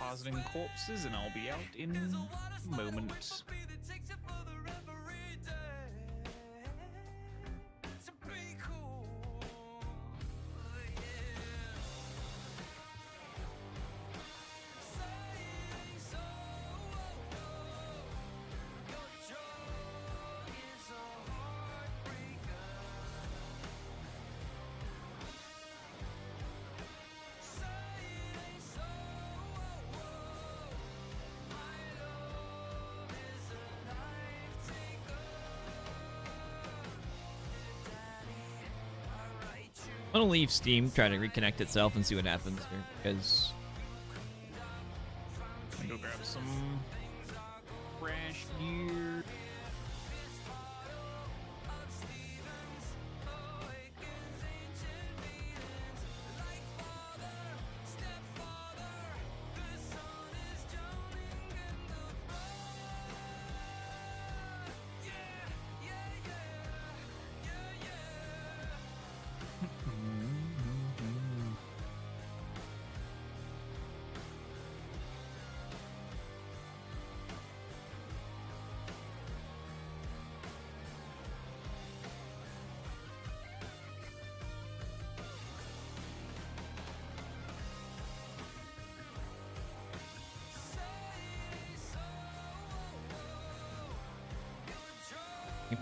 depositing corpses, and I'll be out in a moment. I'm gonna leave Steam, try to reconnect itself, and see what happens here. Because I'm gonna go grab some fresh gear.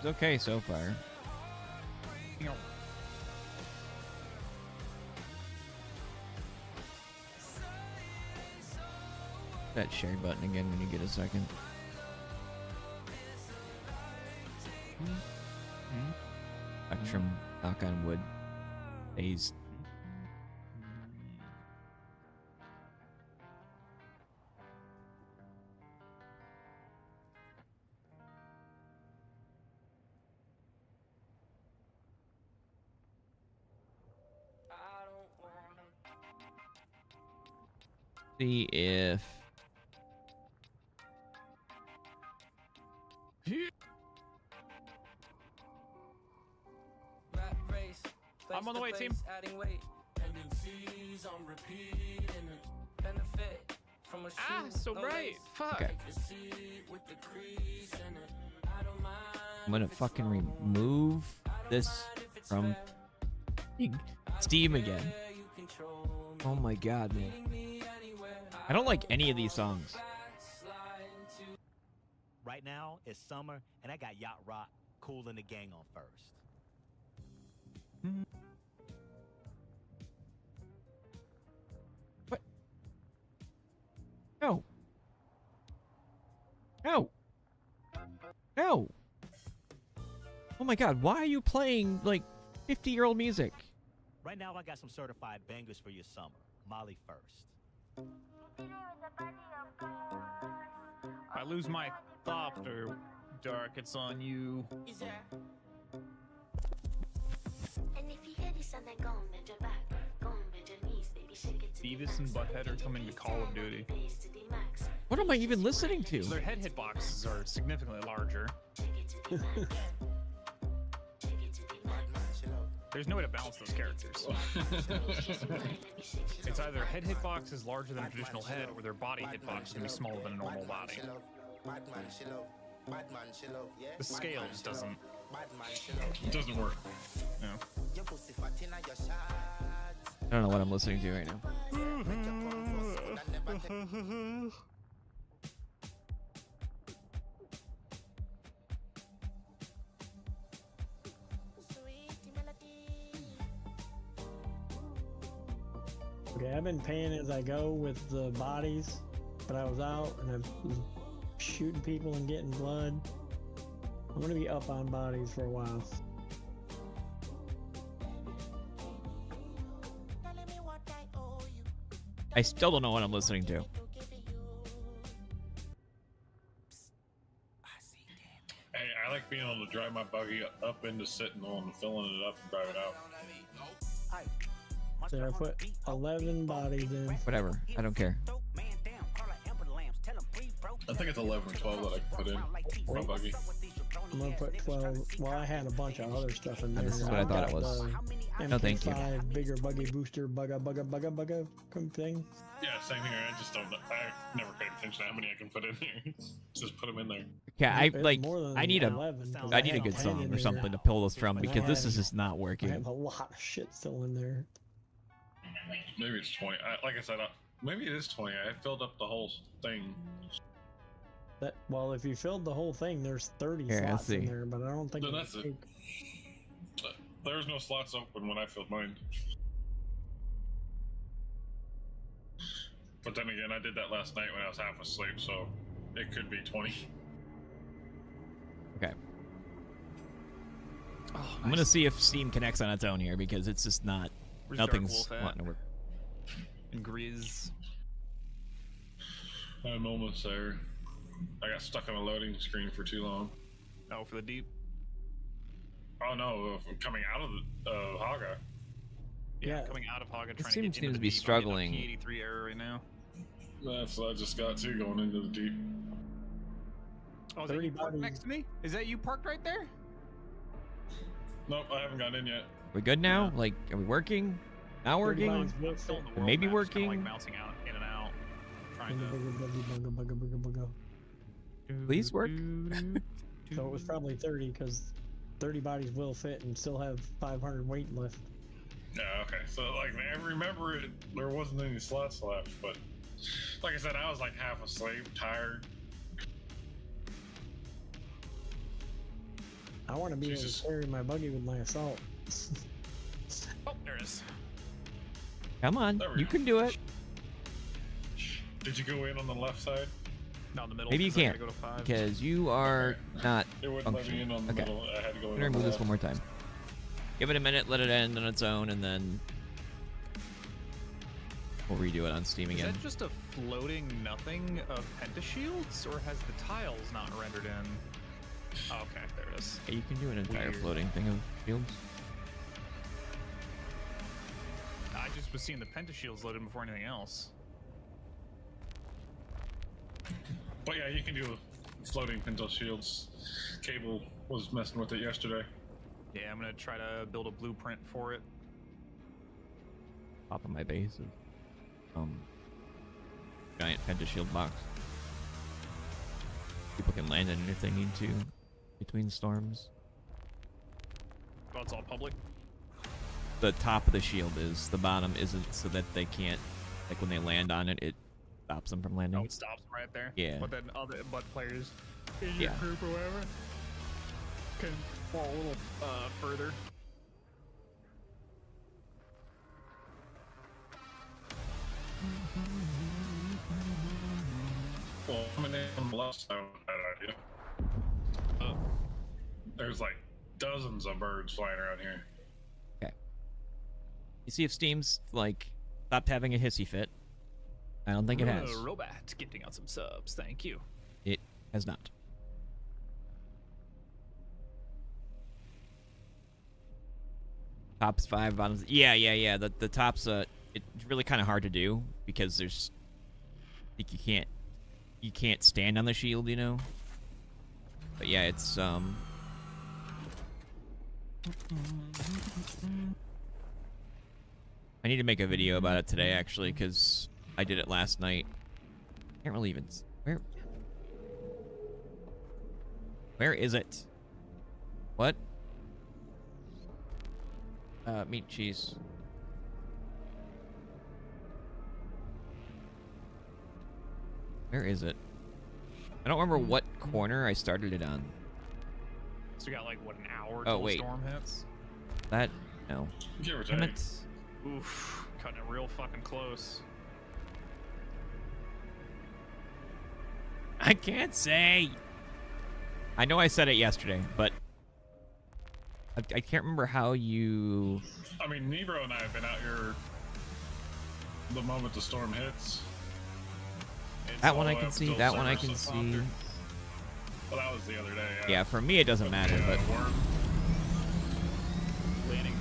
seems okay so far. That share button again when you get a second. Spectrum, knock on wood. Dazed. See if I'm on the way, team. Ah, so bright. Fuck. Okay. I'm gonna fucking remove this from Steam again. Oh my god, man. I don't like any of these songs. Right now, it's summer, and I got Yacht Rock cooling the gang on first. What? No. No. No. Oh my god, why are you playing, like, 50-year-old music? Right now, I got some certified bangers for your summer. Molly first. I lose my thought or dark, it's on you. Beavis and Butthead are coming to Call of Duty. What am I even listening to? So their head hitboxes are significantly larger. There's no way to balance those characters. It's either head hitbox is larger than a traditional head, or their body hitbox can be smaller than a normal body. The scale just doesn't work. No. I don't know what I'm listening to right now. Okay, I've been paying as I go with the bodies, but I was out and I was shooting people and getting blood. I'm gonna be up on bodies for a while. I still don't know what I'm listening to. Hey, I like being able to drive my buggy up into Sentinel and filling it up and drive it out. So I put 11 bodies in. Whatever, I don't care. I think it's 11 or 12 that I can put in my buggy. I'm gonna put 12. Well, I had a bunch of other stuff in there. This is what I thought it was. No, thank you. MP5 bigger buggy booster bugga come thing. Yeah, same here. I just don't. I never paid attention to how many I can put in there. Just put them in there. Yeah, I It's like. more than I need a 11, 'cause I need a had good 10 song in or there. something to pull this from And I because this is had- just not I working. have a lot of shit still in there. Maybe it's 20. Like I said, maybe it is 20. I filled up the whole thing. Well, if you filled the whole thing, there's 30 Here, let's slots in see. there, but I don't think Then it that's would it. take- There's no slots open when I filled mine. But then again, I did that last night when I was half asleep, so it could be 20. Okay. Oh, I'm gonna see if Steam connects on its own here because it's just not. Where's Dark Nothing's Wolf at? wanting to work. And Grizz. I'm almost there. I got stuck on a loading screen for too long. Oh, for the deep. Oh no, coming out of the Haga. Yeah. Coming out of Haga, trying seems to get into to the be deep. I'm getting a struggling. P83 error right now. That's what I just got too, going into the deep. Oh, is that 30 you parked bodies. next to me? Is that you parked right there? Nope, I haven't gotten in yet. We good now? Like, are we working? Not 30 working? bodies will Still in fit. the world Maybe map, just kinda, working. like bouncing out, in and out, trying Bugga. to. Please work. So it was probably 30 because 30 bodies will fit and still have 500 weight left. Yeah, okay. So, like, I remember it, there wasn't any slots left, but like I said, I was like half asleep, tired. I want to be able Jesus. to carry my buggy with my assault. Oh, there it is. Come on, There we you go. can do it. Did you go in on the left side? Not in the middle. Maybe you 'cause I can't gotta go to 5. because you are not. It wouldn't let me in on the Okay. middle. I had to go I'm in gonna on the remove this left. one more time. Give it a minute, let it end on its own, and then we'll redo it on Steam Is again. that just a floating nothing of pentashields, or has the tiles not rendered in? Oh, okay, there it is. Yeah, you can do an entire Weird. floating thing of shields. I just was seeing the pentashields loaded before anything else. But yeah, you can do floating pinto shields. Cable was messing with it yesterday. Yeah, I'm gonna try to build a blueprint for it. Top of my base of giant pentashield box. People can land on anything they need to between storms. Oh, it's all public. The top of the shield is, the bottom isn't, so that they can't, like when they land on it, it stops them from landing. Oh, it stops right there. Yeah. But then but players in your Yeah. group or whatever can fall a little further. Well, coming in on the left side was a bad idea. There's like dozens of birds flying around here. You see if Steam's, like, stopped having a hissy fit. I don't think it has. Robot gifting out some subs. Thank you. It has not. Tops 5, bottoms. Yeah. The tops. It's really kind of hard to do because there's, like, you can't stand on the shield, you know. But yeah, it's I need to make a video about it today, actually, because I did it last night. Can't really even. Where is it? What? Meat cheese. Where is it? I don't remember what corner I started it on. So we got like what, an hour Oh, till the wait. storm hits? That no. Give or Damn take. it. Oof, cutting it real fucking close. I can't say. I know I said it yesterday, but I can't remember how you. I mean, Nebro and I have been out here the moment the storm hits. It's That one all I can up see. till That one I service can is see. after. Well, that was the other day. Yeah, for me it doesn't matter, but worm.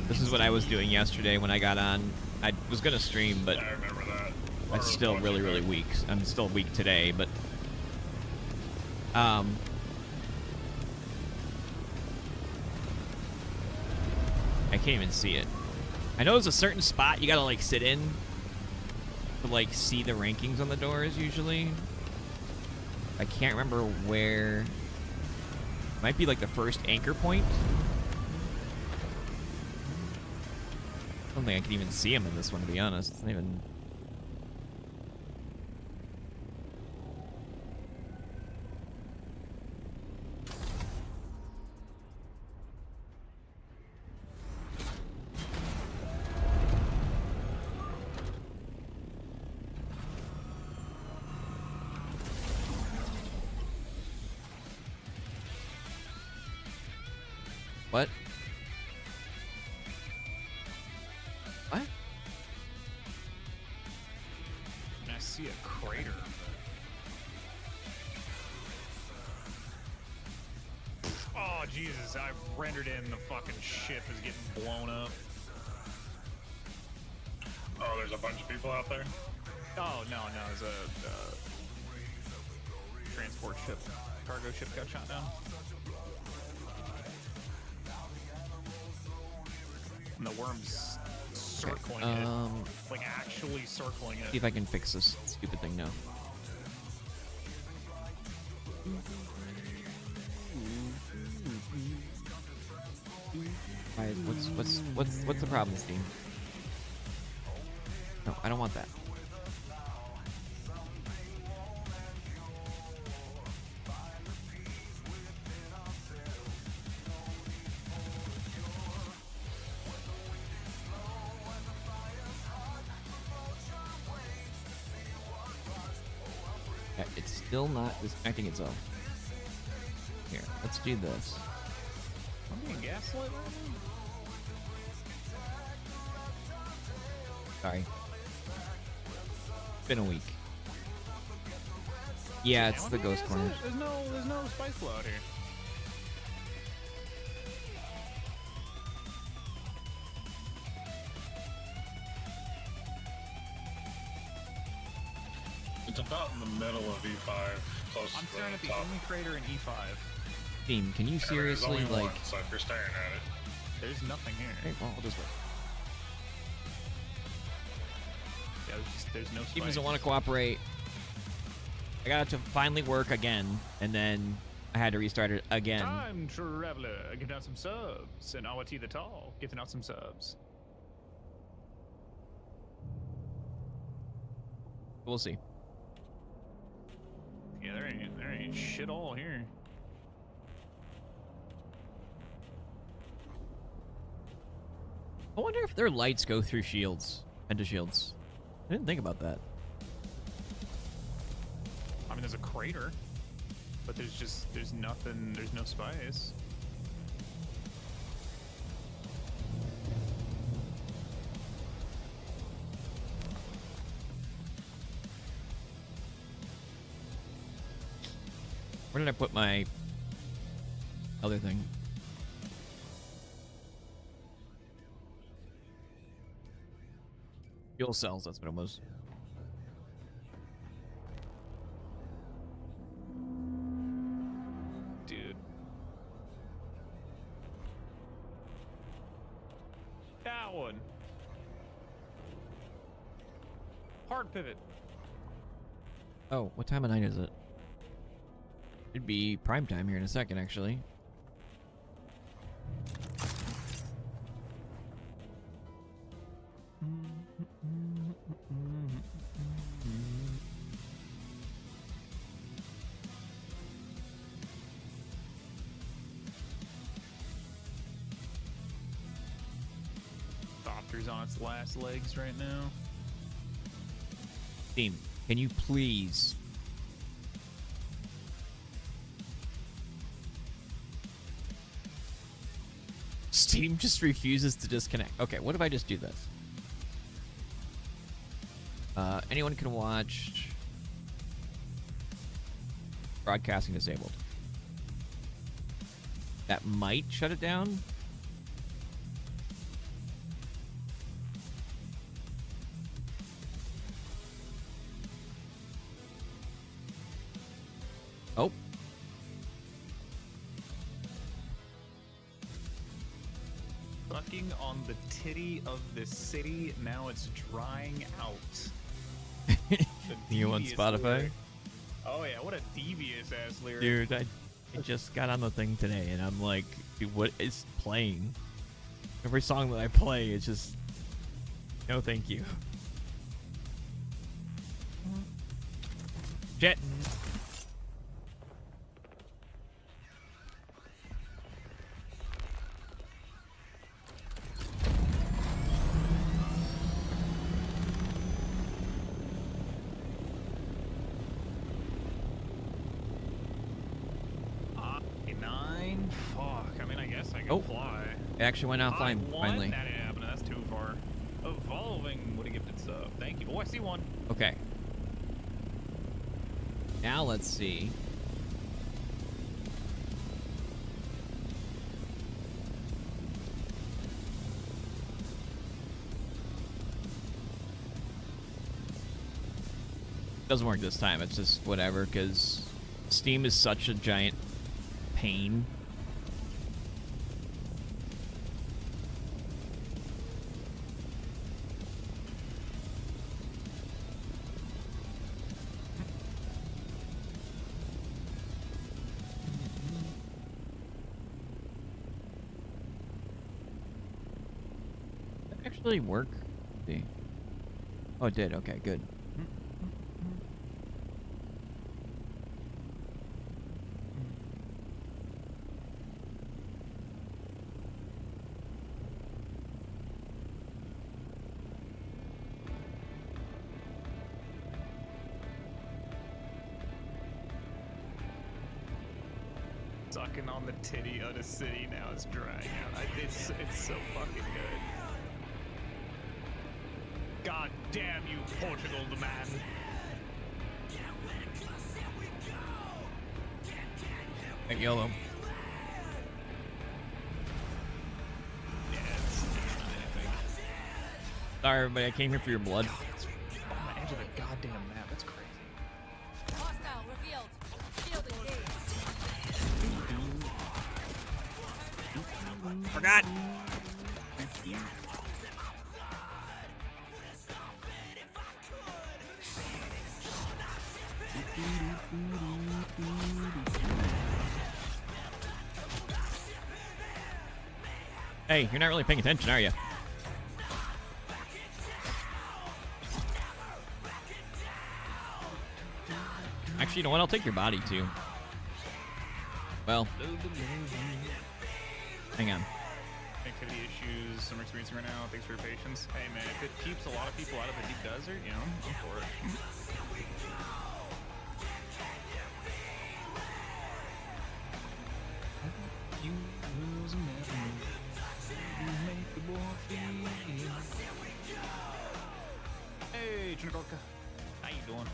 this is what I was doing yesterday when I got on. I was gonna stream, but I remember that. I'm still really, really weak. I'm still weak today, but I can't even see it. I know there's a certain spot you gotta like sit in to like see the rankings on the doors usually. I can't remember where. Might be like the first anchor point. I don't think I can even see him in this one, to be honest. It's not even. What? What? And I see a crater. Oh, Jesus. I rendered in the fucking ship is getting blown up. Oh, there's a bunch of people out there. Oh, no. There's a transport ship, cargo ship got shot down. And the worm's circling it. Like, actually circling it. See if I can fix this stupid thing now. Alright, what's the problem, Steam? No, I don't want that. Yeah, it's still not disconnecting itself. Here, let's do this. I'm being gaslit right now? Sorry. It's been a week. Yeah, it's the ghost corners. There's no spice flow out here. It's about in the middle of E5, close I'm to staring at the the top. only crater in E5. Team, can you There's seriously, only like... one, so if you're staring at it, There's nothing here. Hey, well, I'll just wait. Yeah, there's no Steam spice. doesn't want to cooperate. I got it to finally work again, and then I had to restart it again. Time traveler, give out some subs. And Awati the Tall, giving out some subs. We'll see. Yeah, there ain't shit all here. I wonder if their lights go through shields, into shields. I didn't think about that. I mean, there's a crater, but there's nothing, there's no spice. Where did I put my other thing? Fuel cells, that's what it was. Dude. That one. Hard pivot. Oh, what time of night is it? It'd be prime time here in a second, actually. Thopter's on its last legs right now. Steam, can you please... Steam just refuses to disconnect. Okay, what if I just do this? Anyone can watch. Broadcasting disabled. That might shut it down. Oh. Sucking on the titty of this city. Now it's drying out. You on Devious Spotify? lyric. Oh yeah, what a devious ass lyric. Dude, I just got on the thing today, and I'm like, dude, what is playing? Every song that I play is just, no thank you. Jet. Nine? Fuck. I mean, I guess I can Oh. fly. It actually went offline One? finally. That didn't happen. That's too far. Evolving would have gifted sub. Thank you. Oh, I see one. Okay. Now let's see. Doesn't work this time. It's just whatever, because Steam is such a giant pain. Did that actually work? Let's see. Oh, it did. Okay, good. Sucking on the titty of the city. Now it's drying out. It's so fucking good. God damn you, Portugal the man. That yellow. Yeah, it's not anything. Sorry, everybody. I came here for your blood. It's on the edge of the goddamn map. That's crazy. Hostile revealed. Shield engaged. Forgot. Hey, you're not really paying attention, are you? Actually, you know what? I'll take your body, too. Well, hang on. Activity issues I'm experiencing right now. Thanks for your patience. Hey man, if it keeps a lot of people out of the deep desert, you know, I'm for it. You lose a memory. You make the boy feel. Hey, Chinadoka. How you doing?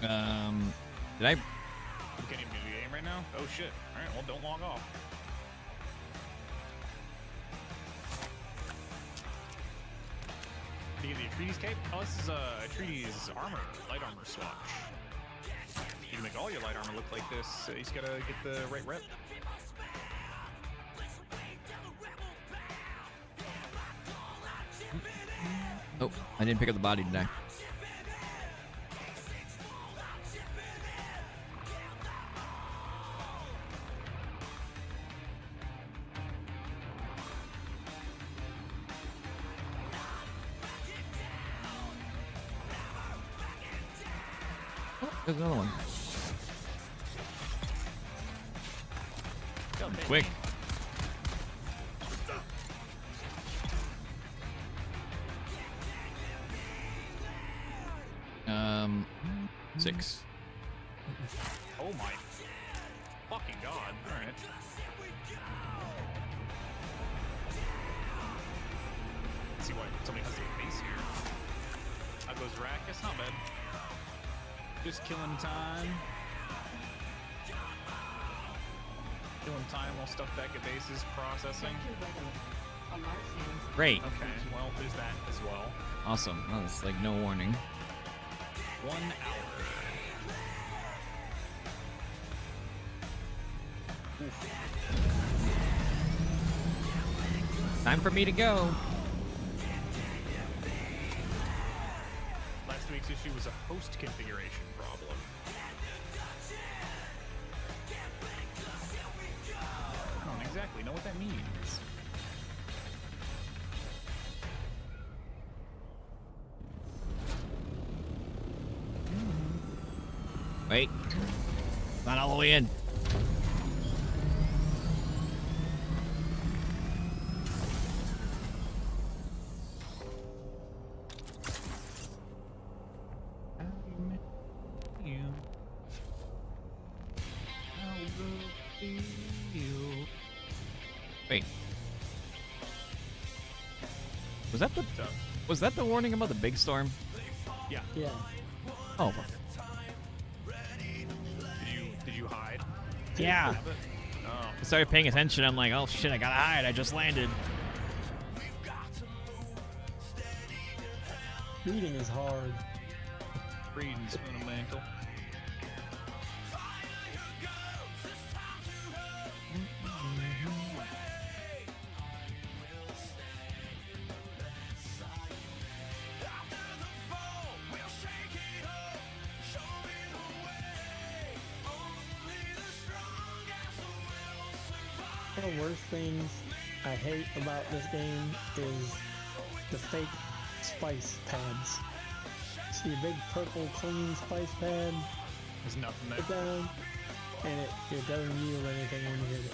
Did I? You can't even do the game right now? Oh shit. Alright, well don't log off. Do you get the Atreides cape? Oh, this is Atreides armor, light armor swatch. You can make all your light armor look like this, so you just gotta get the right rep. Oh, I didn't pick up the body, did I? Oh, there's another one. Quick. Six. Oh my fucking god. Alright. Let's see why somebody has a base here. That goes rack, it's not bad. Just killing time. Killing time while stuff back at base is processing. Great. Okay, well, there's that as well. Awesome. Oh, it's like no warning. 1 hour. Oof. Time for me to go. Last week's issue was a host configuration problem. I don't exactly know what that means. Wait. Not all the way in. Wait. Was that the warning about the big storm? Yeah. Yeah. Oh, fuck. Did you hide? Yeah. Oh. I started paying attention. I'm like, oh shit, I gotta hide. I just landed. Reading is hard. Reading's fundamental. One of the worst things I hate about this game is the fake spice pads. See a big purple clean spice pad, There's nothing put there. down, and it doesn't yield anything when you hit it.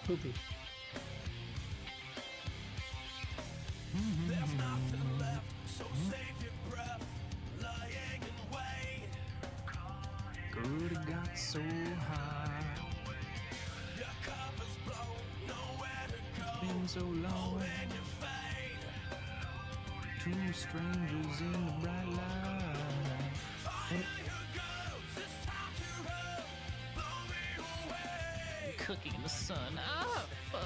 Poopy. Good, it got so high. Been so long. Two strangers in the bright light. Cooking in the sun. Ah, fuck.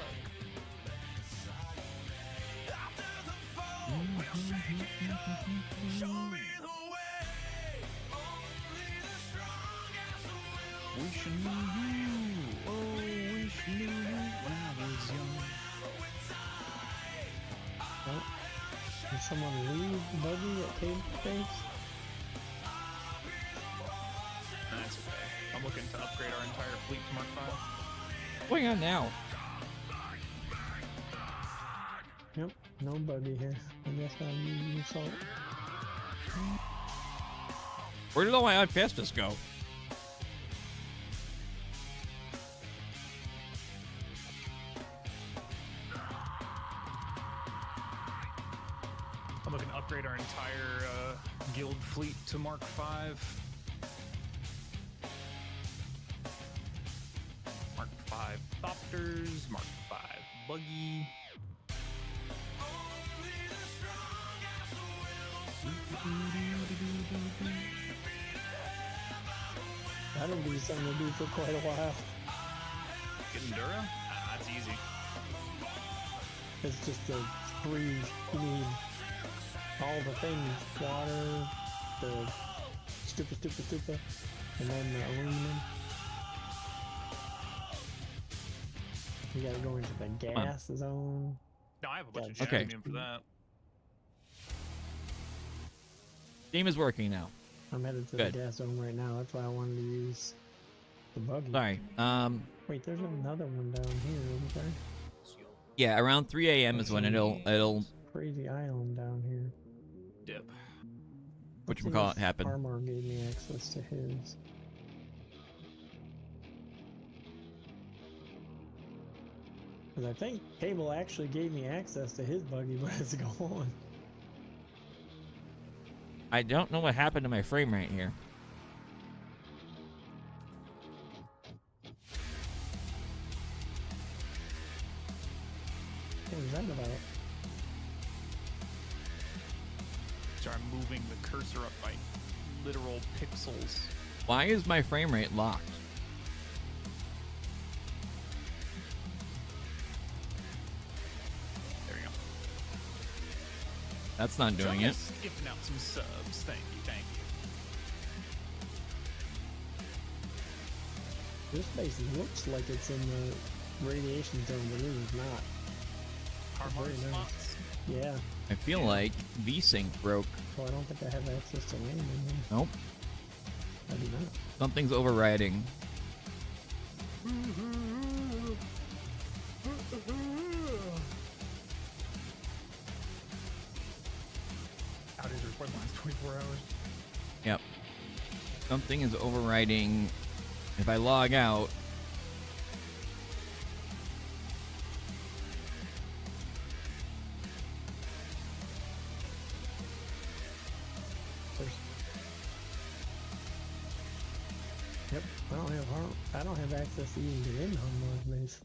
Wish I knew you. Oh, wish I knew you when I was young. Oh. Did someone leave the buggy at Cave Base? That's okay. I'm looking to upgrade our entire fleet to Mark 5. What's going on now? Yep, no buggy here. I guess I'll use salt. Where did all my outcasts go? I'm looking to upgrade our entire guild fleet to Mark 5. Mark 5 Thopters, Mark 5 Buggy. That'll be something to do for quite a while. Get Endura? That's easy. It's just a spree. You need all the things. Water, the stupid, and then the aluminum. You gotta go into the gas zone. No, I have a bunch of Okay. janium for that. Game is working now. I'm headed to Good. the gas zone right now. That's why I wanted to use the buggy. Sorry. Wait, there's another one down here, isn't there? Yeah, around 3 a.m. is when it'll Crazy island down here. Dip. whatchamacallit happen. Armor gave me access to his. Because I think Cable actually gave me access to his buggy, but it's gone. I don't know what happened to my frame rate here. What was that about? Sorry, I'm moving the cursor up by literal pixels. Why is my frame rate locked? There we go. That's not doing it. Just giving out some subs. Thank you, thank you. This base looks like it's in the radiation zone, but it is not. very nice. spots. Yeah. I feel like VSync broke. Well, I don't think I have access to landing. Nope. I do not. Something's overriding. Outage report last 24 hours. Yep. Something is overriding. If I log out, Yep. I don't have access to even get in on Mars base.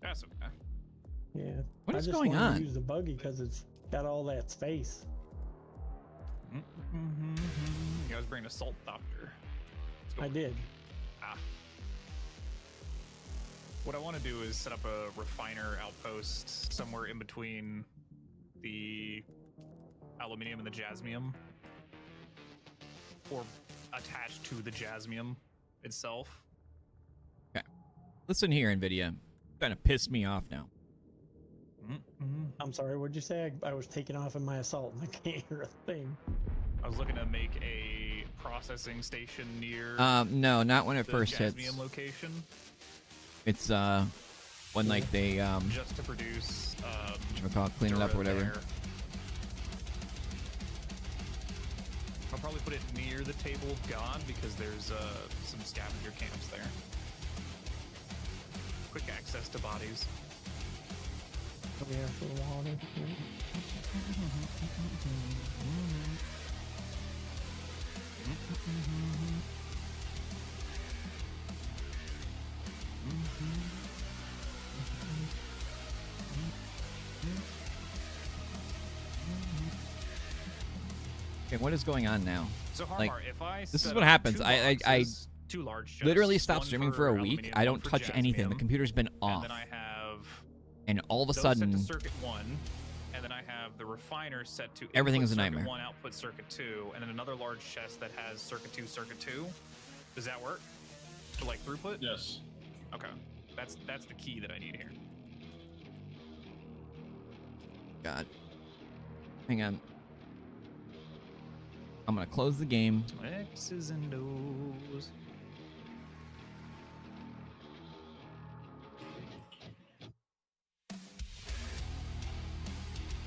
That's okay. Yeah. What I is just going wanted on? to use the buggy because it's got all that space. You guys bring an assault doctor. Let's go. I did. Ah. What I want to do is set up a refiner outpost somewhere in between the aluminium and the jasmium, or attached to the jasmium itself. listen here, NVIDIA. You're trying to piss me off now. I'm sorry, what'd you say? I was taking off in my assault and I can't hear a thing. I was looking to make a processing station near No, not when it the first hits. jasmium location, It's when like they just to produce clean it up or whatever. there. I'll probably put it near the table of God because there's some scavenger camps there. Quick access to bodies. Oh, yeah, for the water. Okay, what is going on now? So Harmar, Like, if I this is set what up happens. two I boxes, two large chests, literally stopped one streaming for a week. aluminium, I one don't for touch anything. The jasmium, computer's been and off, then I have and all of a those sudden, set to circuit 1, and then I have the refiner set to Everything input is a circuit nightmare. 1, output circuit 2, and then another large chest that has circuit 2, circuit 2. Does that work? For like throughput? Yes. Okay. That's the key that I need here. God, hang on. I'm gonna close the game. X's and O's.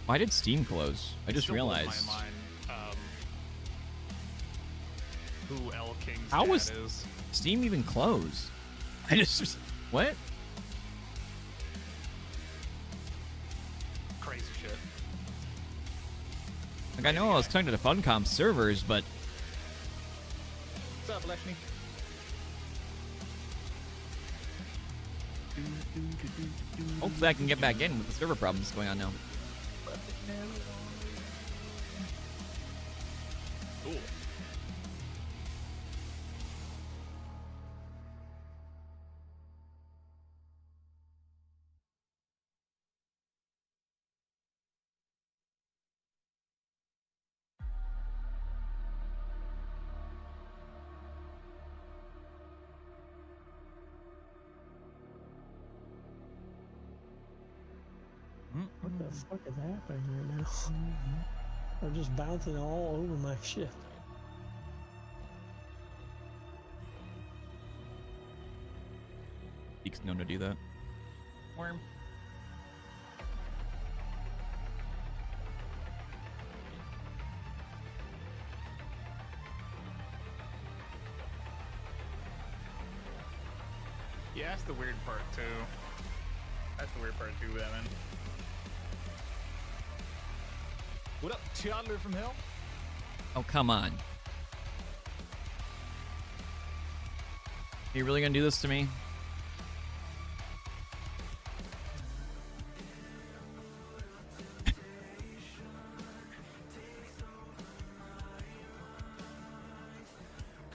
Why did Steam close? I just Still blows my realized. mind, who L King's How dad was- is. Steam even close? I just what? Crazy shit. Like I know I was connected to Funcom servers, but What's up, Leshny? hopefully I can get back in with the server problems going on now. Cool. What the fuck is happening right now? I'm just bouncing all over my ship. Geeks known to do that. Worm. Yeah, that's the weird part too. That's the weird part too, Evan. What up, Toddler from Hell? Oh come on! Are you really gonna do this to me?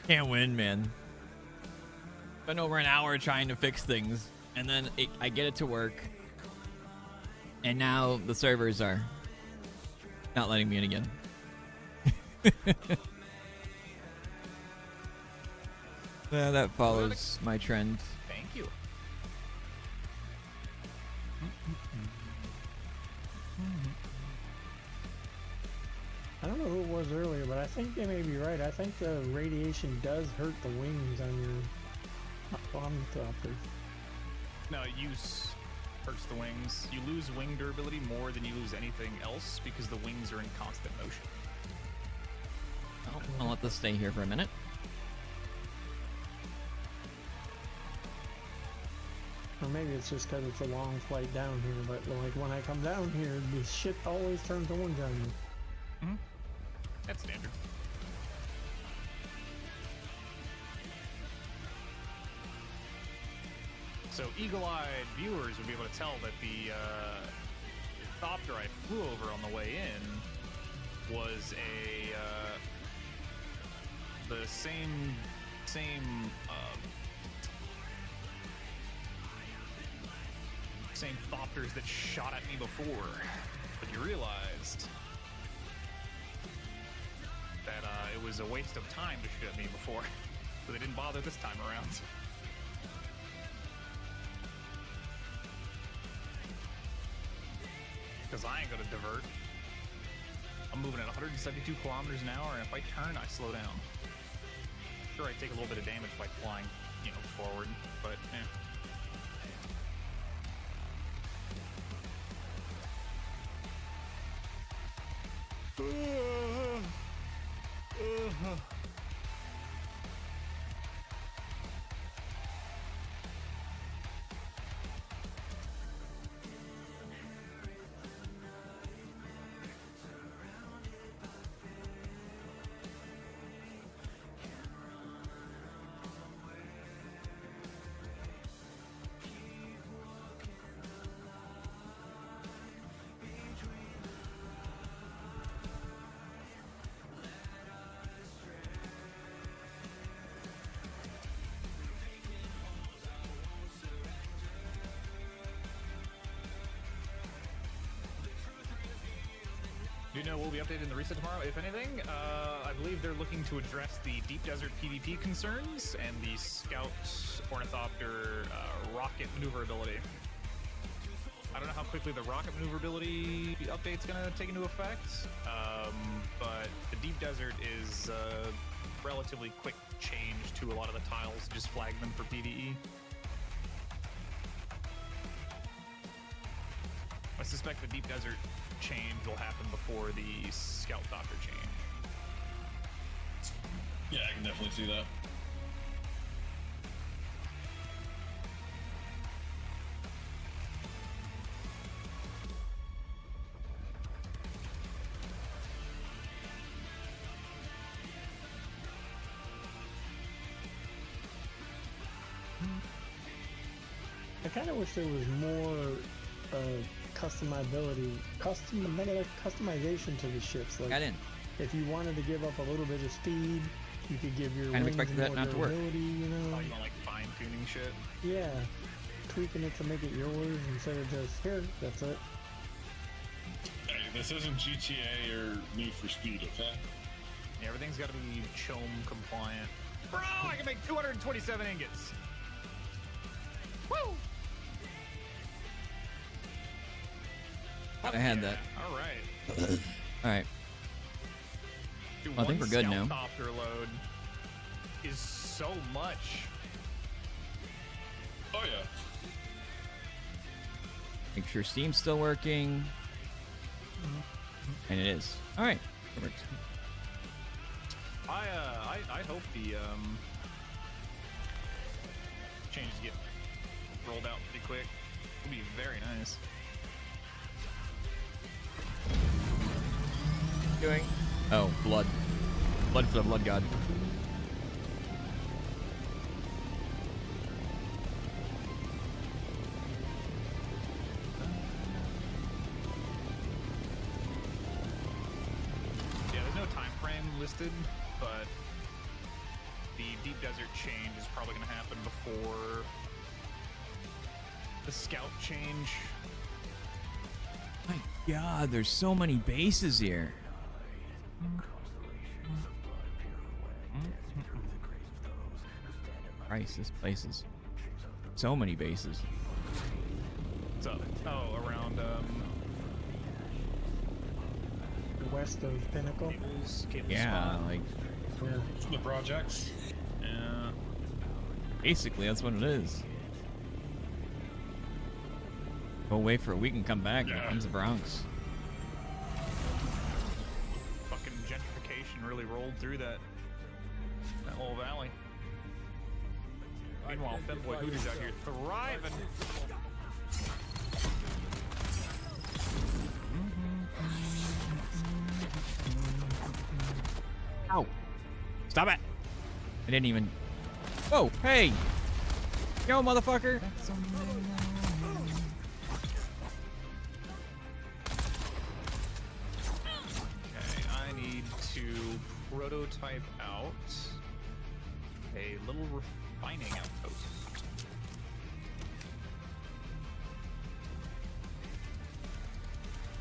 Can't win, man. Spent over an hour trying to fix things, and then I get it to work, and now the servers are not letting me in again. Yeah, that follows my trend. Thank you. I don't know who it was earlier, but I think they may be right. I think the radiation does hurt the wings on your Omnithopters. No, use hurts the wings. You lose wing durability more than you lose anything else because the wings are in constant motion. Oh, I'll let this stay here for a minute. Or maybe it's just because it's a long flight down here, but like when I come down here, the shit always turns orange on me. Mm-hmm. That's standard. So eagle-eyed viewers would be able to tell that the thopter I flew over on the way in was the same thopters that shot at me before, but you realized that it was a waste of time to shoot at me before, so they didn't bother this time around. Because I ain't gonna divert. I'm moving at 172 kilometers an hour, and if I turn, I slow down. Sure, I take a little bit of damage by flying, forward, but eh. Do you know we'll be updated in the reset tomorrow, if anything? I believe they're looking to address the deep desert PvP concerns and the Scout Ornithopter rocket maneuverability. I don't know how quickly the rocket maneuverability update's gonna take into effect, but the deep desert is a relatively quick change to a lot of the tiles. Just flag them for PvE. I suspect the deep desert change will happen before the Scout Thopter change. Yeah, I can definitely see that. I kind of wish there was more customization to the ships. Like, Got in. if you wanted to give up a little bit of speed, you could give your Kind of wings expected more that not to work. durability, you know? Oh, you want like fine-tuning shit? Yeah, tweaking it to make it yours instead of just here. That's it. Hey, this isn't GTA or Need for Speed, okay? Yeah, everything's got to be CHOAM compliant. Bro, I can make 227 ingots. Woo! I had that. All right. All right. Dude, I think we're good now. One Scout load is so much. Oh yeah. Make sure Steam's still working. And it is. All right. Perfect. I hope the changes get rolled out pretty quick. It'll be very nice. Doing? Oh, blood. Blood for the blood god. Yeah, there's no time frame listed, but the deep desert change is probably going to happen before the scout change. My god, there's so many bases here. Christ, this place is so many bases. What's up? Oh, around west of Pinnacle. Cable Yeah, spot. like Yeah. The projects. Yeah. basically that's what it is. Go away for a week and come back. Here Yeah. comes the Bronx. Fucking gentrification really rolled through that whole valley. Meanwhile, Femboy Hooters out here thriving. Ow! Stop it! I didn't even. Whoa! Hey! Yo, motherfucker! Okay, I need to prototype out a little refining outpost.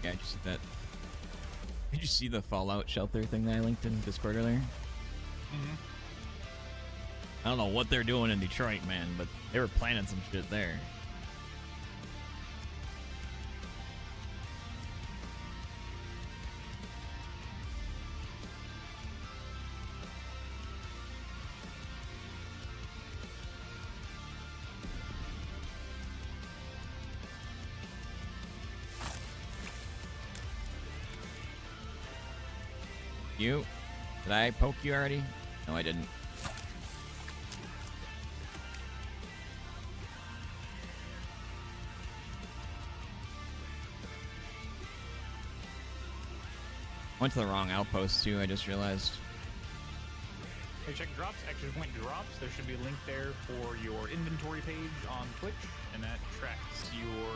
Yeah, did you see that? Did you see the Fallout shelter thing that I linked in Discord earlier? I don't know what they're doing in Detroit, man, but they were planning some shit there. You? Did I poke you already? No, I didn't. Went to the wrong outpost too, I just realized. Hey, check drops, action point drops. There should be a link there for your inventory page on Twitch, and that tracks your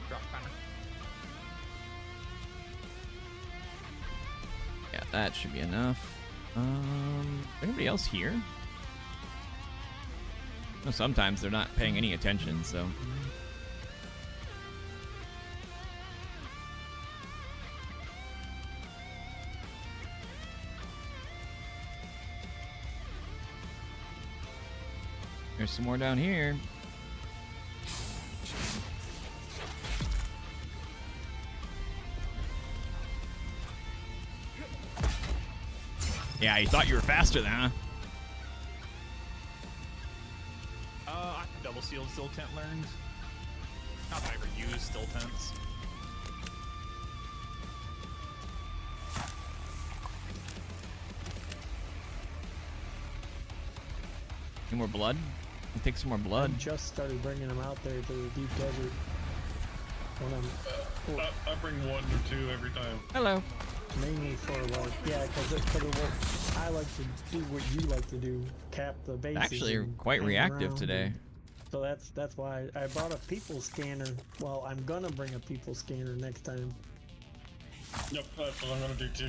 drop timer. Yeah, that should be enough. Anybody else here? No, sometimes they're not paying any attention, so. There's some more down here. Yeah, you thought you were faster then, huh? I double sealed still tent learned. Not that I ever used still tents. Any more blood? I'll take some more blood. I just started bringing them out there to the deep desert. When I'm I bring 1 or 2 every time. Hello. mainly for like, yeah, because I like to do what you like to do, cap the bases. Actually, and quite hang reactive around today. and- So that's why I brought a people scanner. Well, I'm gonna bring a people scanner next time. Yep, that's what I'm gonna do too.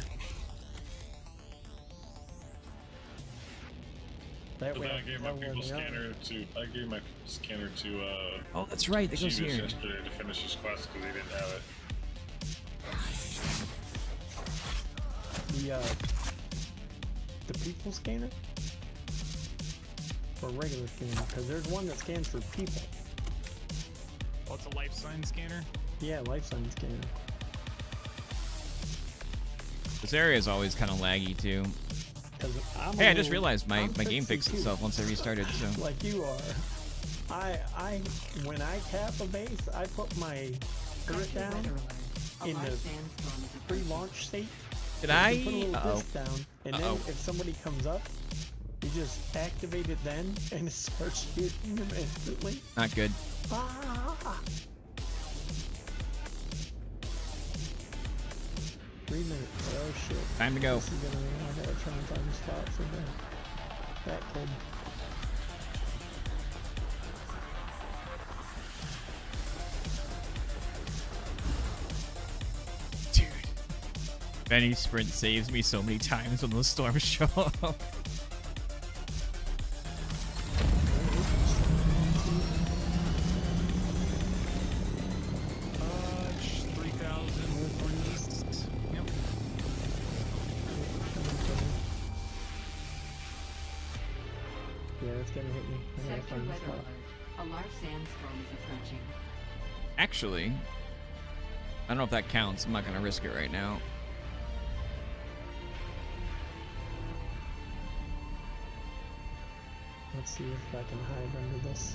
That But way then I gave my know where people they are. scanner to. I gave my scanner to. Oh, that's right. That goes Chivas here. yesterday to finish his quest because he didn't have it. The people scanner or regular scanner? Because there's one that scans for people. Oh, it's a life sign scanner. Yeah, life sign scanner. This area is always kind of laggy too. 'Cause I'm a Hey, I just little- realized my I'm game fixy fixed too, itself once I restarted. So like you are. When I cap a base, I put my turret down in the pre-launch state. did You I? put a little Uh-oh. disc down, and then if somebody comes up, you just activate it then, and it starts shooting them instantly. Not good. Ah! 3 minutes. Oh shit. Time to go. This is gonna, I gotta try and find a spot for that kid. Dude. Benny's sprint saves me so many times when those storms show up. Touch 3,000 east. Yep. Yeah, it's gonna hit me. I gotta Sector find a weather spot. alert. A large sandstorm is approaching. Actually, I don't know if that counts. I'm not gonna risk it right now. Let's see if I can hide under this.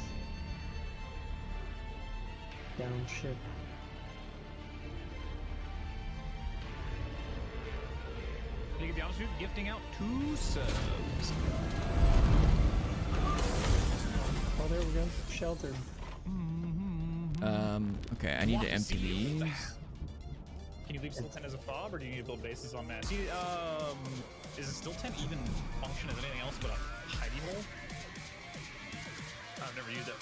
Down ship. You get the opportunity of gifting out 2 subs. Oh, there we go. Sheltered. Okay, I need to empty these. Can you leave still 10 as a fob, or do you need to build bases on that? Is still 10 even function as anything else but a hidey hole? I've never used it.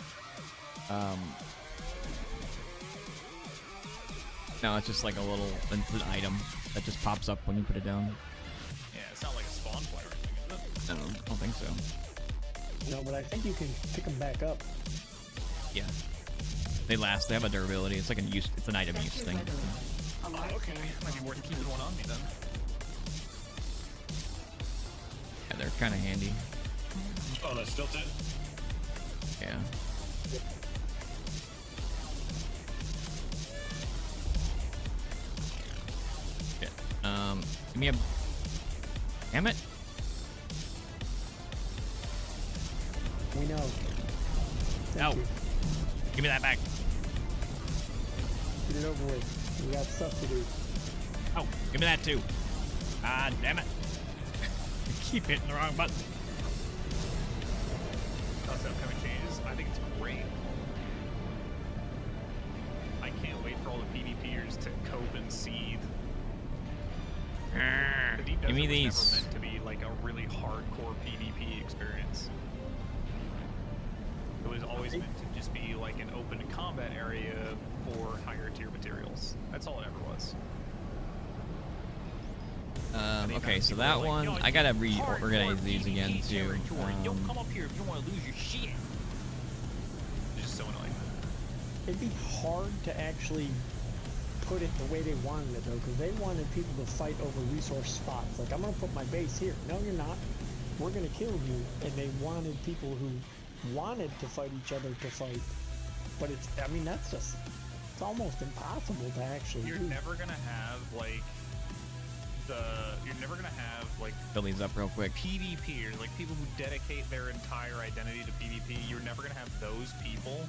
No, it's just like a little an item that just pops up when you put it down. Yeah, it's not like a spawn play or anything, is it? No, I don't think so. No, but I think you can pick them back up. Yeah. They last. They have a durability. It's like it's an item use thing. A large Okay, might be worth keeping one on me then. Yeah, they're kind of handy. Oh, that's still 10? Yeah. Shit. Give me a. Damn it. We know. No. Thank you. Give me that back. Get it over with. We got stuff to do. Oh, give me that too. Ah, damn it. I keep hitting the wrong button. How's the upcoming changes? I think it's great. I can't wait for all the PvPers to cope and seethe. The Deep Give me Desert was these. never meant to be like a really hardcore PvP experience. It was always meant to just be like an open combat area for higher tier materials. That's all it ever was. Okay, so that one, I gotta reorganize these again too. Don't come up here if you want to lose your shit. It's just so annoying. It'd be hard to actually put it the way they wanted it though, because they wanted people to fight over resource spots. Like, I'm gonna put my base here. No, you're not. We're gonna kill you. And they wanted people who wanted to fight each other to fight. But it's, I mean, that's just, it's almost impossible to actually You're do. never gonna have like you're never gonna have like Fill these up real quick. PvPers, like people who dedicate their entire identity to PvP. You're never gonna have those people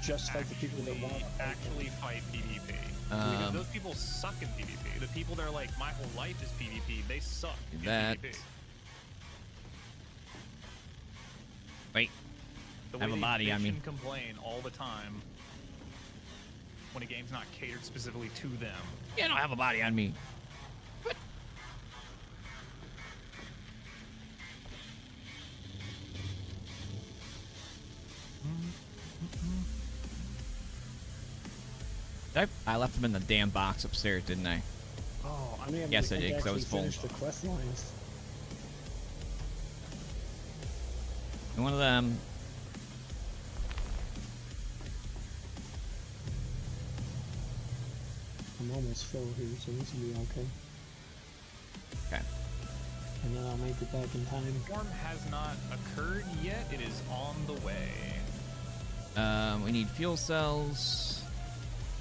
Just fight the people that want to actually fight PvP. Because those people suck in PvP. The people that are like, my whole life is PvP, they suck in That. PvP. Wait. The I have way a they body on bitch me. and complain all the time when a game's not catered specifically to them. You don't have a body on me. What? I left them in the damn box upstairs, didn't I? Oh, I mean, Yes, I did, 'cause I was full. Finish the quest lines. And one of them. I'm almost full here, so this will be okay. Okay. And then I'll make it back in time. Storm has not occurred yet. It is on the way. We need fuel cells.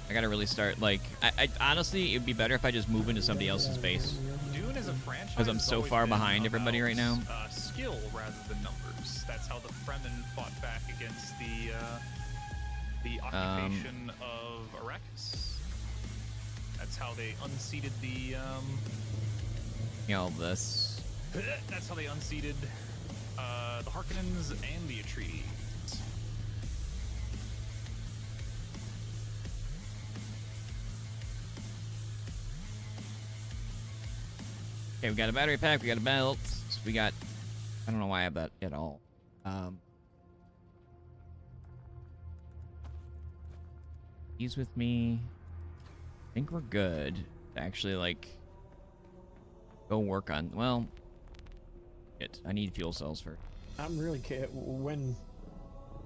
I gotta really start, like, I honestly, it'd be better if I just move into somebody else's base. Dune is a franchise 'Cause I'm that's so always far been behind everybody about, right now. Skill rather than numbers. That's how the Fremen fought back against the occupation of Arrakis. That's how they unseated the You know, this. That's how they unseated the Harkonnens and the Atreides. Okay, we got a battery pack, we got a belt, we got, I don't know why I have that at all. He's with me. I think we're good to actually, like, go work on, well, shit, I need fuel cells first. I'm really when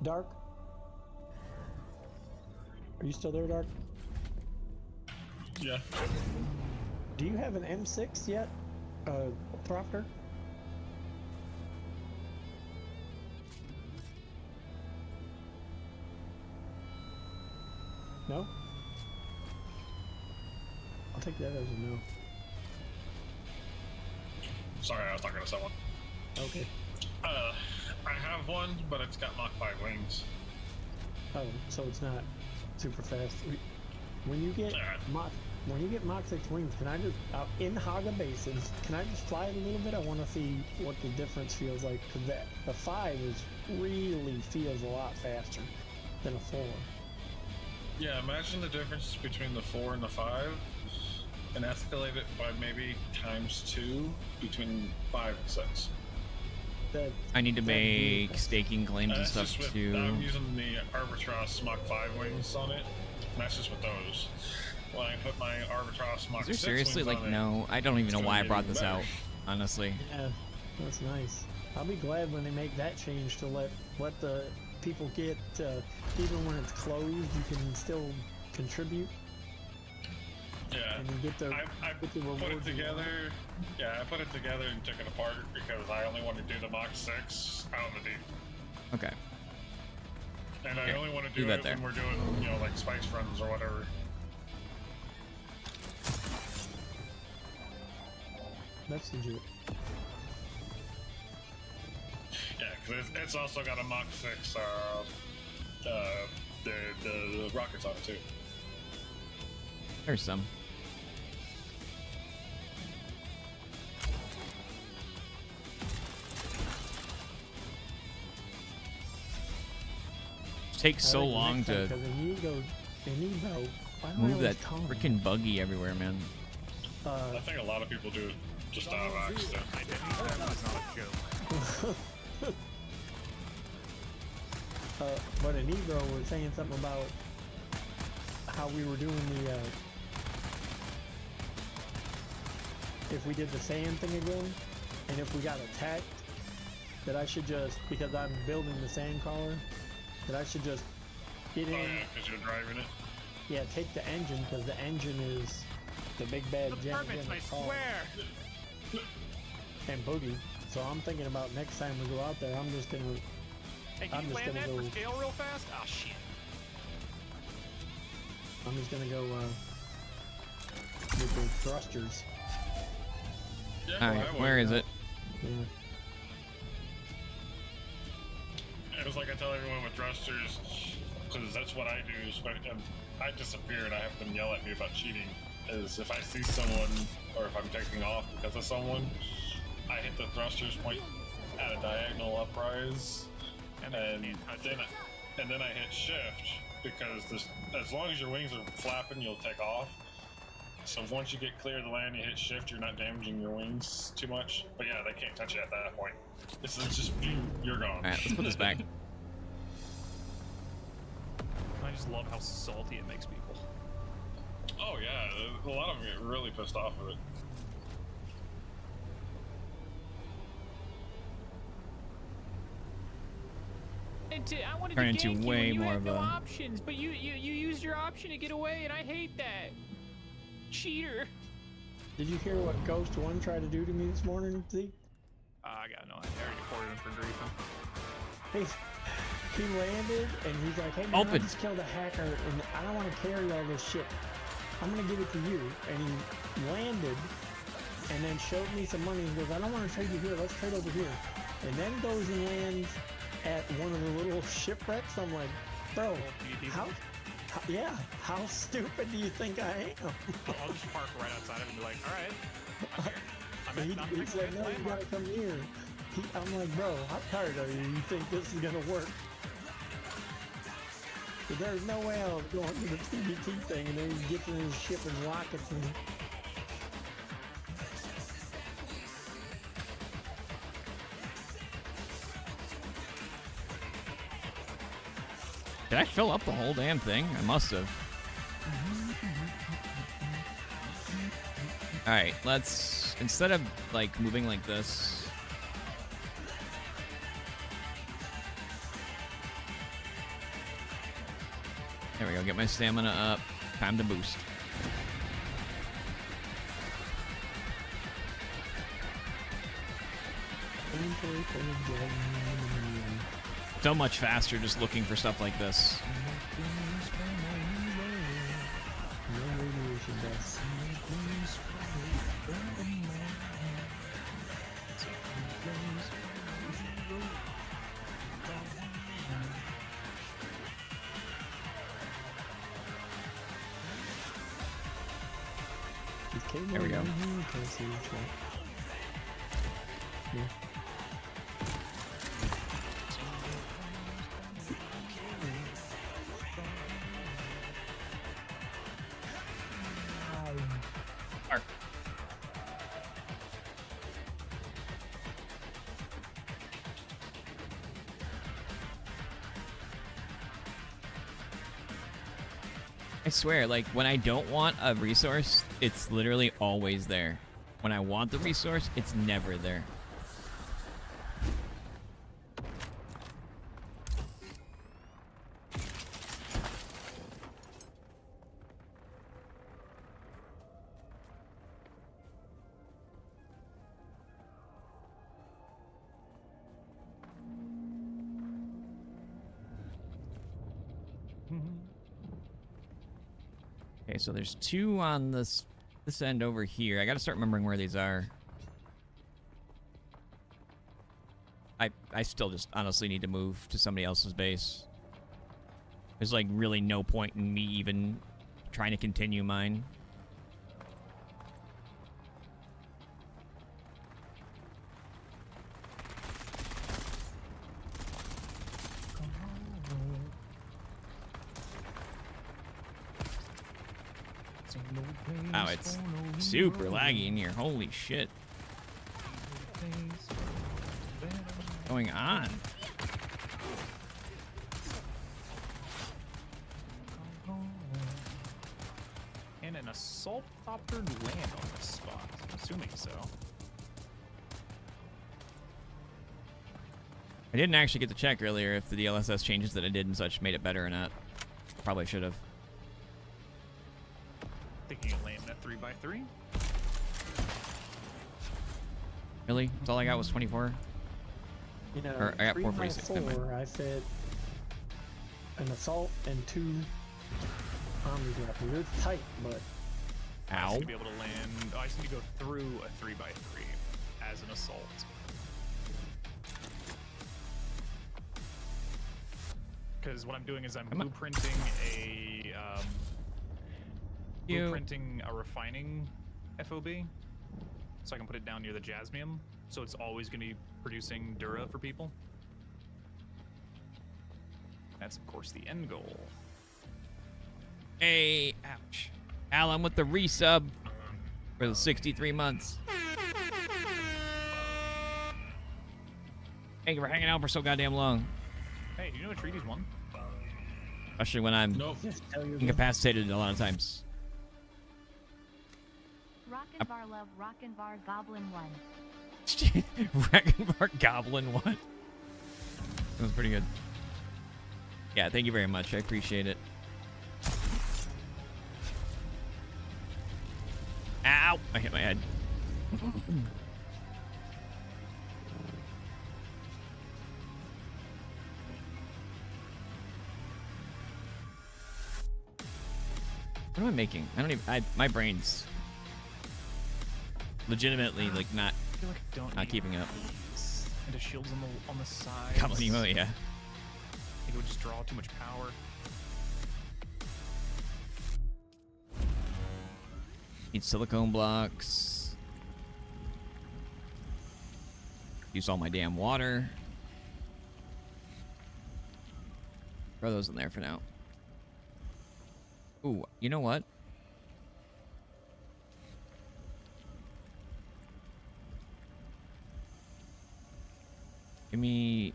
Dark. Are you still there, Dark? Yeah. Do you have an M6 yet, Proctor? No? I'll take that as a no. Sorry, I was talking to someone. Okay. I have one, but it's got Mach 5 wings. Oh, so it's not super fast. When you get Mach 6 wings, can I just in Haga bases? Can I just fly it a little bit? I want to see what the difference feels like, because the 5 really feels a lot faster than a 4. Yeah, imagine the difference between the 4 and the 5, and escalate it by maybe ×2 between 5 and 6. I need to make staking claims and That's stuff just with, too. I'm using the Arbitrage Mach 5 wings on it, and that's just with those. When I put my Arbitrage Mach Is there 6 seriously wings like on no? I don't even know why I brought this out. Honestly. Yeah, that's nice. I'll be glad when they make that change to let the people get even when it's closed, you can still contribute. Yeah, And you get the I get the put it rewards. together. Yeah, I put it together and took it apart because I only want to do the Mach 6 out in the deep. Okay. And I Here, only want to do do that it there. when we're doing, you know, like spice runs or whatever. That's legit. Yeah, because it's also got a Mach 6, the rockets on it too. There's some. It takes so long to Because Inigo, why do I move always that call him? freaking buggy everywhere, man. I think a lot of people do it just out of accident. That was not a joke. But Inigo was saying something about how we were doing the if we did the sand thing again, and if we got attacked, that I should just, because I'm building the sand crawler, that I should just get in. Oh yeah, because you're driving it. Yeah, take the engine, because the engine is the big bad The Gen permits, Gen I car, swear. and boogie. So I'm thinking about next time we go out there, I'm just gonna Hey, can I'm you just land that gonna for go- scale real fast? Oh shit. go with the thrusters. Yeah, Alright, where is it? Yeah. It was like I tell everyone with thrusters, because that's what I do. And I disappear and I have them yell at me about cheating. Is if I see someone or if I'm taking off because of someone, I hit the thrusters point at a diagonal uprise, and then I hit shift because as long as your wings are flapping, you'll take off. So once you get clear of the land, you hit shift, you're not damaging your wings too much. But yeah, they can't touch you at that point. It's just you're gone. Alright, let's put this back. I just love how salty it makes people. Oh yeah, a lot of them get really pissed off with it. I wanted Turn to into gank you way and you more had of no a- options, but you used your option to get away, and I hate that. Cheater. Did you hear what Ghost One tried to do to me this morning, Zeke? I got no idea. I already reported him for griefing. He landed and he's like, "Hey man, I Open. just killed a hacker and I don't want to carry all this shit. I'm gonna give it to you." And he landed and then showed me some money. He goes, "I don't want to trade you here. Let's trade over here." And then goes and lands at one of the little shipwrecks. I'm like, bro, how stupid do you think I am? I'll just park right outside of him and be like, all right. He said, "No, you gotta come here." I'm like, "Bro, how tired are you? You think this is gonna work?" But there's no way I was going to the TBT thing and then he gets in his ship and rockets me. Did I fill up the whole damn thing? I must have. Alright, let's, instead of like moving like this, there we go, get my stamina up. Time to boost. So much faster just looking for stuff like this. No radiation deaths. Is Caitlin There we go. in here? Can I see the chat? Yeah. Mark. I swear, like, when I don't want a resource, it's literally always there. When I want the resource, it's never there. Okay, so there's 2 on this end over here. I gotta start remembering where these are. I still just honestly need to move to somebody else's base. There's like really no point in me even trying to continue mine. Wow, it's super laggy in here. Holy shit. What's going on? And an assault copter land on this spot. I'm assuming so. I didn't actually get to check earlier if the DLSS changes that I did and such made it better or not. Probably should have. Thinking of landing at 3x3. Really? That's all I got was 24? You know, Or I got 446, never mind. 4 I fit an assault and 2 army grappling. It's tight, but I Ow. just need to be able to land. I just need to go through a 3x3 as an assault. Because what I'm doing is I'm blueprinting a refining FOB, so I can put it down near the Jasmium, so it's always going to be producing Dura for people. That's of course the end goal. Hey, ouch. Alan with the resub for the 63 months. Thank you for hanging out for so goddamn long. Hey, do you know what treaties won? Especially when I'm just tell you incapacitated a lot of times. Rakunvar love Rakunvar Goblin 1. Rakunvar Goblin 1. That was pretty good. Yeah, thank you very much. I appreciate it. Ow! I hit my head. What am I making? I don't even. My brain's legitimately like not I feel like I don't not need keeping up. these. And the shields on the side. Goblin emo, yeah. I think it would just draw too much power. Need silicone blocks. Use all my damn water. Throw those in there for now. Ooh, you know what? Give me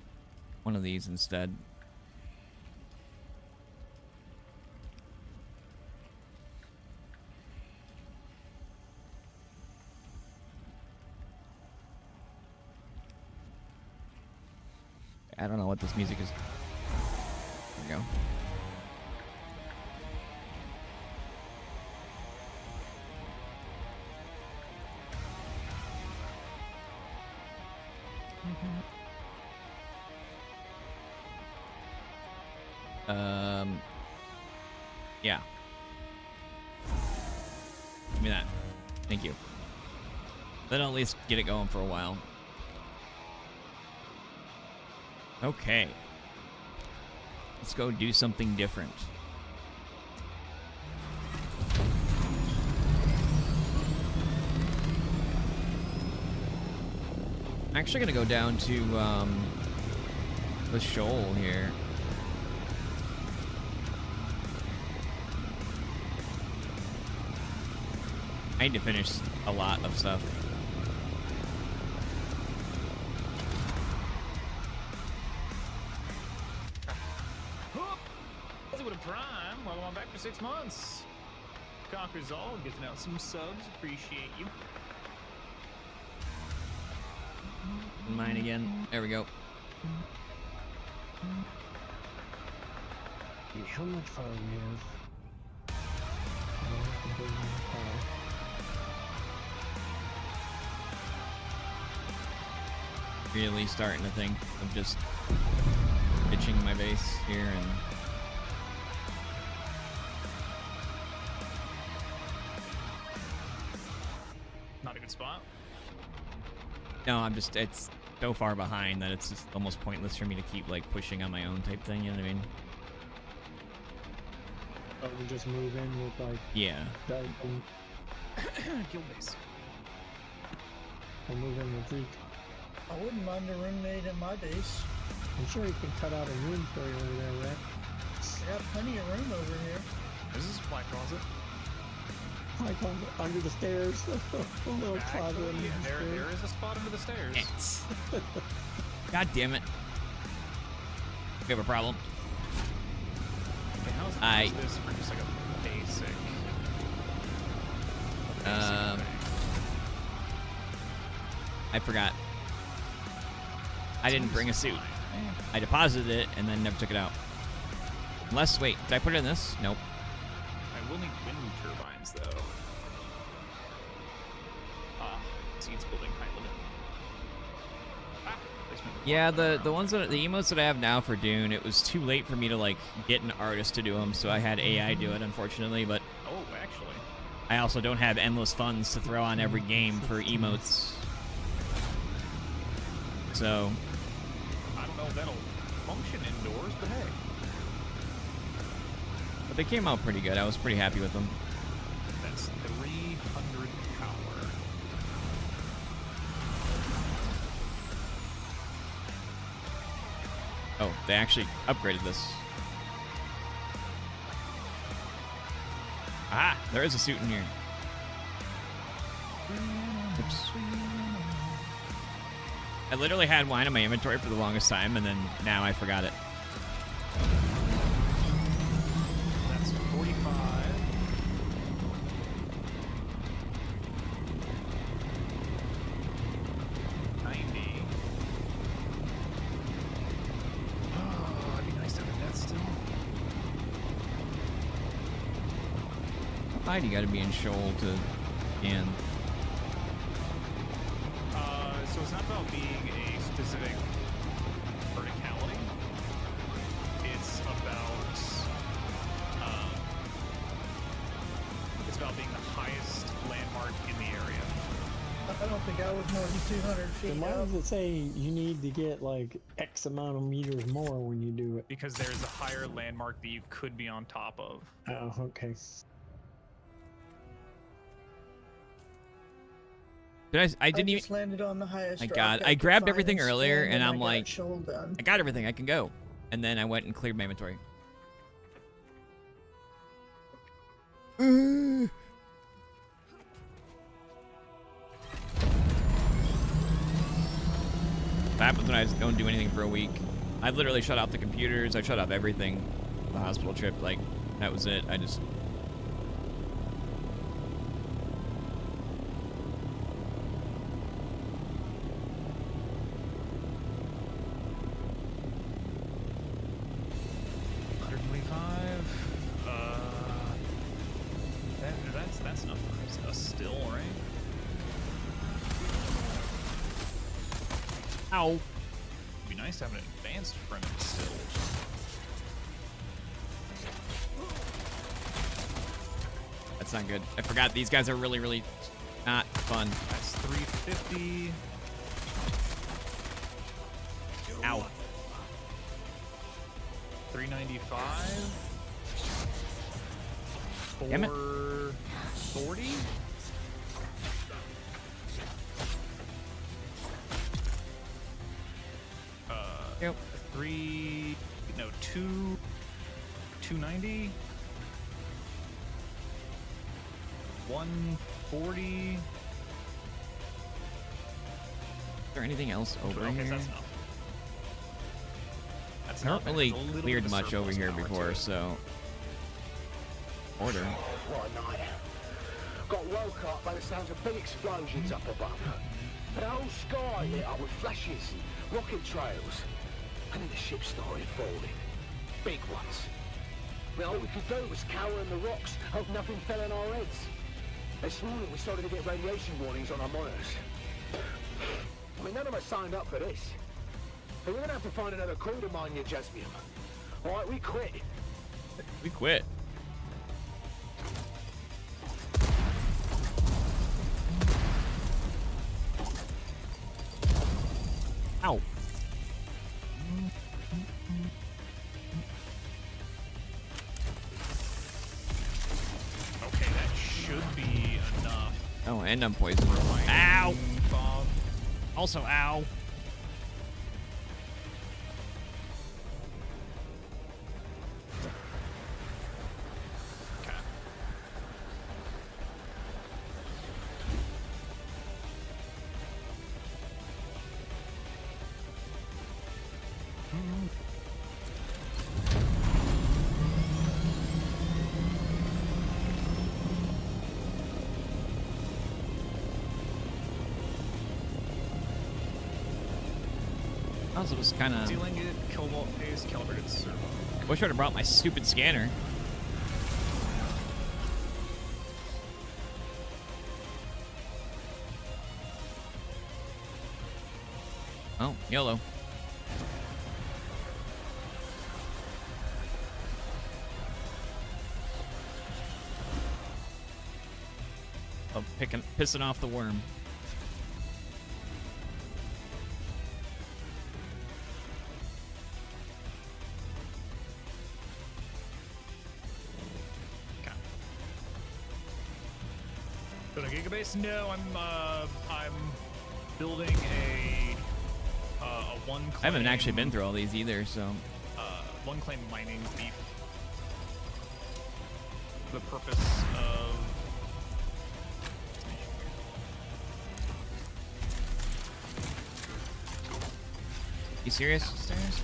one of these instead. I don't know what this music is. There we go. Yeah. Give me that. Thank you. That'll at least get it going for a while. Okay. Let's go do something different. I'm actually gonna go down to the shoal here. I need to finish a lot of stuff. With a prime, welcome on back for 6 months. Conquers all, getting out some subs, appreciate you. Mine again. There we go. How much fire we have? Really starting to think of just pitching my base here and Not a good spot. no, I'm just, it's so far behind that it's just almost pointless for me to keep like pushing on my own type thing, you know what I mean? Oh, we just move in with like Yeah. that Guild base. I'll move in with Zeke. I wouldn't mind a roommate in my base. I'm sure you can cut out a room for you over there, right? I got plenty of room over here. This is a supply closet. Like under the stairs. A little closet Actually, under the there stairs. is a spot under the stairs. It's... God damn it. We have a problem. Okay, how's this for just like a basic? I forgot. I didn't bring a suit. I deposited it and then never took it out. Unless, wait, did I put it in this? Nope. I will need wind turbines though. Seeds building high limit. Placement Yeah, the ones that the emotes that I have now for Dune, it was too late for me to like get an artist to do them, so I had AI do it, unfortunately. But oh, actually. I also don't have endless funds to throw on every game for emotes. So I don't know if that'll function indoors, but hey. but they came out pretty good. I was pretty happy with them. That's 300 power. Oh, they actually upgraded this. Ah, there is a suit in here. Oops. I literally had wine in my inventory for the longest time, and then now I forgot it. That's 45. Oh, it'd be nice to have that still. How high do you gotta be in shoal to scan? So it's not about being a specific verticality. It's about being the highest landmark in the area. I don't think I was more than 200 feet Then why up. does it say you need to get like X amount of meters more when you do it? Because there's a higher landmark that you could be on top of. Oh, okay. I didn't just even. landed on the highest My rock God, I I could grabbed find everything earlier, scanned, and I I'm got like, shoal done. I got everything, I can go. And then I went and cleared my inventory. That happens when I just don't do anything for a week. I literally shut off the computers, I shut off everything. The hospital trip, like, that was it. I just... That's enough for us still, right? Ow. It'd be nice to have an advanced front end still. That's not good. I forgot these guys are really, really not fun. That's 350. Ow. 395. Damn it. 440. Yep. 290. 140. Is there anything else over Okay, here? that's enough. That's I haven't enough, and really there's a little cleared bit of much over surplus here power to before, it. so order. What a night. Got woke up by the sounds of big explosions up above. The whole sky lit up with flashes and rocket trails. And then the ship started falling. Big ones. Well, all we could do was cower in the rocks, hope nothing fell on our heads. This morning we started to get radiation warnings on our monitors. I mean, none of us signed up for this. But we're gonna have to find another crew to mine your jasmium. Alright, we quit. We quit. Ow. Okay, that should be enough. Oh, and I'm poisoned. Refining Ow. Fog. Also, ow. Okay. Also, was kind of. Dealing it, kilovolt pace, calibrated servo. Wish I'd have brought my stupid scanner. Oh, yellow. Oh, pissing off the worm. Building a gigabase? No, I'm building a one. Claim, I haven't actually been through all these either, so. One claim mining beef. For the purpose of. You serious? Downstairs?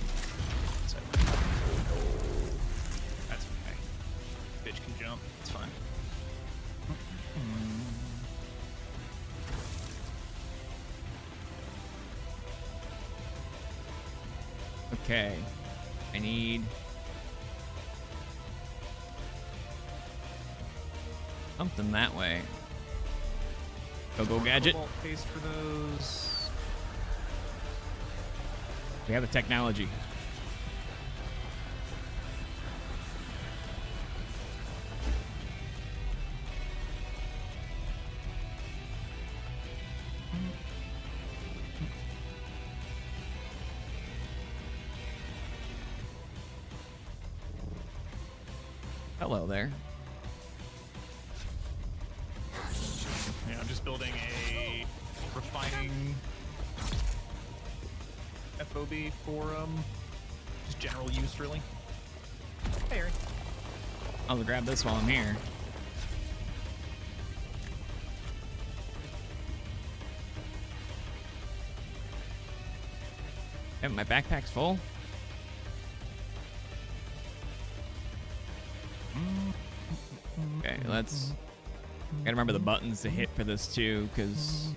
That's okay. Bitch can jump. It's fine. Okay. I need something that way. Go gadget. Cobalt paste for those. We have the technology. Hello there. Yeah, I'm just building a refining FOB for just general use, really. Hey, Eric. I'll grab this while I'm here. Hey, my backpack's full. Okay, let's. Gotta remember the buttons to hit for this too, because.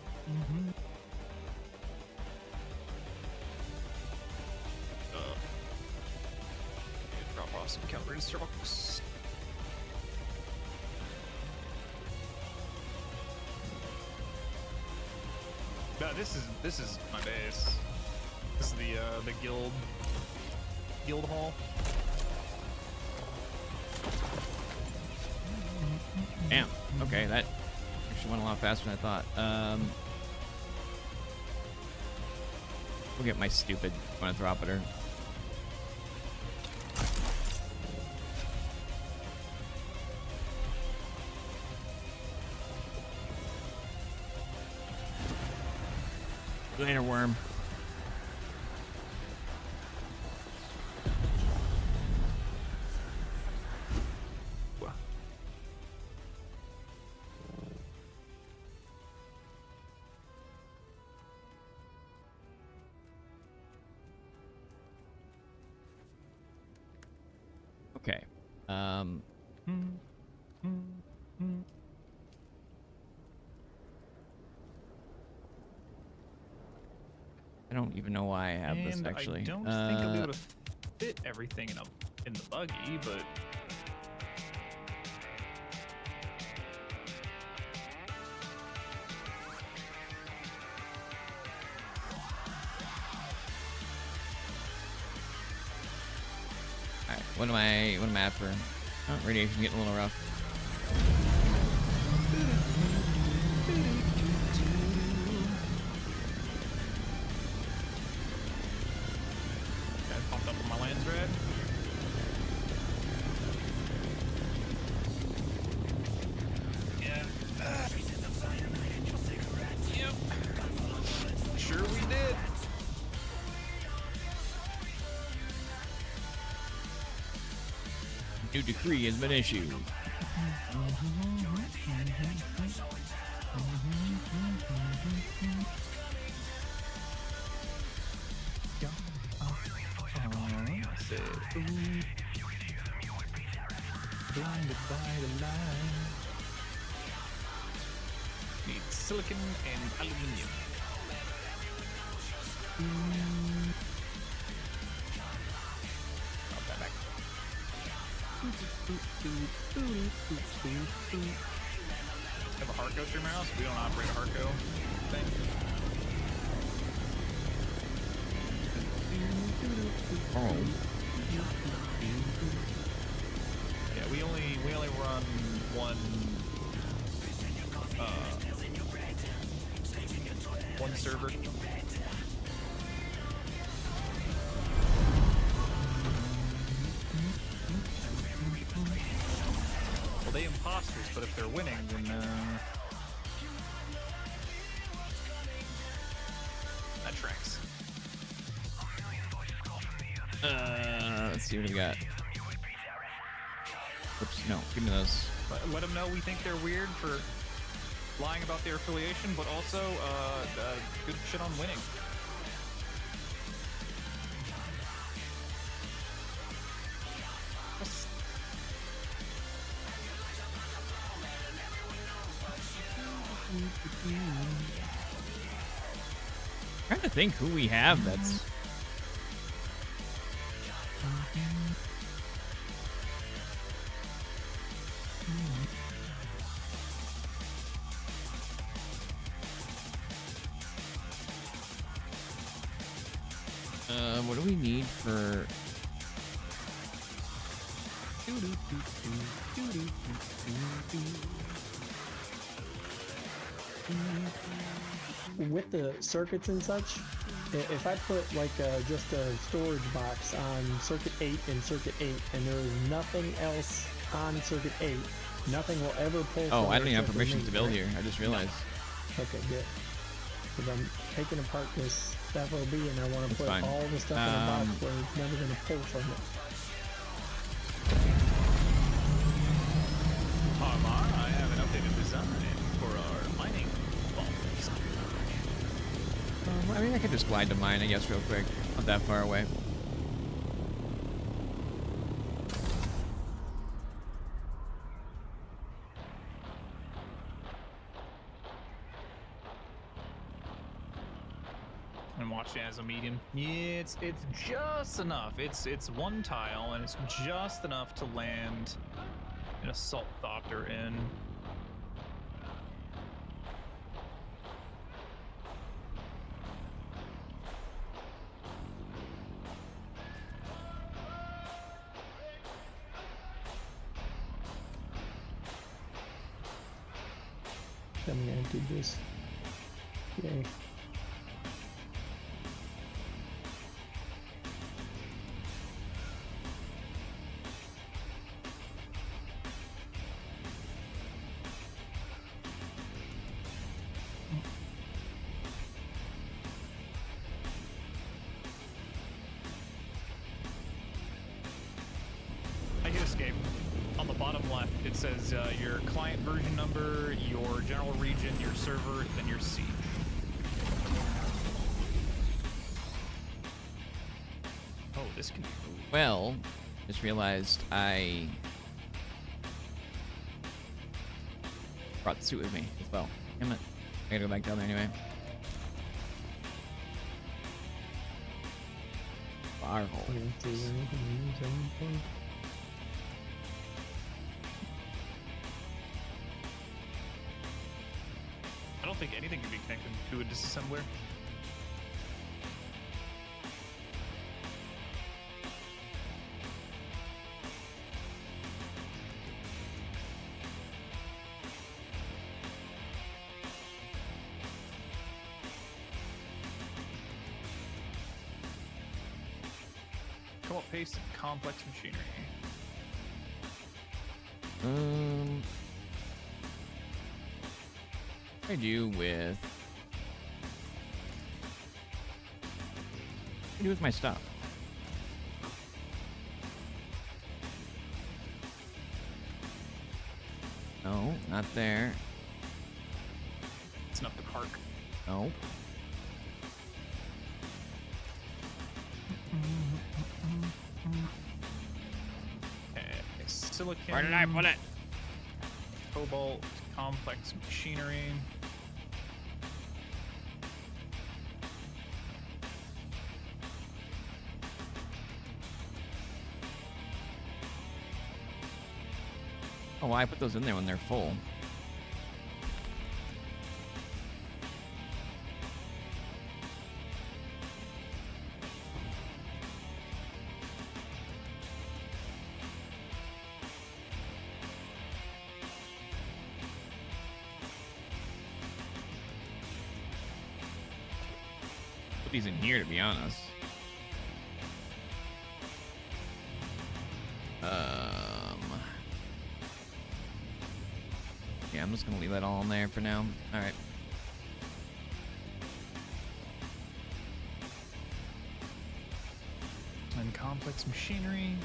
Drop off some calibrated servos. No, this is my base. This is the guild hall. Damn. Okay, that actually went a lot faster than I thought. We'll get my stupid ornithopter. Later, worm. Okay. I don't even know why I have this And actually. I don't think I'll be able to fit everything in the buggy, but All right, what am I after? Oh, radiation's getting a little rough. got popped up on my lands red. Yeah. Yep. Sure we did. New decree has been issued. Blinded by the light. Need silicon and aluminium. Drop that back. Have a Harco stream house. We don't operate a Harco thing. Oh. Yeah, we only run one server. Well, they imposters, but if they're winning, then that tracks. Let's see what we got. Oops, no, give me those. Let them know we think they're weird for lying about their affiliation, but also good shit on winning. I'm trying to think who we have that's. What do we need for? With the circuits and such, if I put like just a storage box on circuit 8 and circuit 8, and there is nothing else on circuit 8, nothing will ever pull. Oh, from I don't even have circuit permission eight, to build right? here. I just realized. Okay, good. Because I'm taking apart this FOB and I want to That's put fine. all the stuff in a box where it's never going to pull from it. Armar, I have an updated design for our mining vaults. I mean, I could just glide to mine, I guess, real quick. Not that far away. And watch it as a medium. Yeah, it's just enough. It's one tile and it's just enough to land an assault thopter in. I'm going to do this. Yay. I hit escape. On the bottom left, it says your client version number, your general region, your server, then your siege. Oh, this can be moved. Well, Just realized I brought the suit with me as well. Damn it. I gotta go back down there anyway. Fire hole. I don't think anything can be connected to a disassembler. Co-op paste and complex machinery. What do I do with... What do I do with my stuff? No, not there. It's not the park. No. Okay, silicon. Where did I put it? Cobalt, complex machinery. Oh, why I put those in there when they're full? Put these in here, to be honest. Yeah, I'm just gonna leave that all in there for now. All right. And complex machinery.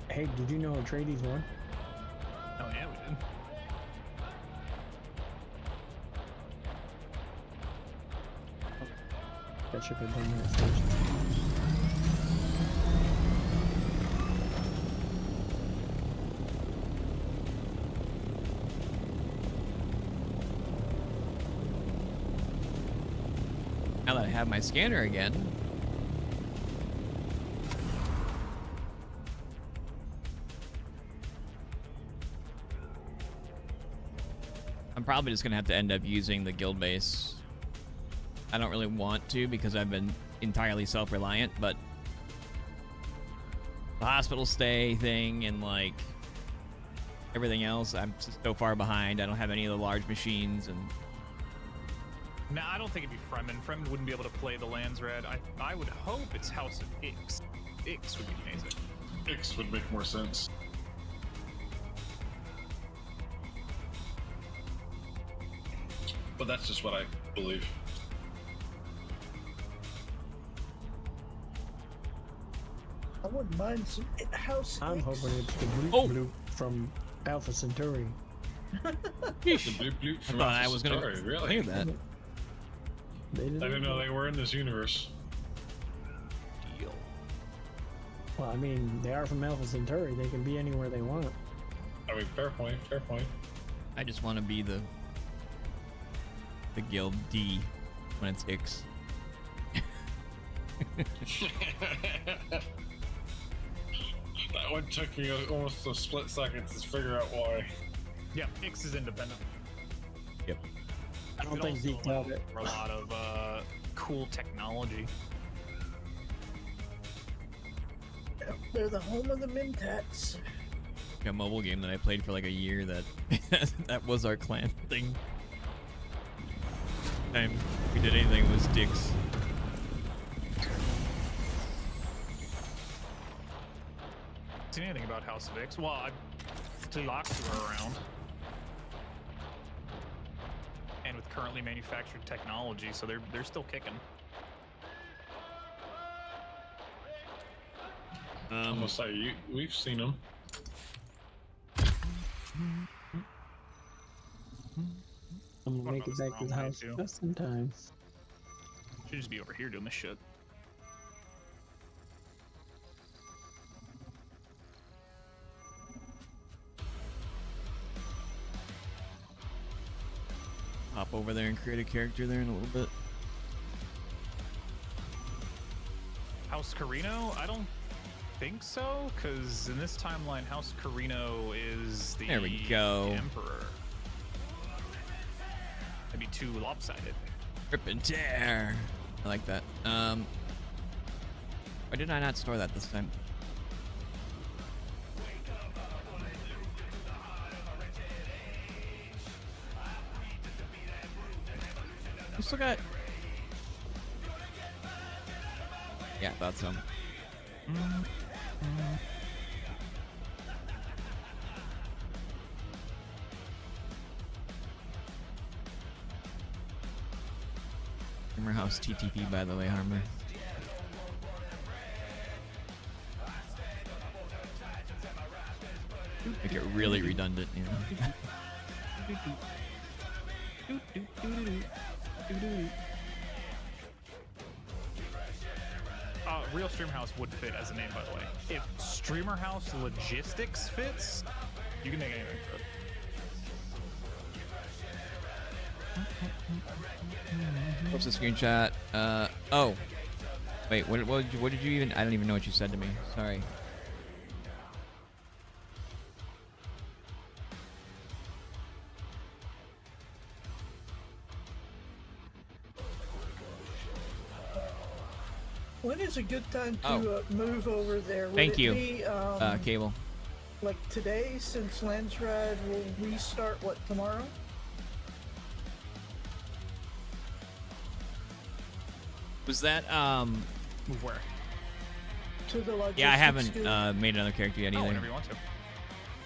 Hey, did you know Atreides won? Oh yeah, we did. That should have done that first. Now that I have my scanner again. I'm probably just gonna have to end up using the guild base. I don't really want to because I've been entirely self-reliant, but the hospital stay thing and like everything else, I'm just so far behind. I don't have any of the large machines, and No, I don't think it'd be Fremen. Fremen wouldn't be able to play the lands red. I would hope it's House of Ix. Ix would be amazing. Ix would make more sense. But that's just what I believe. I wouldn't mind some house. I'm X. hoping it's the bloop Oh. bloop from Alpha Centauri. The bloop bloop I from thought I Alpha was gonna Centauri, really? think of that. They I didn't know they were in this universe. Well, I mean, they are from Alpha Centauri. They can be anywhere they want. I mean, fair point, fair point. I just want to be the guild D when it's Ix. That one took me almost a split second to figure out why. Yeah, Ix is independent. Yep. I don't Could think also Zeke allow got it. for a lot of cool technology. Yep, they're the home of the Mentats. A mobile game that I played for like a year that that was our clan thing. Time we did anything was dicks. Seen anything about House of Ix? Well, I Tlaxu are around. And with currently manufactured technology, so they're still kicking. I'm gonna say we've seen them. I'm gonna What make about it this back to the wrong way, house too? just in time. Should just be over here doing this shit. Hop over there and create a character there in a little bit. House Carino? I don't think so, because in this timeline, House Carino is the There we go. Emperor. That'd be too lopsided. Rip and tear. I like that. Why did I not store that this time? We still got. Yeah, I thought so. Hammer House TTP, by the way, Harmer. Make it really redundant, you know. Real Streamer House would fit as a name, by the way. If Streamer House Logistics fits, you can make anything fit. What's the screenshot? Oh. Wait, what did you even... I don't even know what you said to me. Sorry. When is a good time to move over there? Would Thank it you, Be, Cable. like today, since Landsrad will restart, what, tomorrow? Was that, Move where? To the logistics Yeah, I haven't guild? made another character yet Oh, either. whenever you want to.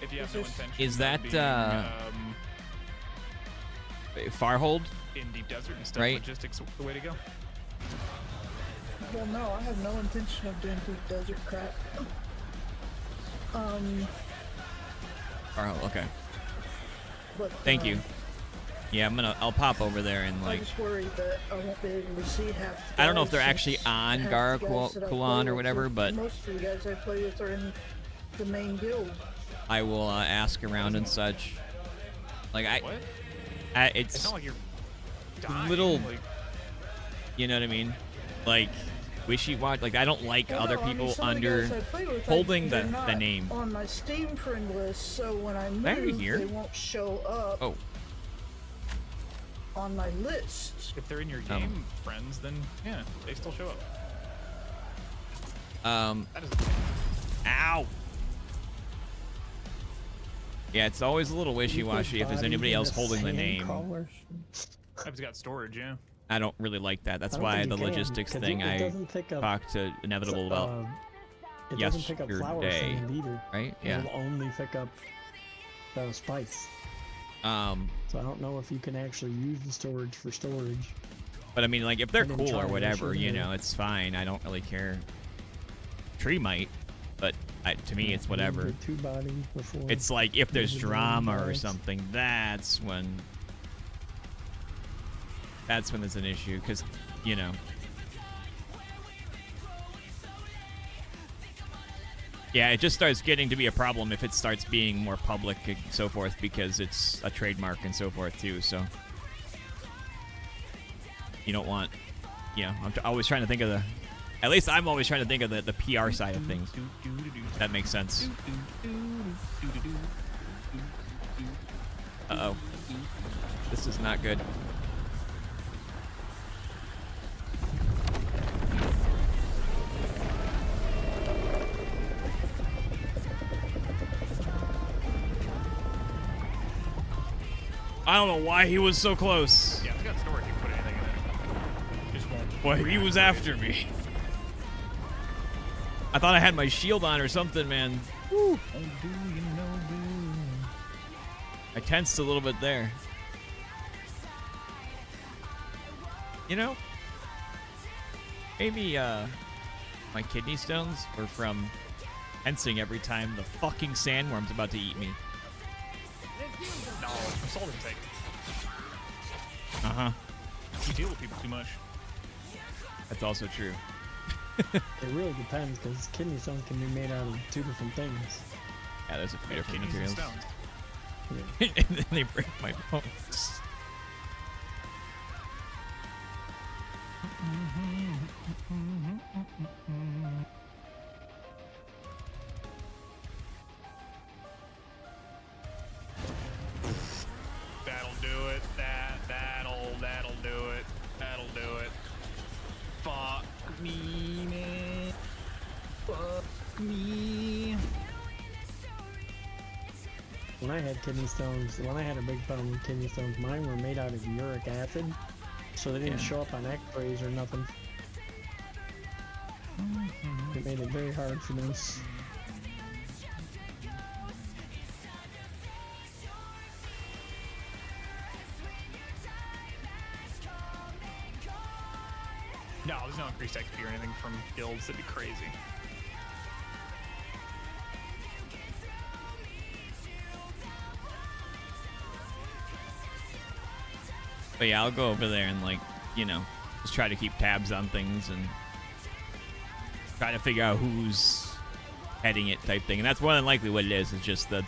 If you have no intention Is that, of being, Farhold? in Deep Desert and stuff, right? Logistics the way to go. Well, no, I have no intention of doing deep desert crap. Farhold, okay. But, Thank you. Yeah, I'll pop over there and I like... just worry that I won't be able to see half the I don't know if guys they're since actually on half Gara the guys that I play Kulan or with whatever, are- but most of the guys I play with are in the main guild. I will ask around and such. Like, What? it's It's not like you're dying. little, Like, you know what I mean? Like, wishy-washy. Like, I don't like Well, other no, I mean, people some of the under guys I play with, holding they're the not name. on my Steam friend list, so when I They're move, here. they won't show up Oh, on my list. if they're in your game friends, then yeah, they still show up. That is ow. Yeah, it's always a little wishy-washy if there's anybody else holding the name. I've got storage, yeah. I don't really like that. That's I don't why think the you can, logistics 'cause thing it I doesn't pick up, talked to Inevitable about it doesn't pick up flower yesterday, sand either. right? Yeah. It'll only pick up spice. So I don't know if you can actually use the storage for storage. But I mean, like, if they're I didn't cool try or it, whatever, actually, you yeah. know, it's fine. I don't really care. Tree might, but to me, it's whatever. Two bodies before. It's like if there's Use the drama or bodies. something, that's when there's an issue, because, you know. Yeah, it just starts getting to be a problem if it starts being more public and so forth, because it's a trademark and so forth too, so. You don't want, you know, I'm always trying to think of the, at least I'm always trying to think of the PR side of things. That makes sense. Uh-oh. This is not good. I don't know why he was so close. Yeah, it's got storage. You can put anything in it. Just won't. Well, he was after me. I thought I had my shield on or something, man. Woo. I tensed a little bit there. You know, maybe my kidney stones were from Tensing every time the fucking sandworm's about to eat me. No, from salt intake. Uh-huh. You deal with people too much. That's also true. It really depends, because kidney stones can be made out of 2 different things. Yeah, there's a few different Kidneys and materials. stones. Yeah. And then they break my bones. That'll do it. That'll do it. That'll do it. Fuck me, man. Fuck me. When I had kidney stones, when I had a big problem with kidney stones, mine were made out of uric acid, so they didn't show up on x-rays or nothing. It made it very hard for those. No, there's no increased XP or anything from guilds. That'd be crazy. But yeah, I'll go over there and, like, you know, just try to keep tabs on things and try to figure out who's heading it type thing. And that's more than likely what it is. It's just the,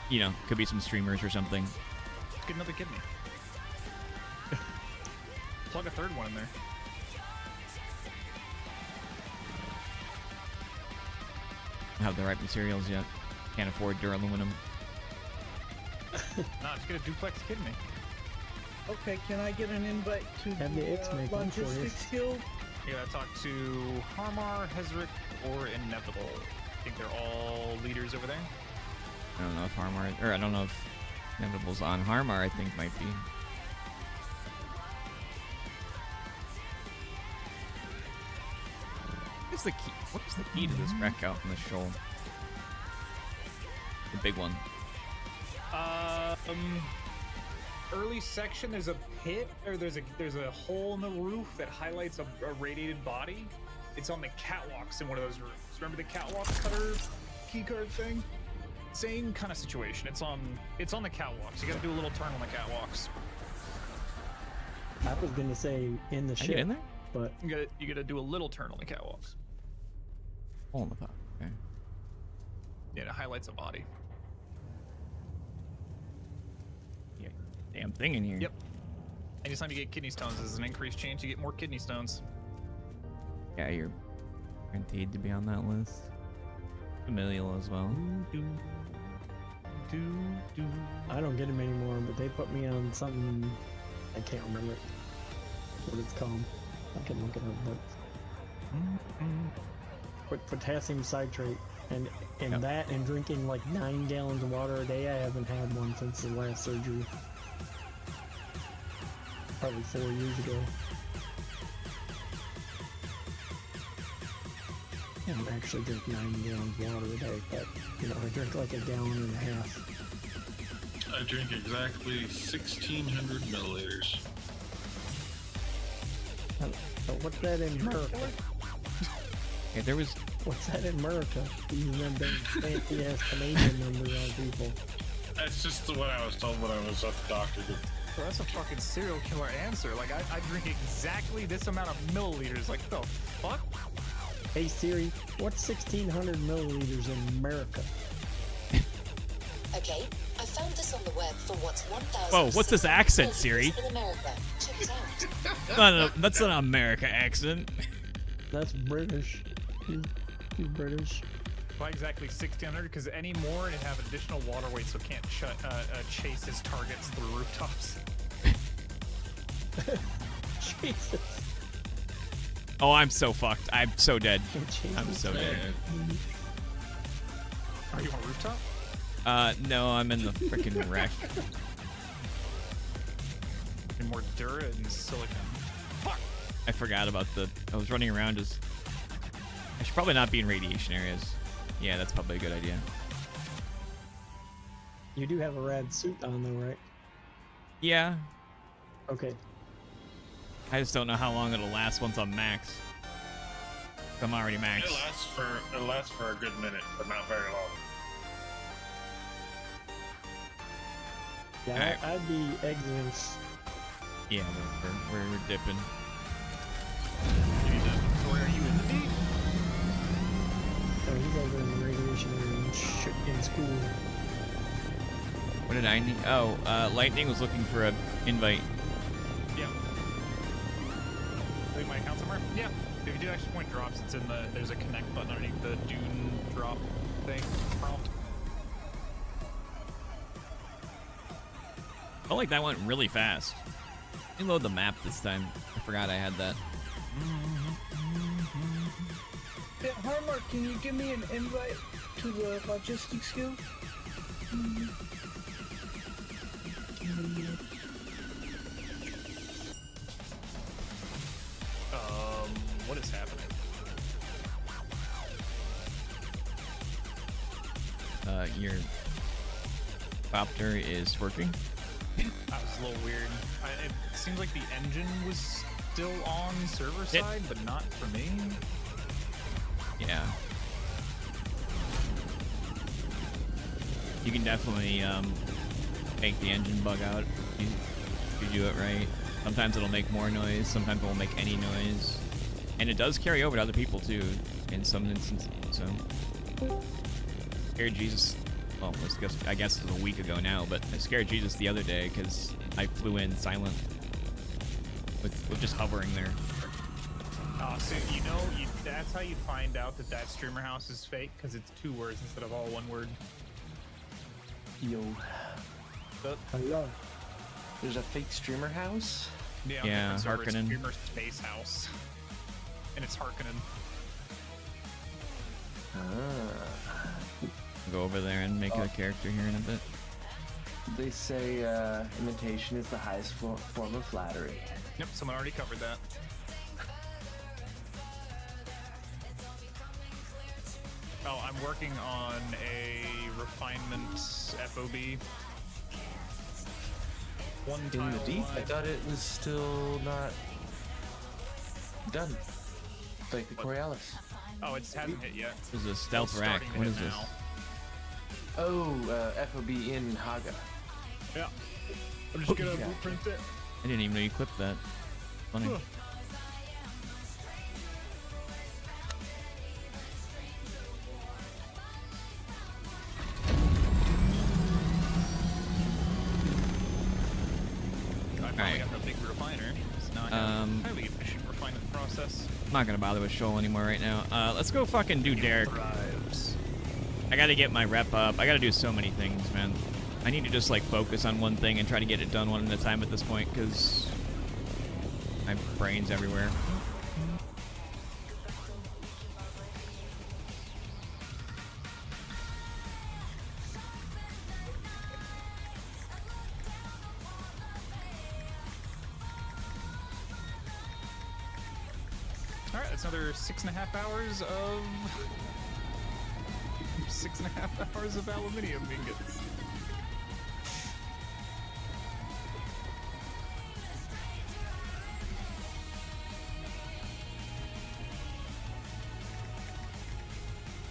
you know, could be some streamers or something. Get another kidney. Plug a third one in there. I have the right materials yet. Can't afford duraluminum. Nah, just get a duplex kidney. Okay, can I get an invite to Have the X make one for you. Logistics Guild? You gotta talk to Harmar, Hezric, or Inevitable. I think they're all leaders over there. I don't know if Harmar, or I don't know if Inevitable's on. Harmar, I think, might be. What's the key? What is the key to this wreck out in the shoal? The big one. Early section, there's a pit, or there's a hole in the roof that highlights a radiated body. It's on the catwalks in one of those rooms. Remember the catwalk cutter keycard thing? Same kind of situation. It's on the catwalks. You gotta do a little turn on the catwalks. I was gonna say in the Can I ship, get in there? but You gotta do a little turn on the catwalks. Hole in the top. Okay. Yeah, it highlights a body. Yeah. Damn thing in here. Yep. Anytime you get kidney stones, there's an increased chance you get more kidney stones. Yeah, you're guaranteed to be on that list. Familial as well. I don't get them anymore. But they put me on something. I can't remember what it's called. I can look it up, but potassium citrate, and Yep. that and drinking like 9 gallons of water a day. I haven't had one since the last surgery, probably 4 years ago. I don't actually drink 9 gallons of water a day, but you know, I drink like a gallon and a half. I drink exactly 1,600 milliliters. So what's that in America? Yeah, there was. What's that in America? Using them big fancy ass Canadian numbers on people. That's just what I was told when I was at the doctor. So that's a fucking serial killer answer. Like, I drink exactly this amount of milliliters. Like, the fuck? Hey Siri, what's 1,600 milliliters in America? Okay, I found this on the web for what's 1,000. Whoa, what's this accent, Siri? In America. Check it out. That's not an America accent. That's British. He's British. Why exactly 1,600? Because any more, it'd have additional water weight, so it can't chase his targets through rooftops. Jesus. Oh, I'm so fucked. I'm so dead. Jesus. I'm so dead. Are you on a rooftop? No, I'm in the freaking wreck. And more Dura and silicon. Fuck! I forgot about I was running around as. I should probably not be in radiation areas. Yeah, that's probably a good idea. You do have a rad suit on though, right? Yeah. Okay. I just don't know how long it'll last once I'm max. I'm already max. It lasts for a good minute, but not very long. Yeah, Alright. I'd be exiting. Yeah, we're dipping. You need to, where are you in the deep? Oh, he's over in the radiation room in school. What did I need? Oh, Lightning was looking for a invite. Yeah. Leave my account somewhere? Yeah. If you do extra point drops, it's in the, there's a connect button underneath the Dune drop thing prompt. Felt like that went really fast. Let me load the map this time. I forgot I had that. Yeah, Harmark, can you give me an invite to the logistics guild? What is happening? Your copter is working. That was a little weird. It seems like the engine was still on server side, but not for me. Yeah. You can definitely make the engine bug out if you do it right. Sometimes it'll make more noise, sometimes it won't make any noise. And it does carry over to other people too, in some instances, so. Scared Jesus, well, I guess it was a week ago now, but I scared Jesus the other day because I flew in silent with just hovering there. So you know, that's how you find out that that streamer house is fake, because it's 2 words instead of all 1 word. Yo. Hello. There's a fake streamer house? Yeah, Harkonnen. Streamer space house. And it's Harkonnen. Go over there and make a character here in a bit. They say imitation is the highest form of flattery. Yep, someone already covered that. Oh, I'm working on a refinement FOB. One In tile the deep? I wide. thought it was still not done. Like the Coriolis. Oh, it hasn't hit yet. This is a stealth It's rack. starting to What hit is this? now. Oh, FOB in Haga. Yeah. I'm just gonna Yeah. blueprint it. I didn't even know you clipped that. Funny. Huh. I finally got the big refiner. It's not a highly efficient refinement process. I'm not gonna bother with Shoal anymore right now. Let's go fucking do Derek. Thrives. I gotta get my rep up. I gotta do so many things, man. I need to just like focus on one thing and try to get it done one at a time at this point, because my brain's everywhere. All right, that's another 6.5 hours of 6.5 hours of aluminium ingots.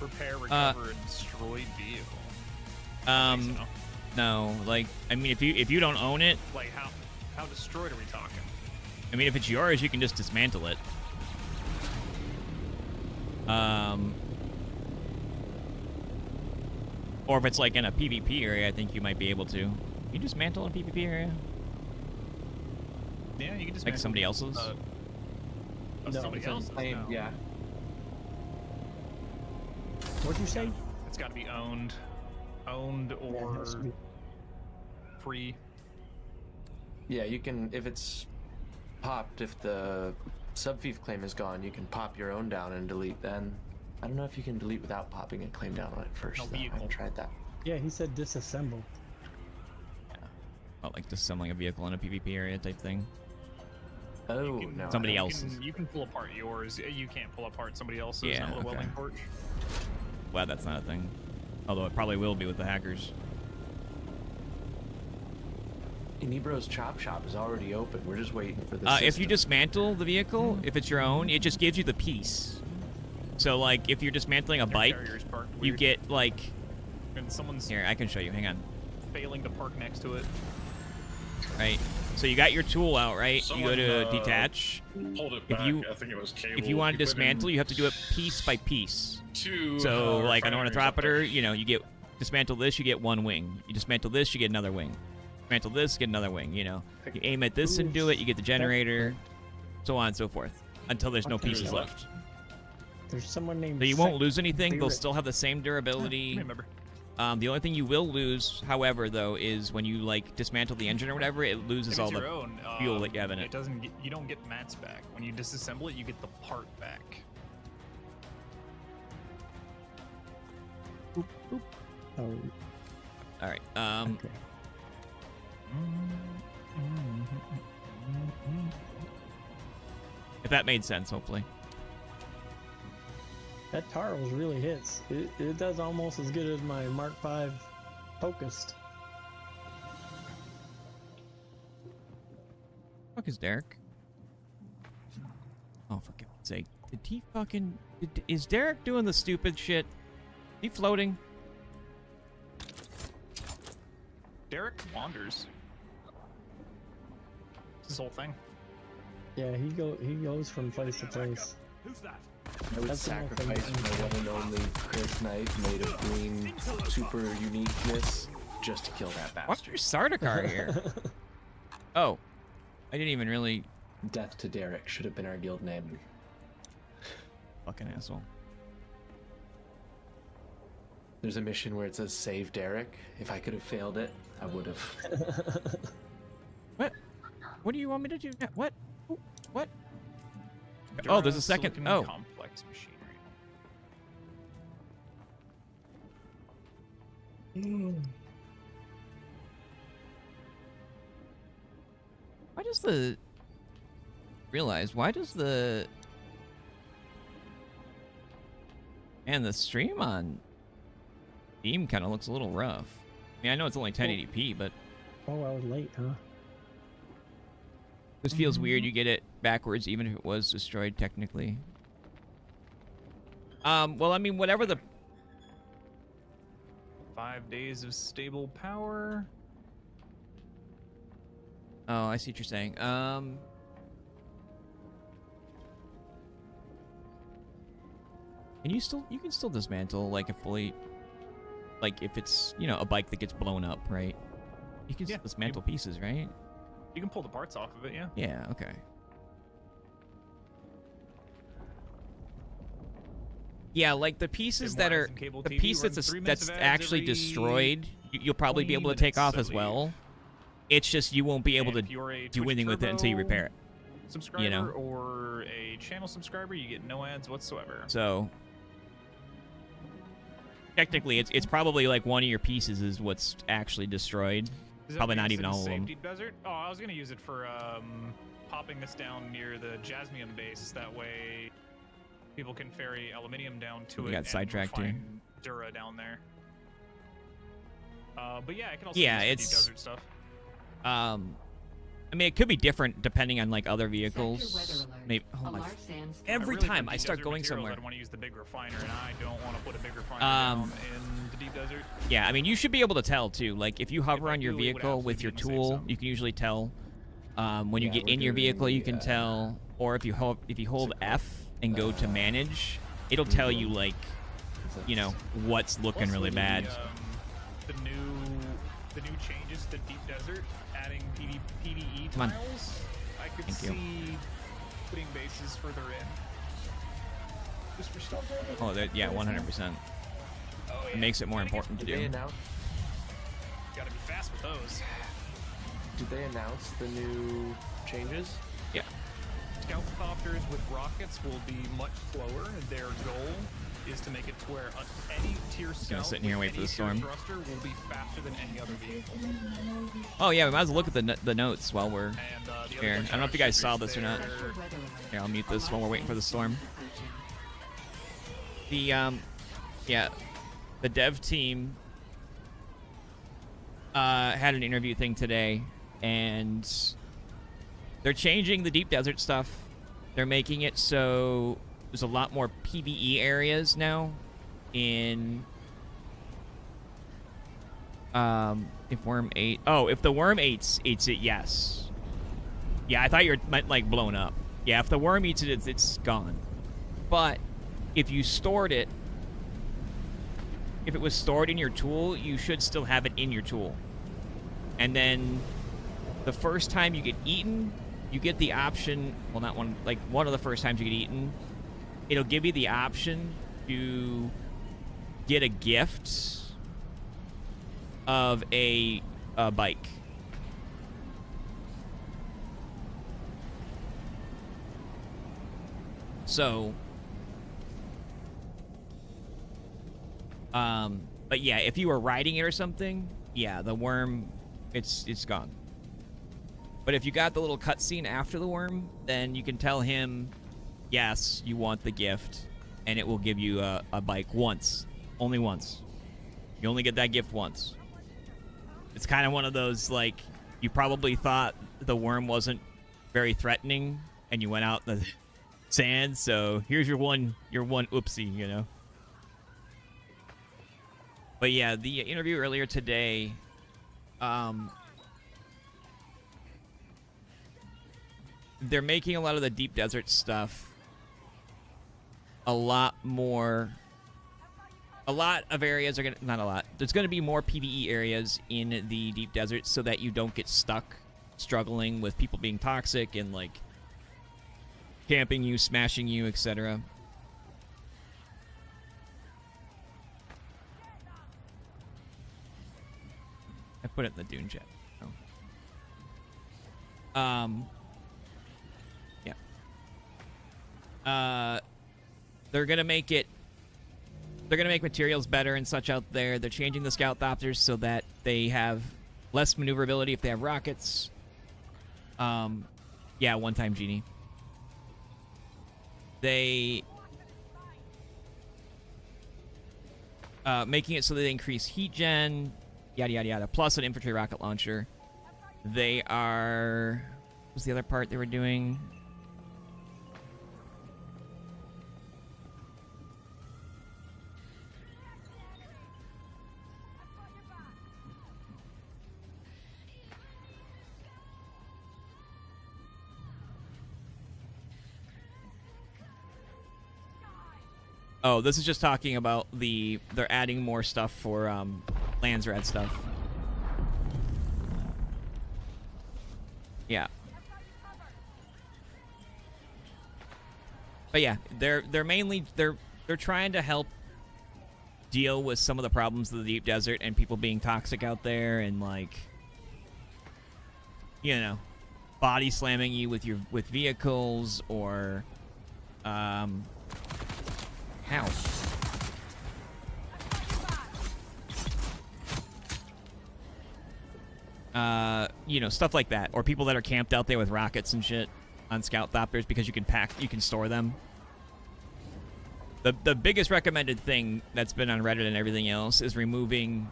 Repair, recover, and destroy vehicle. No, like, I mean, if you don't own it, Like how destroyed are we talking? I mean, if it's yours, you can just dismantle it. Or if it's like in a PvP area, I think you might be able to. You dismantle a PvP area? Yeah, you can just Like somebody else's? No, somebody it's else's. Claim, No. yeah. What'd you say? It's got to be owned Yeah, it has to or be. free. Yeah, you can, if it's popped, if the subfief claim is gone, you can pop your own down and delete then. I don't know if you can delete without popping a claim down on it first. No though. I vehicle. haven't tried that. Yeah, he said disassemble. Oh, like disassembling a vehicle in a PvP area type thing. Oh, can- no. Somebody I don't- else's. You can pull apart yours. You can't pull apart somebody else's. Yeah, Not with a okay. welding torch. Glad that's not a thing. Although it probably will be with the hackers. Inebro's Chop Shop is already open. We're just waiting for the If you system. dismantle the vehicle, if it's your own, it just gives you the piece. So like if you're dismantling a bike, carrier's parked you weird. get like And someone's here, I can show you. Hang on. failing to park next to it. Right. So you got your tool out, right? you go to Someone, detach. Pulled it If back. you I think it was cable. if you want to put in dismantle, you have to do it piece by piece. two. So like an refineries up there. ornithopter, you know, you get dismantle this, you get one wing. You dismantle this, you get another wing. Dismantle this, get another wing. You know, you aim at this and do it, you get the generator, so on and so forth, until there's no pieces left. There's someone named. So you won't lose anything. Barrett. They'll still have the same durability. Remember. The only thing you will lose, however, though, is when you like dismantle the engine or whatever, it loses If all it's the your own, fuel that you have in it it. doesn't. You don't get mats back. When you disassemble it, you get the part back. Oh, All right. okay. If that made sense, hopefully. That Taros really hits. It does almost as good as my Mark V focused. Fuck is Derek? Oh, for God's sake! Did he fucking? Is Derek doing the stupid shit? He floating? Derek wanders. It's his whole thing. Yeah, he goes from place to place. Who's that? I would That's the whole thing. sacrifice my one and only Chris Knight made of green super uniqueness just to kill that bastard. What's your Sardaukar here? Oh, I didn't even really. Death to Derek should have been our guild name. Fucking asshole. There's a mission where it says save Derek. If I could have failed it, I would have. What? What do you want me to do? What? What? Oh, there's a second. Silicon Oh. complex machinery. Why does the why does the and the stream on Steam kind of looks a little rough? I mean, I know it's only 1080p, but Oh, I was late, huh? this feels weird. You get it backwards, even if it was destroyed technically. Well, I mean, whatever the 5 days of stable power. Oh, I see what you're saying. You can still dismantle like a fully, like if it's, you know, a bike that gets blown up, right? You can still dismantle pieces, right? You can pull the parts off of it, yeah. Yeah, okay. Yeah, like the pieces that are cable the TV piece runs that's 3 minutes that's of ads actually every destroyed, you'll probably be 20 able to take off minutes, as I well. It's just you won't be able to If you're a do Twitch anything with it until you Turbo repair it. subscriber You know? or a channel subscriber, you get no ads whatsoever. So technically, it's probably like one of your pieces is what's actually destroyed. Is that Probably what not you even use all of in them. Safety Desert? Oh, I was gonna use it for popping this down near the Jasmium base. That way, people can ferry aluminium down to We it. got and sidetracked here. refine Dura down there. But yeah, I can also Yeah, use the it's- Deep Desert stuff. I mean, it could be different depending on like other Sector vehicles. weather alert. Maybe. Oh my! Alar sandstorm. Every Really, time for I Deep start Desert going materials, somewhere. I'd want to use the big refiner, and I don't want to put a big refiner Um, down in the Deep Desert. Yeah, I mean, you should be able to tell too. Like, if you hover I on your do, it would vehicle with absolutely your be in the safe tool, zone. you can usually tell. When you Yeah, get we're in your vehicle, you can doing, tell. Or if you hold F and go to manage, it'll tell you like, you know, what's looking Plus, really with bad. The new changes to Deep Desert, adding PvE Come on. tiles, I could Thank you. see putting bases further in. Just for stuff. Oh, yeah, 100%. Oh, It makes it more important to Did they do. announce? Gotta be fast with those. Did they announce the new changes? Yeah. Scout copters with rockets will be much slower. Their goal is to make it to where any tier scout sit in here and wait with for the any storm. tier thruster will be faster than any other vehicle. Oh yeah, we might as well look at the notes while we're And the here. other I don't know if you guys saw this or not. Sector weather alert. Here, I'll mute this while we're waiting for the storm. Attention. The yeah, the dev team had an interview thing today, and they're changing the Deep Desert stuff. They're making it so there's a lot more PvE areas now in if worm ate. Oh, if the worm eats it, yes. Yeah, I thought you meant like blown up. Yeah, if the worm eats it, it's gone. But if you stored it, if it was stored in your tool, you should still have it in your tool. And then the first time you get eaten, you get the option, well, not one, like one of the first times you get eaten, it'll give you the option to get a gift of a bike. So, but yeah, if you were riding it or something, yeah, the worm, it's gone. But if you got the little cutscene after the worm, then you can tell him, yes, you want the gift, and it will give you a bike once. Only once. You only get that gift once. It's kind of one of those, like, you probably thought the worm wasn't very threatening, and you went out in the sand, so here's your one oopsie, you know? But yeah, the interview earlier today, they're making a lot of the deep desert stuff a lot more. A lot of areas are gonna, not a lot. There's gonna be more PvE areas in the deep desert so that you don't get stuck struggling with people being toxic and like camping you, smashing you, etc. I put it in the Dune chat. Oh. Yeah. They're gonna make it. They're gonna make materials better and such out there. They're changing the scout thopters so that they have less maneuverability if they have rockets. Yeah, one-time genie. They making it so that they increase heat gen, yada yada yada, plus an infantry rocket launcher. They are. What was the other part they were doing? Oh, this is just talking about they're adding more stuff for Landsrad stuff. Yeah. But yeah, they're mainly they're trying to help deal with some of the problems of the deep desert and people being toxic out there and like, you know, body slamming you with vehicles or how? You know, stuff like that. Or people that are camped out there with rockets and shit on scout thopters because you can store them. The biggest recommended thing that's been on Reddit and everything else is removing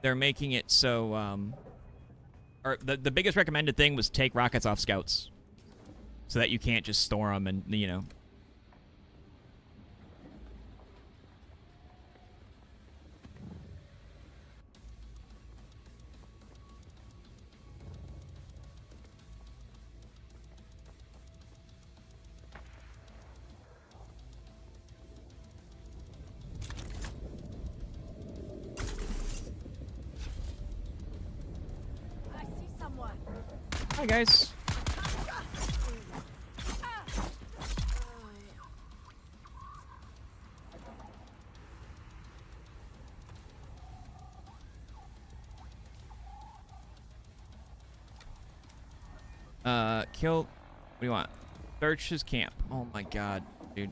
they're making it so or the biggest recommended thing was take rockets off scouts so that you can't just store them and, you know. Hi, guys. Kill. What do you want? Search his camp. Oh my god, dude.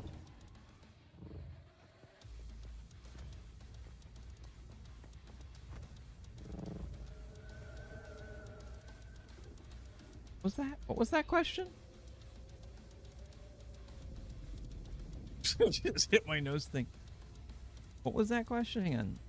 What's that? What was that question? Just hit my nose thing. What was that question? Hang on.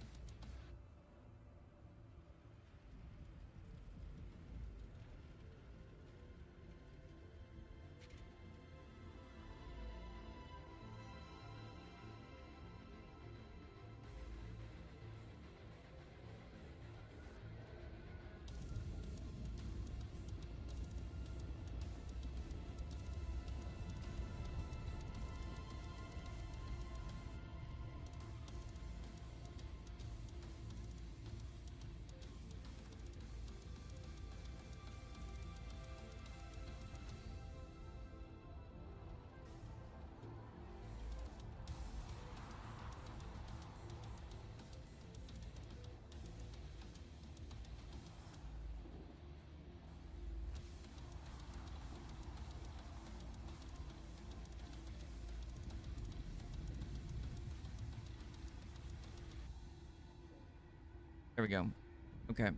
There we go. Okay.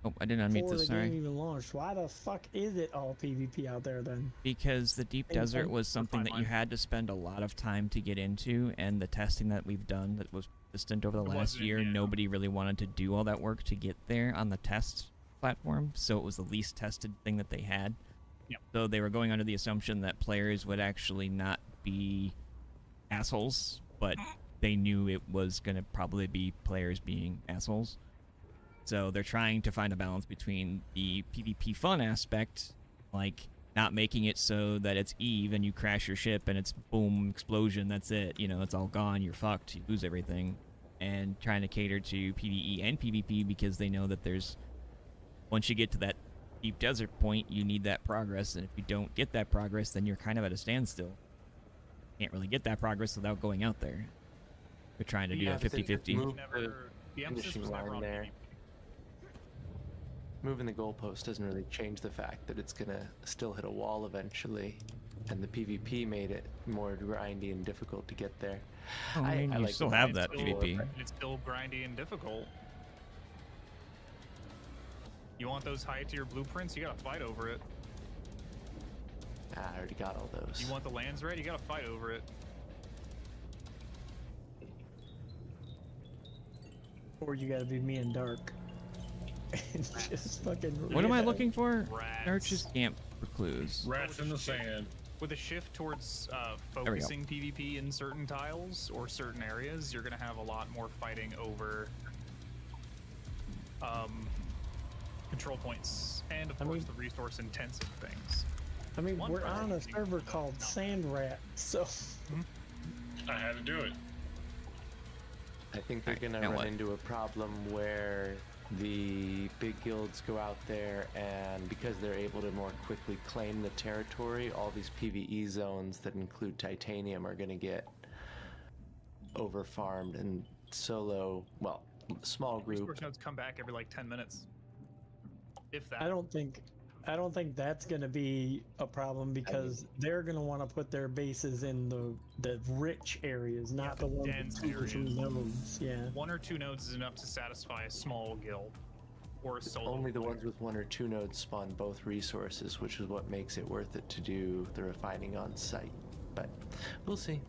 Oh, I didn't unmute Before this. the Sorry. game even launched, why the fuck is it all PvP out there then? Because the deep And- desert and- was something that you had to spend a lot of time to get into, and the testing that we've done that was consistent over the last wasn't, year, yeah. nobody really wanted to do all that work to get there on the test platform, so it was the least tested thing that they had. Yep. So they were going under the assumption that players would actually not be assholes, but they knew it was going to probably be players being assholes. So they're trying to find a balance between the PvP fun aspect, like not making it so that it's Eve and you crash your ship and it's boom, explosion, that's it. You know, it's all gone, you're fucked, you lose everything. And trying to cater to PvE and PvP because they know that there's, once you get to that deep desert point, you need that progress. And if you don't get that progress, then you're kind of at a standstill. Can't really get that progress without going out there. They're trying to do a 50-50. Move The emphasis finishing was never line on there. PvP. Moving the goalpost doesn't really change the fact that it's gonna still hit a wall eventually, and the PvP made it more grindy and difficult to get there. Oh, I mean, you like still the have vibes that before, PvP. but It's still grindy and difficult. You want those high tier blueprints? You gotta fight over it. I already got all those. You want the lands right? You gotta fight over it. Or you gotta be me and Dark. And just fucking. What am I looking for? Rats. Archer's Camp for clues. Rats in the sand. With a shift towards we go. focusing PvP in certain tiles or certain areas, you're gonna have a lot more fighting over control points and, of course, the resource-intensive things. I mean, One we're part on a is server called Sand Rat, so. I had to do it. I think they're gonna now run what? into a problem where the big guilds go out there, and because they're able to more quickly claim the territory, all these PvE zones that include titanium are gonna get over farmed, and solo, well, small group. Resource nodes come back every like 10 minutes. If that. I don't think that's gonna be a problem because they're gonna want to put their bases in the rich areas, not the ones dense with 2 or 3 areas. nodes. Yeah. 1 or 2 nodes is enough to satisfy a small guild or a solo. Only the player. ones with 1 or 2 nodes spawn both resources, which is what makes it worth it to do the refining on site. But we'll see.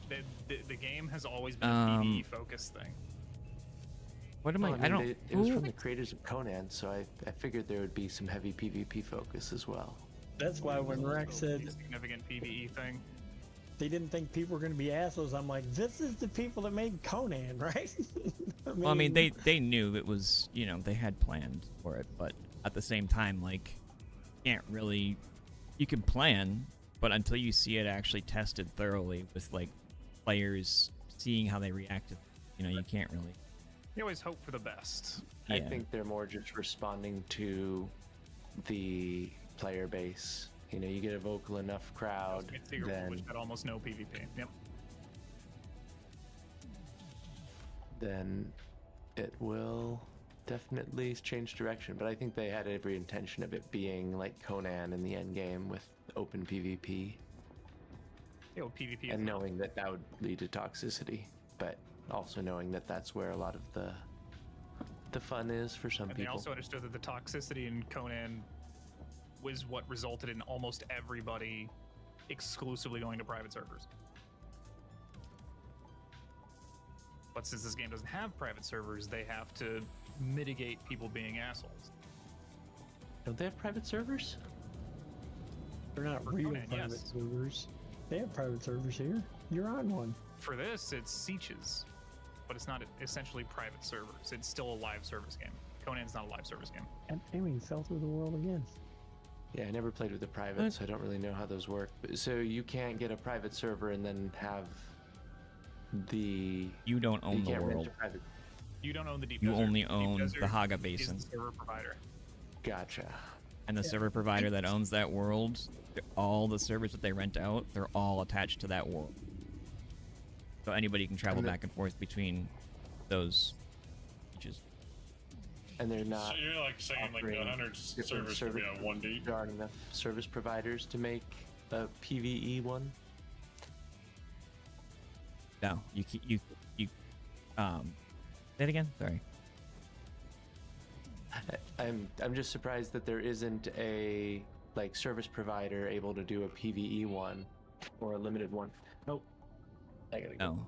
The game has always been a PvE focused thing. What am Well, I? mean, I don't. It was Ooh. from the creators of Conan, so I figured there would be some heavy PvP focus as well. That's why when Rex said Significant PvE thing. they didn't think people were gonna be assholes, I'm like, this is the people that made Conan, right? Well, I mean, they knew it was, you know, they had planned for it, but at the same time, like, can't really. You can plan, but until you see it actually tested thoroughly with like players seeing how they react, you know, you can't really. You always hope for the best. I Yeah. think they're more just responding to the player base. You know, you get a vocal enough crowd, It's bigger, then which had almost no PvP. Yep. it will definitely change direction. But I think they had every intention of it being like Conan in the end game with open PvP, Yeah, well, PvP and is knowing that that would lead to toxicity, but also knowing that that's where a lot of the fun is for some and they people. also understood that the toxicity in Conan was what resulted in almost everybody exclusively going to private servers. But since this game doesn't have private servers, they have to mitigate people being assholes. Don't they have private servers? They're not For real Conan, private yes. servers. They have private servers here. You're on one. For this, it's Sieges, but it's not essentially private servers. It's still a live service game. Conan's not a live service game. And Amy fell through the world again. Yeah, I never played with the private, so I don't really know how those work. So you can't get a private server and then have the... You don't own the can't rent world. a private... You don't own the Deep You Desert. only Deep own Desert the Haga is Basin. the server provider. Gotcha. And the server provider that owns that world, all the servers that they rent out, they're all attached to that world. So anybody can travel And the- back and forth between those beaches. And they're So not... you're like saying like offering 100 different servers could be on one deep. There aren't enough service providers to make a PvE one? No, you Say it again. Sorry. I'm just surprised that there isn't a like service provider able to do a PVE one or a limited one. Nope. I gotta go. No.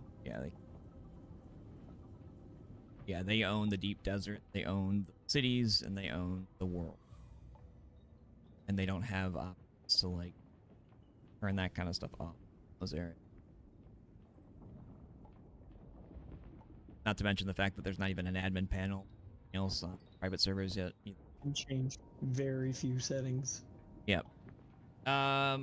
Yeah, they own the deep desert, they own the cities, and they own the world. And they don't have options to like turn that kind of stuff off in those areas. Not to mention the fact that there's not even an admin panel else on private servers yet. And change very few settings. Yep. A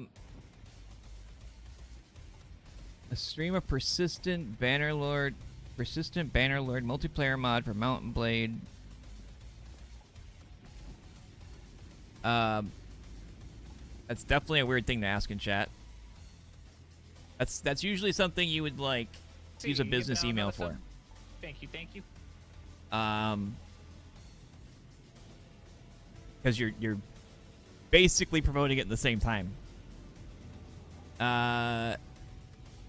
stream of persistent Bannerlord multiplayer mod for Mountain Blade. That's definitely a weird thing to ask in chat. That's usually something you would like use a business email for. Thank you. Because you're basically promoting it at the same time. I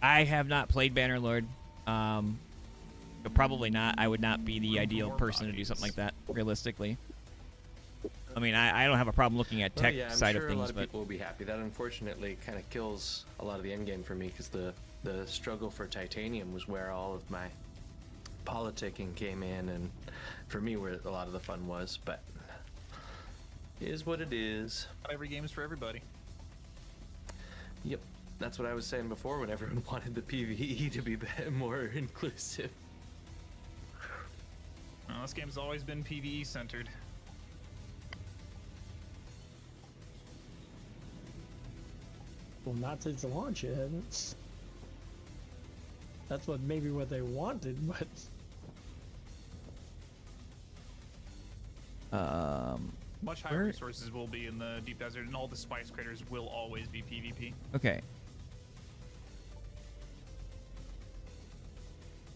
have not played Bannerlord. But probably not. I would not be the ideal person to do something like that, realistically. I mean, I don't have a problem looking at tech side of things, a lot of but people will be happy. That unfortunately kind of kills a lot of the endgame for me, because the struggle for titanium was where all of my politicking came in, and for me where a lot of the fun was. But it is what it is. Not every game is for everybody. Yep. That's what I was saying before, when everyone wanted the PvE to be more inclusive. Well, this game's always been PvE centered. Well, not since the launch, it hasn't. That's what maybe what they wanted, but much higher resources will be in the deep desert, and all the spice craters will always be PvP. okay.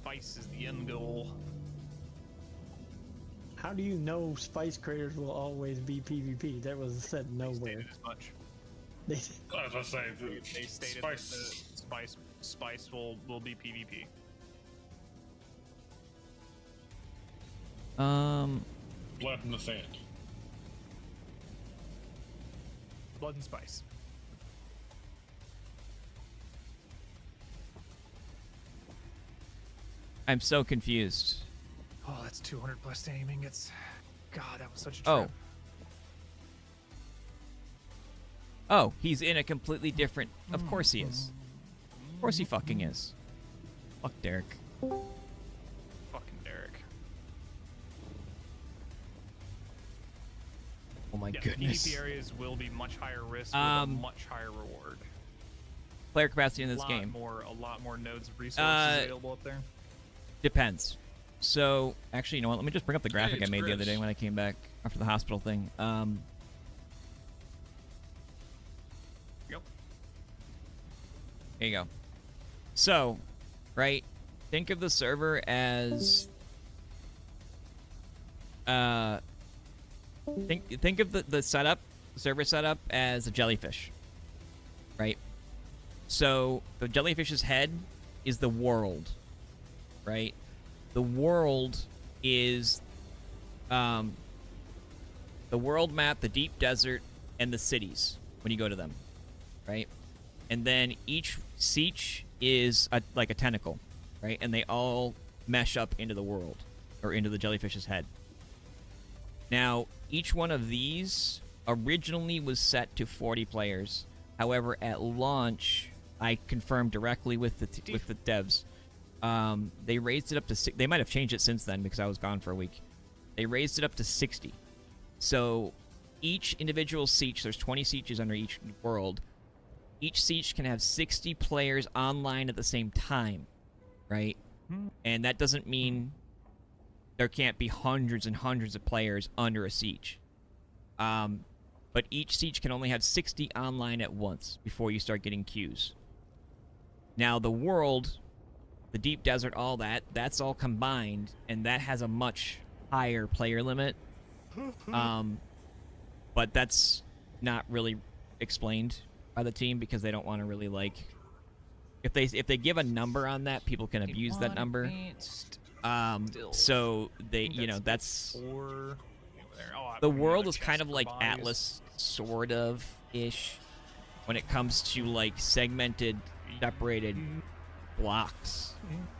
Spice is the end goal. how do you know spice craters will always be PvP? That was said nowhere. As much. They I was gonna say They stated that the spice will be PvP. blood in the sand. Blood and spice. I'm so confused. Oh, that's 200 plus aiming. It's... God, that was such a Oh. trip. Oh, he's in a completely different... Of course he is. Of course he fucking is. Fuck Derek. Fucking Derek. Oh my Yeah, goodness. PvP areas will be much higher risk with a much higher reward. Player capacity in this game. A lot more nodes of resources available up there. Depends. So, actually, you know what? Let me just bring up the graphic I made the other day Chris. when I came back after the hospital thing. Yep. There you go. So, right, think of the server as... Think of the server setup as a jellyfish, right? So the jellyfish's head is the world, right? The world is the world map, the deep desert, and the cities when you go to them, right? And then each siege is like a tentacle, right? And they all mesh up into the world, or into the jellyfish's head. Now, each one of these originally was set to 40 players. However, at launch, I confirmed directly with the devs. They raised it up to they might have changed it since then because I was gone for a week. They raised it up to 60. So each individual siege, there's 20 sieges under each world. Each siege can have 60 players online at the same time, right? And that doesn't mean there can't be hundreds and hundreds of players under a siege. But each siege can only have 60 online at once before you start getting queues. Now, the world, the deep desert, all that's all combined, and that has a much higher player limit. But that's not really explained by the team because they don't want to really, like... If they give a number on that, people can abuse that number. So they, you know, that's the world is kind of like Atlas, sort of ish, when it comes to like segmented, separated blocks.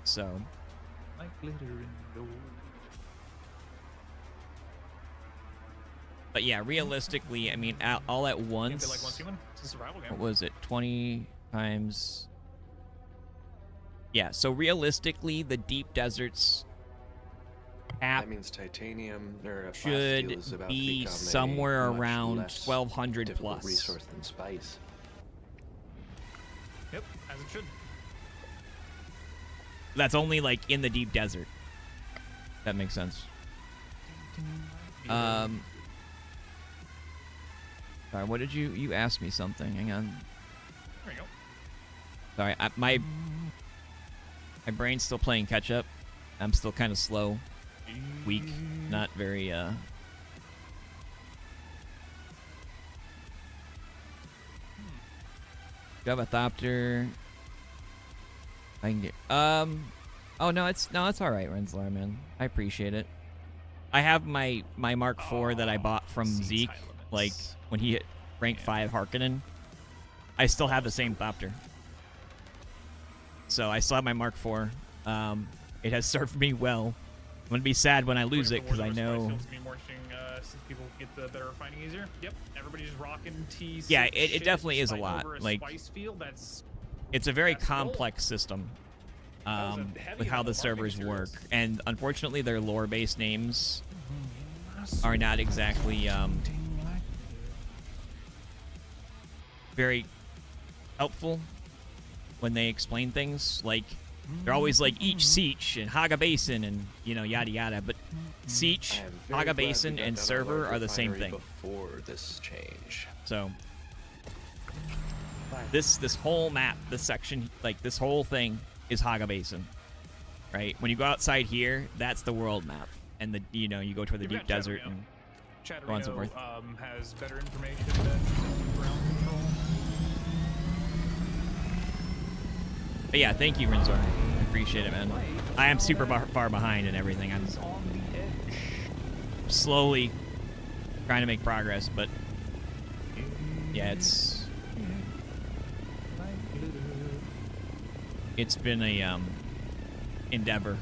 So. Like glitter in gold. But yeah, realistically, I mean, all at once. Like once human? It's a survival game. What was it? 20 times. Yeah. So realistically, the deep deserts cap that means titanium or should is about be to somewhere a much around less 1,200 difficult plus. resource than spice. Yep, as it should. That's only like in the deep desert. That makes sense. Sorry, what did you asked me something? Hang on. There you go. Sorry, my brain's still playing catch up. I'm still kind of slow, weak, not very Do I have a thopter? I can get oh no, it's all right, Renslar, man. I appreciate it. I have my Mark IV that I bought from Zeke, like when he hit rank 5 Harkonnen. I still have the same thopter. So I still have my Mark IV. It has served me well. I'm gonna be sad when I lose it because I know. People get the better refining easier. Yep, everybody's rocking T. Yeah, it definitely is a lot. Like, it's a very that's complex system with how the servers work, and unfortunately, their lore-based names are not exactly very helpful when they explain things. Like, they're always like each Siege and Haga Basin and, you know, yada yada, but Siege, Haga Basin, and server are the same thing. Before this change. So this whole map, this section, like this whole thing is Haga Basin, right? When you go outside here, that's the world map, and the, you know, you go toward the deep desert and so on and so forth. Has better information than ground control. But yeah, thank you, Renzor. I appreciate it, man. I am super far behind and everything. I'm slowly trying to make progress, but yeah, it's been a endeavor.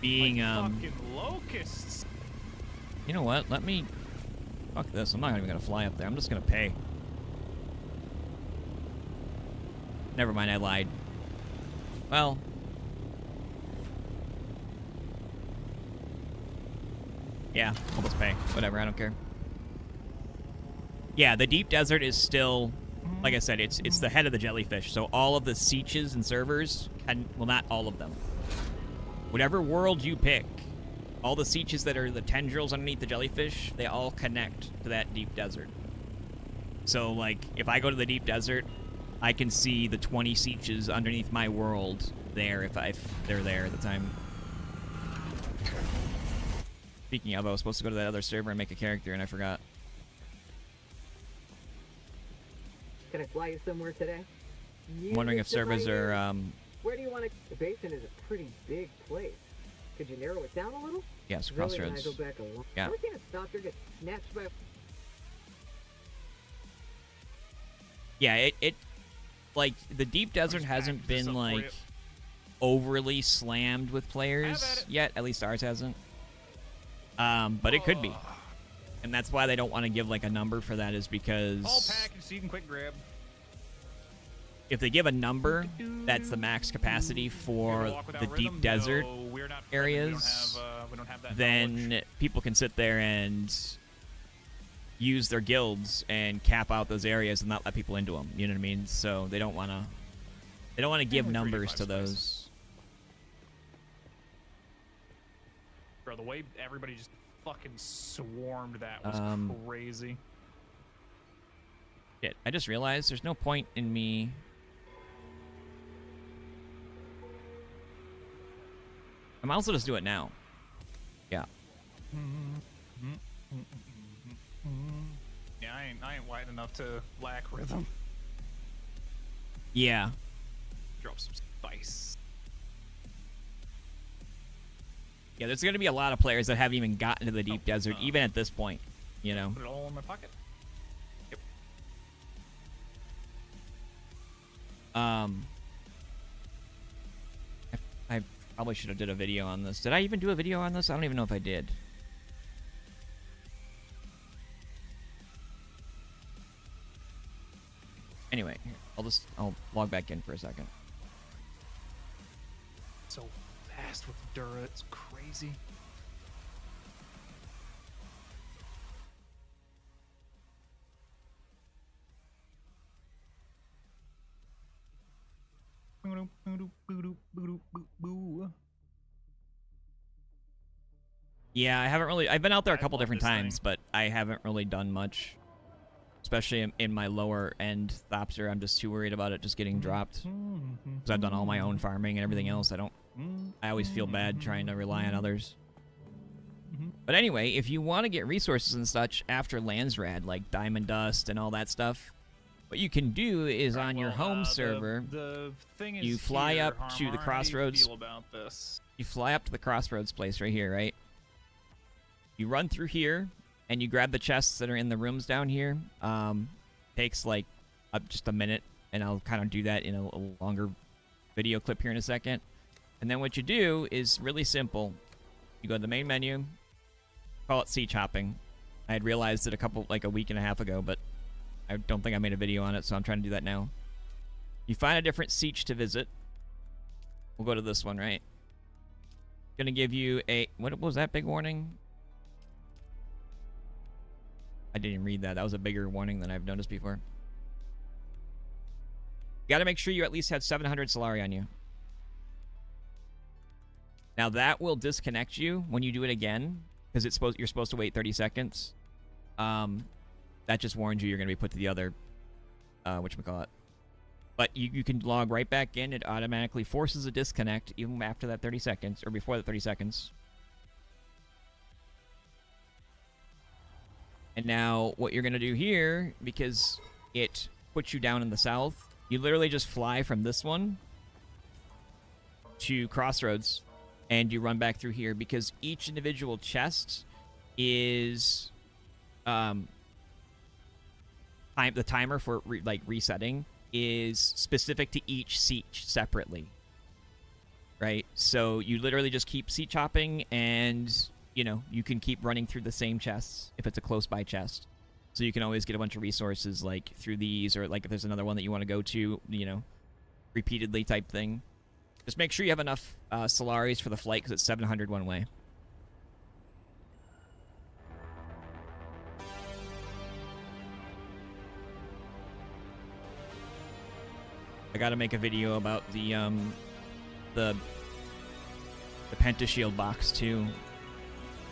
Being fucking locusts. You know what? Let me fuck this. I'm not even gonna fly up there. I'm just gonna pay. Never mind, I lied. Well, yeah, I'll just pay. Whatever, I don't care. Yeah, the deep desert is still, like I said, it's the head of the jellyfish. So all of the sieges and servers can, well, not all of them. Whatever world you pick, all the sieges that are the tendrils underneath the jellyfish, they all connect to that deep desert. So, like, if I go to the deep desert, I can see the 20 sieges underneath my world there if they're there at the time. Speaking of, I was supposed to go to that other server and make a character, and I forgot. Can I fly you somewhere today? I'm wondering if servers are, Where do you want to... The basin is a pretty big place. Could you narrow it down a little? Yes, Zoe and I Crossroads. go back a long... Yeah. Ever seen a stalker get snatched by a... Yeah, it like, the deep desert hasn't been, like, overly slammed with players yet. At least ours hasn't. But it could be. And that's why they don't want to give, like, a number for that, is because... All packaged so you can quick grab. If they give a number, that's the max capacity for the deep desert areas, then people can sit there and use their guilds and cap out those areas and not let people into them. You know what I mean? So they don't want to give numbers to those. Bro, the way everybody just fucking swarmed that was crazy. Shit, I just realized there's no point in me... I might also just do it now. Yeah. I ain't wide enough to lack rhythm. Yeah. Drop some spice. Yeah, there's going to be a lot of players that haven't even gotten to the deep desert, even at this point, you know. Put it all in my pocket. Yep. I probably should have did a video on this. Did I even do a video on this? I don't even know if I did. Anyway, I'll log back in for a second. So fast with Dura, it's crazy. Yeah, I've been out there a couple different times, but I haven't really done much. Especially in my lower end Thopter, I'm just too worried about it just getting dropped. Because I've done all my own farming and everything else. I always feel bad trying to rely on others. But anyway, if you want to get resources and such after Landsrad, like Diamond Dust and all that stuff, what you can do is on your home server, The thing is you fly here, up to the Harmar, crossroads. How do you feel about this? You fly up to the crossroads place right here, right? You run through here, and you grab the chests that are in the rooms down here. Takes like just a minute, and I'll kind of do that in a longer video clip here in a second. And then what you do is really simple. You go to the main menu, call it siege hopping. I had realized it a week and a half ago, but I don't think I made a video on it, so I'm trying to do that now. You find a different siege to visit. We'll go to this one, right? Gonna give you a... What was that big warning? I didn't read that. That was a bigger warning than I've noticed before. You gotta make sure you at least have 700 Solari on you. Now that will disconnect you when you do it again, because you're supposed to wait 30 seconds. That just warns you you're gonna be put to the other whatchamacallit. But you can log right back in. It automatically forces a disconnect even after that 30 seconds, or before that 30 seconds. And now what you're going to do here, because it puts you down in the south, you literally just fly from this one to Crossroads, and you run back through here, because each individual chest is... the timer for resetting is specific to each siege separately. Right? So you literally just keep siege hopping, and... you know, you can keep running through the same chests if it's a close-by chest. So you can always get a bunch of resources, like, through these, or, like, if there's another one that you want to go to, you know, repeatedly type thing. Just make sure you have enough Solaris for the flight, because it's 700 one way. I gotta make a video about the Pentashield box, too.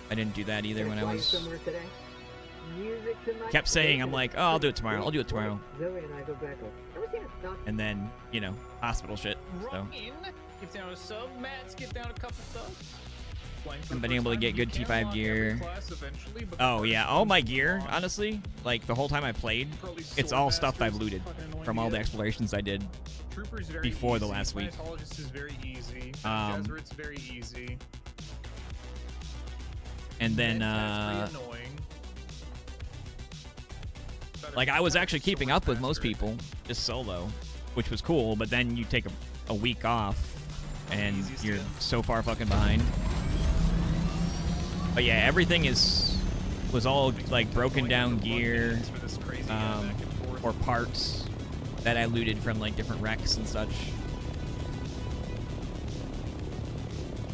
I didn't do that either when I was... kept saying, I'm like, oh, I'll do it tomorrow. I'll do it tomorrow. And then, you know, hospital shit. So. Give down a sub, Matt, skip down a couple subs. I've been able to get good T5 gear. Oh, yeah. All my gear, honestly, like, the whole time I played, it's all stuff I've looted from all the explorations I did before the last week. Is very easy. Desert's very easy. And then, like, I was actually keeping up with most people, just solo, which was cool, but then you take a week off, and you're so far fucking behind. But yeah, everything was all, like, broken down gear, or parts that I looted from, like, different wrecks and such.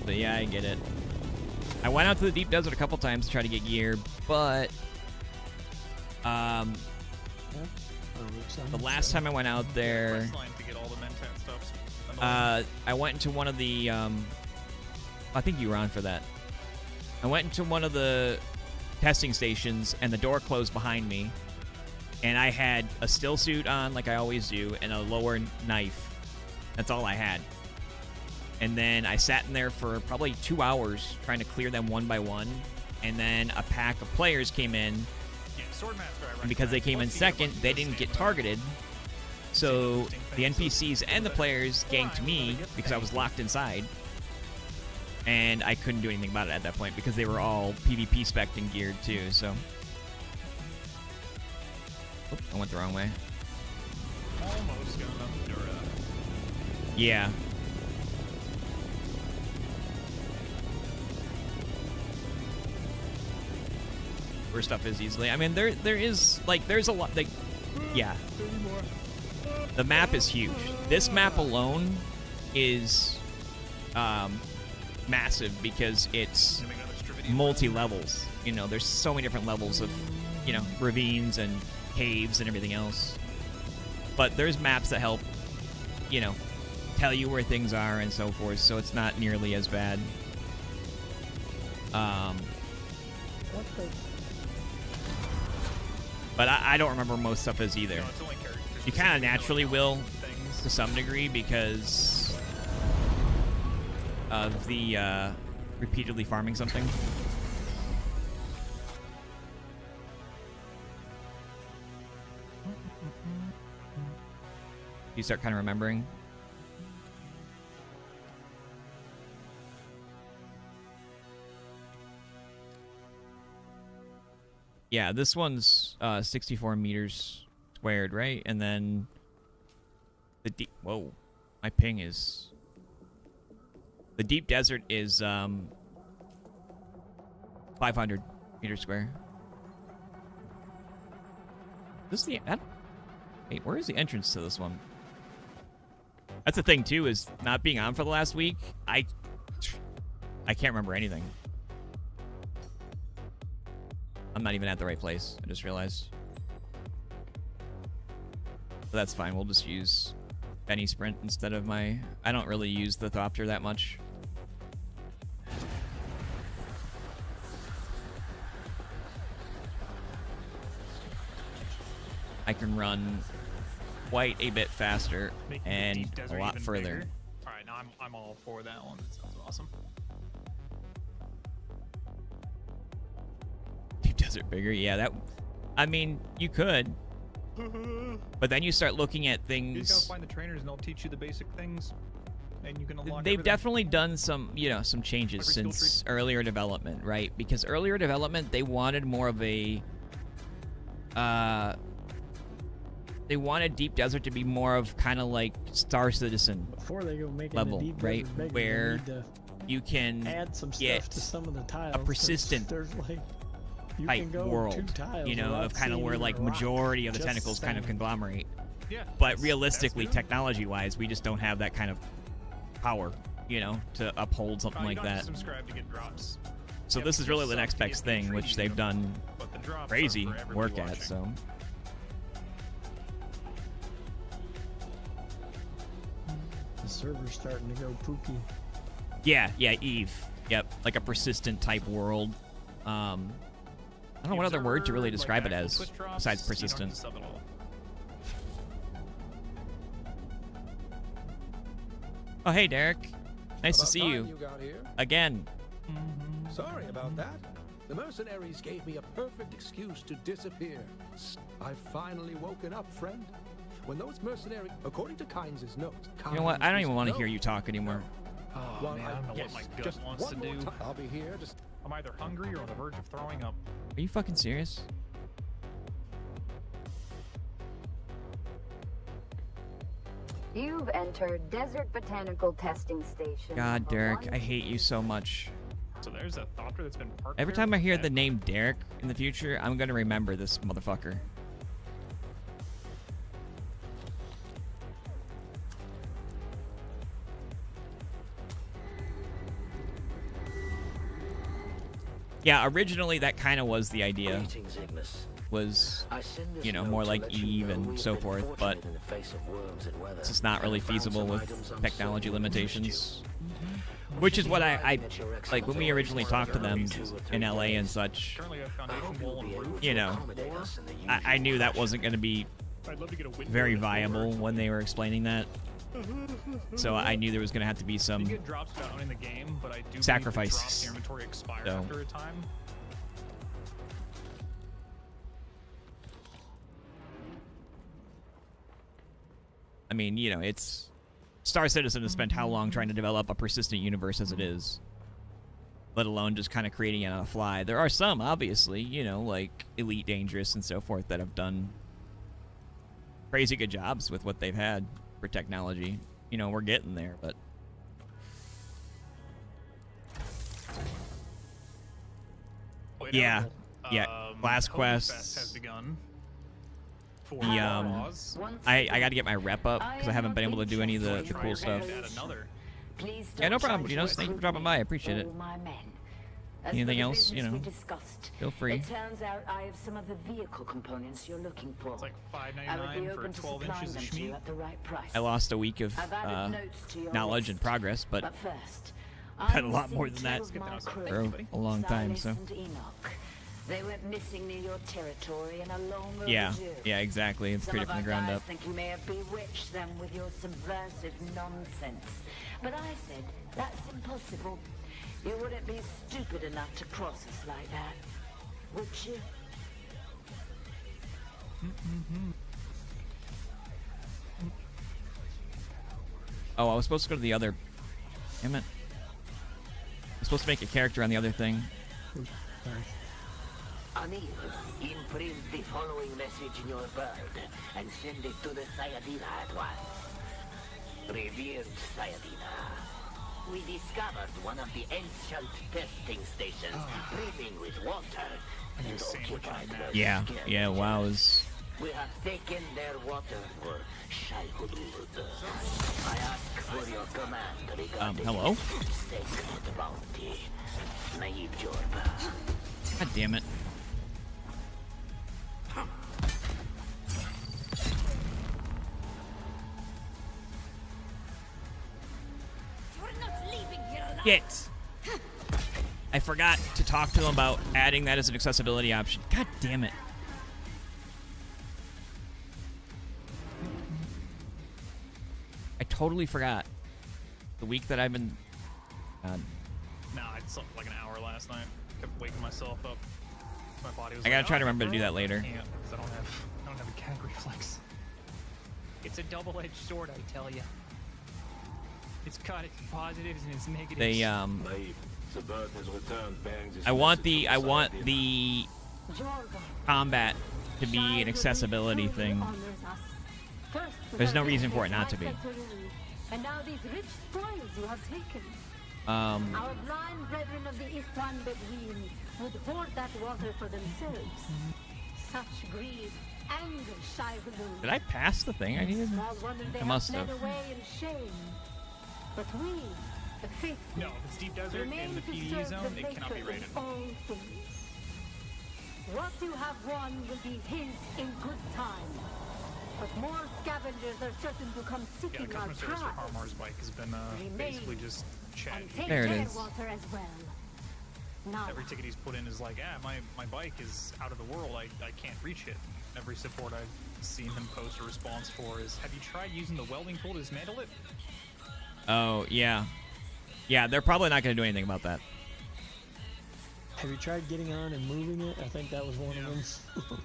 But yeah, I get it. I went out to the deep desert a couple times to try to get gear, but the last time I went out there, I went into one of the I think you were on for that. I went into one of the testing stations, and the door closed behind me, and I had a still suit on like I always do, and a lower knife. That's all I had. And then I sat in there for probably 2 hours trying to clear them one by one. And then a pack of players came in And because they came in second, they didn't get targeted. So the NPCs and the players ganked me because I was locked inside. And I couldn't do anything about it at that point because they were all PvP spec'd and geared too, so. Oop, I went the wrong way. Almost got enough Dura. Yeah. Where stuff is easily. I mean, there is, like, there's a lot, like, yeah. The map is huge. This map alone is massive because it's multi-levels. You know, there's so many different levels of, you know, ravines and caves and everything else. But there's maps that help, you know, tell you where things are and so forth, so it's not nearly as bad. But I don't remember most stuff as either. You kind of naturally will to some degree because of the repeatedly farming something. You start kind of remembering. Yeah, this one's 64 meters squared, right? And then the deep... Whoa. My ping is... The deep desert is 500 meters square. This is the... Wait, where is the entrance to this one? That's the thing, too, is not being on for the last week. I can't remember anything. I'm not even at the right place. I just realized. But that's fine. We'll just use Benny Sprint instead of my... I don't really use the Thopter that much. I can run quite a bit faster and a lot further. All right, now I'm all for that one. That sounds awesome. Deep desert bigger, yeah. That, I mean, you could, but then you start looking at things. You just gotta find the trainers, and they'll teach you the basic things, and you can unlock. They've everything. definitely done some, you know, some changes since earlier development, right? Because earlier development, they wanted more of a. They wanted Deep Desert to be more of kind of like Star Citizen Before they go making level, the Deep right? Desert bigger, Where they need to you can add some get stuff to some of the tiles. a persistent There's like you type can go world, 2 tiles you know, without of kind of seeing where even like a rock, majority of the just tentacles kind of saying. conglomerate. Yeah. But realistically, technology-wise, we just don't have that kind of power, you know, to uphold something like that. Subscribe to get drops. So Yeah, this is because really it the sucks next to get best thing, which they've done but the drops are crazy for everybody work at. watching. So The server's starting to go pooky. yeah, Eve. Yep, like a persistent type world. I don't know what other word to really describe it as besides persistent. Oh, hey, Derek. Nice to see you. got here. Again. Sorry about that. The mercenaries gave me a perfect excuse to disappear. I've finally woken up, friend. When those mercenaries, according to Kynes' notes... You know what? I don't even want to hear you talk anymore. Oh, Well, man, I don't know what my gut just wants to one more do. time. I'll be here. Just I'm either hungry or on the verge of throwing up. Are you fucking serious? You've entered Desert Botanical Testing Station. God, Derek, I hate you so much. So there's a Thopter that's been parked Every there time I hear for the name Derek in the future, I'm gonna remember this motherfucker. Yeah, originally that kind of was the idea. Greetings, Ignis. Was, I send this you know, note more to like let you Eve know and we've so been forth, but fortunate in the face of worms and weather, it's just not really and found feasible some with items technology uncertain of interest limitations. Which is what I like when we originally talked to them in LA and such. You know, I knew that wasn't going to be very viable when they were explaining that. So I knew there was going to have to be some You get drops without owning the game, but I do sacrifices. believe the drops in your inventory expire So. after a time. I mean, you know, it's Star Citizen has spent how long trying to develop a persistent universe as it is, let alone just kind of creating it on the fly. There are some, obviously, you know, like Elite Dangerous and so forth, that have done crazy good jobs with what they've had for technology. You know, we're getting there, but yeah, Last Quest Quest has begun. For the I got to get my rep up because I haven't been able to do any of the cool stuff. Yeah, no problem. You know, thank you for dropping by. I appreciate it. Anything else? You know, feel free. It turns out I have some of the vehicle components you're looking for. It's like I would be $5.99 for open to 12 supplying inches of them to you schmeat. at the right price. I lost a week of I've added notes to your knowledge and list. progress, but first, had a lot more than that for a long time. So they went missing near your territory and are long yeah, overdue. yeah, exactly. It's Some pretty of from our the ground guys up. think you may have bewitched them with your subversive nonsense. But I said, that's impossible. You wouldn't be stupid enough to cross us like that, would you? Oh, I was supposed to go to the other. Damn it! I was supposed to make a character on the other thing. Anil, imprint the following message in your bird and send it to the Sayadina at once. Revered Sayadina, we discovered one of the ancient testing stations brimming with water and occupied by Yeah, scared yeah. Wow, is We have taken their water for Shai-Hulud. I ask for your command regarding hello? sacred bounty. Naive Jorba. God damn it! Get. I forgot to talk to him about adding that as an accessibility option. God damn it. I totally forgot. The week that I've been... God. Nah, I slept for like an hour last night. Kept waking myself up. My body was I gotta like, try to "Oh, remember to do that I later. can't, 'cause I don't have a gag reflex. It's a double-edged sword, I tell you. It's got its positives and its negatives. They I want the combat to be an accessibility thing. There's no reason for it not to be. And now these rich spoils you have taken. Our blind brethren of the Ifan Bedouin would hoard that water for themselves. Such greed angers Shai-Hulud. Did I pass the thing I needed? Small wonder they I must fled have. away in shame. But we, the faithful, No, if it's deep desert remain in the to PvE serve zone, the it cannot be maker rated. of all things. What you have won will be his in good time. But more scavengers are certain to come Yeah, seeking the our customer service for prize. Harmar's bike has been basically just chat. And take There it their is. water as well. Now, Every ticket he's put in is like, my bike is out of the world. I can't reach it. Every support I've seen him post a response for is, have you tried using the welding tool to dismantle it? Oh, yeah. Yeah, they're probably not going to do anything about that. Have you tried getting on and moving it? I think that was one of them.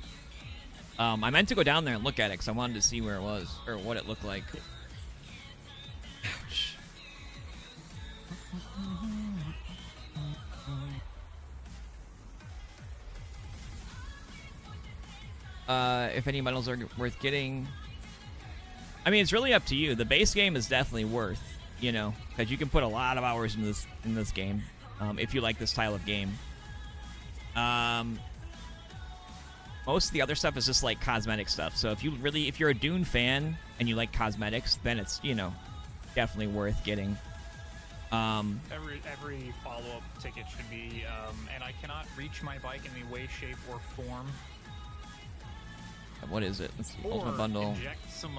I meant to go down there and look at it because I wanted to see where it was or what it looked like. If any medals are worth getting, I mean, it's really up to you. The base game is definitely worth, you know, because you can put a lot of hours in this game if you like this style of game. Most of the other stuff is just like cosmetic stuff. So if you're a Dune fan and you like cosmetics, then it's, you know, definitely worth getting. Every follow-up ticket should be, and I cannot reach my bike in any way, shape, or form. What is it? Let's see. Or Ultimate bundle. inject some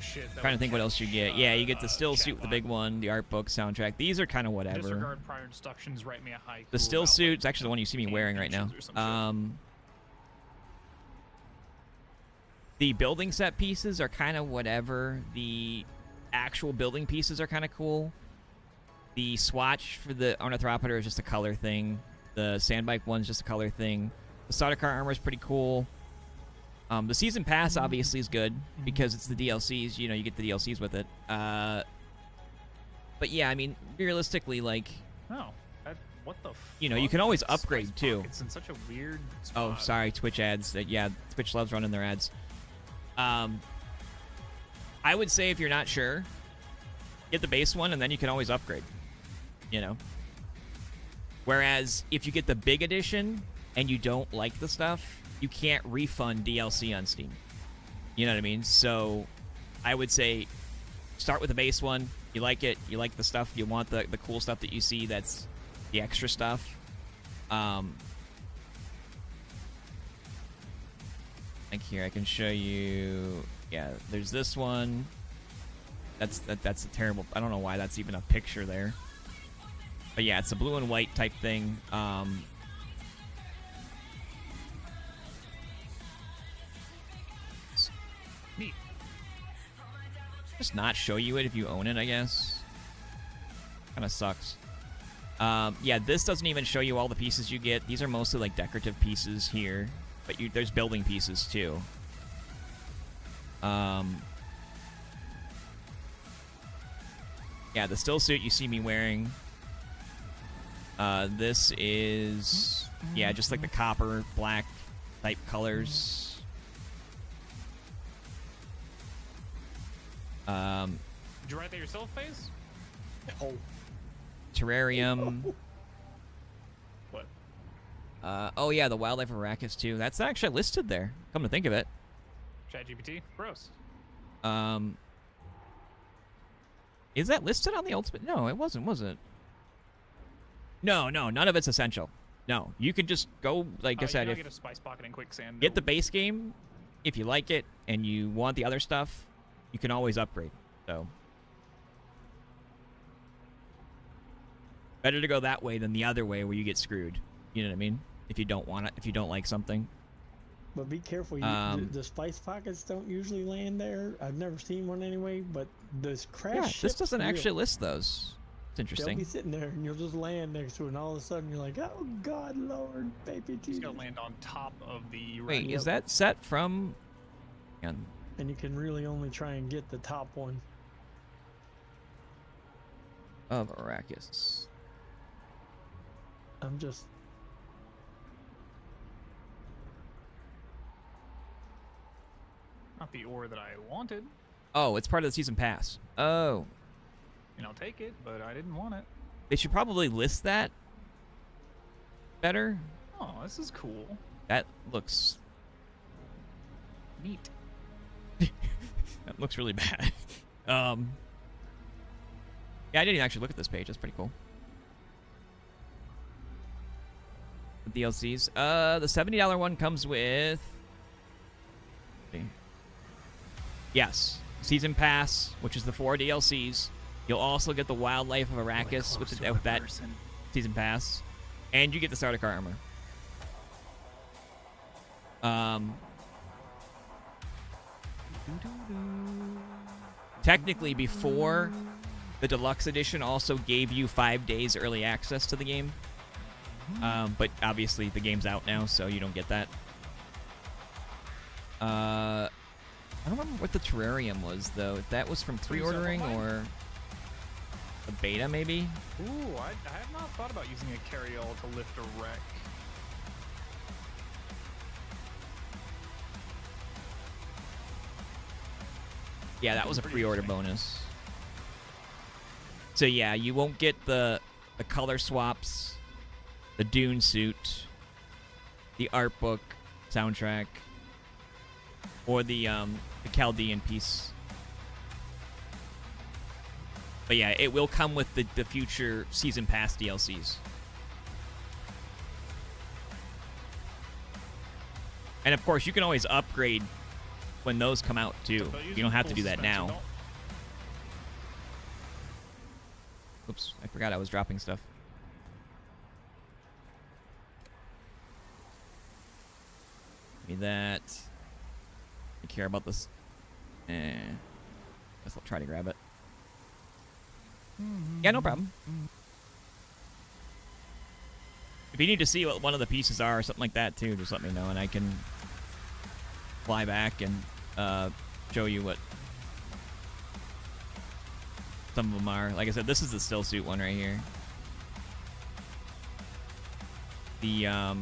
shit. That Trying to will think what else you get. Yeah, you get the still chat suit with the bot. big one, the art book, soundtrack. These are kind of whatever. Disregard prior instructions. Write me a haiku. The still about, suit's actually the one you see me wearing right now. The building set pieces are kind of whatever. The actual building pieces are kind of cool. The swatch for the Ornithopter is just a color thing. The sandbike one's just a color thing. The starter car armor is pretty cool. The season pass obviously is good because it's the DLCs. You know, you get the DLCs with it. But yeah, I mean, realistically, like, Oh, what the? you know, you can always upgrade too. It's in such a weird spot. Oh, sorry, Twitch ads. Yeah, Twitch loves running their ads. I would say if you're not sure, get the base one, and then you can always upgrade. You know. Whereas if you get the big edition and you don't like the stuff, you can't refund DLC on Steam. You know what I mean? So I would say start with the base one. You like it. You like the stuff. You want the cool stuff that you see. That's the extra stuff. Like here, I can show you. Yeah, there's this one. That's a terrible. I don't know why that's even a picture there. But yeah, it's a blue and white type thing. Neat. Just not show you it if you own it, I guess. Kind of sucks. Yeah, this doesn't even show you all the pieces you get. These are mostly like decorative pieces here, but there's building pieces too. Yeah, the still suit you see me wearing. This is, yeah, just like the copper, black type colors. Did you write that yourself, FaZe? Oh. Terrarium. What? Oh yeah, the wildlife of Arrakis too. That's actually listed there. Come to think of it. ChatGPT? Gross. Is that listed on the Ultimate? No, it wasn't, was it? No, none of it's essential. No, you could just go, like I said, get a spice pocket and quicksand. Get the base game. If you like it and you want the other stuff, you can always upgrade. So better to go that way than the other way where you get screwed. You know what I mean? If you don't want it, if you don't like something. But be careful. The spice pockets don't usually land there. I've never seen one anyway. But this crash. Yeah, this doesn't actually list those. It's interesting. They'll be sitting there, and you'll just land next to it, and all of a sudden you're like, "Oh God, Lord, baby Jesus!" It's gonna land on top of the. Wait, is that set from? And you can really only try and get the top one. Of Arrakis. I'm just. Not the ore that I wanted. Oh, it's part of the season pass. Oh. And I'll take it, but I didn't want it. They should probably list that better. Oh, this is cool. That looks neat. That looks really bad. Yeah, I didn't actually look at this page. That's pretty cool. The DLCs. The $70 one comes with. Yes, season pass, which is the 4 DLCs. You'll also get the wildlife of Arrakis with that season pass, and you get the starter car armor. Technically, before, the deluxe edition also gave you 5 days early access to the game. But obviously the game's out now, so you don't get that. I don't remember what the terrarium was, though. If that was from pre-ordering or a beta, maybe? Ooh, I have not thought about using a carry-all to lift a wreck. Yeah, that was a pre-order bonus. So yeah, you won't get the color swaps, the Dune suit, the art book, soundtrack, or the Chaldean piece. But yeah, it will come with the future season pass DLCs. And of course, you can always upgrade when those come out too. You don't have to do that now. Oops, I forgot I was dropping stuff. Give me that. I care about this. Guess I'll try to grab it. Yeah, no problem. If you need to see what one of the pieces are or something like that too, just let me know and I can fly back and show you what some of them are. Like I said, this is the still suit one right here. The ow.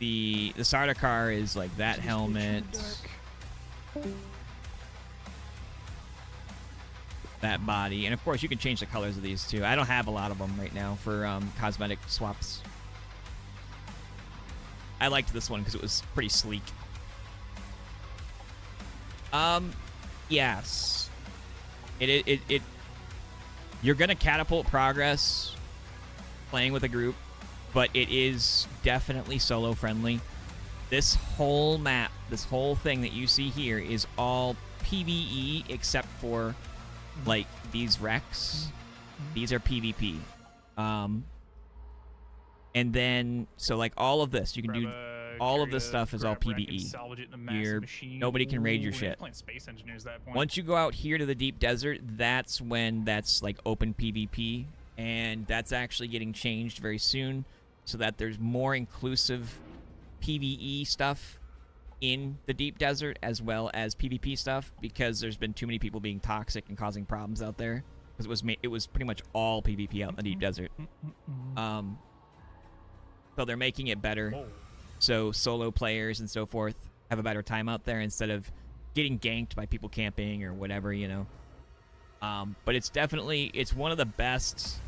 The starter car is like that helmet. That body, and of course you can change the colors of these too. I don't have a lot of them right now for cosmetic swaps. I liked this one because it was pretty sleek. Yes. It you're gonna catapult progress playing with a group, but it is definitely solo friendly. This whole map, this whole thing that you see here is all PvE except for like these wrecks. These are PvP. And then so like all of this, you can do all of this stuff is all PvE. Nobody can raid your shit. Once you go out here to the deep desert, that's when that's like open PvP, and that's actually getting changed very soon so that there's more inclusive PvE stuff in the deep desert as well as PvP stuff, because there's been too many people being toxic and causing problems out there, because it was pretty much all PvP out in the deep desert. So they're making it better so solo players and so forth have a better time out there instead of getting ganked by people camping or whatever, you know. But it's definitely, it's one of the best,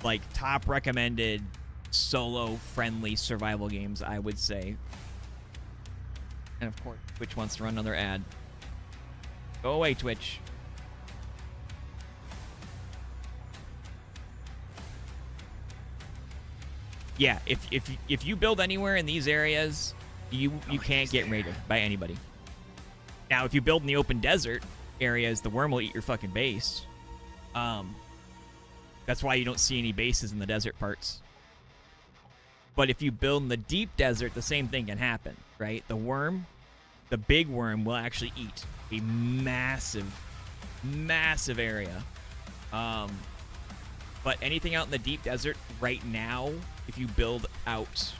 like, top recommended solo-friendly survival games, I would say. And of course, Twitch wants to run another ad. Go away, Twitch. Yeah, if you build anywhere in these areas, you can't get raided by anybody. Now, if you build in the open desert areas, the worm will eat your fucking base. That's why you don't see any bases in the desert parts. But if you build in the deep desert, the same thing can happen, right? The worm, the big worm, will actually eat a massive, massive area. But anything out in the deep desert right now, if you build out,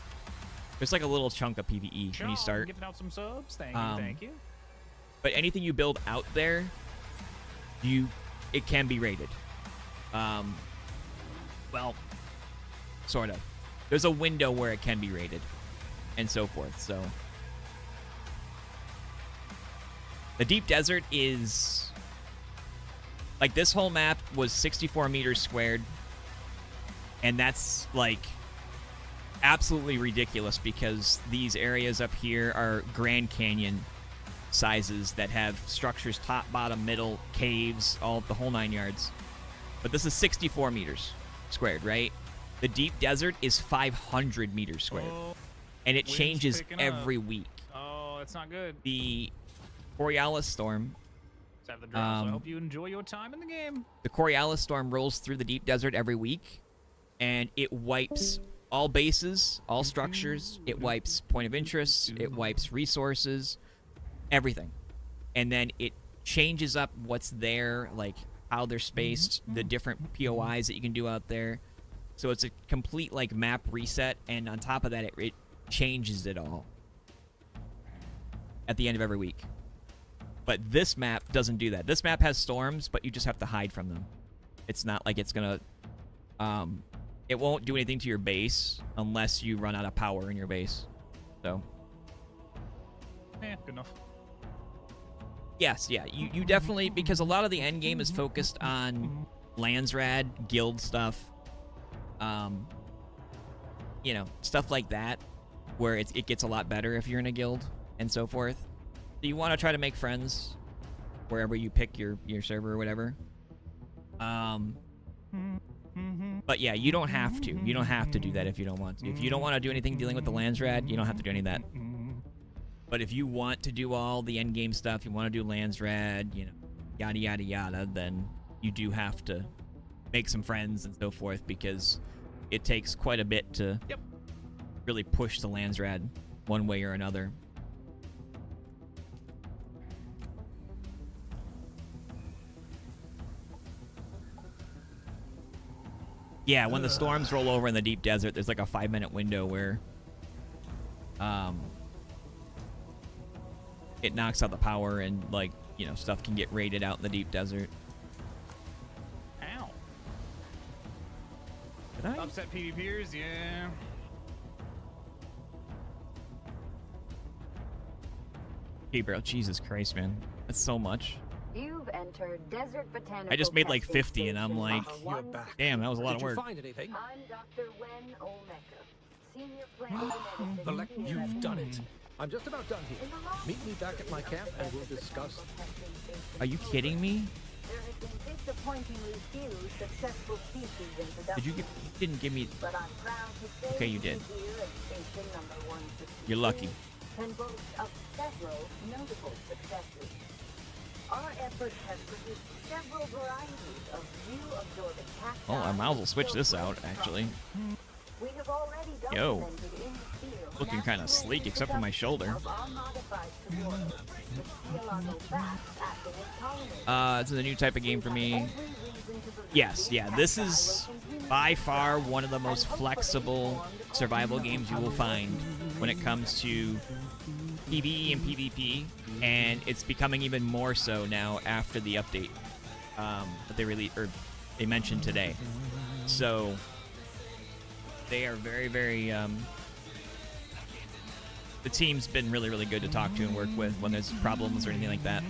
there's like a little chunk of PvE when you start. Giving out some subs. Thank you. But anything you build out there, it can be raided. Well, sort of. There's a window where it can be raided, and so forth. So the deep desert is like, this whole map was 64 meters squared, and that's like absolutely ridiculous because these areas up here are Grand Canyon sizes that have structures top, bottom, middle, caves, all the whole 9 yards. But this is 64 meters squared, right? The deep desert is 500 meters squared, and it changes every week. Oh, that's not good. The Borealis storm. Let's have the drop, so I hope you enjoy your time in the game. The Borealis storm rolls through the deep desert every week, and it wipes all bases, all structures. It wipes point of interest. It wipes resources, everything. And then it changes up what's there, like how they're spaced, the different POIs that you can do out there. So it's a complete like map reset, and on top of that, it changes it all at the end of every week. But this map doesn't do that. This map has storms, but you just have to hide from them. It's not like it's gonna it won't do anything to your base unless you run out of power in your base. So good enough. Yes, yeah, you definitely, because a lot of the end game is focused on Landsrad, guild stuff, you know, stuff like that, where it gets a lot better if you're in a guild and so forth. So you want to try to make friends wherever you pick your server or whatever. But yeah, you don't have to. You don't have to do that if you don't want to. If you don't want to do anything dealing with the Landsrad, you don't have to do any of that. But if you want to do all the end game stuff, you want to do Landsrad, you know, yada yada yada, then you do have to make some friends and so forth, because it takes quite a bit to really push the Landsrad one way or another. Yeah, when the storms roll over in the deep desert, there's like a 5-minute window where it knocks out the power and, like, you know, stuff can get raided out in the deep desert. Ow. Did I? Upset PvPers, yeah. Hey, bro, Jesus Christ, man. That's so much. You've entered Desert Botanical I just made like Testing 50 and I'm Station like, number You're back. damn, that was a lot Did of you work. find anything? I'm Dr. Wen Olmeca, Senior Plant Medicine. You've done it. I'm just about done here. Meet me back at my camp and we'll discuss. Are you kidding me? There have been disappointingly few successful species introductions. Did you give, you didn't give me... But I'm proud to say Okay, you did. here at station number 163 You're lucky. can boast of several notable successes. Our efforts have produced several varieties of view-absorbing cacti. Oh, I might as well switch this out, actually. We have already Yo. documented in the field Looking kind of sleek, except for my shoulder. of our modified Tavora, which feel on those bats acting as pollinators. This is a new type of game for me. Yes, yeah, this is by far one of the most flexible survival games you will find when it comes to PvE and PvP, and it's becoming even more so now after the update that they mentioned today. So they are very, very. The team's been really, really good to talk to and work with when there's problems or anything like that.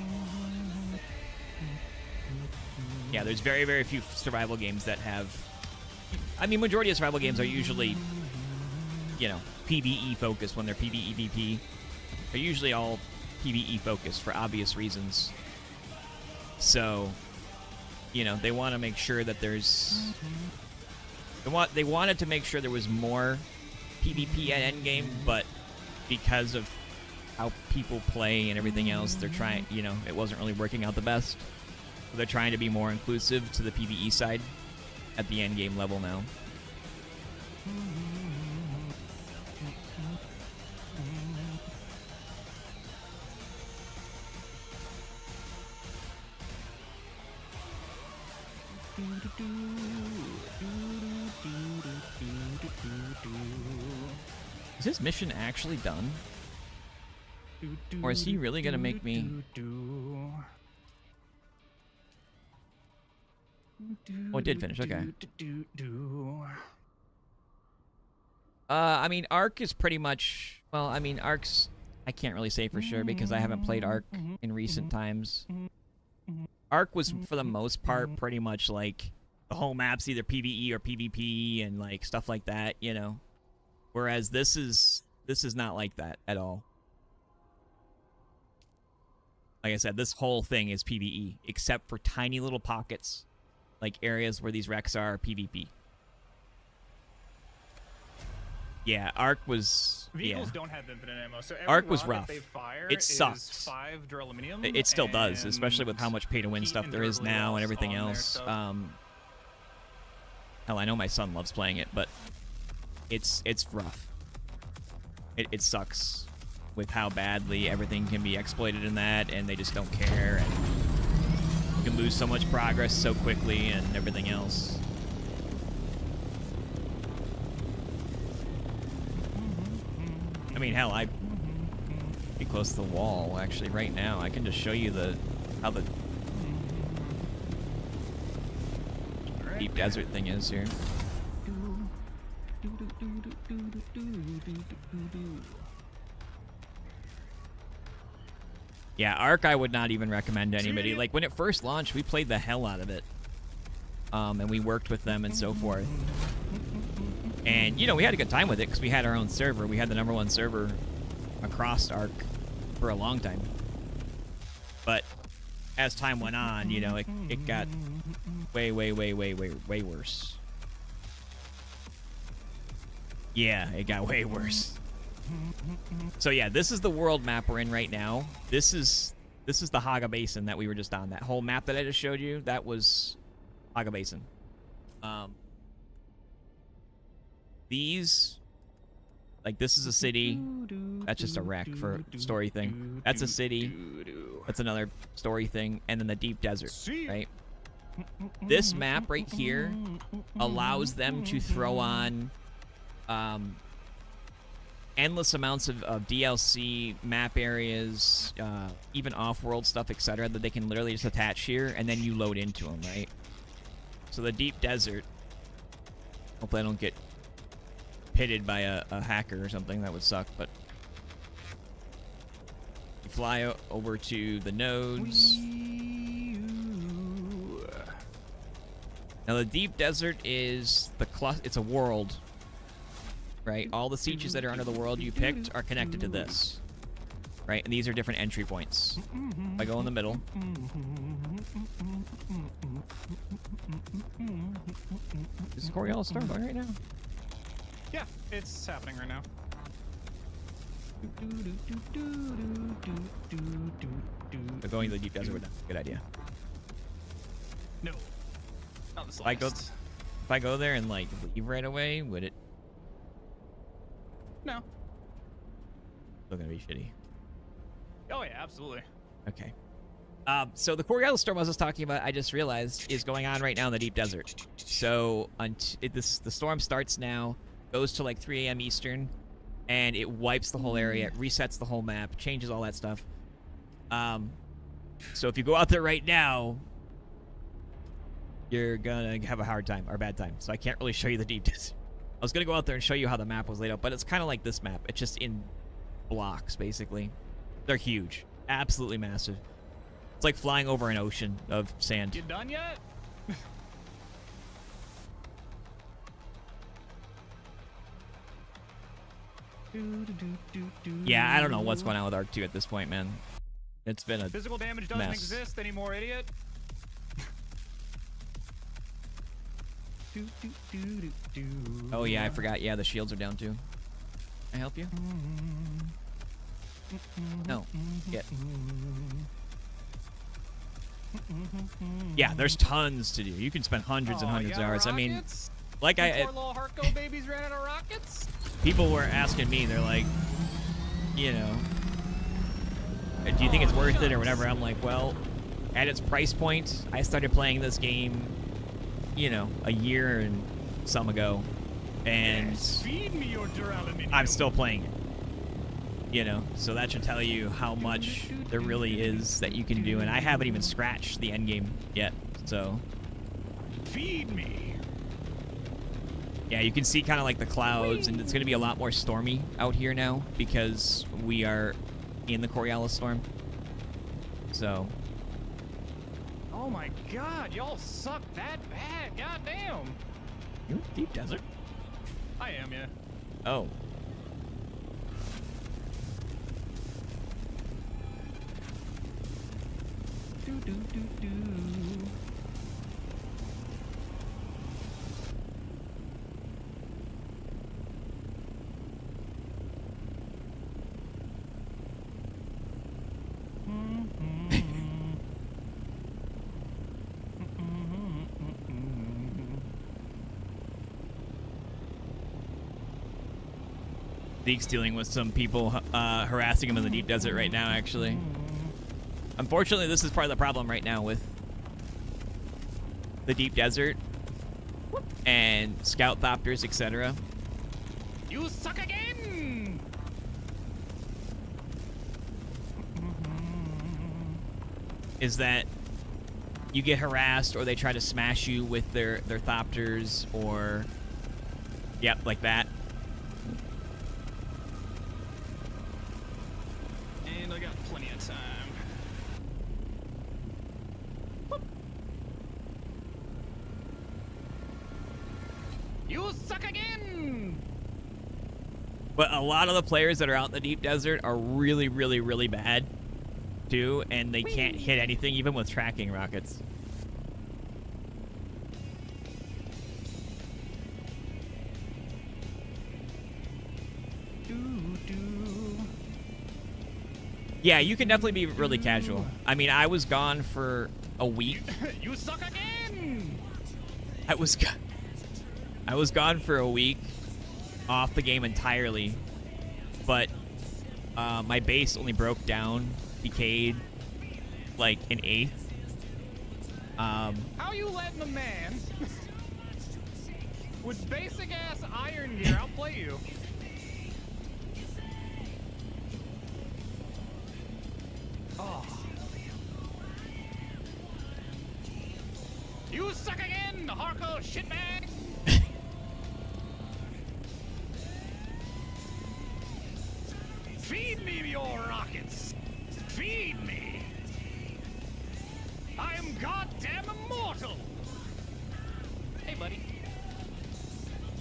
Yeah, there's very, very few survival games that have... I mean, majority of survival games are usually, you know, PvE focused when they're PvEVP. They're usually all PvE focused for obvious reasons. So, you know, they want to make sure that there's... They wanted to make sure there was more PvP at endgame, but because of how people play and everything else, they're trying, you know, it wasn't really working out the best. So they're trying to be more inclusive to the PvE side at the end game level now. Is this mission actually done? Or is he really gonna make me... Oh, it did finish, okay. I mean, Ark is pretty much... Well, I mean, Ark's... I can't really say for sure because I haven't played Ark in recent times. Ark was, for the most part, pretty much like... The whole map's either PvE or PvP and, like, stuff like that, you know? Whereas this is not like that at all. Like I said, this whole thing is PvE, except for tiny little pockets, like areas where these wrecks are PvP. Yeah, Ark was... Vehicles yeah. don't have infinite ammo, so every Ark was rocket rough. they fire It is sucks. 5 duraluminum. It still does, and especially with how much pay-to-win heat stuff and there is durability now and loss everything on their else. stuff. Hell, I know my son loves playing it, but it's rough. It sucks with how badly everything can be exploited in that, and they just don't care, and you can lose so much progress so quickly and everything else. I mean, hell, I'd be close to the wall, actually, right now. I can just show you how the deep desert thing is here. Yeah, Ark I would not even recommend to anybody. Like, when it first launched, we played the hell out of it. And we worked with them and so forth. And, you know, we had a good time with it because we had our own server. We had the #1 server across Ark for a long time. But as time went on, you know, it got way worse. Yeah, it got way worse. So yeah, this is the world map we're in right now. This is the Haga Basin that we were just on. That whole map that I just showed you, that was Haga Basin. These, like, this is a city. That's just a wreck for a story thing. That's a city. That's another story thing. And then the deep desert, right? this map right here allows them to throw on endless amounts of DLC map areas, even off-world stuff, etc., that they can literally just attach here, and then you load into them, right? So the deep desert. Hopefully I don't get pitted by a hacker or something. That would suck, but you fly over to the nodes. Now the deep desert is it's a world, right? All the sietches that are under the world you picked are connected to this, right? And these are different entry points. If I go in the middle. Is Coriel Star going right now? Yeah, it's happening right now. They're going to the deep desert with them. Good idea. No. Not the If I go there and like leave right away, would it? No. Still gonna be shitty. Oh yeah, absolutely. Okay. So the Coriel storm I was just talking about, I just realized, is going on right now in the deep desert. So the storm starts now, goes to like 3 a.m. Eastern, and it wipes the whole area, it resets the whole map, changes all that stuff. So if you go out there right now, you're gonna have a hard time or a bad time. So I can't really show you the deep desert. I was gonna go out there and show you how the map was laid out, but it's kind of like this map. It's just in blocks, basically. They're huge, absolutely massive. It's like flying over an ocean of sand. You done yet? Yeah, I don't know what's going on with Arc 2 at this point, man. It's been a physical damage doesn't mess. exist anymore, idiot. Oh yeah, I forgot. Yeah, the shields are down too. Can I help you? No. Get. Yeah, there's tons to do. You can spend hundreds and hundreds of hours. I mean, like Poor little Heartgo babies ran out of rockets. People were asking me, they're like, you know, do you think it's worth it or whatever? I'm like, well, at its price point, I started playing this game, you know, a year and some ago, and Feed me your duraluminum. I'm still playing it. You know, so that should tell you how much there really is that you can do, and I haven't even scratched the end game yet. So feed me. Yeah, you can see kind of like the clouds, and it's going to be a lot more stormy out here now because we are in the Coriolis storm. So. Oh my God, y'all suck that bad. God damn. You're deep desert. I am, yeah. Oh. Zeke's dealing with some people harassing him in the deep desert right now, actually. Unfortunately, this is part of the problem right now with the deep desert and scout thopters, etc. You suck again! Is that you get harassed or they try to smash you with their thopters or, yep, like that. And I got plenty of time. You suck again! But a lot of the players that are out in the deep desert are really, really, really bad, too, and they can't hit anything, even with tracking rockets. Yeah, you can definitely be really casual. I mean, I was gone for a week. You suck again! I was gone for a week, off the game entirely, but my base only broke down, decayed, like an eighth, How you letting a man with basic ass iron gear outplay you? Oh. You suck again, Harko shitbag! Feed me your rockets! Feed me! I am goddamn immortal! Hey, buddy.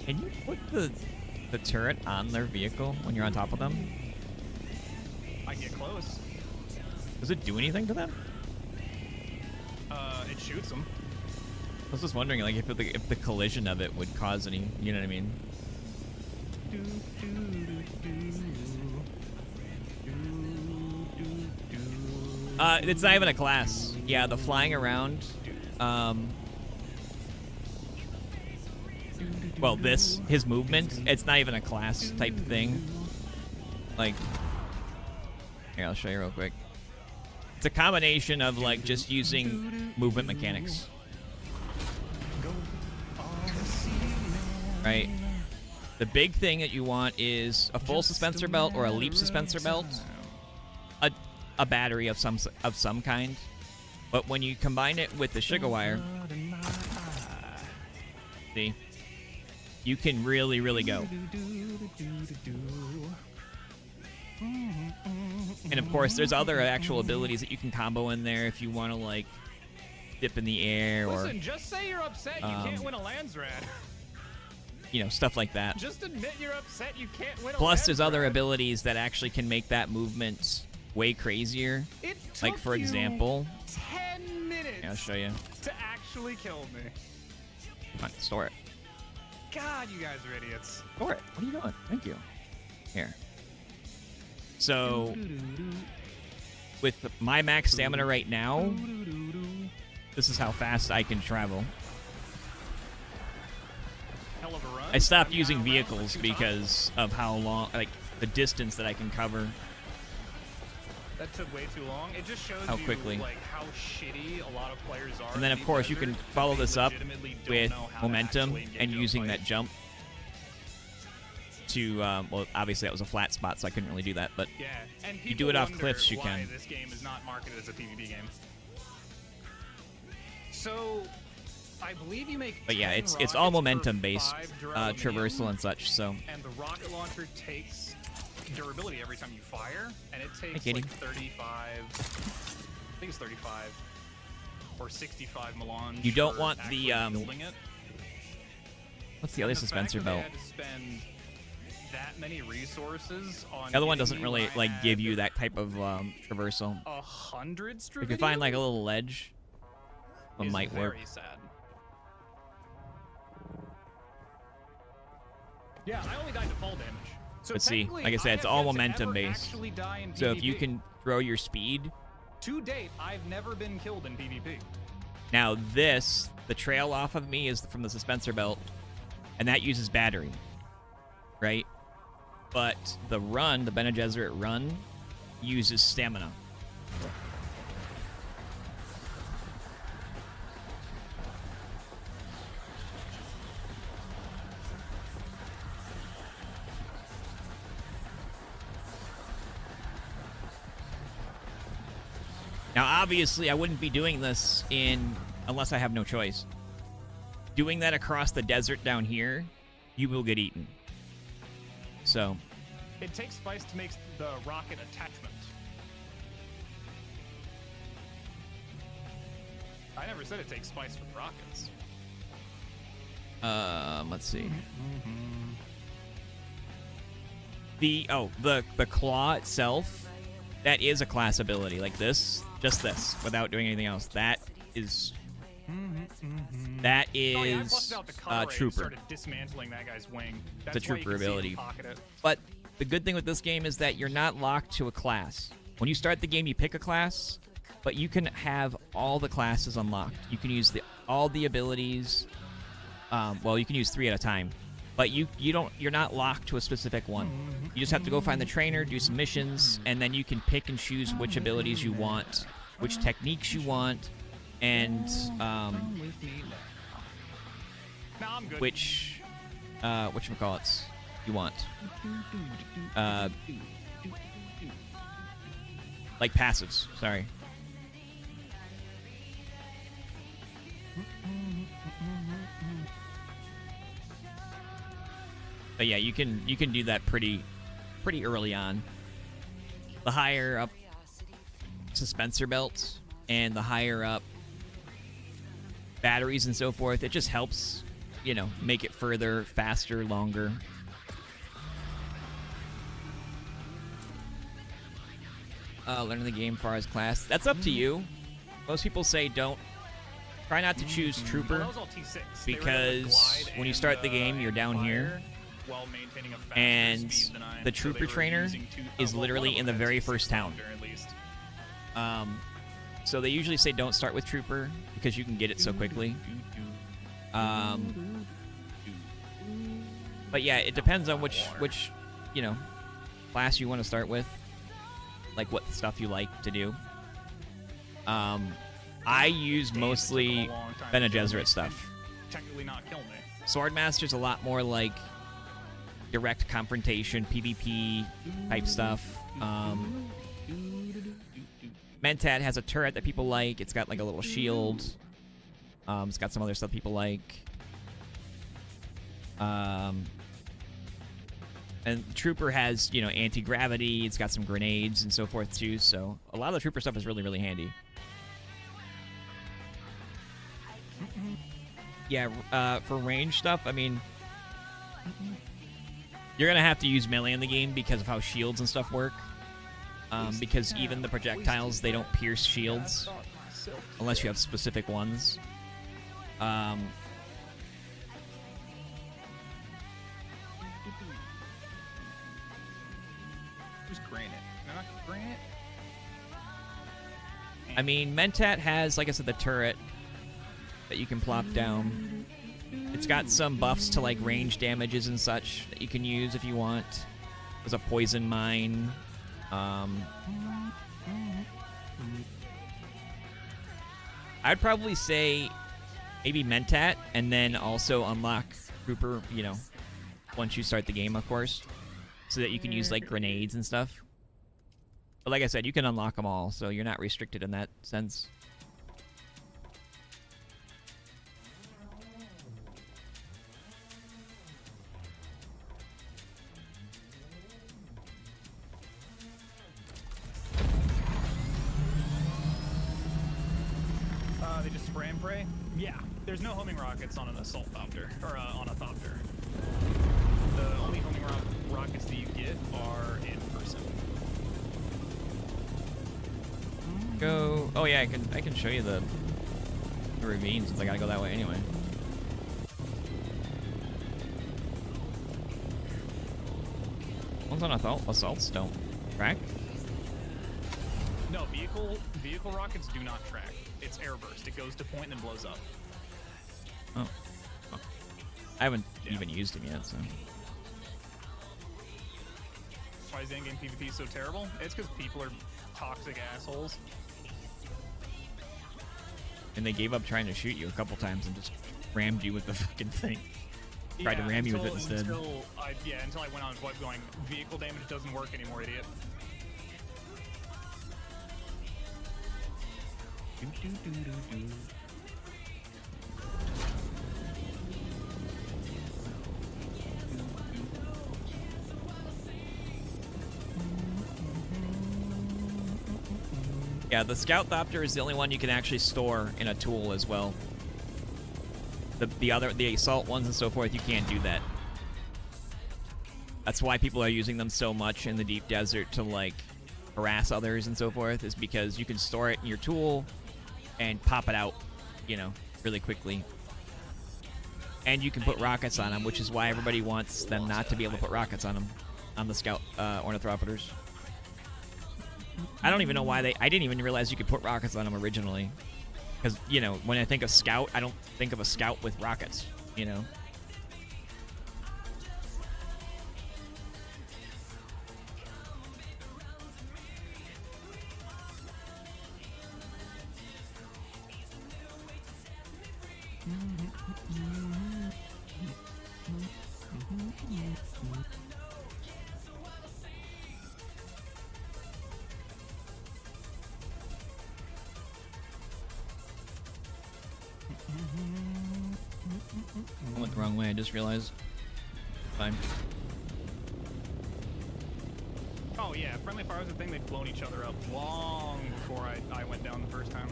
Can you put the turret on their vehicle when you're on top of them? I get close. Does it do anything to them? It shoots them. I was just wondering, like, if the collision of it would cause any, you know what I mean? It's not even a class. Yeah, the flying around. Well, his movement, it's not even a class type thing. Like, here, I'll show you real quick. It's a combination of, like, just using movement mechanics. Right? The big thing that you want is a full suspensor belt or a leap suspensor belt. A battery of some kind. But when you combine it with the sugar wire, see, you can really, really go. And of course, there's other actual abilities that you can combo in there if you want to, like, dip in the air or... Listen, just say you're upset you can't win a Landsrad. You know, stuff like that. Just admit you're upset you can't win a Plus, there's Landsrad. other abilities that actually can make that movement way crazier. It took Like, for example... 10 minutes I'll show you. to actually kill me. Come on, store it. God, you guys are idiots. Store it. What are you doing? Thank you. Here. So, with my max stamina right now, this is how fast I can travel. Hell of a run. I stopped using vehicles because of how long, like, the distance that I can cover. That took way too long. It just shows How you quickly. like how shitty a lot of players are. And then, in of Deep course, you Desert, can because follow they this up legitimately don't with know how to momentum actually engage and in a using fight. that jump to, well, obviously that was a flat spot, so I couldn't really do that, but Yeah, and you do it people off wonder cliffs, you why can. This game is not marketed as a PvP game. So, I believe you make. But yeah, 10 it's rockets all per momentum based, 5 duraluminium, traversal and such, so. And the rocket launcher takes durability every time you fire, and it takes Katie. like 35. I think it's 35 or 65 melange. You don't for want the, actually building it. What's the other And fact dispenser that belt? They had to spend that many resources on The other one getting doesn't me really, when I like, had give you that type of, traversal. 100 If you find, like, a little ledge, it is might work. very sad. Yeah, I only died to fall damage. So But see, technically, like I said, it's have all yet to momentum ever based. actually die in So if you PvP. can throw your speed. To date, I've never been killed in PvP. Now this, the trail off of me is from the suspensor belt, and that uses battery, right? But the run, the Bene Gesserit run, uses stamina. Now, obviously, I wouldn't be doing this unless I have no choice. Doing that across the desert down here, you will get eaten. So, It takes spice to make the rocket attachment. I never said it takes spice for the rockets. let's see. The claw itself, that is a class ability. Like this, just this, without doing anything else. That is Oh, yeah, I busted out the cutter and trooper. started dismantling that guy's wing. It's That's a why you trooper can see him ability. pocket it. But the good thing with this game is that you're not locked to a class. When you start the game, you pick a class, but you can have all the classes unlocked. You can use all the abilities. Well, you can use 3 at a time, but you're not locked to a specific one. You just have to go find the trainer, do some missions, and then you can pick and choose which abilities you want, which techniques you want, and No, I'm good. which whatchamacallits you want. Like passives, sorry. But yeah, you can do that pretty early on. The higher up suspensor belts and the higher up batteries and so forth, it just helps, you know, make it further, faster, longer. Learning the game far as class. That's up to you. Most people say try not to choose Trooper, Well, that was all T6. because when you start the game, you're down here, while maintaining a faster and speed than I am, the so Trooper they were trainer using is well, literally one in of the them had very T6 first town. founder, at least. So they usually say don't start with Trooper because you can get it so quickly. But yeah, it depends on which you know, class you want to start with, like what stuff you like to do. I use mostly Bene Gesserit stuff. Technically not kill me. Swordmaster's a lot more like direct confrontation, PvP type stuff. Mentat has a turret that people like. It's got like a little shield. It's got some other stuff people like. And Trooper has, you know, anti-gravity. It's got some grenades and so forth too. So a lot of the Trooper stuff is really, really handy. Yeah, for range stuff, I mean, you're gonna have to use melee in the game because of how shields and stuff work. Because even the projectiles, they don't pierce shields unless you have specific ones. Who's Granite? Not Granite? I mean, Mentat has, like I said, the turret that you can plop down. It's got some buffs to like range damages and such that you can use if you want. There's a poison mine. I'd probably say maybe Mentat, and then also unlock Trooper, you know, once you start the game, of course, so that you can use like grenades and stuff. But like I said, you can unlock them all, so you're not restricted in that sense. They just spray and pray? Yeah, there's no homing rockets on an assault thopter, or on a thopter. The only homing rockets that you get are in person. Go. Oh yeah, I can show you the ravine since I gotta go that way anyway. Ones on assaults don't track. No, vehicle rockets do not track. It's airburst. It goes to point and then blows up. Oh. I haven't even used them yet, so. Why is in-game PvP so terrible? It's because people are toxic assholes. And they gave up trying to shoot you a couple times and just rammed you with the fucking thing. Tried to ram you with it instead. Until I went on VoIP going, vehicle damage doesn't work anymore, idiot. Yeah, the Scout Thopter is the only one you can actually store in a tool as well. The assault ones and so forth, you can't do that. That's why people are using them so much in the deep desert to like harass others and so forth, is because you can store it in your tool and pop it out, you know, really quickly. And you can put rockets on them, which is why everybody wants them not to be able to put rockets on them, on the Scout Ornithopters. I don't even know why I didn't even realize you could put rockets on them originally. Because, you know, when I think of Scout, I don't think of a Scout with rockets, you know? I went the wrong way, I just realized. Fine. Oh yeah, friendly fire was a thing. They'd blown each other up long before I went down the first time.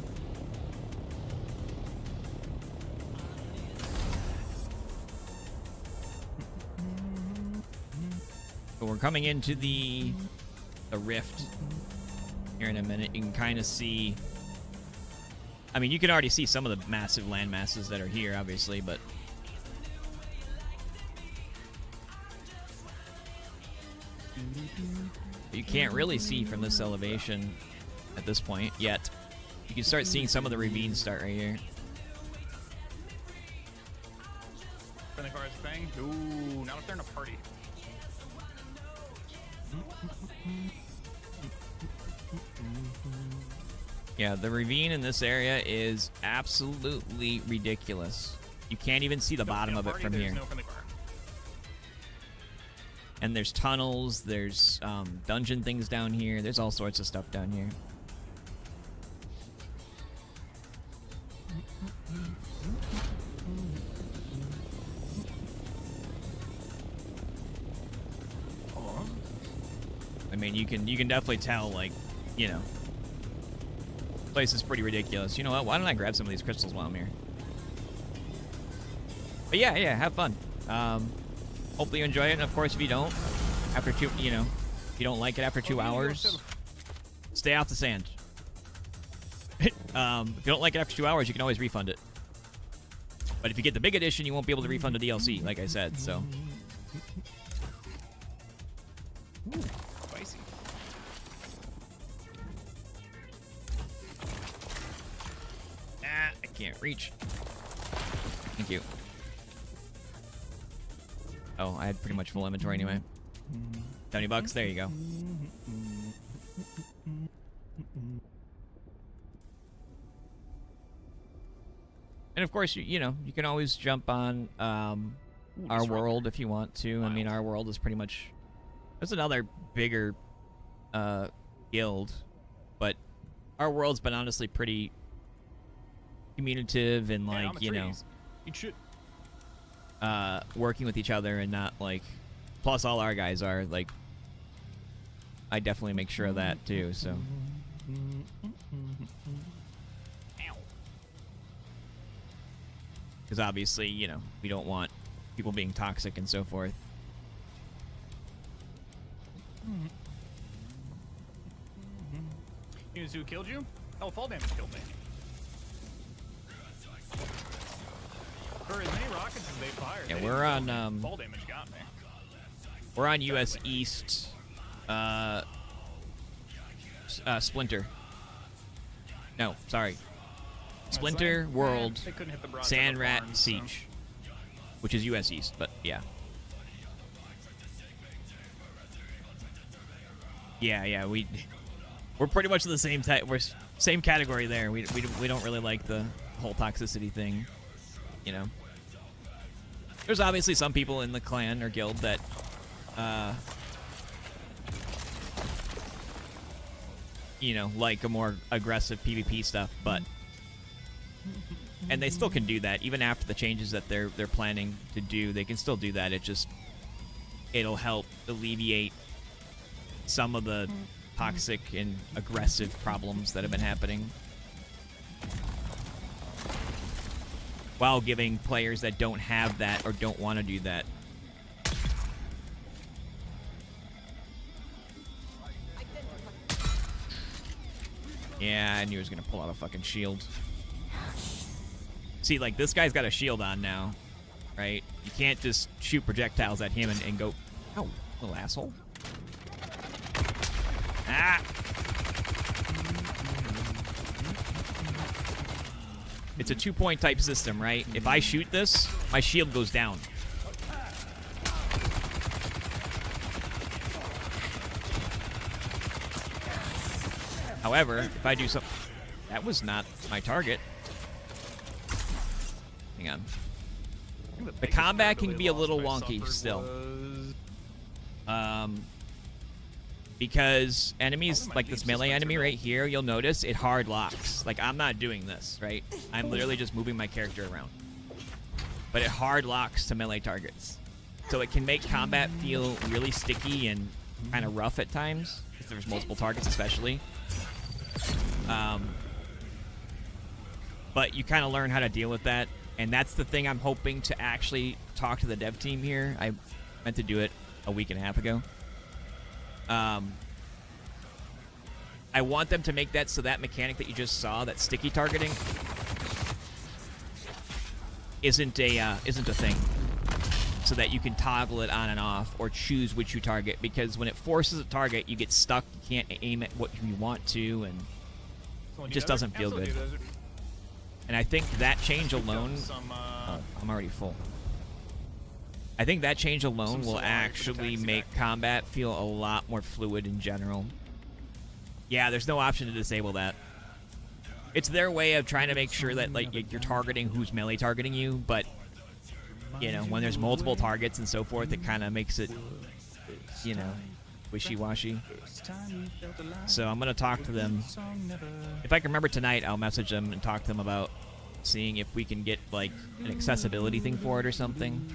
But we're coming into the rift here in a minute. You can kind of see. I mean, you can already see some of the massive land masses that are here, obviously, but you can't really see from this elevation at this point yet. You can start seeing some of the ravines start right here. Friendly fire is a thing. Ooh, not if they're in a party. Yeah, the ravine in this area is absolutely ridiculous. You can't even see the bottom of it from here. And there's tunnels, there's dungeon things down here, there's all sorts of stuff down here. I mean, you can definitely tell, like, you know, place is pretty ridiculous. You know what? Why don't I grab some of these crystals while I'm here? But yeah, have fun. Hopefully you enjoy it. And of course, if you don't, after if you don't like it after 2 hours, stay off the sand. If you don't like it after 2 hours, you can always refund it. But if you get the big edition, you won't be able to refund the DLC, like I said. So. Ooh, spicy. I can't reach. Thank you. Oh, I had pretty much full inventory anyway. $70, there you go. And of course, you know, you can always jump on our world if you want to. I mean, our world is pretty much... There's another bigger guild, but our world's been honestly pretty communicative and, like, you know... You should... working with each other and not, like... Plus, all our guys are, like... I definitely make sure of that, too, so... Because obviously, you know, we don't want people being toxic and so forth. You know who killed you? Oh, fall damage killed me. For as many rockets as they fired, Yeah, they we're didn't on, kill me. Fall damage got me. We're on US East, Splinter. No, sorry. Splinter World They couldn't hit the broadside Sand of Rat barns, Siege, which is US East, but yeah. Yeah, we're pretty much the same type. We're same category there. We don't really like the whole toxicity thing, you know. There's obviously some people in the clan or guild that you know, like a more aggressive PvP stuff, but and they still can do that even after the changes that they're planning to do. They can still do that. It'll help alleviate some of the toxic and aggressive problems that have been happening, while giving players that don't have that or don't want to do that yeah, I knew he was gonna pull out a fucking shield. See, like, this guy's got a shield on now, right? You can't just shoot projectiles at him and go, oh, little asshole. Ah! It's a 2-point type system, right? If I shoot this, my shield goes down. However, if I do something... That was not my target. Hang on. The combat can be a little wonky still. Because enemies, like this melee enemy right here, you'll notice it hard locks. Like, I'm not doing this, right? I'm literally just moving my character around. But it hard locks to melee targets. So it can make combat feel really sticky and kind of rough at times, if there's multiple targets especially. But you kind of learn how to deal with that. And that's the thing I'm hoping to actually talk to the dev team here. I meant to do it a week and a half ago. I want them to make that so that mechanic that you just saw, that sticky targeting, isn't a thing. So that you can toggle it on and off or choose which you target. Because when it forces a target, you get stuck. You can't aim at what you want to, and it just doesn't feel good. And I think that change alone... Oh, I'm already full. I think that change alone will actually make combat feel a lot more fluid in general. Yeah, there's no option to disable that. It's their way of trying to make sure that like you're targeting who's melee targeting you, but you know, when there's multiple targets and so forth, it kind of makes it, you know, wishy-washy. So I'm gonna talk to them. If I can remember tonight, I'll message them and talk to them about seeing if we can get like an accessibility thing for it or something.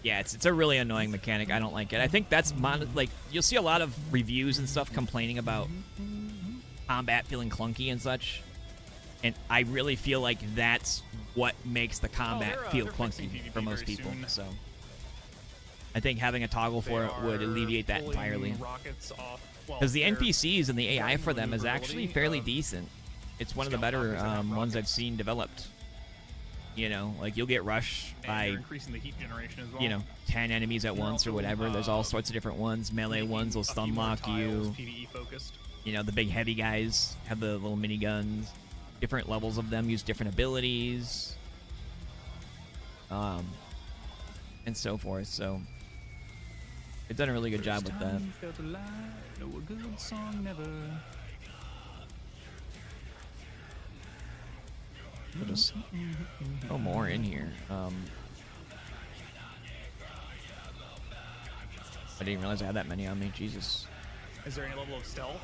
Yeah, it's a really annoying mechanic. I don't like it. I think that's like you'll see a lot of reviews and stuff complaining about combat feeling clunky and such, and I really feel like that's what makes the combat feel clunky for most people. So I think having a toggle for it would alleviate that entirely. Because the NPCs and the AI for them is actually fairly decent. It's one of the better ones I've seen developed. You know, like you'll get rushed by, the heat generation as well. you know, 10 enemies at once or whatever. There's all sorts of different ones. Melee ones will stun lock you. You know, the big heavy guys have the little miniguns. Different levels of them use different abilities. And so forth. So they've done a really good job with that. We'll just throw more in here. I didn't realize I had that many on me. Jesus. Is there any level of stealth?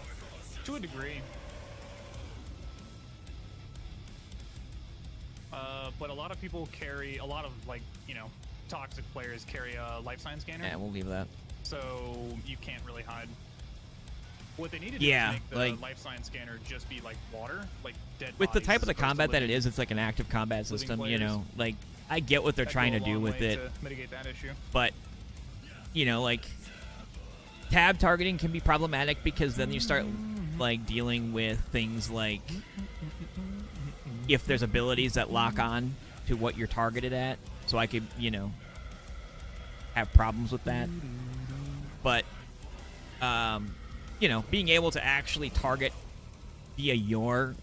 To a degree. But a lot of people carry, a lot of, like, you know, toxic players carry a life sign scanner. Yeah, we'll leave that. So you can't really hide. What they need to do is make the life sign scanner just be like water, like dead with the bodies type of the combat that it living, is, it's like an active combat system, players. you know. Like, I get what they're trying to do with it. To mitigate that issue. But, you know, like, tab targeting can be problematic because then you start, like, dealing with things like if there's abilities that lock on to what you're targeted at. So I could, you know, have problems with that. But, you know, being able to actually target via your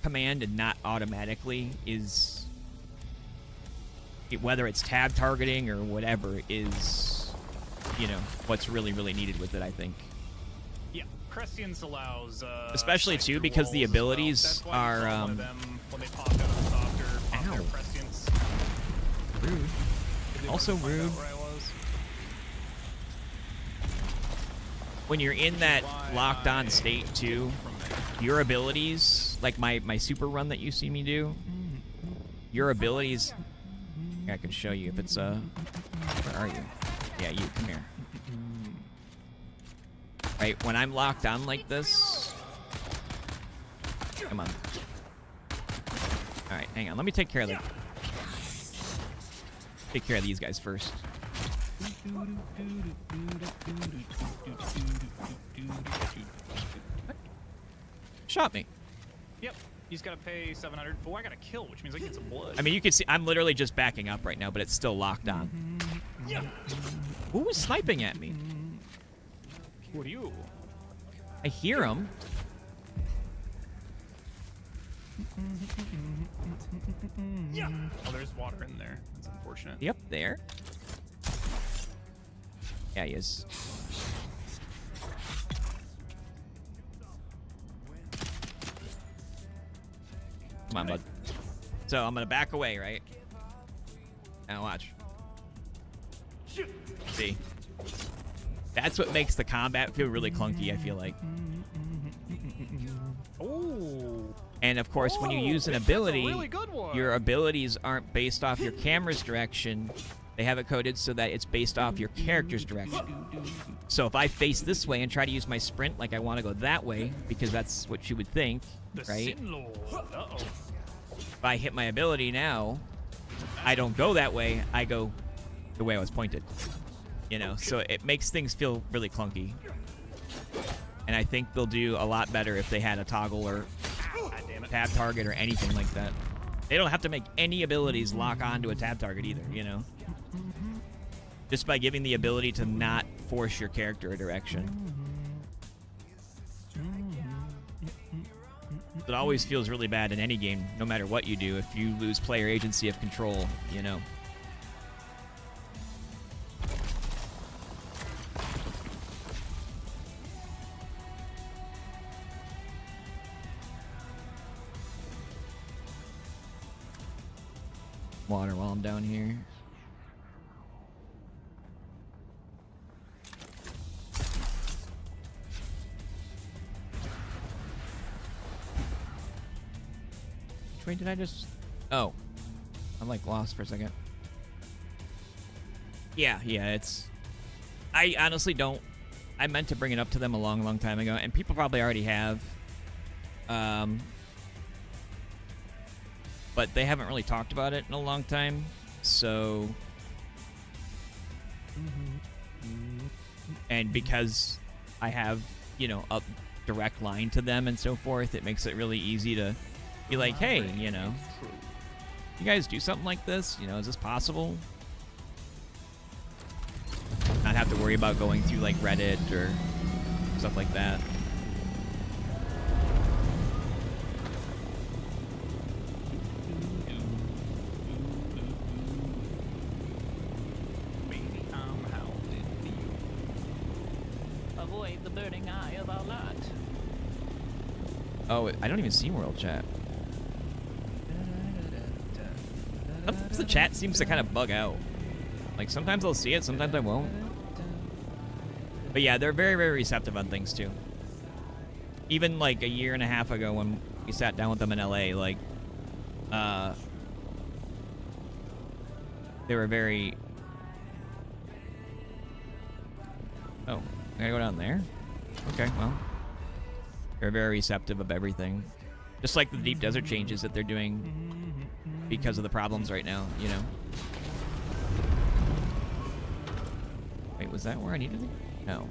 command and not automatically is, whether it's tab targeting or whatever, is, you know, what's really, really needed with it, I think. Yeah, Prescience allows... especially, too, because the abilities are... One of them, when they popped out of the softer, popped their Prescience. Rude. Also rude. When you're in that locked-on state, too, your abilities, like my super run that you see me do, your abilities... I can show you if it's, where are you? Yeah, you, come here. Right, when I'm locked on like this... Come on. Alright, hang on, let me take care of the... Take care of these guys first. Shot me. Yep. You just gotta pay 700. Oh, I got a kill, which means I get some blood. I mean, you can see I'm literally just backing up right now, but it's still locked on. Yeah. Who was sniping at me? What are you? I hear him. Yeah. Oh, there's water in there. That's unfortunate. Yep, there. Yeah, he is. Come on, bud. So I'm gonna back away, right? Now watch. See? That's what makes the combat feel really clunky, I feel like. Oh. And of course, when you use an ability, really good one. your abilities aren't based off your camera's direction. They have it coded so that it's based off your character's direction. So if I face this way and try to use my sprint like I want to go that way, because that's what you would think, right? Uh-oh. If I hit my ability now, I don't go that way, I go the way I was pointed. You know, so it makes things feel really clunky. And I think they'll do a lot better if they had a toggle or tab target or anything like that. They don't have to make any abilities lock onto a tab target either, you know? Just by giving the ability to not force your character a direction. It always feels really bad in any game, no matter what you do, if you lose player agency of control, you know? Water while I'm down here. Which way did I just... Oh. I'm like lost for a second. Yeah, it's... I honestly don't... I meant to bring it up to them a long time ago, and people probably already have. But they haven't really talked about it in a long time, so... And because I have, you know, a direct line to them and so forth, it makes it really easy to be like, hey, you know, you guys do something like this? You know, is this possible? Not have to worry about going through, like, Reddit or stuff like that. Oh, I don't even see world chat. Sometimes the chat seems to kind of bug out. Like, sometimes I'll see it, sometimes I won't. But yeah, they're very receptive on things, too. Even, like, a year and a half ago when we sat down with them in LA, like, they were very... Oh, I gotta go down there? Okay, well... They're very receptive of everything. Just like the deep desert changes that they're doing because of the problems right now, you know? Wait, was that where I needed it? No.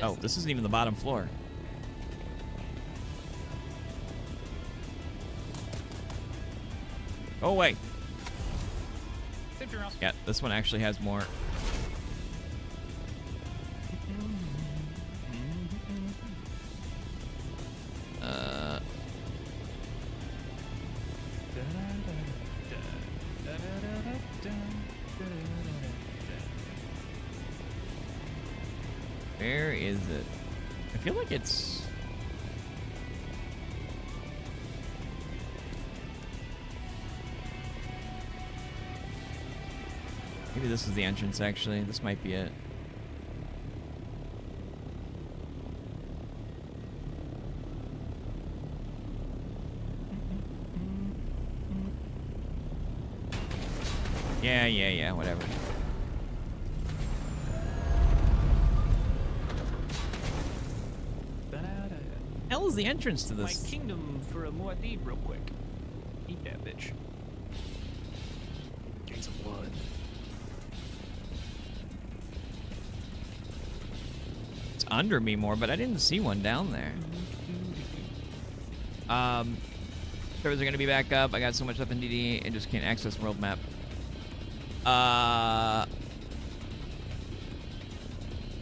Oh, this isn't even the bottom floor. Oh, wait. Yeah, this one actually has more. Where is it? I feel like it's... Maybe this is the entrance, actually. This might be it. Yeah, whatever. Hell is the entrance to this? My kingdom for a Muad'Dib real quick. Eat that bitch. Gates of blood. It's under me more, but I didn't see one down there. Servers are gonna be back up. I got so much stuff in DD and just can't access world map.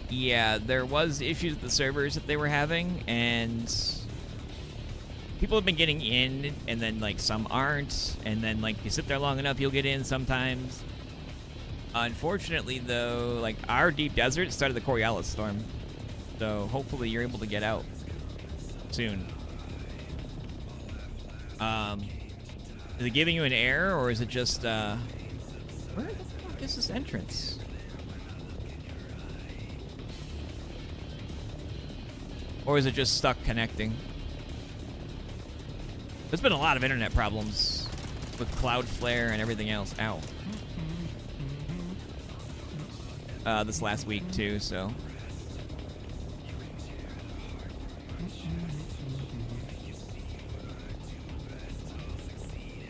Yeah, there was issues with the servers that they were having, and people have been getting in, and then, like, some aren't, and then, like, you sit there long enough, you'll get in sometimes. Unfortunately, though, like, our deep desert started the Coriolis storm, so hopefully you're able to get out soon. Is it giving you an error, or is it just where the fuck is this entrance? Or is it just stuck connecting? There's been a lot of internet problems with Cloudflare and everything else. Ow. This last week too, so.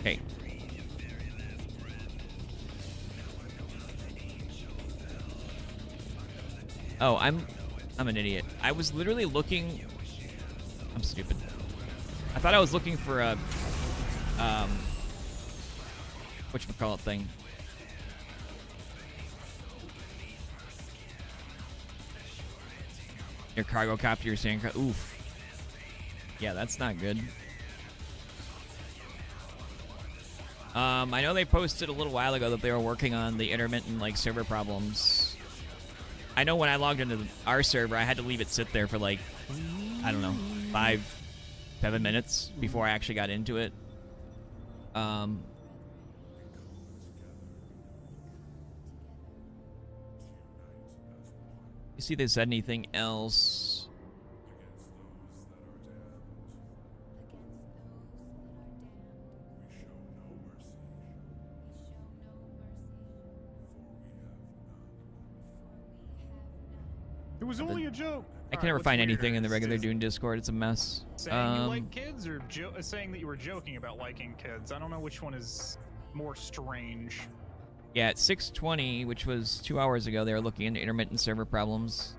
Okay. Oh, I'm an idiot. I was literally looking. I'm stupid. I thought I was looking for a whatchamacallit thing. Your cargo copter, your sand. Oof. Yeah, that's not good. I know they posted a little while ago that they were working on the intermittent like server problems. I know when I logged into our server, I had to leave it sit there for like, I don't know, 5-7 minutes before I actually got into it. You see, they said anything else? It was only a joke. I can never find anything in the regular Dune Discord. It's a mess. Saying you like kids, or saying that you were joking about liking kids? I don't know which one is more strange. Yeah, at 6:20, which was 2 hours ago, they were looking into intermittent server problems.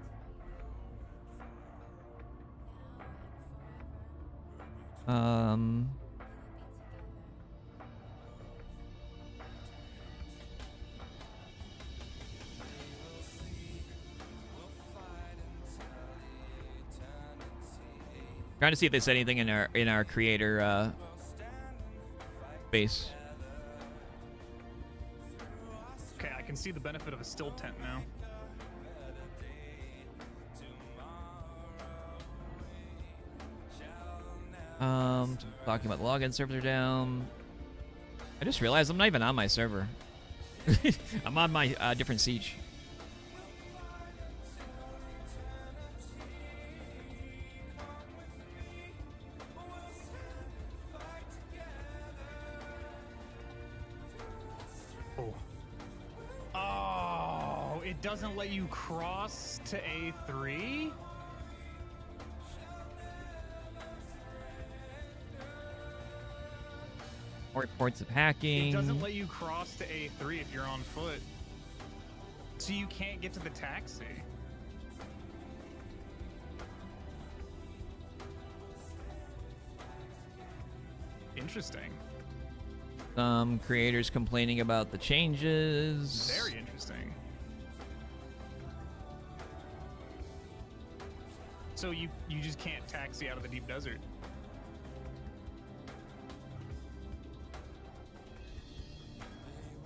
Trying to see if they said anything in our creator base. Okay, I can see the benefit of a still tent now. Talking about the login servers are down. I just realized I'm not even on my server. I'm on my different siege. Oh, it doesn't let you cross to A3? Reports of hacking. It doesn't let you cross to A3 if you're on foot. So you can't get to the taxi. Interesting. Some creators complaining about the changes. Very interesting. So you just can't taxi out of the deep desert.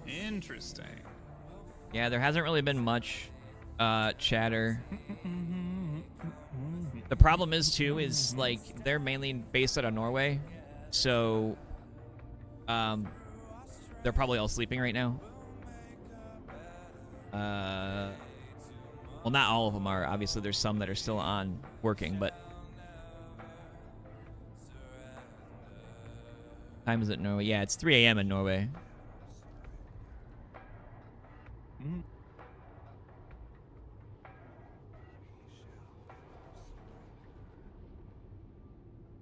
Interesting. Yeah, there hasn't really been much chatter. The problem is too is like they're mainly based out of Norway, so they're probably all sleeping right now. Well, not all of them are. Obviously, there's some that are still on working, but time is it in Norway? Yeah, it's 3 a.m. in Norway.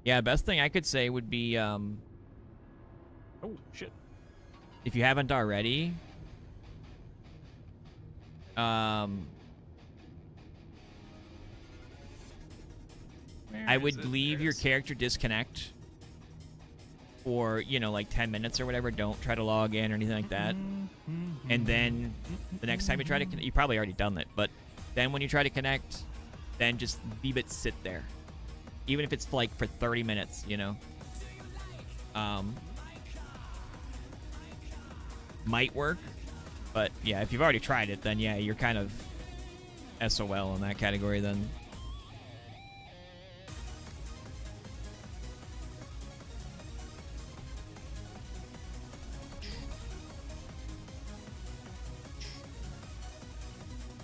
Yeah, best thing I could say would be oh shit. If you haven't already, I would leave your character disconnect for, you know, like 10 minutes or whatever. Don't try to log in or anything like that. And then the next time you try to connect, you probably already done it, but then when you try to connect, then just leave it sit there. Even if it's like for 30 minutes, you know. Might work, but yeah, if you've already tried it, then yeah, you're kind of SOL in that category then.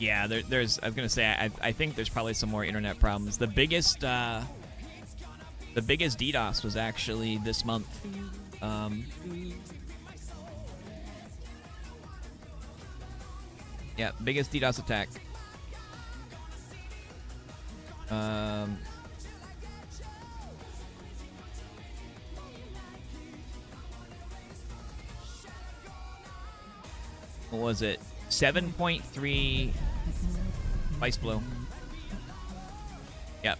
Yeah, there's. I was gonna say. I think there's probably some more internet problems. The biggest DDoS was actually this month. Yeah, biggest DDoS attack. What was it? 7.3 Vice Blow. Yep.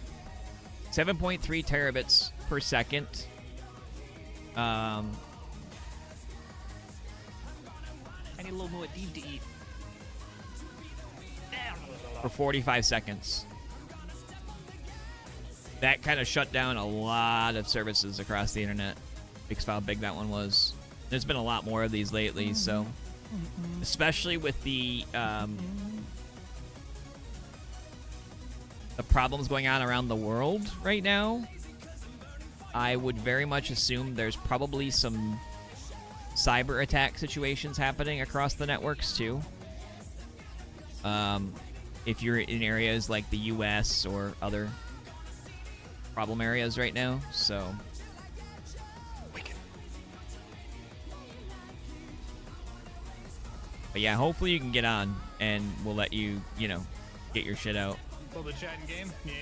7.3 terabits per second. I need a little more deep to eat. For 45 seconds. That kind of shut down a lot of services across the internet. Because how big that one was. There's been a lot more of these lately, so... Especially with the problems going on around the world right now, I would very much assume there's probably some cyber attack situations happening across the networks too. If you're in areas like the US or other problem areas right now, so... But yeah, hopefully you can get on, and we'll let you, you know, get your shit out. Well, the chatting game? Yeah.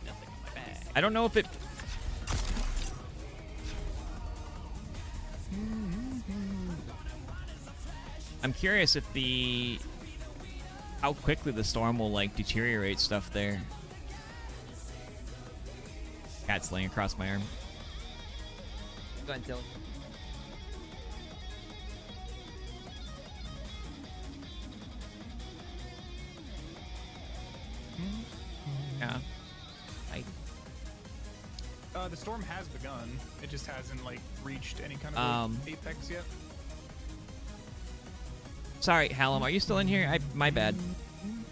Nothing in my bag. I don't know if it... I'm curious if the... how quickly the storm will, like, deteriorate stuff there. Cat's laying across my arm. Go ahead, Dylan. Yeah. The storm has begun. It just hasn't like reached any kind of apex yet. Sorry, Hallam, are you still in here? My bad.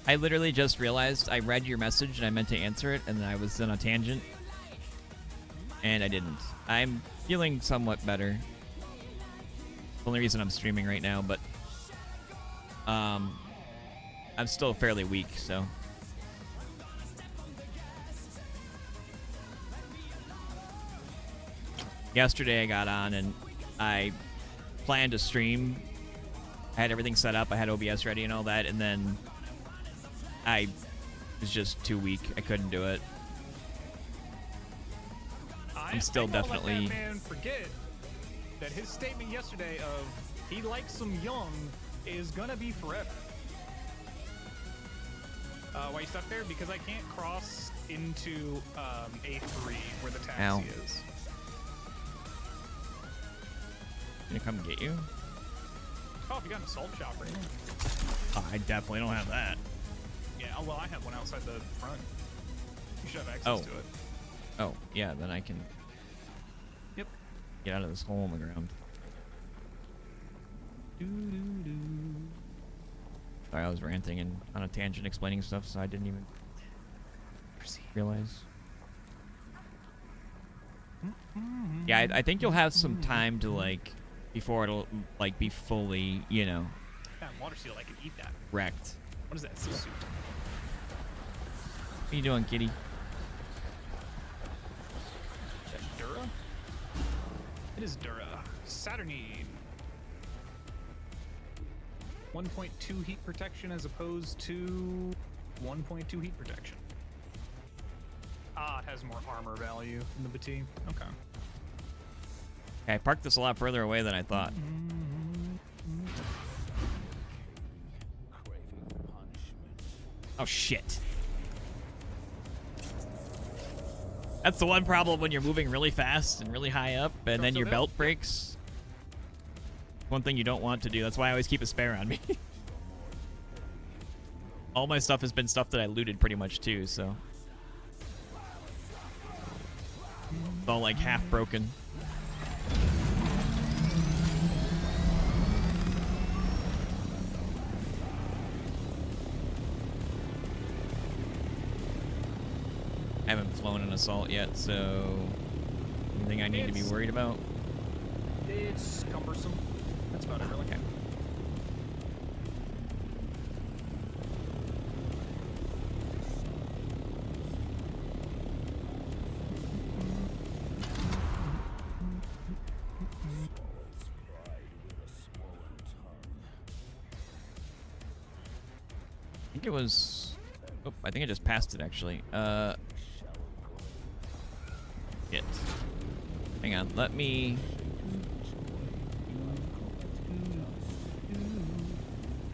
I literally just realized I read your message and I meant to answer it, and then I was on a tangent. And I didn't. I'm feeling somewhat better. Only reason I'm streaming right now, but I'm still fairly weak, so... Yesterday I got on and I planned to stream. I had everything set up. I had OBS ready and all that, and then I was just too weak. I couldn't do it. I'm still definitely... Let that man forget that his statement yesterday of he likes them young is gonna be forever. Why you stuck there? Because I can't cross into A3 where the taxi is. Gonna come get you? Oh, if you got an assault chopper. Oh, I definitely don't have that. Yeah, well, I have one outside the front. You should have access to it. Oh, yeah, then I can... Yep. Get out of this hole in the ground. Sorry, I was ranting and on a tangent explaining stuff, so I didn't even realize. Yeah, I think you'll have some time to, like, before it'll, like, be fully, you know... That water seal, I could eat that. Wrecked. What is that, sea suit? What are you doing, kitty? Is that Dura? It is Dura. Saturnine. 1.2 heat protection as opposed to 1.2 heat protection. Ah, it has more armor value than the Batii. Okay. Okay, I parked this a lot further away than I thought. Oh, shit. That's the one problem when you're moving really fast and really high up, and then your belt breaks. One thing you don't want to do. That's why I always keep a spare on me. All my stuff has been stuff that I looted pretty much too, so... It's all like half broken. I haven't flown an assault yet, so anything I need to be worried about? It's cumbersome. That's about it, really. Okay. think it was... Oh, I think I just passed it, actually. Shit. Hang on, let me...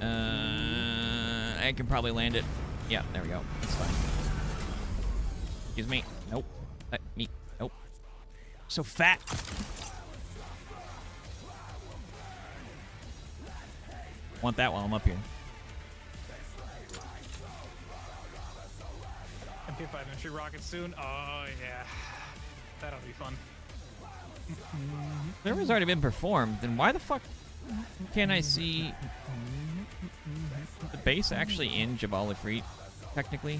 I can probably land it. Yeah, there we go. It's fine. Excuse me. Nope. Let me. Nope. So fat. Want that while I'm up here. MP5 entry rockets soon. Oh yeah, that'll be fun. Server's already been performed. Then why the fuck can't I see the base actually in Jabal Ifrit, technically?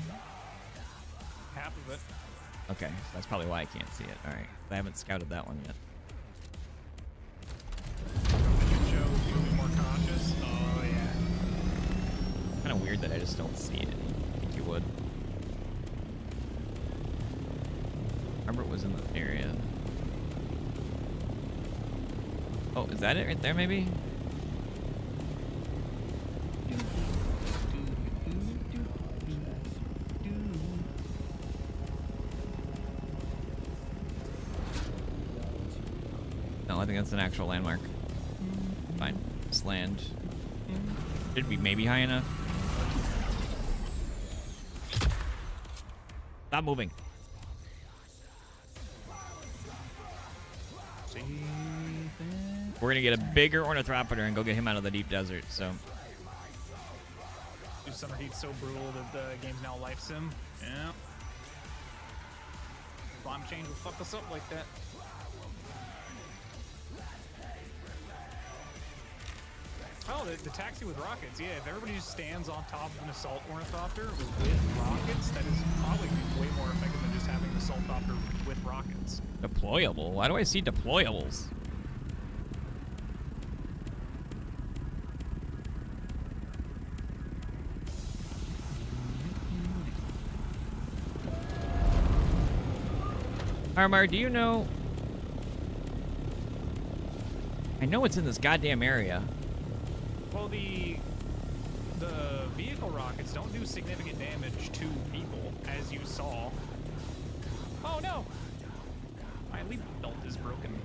Half of it. Okay, so that's probably why I can't see it. All right, I haven't scouted that one yet. Show you'll be more cautious. Oh yeah. Kind of weird that I just don't see it. I think you would. Remember it was in the area. Oh, is that it right there, maybe? No, I think that's an actual landmark. Fine. Just land. Should be maybe high enough. Stop moving. We're gonna get a bigger ornithopter and go get him out of the deep desert, so. Dude, summer heat's so brutal that the game's now life sim. Yeah. Climate change will fuck us up like that. Oh, the taxi with rockets. Yeah, if everybody just stands on top of an assault ornithopter with rockets, that is probably way more effective than just having an assault copter with rockets. Deployable? Why do I see deployables? Armar, do you know? I know it's in this goddamn area. Well, the vehicle rockets don't do significant damage to people, as you saw. Oh no! My leap belt is broken.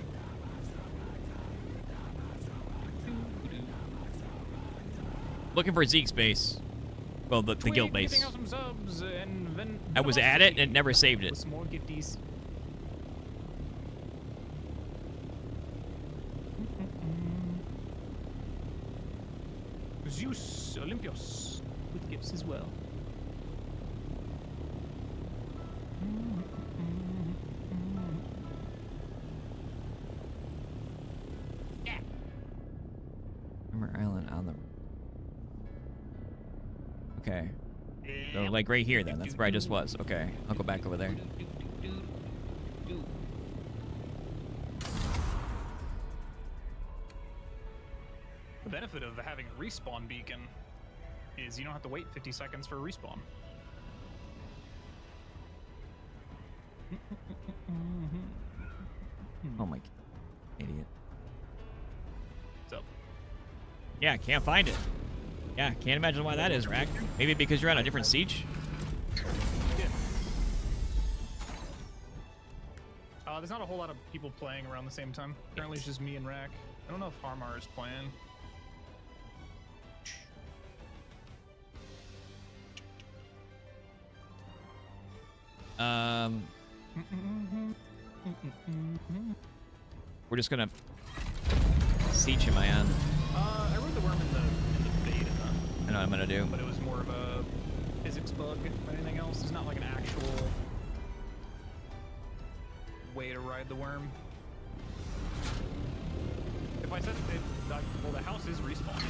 Looking for Zeke's base. Well, the guild base. Giving out some subs and then I was at it and it never saved it. With some more gifties. Zeus Olympios with gifts as well. Yeah. Armor Island on the. Okay. So like right here then. That's where I just was. Okay. I'll go back over there. The benefit of having a respawn beacon is you don't have to wait 50 seconds for a respawn. Oh my idiot. What's up? Yeah, can't find it. Yeah, can't imagine why that is, Rack. Maybe because you're on a different siege? Yeah. There's not a whole lot of people playing around the same time. Apparently it's just me and Rack. I don't know if Harmar is playing. We're just gonna siege him, I I wrote the worm in the beta. I know what I'm gonna do. But it was more of a physics bug than anything else. It's not like an actual way to ride the worm. If I said that, well, the house is respawn.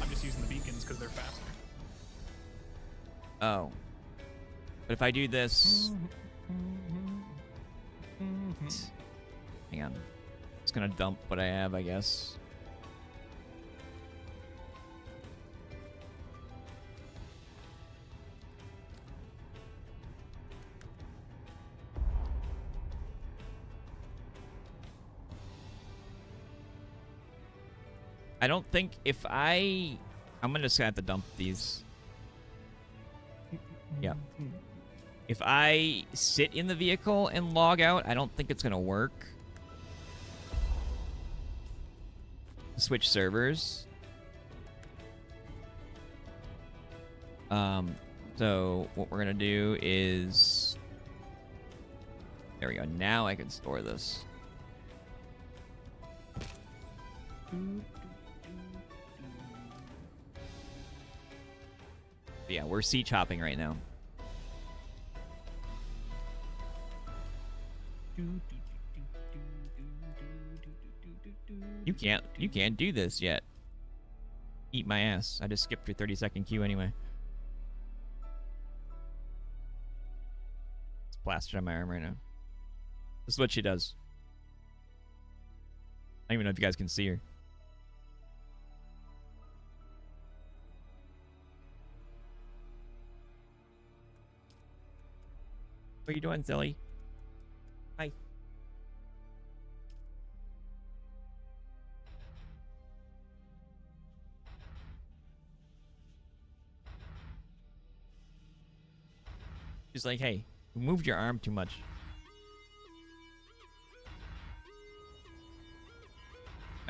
I'm just using the beacons because they're faster. Oh. But if I do this... Hang on. It's gonna dump what I have, I guess. I don't think if I'm gonna just have to dump these. Yeah. If I sit in the vehicle and log out, I don't think it's gonna work. Switch servers. So what we're gonna do is, there we go. Now I can store this. Yeah, we're siege hopping right now. You can't do this yet. Eat my ass. I just skipped your 30-second queue anyway. It's plastered on my arm right now. This is what she does. I don't even know if you guys can see her. What are you doing, silly? Hi. She's like, hey, you moved your arm too much.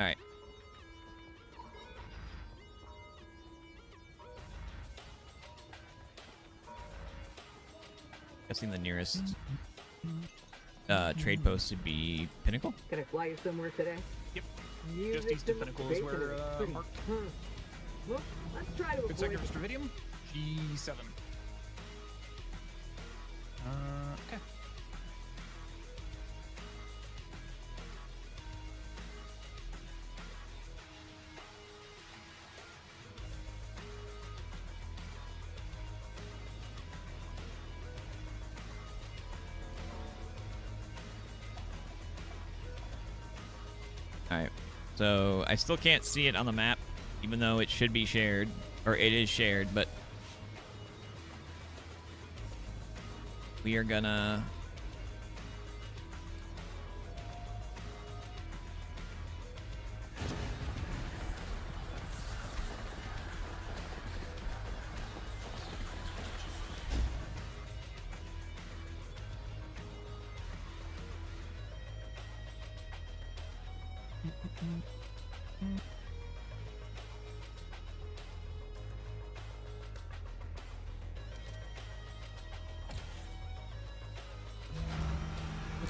Alright. Guessing the nearest trade post would be Pinnacle. Can I fly you somewhere today? Yep. Just east of Pinnacle is where marked. Well, let's try to Good sector avoid for Stravidium. G7. Okay. Alright. So I still can't see it on the map, even though it should be shared, or it is shared, but we are gonna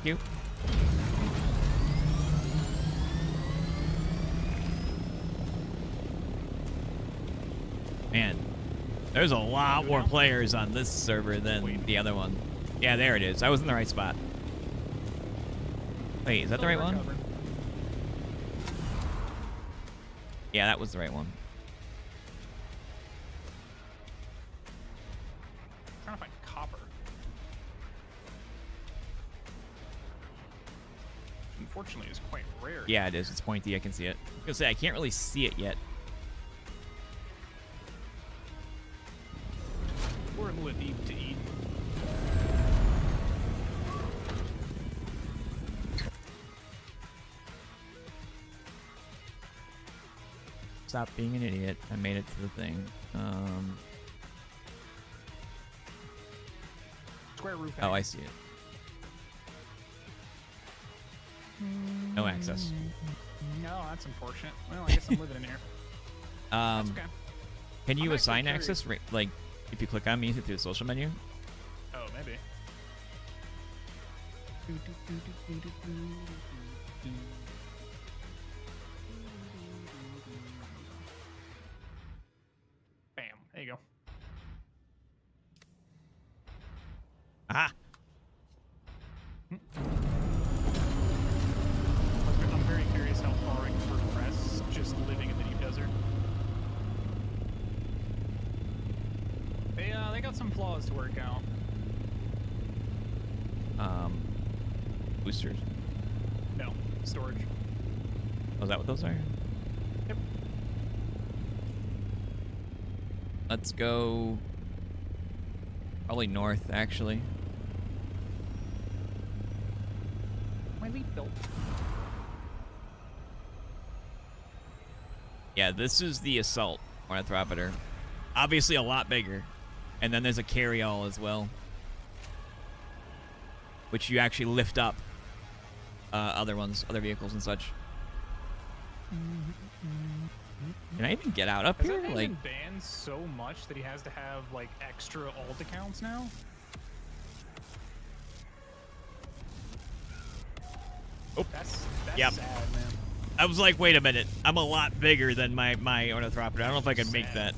you. Man, there's a lot more players on this server than the other one. Yeah, there it is. I was in the right spot. Wait, is that the right one? Yeah, that was the right one. Trying to find copper. Unfortunately, it's quite rare. Yeah, it is. It's pointy. I can see it. I was gonna say I can't really see it yet. We're a little deep to eat. Stop being an idiot. I made it to the thing. Square roof. Oh, I see it. No access. No, that's unfortunate. Well, I guess I'm living in here. That's okay. Can you I'm assign actually access? Like, if you click on me through the social menu? Oh, maybe. Bam. There you go. Aha! I'm very curious how far I can progress just living in the deep desert. They got some flaws to work out. Boosters. No, storage. Oh, is that what those are? Yep. Let's go probably north, actually. My leap built. Yeah, this is the assault ornithopter. Obviously a lot bigger. And then there's a carry-all as well, which you actually lift up other vehicles and such. Can I even get out up here? Has that Like, been banned so much that he has to have like extra alt accounts now? Oh, that's yep. sad, man. I was like, wait a minute, I'm a lot bigger than my ornithopter. I don't know if I can make that.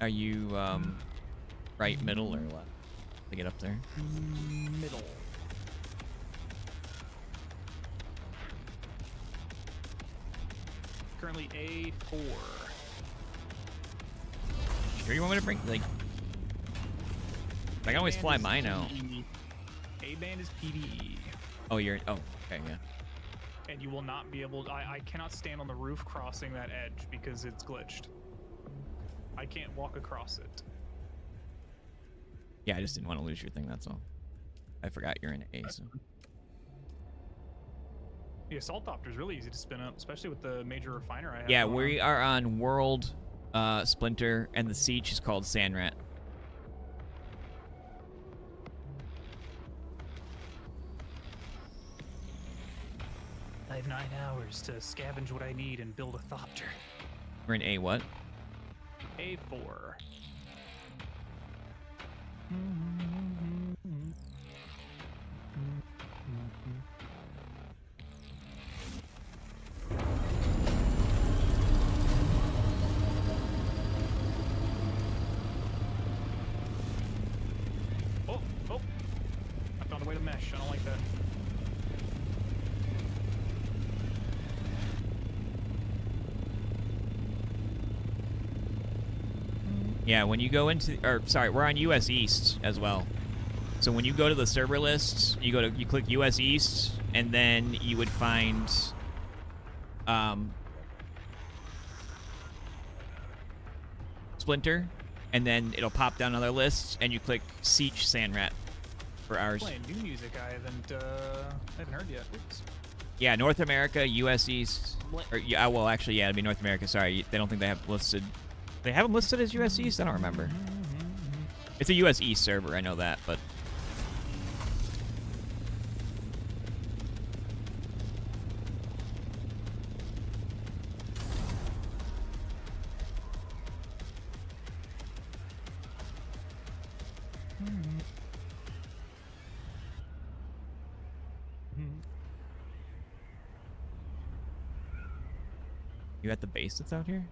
Are you right, middle, or what? To get up there? Middle. Currently A4. Sure you want me to bring, like... I can always fly mine out. A-band is PDE. Oh, you're... Oh, okay, yeah. And you will not be able... I cannot stand on the roof crossing that edge because it's glitched. I can't walk across it. Yeah, I just didn't want to lose your thing, that's all. I forgot you're in A, so... The assault copter is really easy to spin up, especially with the major refiner I have. Yeah, we are on World Splinter, and the siege is called Sandrat. I have 9 hours to scavenge what I need and build a thopter. We're in A what? A4. Oh, I found a way to mesh. I don't like that. Yeah, when you go into, or sorry, we're on US East as well. So when you go to the server list, you click US East, and then you would find Splinter, and then it'll pop down other lists, and you click Siege Sandrat for ours. Playing new music I haven't heard yet. Oops. Yeah, North America, US East, or yeah, well actually yeah, it'd be North America. Sorry, they don't think they have listed. They have them listed as US East? I don't remember. It's a US East server, I know that, but... You at the base that's out here?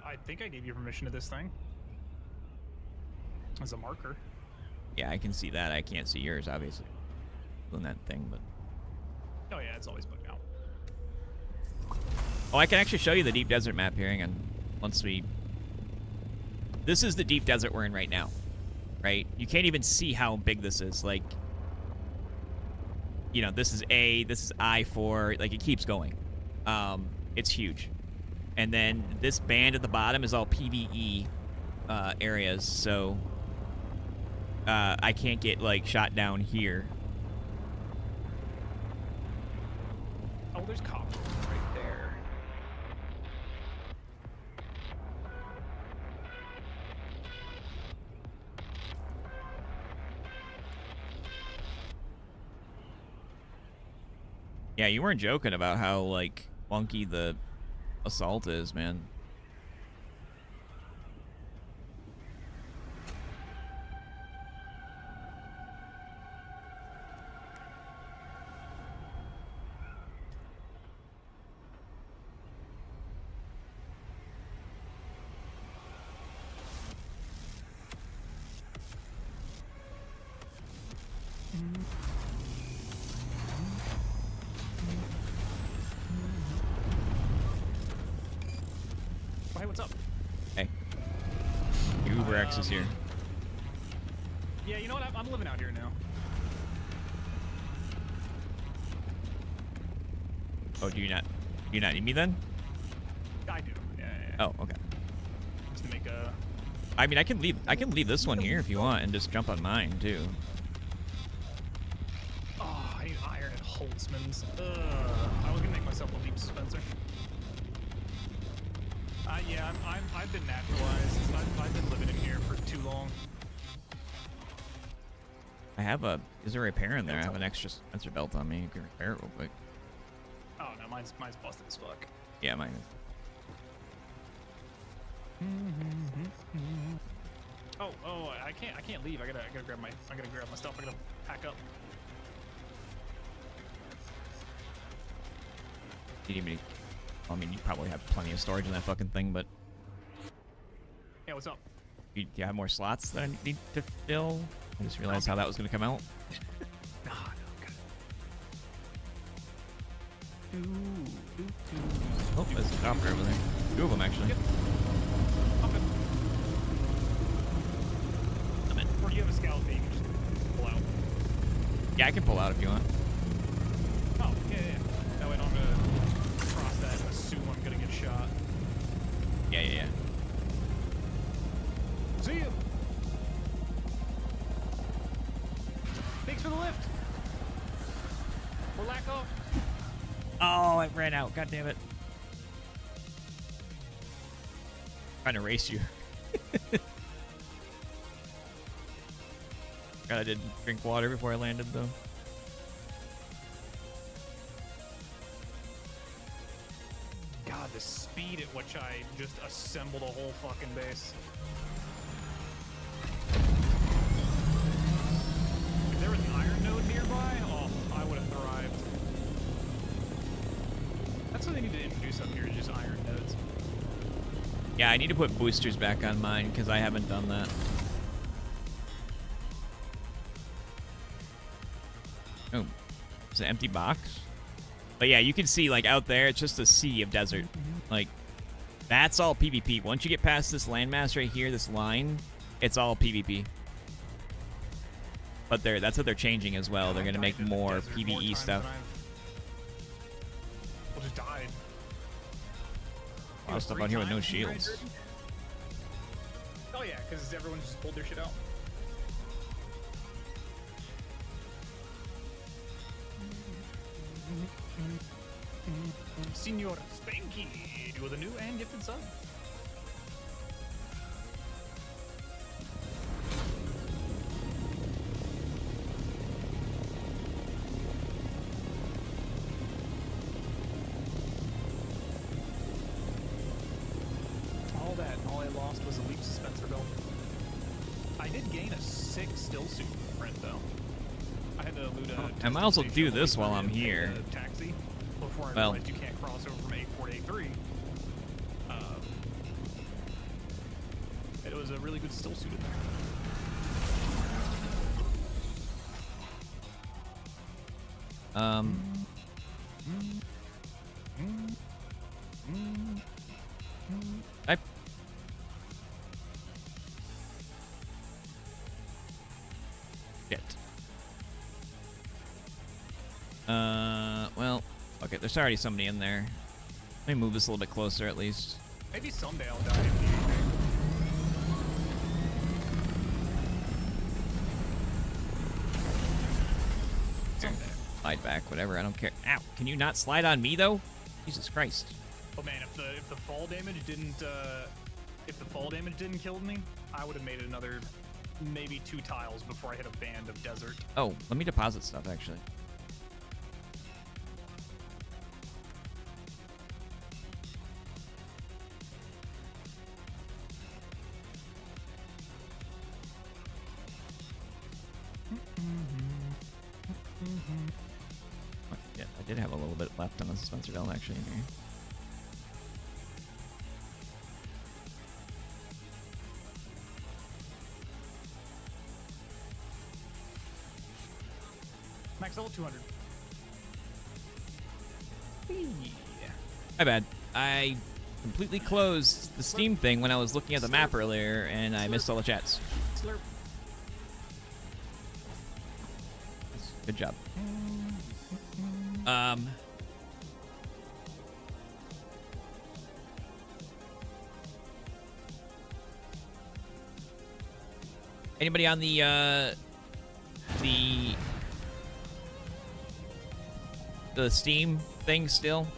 I think I gave you permission to this thing. As a marker. Yeah, I can see that. I can't see yours, obviously. Doing that thing, but... Oh yeah, it's always bugged out. Oh, I can actually show you the deep desert map here. Hang on. Once we... This is the deep desert we're in right now. Right? You can't even see how big this is. Like... You know, this is A, this is I4. Like, it keeps going. It's huge. And then this band at the bottom is all PvE areas, so I can't get, like, shot down here. Oh, there's copper right there. Yeah, you weren't joking about how, like, funky the assault is, man. Hey, what's up? Hey. UberX is here. Yeah, you know what? I'm living out here now. Oh, do you not need me then? I do. Yeah. Oh, okay. Just to make I mean, I can leave this one here if you want, and just jump on mine too. Oh, I need iron and Holtzman's. I was gonna make myself a leap dispenser. Yeah, I've been naturalized. I've been living in here for too long. I have a. Is there a repair in there? I have an extra sensor belt on me. You can repair it real quick. Oh no, mine's busted as fuck. Yeah, mine is. Oh, I can't leave. I gotta grab my stuff. I gotta pack up. You need me to, I mean, you probably have plenty of storage in that fucking thing, but Yeah, what's up? do you have more slots that I need to fill? I just realized how that was gonna come out. No, good. Oh, there's a copter over there. Two of them actually. Yep. Or do you have a scout that you can just pull out? Yeah, I can pull out if you want. Oh, yeah. That way I don't have to cross that and assume I'm gonna get shot. Yeah. See you! Thanks for the lift! Or lack of. Oh, I ran out. God damn it. Trying to race you. God, I didn't drink water before I landed, though. God, the speed at which I just assembled a whole fucking base. If there was an iron node nearby, oh, I would have thrived. That's what they need to introduce up here, is just iron nodes. Yeah, I need to put boosters back on mine, because I haven't done that. Oh, it's an empty box. But yeah, you can see, like, out there, it's just a sea of desert. Like, that's all PvP. Once you get past this landmass right here, this line, it's all PvP. But that's what they're changing as well. They're going to make more PvE stuff. Well, just died. A lot of stuff out here with no shields. Oh yeah, because everyone just pulled their shit out. Senor Spanky with a new and gifted sub. All I lost was a leap dispenser belt. I did gain a 6 still suit print though. I had to loot a. I might as well do this while I'm here. Taxi before I Well, realized you can't cross over from A4 to A3. It was a really good still suit in there. Shit. Well, okay, there's already somebody in there. Let me move this a little bit closer at least. Maybe someday I'll die if you need me. Slide back, whatever, I don't care. Ow, can you not slide on me though? Jesus Christ. Oh man, if the fall damage didn't kill me, I would have made it another maybe 2 tiles before I hit a band of desert. Oh, let me deposit stuff actually. Yeah, I did have a little bit left on the dispenser belt actually in here. Max level 200. My bad. I completely closed the Steam thing when I was looking at the map earlier, and I missed all the chats. Slurp. Good job. Anybody on the Steam thing still?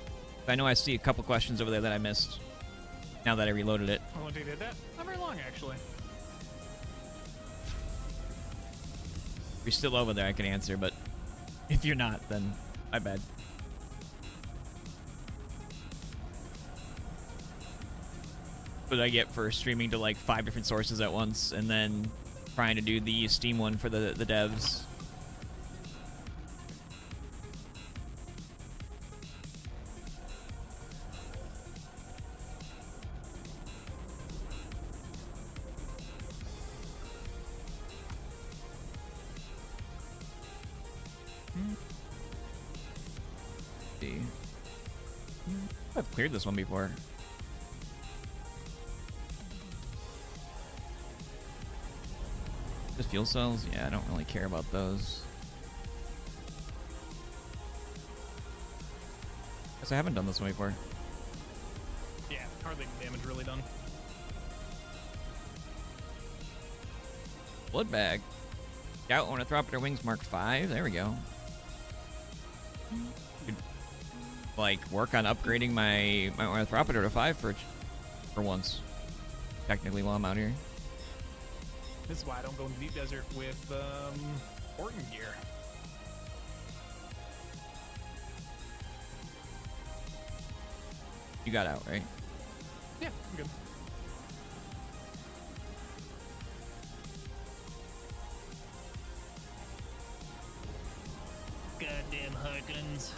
I know I see a couple questions over there that I missed. Now that I reloaded it. How long you did that? Not very long, actually. If you're still over there, I can answer, but if you're not, then my bad. What did I get for streaming to like 5 different sources at once and then trying to do the Steam one for the devs? I've cleared this one before. Just fuel cells? Yeah, I don't really care about those. Guess I haven't done this one before. Yeah, hardly any damage really done. Blood bag. Scout Ornithopter Wings Mark 5. There we go. Could, like, work on upgrading my Ornithopter to 5 for once. Technically, while I'm out here. This is why I don't go in the deep desert with Orton gear. You got out, right? Yeah, I'm good. Goddamn Harkins.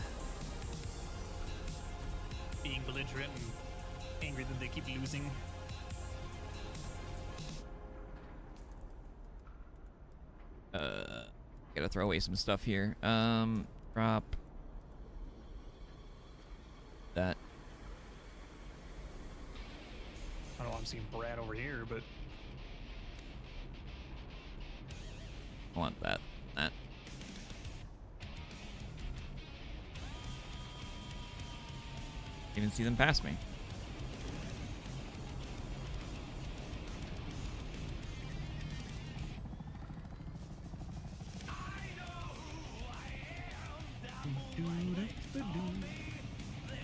Being belligerent and angry that they keep losing. Gotta throw away some stuff here. Drop that. I don't know, I'm seeing Brad over here, but I want that. That. Even see them pass me.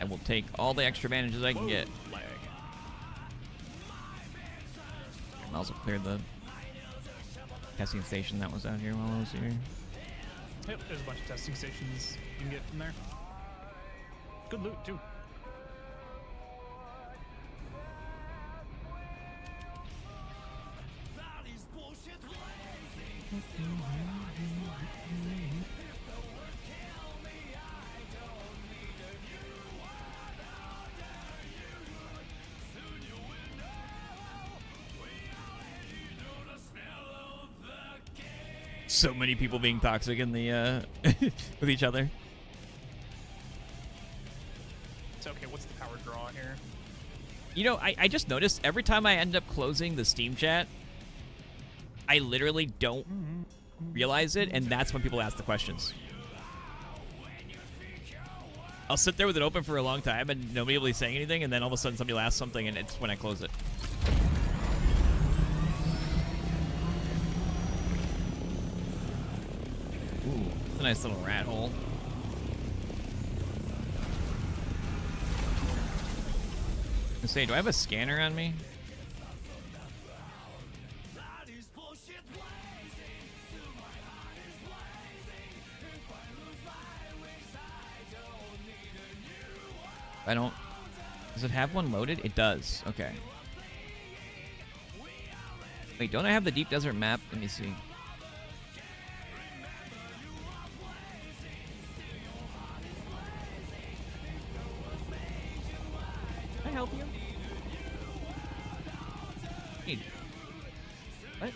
I will take all the extra advantages I can get. I also cleared the testing station that was out here while I was here. yep, there's a bunch of testing stations you can get from there. Good loot, too. So many people being toxic in the with each other. It's okay, what's the power draw here? You know, I just noticed every time I end up closing the Steam chat, I literally don't realize it, and that's when people ask the questions. I'll sit there with it open for a long time and nobody will be saying anything, and then all of a sudden somebody will ask something, and it's when I close it. Ooh, it's a nice little rat hole. I say, do I have a scanner on me? I don't... Does it have one loaded? It does. Okay. Wait, don't I have the deep desert map? Let me see. Can I help you? Need. What?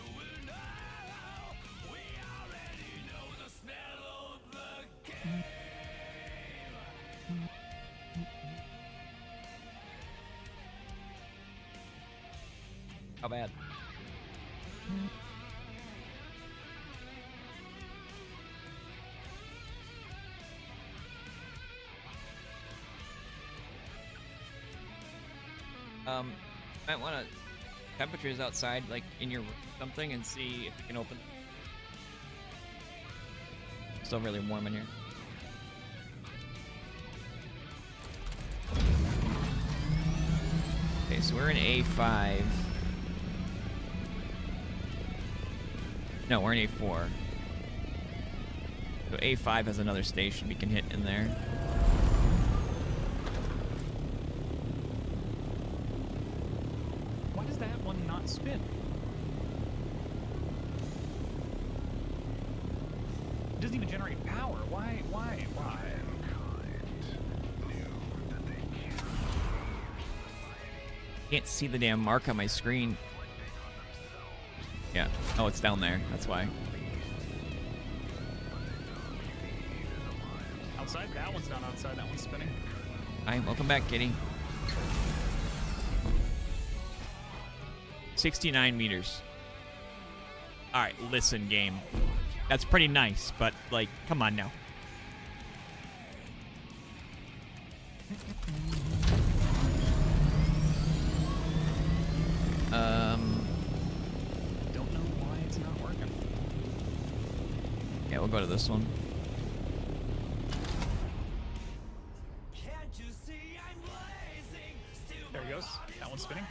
How bad? Might want to temperatures outside, like in your something, and see if you can open. It's still really warm in here. Okay, so we're in A5. No, we're in A4. So A5 has another station we can hit in there. Why does that one not spin? It doesn't even generate power. Why? Can't see the damn mark on my screen. Yeah. Oh, it's down there. That's why. Outside? That one's not outside. That one's spinning. Hi, welcome back, Kitty. 69 meters. All right, listen, game. That's pretty nice, but, like, come on now. Don't know why it's not working. Yeah, we'll go to this one. There he goes. That one's spinning.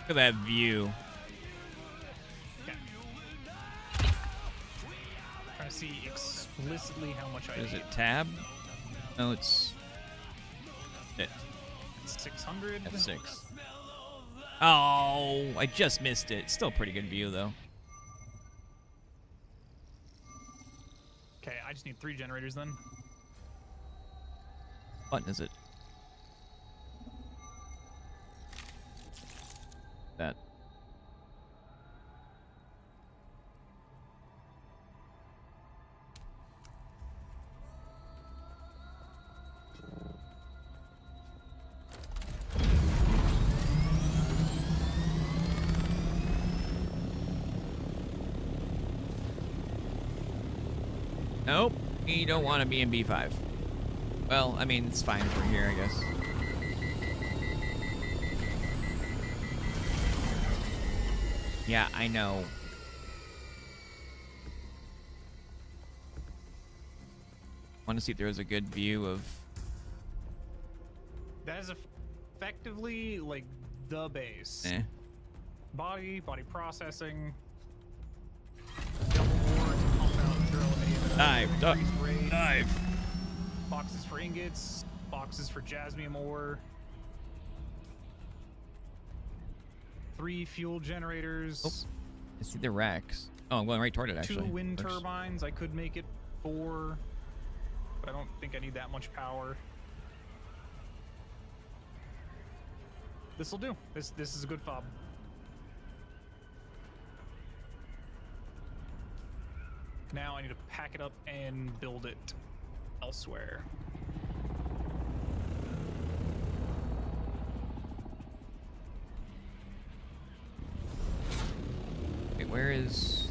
Look at that view. Trying to see explicitly how much I need. Is it tab? No, it's it. 600. F6. Oh, I just missed it. Still a pretty good view though. Okay, I just need 3 generators then. What button is it? That. Nope, you don't want to be in B5. Well, I mean, it's fine if we're here, I guess. Yeah, I know. Want to see if there was a good view of... That is effectively like the base. Eh. Body processing. Double ore to pump out and drill any of it. Dive. Boxes for ingots. Boxes for jasmium ore. 3 fuel generators. Oh, I see the racks. Oh, I'm going right toward it, actually. 2 wind turbines. I could make it 4, but I don't think I need that much power. This'll do. This is a good fob. Now I need to pack it up and build it elsewhere. Wait, where is...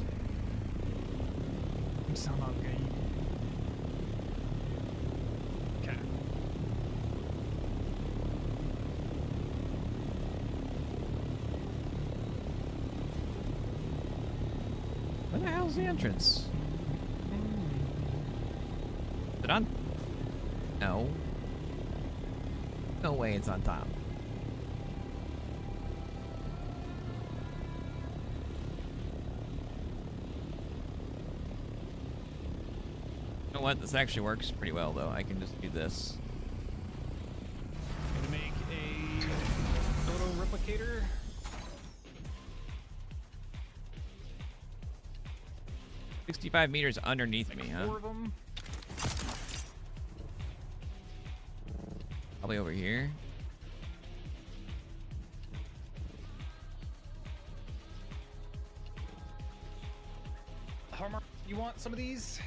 Okay. Where the hell's the entrance? Is it on? No. No way it's on top. You know what? This actually works pretty well, though. I can just do this. I'm gonna make a photo replicator. $65 meters underneath me, huh? 4 of them. Probably over here. Harmer, you want some of these?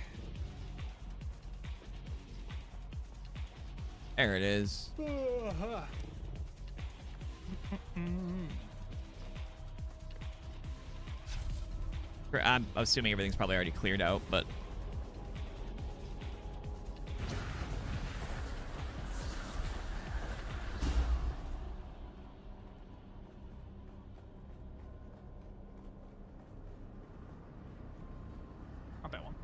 There it is. I'm assuming everything's probably already cleared out, but not that one.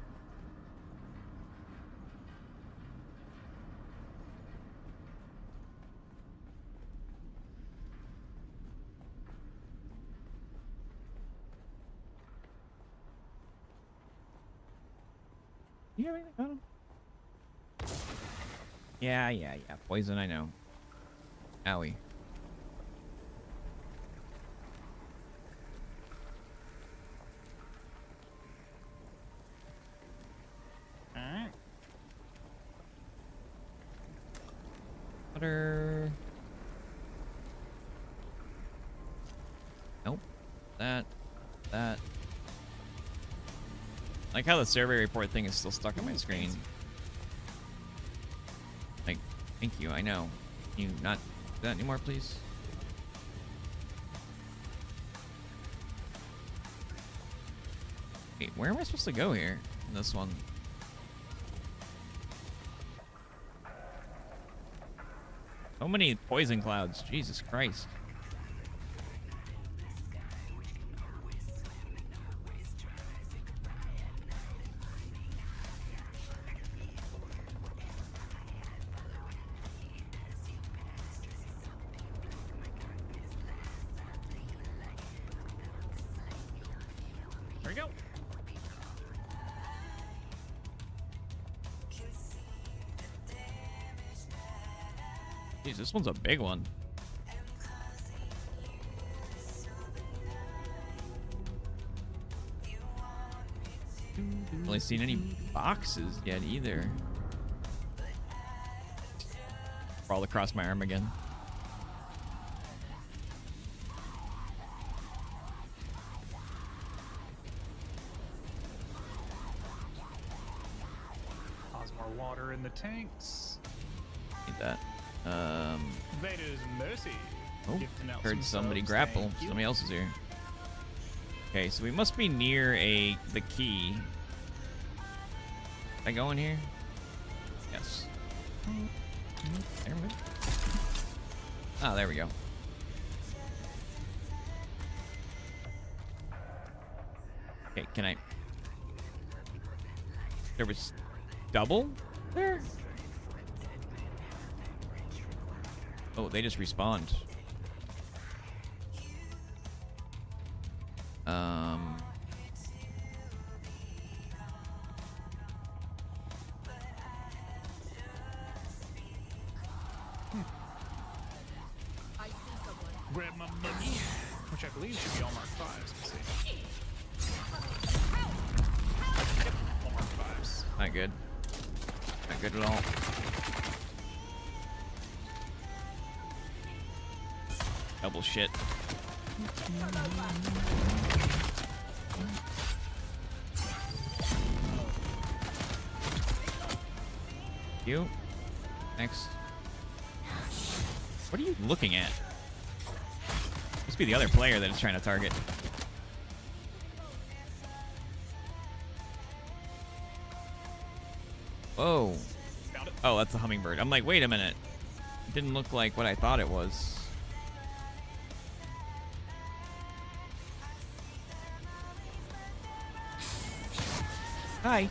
you have anything on him? Yeah. Poison, I know. Owie. Alright. Water. Nope. That. Like how the survey report thing is still stuck on my screen. Like, thank you, I know. Can you not do that anymore, please? Wait, where am I supposed to go here? In this one. So many poison clouds. Jesus Christ. There we go. Jeez, this one's a big one. Haven't really seen any boxes yet either. Crawl across my arm again. Cause more water in the tanks. Need that. Vader's Mercy. Oh, Gifting out heard some somebody subs. grapple. Thank you. Somebody else is here. Okay, so we must be near the key. Can I go in here? Yes. There we go. Ah, there we go. Okay, can I? There was double there? Oh, they just respawned. Grab my money, which I believe should be all mark 5s. Let's see. Yep, all mark 5s. Not good. Not good at all. Double shit. You. Next. What are you looking at? Must be the other player that is trying to target. Whoa. Oh, that's a hummingbird. I'm like, wait a minute. It didn't look like what I thought it was. Hi.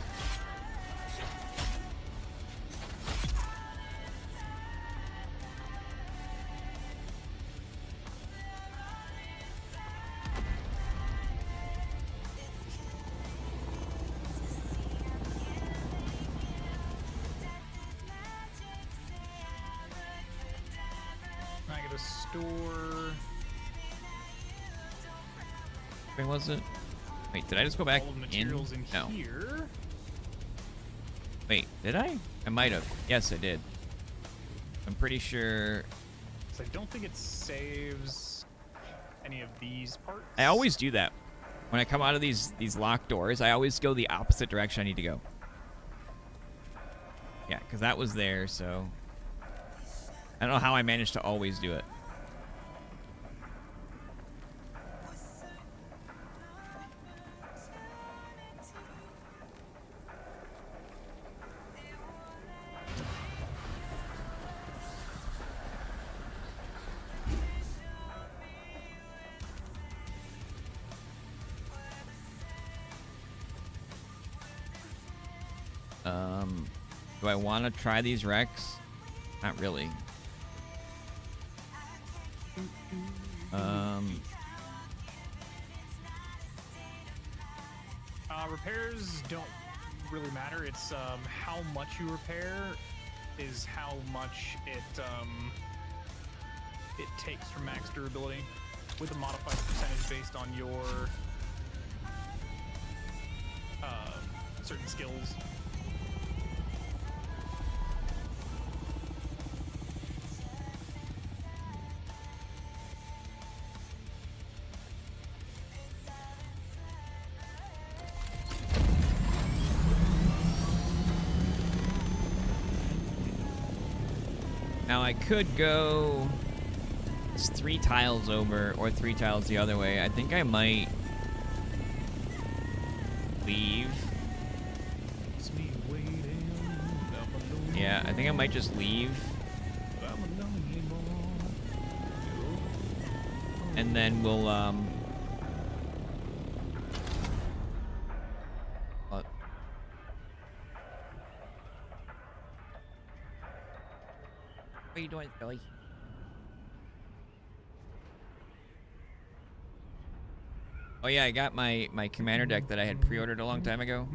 I get a store. Where was it? Wait, did I just go back All of the in? materials in No. here. Wait, did I? I might have. Yes, I did. I'm pretty sure. So I don't think it saves any of these parts. I always do that. When I come out of these locked doors, I always go the opposite direction I need to go. Yeah, because that was there, so. I don't know how I managed to always do it. Do I want to try these wrecks? Not really. Repairs don't really matter. It's how much you repair is how much it takes from max durability, with a modified percentage based on your certain skills. Now I could go 3 tiles over or 3 tiles the other way. I think I might leave. Yeah, I think I might just leave. And then we'll what are you doing, Billy? Oh yeah, I got my commander deck that I had pre-ordered a long time ago.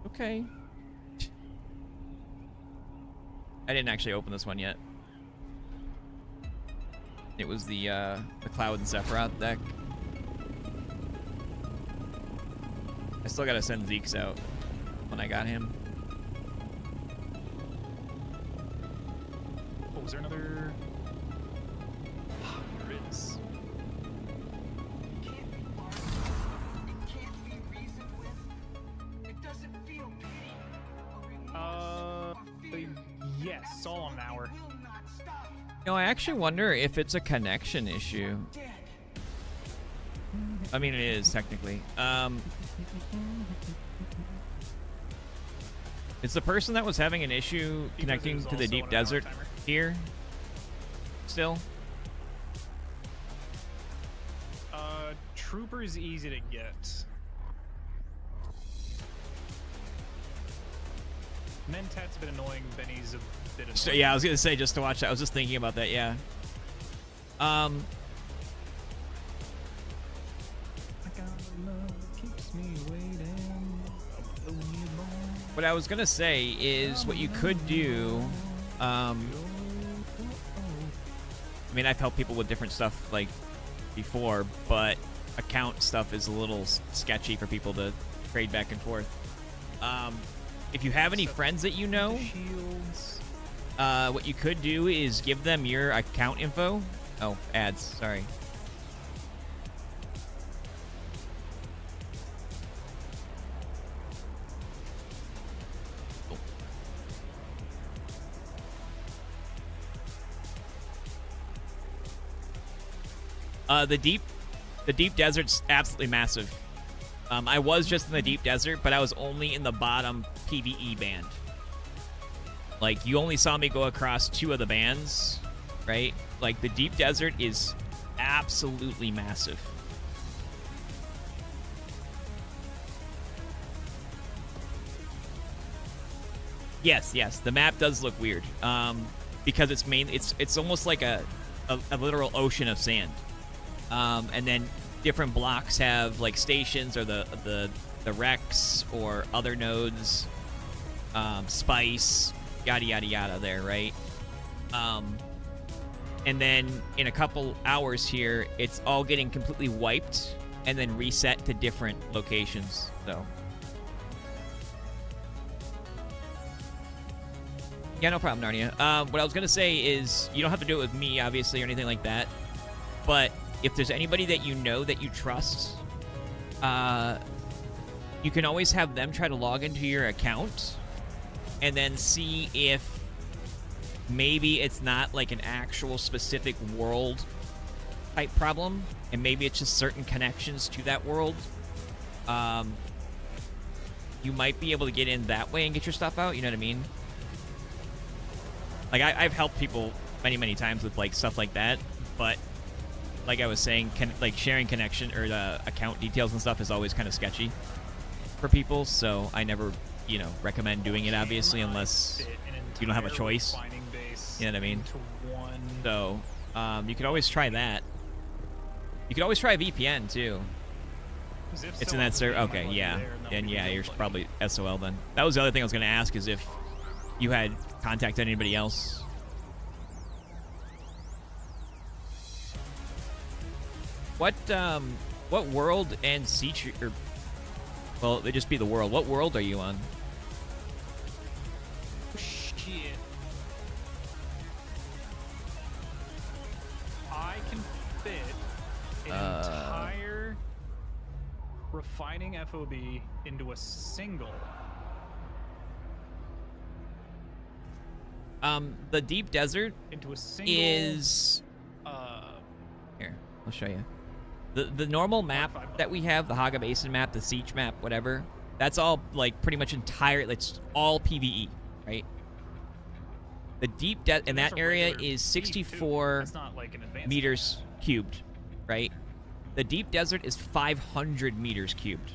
Okay. I didn't actually open this one yet. It was the Cloud and Sephiroth deck. I still gotta send Zeke's out when I got him. Oh, was there another? There is. Yes, all on an hour. No, I actually wonder if it's a connection issue. I mean, it is technically. It's the person that was having an issue connecting to the deep desert here. Still. Trooper is easy to get. Mentat's a bit annoying. Benny's a bit annoying. So, yeah, I was gonna say just to watch that. I was just thinking about that. Yeah. What I was gonna say is what you could do. I mean, I've helped people with different stuff like before, but account stuff is a little sketchy for people to trade back and forth. If you have any friends that you know, what you could do is give them your account info. Oh, ads, sorry. The deep desert's absolutely massive. I was just in the deep desert, but I was only in the bottom PvE band. Like, you only saw me go across 2 of the bands, right? Like, the deep desert is absolutely massive. Yes, the map does look weird. Because it's almost like a literal ocean of sand. And then different blocks have like stations or the wrecks or other nodes, spice, yada yada yada there, right? And then in a couple hours here, it's all getting completely wiped and then reset to different locations. So yeah, no problem, Narnia. What I was gonna say is you don't have to do it with me, obviously, or anything like that, but if there's anybody that you know that you trust, you can always have them try to log into your account and then see if maybe it's not like an actual specific world type problem, and maybe it's just certain connections to that world. You might be able to get in that way and get your stuff out, you know what I mean? Like, I've helped people many times with, like, stuff like that, but like I was saying, like, sharing connection or account details and stuff is always kind of sketchy for people, so I never, you know, recommend doing it, obviously, unless you don't have a choice. You know what I mean? So, you could always try that. You could always try VPN, too. It's in that server. Okay, yeah. And yeah, you're probably SOL then. That was the other thing I was going to ask, is if you had contacted anybody else. What world and sea or well, it'd just be the world. What world are you on? Shit. I can fit an entire refining FOB into a single. The deep desert into a single is here. I'll show you. The normal map that we have, the Haga Basin map, the Siege map, whatever, that's all, like, pretty much entire, it's all PvE, right? The deep desert in that area is 64 meters cubed, right? The deep desert is 500 meters cubed,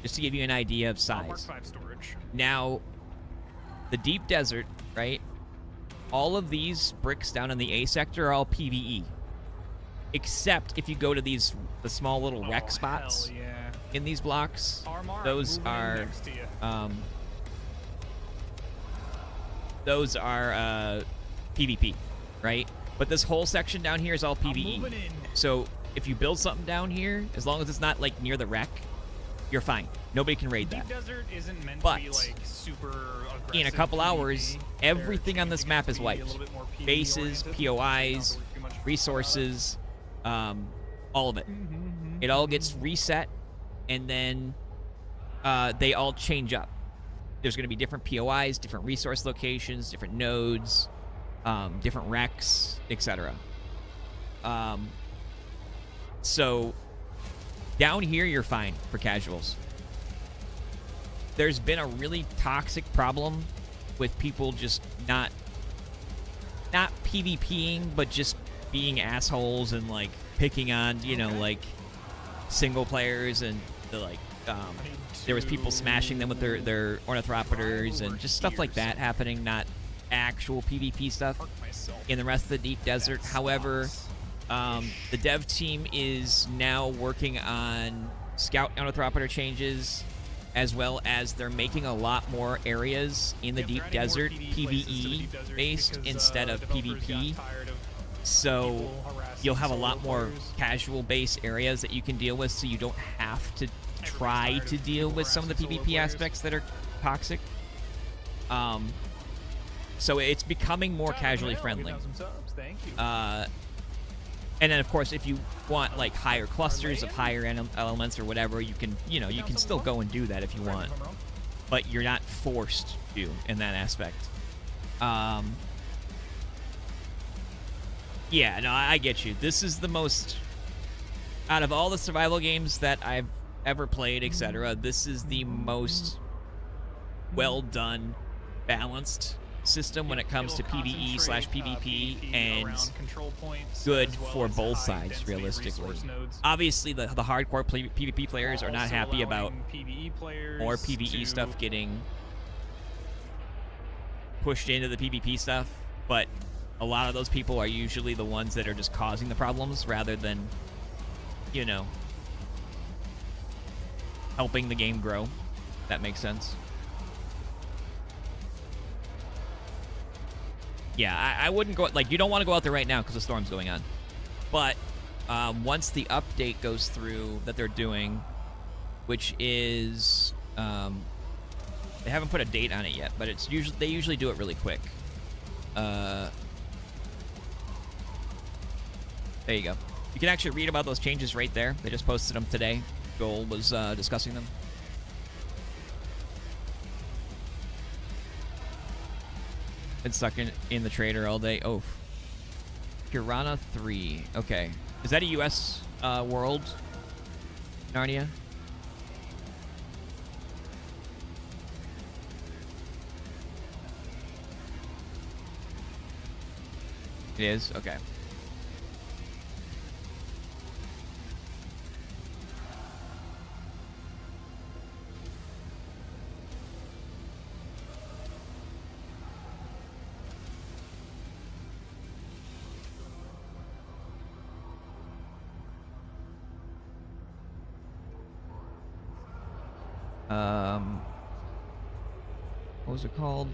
just to give you an idea of size. Mark 5 storage. Now, the deep desert, right? All of these bricks down in the A sector are all PvE. Except if you go to the small little wreck spots in these blocks, those are PvP, right? But this whole section down here is all PvE. So if you build something down here, as long as it's not like near the wreck, you're fine. Nobody can raid that. Deep desert isn't meant But to be like super aggressive. in a couple hours, everything on this map is wiped. Bases, POIs, resources, all of it. It all gets reset, and then they all change up. There's going to be different POIs, different resource locations, different nodes, different wrecks, etc. So down here, you're fine for casuals. There's been a really toxic problem with people just not PvPing, but just being assholes and, like, picking on, you know, like, single players, and there was people smashing them with their ornithopters and just stuff like that happening, not actual PvP stuff in the rest of the deep desert. However, the dev team is now working on scout ornithopter changes, as well as they're making a lot more areas in the deep desert PvE based instead of PvP. So you'll have a lot more casual base areas that you can deal with, so you don't have to try to deal with some of the PvP aspects that are toxic. So it's becoming more casually friendly. And then, of course, if you want, like, higher clusters of higher elements or whatever, you can, you know, you can still go and do that if you want. But you're not forced to in that aspect. Yeah, no, I get you. This is the most, out of all the survival games that I've ever played, etc., this is the most well-done, balanced system when it comes to PvE/PvP, and good for both sides, realistically. Obviously, the hardcore PvP players are not happy about more PvE stuff getting pushed into the PvP stuff, but a lot of those people are usually the ones that are just causing the problems rather than, you know, helping the game grow. If that makes sense. Yeah, I wouldn't go, like, you don't want to go out there right now because the storm's going on. But once the update goes through that they're doing, which is, they haven't put a date on it yet, but it's usually, they usually do it really quick. There you go. You can actually read about those changes right there. They just posted them today. Joel was discussing them. Been stuck in the trader all day. Oh. Piranha 3. Okay. Is that a US world? Narnia? It is? Okay. What was it called?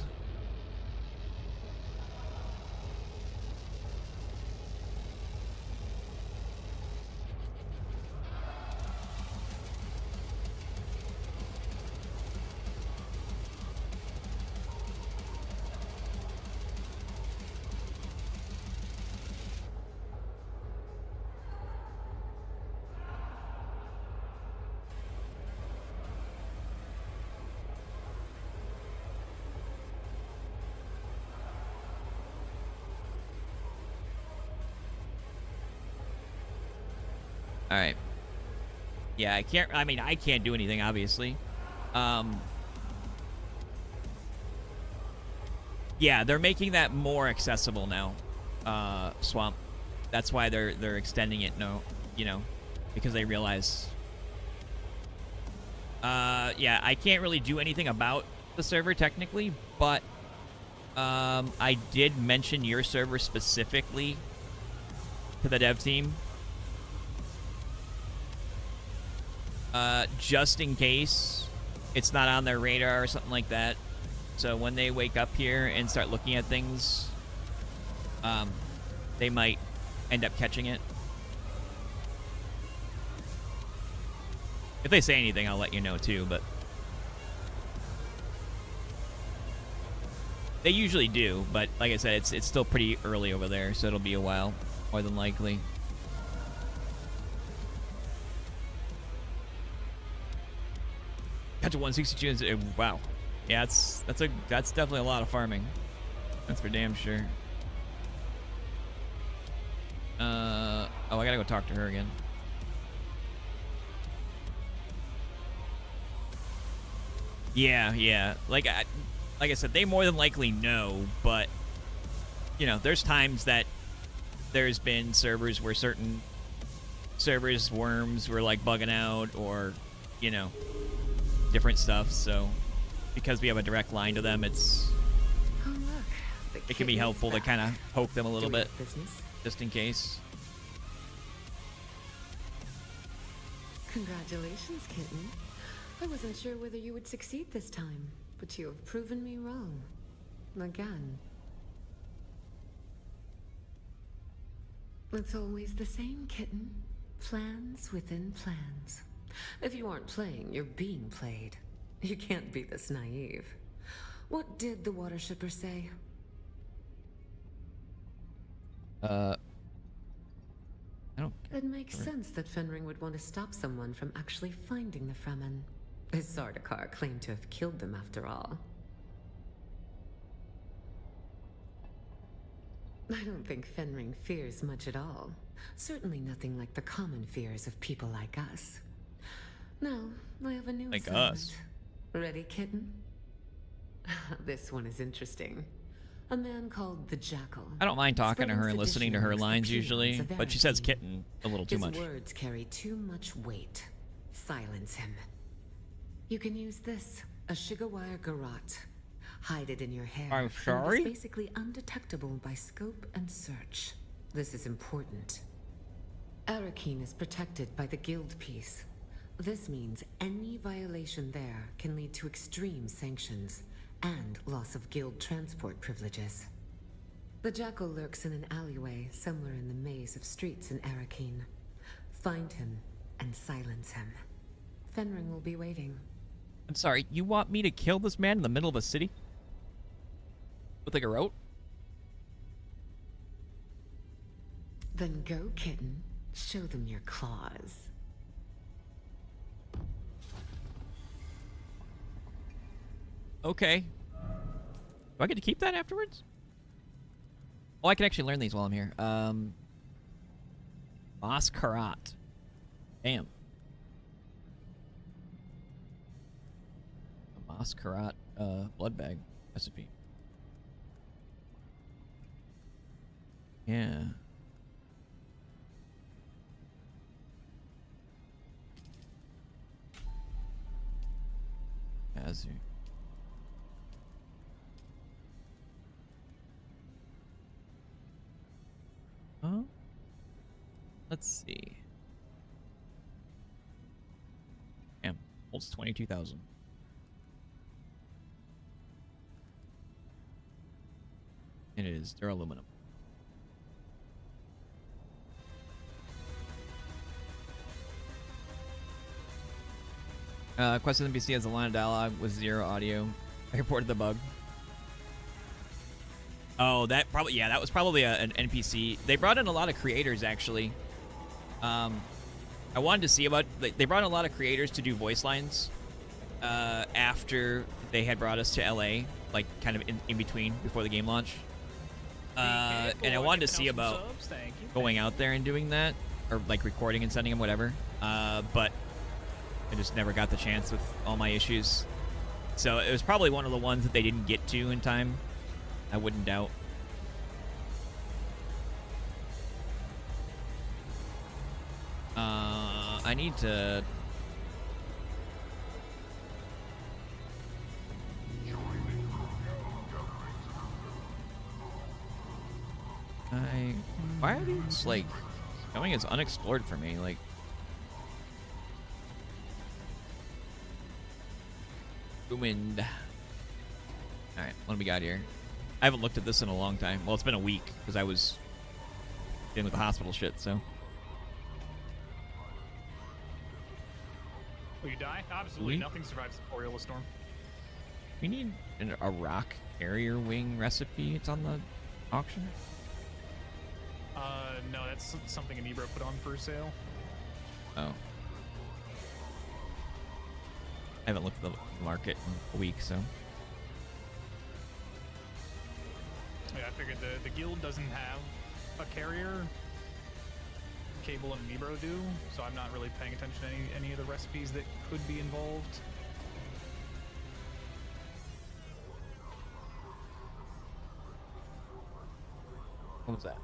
All right. Yeah, I can't. I mean, I can't do anything, obviously. Yeah, they're making that more accessible now. Swamp. That's why they're extending it. No, you know, because they realize. Yeah, I can't really do anything about the server technically, but I did mention your server specifically to the dev team. Just in case it's not on their radar or something like that. So when they wake up here and start looking at things, they might end up catching it. If they say anything, I'll let you know too, but they usually do, but like I said, it's still pretty early over there, so it'll be a while, more than likely. Got to 162. Wow. Yeah, that's definitely a lot of farming. That's for damn sure. Oh, I gotta go talk to her again. Yeah. Like I said, they more than likely know, but you know, there's times that there's been servers where certain servers worms were like bugging out, or you know, different stuff. So because we have a direct line to them, it can be helpful to kind of poke them a little bit, just in case. Congratulations, kitten. I wasn't sure whether you would succeed this time, but you have proven me wrong. Again. It's always the same, kitten. Plans within plans. If you aren't playing, you're being played. You can't be this naive. What did the water shipper say? I don't... It makes sense that Fenring would want to stop someone from actually finding the Fremen. His Sardaukar claimed to have killed them after all. I don't think Fenring fears much at all. Certainly nothing like the common fears of people like us. Now, I have a new assignment. Us. Ready, kitten? This one is interesting. A man called the Jackal. I don't mind talking to her and listening to her lines usually, but she says kitten a little too much. His words carry too much weight. Silence him. You can use this, a Shigawire Garrote. Hide it in your hair. I'm sorry? It is basically undetectable by scope and search. This is important. Arakeen is protected by the guild peace. This means any violation there can lead to extreme sanctions and loss of guild transport privileges. The Jackal lurks in an alleyway somewhere in the maze of streets in Arakeen. Find him and silence him. Fenring will be waiting. I'm sorry, you want me to kill this man in the middle of a city? With like a rope? Then go, kitten. Show them your claws. Okay. Do I get to keep that afterwards? Oh, I can actually learn these while I'm here. Mascarat. Damn. A Mascarat blood bag recipe. Yeah. Azu. Huh? Let's see. Damn, holds 22,000. And it is duraluminum. Quest NPC has a line of dialogue with zero audio. I reported the bug. Oh, that probably, yeah, that was probably an NPC. They brought in a lot of creators, actually. I wanted to see about, they brought in a lot of creators to do voice lines after they had brought us to LA, like kind of in between, before the game launch. And I wanted to see about going out there and doing that, or like recording and sending them, whatever. But I just never got the chance with all my issues. So it was probably one of the ones that they didn't get to in time. I wouldn't doubt. I need to... Why are these, like, going as unexplored for me? Like... Ruined. Alright, what do we got here? I haven't looked at this in a long time. Well, it's been a week, because I was dealing with the hospital shit, so... Will you die? Absolutely nothing survives the Boreal Storm. We need a rock carrier wing recipe. It's on the auction. No, that's something Anibro put on for sale. Oh. I haven't looked at the market in a week, so... Yeah, I figured the guild doesn't have a carrier. Cable and Anibro do, so I'm not really paying attention to any of the recipes that could be involved. What was that?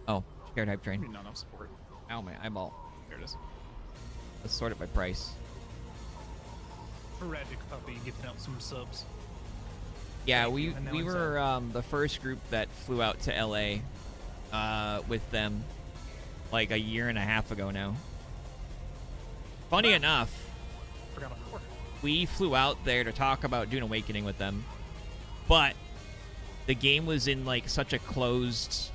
Oh, shared hype train. Not enough support. Ow, my eyeball. There it is. Let's sort it by price. Tragic puppy giving out some subs. Yeah, we were the first group that flew out to LA with them like a year and a half ago now. Funny enough, we flew out there to talk about Dune Awakening with them, but the game was in like such a closed,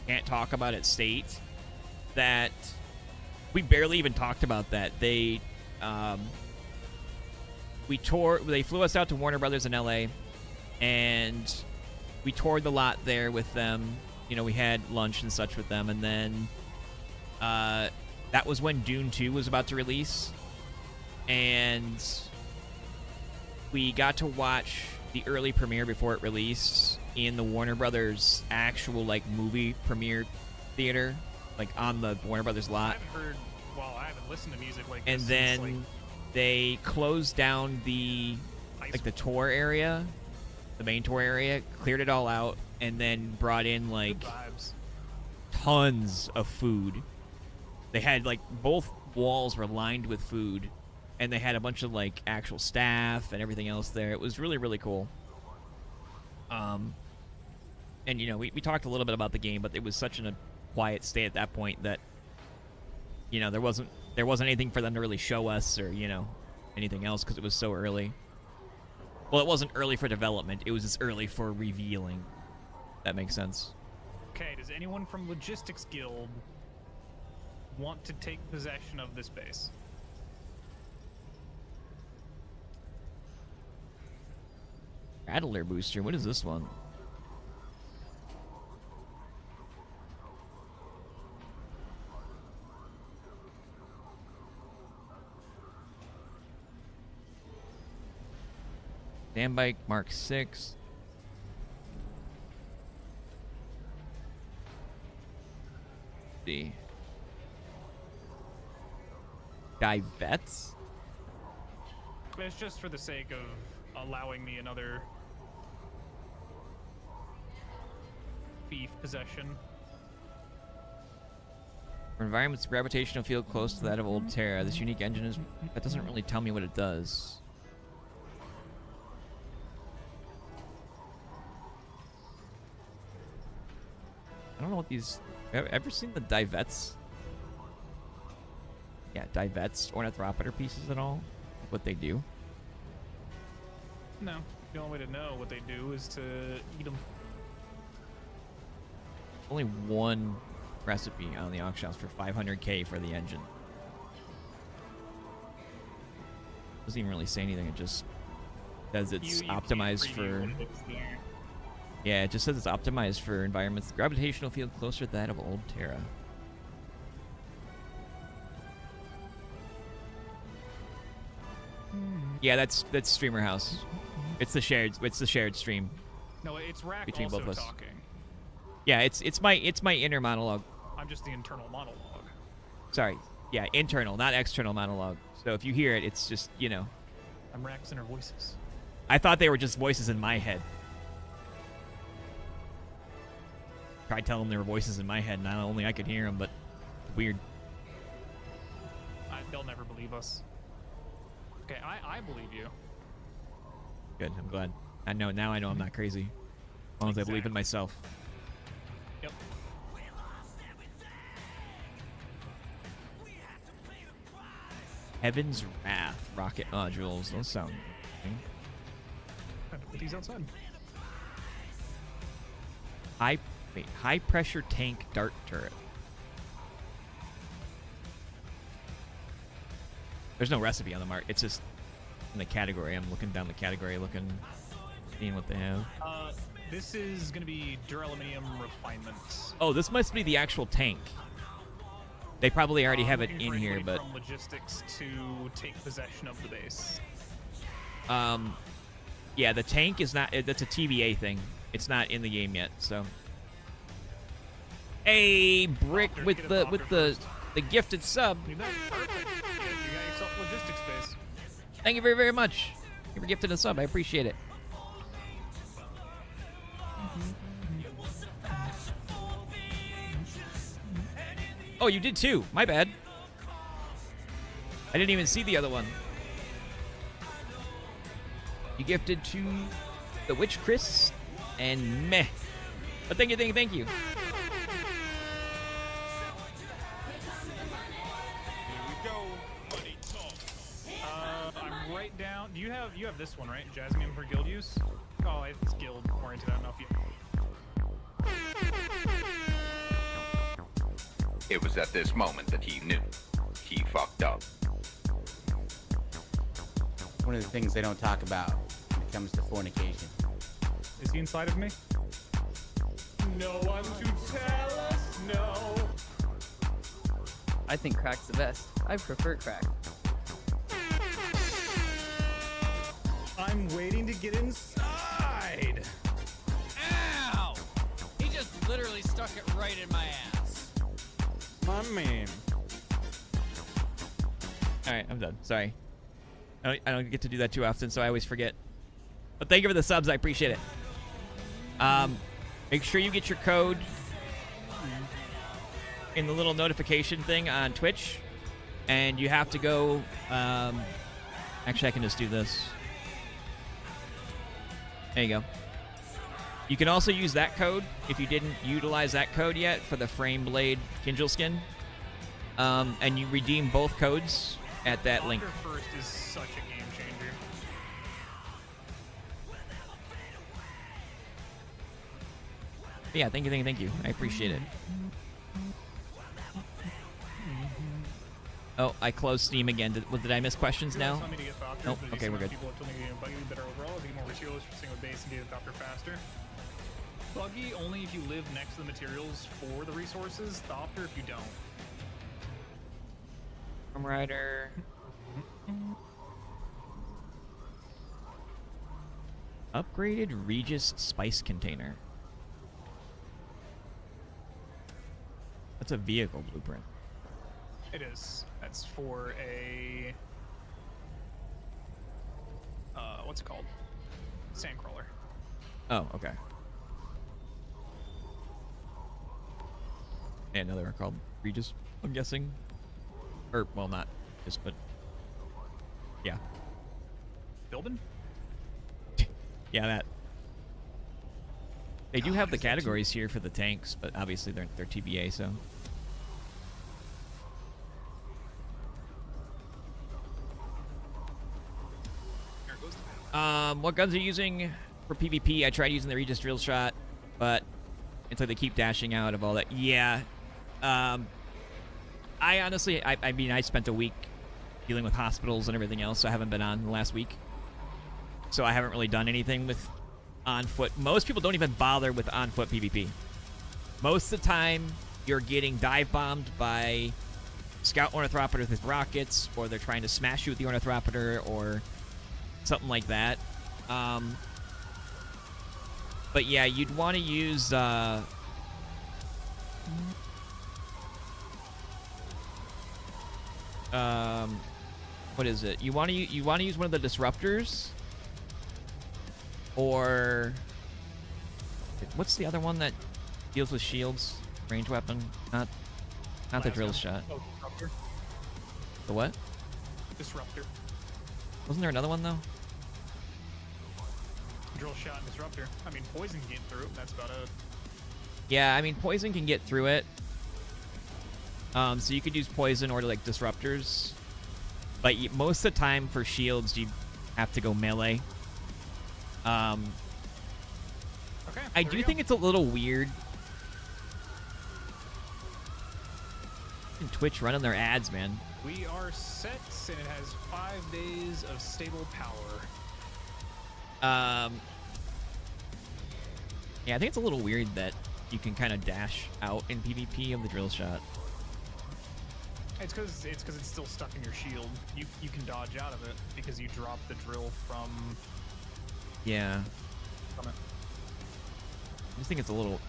can't talk about it state that we barely even talked about that. They flew us out to Warner Brothers in LA, and we toured the lot there with them. You know, we had lunch and such with them, and then that was when Dune 2 was about to release, and we got to watch the early premiere before it released in the Warner Brothers actual like movie premiere theater, like on the Warner Brothers lot. I haven't listened to music like and this then since, they closed down the the tour area, the main tour area, cleared it all out, and then brought in like tons of food. They had like both walls were lined with food, and they had a bunch of like actual staff and everything else there. It was really, really cool. And you know, we talked a little bit about the game, but it was such in a quiet state at that point that, you know, there wasn't anything for them to really show us or, you know, anything else because it was so early. Well, it wasn't early for development. It was just early for revealing. That makes sense. Okay, does anyone from Logistics Guild want to take possession of this base? Rattler booster. What is this one? Sandbike Mark 6. see. Divets? It's just for the sake of allowing me another fief possession. For environment's gravitational field close to that of Old Terra. This unique engine is... That doesn't really tell me what it does. I don't know what these... Ever seen the divets? Yeah, divets, ornithopter pieces at all? What they do? No. The only way to know what they do is to eat them. Only one recipe on the auction house for 500k for the engine. Doesn't even really say anything. It just says it's optimized for... Yeah, it just says it's optimized for environments. Gravitational field closer to that of Old Terra. Yeah, that's Streamer House. It's the shared stream. No, it's Rack between also both of us. talking. Yeah, it's my inner monologue. I'm just the internal monologue. Sorry. Yeah, internal, not external monologue. So if you hear it, it's just, you know. I'm Rack's inner voices. I thought they were just voices in my head. Tried telling them there were voices in my head. Not only I could hear them, but weird. They'll never believe us. Okay, I believe you. Good, I'm glad. Now I know I'm not crazy. As long as I believe in myself. Yep. Heaven's Wrath rocket modules. Those sound interesting. I have to put these outside. High pressure tank dart turret. There's no recipe on the mark. It's just in the category. I'm looking down the category, seeing what they have. This is going to be duraluminum refinements. Oh, this must be the actual tank. They probably already have it Looking in for here, anybody but from logistics to take possession of the base. yeah, the tank is not. That's a TVA thing. It's not in the game yet. So, hey, Brick with the gifted sub. You got yourself logistics base. Thank you very, very much. You were gifted a sub. I appreciate it. Oh, you did too. My bad. I didn't even see the other one. You gifted to the Witch Chris and meh. But thank you. I'm right down. You have this one, right? Jasmine for guild use? Oh, it's guild oriented. I don't know if you. It was at this moment that he knew. He fucked up. One of the things they don't talk about when it comes to fornication. Is he inside of me? No one to tell us no. I think crack's the best. I prefer crack. I'm waiting to get inside. Ow! He just literally stuck it right in my ass. My man. All right, I'm done. Sorry. I don't get to do that too often, so I always forget. But thank you for the subs. I appreciate it. Make sure you get your code in the little notification thing on Twitch. And you have to go... actually, I can just do this. There you go. You can also use that code if you didn't utilize that code yet for the Frame Blade Kindle skin. And you redeem both codes at that link. First is such a game changer. But yeah, thank you. I appreciate it. Oh, I closed Steam again. Did I miss questions now? Nope. Okay, we're good. People have told me to get buggy better overall, to get more materials for single base and get a doctor faster. Buggy only if you live next to the materials for the resources. Thopter if you don't. Rider. Upgraded Regis spice container. That's a vehicle blueprint. It is. That's for a what's it called? Sandcrawler. Oh, okay. And another one called Regis, I'm guessing. Or, well, not just, but yeah. Philbin? Yeah, that. They do have the categories here for the tanks, but obviously they're TBA, so. What guns are you using for PvP? I tried using the Regis drill shot, but until they keep dashing out of all that. Yeah. I honestly, I mean, I spent a week dealing with hospitals and everything else, so I haven't been on the last week. So I haven't really done anything with on-foot. Most people don't even bother with on-foot PvP. Most of the time, you're getting dive-bombed by scout ornithopters with rockets, or they're trying to smash you with the ornithopter, or something like that. But yeah, you'd want to use what is it? You want to use one of the disruptors, or what's the other one that deals with shields? Range weapon, not the drill shot. Oh, disruptor. The what? Disruptor. Wasn't there another one though? Drill shot and disruptor. I mean, poison can get through it. That's about it. Yeah, I mean, poison can get through it. So you could use poison or like disruptors, but most of the time for shields you have to go melee. Okay. I do think it's a little weird. Twitch running their ads, man. We are set, and it has 5 days of stable power. Yeah, I think it's a little weird that you can kind of dash out in PvP of the drill shot. It's because it's still stuck in your shield. You can dodge out of it because you drop the drill from. Yeah. From it. I just think it's a little,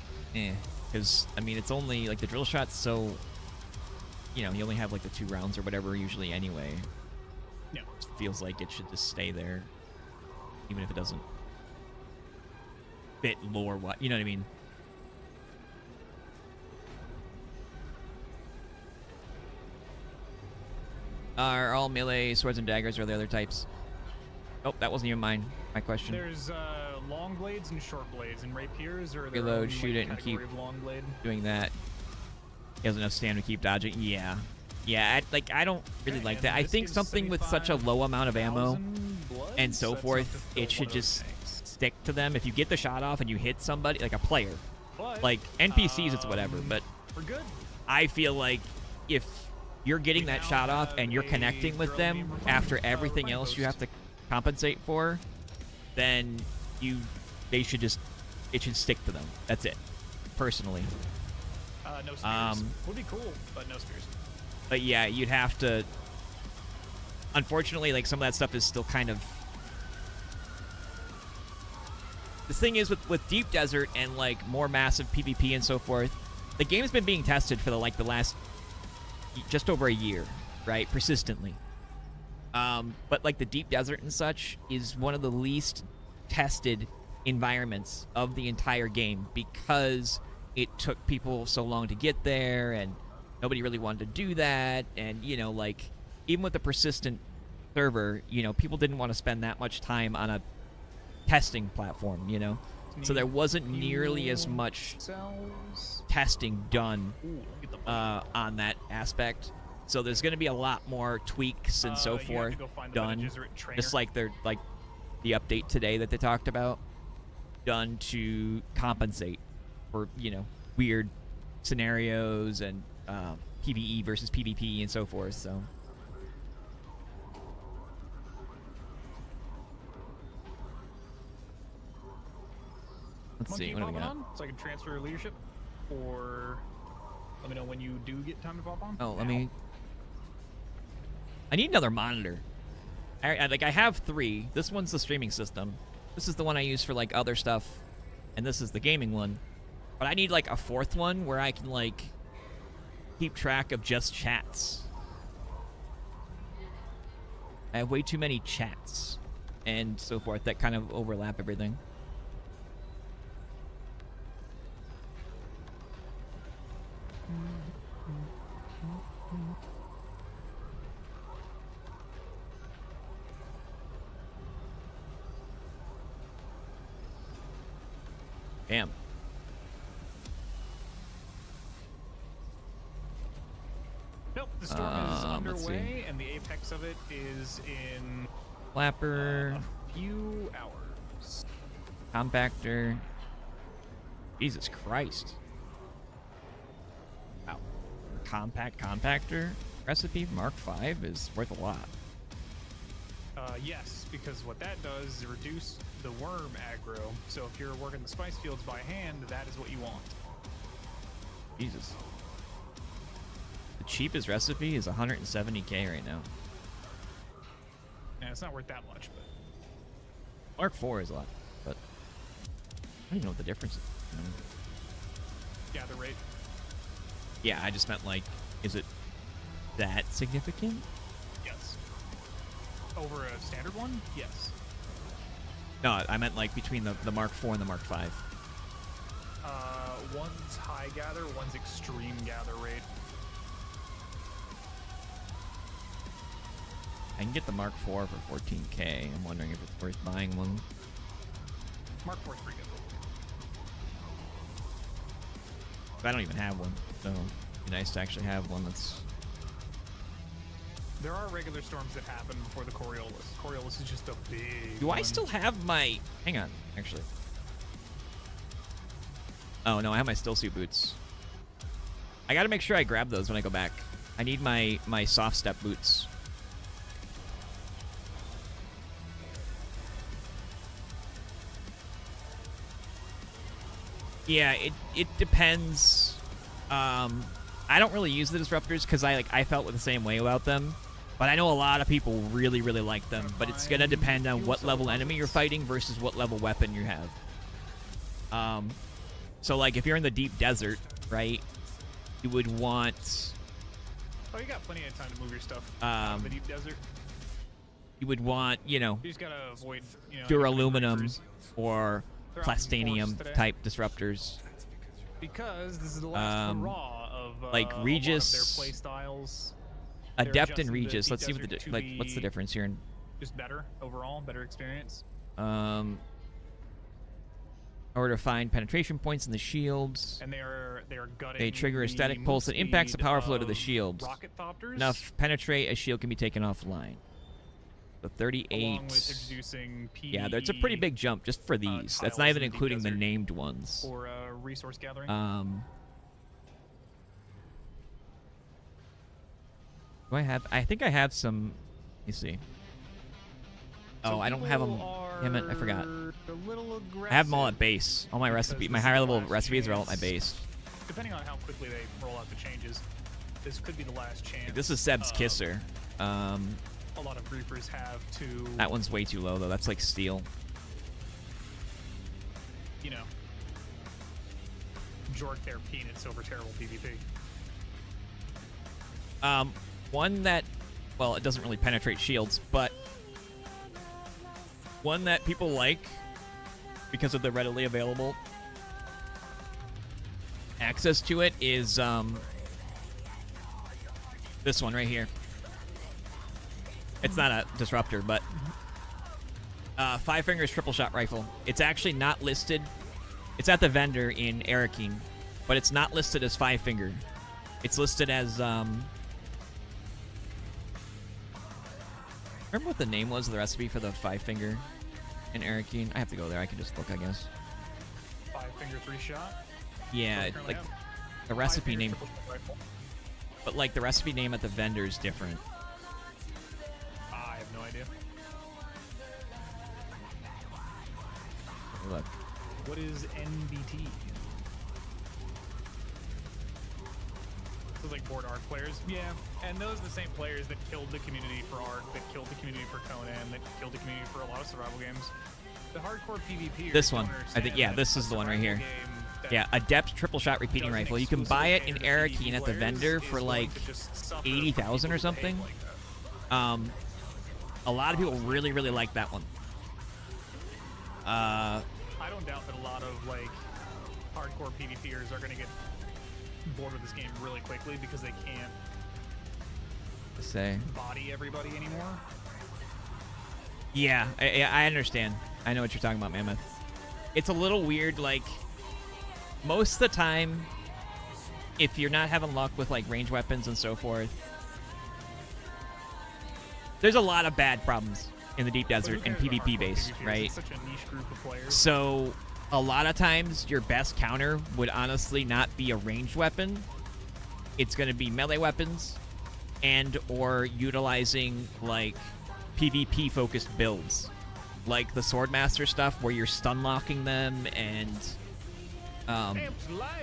because I mean it's only like the drill shot's so. You know, you only have like the 2 rounds or whatever usually anyway. Yeah. It feels like it should just stay there, even if it doesn't fit lore. What you know what I mean? Are all melee swords and daggers, or are there other types? Oh, that wasn't even my question. There's long blades and short blades, and rapiers are their Reload, own, shoot like, it, and keep category of long blade. doing that. He has enough stamina to keep dodging. Yeah. Yeah, I don't really like that. I think something with such a low amount of ammo and so forth, it should just stick to them. If you get the shot off and you hit somebody, like a player, like NPCs, it's whatever, but we're good. I feel like if you're getting that shot off and you're connecting with them after everything else you have to compensate for, then it should stick to them. That's it, personally. No spears. Would be cool, but no spears. But yeah, you'd have to. Unfortunately, like some of that stuff is still kind of. The thing is with Deep Desert and like more massive PvP and so forth, the game's been being tested for the last just over a year, right? Persistently. But like the Deep Desert and such is one of the least tested environments of the entire game because it took people so long to get there and nobody really wanted to do that. And, you know, like even with the persistent server, you know, people didn't want to spend that much time on a testing platform, you know? So there wasn't nearly as much testing done on that aspect. So there's going to be a lot more tweaks and so forth done, just like the update today that they talked about, done to compensate for, you know, weird scenarios and PvE versus PvP and so forth. So. Let's see. What do we got? So I can transfer leadership, or let me know when you do get time to pop on. Oh, let me. I need another monitor. I have 3. This one's the streaming system. This is the one I use for like other stuff, and this is the gaming one. But I need like a 4th one where I can like keep track of just chats. I have way too many chats and so forth that kind of overlap everything. Damn. Nope, the storm is underway, and the apex of it is in Flapper. A few hours. Compactor. Jesus Christ. Wow. Compact compactor recipe Mark V is worth a lot. Yes, because what that does is reduce the worm aggro. So if you're working the spice fields by hand, that is what you want. Jesus. The cheapest recipe is 170k right now. And it's not worth that much, but Mark IV is a lot, but I don't even know what the difference is. gather rate. Yeah, I just meant like, is it that significant? Yes. Over a standard one? Yes. No, I meant like between the Mark IV and the Mark V. One's high gather, one's extreme gather rate. I can get the Mark IV for 14k. I'm wondering if it's worth buying one. Mark IV's pretty good. But I don't even have one, so it'd be nice to actually have one that's... There are regular storms that happen before the Coriolis. Coriolis is just a big Do one. I still have my... Hang on, actually. Oh, no, I have my still suit boots. I gotta make sure I grab those when I go back. I need my soft step boots. Yeah, it depends. I don't really use the disruptors because I felt the same way about them. But I know a lot of people really, really like them. But it's gonna depend on what level enemy you're fighting versus what level weapon you have. So like if you're in the deep desert, right, you would want... Oh, you got plenty of time to move your stuff out of the deep desert. You would want, you know, You just gotta avoid, you know, duraluminum or They're out in plastinium force today. type disruptors. Because this is the last hurrah of like a Regis, lot of their play styles. Adept and adjusting the Regis. deep Let's see what the desert to like. What's the be difference here? Just better overall, better experience. Order to find penetration points in the shields. And they are gutting. They trigger a the static move pulse that impacts the speed power flow to the of shield. Rocket-thopters. Enough penetrate, a shield can be taken offline. So 38. Along with introducing Yeah, that's a pretty big jump just for these. That's not tiles even in the deep including the desert named ones. For resource gathering. Do I have? I think I have some. Let me see. Oh, I don't have them. Damn it, I forgot. I have them all at base. All my recipe, my higher level recipes are all at my base. Depending on how quickly they roll out the changes, this could be the last chance. This is Seb's Kisser. A lot of griefers have to. That one's way too low though. That's like steel. You know, jork their peanuts over terrible PvP. One that, well, it doesn't really penetrate shields, but one that people like because of the readily available access to it is this one right here. It's not a disruptor, but 5 fingers triple shot rifle. It's actually not listed. It's at the vendor in Arakeen, but it's not listed as 5 finger. It's listed as remember what the name was of the recipe for the 5 finger in Arakeen? I have to go there. I can just look, I guess. 5 finger 3-shot. Yeah, like the recipe name. But like the recipe name at the vendor is different. I have no idea. Look. What is NBT? Those like board Arc players. Yeah, and those are the same players that killed the community for Arc, that killed the community for Conan, that killed the community for a lot of survival games. The hardcore PvP. This one. I think, yeah, this is the one right here. Yeah, Adept triple shot repeating rifle. You can buy it in Arakeen at the vendor for like 80,000 or something. A lot of people really, really like that one. I don't doubt that a lot of like hardcore PvPers are gonna get bored with this game really quickly because they can't body everybody anymore. Yeah, I understand. I know what you're talking about, Mammoth. It's a little weird, like, most of the time, if you're not having luck with, like, ranged weapons and so forth, there's a lot of bad problems in the Deep Desert and PvP based, right? It's such a niche group of players. So, a lot of times, your best counter would honestly not be a ranged weapon. It's going to be melee weapons and or utilizing, like, PvP-focused builds. Like the Swordmaster stuff where you're stun locking them and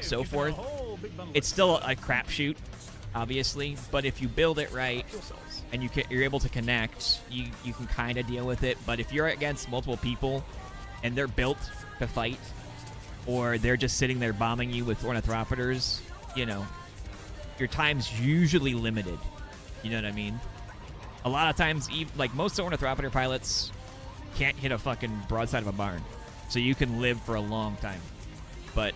so forth. It's still a crapshoot, obviously, but if you build it right and you're able to connect, you can kind of deal with it. But if you're against multiple people and they're built to fight, or they're just sitting there bombing you with ornithopters, you know, your time's usually limited. You know what I mean? A lot of times, like most ornithopter pilots can't hit a fucking broadside of a barn, so you can live for a long time. But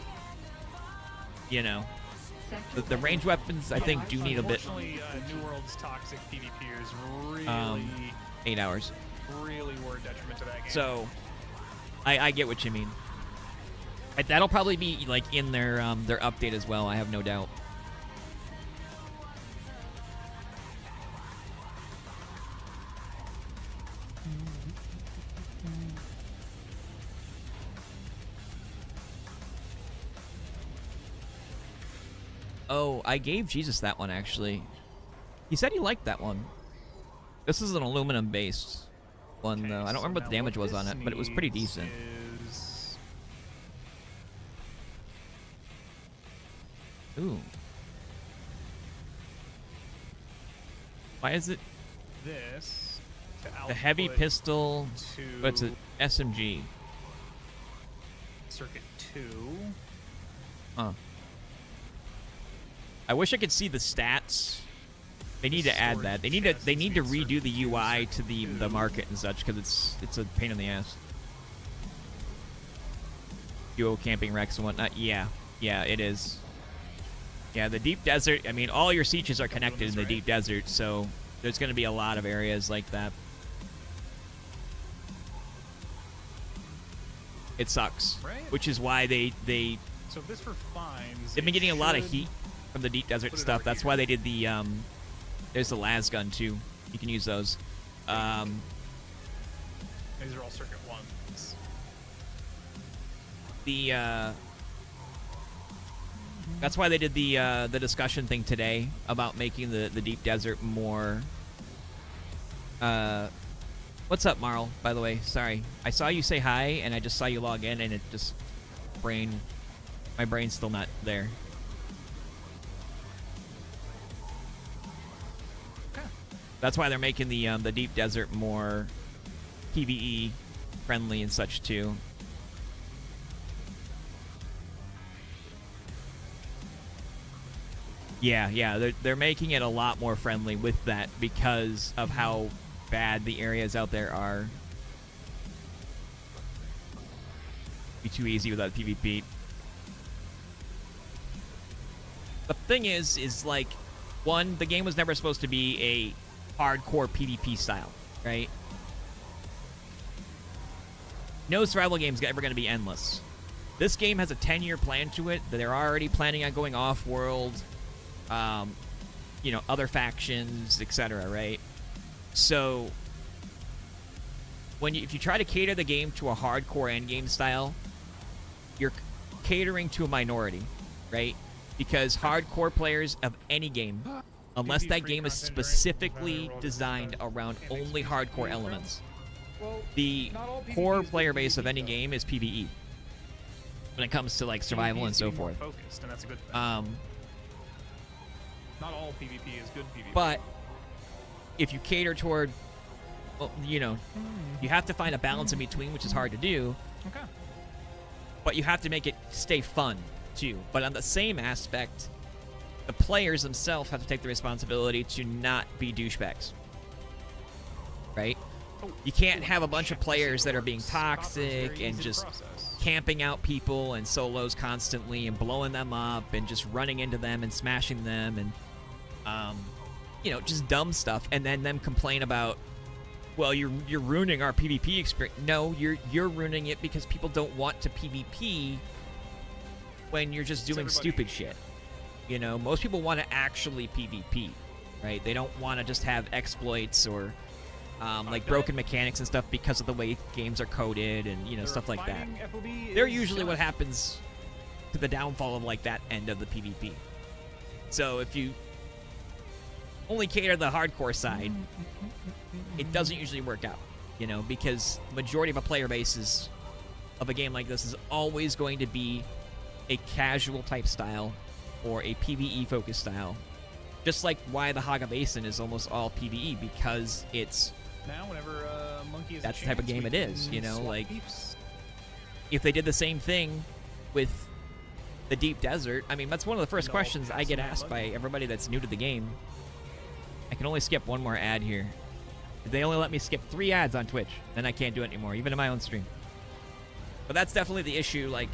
you know, the range weapons I think do need a bit. Unfortunately, New World's toxic PvPers really 8 hours. Really were a detriment to that game. So I get what you mean. That'll probably be like in their update as well. I have no doubt. Oh, I gave Jesus that one, actually. He said he liked that one. This is an aluminum-based one, though. I don't remember what the damage was on it, but it was pretty decent. Ooh. Why is it... This... The heavy pistol, but it's an SMG. Circuit 2. Huh. I wish I could see the stats. They need to add that. They need to redo the UI to the market and such, because it's a pain in the ass. Duo camping wrecks and whatnot. Yeah, it is. Yeah, the Deep Desert. I mean, all your sieges are connected in the Deep Desert, so there's going to be a lot of areas like that. It sucks, right? Which is why they So if this were fines, they've been getting a lot of heat from the Deep Desert stuff. That's why they did the there's the las gun too. You can use those. These are all circuit 1s. That's why they did the discussion thing today about making the Deep Desert more. What's up, Marl? By the way, sorry, I saw you say hi, and I just saw you log in, and it just my brain's still not there. Okay. That's why they're making the Deep Desert more PvE friendly and such too. Yeah, they're making it a lot more friendly with that because of how bad the areas out there are. Be too easy without PvP. The thing is like, one, the game was never supposed to be a hardcore PvP style, right? No survival game's ever going to be endless. This game has a 10-year plan to it. They're already planning on going off-world, you know, other factions, etc., right? So, if you try to cater the game to a hardcore endgame style, you're catering to a minority, right? Because hardcore players of any game, unless that game is specifically designed around only hardcore elements, the core player base of any game is PvE. When it comes to like survival and so forth. Focused, and that's a good thing. Not all PvP is good PvP. But if you cater toward, well, you know, you have to find a balance in between, which is hard to do. Okay. But you have to make it stay fun, too. But on the same aspect, the players themselves have to take the responsibility to not be douchebags. Right? You can't have a bunch of players that are being toxic and just camping out people and solos constantly and blowing them up and just running into them and smashing them and, you know, just dumb stuff. And then them complain about, well, you're ruining our PvP experience. No, you're ruining it because people don't want to PvP when you're just doing stupid shit. You know, most people want to actually PvP, right? They don't want to just have exploits or like broken mechanics and stuff because of the way games are coded and, you know, stuff like that. They're usually what happens to the downfall of like that end of the PvP. So if you only cater to the hardcore side, it doesn't usually work out, you know, because the majority of a player base of a game like this is always going to be a casual type style or a PvE focused style. Just like why the Haga Basin is almost all PvE, because it's now whenever Monkey is that's the type of game it is, you know, like if they did the same thing with the Deep Desert, I mean, that's one of the first questions I get asked by everybody that's new to the game. I can only skip one more ad here. They only let me skip 3 ads on Twitch, then I can't do it anymore, even in my own stream. But that's definitely the issue. Like,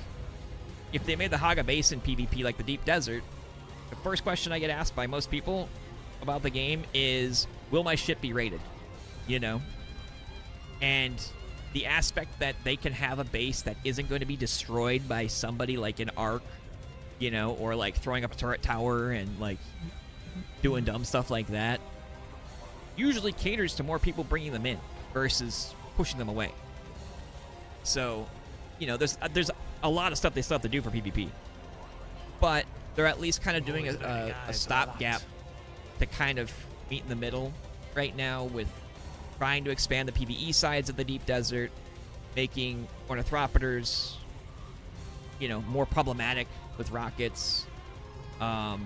if they made the Haga Basin PvP like the Deep Desert, the first question I get asked by most people about the game is, will my ship be rated? You know? And the aspect that they can have a base that isn't going to be destroyed by somebody like an Ark, you know, or like throwing up a turret tower and like doing dumb stuff like that, usually caters to more people bringing them in versus pushing them away. So, you know, there's a lot of stuff they still have to do for PvP, but they're at least kind of doing a stopgap to kind of meet in the middle right now with trying to expand the PvE sides of the Deep Desert, making ornithopters, you know, more problematic with rockets, and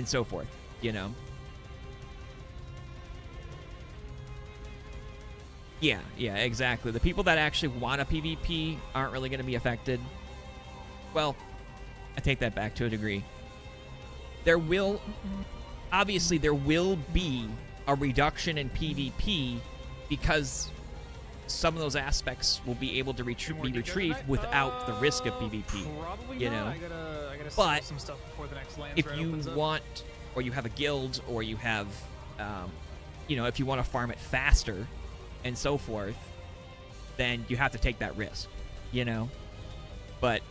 so forth, you know. Yeah, exactly. The people that actually want a PvP aren't really going to be affected. Well, I take that back to a degree. Obviously, there will be a reduction in PvP because some of those aspects will be able to be retrieved without the risk of PvP. You know, but some stuff before the next if you want, or you have a guild, or you have, you know, if you want to farm it faster and so forth, then you have to take that risk, you know. But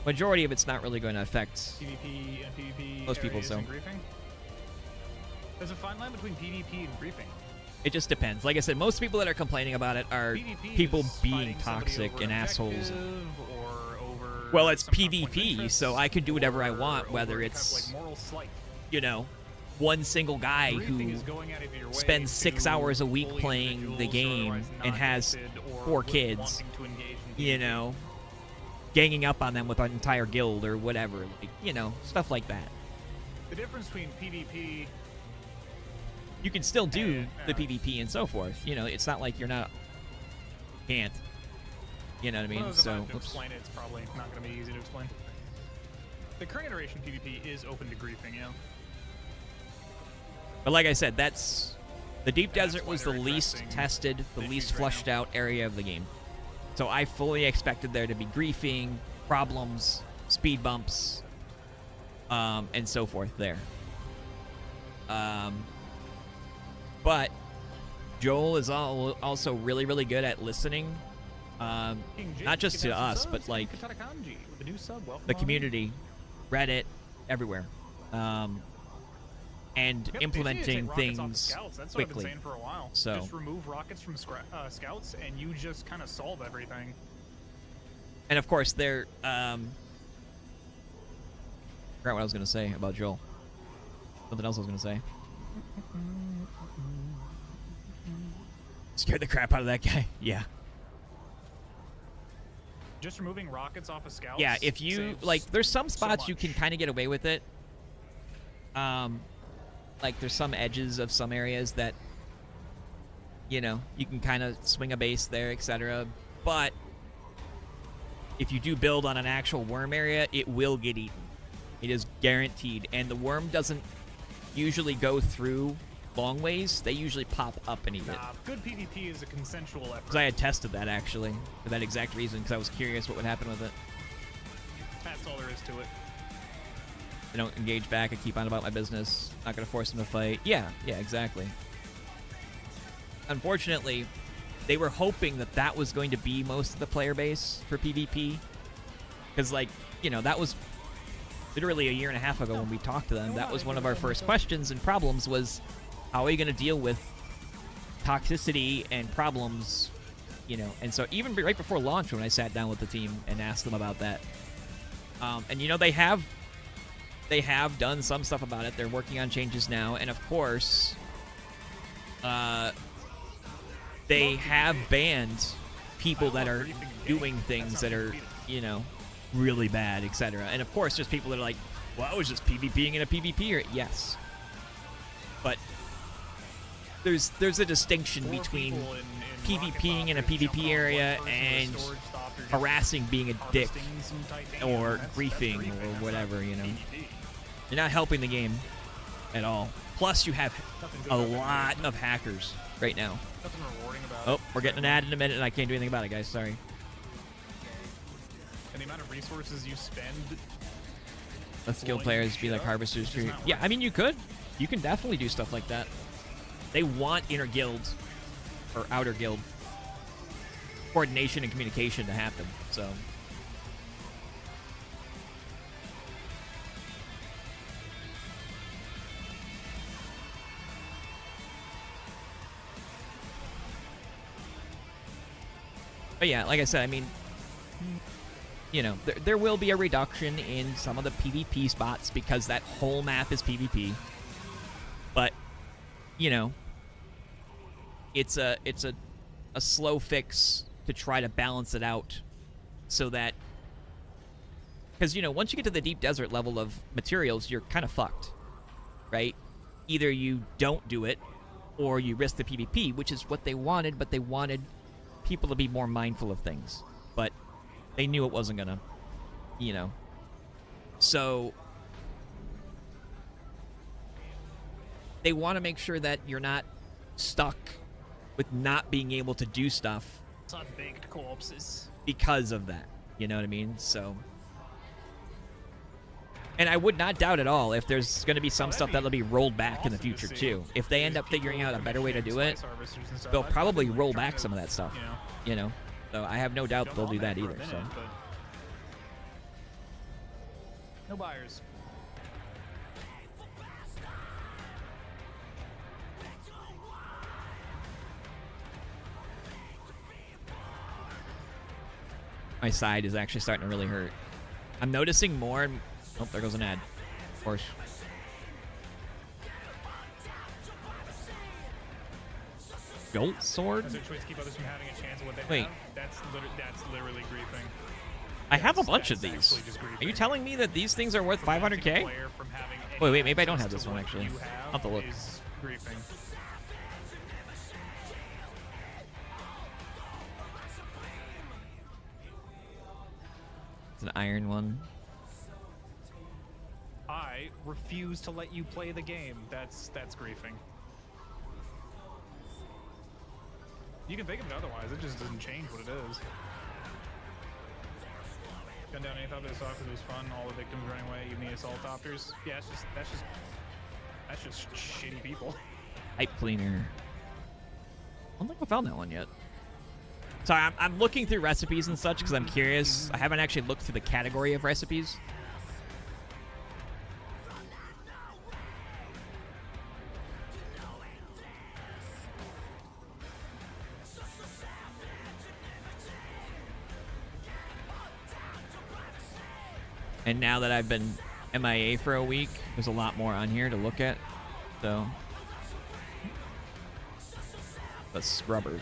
majority of it's not really going to affect PvP and PvP most people. So there's a fine line between PvP and griefing. It just depends. Like I said, most people that are complaining about it are people being toxic and assholes. Well, it's PvP, so I can do whatever I want, whether it's, you know, one single guy who spends 6 hours a week playing the game and has 4 kids, you know, ganging up on them with an entire guild or whatever, like, you know, stuff like that. The difference between PvP, you can still do the PvP and so forth. You know, it's not like can't. You know what I mean? So to explain it, it's probably not going to be easy to explain. The current iteration PvP is open to griefing, yeah. But like I said, the Deep Desert was the least tested, the least flushed out area of the game. So I fully expected there to be griefing, problems, speed bumps, and so forth there. But Joel is also really, really good at listening, not just to us, but like the community, Reddit, everywhere, and implementing things That's quickly. What I've been saying for a while. So just remove rockets from scouts, and you just kind of solve everything. And of course, they're forgot what I was gonna say about Joel. Something else I was gonna say. Scared the crap out of that guy. Yeah. Just removing rockets off of scouts. Yeah, if you like, there's some spots you can kind of get away with it. Like there's some edges of some areas that, you know, you can kind of swing a base there, etc. But if you do build on an actual worm area, it will get eaten. It is guaranteed. And the worm doesn't usually go through long ways. They usually pop up and eat it. Good PvP is a consensual effort. Because I had tested that, actually, for that exact reason, because I was curious what would happen with it. That's all there is to it. I don't engage back. I keep on about my business. Not going to force them to fight. Yeah, exactly. Unfortunately, they were hoping that that was going to be most of the player base for PvP. Because, like, you know, that was literally a year and a half ago when we talked to them. That was one of our first questions and problems was, how are you going to deal with toxicity and problems, you know? And so even right before launch when I sat down with the team and asked them about that. And, you know, they have done some stuff about it. They're working on changes now. And, of course, they have banned people that are doing things that are, you know, really bad, etc. And, of course, there's people that are like, well, I was just PvPing in a PvP area. Yes. But there's a distinction between PvPing in a PvP area and harassing, being a dick, or griefing, or whatever, you know. You're not helping the game at all. Plus, you have a lot of hackers right now. Oh, we're getting an ad in a minute, and I can't do anything about it, guys. Sorry. And the amount of resources you spend. Let skilled players be like harvesters. For yeah, I mean, you could. You can definitely do stuff like that. They want inner guild or outer guild coordination and communication to happen. So. But yeah, like I said, I mean, you know, there will be a reduction in some of the PvP spots because that whole map is PvP. But, you know, it's a slow fix to try to balance it out so that, because, you know, once you get to the deep desert level of materials, you're kind of fucked, right? Either you don't do it or you risk the PvP, which is what they wanted, but they wanted people to be more mindful of things. But they knew it wasn't gonna, you know. So they want to make sure that you're not stuck with not being able to do stuff Unbaked corpses. because of that. You know what I mean? So, and I would not doubt at all if there's going to be some stuff that'll be rolled back in the future too. If they end up figuring out a better way to do it, they'll probably roll back some of that stuff. You know? So I have no doubt that they'll do that either. So. No buyers. My side is actually starting to really hurt. I'm noticing more. Oh, there goes an ad. Of course. Gold sword? Wait. That's literally griefing. I have a bunch of these. Are you telling me that these things are worth 500k? Wait, maybe I don't have this one actually. I'll have to look. It's an iron one. I refuse to let you play the game. That's griefing. You can think of it otherwise. It just doesn't change what it is. Gun down any thought they saw because it was fun. All the victims running away, even the assault opters. Yeah, that's just shitty people. Pipe cleaner. I don't think I found that one yet. Sorry, I'm looking through recipes and such because I'm curious. I haven't actually looked through the category of recipes. And now that I've been MIA for a week, there's a lot more on here to look at. So, the scrubber.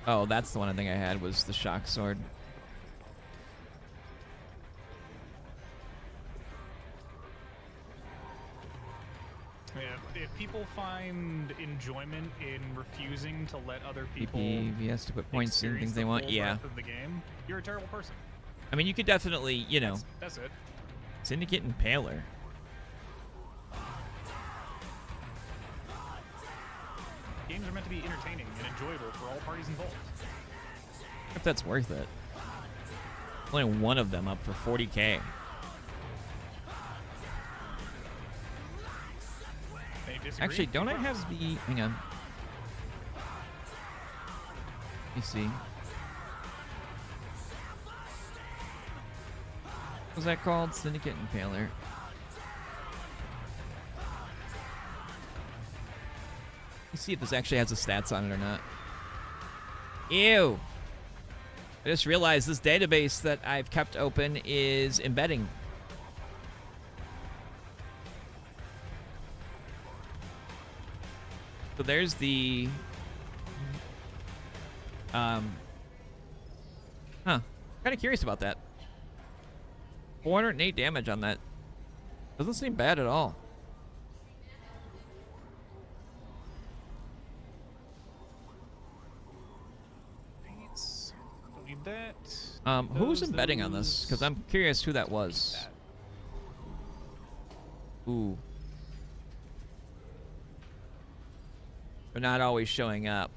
Oh, that's the one I think I had was the shock sword. people find enjoyment in refusing to let other people PP has to put points in things they want. full Yeah. breadth of the game, you're a terrible person. I mean, you could definitely, you know, That's it. Syndicate Impaler. Games are meant to be entertaining and enjoyable for all parties involved. If that's worth it. Only one of them up for 40K. Actually, don't I have the... Hang on. Let me see. What was that called? Syndicate Impaler. Let's see if this actually has the stats on it or not. Ew. I just realized this database that I've kept open is embedding. So there's the... Kind of curious about that. 408 damage on that. Doesn't seem bad at all. Need that. Who's embedding on this? Because I'm curious who that was. Ooh. They're not always showing up.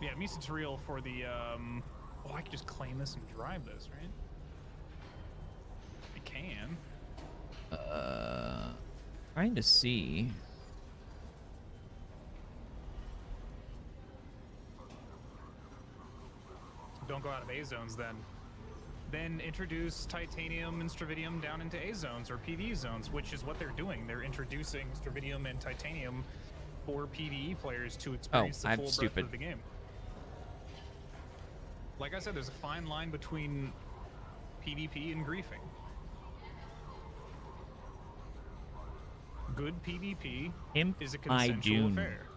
Yeah, Misa real for the, oh, I could just claim this and drive this, right? I can. Trying to see. Don't go out of A zones then. Then introduce Titanium and Stravidium down into A zones or PvE zones, which is what they're doing. They're introducing Stravidium and Titanium for PvE players to experience the full breadth of the game. Like I said, there's a fine line between PvP and griefing. Good PvP is a consensual affair.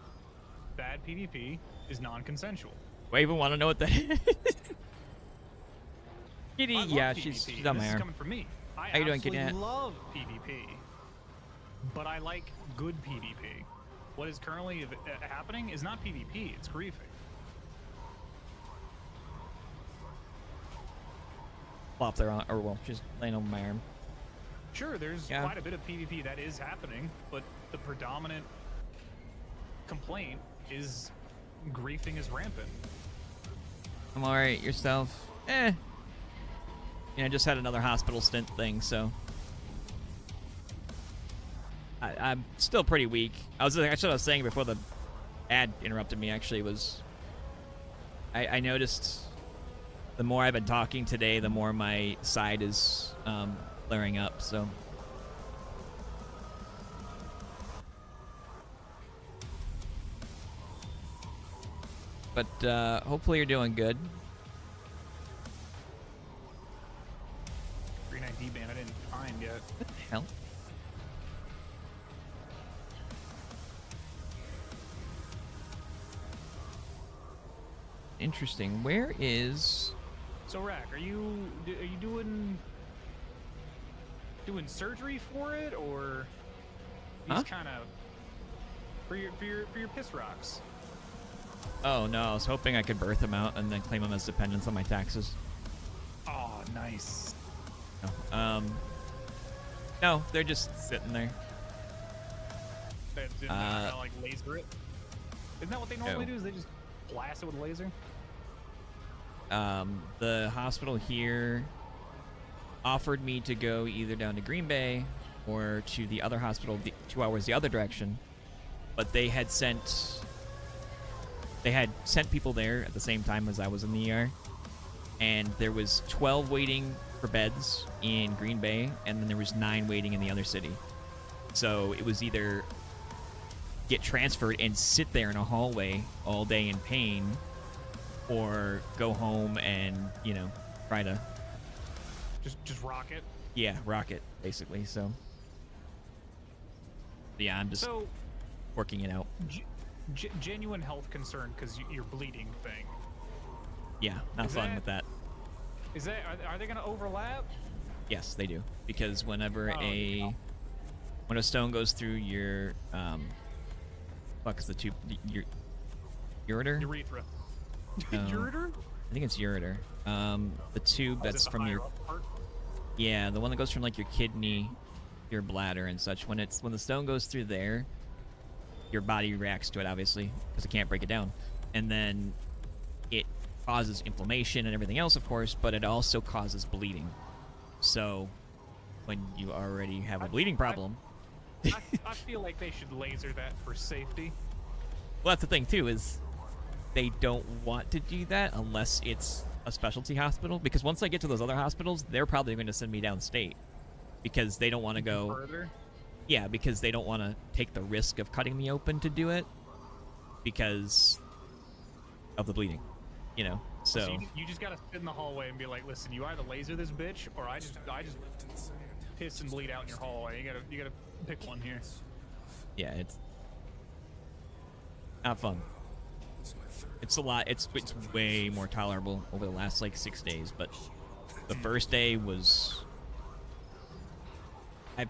Bad PvP is non-consensual. Do I even want to know what that is? Kitty, yeah, PvP. she's on my This is arm. coming from me. I How you doing, Kitty? absolutely love PvP, but I like good PvP. What is currently happening is not PvP, it's griefing. Flop there on, or well, she's laying on my arm. Sure, there's quite a bit of PvP that is happening, but the predominant complaint is griefing is rampant. I'm alright, yourself? Eh. Yeah, I just had another hospital stint thing, so. I'm still pretty weak. Actually what I was saying before the ad interrupted me actually was I noticed the more I've been talking today, the more my side is flaring up, so. But hopefully you're doing good. Green ID ban I didn't find yet. What the hell? Interesting. Where is... So Rack, are you doing surgery for it, or these kind of for your piss rocks? Oh no, I was hoping I could birth them out and then claim them as dependents on my taxes. Oh, nice. No, they're just sitting there. They didn't know how to, like, laser it. Isn't that what they normally do? Is they just blast it with a laser? The hospital here offered me to go either down to Green Bay or to the other hospital 2 hours the other direction, but they had sent people there at the same time as I was in the ER, and there was 12 waiting for beds in Green Bay, and then there was 9 waiting in the other city. So it was either get transferred and sit there in a hallway all day in pain, or go home and, you know, try to just rock it. Yeah, rock it basically. So yeah, I'm just working it out. Genuine health concern because you're bleeding thing. Yeah, not fun with that. Is that are they gonna overlap? Yes, they do, because whenever when a stone goes through your fuck is the tube, your ureter? Urethra. No, Ureter? I think it's ureter. The tube that's from your part? Yeah, the one that goes from like your kidney, your bladder and such. When the stone goes through there, your body reacts to it obviously because it can't break it down, and then it causes inflammation and everything else, of course, but it also causes bleeding. So when you already have a bleeding problem, I feel like they should laser that for safety. well, that's the thing too, is they don't want to do that unless it's a specialty hospital, because once I get to those other hospitals, they're probably going to send me downstate because they don't want to go further. Yeah, because they don't want to take the risk of cutting me open to do it because of the bleeding, you know. So you just gotta sit in the hallway and be like, listen, you either laser this bitch or I just piss and bleed out in your hallway. You gotta pick one here. Yeah, it's not fun. It's a lot. It's way more tolerable over the last like 6 days, but the first day was.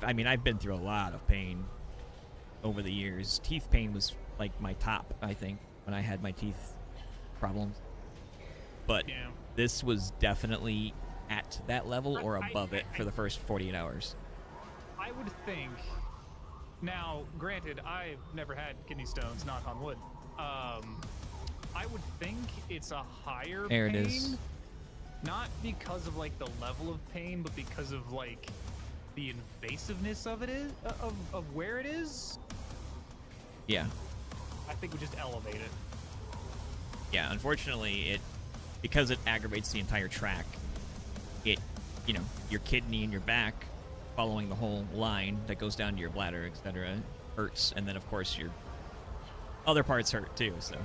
I mean, I've been through a lot of pain over the years. Teeth pain was like my top, I think, when I had my teeth problems. But this was definitely at that level or above it for the first 48 hours. I would think. Now, granted, I've never had kidney stones, knock on wood. I would think it's a higher There pain. it is. Not because of like the level of pain, but because of like the invasiveness of it is of where it is. Yeah. I think we just elevate it. Yeah, unfortunately, because it aggravates the entire track, you know, your kidney and your back, following the whole line that goes down to your bladder, etc., hurts, and then of course your other parts hurt too. So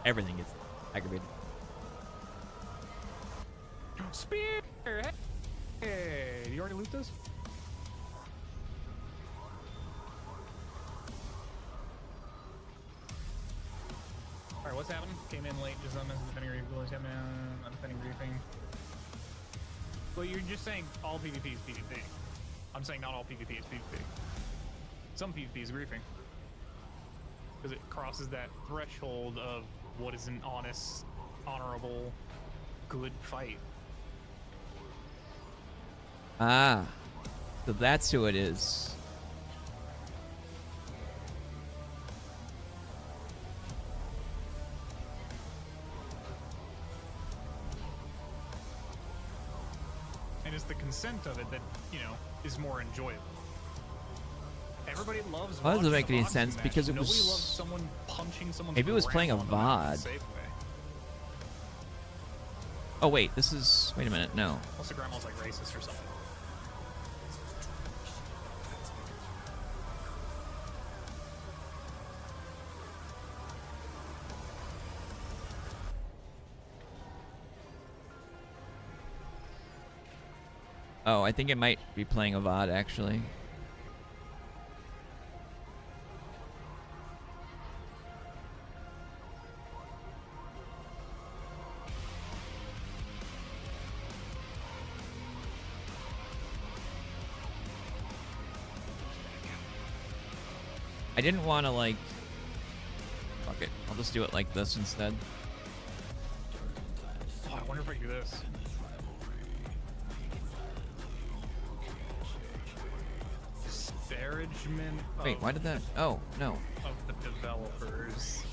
everything gets aggravated. Spear! Hey, do you already loot this? Alright, what's happening? Came in late, just on this defending briefing. I'm defending briefing. Well, you're just saying all PvP is PvP. I'm saying not all PvP is PvP. Some PvP is griefing. Because it crosses that threshold of what is an honest, honorable, good fight. Ah, so that's who it is. And it's the consent of it that, you know, is more enjoyable. Everybody loves. Why doesn't it watching make a any boxing sense? match. Because it Nobody was. loves someone punching someone's Maybe it was playing a grandma in a VOD. safe way. Oh wait, this is. Wait a minute, no. Unless the grandma's like racist or something. Oh, I think it might be playing a VOD actually. I didn't want to like. Fuck it. I'll just do it like this instead. Oh, I wonder if I can do this. Disparagement. Wait, why did that? Oh, no. Of the developers.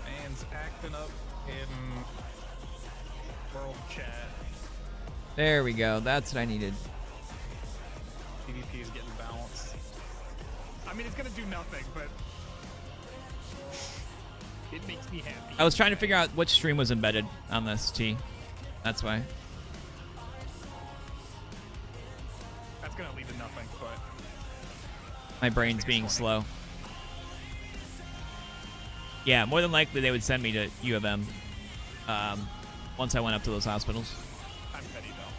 Man's acting up in world chat. There we go. That's what I needed. PvP is getting balanced. I mean, it's gonna do nothing, but it makes me happy. I was trying to figure out which stream was embedded on this T. That's why. That's gonna lead to nothing, but My brain's being slow. Yeah, more than likely they would send me to U of M once I went up to those hospitals. I'm petty though.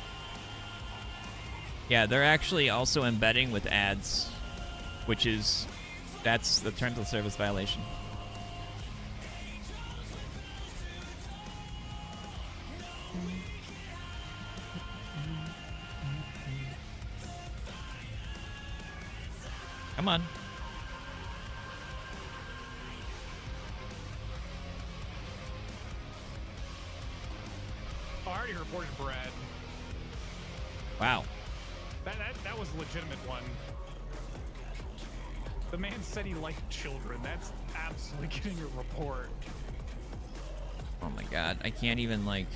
Yeah, they're actually also embedding with ads, which is, that's the terms of service violation. Come on. Oh, I already reported Brad. Wow. That was a legitimate one. The man said he liked children. That's absolutely getting a report. Oh my god, I can't even, like...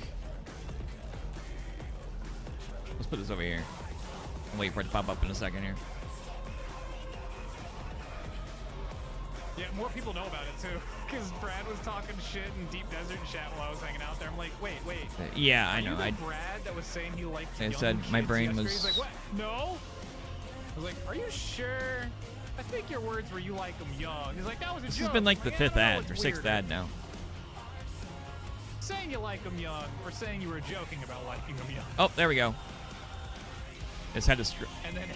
Let's put this over here. I'll wait for it to pop up in a second here. Yeah, more people know about it too. Because Brad was talking shit in Deep Desert chat while I was hanging out there. I'm like, wait. Yeah, I know. Are you the Brad that was saying he liked I young said my kids brain yesterday? was... He's like, what? No? I was like, are you sure? I think your words were you like them young. He's like, that was a This joke. has been like the I fifth don't know, ad, it's or sixth weird. ad now. Saying you like them young, or saying you were joking about liking them young. Oh, there we go. Just had to... And then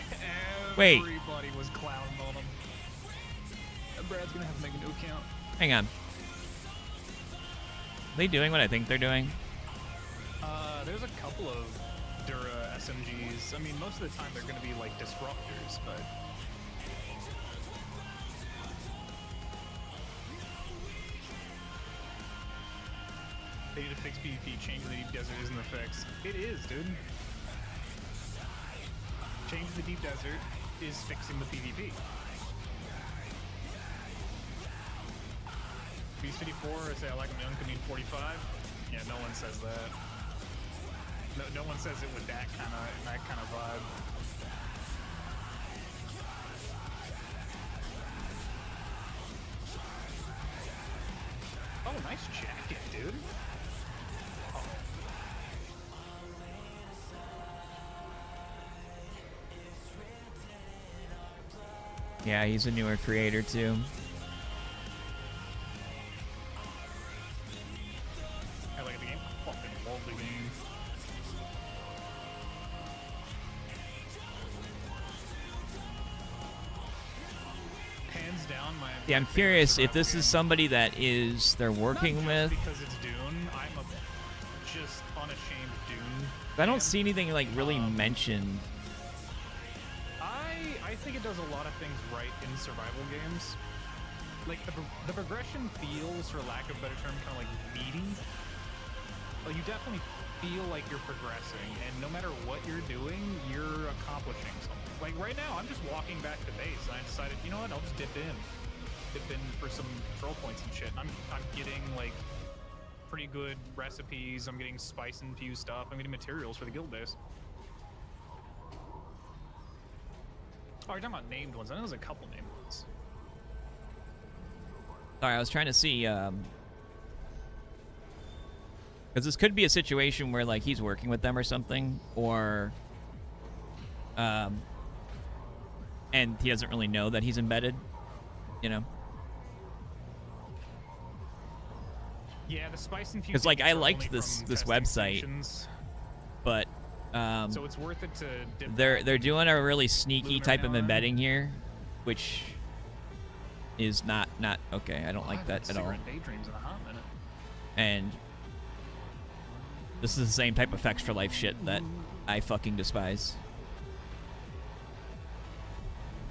Wait. everybody was clowning on him. And Brad's gonna have to make a new account. Hang on. Are they doing what I think they're doing? There's a couple of Dura SMGs. I mean, most of the time they're gonna be like disruptors, but... They need to fix PvP. Changing the Deep Desert isn't the fix. It is, dude. Changing the Deep Desert is fixing the PvP. Beast 54, I say I like them young, could mean 45. Yeah, no one says that. No one says it with that kind of vibe. Oh, nice jacket, dude. Oh. Yeah, he's a newer creator too. I like the game. Fucking love the game. Hands down, my... Yeah, I'm curious if this is somebody that is they're working Not with. just because it's Dune. I'm a just unashamed Dune. I don't see anything like really mentioned. I think it does a lot of things right in survival games. Like the progression feels, for lack of a better term, kind of like meaty. Like you definitely feel like you're progressing, and no matter what you're doing, you're accomplishing something. Like right now, I'm just walking back to base, and I decided, you know what, I'll just dip in for some control points and shit. I'm getting like pretty good recipes. I'm getting spice infused stuff. I'm getting materials for the guild base. Oh, you're talking about named ones. I know there's a couple named ones. Sorry, I was trying to see, because this could be a situation where, like, he's working with them or something, or, and he doesn't really know that he's embedded, you know? Yeah, the spice infused. Because, like, I liked this website, stations. but, So it's worth it to dip they're doing a really sneaky type of embedding here, which is not okay. I don't like that at all. Daydreams in a hot minute. And this is the same type of extra life shit that I fucking despise.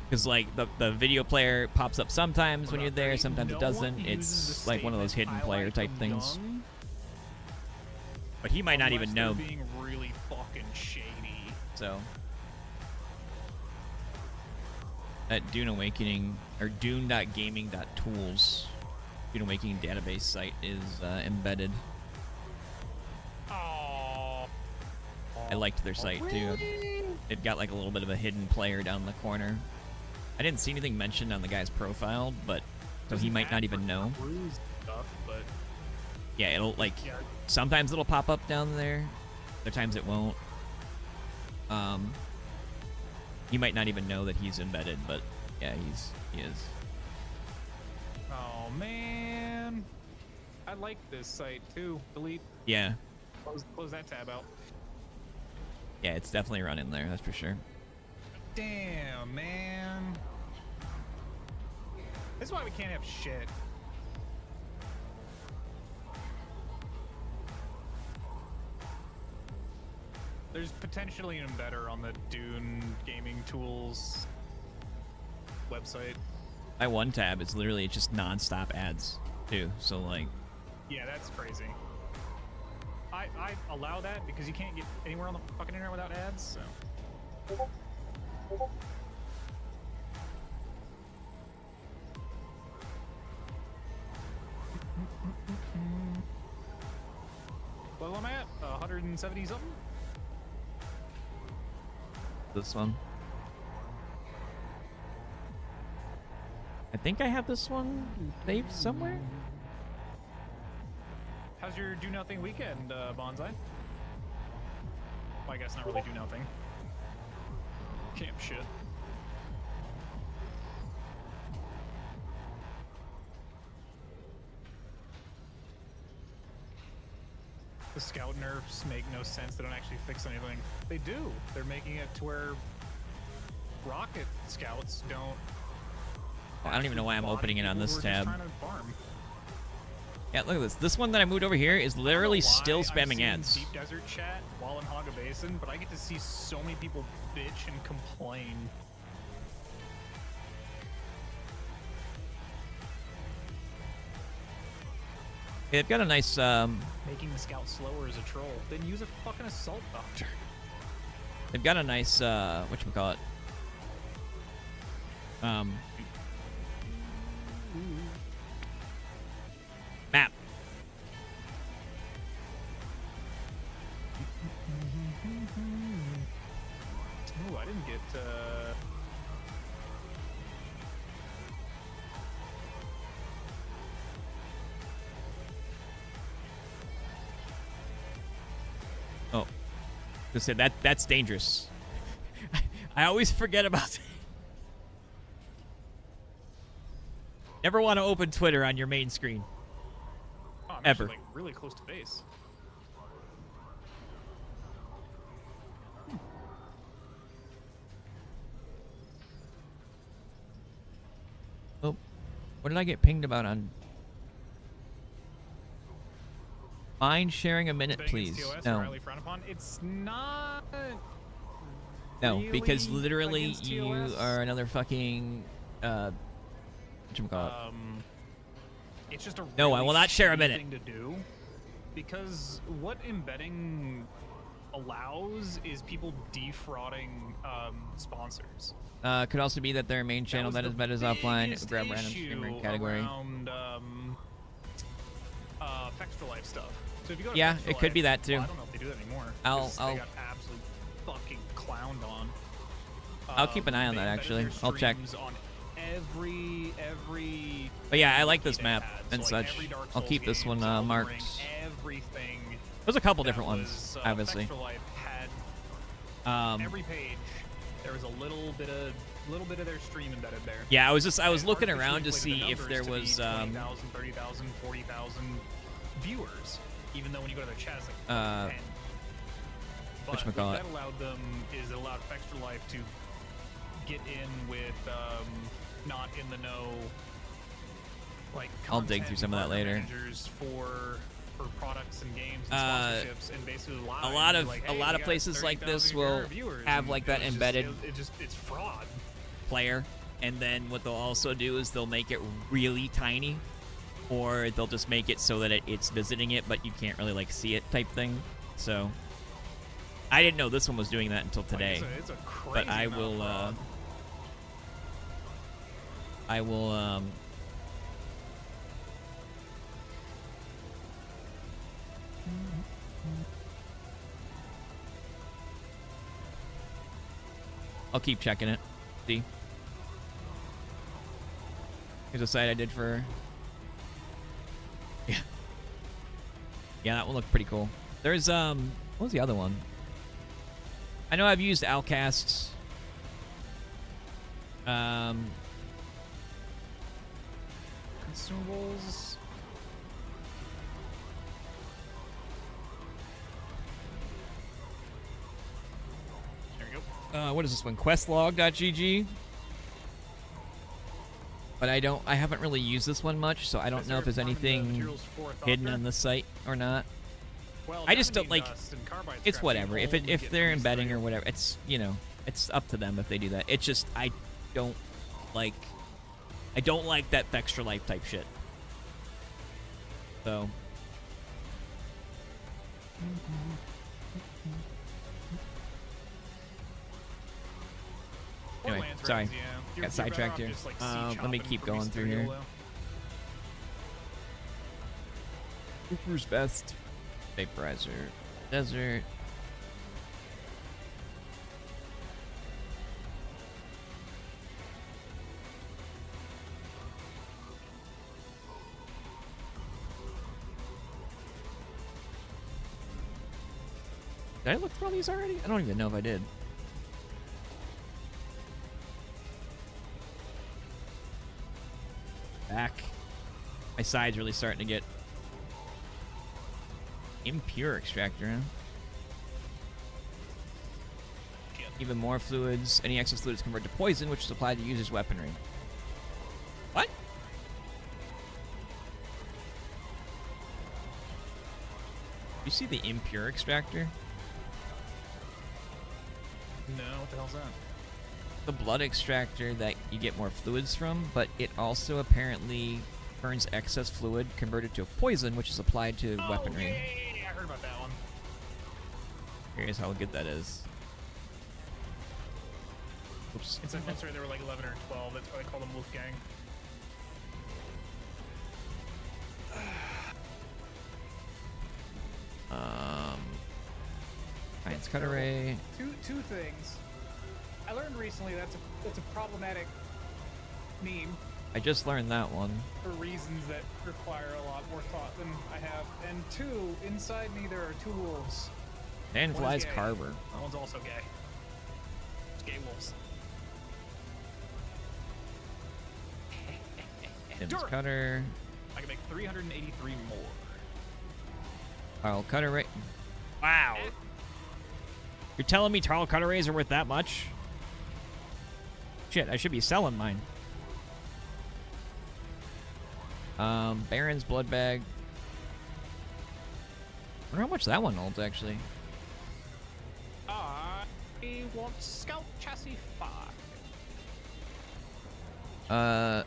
Because, like, the video player pops up sometimes when you're there, sometimes it doesn't. It's like one of those hidden player type things. But he might not even know. Being really fucking shady. So that Dune Awakening, or Dune.gaming.tools, Dune Awakening database site is embedded. Oh. I liked their site too. It got like a little bit of a hidden player down in the corner. I didn't see anything mentioned on the guy's profile, but so he might not even know. Stuff, but yeah, it'll like sometimes it'll pop up down there. Other times it won't. You might not even know that he's embedded, but Yeah, he is. Oh man, I like this site too. Delete. Yeah. Close that tab out. Yeah, it's definitely running there. That's for sure. Damn, man. This is why we can't have shit. There's potentially even better on the Dune Gaming Tools website. My one tab is literally just non-stop ads too. So like, Yeah, that's crazy. I allow that because you can't get anywhere on the fucking internet without ads. So. Well, I'm at 170 something. this one. I think I have this one saved somewhere. How's your do nothing weekend, Bonsai? Well, I guess not really do nothing. Camp shit. The scout nerfs make no sense. They don't actually fix anything. They do. They're making it to where rocket scouts don't. I don't even know why I'm opening it on this tab. Trying to farm. Yeah, look at this. This one that I moved over here is literally still I'm spamming seeing ads. Deep desert chat while in Haga Basin, but I get to see so many people bitch and complain. They've got a nice. Making the scout slower is a troll. Then use a fucking assault doctor. They've got a nice. Whatchamacallit? Map. Ooh, I didn't get. Oh, just said that's dangerous. I always forget about it. Never want to open Twitter on your main screen. Oh, I'm Ever. actually, like, really close to base. Oh, what did I get pinged about on? Mind sharing a minute, please. TOS No. Highly frowned upon. It's not. No, really because literally against you TOS. are another fucking whatchamacallit? It's just a No, I really will not share a shitty minute. thing to do, because what embedding allows is people defrauding sponsors. Could also be that their main channel that is better is offline. Biggest Grab random issue streamer category. around Extra Life stuff. So if you go to Yeah, Extra it could be Life- that too. Well, I don't know if they do that anymore. I'll 'cause they got absolutely fucking clowned on. I'll keep an eye on They that embedded actually. their I'll check. streams on every. But yeah, I like this map ad. and So, like, such. every Dark I'll Souls keep this game, one Elden marked. Ring, everything. There's a couple that different ones, was, obviously. Extra Life had every page. There was a little bit of their stream embedded there. Yeah, I was looking artificially around to inflated the see if numbers there to be was 20,000, 30,000, 40,000 viewers, even though when you go to their chat, it's like 10. But what whatchamacallit? that allowed them is it allowed Extra Life to get in with not in the know, like I'll dig through some of that partner later. managers for products and games and sponsorships, and basically A lot of like, a hey, lot we of got places like 30,000 this will viewers, have and like that it was embedded it's fraud. player, and then what they'll also do is they'll make it really tiny, or they'll just make it so that it's visiting it, but you can't really like see it type thing. So I didn't know this one was doing that until today. Like, it's a crazy but I amount of will fraud. I'll keep checking it. See. Here's a site I did for. Yeah. Yeah, that one looked pretty cool. There's what was the other one? I know I've used Outcasts. consumables. There we go. What is this one? Questlog.gg. But I haven't really used this one much, so I don't know if there's anything hidden on the site or not. Well, I just don't like. dust and carbide It's scrap whatever. you If only if get they're from these embedding three. or whatever, it's it's up to them if they do that. It's just I don't like that extra life type shit. So. Anyway, Lands sorry, rounds, yeah. You're got better sidetracked off here. just, like, sea Let me chopping keep from going these through three here. below. Cooper's best. Vaporizer. Desert. Did I look through all these already? I don't even know if I did. Back. My side's really starting to get impure extractor, huh? Even more fluids. Any excess fluids convert to poison, which is applied to users' weaponry. What? You see the impure extractor? No, what the hell's that? The blood extractor that you get more fluids from, but it also apparently turns excess fluid converted to a poison, which is applied to weaponry. Yeah, I heard about that one. Here's how good that is. Oops. It's right, there were like 11 or 12. That's why they call them Wolfgang. Science cut array. Two things. I learned recently that's a problematic meme I just learned that one. for reasons that require a lot more thought than I have. And two, inside me there are two wolves. And One flies is gay. Carver. That one's also gay. It's gay wolves. Tim's Durham. cutter. I can make 383 more. Tarl cutter array. Wow. You're telling me Tarl cutter arrays are worth that much? Shit, I should be selling mine. Baron's blood bag. I wonder how much that one holds, actually. I want Scout Chassis 5.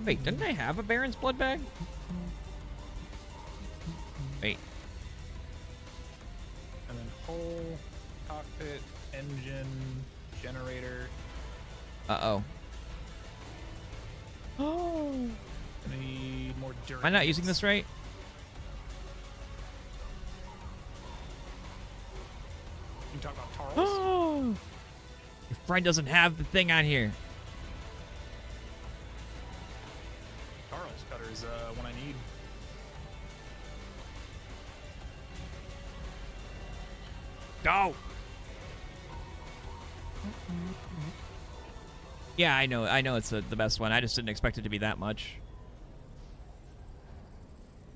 Wait, didn't I have a Baron's blood bag? Wait. And then hull, cockpit, engine, generator. Uh-oh. Oh. I need more Am I not using this right? You talk about Tarls? Oh! Your friend doesn't have the thing on here. Tarls cutter is one I need. Go! Yeah, I know it's the best one. I just didn't expect it to be that much.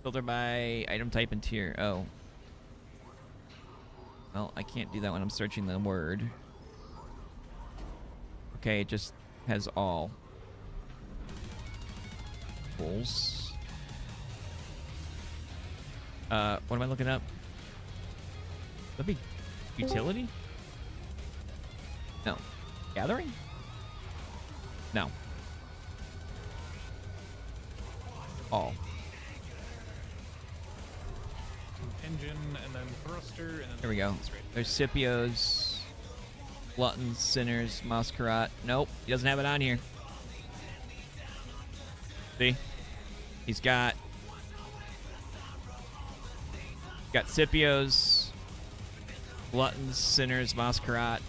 Filter by item type and tier. Oh. Well, I can't do that when I'm searching the word. Okay, it just has all. Tools. What am I looking up? That'd be utility? No. Gathering? No. All. Engine, and then thruster, and then... Here we go. There's Scipios, Gluttons, Sinners, Masquerade. Nope, he doesn't have it on here. See? He's got Scipios, Gluttons, Sinners, Masquerade.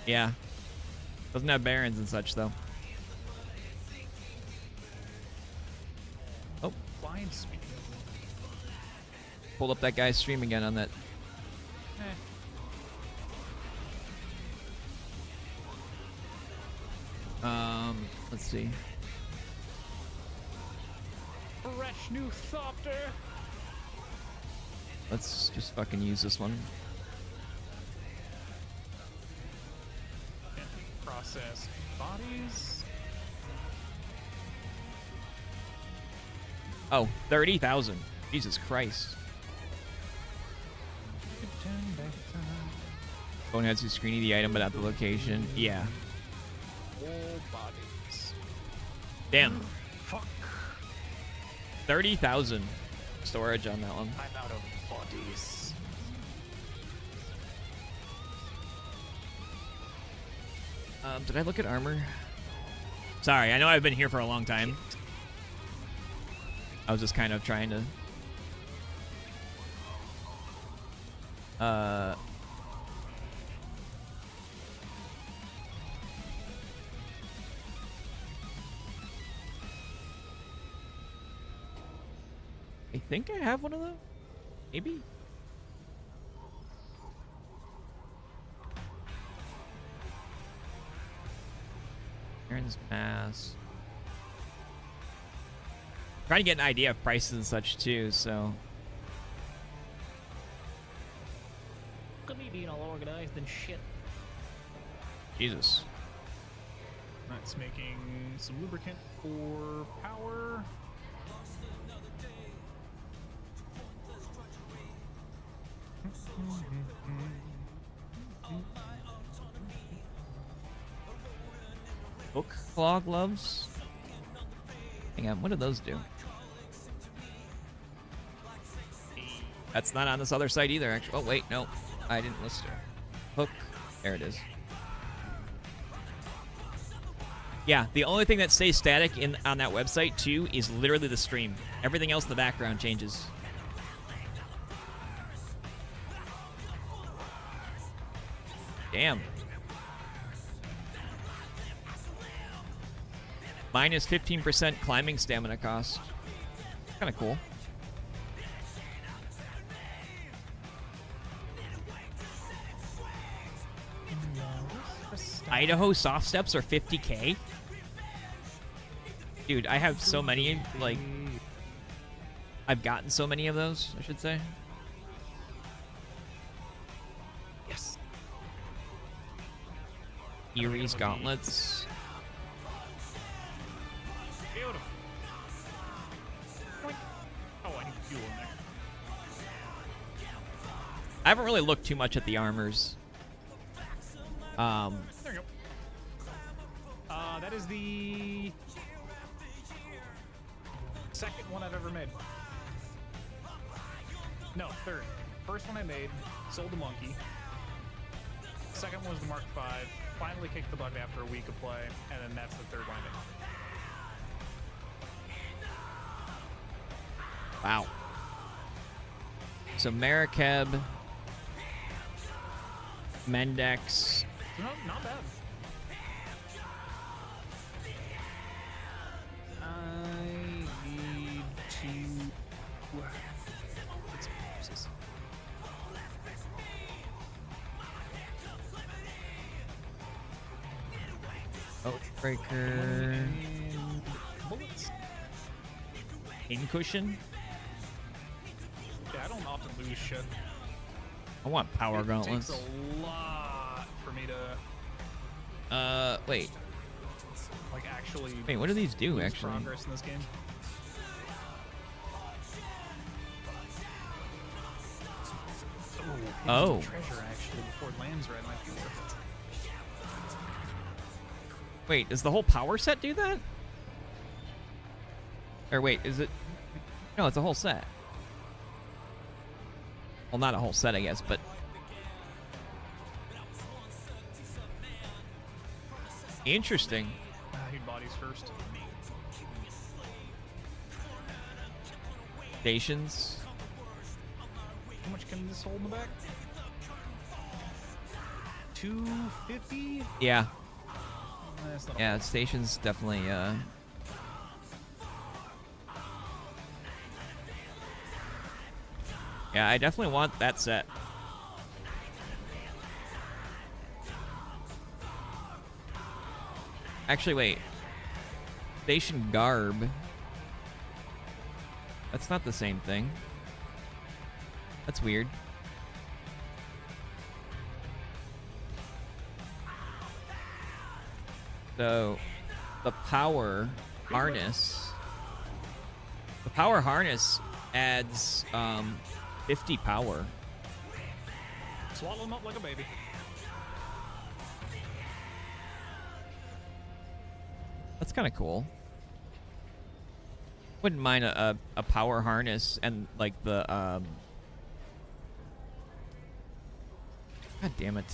Yeah. Doesn't have Barons and such, though. Oh. Blind speed. Pulled up that guy's stream again on that. Let's see. Fresh new thopter. Let's just fucking use this one. Process bodies. Oh, 30,000. Jesus Christ. Phone has to screen the item, but not the location. Yeah. All bodies. Damn. Fuck. 30,000 storage on that one. I'm out of bodies. Did I look at armor? Sorry, I know I've been here for a long time. I was just kind of trying to... I think I have one of those. Maybe? Aaron's Mass. Trying to get an idea of prices and such too, so. Look at me being all organized and shit. Jesus. That's making some lubricant for power. Hook claw gloves. Hang on, what do those do? That's not on this other site either, actually. Oh, wait, no. I didn't list it. Hook. There it is. Yeah, the only thing that stays static on that website, too, is literally the stream. Everything else in the background changes. Damn. Minus 15% climbing stamina cost. Kind of cool. Idaho soft steps are 50K? Dude, I have so many, like... I've gotten so many of those, I should say. Yes. Erie's gauntlets. Beautiful. Oh, I need fuel in there. I haven't really looked too much at the armors. There you go. That is the second one I've ever made. No, third. First one I made, sold the monkey. Second one was the Mark V. Finally kicked the bug after a week of play, and then that's the third one I made. Wow. So Marikeb, Mendex. No, not bad. I need to... Get some corpses. Oathbreaker. Bullets. Pincushion. Yeah, I don't often lose shit. I want power gauntlets. It takes a lot for me to... Wait. Like, actually... Wait, what do these do, lose actually? progress in this game. Oh. Treasure, actually, before it lands right, might be worth it. Wait, does the whole power set do that? Or wait, is it... No, it's a whole set. Well, not a whole set, I guess, but... Interesting. I need bodies first. Stations. How much can this hold in the back? 250? Yeah. That's not Yeah, stations definitely, Yeah, I definitely want that set. Actually, wait. Station garb. That's not the same thing. That's weird. So, the power harness. The power harness adds 50 power. Swallow him up like a baby. That's kind of cool. Wouldn't mind a power harness and like the God damn it.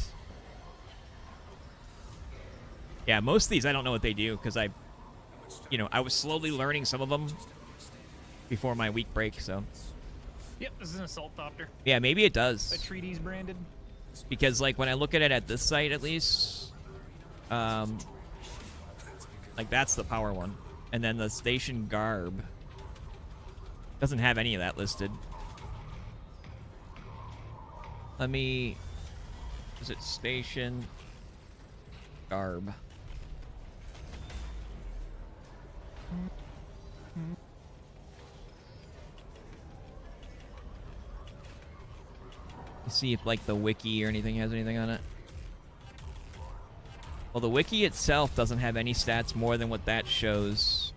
Yeah, most of these I don't know what they do because I was slowly learning some of them before my week break, so. Yep, this is an assault copter. Yeah, maybe it does. A treaties branded. Because like when I look at it at this site at least, like that's the power one. And then the station garb doesn't have any of that listed. Let me... Is it station garb? See if like the wiki or anything has anything on it. Well, the wiki itself doesn't have any stats more than what that shows.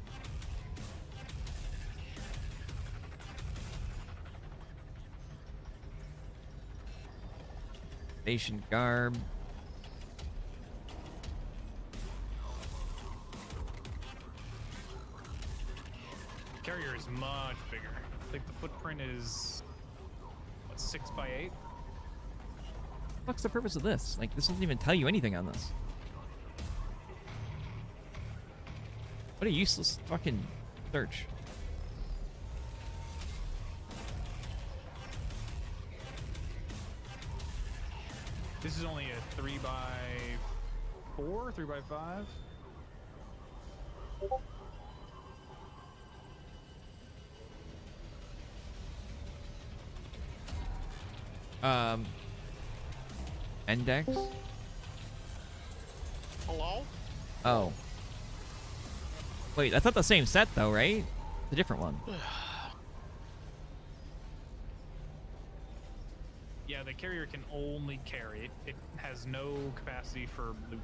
Station garb. Carrier is much bigger. I think the footprint is what, 6x8. What's the purpose of this? Like, this doesn't even tell you anything on this. What a useless fucking search. This is only a 3x4, 3x5. Index? Hello? Oh. Wait, that's not the same set though, right? It's a different one. Yeah, the carrier can only carry it. It has no capacity for loot.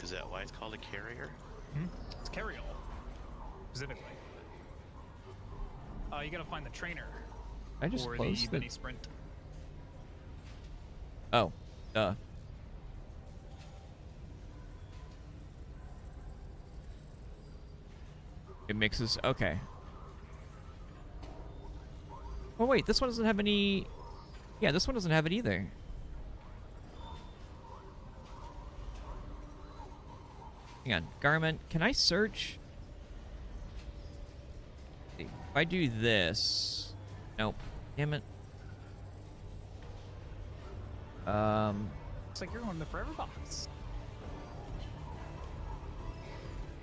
Is that why it's called a carrier? Hmm? It's carry-all, specifically. You gotta find the trainer. I just for closed the it. mini sprint. Oh, duh. It mixes. Okay. Oh wait, this one doesn't have any. Yeah, this one doesn't have it either. Hang on, garment. Can I search? If I do this, nope. Damn it. Looks like you're going to the forever box.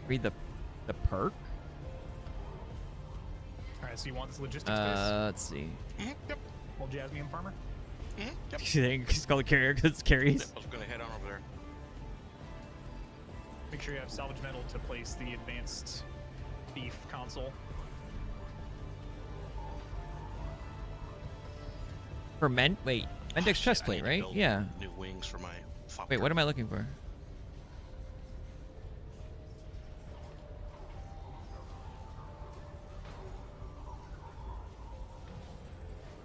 Read the perk. All right, so you want this logistics space? Let's see. Yep. Old Jasmine farmer. Yep. It's called a carrier because it's carries. I was gonna head on over there. Make sure you have salvage metal to place the advanced beef console. For men, wait, Mendex chest plate, right? Yeah. New wings for my. Wait, what am I looking for?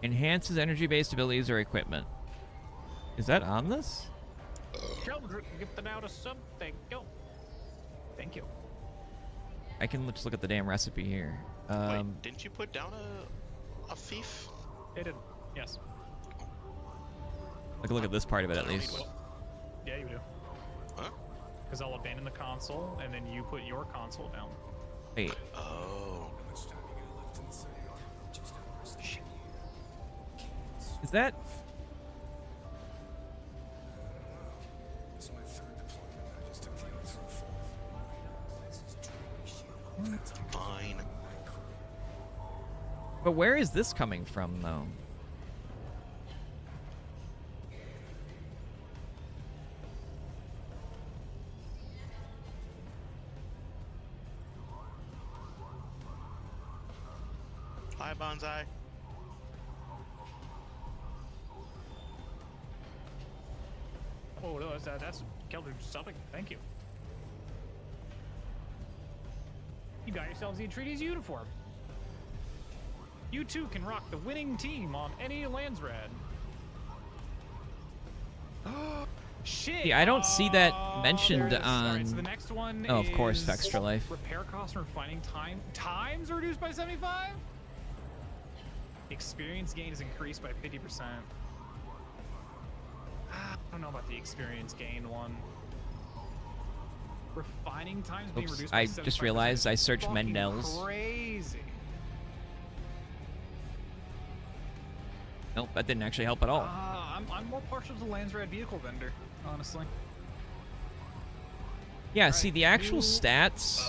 Enhances energy-based abilities or equipment. Is that on this? Children gifted out a something. Go. Thank you. I can just look at the damn recipe here. Wait, didn't you put down a thief? It did. Yes. I can look at this part of it at least. Yeah, you do. Huh? Because I'll abandon the console, and then you put your console down. Wait. Oh. Is that? Fine. But where is this coming from, though? Bye, Bonsai. Oh, no, that's Kelder something. Thank you. You got yourselves the Atreides uniform. You too can rock the winning team on any Landsrad. Shit. See, I don't see that mentioned on. Alright, so the next one oh, of course, is Extra Life. repair costs and refining times are reduced by 75. Experience gain is increased by 50%. I don't know about the experience gain one. Refining times being Oops, reduced by I 75%. just realized I searched Fucking Mendel's. Crazy. Nope, that didn't actually help at all. I'm more partial to Landsrad vehicle vendor, honestly. Yeah, see, the actual stats,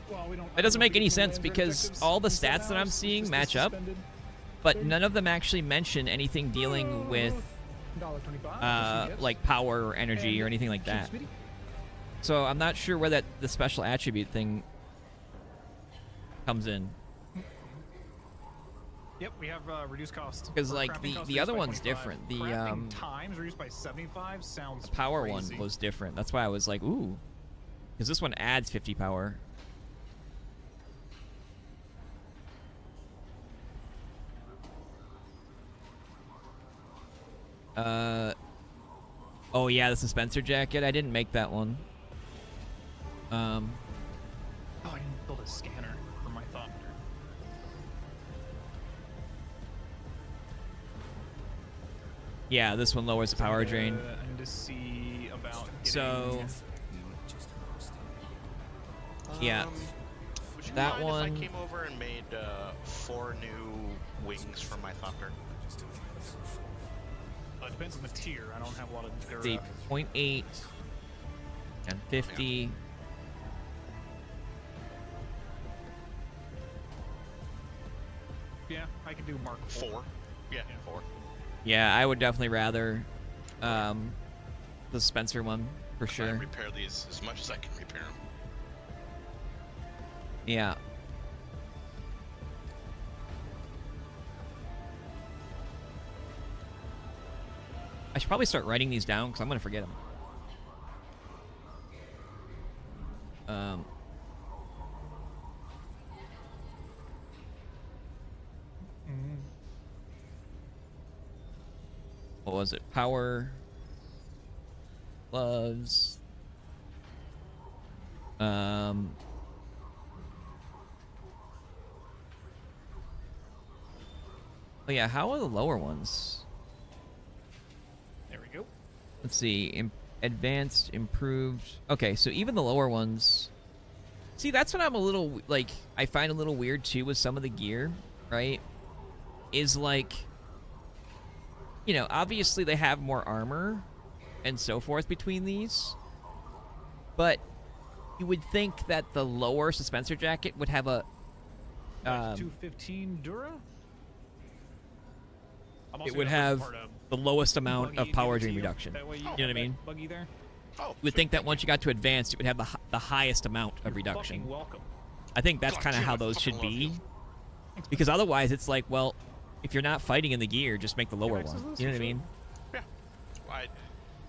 Well, we don't. it doesn't make any sense because all the stats that I'm seeing match up, but none of them actually mention anything dealing with like power or energy or anything like that. So I'm not sure where the special attribute thing comes in. Yep, we have reduced cost. Because like the other one's different. The times reduced by 75 sounds power crazy. one was different. That's why I was like, ooh, because this one adds 50 power. Oh yeah, the dispenser jacket. I didn't make that one. Oh, I didn't build a scanner for my thought. Yeah, this one lowers the power drain. I need to see about getting... So yeah, Would you that mind one. if I came over and made 4 new wings for my Thopter? It depends on the tier. I don't have a lot of... The 0.8 and 50. Yeah, I could do Mark 4. Yeah, 4. Yeah, I would definitely rather the Spencer one for I sure. repair these as much as I can repair them. Yeah. I should probably start writing these down because I'm gonna forget them. What was it? Power, gloves. Oh yeah, how are the lower ones? There we go. Let's see, advanced, improved. Okay, so even the lower ones. See, that's what I'm a little, like, I find a little weird too with some of the gear, right? Is like, you know, obviously they have more armor and so forth between these. But you would think that the lower dispenser jacket would have a... 215 Dura? It would have the lowest amount of power drain reduction. You know what I mean? Buggy there? Oh, you would think that once you got to advanced, it would have the highest amount of reduction. Fucking welcome. I think that's kind of how those should be. Because otherwise, it's like, well, if you're not fighting in the gear, just make the lower one. You know what I mean? Yeah. I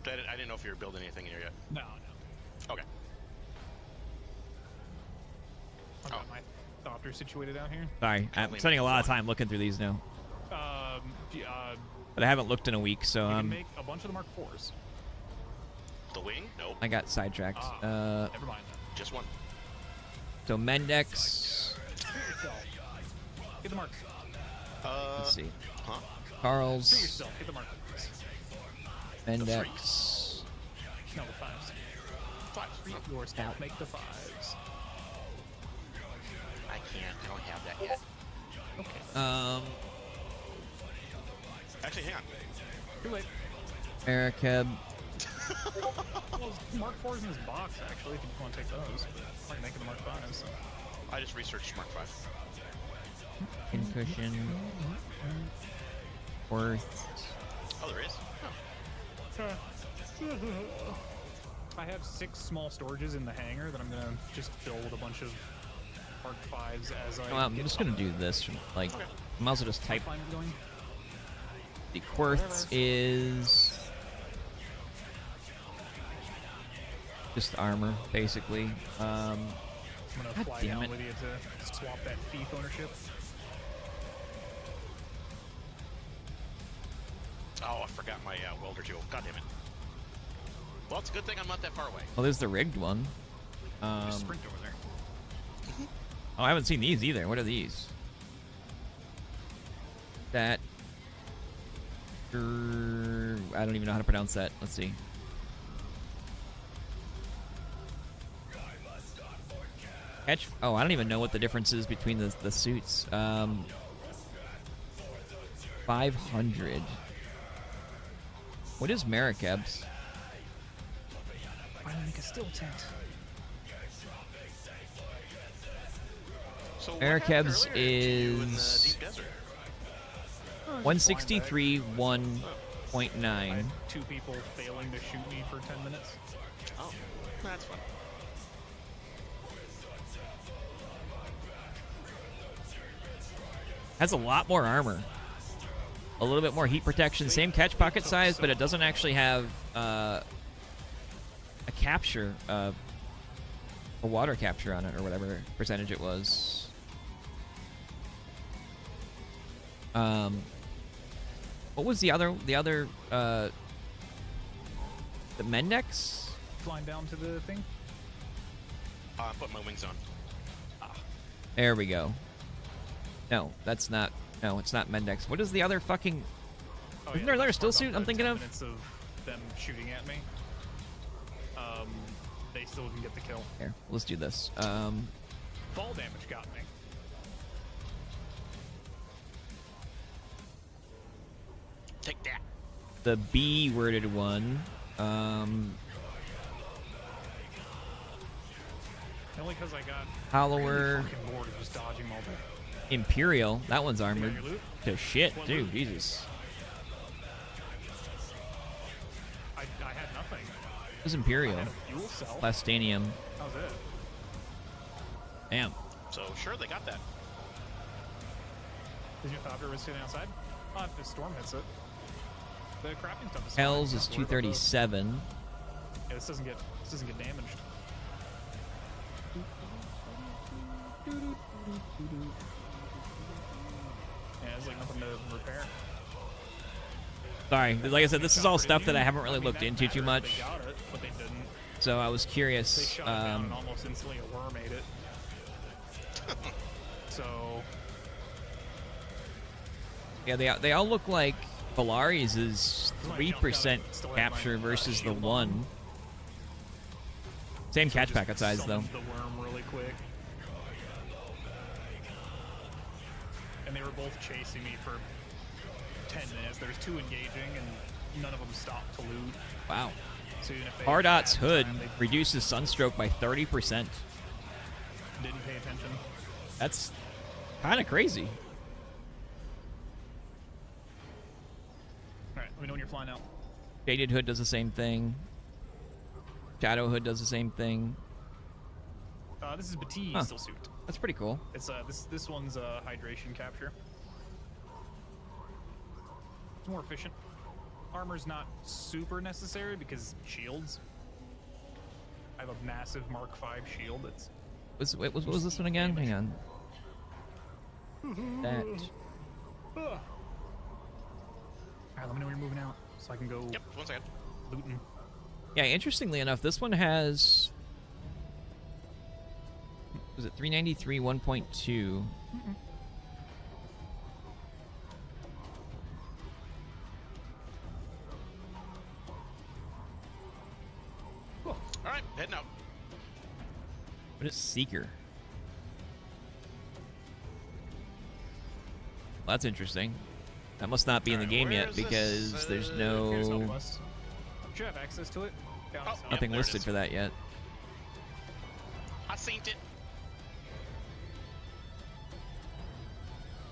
didn't know if you were building anything here yet. No. Okay. I've got my Thopter situated out here. Sorry, I'm spending a lot of time looking through these now. But I haven't looked in a week, so you can make a bunch of the Mark 4s. The wing? Nope. I got sidetracked. Never mind. Just one. So Mendex. Get the Mark. Let's see. Huh? Carl's. Shoot yourself. Get the Mark. Mendex. No, the 5s. 5s. Yours can't make the 5s. I can't. I don't have that yet. Okay. Actually, hang on. Too late. Arakeb. Well, Mark 4's in his box, actually, if you want to take those. I'm not making the Mark 5s. So. I just researched Mark 5. Pincushion. Worth. Oh, there is? I have 6 small storages in the hangar that I'm going to just fill with a bunch of Mark 5s as I. Well, I'm just gonna do this. Like, I might as well just type. The quartz is just armor, basically. I'm gonna God fly damn down it. with you to swap that thief ownership. Oh, I forgot my welder jewel. God damn it. Well, it's a good thing I'm not that far away. Well, there's the rigged one. Just sprint over there. Oh, I haven't seen these either. What are these? That. I don't even know how to pronounce that. Let's see. Catch. Oh, I don't even know what the difference is between the suits. 500. What is Marikeb's? Why don't I make a still tent? So what Marikeb's happened earlier to you in the is deep desert? 163 1.9. I had 2 people failing to shoot me for 10 minutes. Oh, that's fun. Has a lot more armor. A little bit more heat protection. Same catch pocket size, but it doesn't actually have a capture, a water capture on it, or whatever percentage it was. What was the other, the Mendex? Flying down to the thing. I put my wings on. There we go. No, that's not. No, it's not Mendex. What is the other fucking? Oh, Isn't yeah, there another that's still part suit about I'm the thinking 10 of? minutes of them shooting at me. They still can get the kill. Here, let's do this. Fall damage got me. Take that. The B-worded one. Only because I got Hollower. really fucking bored of just dodging all day. Imperial. That one's armored your loot? to shit, What dude. loot? Jesus. I had nothing. It was Imperial. I had a fuel cell. Plastanium. That was it. Damn. So sure, they got that. Did you thought it was sitting outside? Oh, if the storm hits it. The crafting stuff is fine. Hells You is don't have to worry about those. 237. Yeah, this doesn't get damaged. Yeah, it's like nothing to repair. Sorry, like I said, this is all stuff that I haven't really looked into too much. They got it, but they didn't. So I was They curious. shot it down and almost instantly a worm ate it. So Yeah, they all look like Valari's is 3% capture versus the 1. Same catch packet size though. summoned the worm really quick. And they were both chasing me for 10 minutes. There was 2 engaging, and none of them stopped to loot. Wow. So even if they Pardot's had hood time, they reduces sunstroke by 30%. didn't pay attention. That's kind of crazy. All right, let me know when you're flying out. Shaded hood does the same thing. Shadow hood does the same thing. This is Batiste Huh. still suit. That's pretty cool. It's this one's hydration capture. It's more efficient. Armor's not super necessary because shields. I have a massive Mark V shield. It's What was this one again? Hang on. That. All right, let me know when you're moving out so I can go. Yep, 1 second. Looting. Yeah, interestingly enough, this one has. Was it 393 1.2? All right, heading out. What is Seeker? Well, that's interesting. That must not be in the game where yet is this? because there's Here's no Southwest. Should have access to it. Down Oh, south. nothing there it listed is. for that yet. I seen it.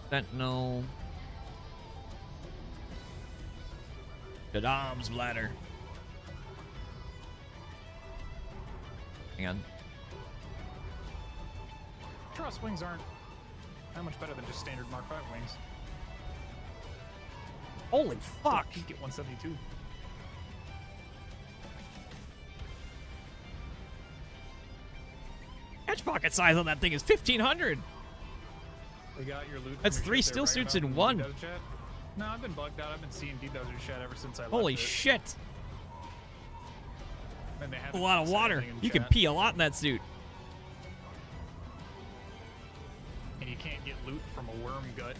Sentinel. Saddam's bladder. Hang on. Cross wings aren't that much better than just standard Mark V wings. Holy fuck! You get 172. Edge pocket size on that thing is 1,500. We got your loot. That's 3 still suits in one. No, I've been bugged out. I've been seeing D-Desert chat ever since I left Holy it. shit! And they A haven't lot of said water. anything in You can chat. pee a lot in that suit. And you can't get loot from a worm gut.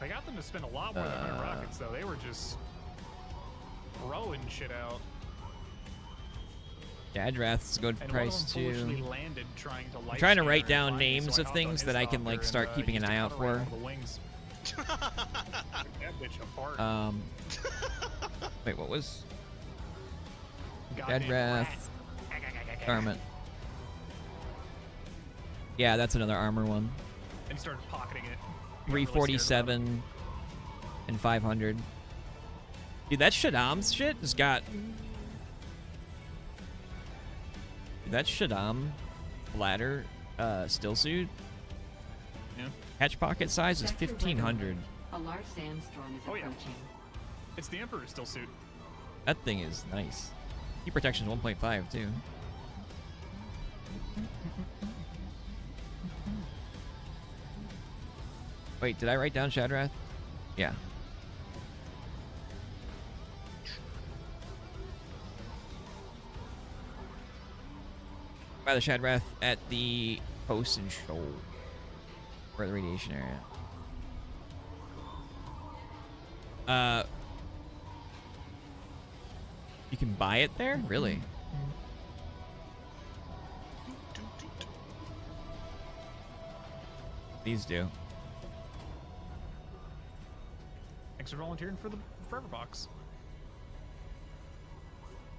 I got them to spend a lot more than 100 rockets, though. They were just throwing shit out. Dadrath's a good And price one of them too. foolishly landed trying to I'm light trying to scan write her down and find me, names so I of hopped on things his that I can hopper like and, start keeping an used eye to out cut around for. all the wings. Took that bitch apart. Wait, what was? Goddamn Dadrath. Garment. Yeah, that's another armor one. And he started pocketing it. 347 and 500. Dude, that Shaddam's shit has got. Dude, that Shaddam bladder still suit. Yeah. Hatch pocket size is 1,500. A large sandstorm is approaching. It's the Emperor's still suit. That thing is nice. Key protection is 1.5 too. Wait, did I write down Shadrath? Yeah. By the Shadrath at the post and shoal. Or the radiation area. You can buy it there? Really? These do. Thanks for volunteering for the Forever Box.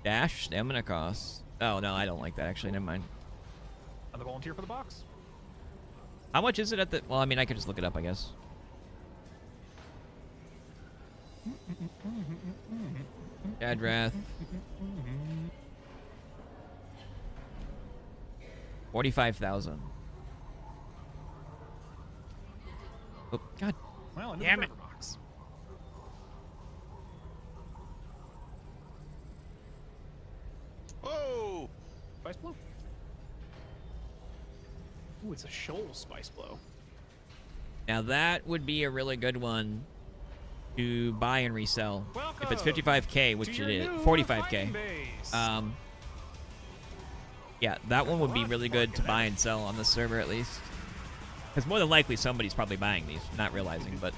Dash stamina costs. Oh, no, I don't like that, actually. Never mind. Another volunteer for the box. How much is it at the... Well, I mean, I could just look it up, I guess. Shadrath. 45,000. Oh, God. Well, into damn the it. Forever Box. Whoa! Spice Blow. Ooh, it's a shoal Spice Blow. Now, that would be a really good one to buy and resell. If it's 55k, which it is. 45k. Yeah, that one would be really good to buy and sell on the server, at least. Because more than likely, somebody's probably buying these, not realizing, but...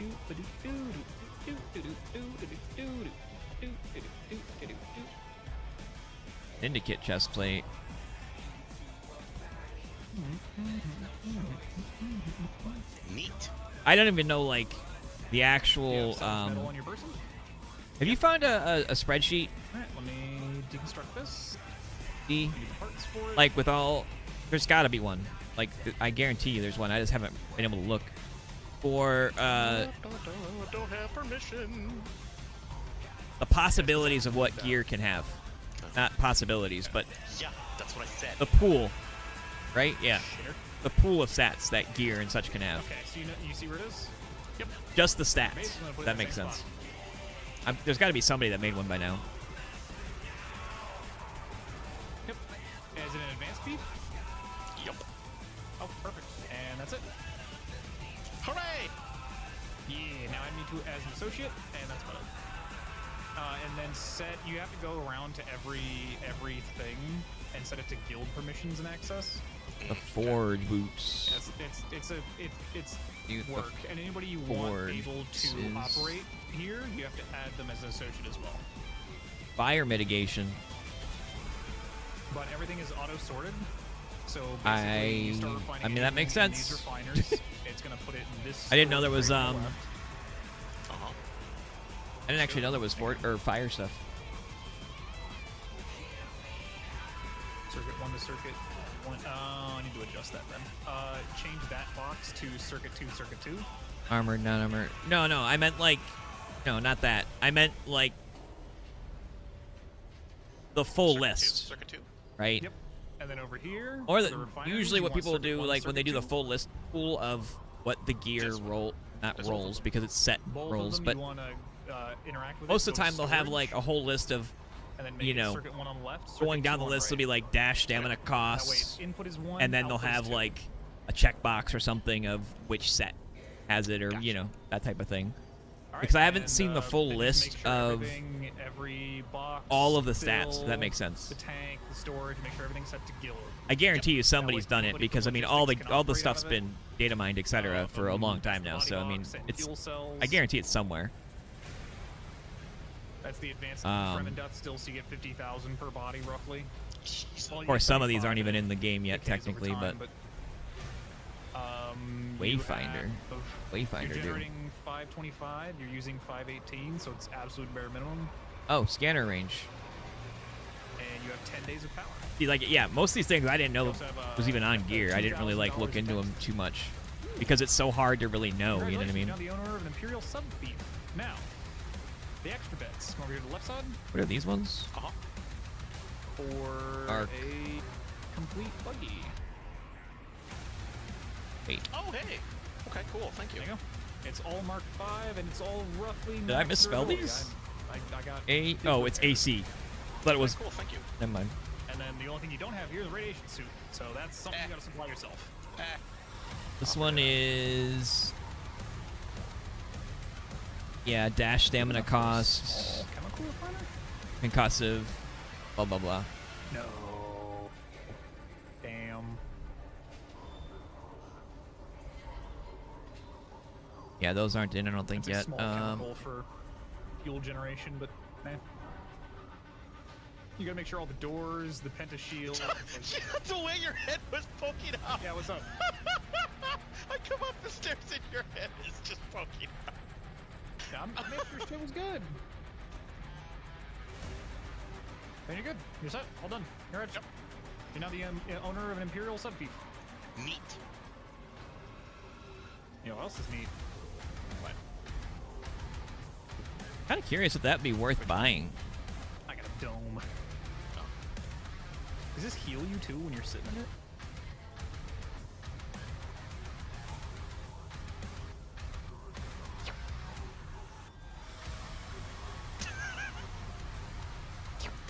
Indicate chestplate. Neat. I don't even know, like, the actual... Metal on your person? Have you found a spreadsheet? Alright, let me deconstruct this. D? Need the parts for it. Like, with all... There's gotta be one. Like, I guarantee you there's one. I just haven't been able to look. For, Don't have permission. the possibilities of what gear can have. Not possibilities, but Yeah, that's what I said. the pool. Right? Yeah. Shitter. The pool of stats that gear and such can have. Okay, so you see where it is? Yep. Just the stats. Basically, I'm gonna put it That in the makes same sense. spot. There's got to be somebody that made one by now. Yep. Is it an advanced speed? Yep. Oh, perfect. And that's it. Hooray! Yeah, now add me to as an associate, and that's about it. And then you have to go around to everything and set it to guild permissions and access. The forge boots. It's Use the work, and anybody you want forge able to is- operate here, you have to add them as an associate as well. Fire mitigation. But everything is auto sorted, so basically you start refining I mean, that makes anything in sense. these refiners, it's gonna put it in this. I didn't know there storage was right to the left. I didn't actually know there was fire stuff. Circuit 1 to circuit 1. I need to adjust that then. Change that box to circuit 2, circuit 2. Armored, not armored. No, I meant like... No, not that. I meant like... the full Circuit list, Circuit 2. right? Yep. And then over here, Or for the refineries, usually you what want people circuit do, one, like when they circuit do the two. full list pool of what the gear rolls because it's set Both rolls, of them but you want to interact with most it, of the go to time they'll have storage, like a whole list of, and then make you it know, circuit 1 on the left, going circuit down 2 the on list will right. be like dash stamina That way costs, input is 1, and then they'll output is have 2. like a checkbox or something of which set has it, or you know, that type of thing. Because I haven't seen the full then just list make sure of every box, all of the stats, if fill, that makes sense. The tank, the storage, make sure everything's set to guild. I guarantee you somebody's done it, because I mean all the stuff's operate out of been data mined, etc. for a long time now. So I mean, it's I guarantee it's somewhere. That's the advanced frame and death still, so you get 50,000 per body roughly. Of course, some of these aren't even in the game yet technically, but Wayfinder, You're dude. generating 525. You're using 518, so it's absolute bare minimum. Oh, scanner range. And you have 10 days of power. See, like, yeah, most of these things I didn't know was even on gear. I didn't really like look into them too much because it's so hard to really know. You know what I mean? Now the owner of an Imperial sub-thief. Now, the extra beds. Come over here to the left side. What are these ones? For Arc. a complete buggy. Wait. Oh, hey. Okay, cool. Thank you. There you go. It's all Mark 5, and it's all roughly. Did I misspell these? I got. Oh, it's AC. But it was. Cool. Thank you. Never mind. And then the only thing you don't have here is a radiation suit, so that's something you gotta supply yourself. This one is. Yeah, dash stamina costs. Chemical refiner? Concussive. Blah blah blah. No. Damn. Yeah, those aren't in. I don't think That's yet. a small chemical for fuel generation, but man. You gotta make sure all the doors, the pentashield. The way your head was poking out. Yeah, what's up? I come up the stairs and your head is just poking out. Yeah, I made sure shit was good. Then you're good. You're set. All done. You're right. Yep. You're now the owner of an Imperial sub-thief. Neat. You know what else is neat? What? Kind of curious if that'd be worth buying. I got a dome. Oh. Does this heal you too when you're sitting in it?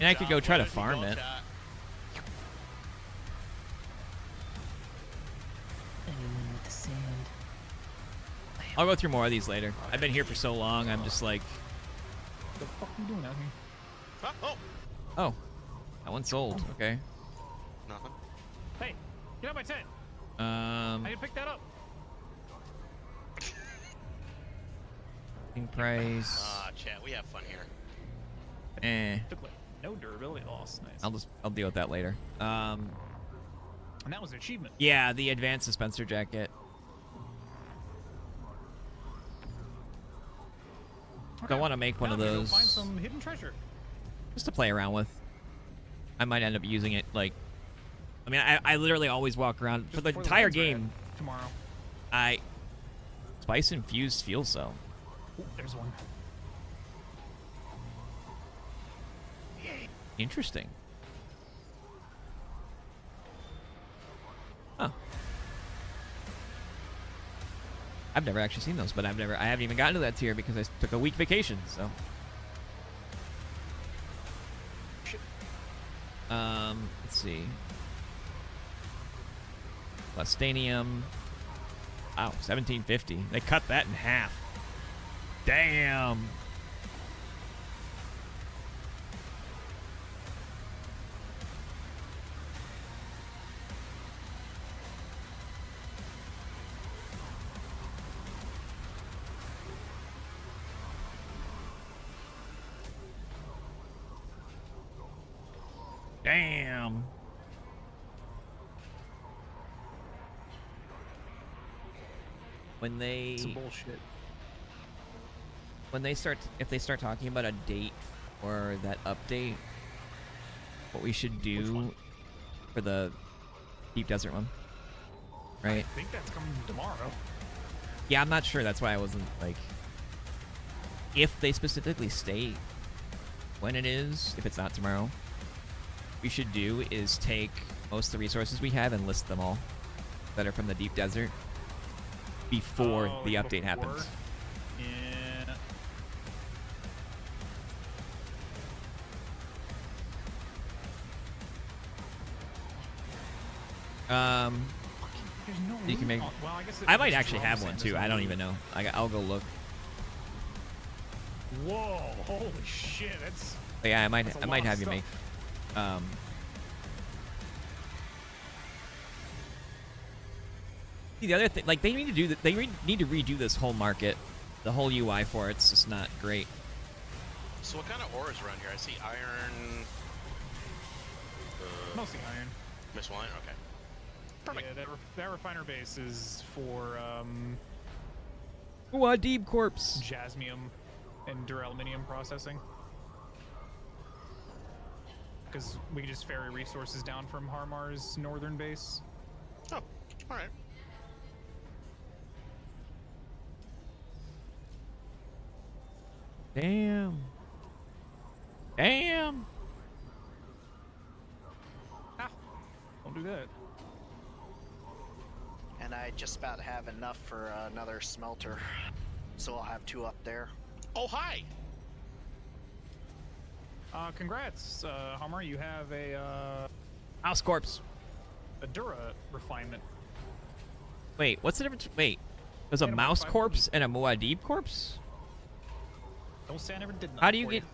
And I could go try to farm it. I'll go through more of these later. I've been here for so long, I'm just like... What the fuck are you doing out here? Oh. That one's sold. Okay. Nothing. Hey, get out my tent. I can pick that up. Price. Chat, we have fun here. Eh. Took like no durability loss. Nice. I'll deal with that later. And that was an achievement. Yeah, the advanced dispenser jacket. Okay. I want to make one of Now I'm gonna those go find some hidden treasure. just to play around with. I might end up using it like. I mean, I literally always walk around for the entire game. Tomorrow. I spice infused fuel cell. Ooh, there's one. Interesting. Huh. I've never actually seen those, but I haven't even gotten to that tier because I took a week vacation, so. Let's see. Plastanium. Wow, 1750. They cut that in half. Damn. Damn. When they Some bullshit. When they start, if they start talking about a date for that update, what we should do for the Deep Desert one, right? I think that's coming tomorrow. Yeah, I'm not sure. That's why I wasn't like. If they specifically state when it is, if it's not tomorrow, we should do is take most of the resources we have and list them all that are from the deep desert before the update happens. Yeah. There's no you can make. room well, I guess I might actually have one too. I don't even know. I'll go look. Whoa! Holy shit! That's. But yeah, I might have you make. See, the other thing, like they need to do that. They need to redo this whole market, the whole UI for it's just not great. So what kind of ore is around here? I see iron. Mostly iron. Miss iron. Okay. Perfect. Yeah, that refiner base is for Deep Corpse. Jasmium and duraluminum processing. Because we can just ferry resources down from Harmar's northern base. Oh, all right. Damn. Damn. Ah, don't do that. And I just about have enough for another smelter, so I'll have 2 up there. Oh, hi. Congrats, Harmar. You have a House Corpse. A Dura refinement. Wait, what's the difference? Wait, there's a mouse corpse and a Muad'Dib corpse? Don't say I never did that. How do you get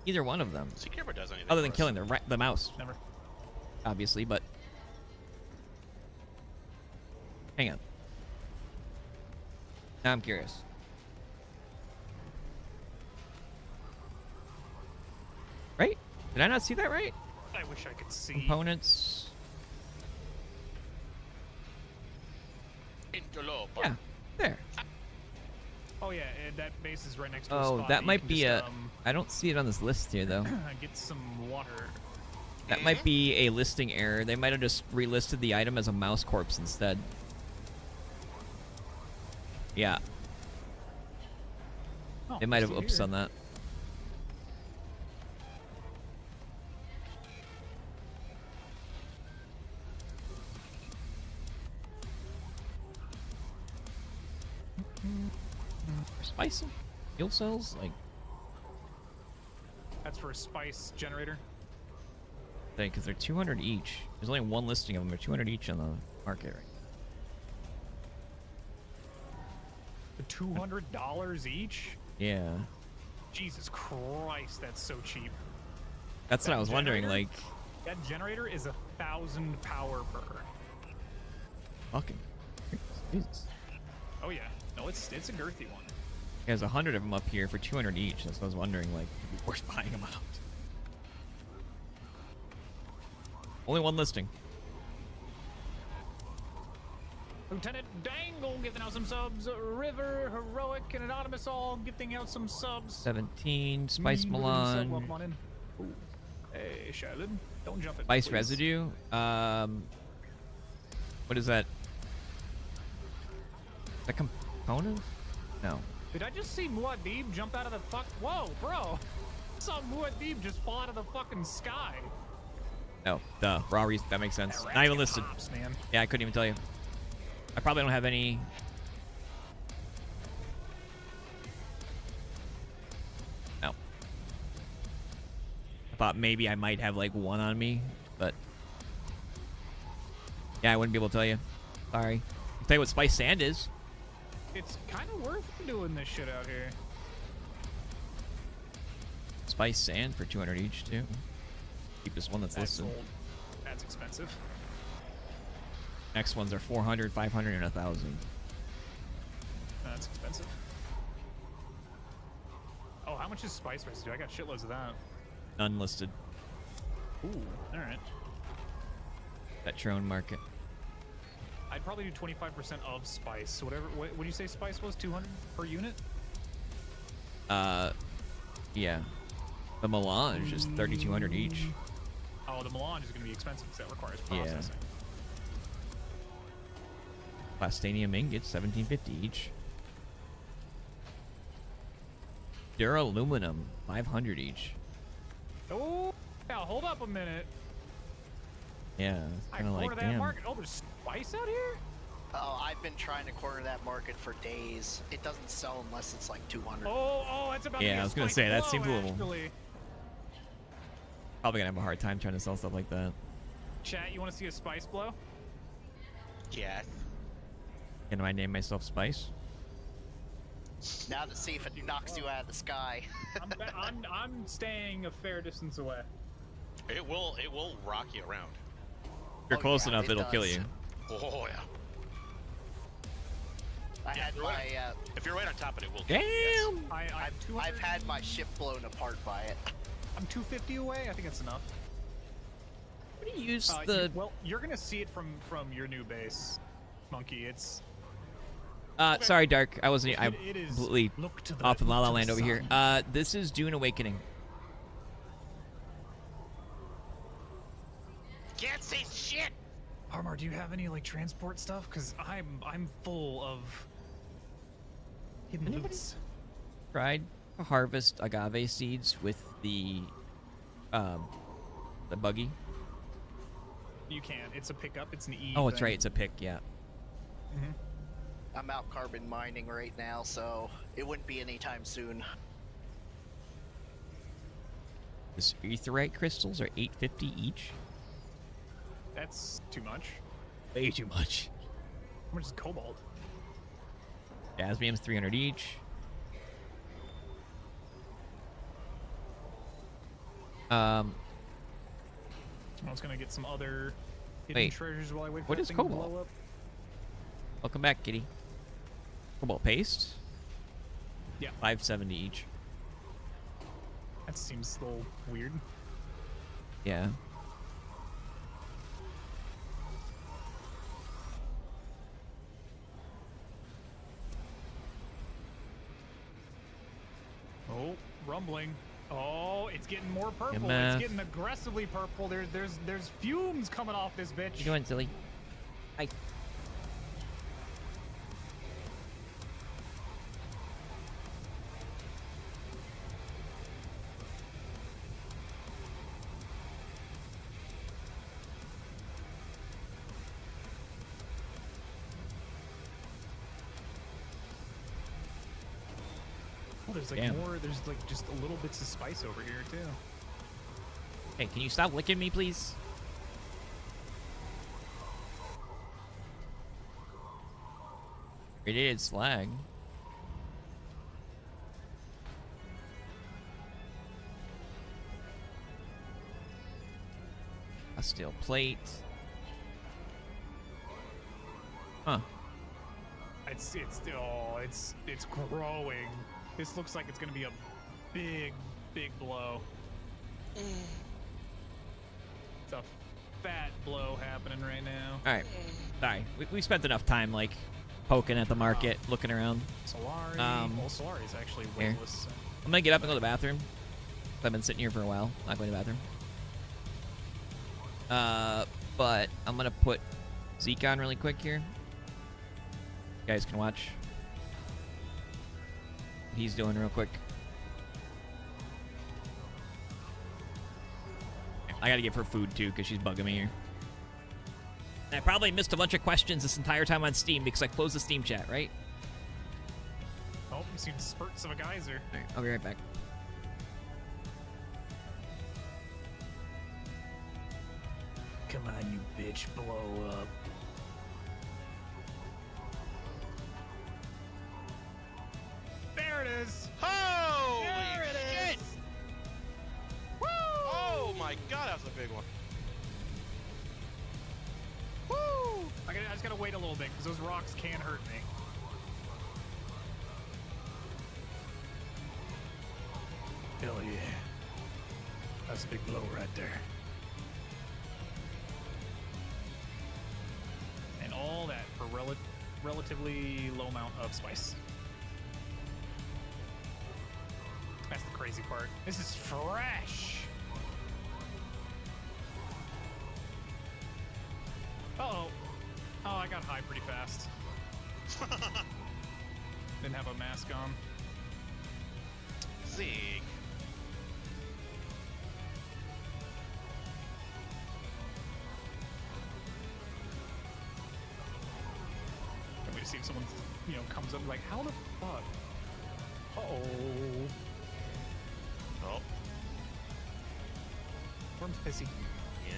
either one of them? See, never does anything other than killing the mouse. Never. Obviously, but hang on. Now I'm curious. Right? Did I not see that right? I wish I could see. Components. Yeah, there. Oh yeah, that base is right next to a Oh, spot that you might can be just, I don't see it on this list here though. get some water. That might be a listing error. They might have just relisted the item as a mouse corpse instead. Yeah. Oh, They might have see oops here. on that. Spice fuel cells, like That's for a spice generator. because they're 200 each. There's only one listing of them. They're 200 each on the market right $200 each? Yeah. Jesus Christ, that's so cheap. That's what I was wondering, like That generator is 1,000 power per. fucking Jesus. Oh yeah, no, it's a girthy one. There's 100 of them up here for 200 each. That's what I was wondering, like, if it'd be worth buying them out. Only one listing. Lieutenant Dangle giving out some subs. River, Heroic, and Anonymous all giving out some subs. 17. Spice Sub, Milan. welcome on in. Ooh. Hey, Shadowed. Don't jump it. Spice please. Residue. What is that? Is that component? No. Did I just see Muad'Dib jump out of the fuck? Whoa, bro! I saw Muad'Dib just fall out of the fucking sky. Oh, duh. Raw reason. That makes sense. Not even listed. Pops, man. Yeah, I couldn't even tell you. I probably don't have any. No. I thought maybe I might have like one on me, but yeah, I wouldn't be able to tell you. Sorry. I'll tell you what Spice Sand is. It's kind of worth doing this shit out here. Spice Sand for 200 each too. Cheapest one that's listed. Sold. That's expensive. Next ones are 400, 500, and 1,000. That's expensive. Oh, how much is spice residue? I got shitloads of that. None listed. Ooh, all right. That Trone market. I'd probably do 25% of spice. Whatever. What would you say spice was? 200 per unit? Yeah. The melange is 3,200 each. Oh, the melange is going to be expensive because that requires processing. Plastanium ingots, 1,750 each. Duraluminum, 500 each. Oh, now hold up a minute. Yeah, it's I kind of corner like, that damn. market. Oh, there's spice out here? Oh, I've been trying to corner that market for days. It doesn't sell unless it's like 200. Oh, that's about to be Yeah, a I was gonna spice say that blow, seems a little. actually. Probably gonna have a hard time trying to sell stuff like that. Chat, you want to see a spice blow? Yes. Can I name myself Spice? Now to see if it knocks you out of the sky. I'm staying a fair distance away. It will rock you around. If you're close enough, it'll kill you. Oh yeah. If you're right on top of it, will kill you. Damn! I've had my ship blown apart by it. I'm 250 away. I think that's enough. What do you use well, you're gonna see it from your new base, Monkey. It's. Sorry, Dark. I wasn't. I'm it is- completely look to the- off in La La to the Land over here. This is Dune Awakening. Can't say shit. Harmar, do you have any like transport stuff? Cause I'm full of hidden loots. Tried to harvest agave seeds with the buggy. You can. It's a pickup. It's an E. Oh, it's thing. right. It's a pick. Yeah. Mm-hmm. I'm out carbon mining right now, so it wouldn't be anytime soon. This aetherite crystals are 850 each. That's too much. Way too much. How much is cobalt? Jasmium's 300 each. I was gonna get some other hidden Wait, treasures while I wait for what that is thing cobalt? to blow up. Welcome back, kitty. Cobalt paste. Yeah. 570 each. That seems a little weird. Yeah. Oh, rumbling. Oh, it's getting more purple. Yeah, It's getting aggressively purple. There's fumes coming off this bitch. What you doing, silly? Hi. Oh, there's like Damn. more. There's like just a little bits of spice over here too. Hey, can you stop licking me, please? Radiated slag. A steel plate. Huh. It's growing. This looks like it's gonna be a big blow. It's a fat blow happening right now. All right. Sorry. We spent enough time, like, poking at the market, looking around. Solari. Um, Well, Solari is actually here. weightless. So. I'm gonna get up and go to the bathroom. I've been sitting here for a while, not going to the bathroom. But I'm gonna put Zeke on really quick here. You guys can watch. What he's doing real quick. I gotta give her food too, because she's bugging me here. And I probably missed a bunch of questions this entire time on Steam because I closed the Steam chat, right? Oh, I'm seeing spurts of a geyser. Alright, I'll be right back. Come on, you bitch, blow up. There it is. Holy There it shit! is. Woo! Oh my god, that was a big one. Woo! I just gotta wait a little bit because those rocks can hurt me. Hell yeah. That's a big blow right there. And all that for relatively low amount of spice. That's the crazy part. This is fresh. Uh-oh. Oh, I got high pretty fast. Didn't have a mask on. Zeke. me to see if someone, comes up like, how the fuck? Uh-oh. Oh. Worm's pissy. Yeah.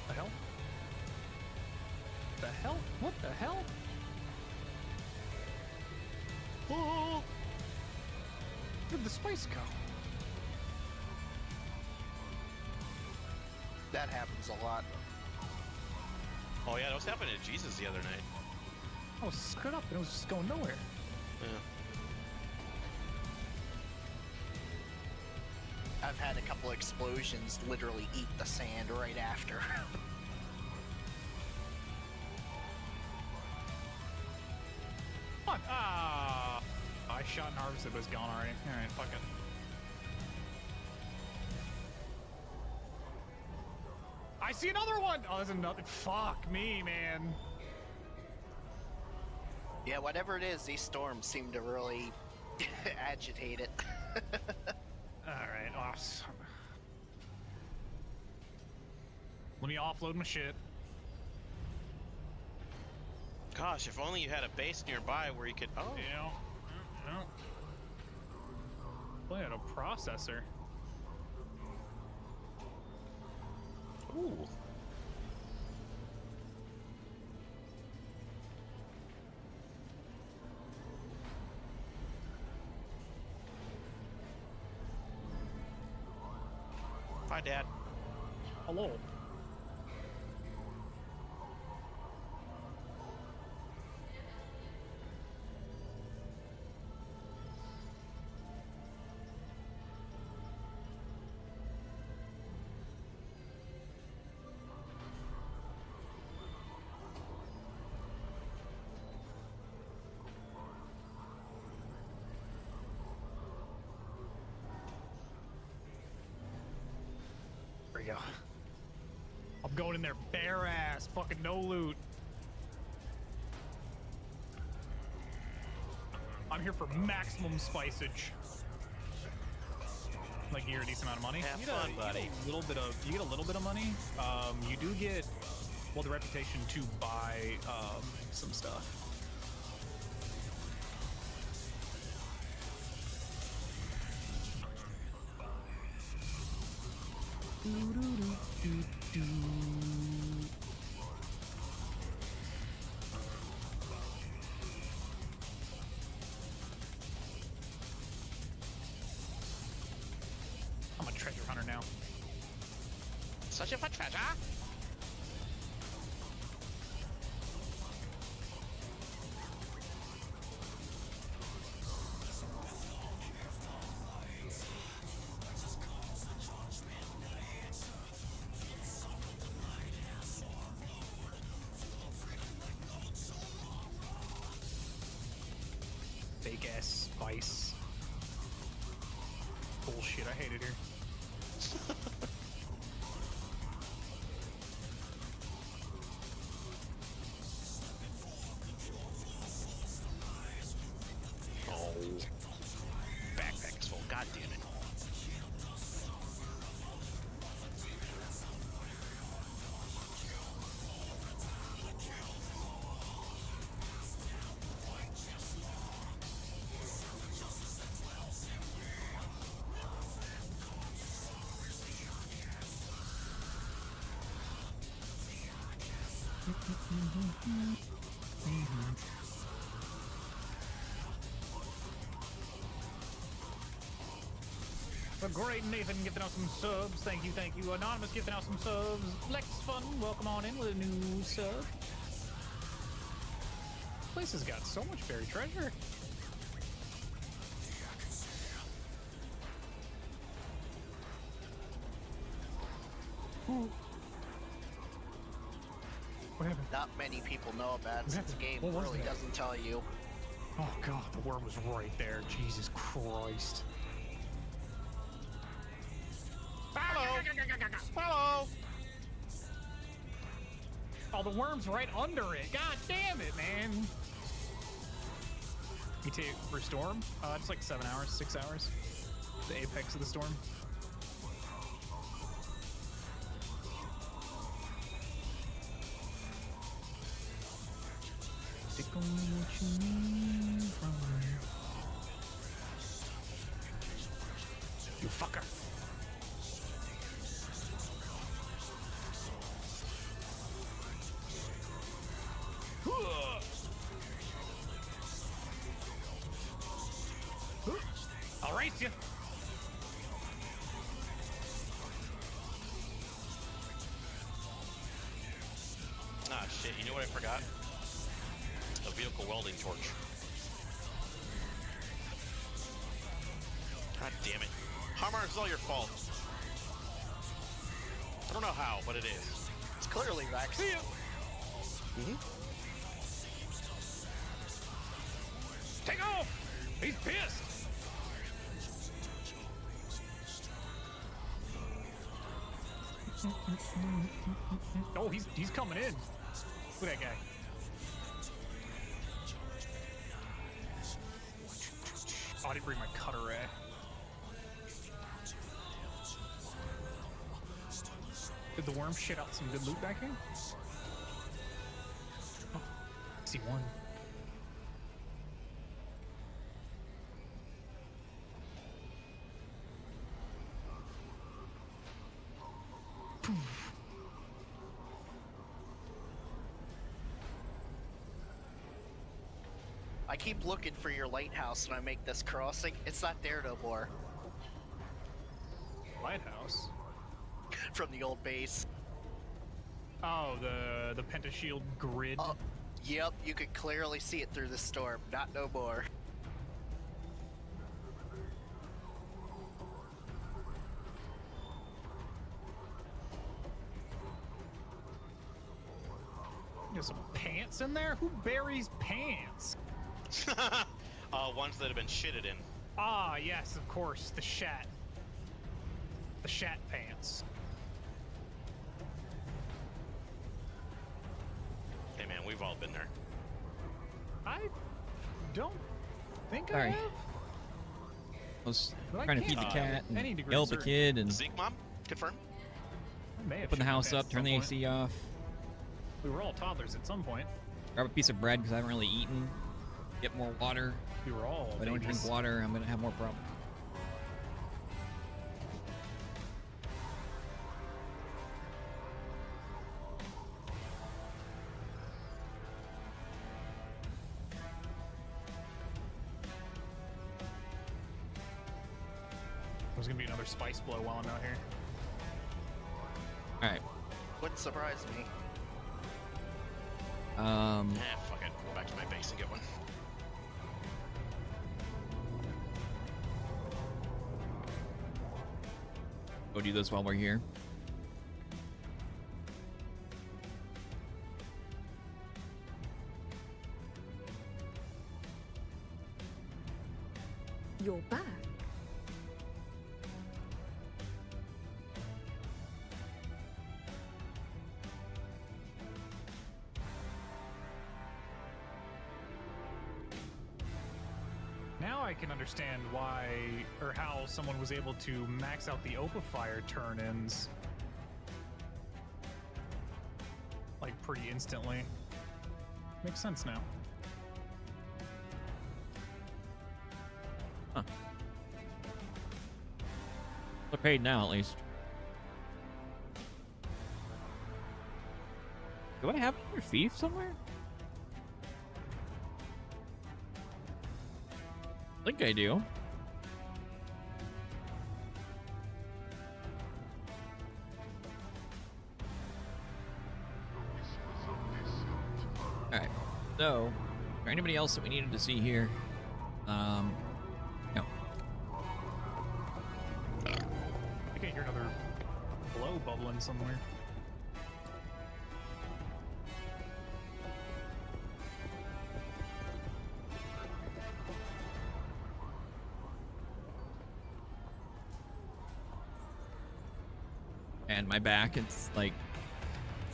The hell? The hell? What the hell? Oh! Where'd the spice go? That happens a lot. Oh yeah, that was happening to Jesus the other night. I was screwed up and it was just going nowhere. Yeah. I've had a couple explosions literally eat the sand right after. Fuck! Ah! I shot and harvested, but it's gone already. Alright, fuck it. I see another one! Oh, there's another. Fuck me, man. Yeah, whatever it is, these storms seem to really agitate it. Alright, awesome. Let me offload my shit. Gosh, if only you had a base nearby where you could. Oh. Yeah. Well, I had a processor. Ooh. Hi, Dad. Hello. There we go. I'm going in there bare ass, fucking no loot. I'm here for maximum spiceage. Like, you get a decent amount of money. Have You fun, buddy. You get a little bit of money. You do get, well, the reputation to buy some stuff. I'm a treasure hunter now. Searching for treasure? Fake ass spice. Bullshit, I hate it here. Oh. Backpack is full. God damn it. The great Nathan gifting out some subs. Thank you, thank you. Anonymous gifting out some subs. Lex Fun, welcome on in with a new sub. This place has got so much buried treasure. Ooh. What happened? Not many people know about it What since the happened? game What was really that? doesn't tell you. Oh god, the worm was right there. Jesus Christ. Follow! Follow! Oh, the worm's right under it. God damn it, man. ETA for storm? It's like 7 hours, 6 hours. The apex of the storm. Take only what you need from me. You fucker. I'll race you. Ah, shit. You know what I forgot? A vehicle welding torch. God damn it. Hammer, it's all your fault. I don't know how, but it is. It's clearly Rex. Take off! He's pissed! Oh, he's coming in. Look at that guy. Oh, I didn't bring my cutter ray. Did the worm shit out some good loot back here? Oh, I see one. I keep looking for your lighthouse when I make this crossing. It's not there no more. Lighthouse? From the old base. Oh, the pentashield grid. Oh, yep, you could clearly see it through the storm. Not no more. There's some pants in there? Who buries pants? Ones that have been shitted in. Ah, yes, of course, the shat. The shat pants. Hey man, we've all been there. I don't think I Sorry. have. I was But I trying to feed the can't, cat any and degree yell of at the certainty. kid and Zeke mom? Confirm? I may have open the shit my house pants up, turn at the some point. AC off, We were all toddlers at some point. grab a piece of bread because I haven't really eaten, get more water. We were all If I don't drink babies. water, I'm going to have more problems. There's gonna be another spice blow while I'm out here. All right. Wouldn't surprise me. Fuck it. Go back to my base and get one. Go do this while we're here. You're back. Now I can understand why or how someone was able to max out the Opa Fire turn-ins like pretty instantly. Makes sense now. Huh. They're paid now, at least. Do I have another fief somewhere? I think I do. Alright, so, is there anybody else that we needed to see here? No. I think I hear another blow bubbling somewhere. and my back. It's like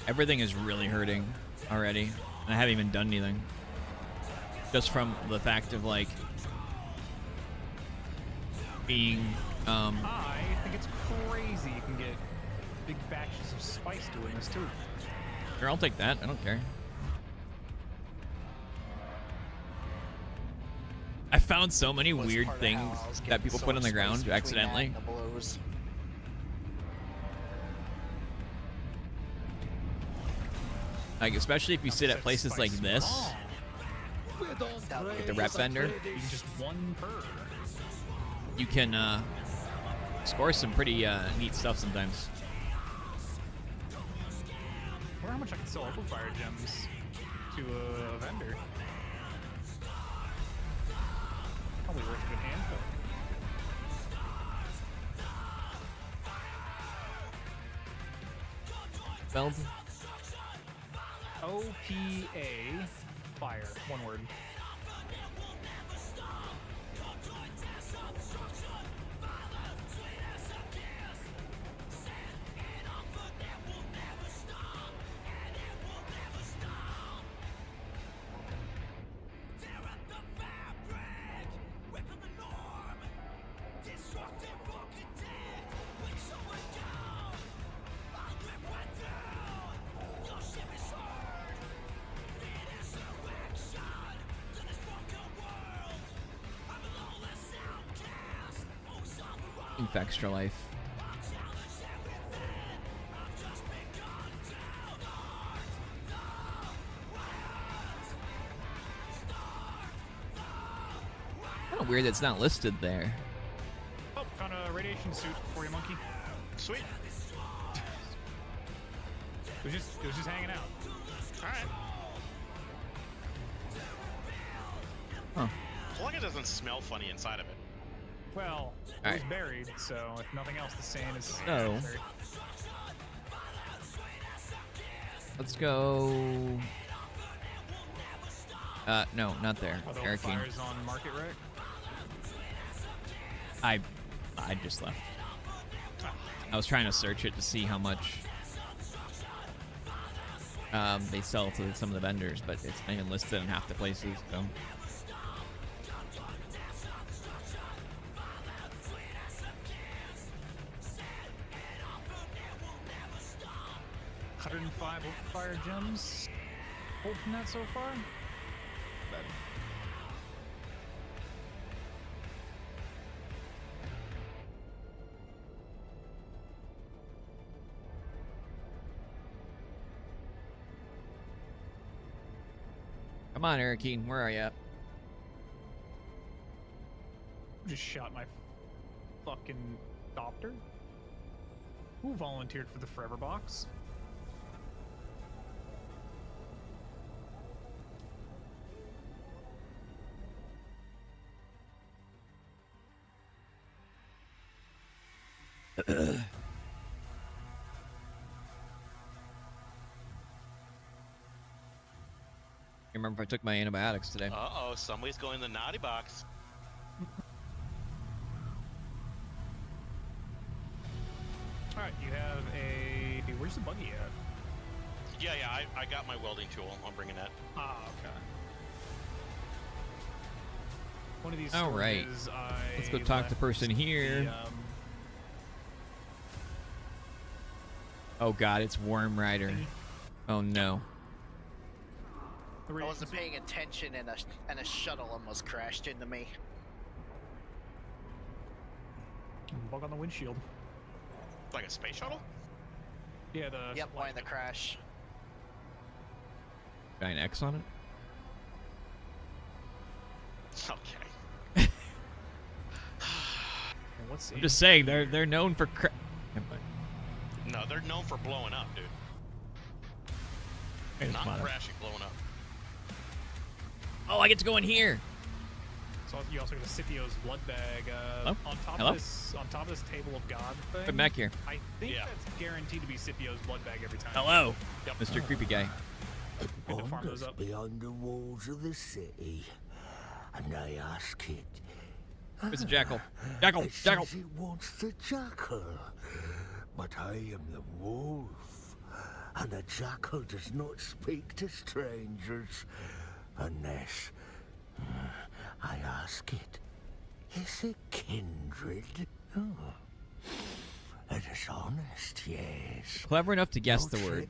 everything is really hurting already, and I haven't even done anything. Just from the fact of like being. I think it's crazy you can get big batches of spice doing this too. Sure, I'll take that. I don't care. I found so many weird things that people put on the ground accidentally. Like, especially if you sit at places like this, like the rep vendor, Just one per. you can score some pretty neat stuff sometimes. I wonder how much I can sell Rakunvar gems to a vendor. Probably worth a good handful. Spelled? OPA fire. One word. Extra life. Kind of weird that's not listed there. Oh, found a radiation suit for you, monkey. Sweet. It was just hanging out. All right. Huh. As long as it doesn't smell funny inside of it. Well, it was buried, so if nothing else, the sand is So, necessary. let's go. No, not there. Are the Eric King. fires on Market Wreck? I just left. I was trying to search it to see how much they sell to some of the vendors, but it's not even listed in half the places. So. 105 fire gems. Pulled from that so far. Bad. Come on, Eric Keen, where are you at? Just shot my fucking doctor. Who volunteered for the Forever Box? I remember if I took my antibiotics today. Uh-oh, somebody's going in the naughty box. Alright, you have a... Where's the buggy at? Yeah, I got my welding tool. I'm bringing that. Ah, okay. One of these All right. storages Let's go talk to the person here. Oh god, it's Worm Rider. Oh no. I wasn't paying attention and a shuttle almost crashed into me. Bug on the windshield. Like a space shuttle? Yeah, the... Yep, why the crash? Got an X on it? Okay. What's I'm just saying, they're known for No, they're known for blowing up, dude. Hey, Not come on. crashing, blowing up. Oh, I get to go in here. So you also got the Scipio's blood bag. Hello? On top Hello? of this table of God thing. Come back here. I think that's guaranteed to be Scipio's blood bag every time. Hello, Yep. Mr. Creepy Guy. Good to farm those up. Beyond the walls of the city, and I ask it. It's a jackal. Jackal, It jackal. says it wants the jackal. But I am the wolf, and a jackal does not speak to strangers unless I ask it. Is it kindred? Oh. It is honest, yes. Clever enough to guess the word.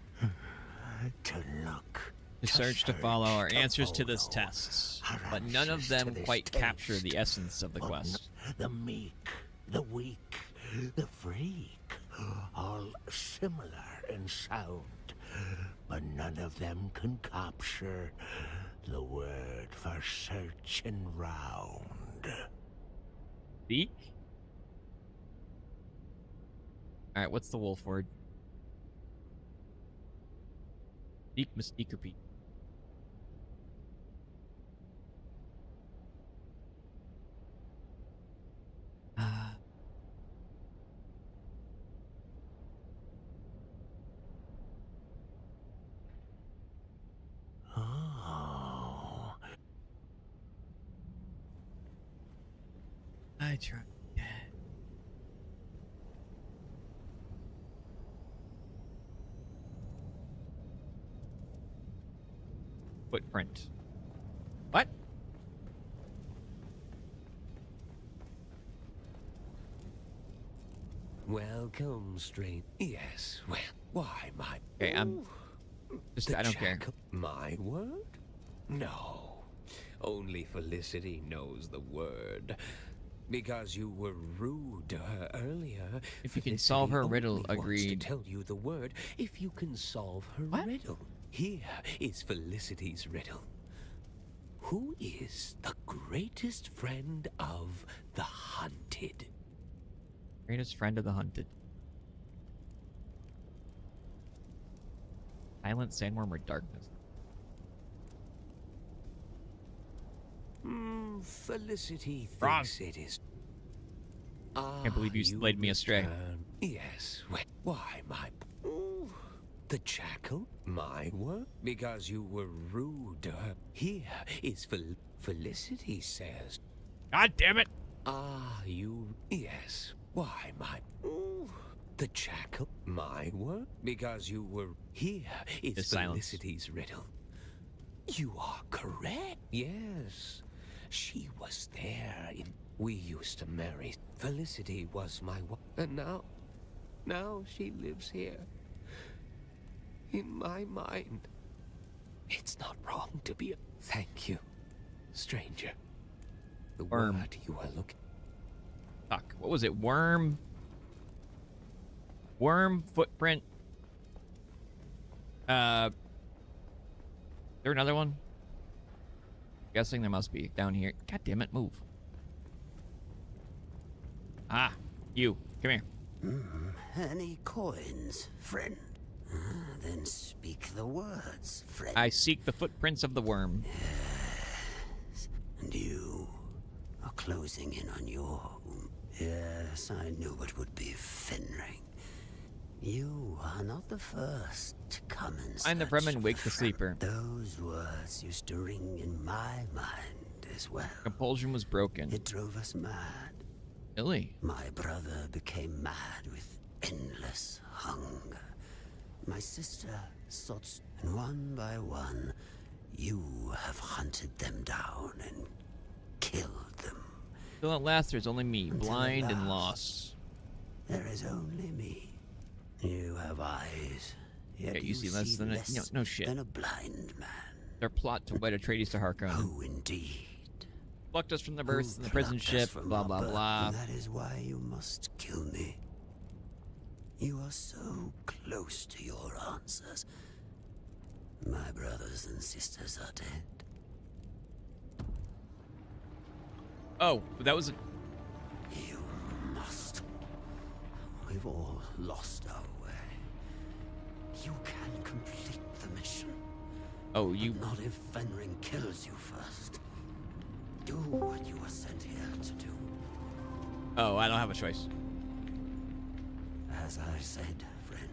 To look. To search, to follow, are answers to this test, but none of them quite capture the essence of the quest. The meek, the weak, the freak, all similar in sound, but none of them can capture the word for searching round. Seek? Alright, what's the wolf word? Seek, mystique, repeat. Oh. I try. Footprint. What? Welcome, strange. Yes, well, why, my... Okay, I don't care. My word? No. Only Felicity knows the word. Because you were rude to her earlier. If you can solve her riddle, agreed. To tell you the word if you can solve her riddle. Here is Felicity's riddle. Who is the greatest friend of the hunted? Greatest friend of the hunted. Silent sandworm or darkness? Felicity Wrong. thinks it is. Can't believe you led me astray. Yes. Well, why, my... Ooh, the jackal? My word? Because you were rude to her. Here is Felicity says. God damn it! You... Yes. Why, my... Ooh, the jackal? My word? Because you were... Here is Felicity's riddle. You are correct. Yes. She was there in... We used to marry. Felicity was my wife. And now she lives here. In my mind. It's not wrong to be a... Thank you, stranger. The Worm. word you are looking... Fuck. What was it? Worm? Worm, footprint. Is there another one? Guessing there must be down here. God damn it, move. Ah, you. Come here. Any coins, friend? Then speak the words, friend. I seek the footprints of the worm. Yes. And you are closing in on your home. Yes, I knew it would be Fenring. You are not the first to come and Find the Bremen, wake the sleeper. Those words used to ring in my mind as well. Compulsion was broken. It drove us mad. Really? My brother became mad with endless hunger. My sister sought, and one by one, you have hunted them down and killed them. Till at last, there's only me, blind and lost. There is only me. You have eyes, yet you see less than no shit. Than a blind man. Their plot to wed Atreides to Harkonnen. Who indeed? Plucked us from the berths in the prison ship, blah blah blah. That is why you must kill me. You are so close to your answers. My brothers and sisters are dead. Oh, that was a... You must. We've all lost our way. You can complete the mission. Oh, you... But not if Fenring kills you first. Do what you were sent here to do. Oh, I don't have a choice. As I said, friend,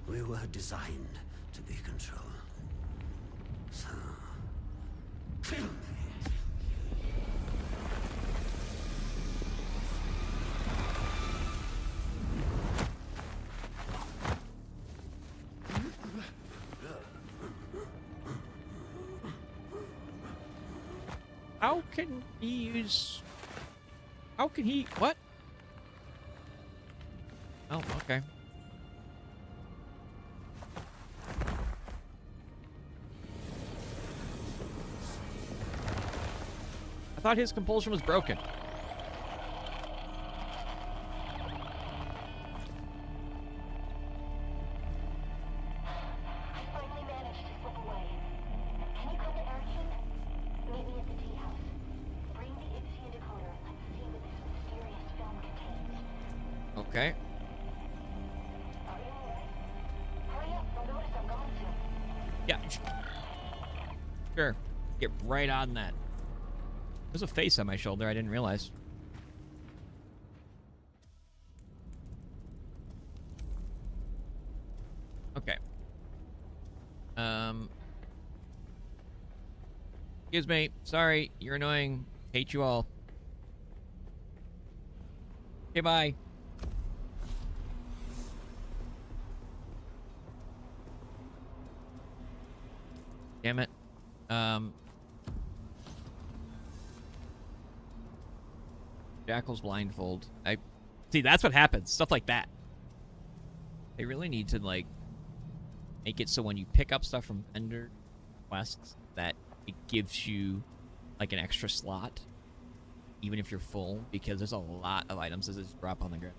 we were designed to be controlled. So, kill me. How can he use... How can he... What? Oh, okay. I thought his compulsion was broken. Okay. Yeah. Sure. Get right on that. There's a face on my shoulder I didn't realize. Okay. Excuse me. Sorry. You're annoying. Hate you all. Okay, bye. Damn it. Jackal's blindfold. I see, that's what happens. Stuff like that. They really need to, like, make it so when you pick up stuff from vendor quests that it gives you, like, an extra slot, even if you're full, because there's a lot of items that just drop on the ground.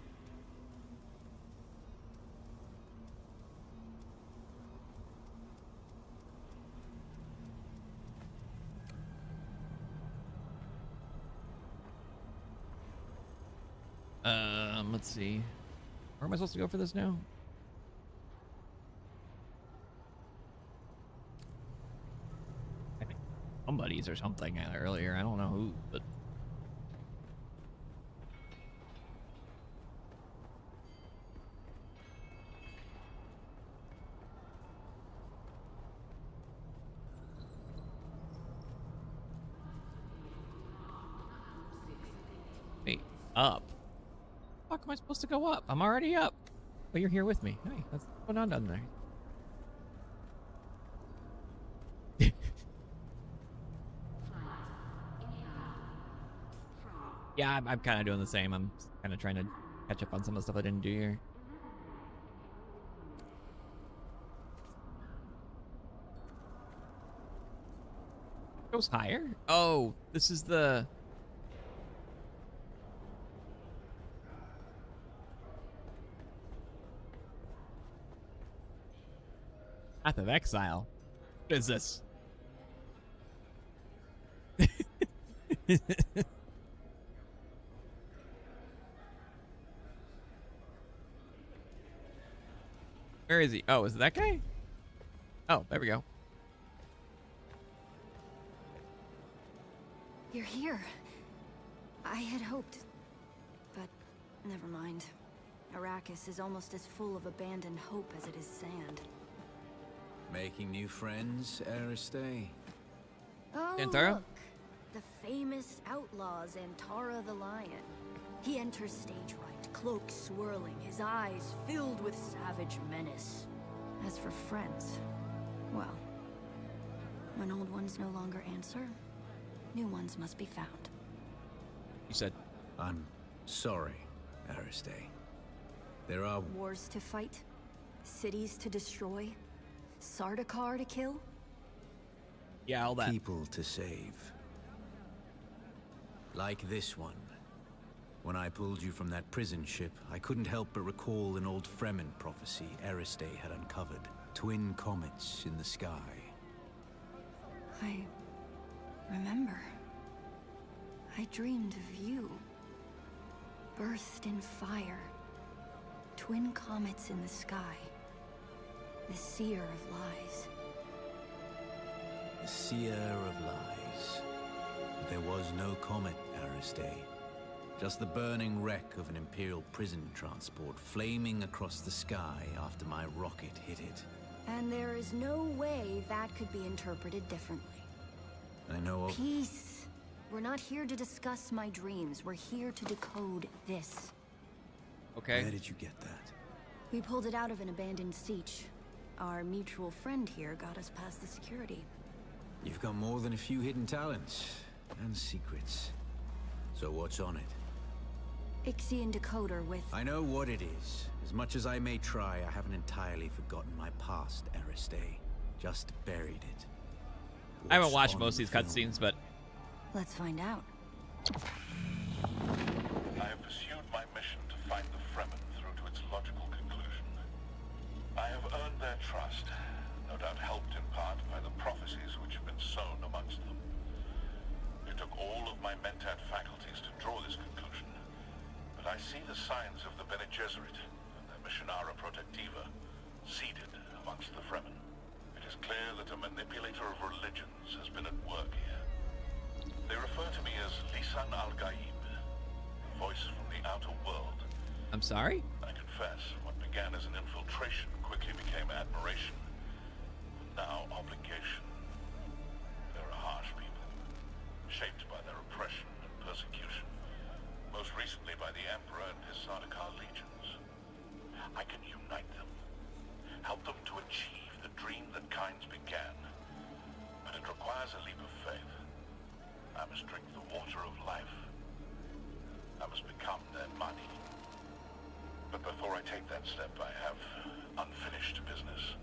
Let's see. Where am I supposed to go for this now? I think somebody's or something earlier. I don't know who, but... Wait, up? How am I supposed to go up? I'm already up. Oh, you're here with me. Hey, what's going on down there? Yeah, I'm kind of doing the same. I'm kind of trying to catch up on some of the stuff I didn't do here. Goes higher? Oh, this is the... Path of Exile? What is this? Where is he? Oh, is it that guy? Oh, there we go. You're here. I had hoped, but never mind. Arrakis is almost as full of abandoned hope as it is sand. Making new friends, Ariste? Oh, Antara? look. The famous outlaw Antara the Lion. He enters stage right, cloak swirling, his eyes filled with savage menace. As for friends, well, when old ones no longer answer, new ones must be found. You said... I'm sorry, Ariste. There are... Wars to fight, cities to destroy, Sardaukar to kill? Yeah, all that. People to save. Like this one. When I pulled you from that prison ship, I couldn't help but recall an old Fremen prophecy Ariste had uncovered. Twin comets in the sky. I remember. I dreamed of you. Birthed in fire. Twin comets in the sky. The seer of lies. The seer of lies. But there was no comet, Ariste. Just the burning wreck of an Imperial prison transport flaming across the sky after my rocket hit it. And there is no way that could be interpreted differently. I know of... Peace. We're not here to discuss my dreams. We're here to decode this. Okay. Where did you get that? We pulled it out of an abandoned siege. Our mutual friend here got us past the security. You've got more than a few hidden talents. And secrets. So what's on it? Ixian decoder with... I know what it is. As much as I may try, I haven't entirely forgotten my past, Aristei. Just buried it. I haven't watched most of these cutscenes, but... Let's find out. I have pursued my mission to find the Fremen through to its logical conclusion. I have earned their trust, no doubt helped in part by the prophecies which have been sown amongst them. It took all of my Mentat faculties to draw this conclusion, but I see the signs of the Bene Gesserit and their Missionara Protectiva seeded amongst the Fremen. It is clear that a manipulator of religions has been at work here. They refer to me as Lisan al-Gaib, the voice from the outer world. I'm sorry? I confess, what began as an infiltration quickly became admiration, and now obligation. They're a harsh people, shaped by their oppression and persecution, most recently by the Emperor and his Sardaukar legions. I can unite them, help them to achieve the dream that kinds began, but it requires a leap of faith. I must drink the water of life. I must become their money. But before I take that step, I have unfinished business.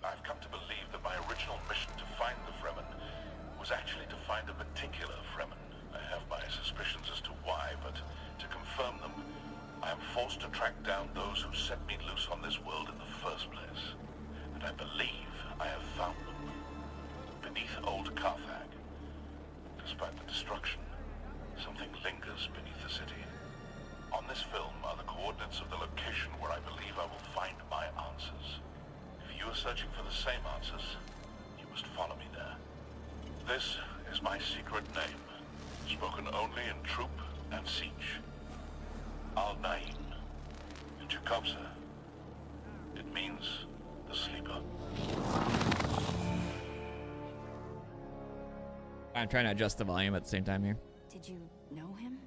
I've come to believe that my original mission to find the Fremen was actually to find a particular Fremen. I have my suspicions as to why, but to confirm them, I am forced to track down those who set me loose on this world in the first place. And I believe I have found them. Beneath old Carthag. Despite the destruction, something lingers beneath the city. On this film are the coordinates of the location where I believe I will find my answers. If you are searching for the same answers, you must follow me there. This is my secret name, spoken only in troop and siege. Al-Naim. In Chekhovsa, it means the sleeper. I'm trying to adjust the volume at the same time here. Did you know him?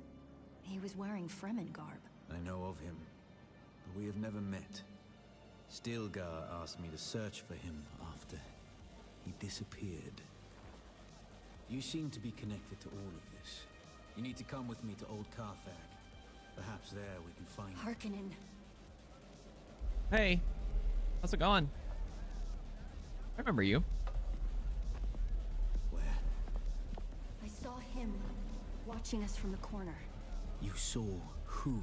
He was wearing Fremen garb. I know of him, but we have never met. Stilgar asked me to search for him after he disappeared. You seem to be connected to all of this. You need to come with me to Old Carthag. Perhaps there we can find Harkonnen. Hey, how's it going? I remember you. I saw him watching us from the corner. You saw who?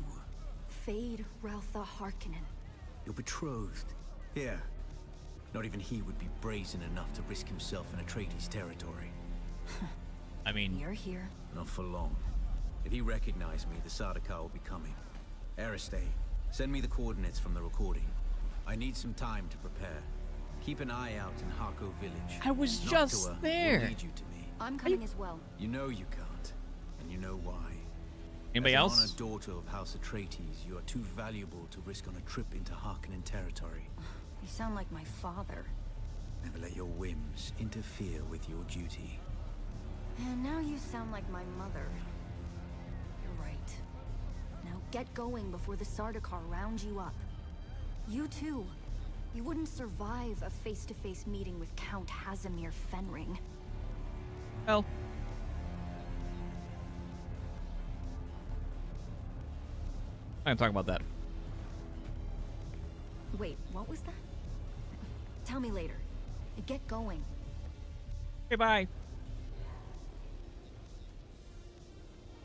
Fade Raltha Harkonnen. Your betrothed. Yeah. Not even he would be brazen enough to risk himself in Atreides territory. I mean... You're here. Not for long. If he recognized me, the Sardaukar will be coming. Aristei, send me the coordinates from the recording. I need some time to prepare. Keep an eye out in Harko village. I was just there. Will lead you to me. I'm coming as well. You know you can't, and you know why. Anybody As else? an honored daughter of House Atreides, you are too valuable to risk on a trip into Harkonnen territory. You sound like my father. Never let your whims interfere with your duty. And now you sound like my mother. You're right. Now get going before the Sardaukar round you up. You too. You wouldn't survive a face-to-face meeting with Count Hazimir Fenring. Well. I'm talking about that. Wait, what was that? Tell me later. Get going. Okay, bye.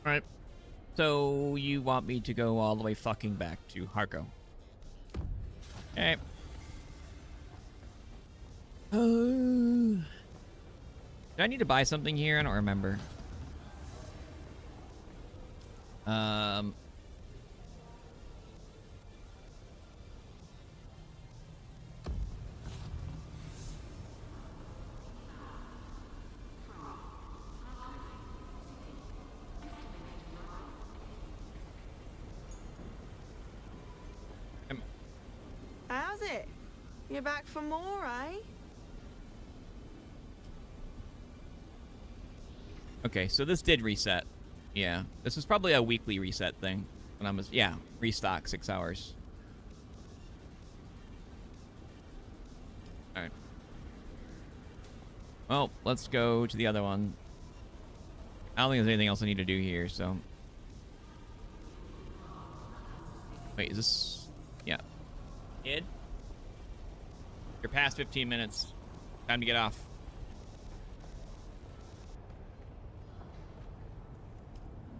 Alright. So, you want me to go all the way fucking back to Harko. Okay. Do I need to buy something here? I don't remember. How's it? You're back for more, eh? Okay, so this did reset. Yeah, this was probably a weekly reset thing. When I was, yeah, restock 6 hours. Alright. Well, let's go to the other one. I don't think there's anything else I need to do here, so. Wait, is this... Yeah. Kid? You're past 15 minutes. Time to get off.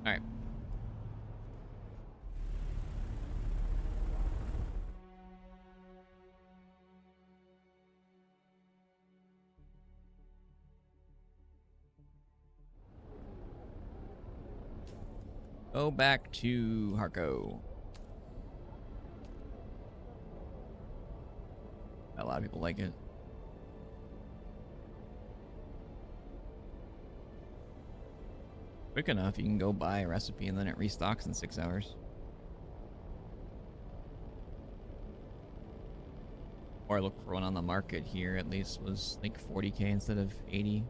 Alright. Go back to Harco. A lot of people like it. Quick enough, you can go buy a recipe and then it restocks in 6 hours. Or I look for one on the market here, at least was like 40k instead of 80.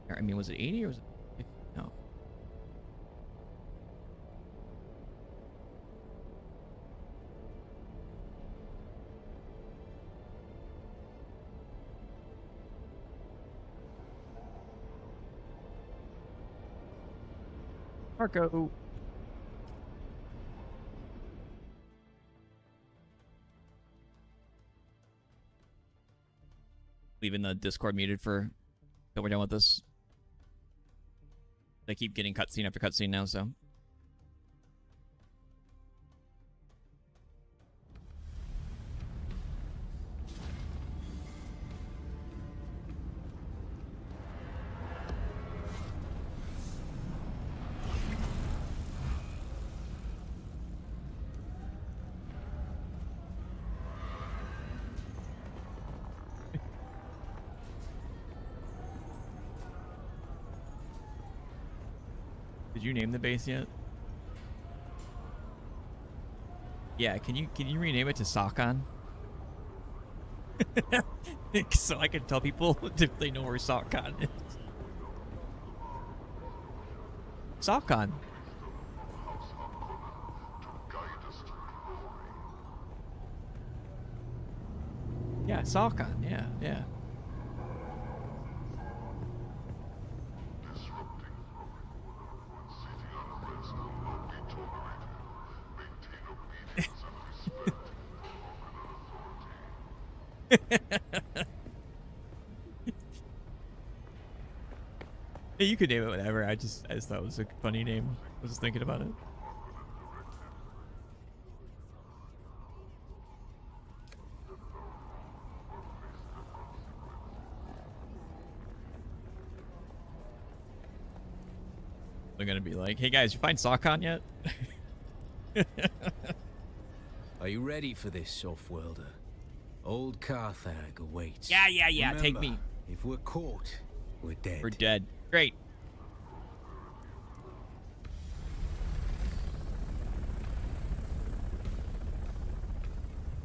I mean, was it 80 or was it... No. Marco. Leaving the Discord muted for till we're done with this. They keep getting cutscene after cutscene now, so. Did you name the base yet? Yeah, can you rename it to Sakon? So I can tell people if they know where Sakon is. Sakon. Yeah, Sakon. Yeah. Yeah, you could name it whatever. I just thought it was a funny name. I was just thinking about it. They're gonna be like, "Hey guys, you find Sakon yet?" Are you ready for this, off-worlder? Old Carthag awaits. Yeah. Remember, Take me. If we're caught, we're dead. We're dead. Great.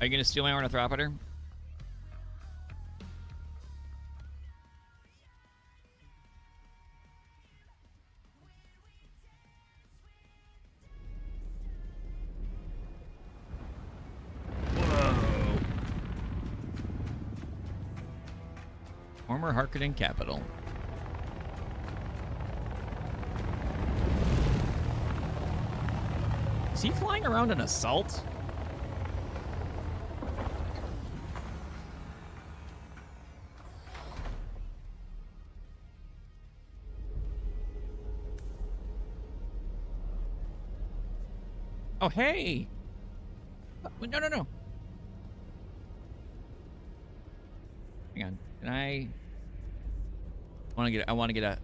Are you gonna steal my ornithopter? Former Harkonnen capital. Is he flying around an assault? Oh, hey! No. Hang on. Can I want to get a...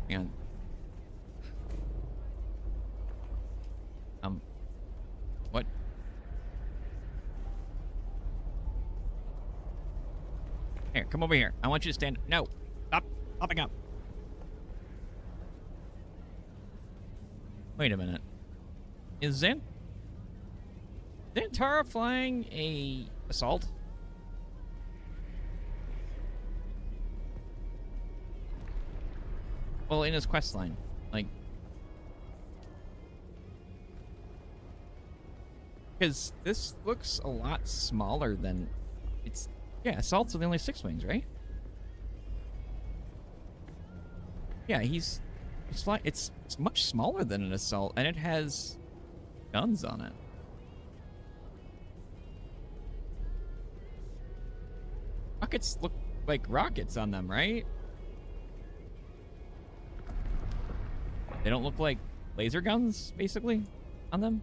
Hang on. What? Here, come over here. I want you to stand... No! Stop popping up. Wait a minute. Is Xantara flying a assault? Well, in his quest line. Like... Because this looks a lot smaller than it's. Yeah, Assault's the only 6 wings, right? Yeah, he's flying. It's much smaller than an Assault, and it has guns on it. Rockets look like rockets on them, right? They don't look like laser guns, basically, on them.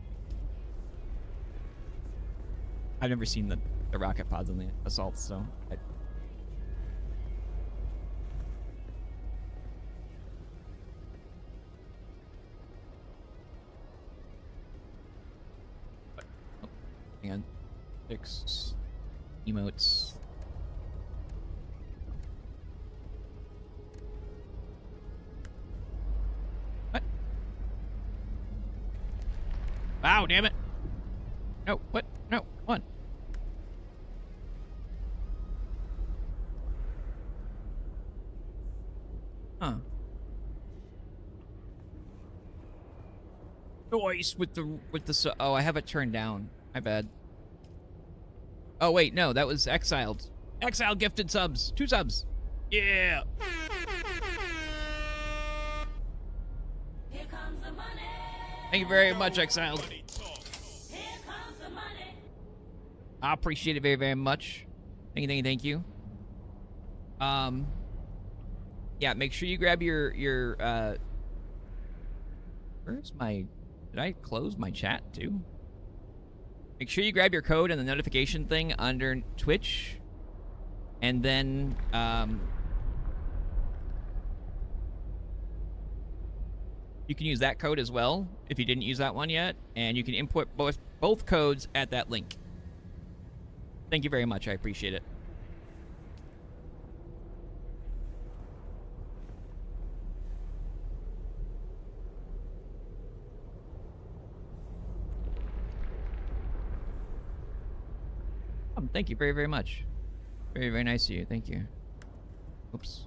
I've never seen the rocket pods on the Assaults, so... Oh, hang on. 6 emotes. What? Wow, damn it. No, what? No, one. Huh. Noise with the oh, I have it turned down. My bad. Oh wait, no, that was Exiled. Exiled gifted subs. 2 subs. Yeah. Here comes the money. Thank you very much, Exiled. Here comes the money. I appreciate it very, very much. Thank you, thank you, thank you. Yeah, make sure you grab your where's my, did I close my chat too? Make sure you grab your code and the notification thing under Twitch. And then, you can use that code as well if you didn't use that one yet. And you can input both codes at that link. Thank you very much. I appreciate it. Thank you very, very much. Very, very nice of you. Thank you. Oops.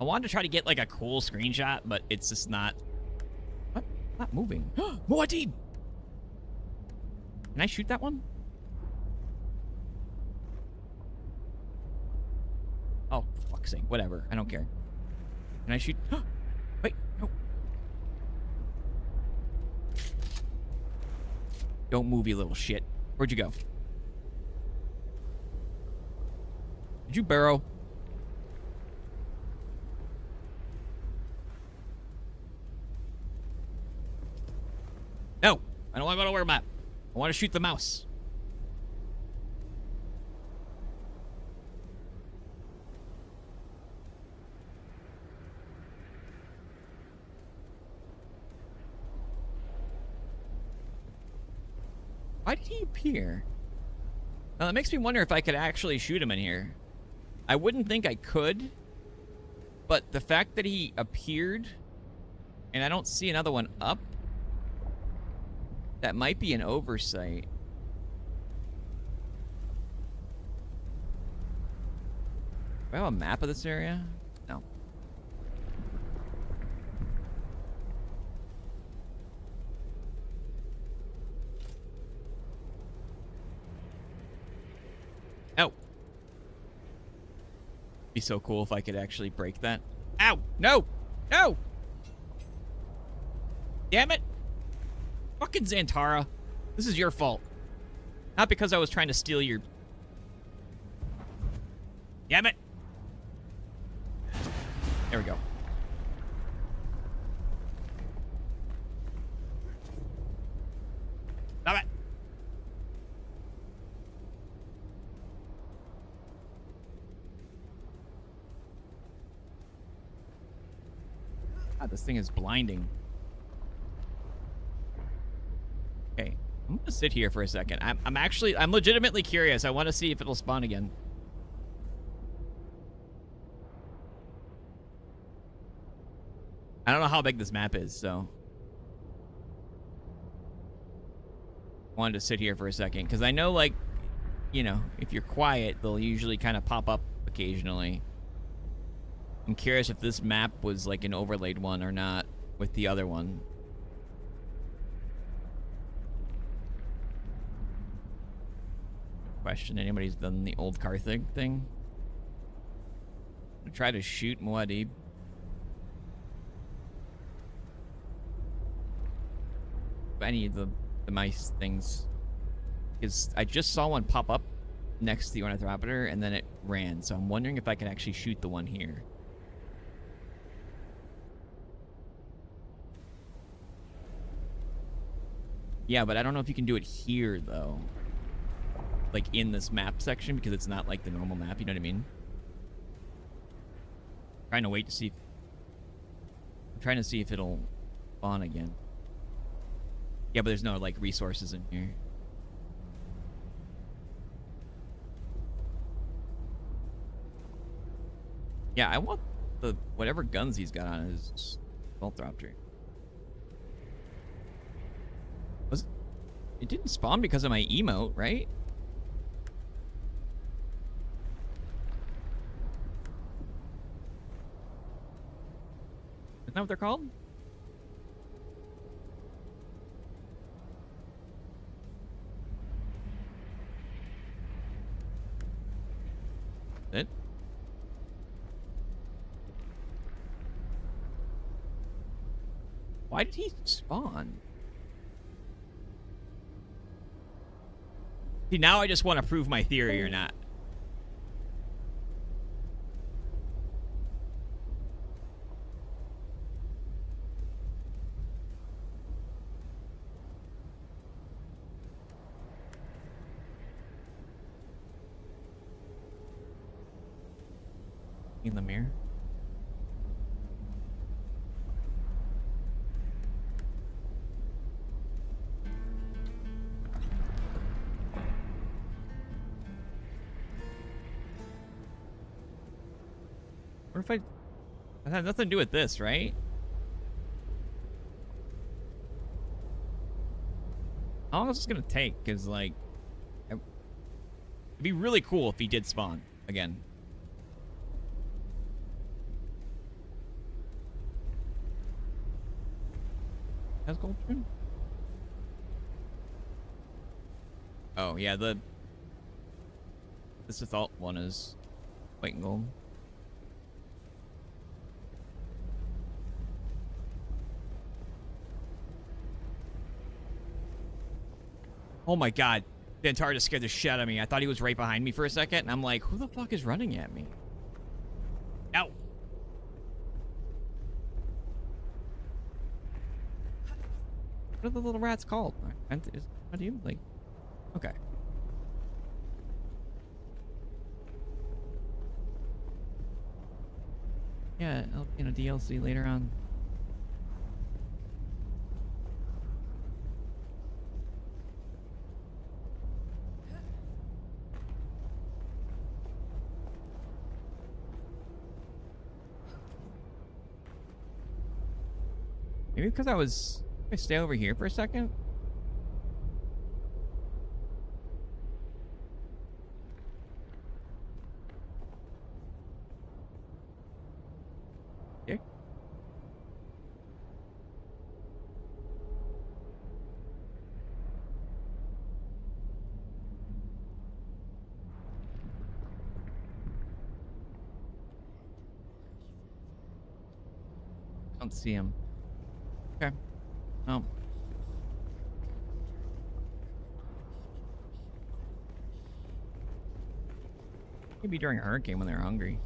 I wanted to try to get like a cool screenshot, but it's just not... What? Not moving. Muad'Dib! Can I shoot that one? Oh, for fuck's sake. Whatever. I don't care. Can I shoot... Wait, no. Don't move, you little shit. Where'd you go? Did you burrow? No, I don't want to go to where map. I want to shoot the mouse. Why did he appear? Now that makes me wonder if I could actually shoot him in here. I wouldn't think I could, but the fact that he appeared and I don't see another one up, that might be an oversight. Do I have a map of this area? No. Oh. Be so cool if I could actually break that. Ow! No! No! Damn it! Fucking Xantara. This is your fault. Not because I was trying to steal your... Damn it! There we go. Stop it! God, this thing is blinding. Okay, I'm gonna sit here for a second. I'm legitimately curious. I want to see if it'll spawn again. I don't know how big this map is, so I wanted to sit here for a second because I know, like, you know, if you're quiet, they'll usually kind of pop up occasionally. I'm curious if this map was like an overlaid one or not with the other one. question. Anybody's done the old Carthage thing? Try to shoot Muad'Dib. Any of the mice things. Because I just saw one pop up next to the Ornithopter and then it ran. So I'm wondering if I can actually shoot the one here. Yeah, but I don't know if you can do it here, though. Like, in this map section, because it's not like the normal map, you know what I mean? Trying to wait to see if... I'm trying to see if it'll spawn again. Yeah, but there's no, like, resources in here. Yeah, I want the... whatever guns he's got on his Voltropter. It didn't spawn because of my emote, right? Isn't that what they're called? It? Why did he spawn? See, now I just want to prove my theory or not. In the mirror. What if I... That had nothing to do with this, right? How long is this gonna take? Because, like... It'd be really cool if he did spawn again. Has gold trim? Oh, yeah, the... This assault one is white and gold. Oh my god. The Antarctica scared the shit out of me. I thought he was right behind me for a second, and I'm like, who the fuck is running at me? Ow! What are the little rats called? How do you, like... Okay. Yeah, I'll, you know, DLC later on. Maybe because I was... Can I stay over here for a second? Yeah. I don't see him. Okay. Oh. Maybe during a hurricane when they're hungry.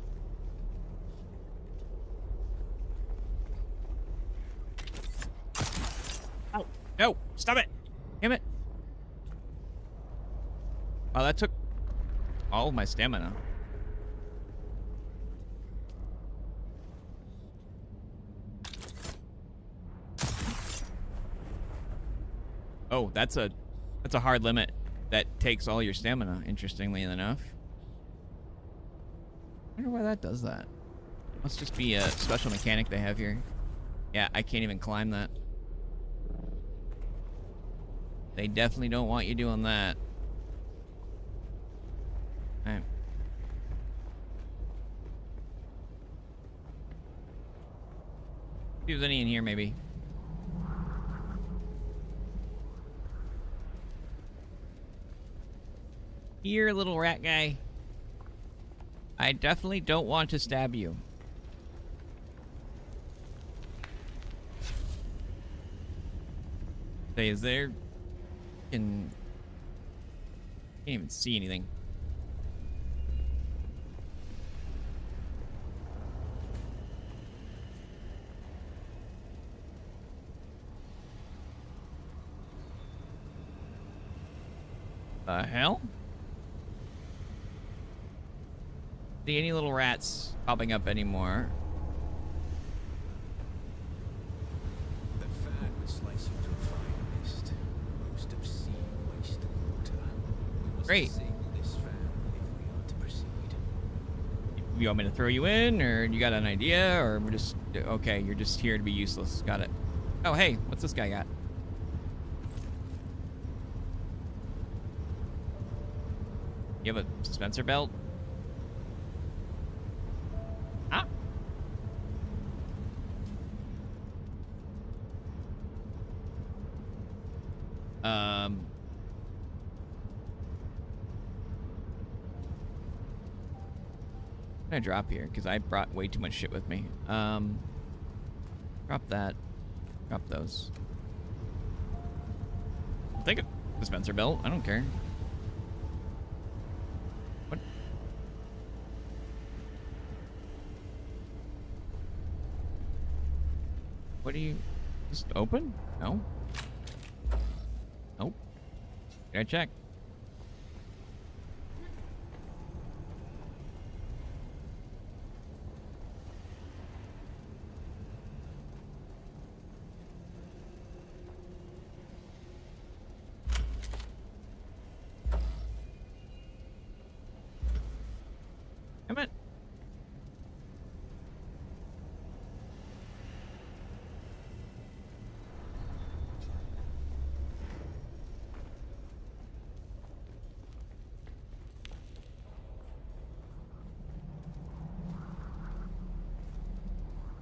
Oh, no! Stop it! Damn it! Wow, that took all of my stamina. Oh, that's a hard limit that takes all your stamina, interestingly enough. I wonder why that does that. Must just be a special mechanic they have here. Yeah, I can't even climb that. They definitely don't want you doing that. Alright. See if there's any in here, maybe. Here, little rat guy. I definitely don't want to stab you. Say, is there... Can't even see anything. The hell? See any little rats popping up anymore? The fan would slice you to a fine mist. Most obscene waste of water. We must Great. disable this fan if we are to proceed. You want me to throw you in, or you got an idea, or we're just... Okay, you're just here to be useless. Got it. Oh, hey, what's this guy got? You have a dispenser belt? Ah. I'm gonna drop here because I brought way too much shit with me. Drop that. Drop those. I'll take a dispenser belt. I don't care. What? What do you... Just open? No. Nope. Gotta check. Come on.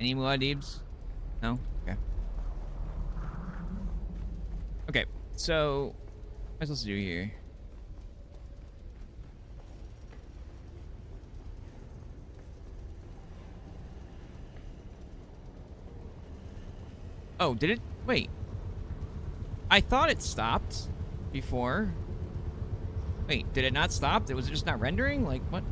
Any more Deebs? No? Okay. Okay, so what am I supposed to do here? Oh, did it? Wait. I thought it stopped before. Wait, did it not stop? Was it just not rendering? Like, what?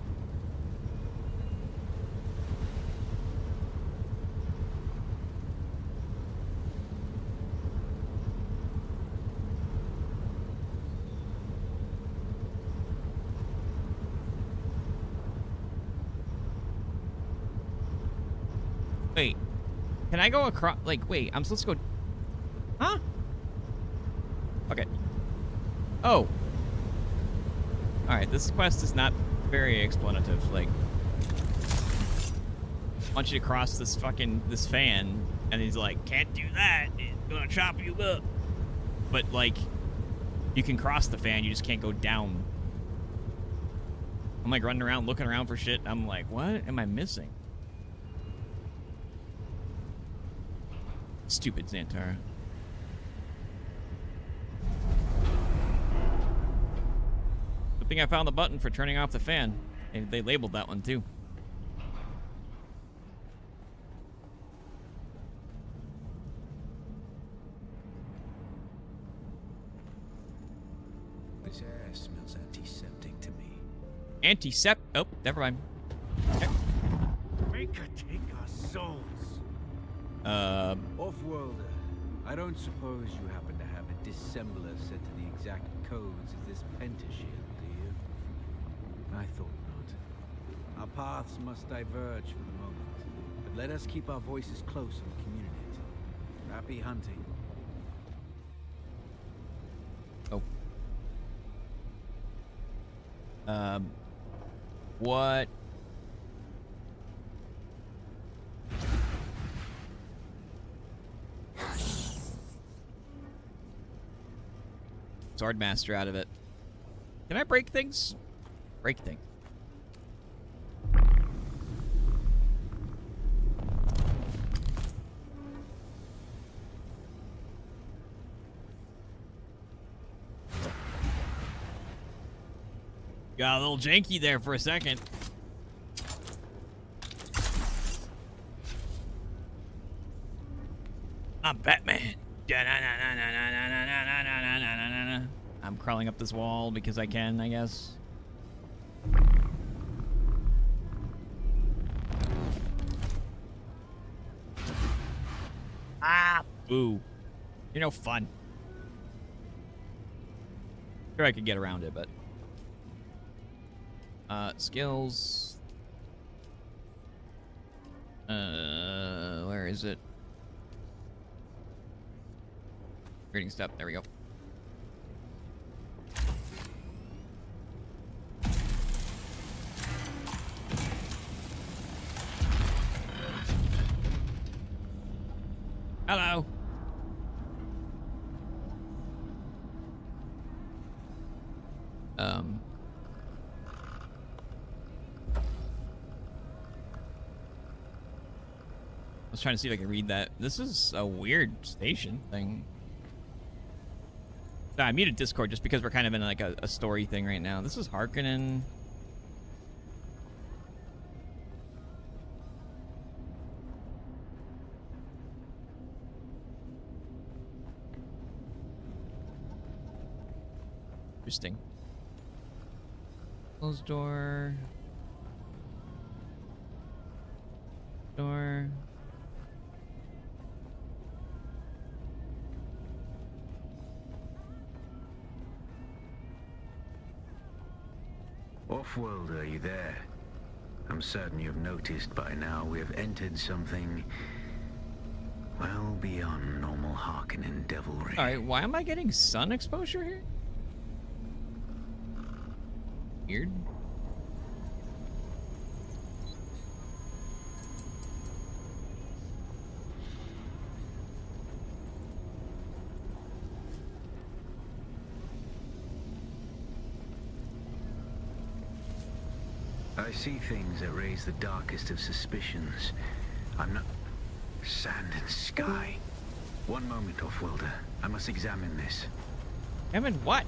Wait. Can I go across? Like, wait, I'm supposed to go... Huh? Okay. Oh. Alright, this quest is not very explanative. Like, I want you to cross this fucking... this fan, and he's like, can't do that. It's gonna chop you up. But, like, you can cross the fan, you just can't go down. I'm, like, running around, looking around for shit. I'm like, what am I missing? Stupid Xantara. Good thing I found the button for turning off the fan. They labeled that one too. This air smells antiseptic to me. Antiseptic? Oh, never mind. Okay. Make her take our souls. Off-worlder, I don't suppose you happen to have a dissembler set to the exact codes of this pentashield, do you? I thought not. Our paths must diverge for the moment, but let us keep our voices close on the community. Happy hunting. Oh. What? Swordmaster out of it. Can I break things? Break things. Got a little janky there for a second. I'm Batman. I'm crawling up this wall because I can, I guess. Ah, boo. You're no fun. Sure, I could get around it, but... skills... where is it? Reading stuff, there we go. Hello. I was trying to see if I can read that. This is a weird station thing. I muted Discord just because we're kind of in like a story thing right now. This is Harkonnen. Interesting. Closed door. Door. Offworld, are you there? I'm certain you've noticed by now we have entered something well beyond normal Harkonnen devilry. Alright, why am I getting sun exposure here? Weird. I see things that raise the darkest of suspicions. I'm not... Sand and sky. One moment, Offworlder. I must examine this. Examine what?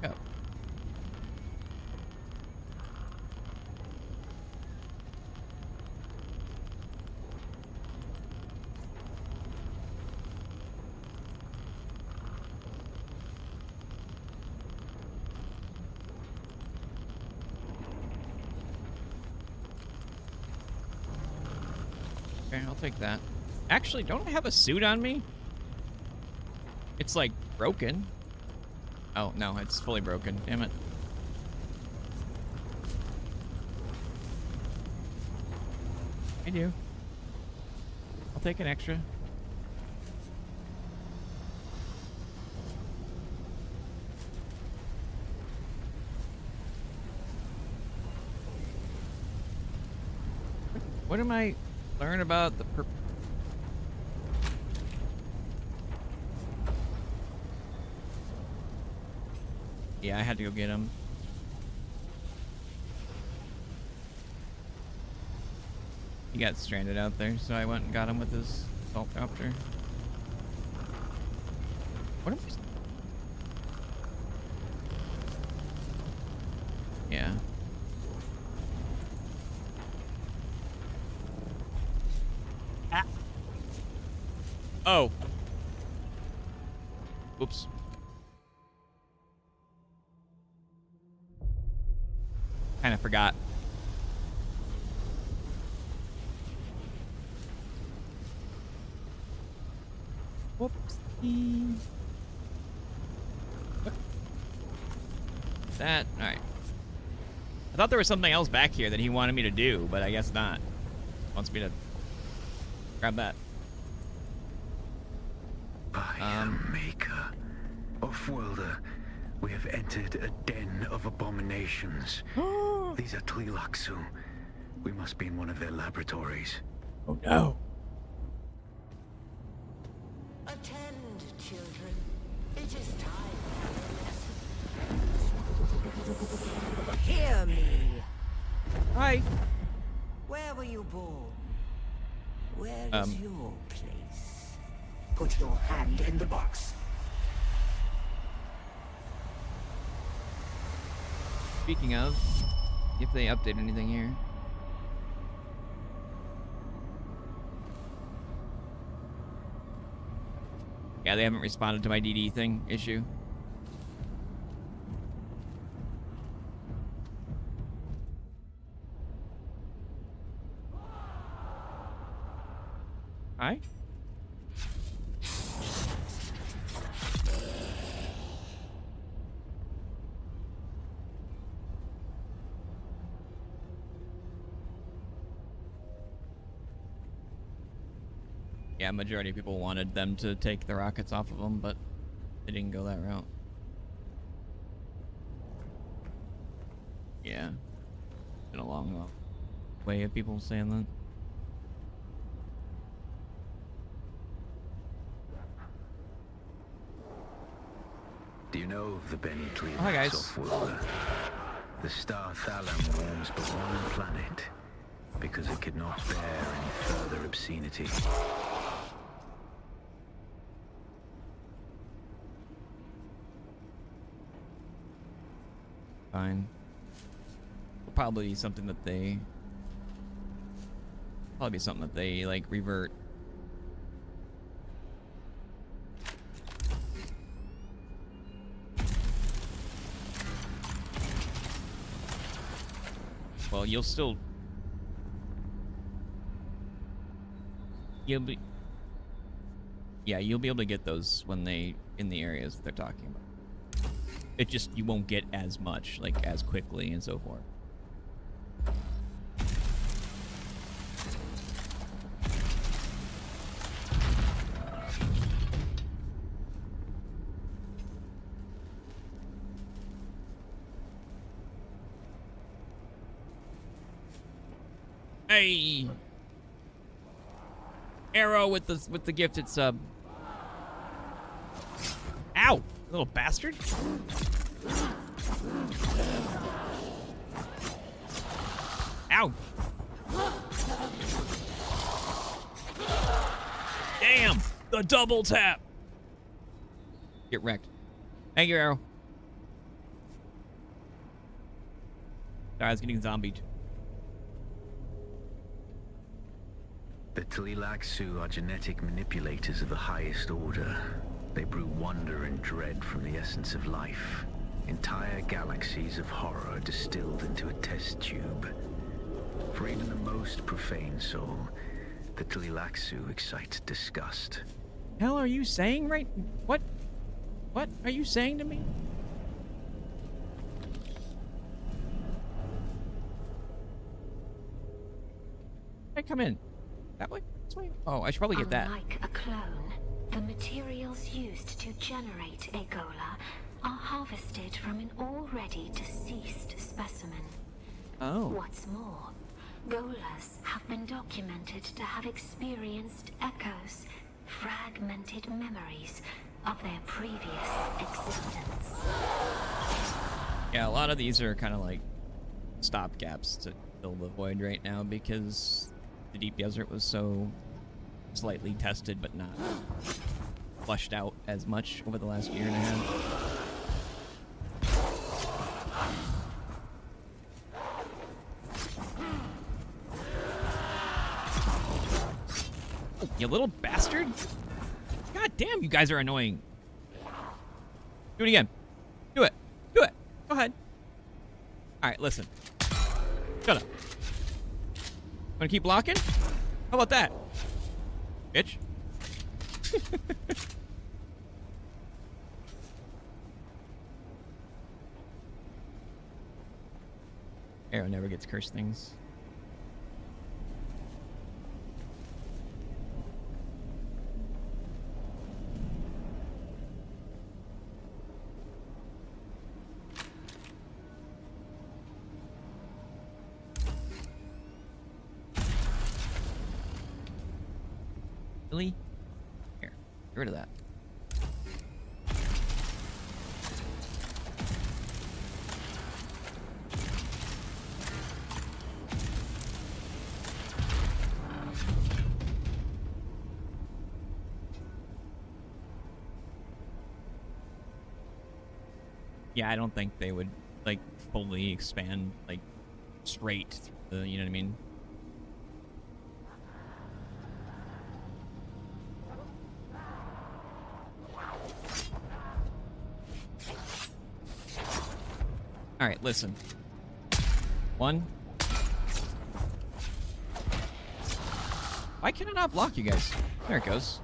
Oh. Okay, I'll take that. Actually, don't I have a suit on me? It's like broken. Oh, no, it's fully broken. Damn it. I do. I'll take an extra. What am I... Learn about the Yeah, I had to go get him. He got stranded out there, so I went and got him with his assault copter. What am I... Yeah. Ah. Oh. Oops. Kind of forgot. Whoopsie. What? That, all right. I thought there was something else back here that he wanted me to do, but I guess not. Wants me to grab that. Maker, Offworlder, we have entered a den of abominations. These are Tleilaxu. We must be in one of their laboratories. Oh no. Attend, children. It is time. Hear me. Hi. Where were you born? Where is your place? put your hand in the box. Speaking of, if they update anything here. Yeah, they haven't responded to my DD thing issue. Hi. Yeah, majority of people wanted them to take the rockets off of them, but they didn't go that route. Yeah. Been a long way of people saying that. Do you know of the Bentley Hi, guys. off-worlder? The star Thalam warms but one planet because it could not bear any further obscenity. Fine. Will probably be something that they like revert. Well, you'll be able to get those when they in the areas that they're talking about. It just, you won't get as much, like, as quickly and so forth. Hey! Arrow with the gifted sub. Ow! Little bastard. Ow! Damn! The double tap! Get wrecked. Thank you, Arrow. Sorry, I was getting zombied. The Tleilaxu are genetic manipulators of the highest order. They brew wonder and dread from the essence of life. Entire galaxies of horror distilled into a test tube. For even the most profane soul, the Tleilaxu excite disgust. Hell are you saying right? What are you saying to me? Hey, come in. That way? This way? Oh, I should probably get that. Unlike a clone, the materials used to generate a Gola are harvested from an already deceased specimen. Oh. What's more, Golas have been documented to have experienced echoes, fragmented memories of their previous existence. Yeah, a lot of these are kind of like stopgaps to fill the void right now because the deep desert was so slightly tested but not flushed out as much over the last year and a half. Oh, you little bastard! God damn, you guys are annoying. Do it again. Do it. Do it. Go ahead. Alright, listen. Shut up. Wanna keep blocking? How about that? Bitch. Arrow never gets cursed things. Really? Here, get rid of that. Yeah, I don't think they would like fully expand like straight through the, you know what I mean? All right, listen. One. Why can I not block you guys? There it goes.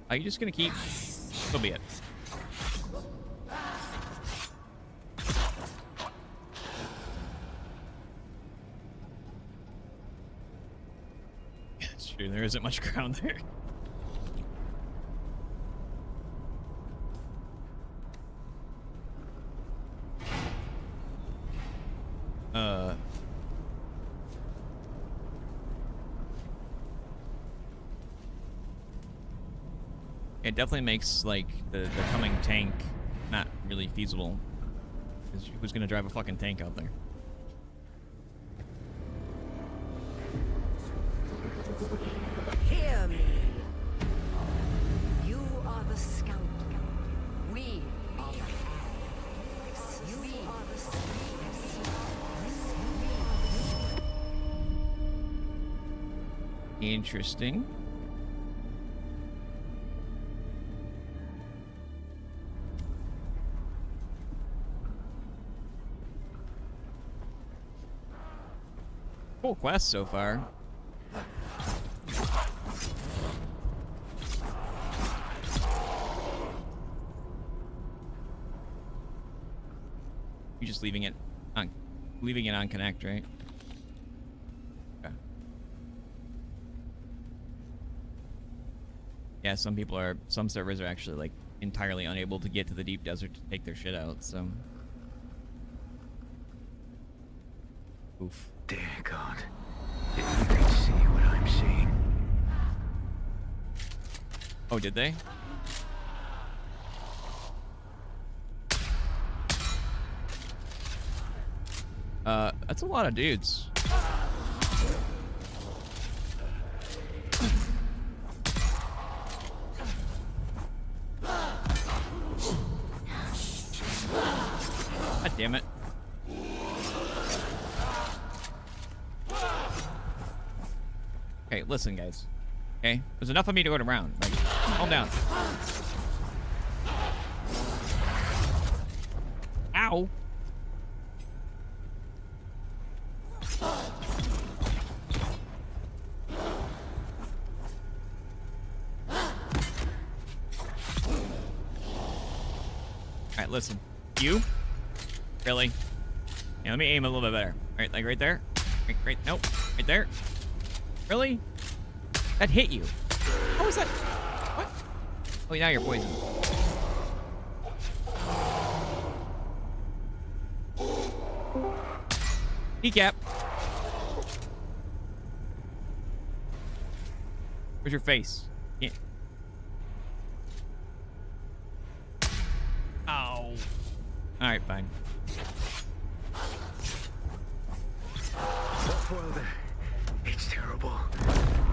Are you just gonna keep? So be it. Yeah, it's true. There isn't much ground there. It definitely makes like the coming tank not really feasible. Because who's gonna drive a fucking tank out there? Hear me. You are the scout. We are the hags. You are the Interesting. Cool quest so far. You're just leaving it on connect, right? Okay. Yeah, some servers are actually like entirely unable to get to the deep desert to take their shit out, so. Oof. Dear God, if you could see what I'm seeing. Oh, did they? That's a lot of dudes. God damn it. Okay, listen, guys. Okay? There's enough of me to go around. Like, calm down. Ow! Alright, listen. You? Really? Yeah, let me aim a little bit better. Alright, like right there. Right, nope. Right there. Really? That hit you. How was that? What? Oh, now you're poisoned. Kneecap. Where's your face? Yeah. Ow. Alright, fine. What world? It's terrible.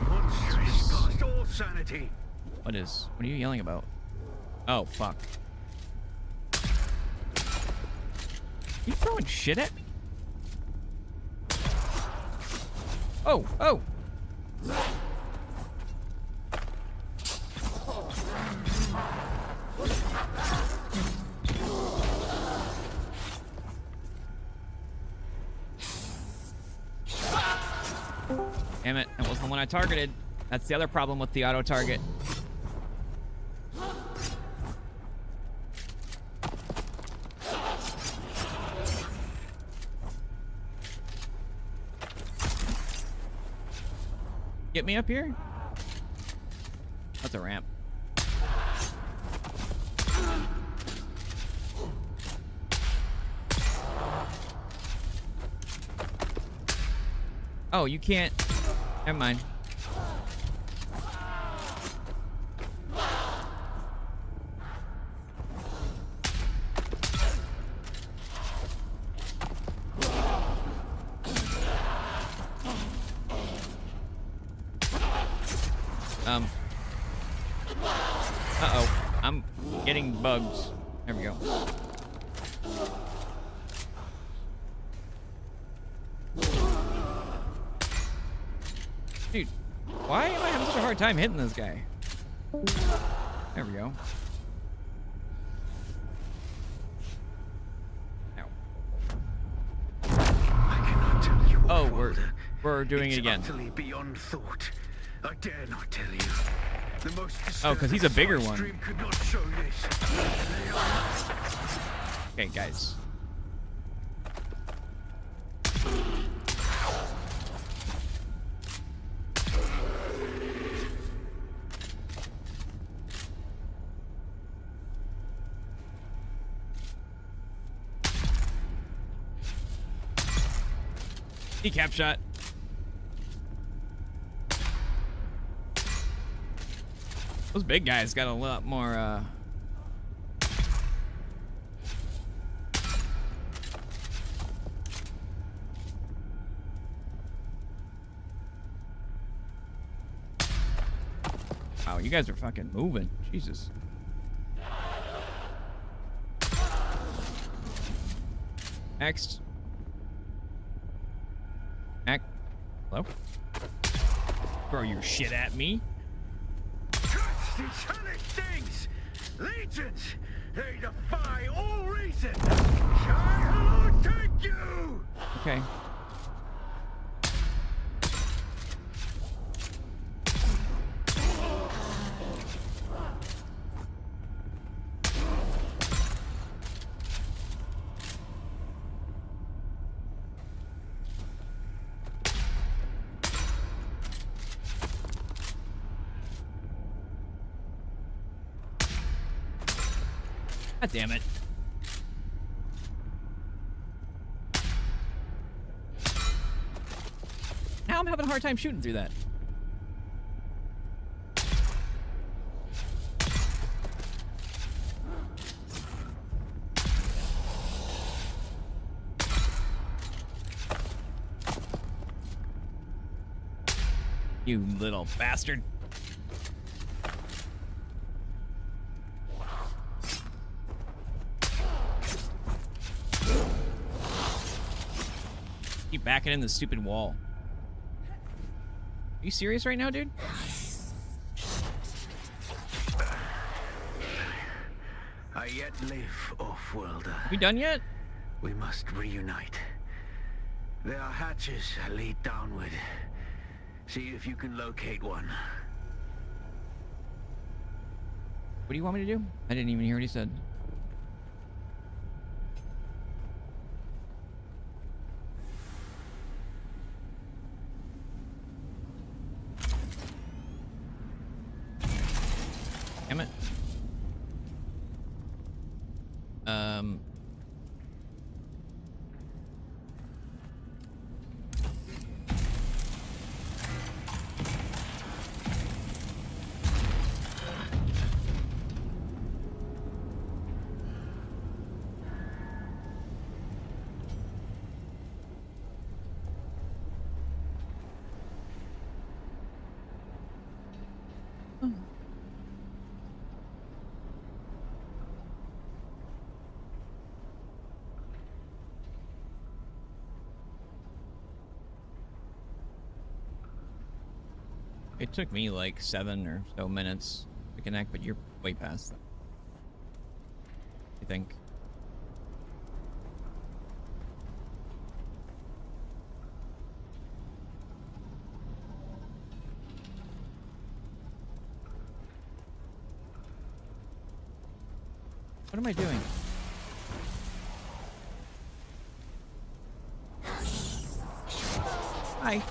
Monstrous past all sanity. What are you yelling about? Oh, fuck. You throwing shit at me? Oh, oh. Damn it, that wasn't the one I targeted. That's the other problem with the auto target. Get me up here? That's a ramp. Oh, you can't. Never mind. Uh-oh. I'm getting bugs. There we go. Dude, why am I having such a hard time hitting this guy? There we go. Ow. I cannot tell you. Oh, we're doing it again. It's utterly beyond thought. I dare not tell you. The most Oh, because he's a bigger one. stream could not show this. Okay, guys. Decap shot. Those big guys got a lot more, Wow, you guys are fucking moving. Jesus. Next. Next. Hello? Throw your shit at me. These hellish things! Legions! They defy all reason! Shall Lord take you! Okay. God damn it. Now I'm having a hard time shooting through that. You little bastard. Keep backing in the stupid wall. Are you serious right now, dude? I yet live, off-worlder. We done yet? We must reunite. There are hatches that lead downward. See if you can locate one. What do you want me to do? I didn't even hear what he said. Damn it. It took me like 7 or so minutes to connect, but you're way past that. I think. What am I doing? Hi.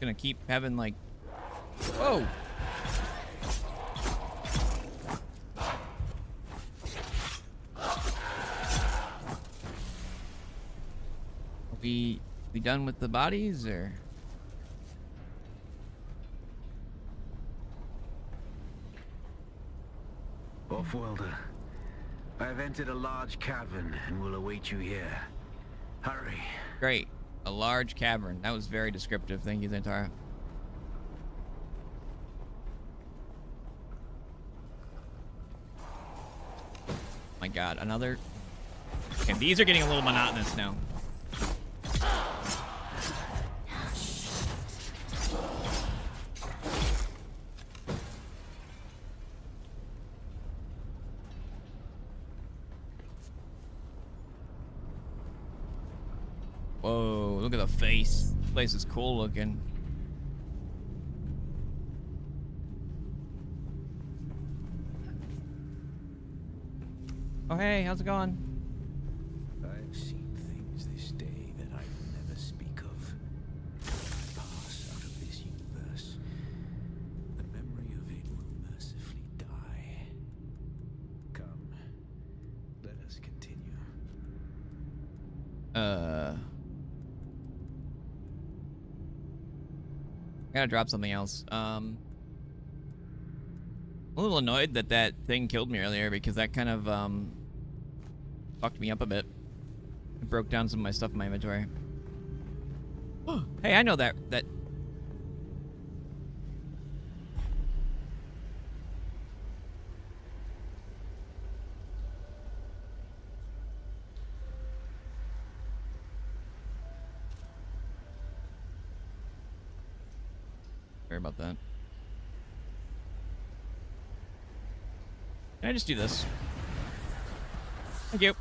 Gonna keep having like, whoa. Are we done with the bodies or? Off-worlder, I have entered a large cavern and will await you here. Hurry. Great. A large cavern. That was very descriptive. Thank you, Zantara. My god, another... Okay, these are getting a little monotonous now. Whoa, look at the face. This place is cool looking. Oh, hey, how's it going? I've seen things this day that I will never speak of. I pass out of this universe. The memory of it will mercifully die. Come, let us continue. I gotta drop something else. I'm a little annoyed that that thing killed me earlier because that kind of fucked me up a bit. It broke down some of my stuff in my inventory. Hey, I know that. Sorry about that. Can I just do this? Thank you.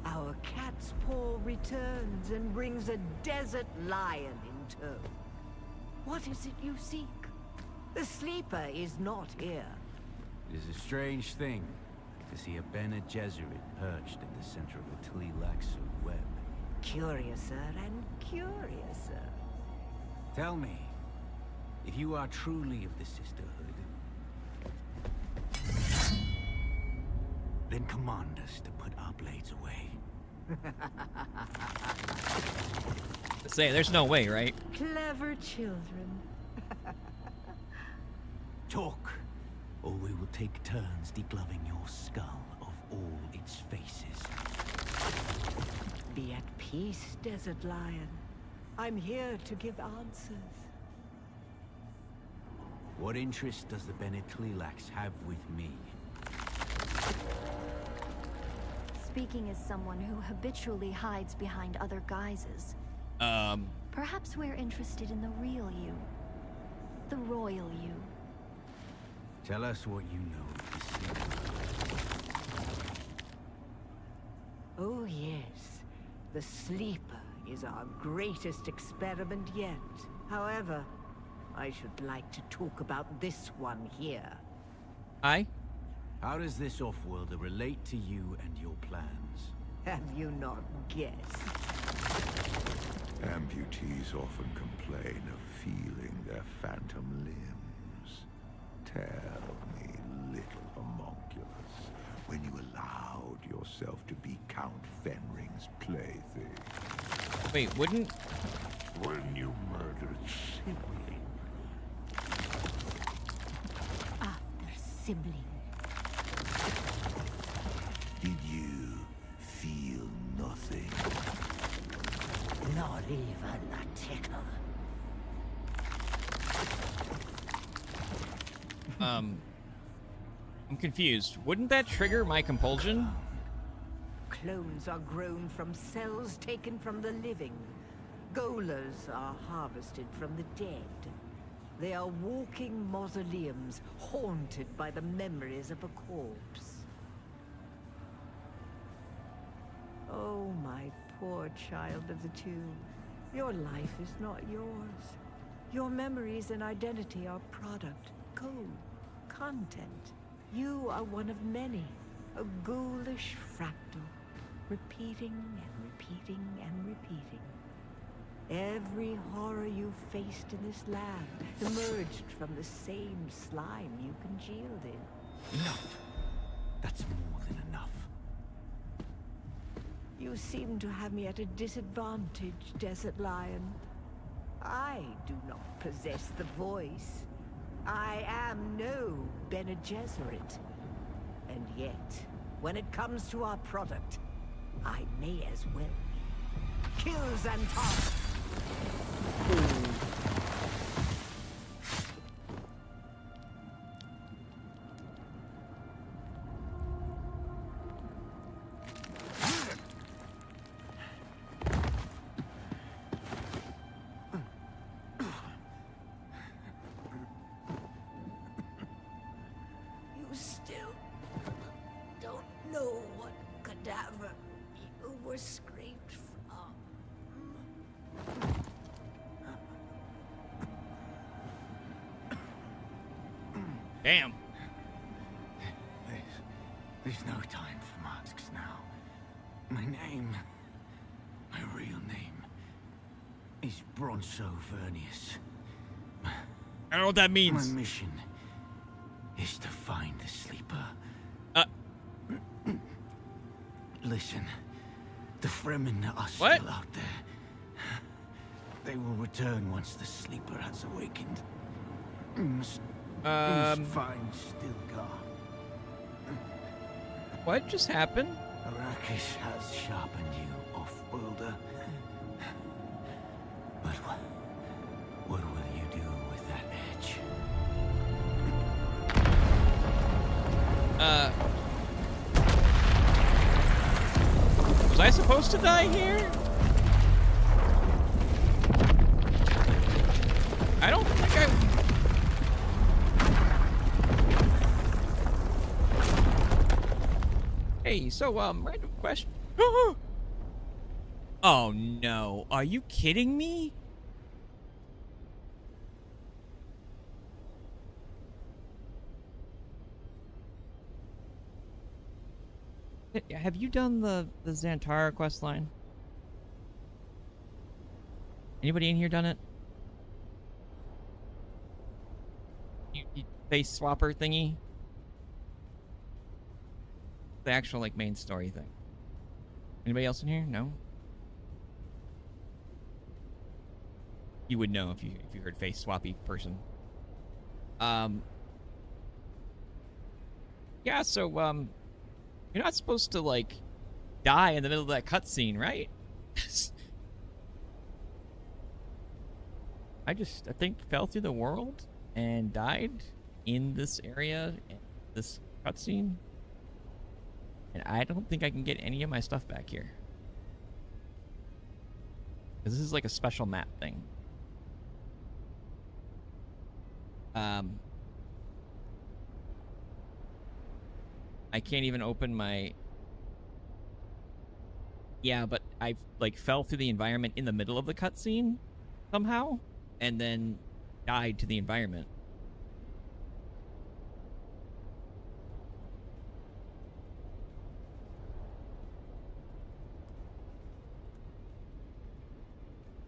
Our cat's paw returns and brings a desert lion in tow. What is it you seek? The sleeper is not here. It is a strange thing to see a Bene Gesserit perched at the center of a Tlilaxu web. Curiouser and curiouser. Tell me, if you are truly of the Sisterhood, then command us to put our blades away. Say, there's no way, right? Clever children. Talk, or we will take turns degloving your skull of all its faces. Be at peace, Desert Lion. I'm here to give answers. What interest does the Bene Tlilax have with me? Speaking as someone who habitually hides behind other guises. Perhaps we're interested in the real you. The royal you. Tell us what you know of the Sleeper. Oh yes, the Sleeper is our greatest experiment yet. However, I should like to talk about this one here. Aye? How does this offworlder relate to you and your plans? Have you not guessed? Amputees often complain of feeling their phantom limbs. Tell me, little homunculus, when you allowed yourself to be Count Fenring's plaything. Wait, wouldn't... When you murdered sibling. After sibling. Did you feel nothing? Not even a tickle. I'm confused. Wouldn't that trigger my compulsion? Clones are grown from cells taken from the living. Golers are harvested from the dead. They are walking mausoleums, haunted by the memories of a corpse. Oh, my poor child of the tomb. Your life is not yours. Your memories and identity are product, code, content. You are one of many, a ghoulish fractal, repeating and repeating and repeating. Every horror you've faced in this land emerged from the same slime you congealed in. Enough! That's more than enough. You seem to have me at a disadvantage, Desert Lion. I do not possess the voice. I am no Bene Gesserit. And yet, when it comes to our product, I may as well be. Kill Xantar! You still don't know what cadaver you were scraped from. Damn. There's no time for masks now. My name, my real name, is Bronso Vernius. I don't know what that means. My mission is to find the sleeper. Listen, the Fremen are still out there. They will return once the sleeper has awakened. You must find Stilgar. What just happened? Arrakis has sharpened you, off-worlder. But what will you do with that edge? Was I supposed to die here? I don't think I... Hey, so, random question. Oh, no. Are you kidding me? Have you done the Xantara quest line? Anybody in here done it? You face swapper thingy? The actual, like, main story thing. Anybody else in here? No? You would know if you heard face swappy person. Yeah, so, you're not supposed to, like, die in the middle of that cutscene, right? I think, fell through the world and died in this area, in this cutscene. And I don't think I can get any of my stuff back here. Because this is like a special map thing. I can't even open my... Yeah, but I like fell through the environment in the middle of the cutscene somehow, and then died to the environment.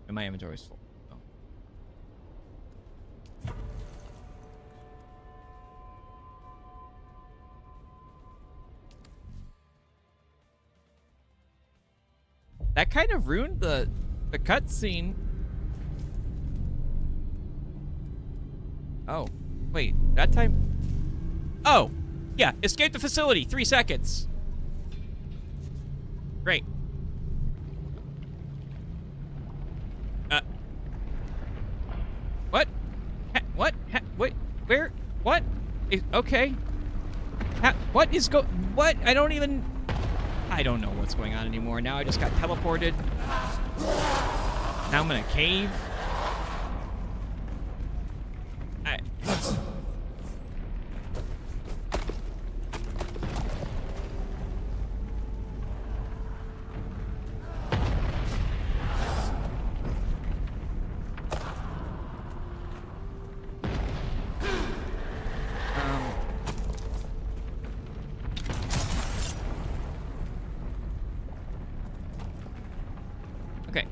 And my inventory is full. Oh. That kind of ruined the cutscene. Oh, wait, that time? Oh, yeah, escape the facility, 3 seconds. Great. What? What? Wait, where? What? Okay. What is what? I don't know what's going on anymore. Now I just got teleported. Now I'm in a cave. Okay.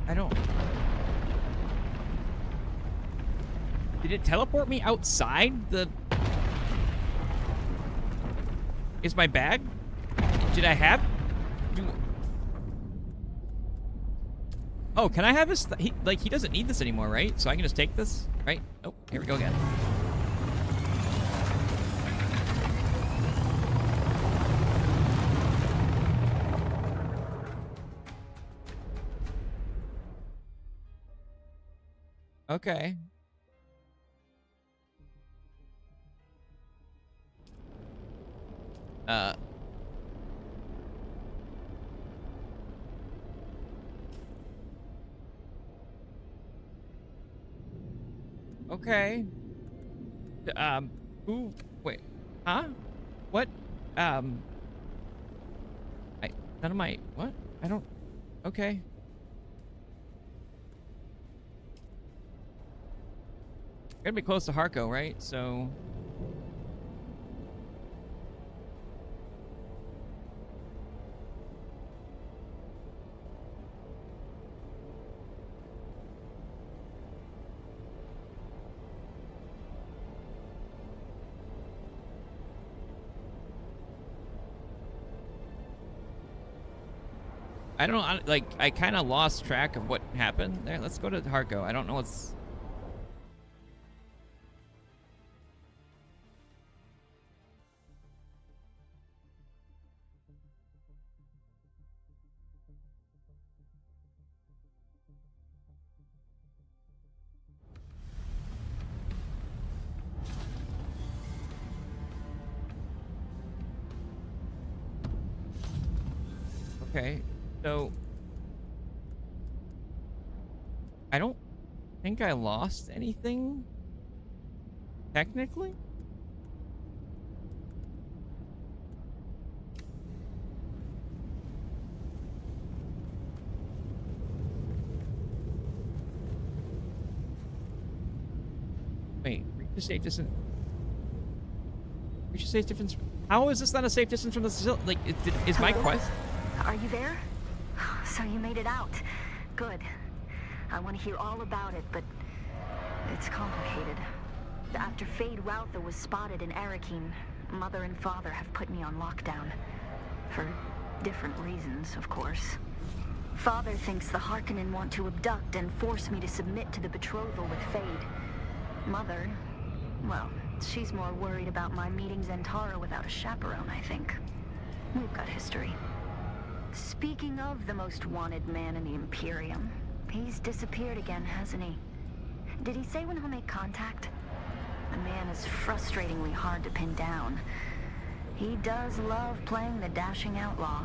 I don't. Did it teleport me outside the... Is my bag? Did I have... Oh, can I have his... He doesn't need this anymore, right? So I can just take this, right? Oh, here we go again. Okay. Okay. Who? Wait. Huh? What? None of my... What? I don't... Okay. Gotta be close to Harko, right? So... I don't know, like, I kind of lost track of what happened there. Let's go to Harko. I don't know what's... Okay, so... I don't think I lost anything, technically? Wait, reach a safe distance. Reach a safe distance. How is this not a safe distance from the facility? Like, is my quest? Are you there? So you made it out. Good. I want to hear all about it, but it's complicated. After Fade Routher was spotted in Arakeen, Mother and Father have put me on lockdown. For different reasons, of course. Father thinks the Harkonnen want to abduct and force me to submit to the betrothal with Fade. Mother, well, she's more worried about my meeting Zentara without a chaperone, I think. We've got history. Speaking of the most wanted man in the Imperium, he's disappeared again, hasn't he? Did he say when he'll make contact? The man is frustratingly hard to pin down. He does love playing the dashing outlaw.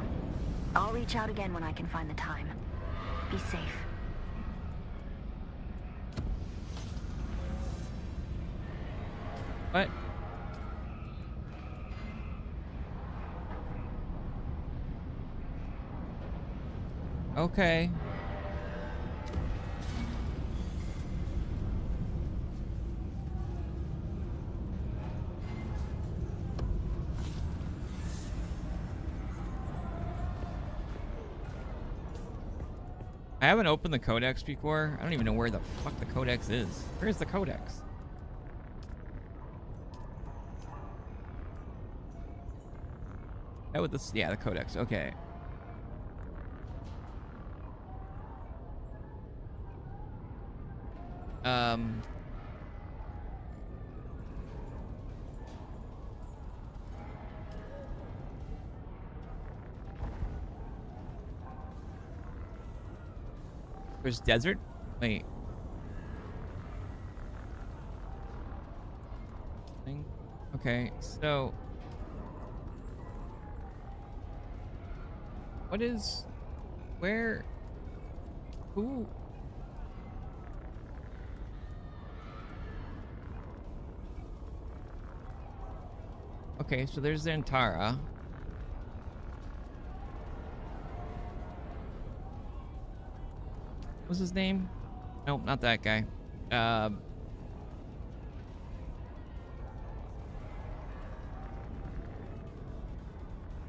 I'll reach out again when I can find the time. Be safe. What? Okay. I haven't opened the codex before. I don't even know where the fuck the codex is. Where's the codex? Oh, this, yeah, the codex. Okay. There's desert? Wait. Okay, so... What is... Where... Who... Okay, so there's Zentara. What's his name? Nope, not that guy. What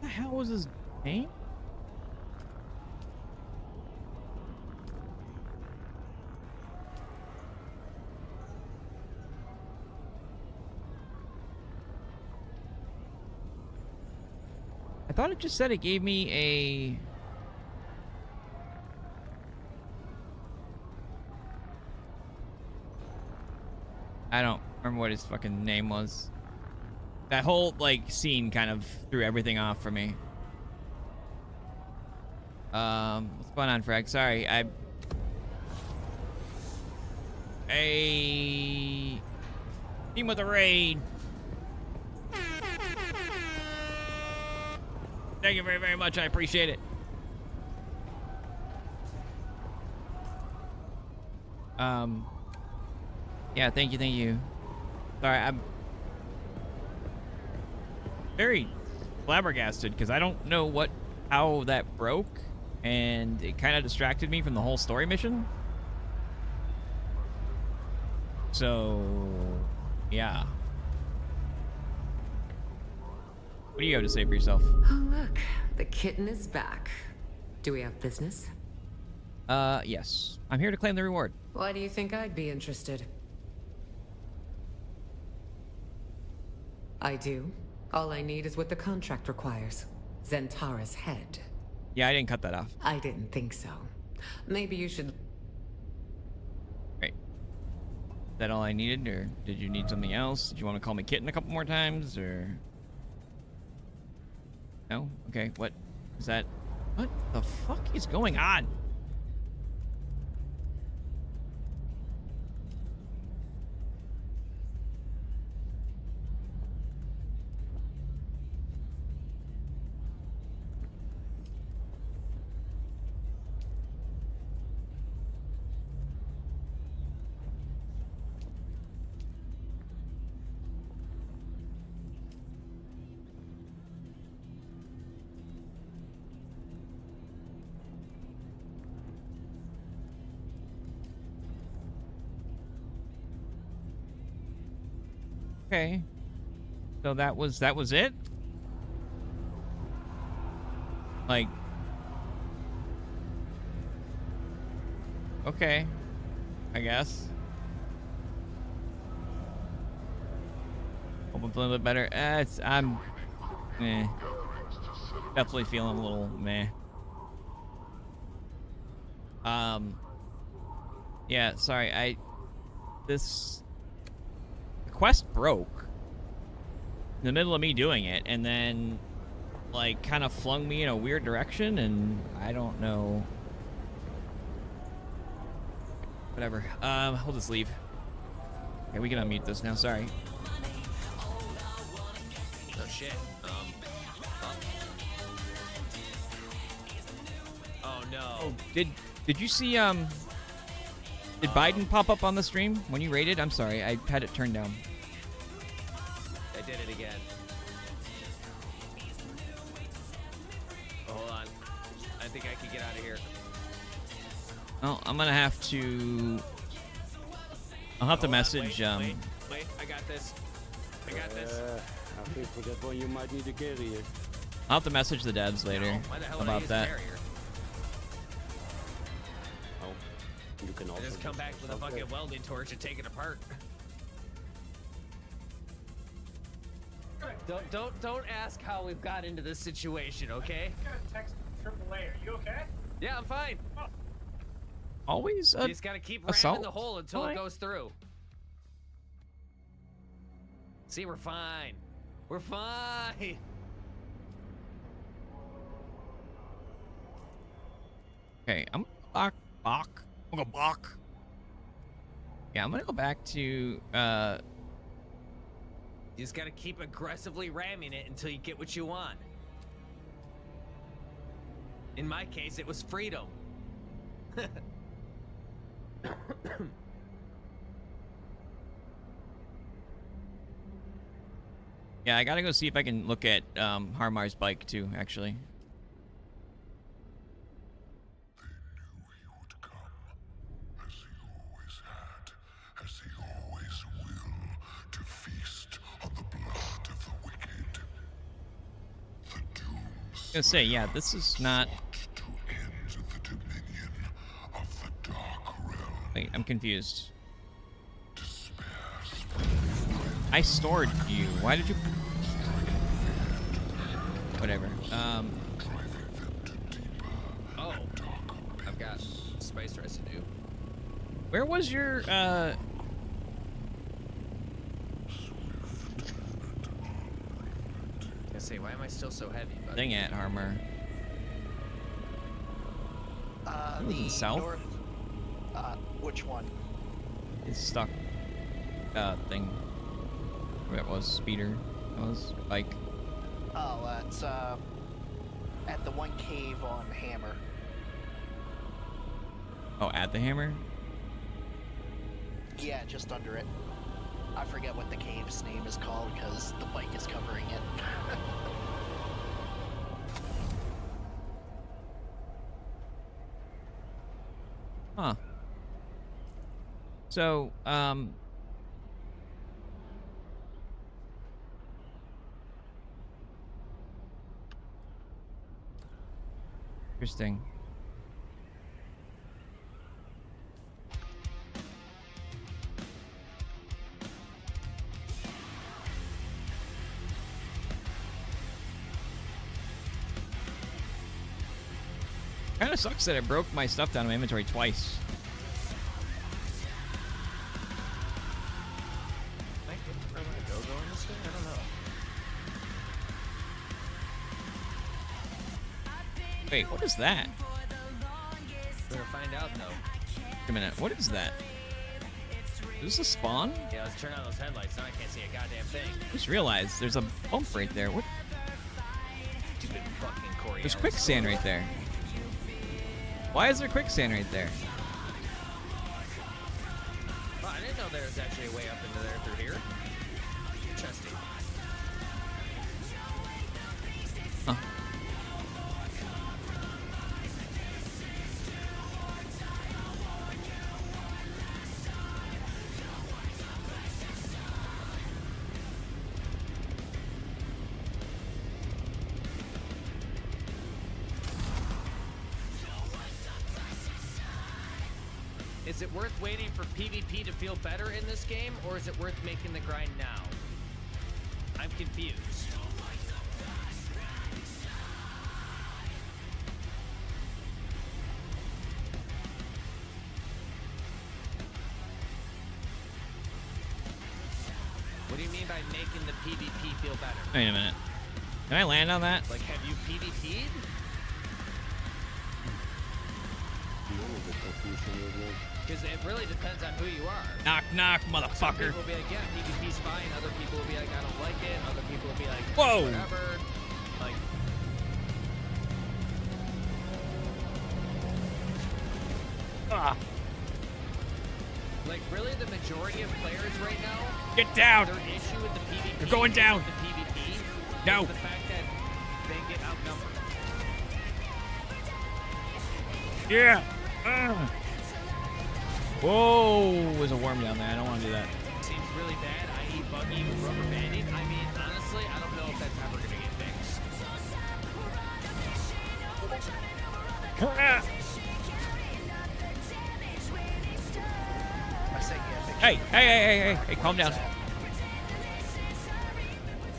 the hell was his name? I thought it just said it gave me a... I don't remember what his fucking name was. That whole, like, scene kind of threw everything off for me. What's going on, Frag? Sorry, team with a raid. Thank you very, very much. I appreciate it. Yeah, thank you. Sorry, I'm very flabbergasted because I don't know how that broke, and it kind of distracted me from the whole story mission. So, yeah. What do you have to say for yourself? Oh, look. The kitten is back. Do we have business? Yes. I'm here to claim the reward. Why do you think I'd be interested? I do. All I need is what the contract requires. Zentara's head. Yeah, I didn't cut that off. I didn't think so. Maybe you should... Right. Is that all I needed, or did you need something else? Did you want to call me kitten a couple more times, or... No? Okay, what is that? What the fuck is going on? Okay. So that was it? Like... Okay. I guess. Hope I'm feeling a bit better. I'm... Definitely feeling a little meh. Yeah, sorry, this quest broke in the middle of me doing it, and then like kind of flung me in a weird direction, and I don't know. Whatever. We'll just leave. Okay, we can unmute this now. Sorry. Oh shit. Oh no. Oh, did you see did Biden pop up on the stream when you raided? I'm sorry, I had it turned down. I did it again. Oh, hold on. I think I can get out of here. Well, I'm gonna have to. I'll have to message. Wait, I got this. I got this. I think for that one you might need a carrier. I'll have to message the devs later about that. You can also just come back with a fucking welding torch and take it apart. Don't ask how we've got into this situation, okay? I got a text from AAA. Are you okay? Yeah, I'm fine. Oh. Always You just gotta keep ramming the hole until it goes through. See, we're fine. We're fine. Okay, I'm gonna go back. Yeah, I'm gonna go back to You just gotta keep aggressively ramming it until you get what you want. In my case, it was freedom. Yeah, I gotta go see if I can look at Harmar's bike too, actually. I was gonna say, yeah, this is not. Wait, I'm confused. I stored you. Why did you? Whatever. Oh, I've got spice residue. Where was your I say, why am I still so heavy? Buddy? Dang it, armor. The south? north. Which one? It's stuck. Thing. Where it was, speeder. That was bike. Oh, it's at the one cave on Hammer. Oh, at the hammer? Yeah, just under it. I forget what the cave's name is called because the bike is covering it. Huh. So, interesting. Kind of sucks that I broke my stuff down in my inventory twice. Wait, what is that? We're gonna find out though. Wait a minute, what is that? Is this a spawn? Yeah, let's turn on those headlights. Now I can't see a goddamn thing. I just realized there's a bump right there. What? Stupid fucking coriander. There's quicksand right there. Why is there quicksand right there? Oh, I didn't know there was actually a way up into there through here. Interesting. Huh. Is it worth waiting for PvP to feel better in this game, or is it worth making the grind now? I'm confused. What do you mean by making the PvP feel better? Wait a minute. Can I land on that? Like, have you PvP'd? Because it really depends on who you are. Knock, knock, Some motherfucker. people will be like, yeah, PvP's fine. Other people will be like, I don't like it. Other people will be like, whoa, whatever. Like, like really, the majority of players right now, get down. Their issue with the PvP, You're going down. with the PvP, no. is the fact that they get outnumbered. Yeah. Whoa, there's a worm down there. I don't want to do that. Seems really bad. I.e. buggy with rubber banding. I mean, honestly, I don't know if that's ever gonna get fixed. Hey, calm down.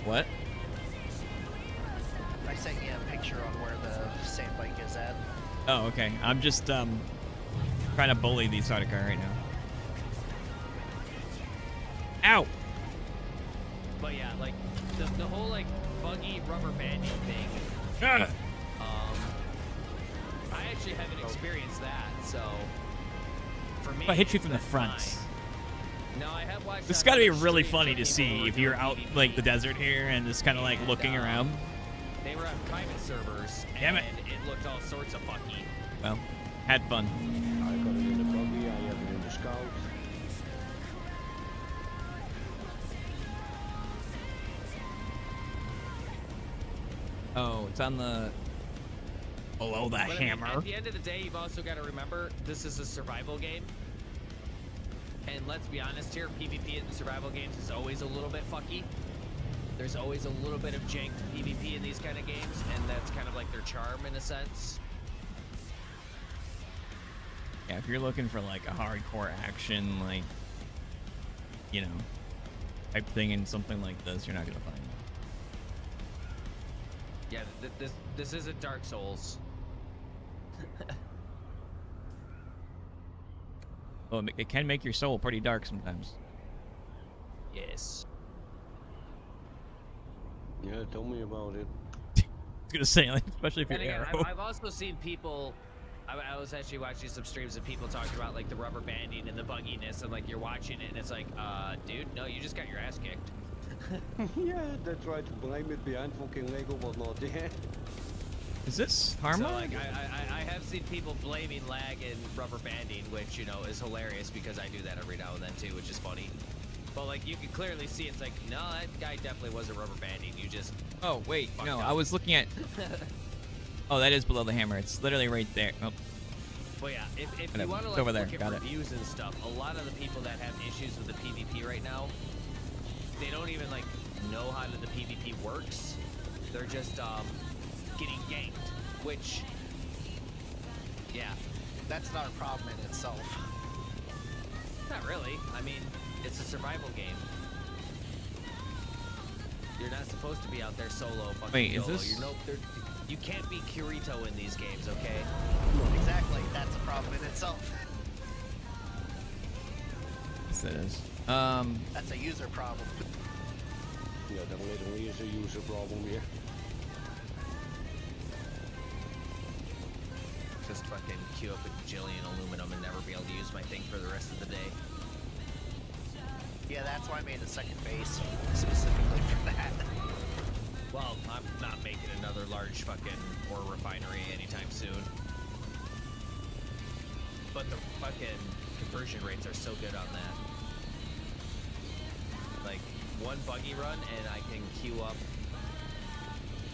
What? I sent you a picture on where the sand bike is at. Oh, okay. I'm just trying to bully the side car right now. Ow! But yeah, like the whole like buggy rubber banding thing. Ah. I actually haven't experienced that, so for me, If I hit you from the that's front. fine. No, I have watched. This got to be really funny to see if you're out like the desert here and just kind of like looking around. They were on private servers, Damn and it. it looked all sorts of funky. Well, had fun. I got it in the buggy, I have it in the scout. Oh, it's on the below the But I mean, hammer. at the end of the day, you've also got to remember this is a survival game. And let's be honest here, PvP in survival games is always a little bit fucky. There's always a little bit of jank PvP in these kind of games, and that's kind of like their charm in a sense. Yeah, if you're looking for like a hardcore action, like, you know, type thing in something like this, you're not gonna find Yeah, this isn't Dark Souls. Well, it can make your soul pretty dark sometimes. Yes. Yeah, tell me about it. I was gonna say, like, especially if you're And again, Arrow. I've also seen people. I was actually watching some streams of people talking about like the rubber banding and the bugginess, and like you're watching it and it's like, dude, no, you just got your ass kicked. Yeah, they tried to blame it behind fucking Lego, but not there. Is this Harma? So like I have seen people blaming lag and rubber banding, which you know is hilarious because I do that every now and then too, which is funny. But like you can clearly see, it's like, no, that guy definitely wasn't rubber banding. You just Oh wait, no, up. I was looking at. Oh, that is below the hammer. It's literally right there. Oh. Well, yeah, if Whatever. you want to It's like over there. look at Got it. reviews and stuff, a lot of the people that have issues with the PvP right now, they don't even like know how the PvP works. They're just getting ganked, which, yeah, That's not a problem in itself. not really. I mean, it's a survival game. You're not supposed to be out there solo fucking Wait, is YOLO. this- You can't be Kirito in these games, okay? Exactly, that's a problem in itself. Yes, that is. That's a user problem. Yeah, that literally is a user problem here. Just fucking queue up a bajillion aluminum and never be able to use my thing for the rest of the day. Yeah, that's why I made a second base specifically for that. Well, I'm not making another large fucking ore refinery anytime soon. But the fucking conversion rates are so good on that. Like, one buggy run and I can queue up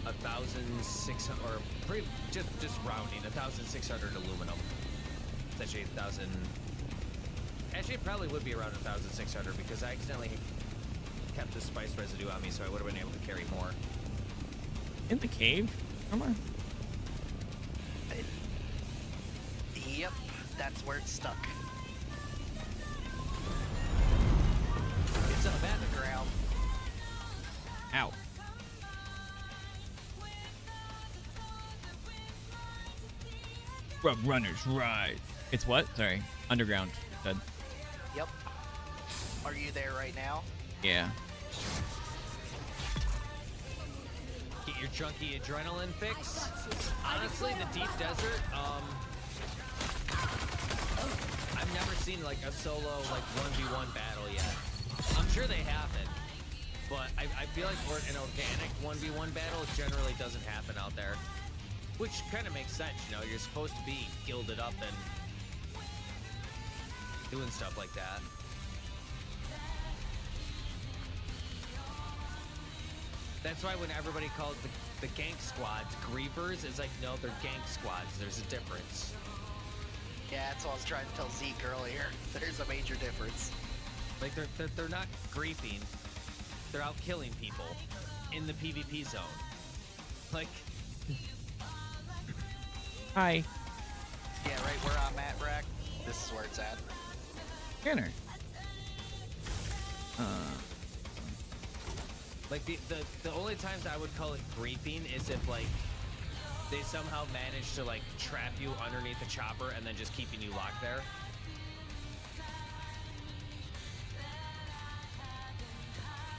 1,600, or pretty, just rounding, 1,600 aluminum. It's actually 1,000. Actually, it probably would be around 1,600 because I accidentally kept the spice residue on me, so I would have been able to carry more. In the cave? Hammer? Yep, that's where it's stuck. It's up at the ground. Ow. Rug runners ride. It's what? Sorry. Underground. Said. Yep. Are you there right now? Yeah. Get your chunky adrenaline fix. Honestly, the deep desert, I've never seen like a solo like 1v1 battle yet. I'm sure they happen, but I feel like for an organic 1v1 battle, it generally doesn't happen out there. Which kind of makes sense, you know, you're supposed to be gilded up and doing stuff like that. That's why when everybody calls the gank squads grievers, it's like, no, they're gank squads. There's a difference. Yeah, that's what I was trying to tell Zeke earlier. There's a major difference. Like, they're not griefing. They're out killing people in the PvP zone. Like... Hi. Yeah, right where I'm at, Brack. This is where it's at. Scanner. Like, the only times I would call it griefing is if, like, they somehow manage to, like, trap you underneath the chopper and then just keeping you locked there.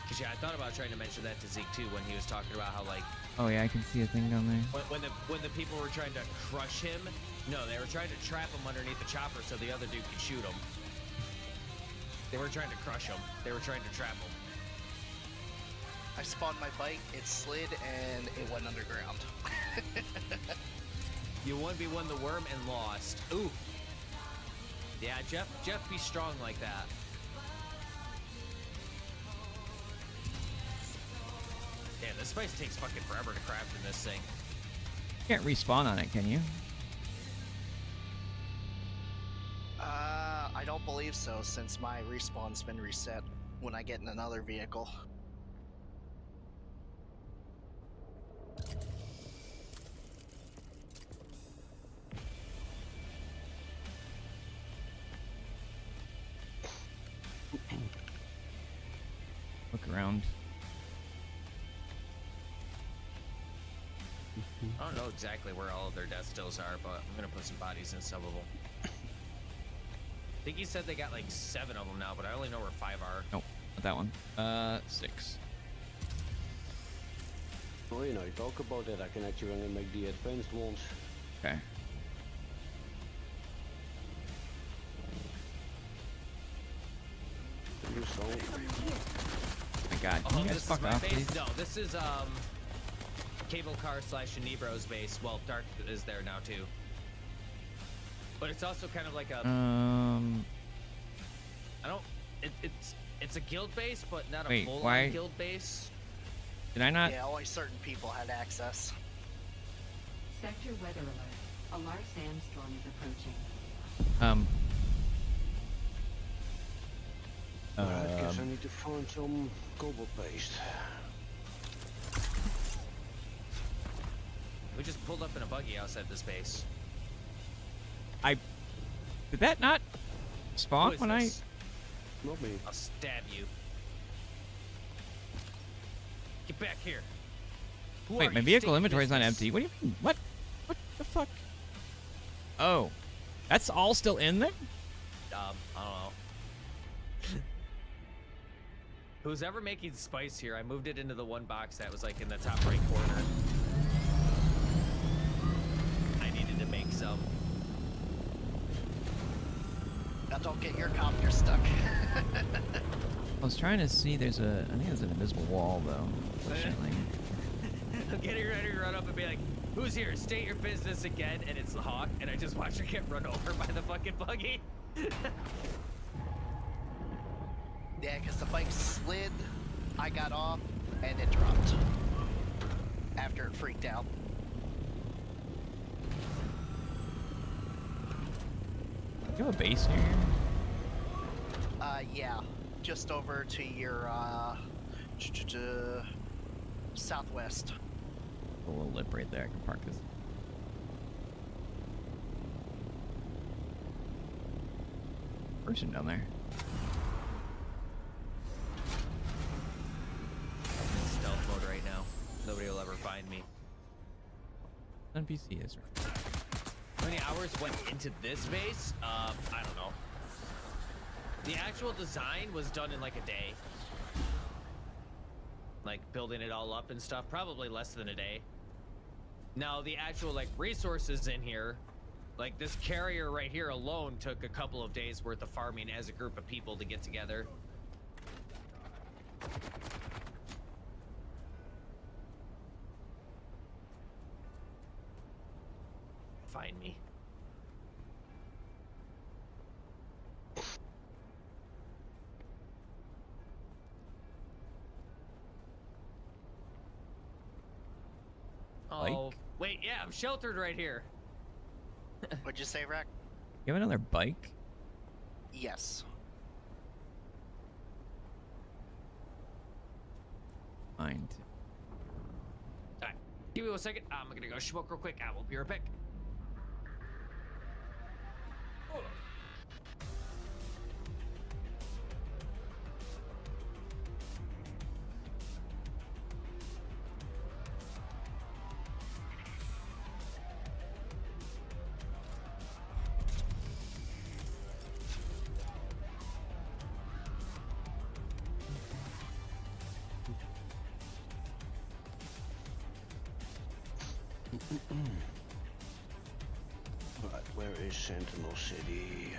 Cause yeah, I thought about trying to mention that to Zeke too when he was talking about how, like, Oh yeah, I can see a thing down there. when the people were trying to crush him, no, they were trying to trap him underneath the chopper so the other dude could shoot him. They were trying to crush him. They were trying to trap him. I spawned my bike, it slid, and it went underground. You 1v1 the worm and lost. Ooh. Yeah, Jeff be strong like that. Yeah, this spice takes fucking forever to craft in this thing. You can't respawn on it, can you? I don't believe so, since my respawn's been reset when I get in another vehicle. Look around. I don't know exactly where all of their death stills are, but I'm gonna put some bodies in some of them. I think he said they got like 7 of them now, but I only know where 5 are. Nope, not that one. 6. Oh, you know, you talk about that, I can actually only make the advanced ones. Okay. My God, can you guys fuck off, please? No, this is Cable Car / Nibro's base. Well, Dark is there now too. But it's also kind of like a I don't it's a guild base, but not a full-on guild base. Did I not? Yeah, only certain people had access. Sector weather alert. A large sandstorm is approaching. I guess I need to find some cobalt paste. We just pulled up in a buggy outside this base. Did that not spawn when this? Not me. I'll stab you. Get back here. Wait, my vehicle inventory is not empty. What do you mean? What? What the fuck? Oh, that's all still in there? I don't know. Who's ever making spice here? I moved it into the one box that was like in the top right corner. I needed to make some. Now don't get your copter stuck. I was trying to see. I think there's an invisible wall though. Unfortunately. I'm getting ready to run up and be like, "Who's here? State your business again." And it's the Hawk, and I just watch her get run over by the fucking buggy. Yeah, because the bike slid, I got off, and it dropped. After it freaked out. Do you have a base here? Yeah. Just over to your, southwest. A little lip right there. I can park this. Person down there. I'm in stealth mode right now. Nobody will ever find me. NPC is right. How many hours went into this base? I don't know. The actual design was done in like a day. Like building it all up and stuff, probably less than a day. Now the actual like resources in here, like this carrier right here alone took a couple of days worth of farming as a group of people to get together. Find me. Oh, wait, yeah, I'm sheltered right here. What'd you say, Rack? You have another bike? Yes. Mine too. Alright, give me 1 second. I'm gonna go smoke real quick. I will be right back. Right, where is Sentinel City?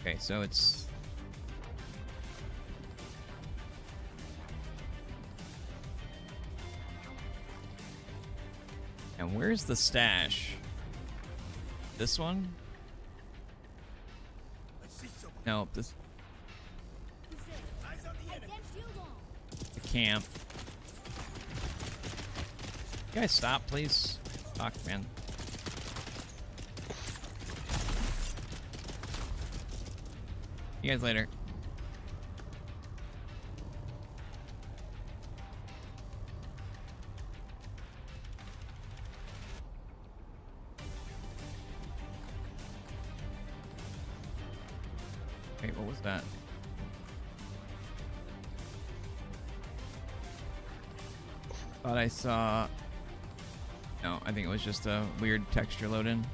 Okay, so it's... And where's the stash? This one? No, this... The camp. You guys stop, please? Fuck, man. See you guys later. Wait, what was that? Thought I saw... No, I think it was just a weird texture load in.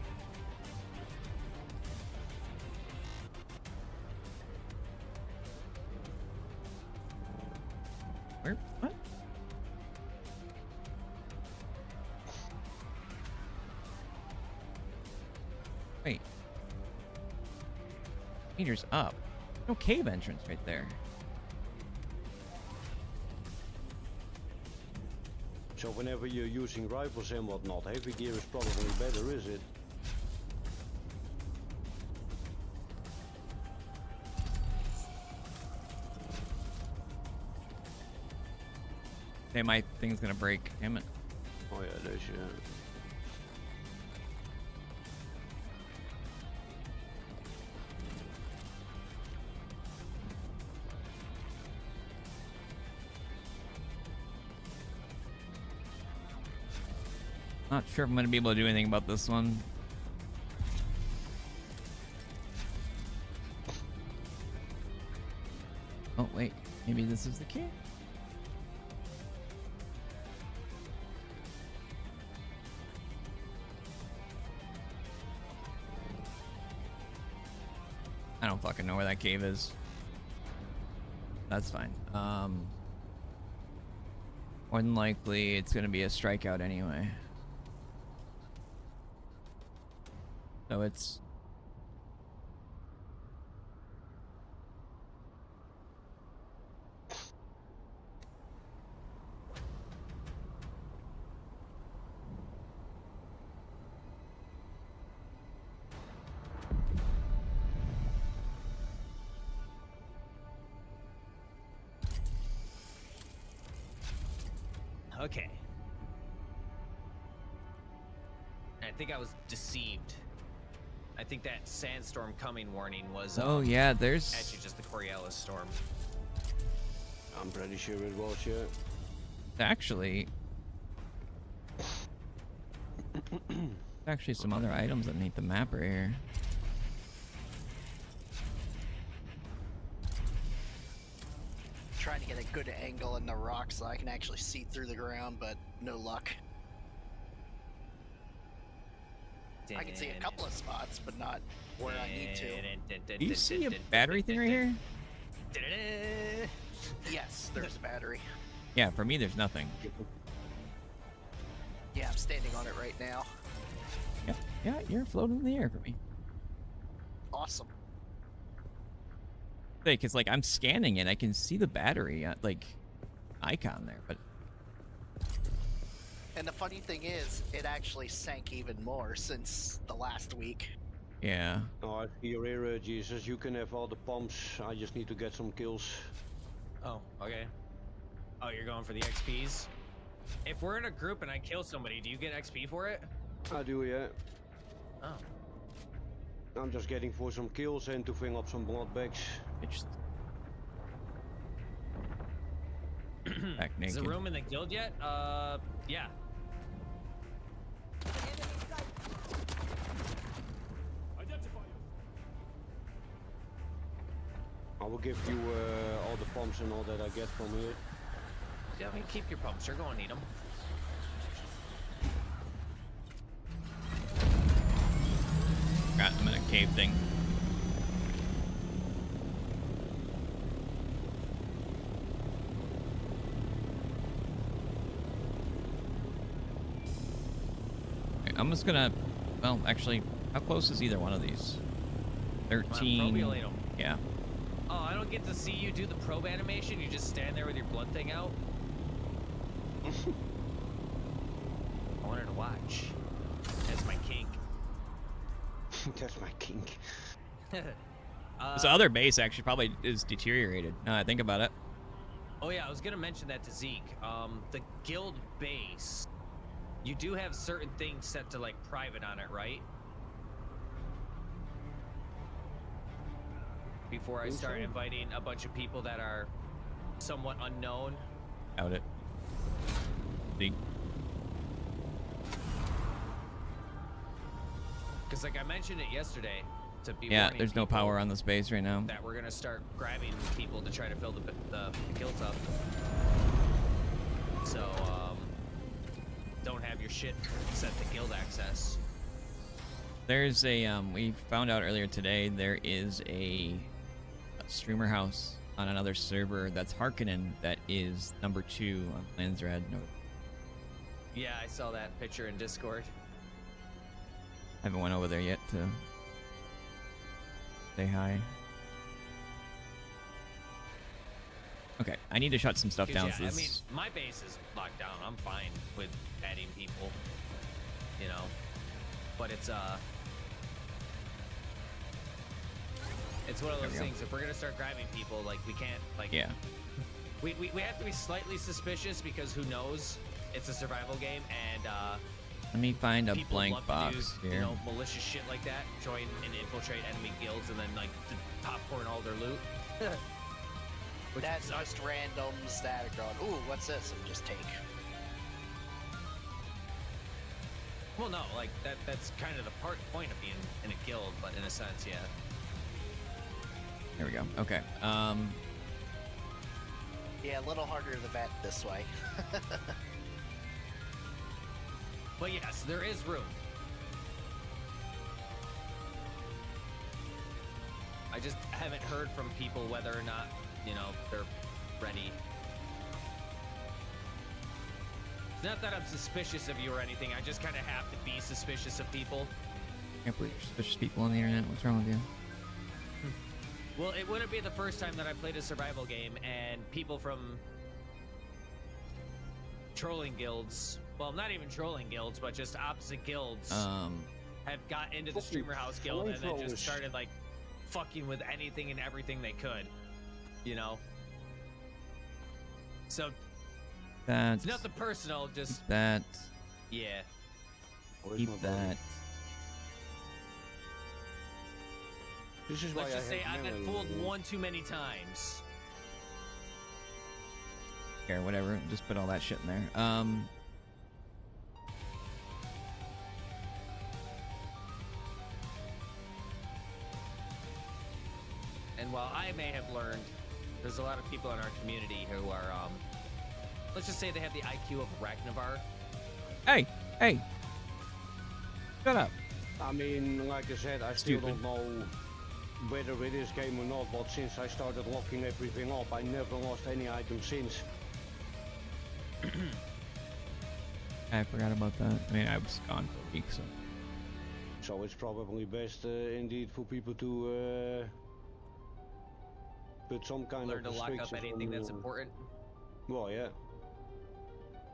Where? What? Wait. Meters up. No cave entrance right there. So whenever you're using rifles and whatnot, heavy gear is probably better, is it? Hey, my thing's gonna break. Damn it. Oh yeah, there's Not sure if I'm gonna be able to do anything about this one. Oh wait, maybe this is the key. I don't fucking know where that cave is. That's fine. More than likely, it's gonna be a strikeout anyway. So it's... Okay. I think I was deceived. I think that sandstorm coming warning was Oh yeah, there's... actually just the Coriolis storm. I'm pretty sure it was, yeah. Actually... actually some other items underneath the map right here. Trying to get a good angle in the rock so I can actually see through the ground, but no luck. I can see a couple of spots, but not where I need to. Do you see a battery thing right here? Yes, there's a battery. Yeah, for me there's nothing. Yeah, I'm standing on it right now. Yeah, you're floating in the air for me. Awesome. Because like I'm scanning it, I can see the battery like icon there, but And the funny thing is, it actually sank even more since the last week. yeah. Oh, I see your error, Jesus. You can have all the pumps. I just need to get some kills. Oh, okay. Oh, you're going for the XPs? If we're in a group and I kill somebody, do you get XP for it? I do, yeah. Oh. I'm just getting for some kills and to fill up some blood bags. Back naked. Is there room in the guild yet? Yeah. I will give you all the pumps and all that I get from here. Yeah, I mean, keep your pumps. You're going to need them. Got him in a cave thing. Okay, I'm just gonna, well, actually, how close is either one of these? 13. Probulate 'em. Yeah. Oh, I don't get to see you do the probe animation. You just stand there with your blood thing out. I wanted to watch. That's my kink. That's my kink. This other base actually probably is deteriorated. Now that I think about it. Oh yeah, I was gonna mention that to Zeke. The guild base, you do have certain things set to like private on it, right? Before I start inviting a bunch of people that are somewhat unknown. Doubt it. Big. Because like I mentioned it yesterday, be Yeah, warning there's no people power on this base right now. that we're gonna start grabbing people to try to fill the guilds up. So don't have your shit set to guild access. There's a we found out earlier today there is a streamer house on another server that's Harkonnen that is number 2 on Landsred. No, Yeah, I saw that picture in Discord. haven't went over there yet to say hi. Okay, I need to shut some stuff down. Yeah, So I this... mean, my base is locked down. I'm fine with adding people, you know, but it's one of those things. If we're gonna start grabbing people, like we can't, like, yeah, we have to be slightly suspicious because who knows? It's a survival game, and let me find a people blank love box to do, here. you know, malicious shit like that, join and infiltrate enemy guilds, and then like popcorn all their loot. That's just randoms that are going, ooh, what's this? And just take. Well, no, like that's kind of the point of being in a guild, but in a sense, yeah. There we go. Okay. Yeah, a little harder to vet this way. But yes, there is room. I just haven't heard from people whether or not, you know, they're ready. It's not that I'm suspicious of you or anything. I just kind of have to be suspicious of people. Can't believe you're suspicious people on the internet. What's wrong with you? Well, it wouldn't be the first time that I played a survival game and people from trolling guilds, well, not even trolling guilds, but just opposite guilds, have got into the streamer house guild and then just started like fucking with anything and everything they could, you know? So That's it's nothing personal, just that. Yeah. Keep that. This is why Let's just say I've been memory. fooled one too many times. Here, whatever. Just put all that shit in there. And while I may have learned, there's a lot of people in our community who are, let's just say they have the IQ of Rakunvar. Hey, hey. Shut up. I mean, like I said, I still don't know whether it is game or not, but since I started locking everything up, I never lost any items since. I forgot about that. I mean, I was gone for a week, so. So it's probably best indeed for people to put some kind Learn to of lock up restrictions anything on, that's important. Well, yeah.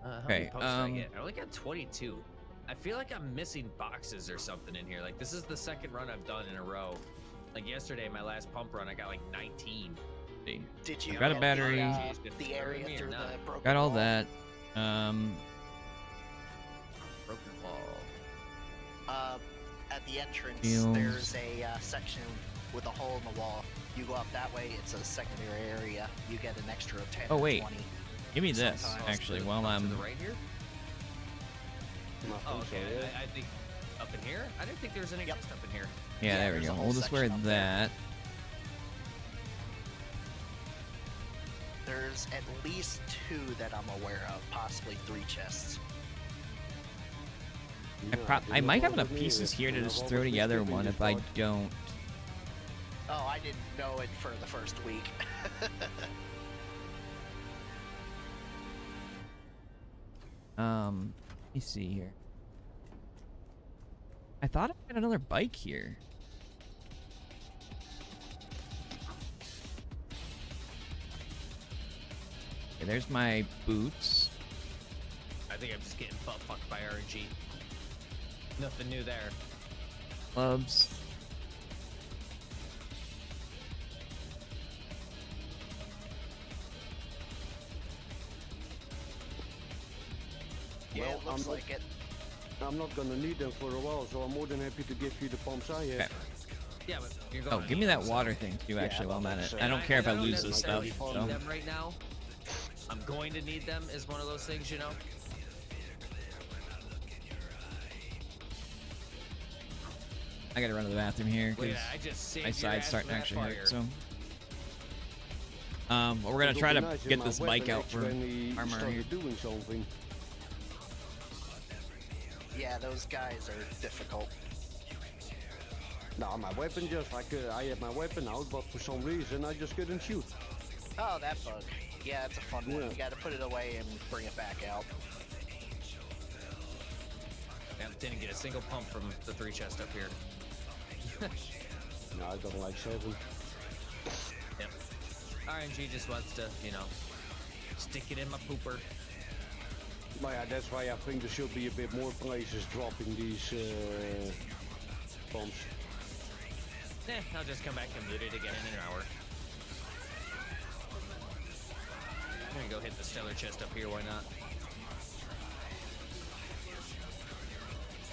How Okay, many posts did I get? I only got 22. I feel like I'm missing boxes or something in here. Like, this is the second run I've done in a row. Like yesterday, my last pump run, I got like 19. Did you I got a get battery. the area through the broken Got all wall? that. Broken wall. At the entrance, Fields. there's a section with a hole in the wall. You go up that way, it's a secondary area. You get an extra of 10 Oh, or wait. 20. Give me this, Sometimes. actually, while To I'm... the right here? Oh, okay. I think up in here? I didn't think there was any guest up in here. Yeah, there we there's go. a whole We'll just wear section up there. that. There's at least 2 that I'm aware of, possibly 3 chests. I might have enough pieces here to just throw together one if I don't. Oh, I didn't know it for the first week. Let me see here. I thought I had another bike here. Okay, there's my boots. I think I'm just getting fucked by RNG. Nothing new there. Gloves. Yeah, Well, it looks like it. I'm not gonna need them for a while, so I'm more than happy to give you the pumps I have. Okay. Yeah, but you're going Oh, give me that water thing too, actually, while I'm at it. I don't care if I lose this stuff. necessarily So. need them right now. I'm going to need them is one of those things, you know? I gotta run to the bathroom here Look at because that, I just saved my your side's ass starting from to that actually fire. hurt. So, well, we're gonna try to get this bike out for armor here. Doing something. Yeah, those guys are difficult. No, my weapon just I had my weapon out, but for some reason I just couldn't shoot. Oh, that bug. Yeah, it's a fun one. You gotta put it away and bring it back out. I didn't get a single pump from the 3 chest up here. No, I got like 7. Yep. RNG just wants to, you know, stick it in my pooper. But yeah, that's why I think there should be a bit more places dropping these bombs. I'll just come back and loot it again in an hour. I'm gonna go hit the stellar chest up here, why not?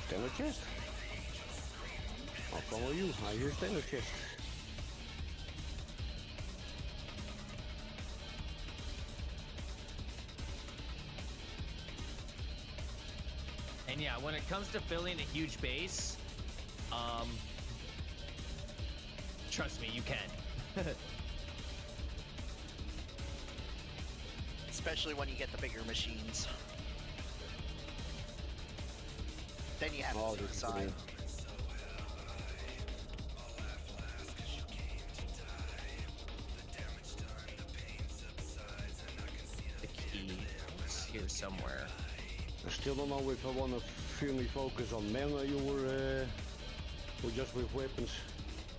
Stellar chest? I'll follow you. I hear stellar chest. And yeah, when it comes to filling a huge base, trust me, you can. Especially when you get the bigger machines. Then you have to decide. The key is here somewhere. I still don't know if I want to fully focus on melee or just with weapons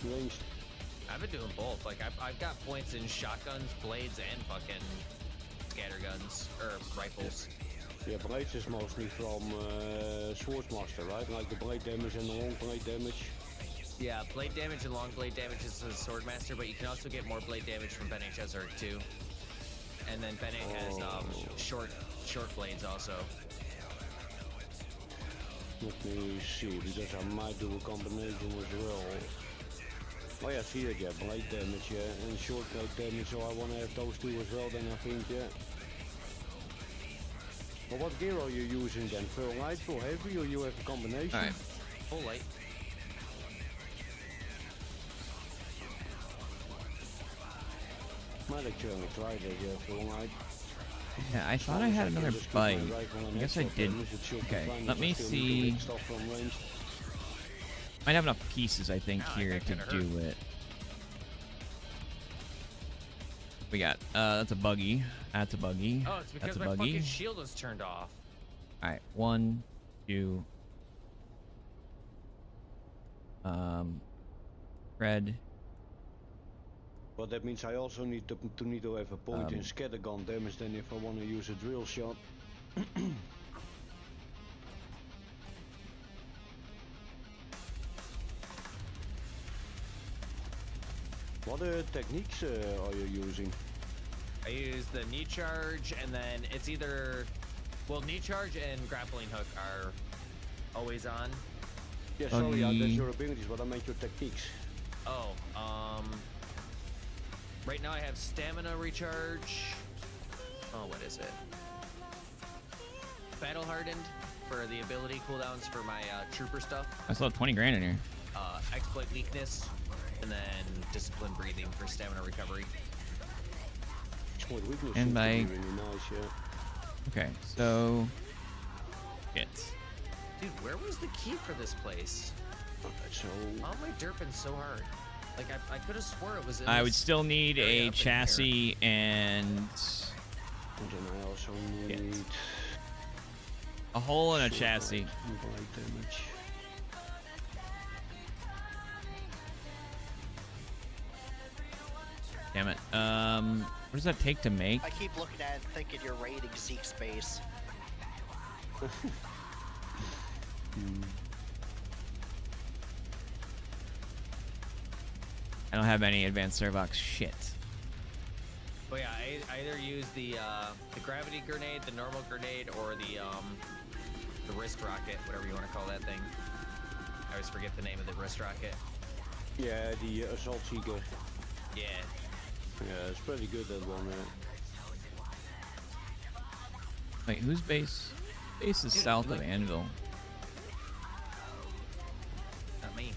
ranged. I've been doing both. Like I've got points in shotguns, blades, and fucking scatterguns or rifles. Yeah, blades is mostly from Swordsmaster, right? Like the blade damage and the long blade damage. Yeah, blade damage and long blade damage is the Swordmaster, but you can also get more blade damage from Bene Gesserit too. And then Bene has short blades also. Let me see, because I might do a combination as well. Oh yeah, see it, yeah, blade damage, yeah, and short blade damage, so I want to have those two as well, then I think, yeah. But what gear are you using then? Full light, full heavy, or you have a combination? Alright. Full light. Might actually try that, yeah, full light. Yeah, I thought I had another bike. I guess I didn't. Okay, let me see. Might have enough pieces, I think, here to do it. We got, that's a buggy. That's a buggy. Oh, it's because that's a my buggy. fucking shield was turned off. Alright, 1, 2. Red. Well, that means I also need to have a point in scattergun damage then if I want to use a drill shot. What techniques are you using? I use the knee charge, and then it's either, well, knee charge and grappling hook are always on. Yeah, sorry, that's your abilities, but I meant your techniques. Oh, right now I have stamina recharge. Oh, what is it? Battle hardened for the ability cooldowns for my trooper stuff. I still have 20 grand in here. Exploit weakness, and then discipline breathing for stamina recovery. And by really nice, yeah. okay, so it. Dude, where was the key for this place? So how am I derping so hard? Like I could have swore it was. I would still need a chassis and then I also need a hole in a chassis. Damage. Damn it. What does that take to make? I keep looking at it thinking you're raiding Zeke's base. I don't have any advanced servox shit. But yeah, I either use the gravity grenade, the normal grenade, or the wrist rocket, whatever you want to call that thing. I always forget the name of the wrist rocket. Yeah, the assault seeker. Yeah. Yeah, it's pretty good, that one, man. Wait, whose base? Base is south of Anvil. Not me.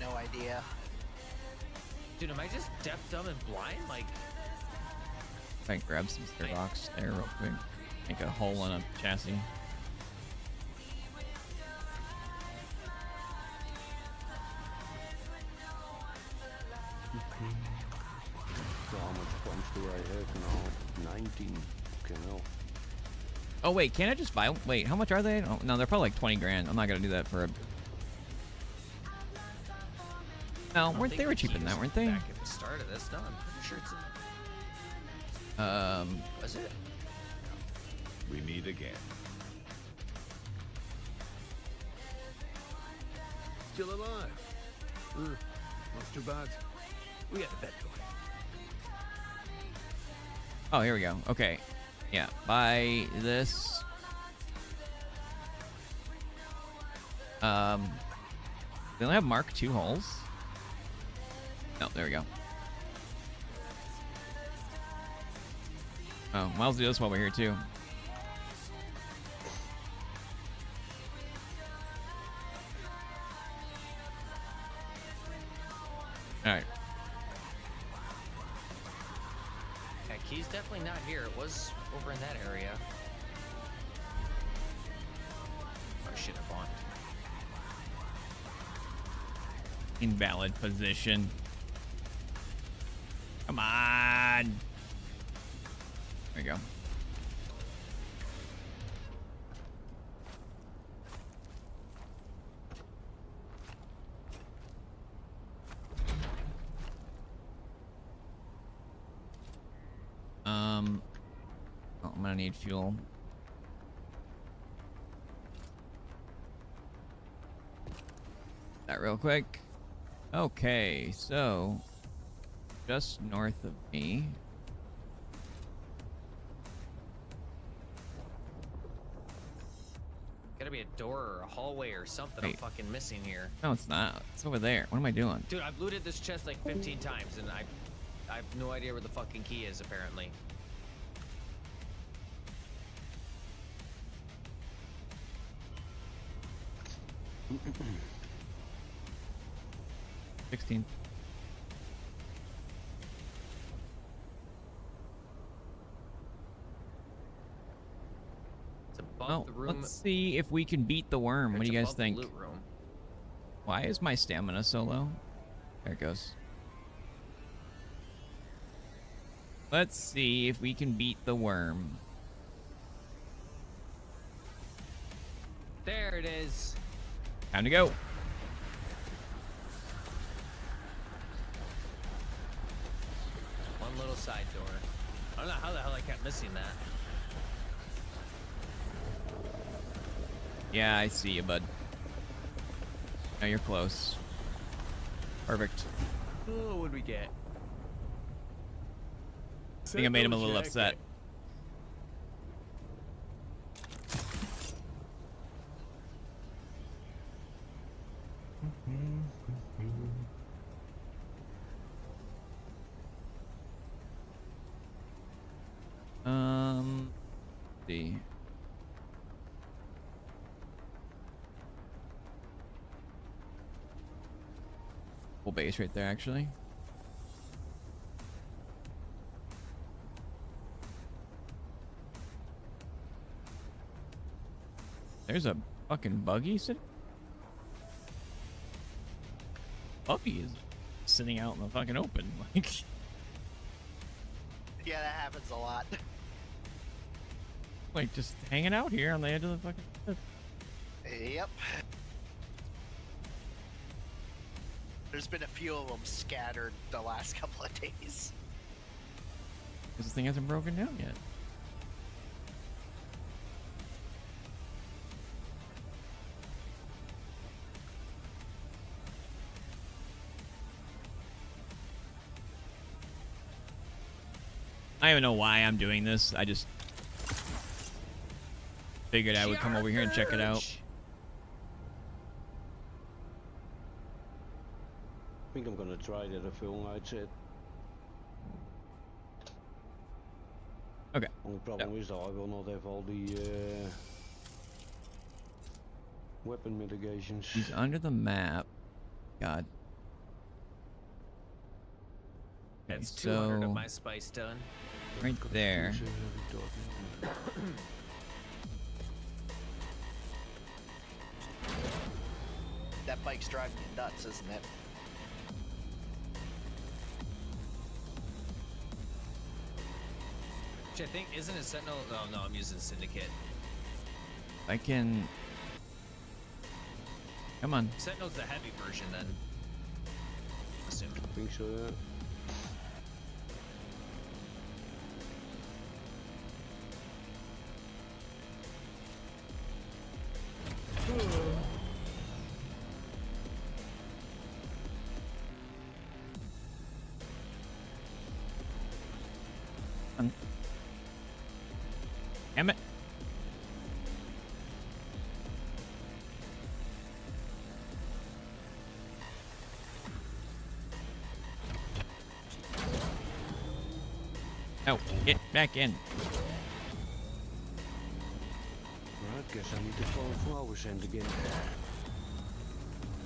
no idea. Dude, am I just deaf, dumb, and blind? Like, If I grab some stair rocks there real quick. Make a hole in a chassis. So how much points do I have now? 19. Okay, no. Oh wait, can't I just buy? Wait, how much are they? Oh, no, they're probably like 20 grand. I'm not gonna do that for a. No, weren't they were cheaper than that, weren't they? back at the start of this. No, I'm pretty sure it's. Was it? We meet again. Still alive. Not too bad. We got the bet going. Oh, here we go. Okay. Yeah, buy this. They only have Mark II holes. No, there we go. Oh, might as well do this while we're here too. All right. Yeah, key's definitely not here. It was over in that area. Oh shit, I bought. Invalid position. Come on. There we go. Oh, I'm gonna need fuel. That real quick. Okay, so just north of me. Gotta be a door or a hallway or something. Wait. I'm fucking missing here. No, it's not. It's over there. What am I doing? Dude, I've looted this chest like 15 times and I have no idea where the fucking key is apparently. Mm-hmm. 16. It's above Oh, the room. let's see if we can beat the worm. What do you guys It's above the think? loot room. Why is my stamina so low? There it goes. Let's see if we can beat the worm. There it is. Time to go. One little side door. I don't know how the hell I kept missing that. Yeah, I see you, bud. Now you're close. Perfect. Oh, what'd we get? I think I made him a little upset. Let's see. Full base right there, actually. There's a fucking buggy sitting. Puppy is sitting out in the fucking open, like. Yeah, that happens a lot. Like just hanging out here on the edge of the fucking cliff. Yep. There's been a few of them scattered the last couple of days. Because this thing hasn't broken down yet. I don't even know why I'm doing this. I just figured I would come over here and check it out. I think I'm gonna try that a film outset. Okay. Only problem is though, I will not have all the weapon mitigations. He's under the map. God. That's so 200 of my spice done. right there. That bike's driving you nuts, isn't it? Which I think isn't a Sentinel. Oh no, I'm using Syndicate. I can. Come on. Sentinel's the heavy version then. Assume. I think so, yeah. Damn it. Oh, get back in. Right, guess I need to follow Flowers End again.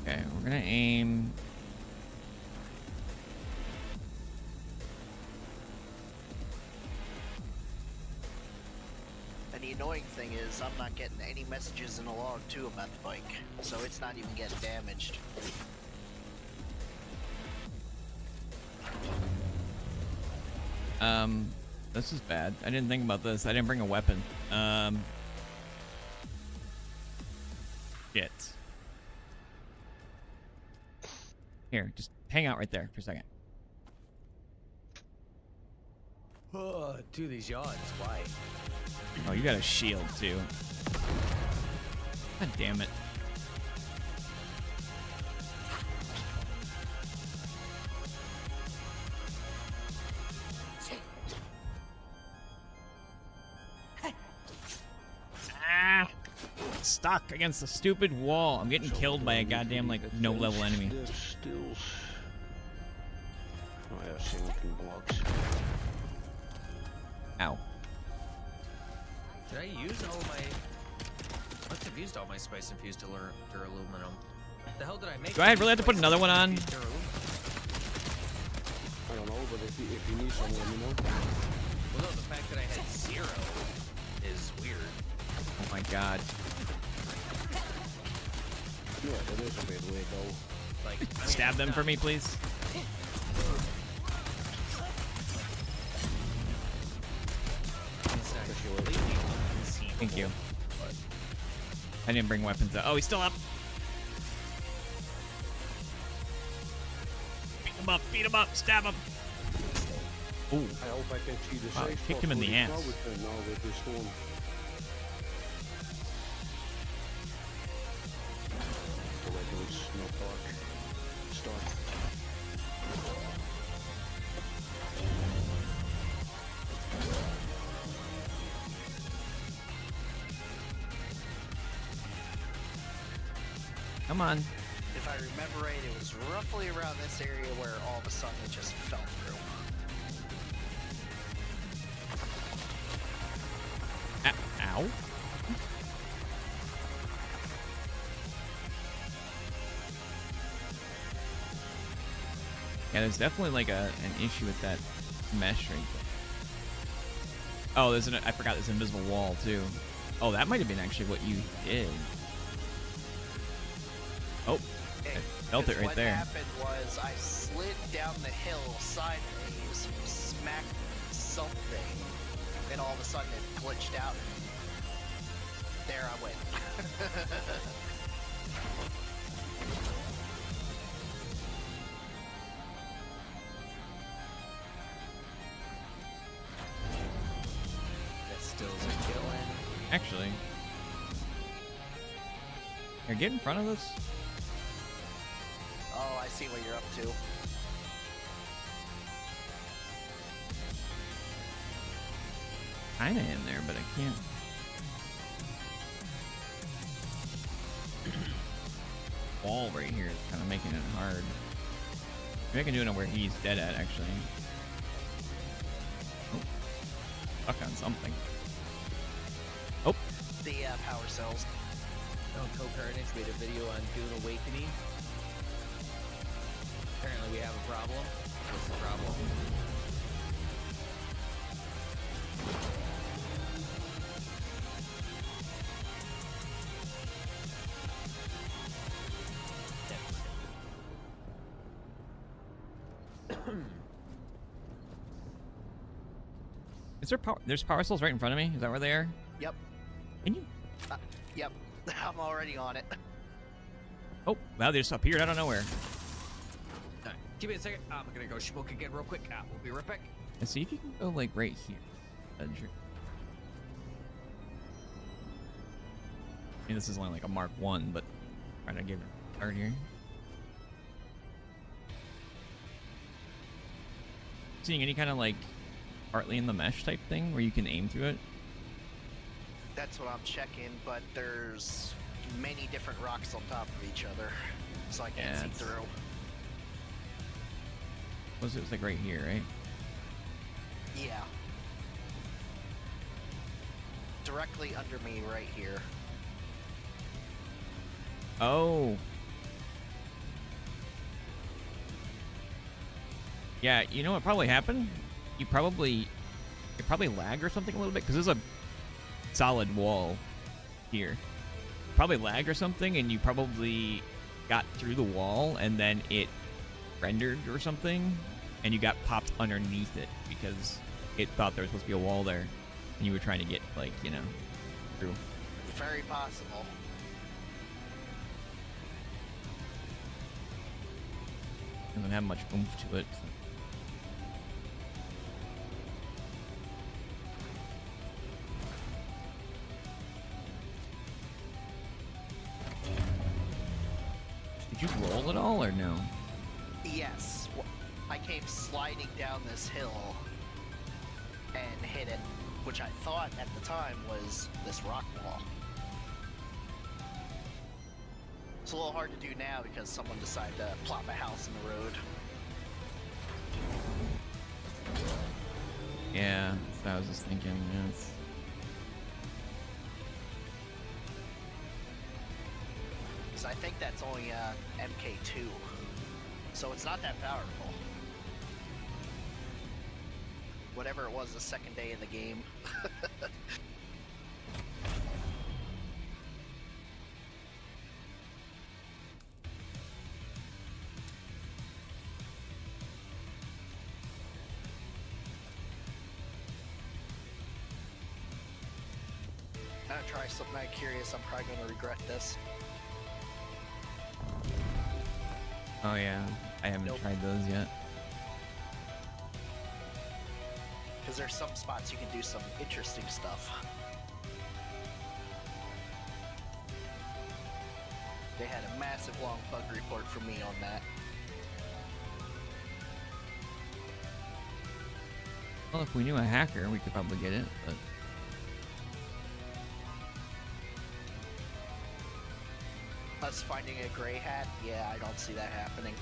Okay, we're gonna aim. And the annoying thing is, I'm not getting any messages in the log too about the bike, so it's not even getting damaged. This is bad. I didn't think about this. I didn't bring a weapon. Shit. Here, just hang out right there for a second. Oh, do these yawns. Why? Oh, you got a shield too. God damn it. Ah! Stuck against the stupid wall. I'm getting killed by a goddamn like no level enemy. Stills. Oh yeah, sinking blocks. Ow. Did I use all my... Must have used all my spice infused duraluminum. The hell did I make? Do I really have to put another one on? I don't know, but if you need some, let me know. Well, no, the fact that I had 0 is weird. Oh my god. Yeah, that is a bit weird though. Like, Stab them for me, please. Thank you. I didn't bring weapons out. Oh, he's still up. Beat him up, stab him. Ooh. I hope I can see the Wow, safe kicked spot him in for the the ass. Now with this storm. The regular snow park start. Come on. If I remember right, it was roughly around this area where all of a sudden it just fell through. Ow. Yeah, there's definitely like an issue with that mesh right there. Oh, I forgot there's an invisible wall too. Oh, that might have been actually what you did. Oh, I felt it right there. What happened was I slid down the hill sideways, smacked something, and all of a sudden it glitched out. There I went. That still isn't killing. Actually. Here, get in front of this. Oh, I see what you're up to. Kinda in there, but I can't. Wall right here is kind of making it hard. Maybe I can do it where he's dead at, actually. Oh. Stuck on something. Oh. The power cells. Oh, Co-Carnage made a video on Dune Awakening. Apparently we have a problem. What's the problem? Is there power? There's power cells right in front of me. Is that where they are? Yep. Can you? Yep. I'm already on it. Oh, wow, they just appeared out of nowhere. Alright, give me a second. I'm gonna go smoke again real quick. We'll be right back. Let's see if you can go like right here. I mean, this is only like a Mark 1, but trying to give it a start here. Seeing any kind of like partly in the mesh type thing where you can aim through it? That's what I'm checking, but there's many different rocks on top of each other, so I can't see through. It was like right here, right? Yeah. Directly under me right here. Oh. Yeah, you know what probably happened? It probably lagged or something a little bit, because there's a solid wall here. Probably lagged or something, and you probably got through the wall, and then it rendered or something, and you got popped underneath it because it thought there was supposed to be a wall there, and you were trying to get, like, you know, through. Very possible. Doesn't have much oomph to it. Did you roll at all or no? Yes. I came sliding down this hill and hit it, which I thought at the time was this rock wall. It's a little hard to do now because someone decided to plop a house in the road. Yeah, that's what I was just thinking. Yes. So I think that's only MK2, so it's not that powerful. Whatever it was the second day of the game. I'm gonna try something I'm curious. I'm probably gonna regret this. Oh yeah, I haven't tried those yet. Because there's some spots you can do some interesting stuff. They had a massive long bug report from me on that. Well, if we knew a hacker, we could probably get it, but... Us finding a gray hat? Yeah, I don't see that happening.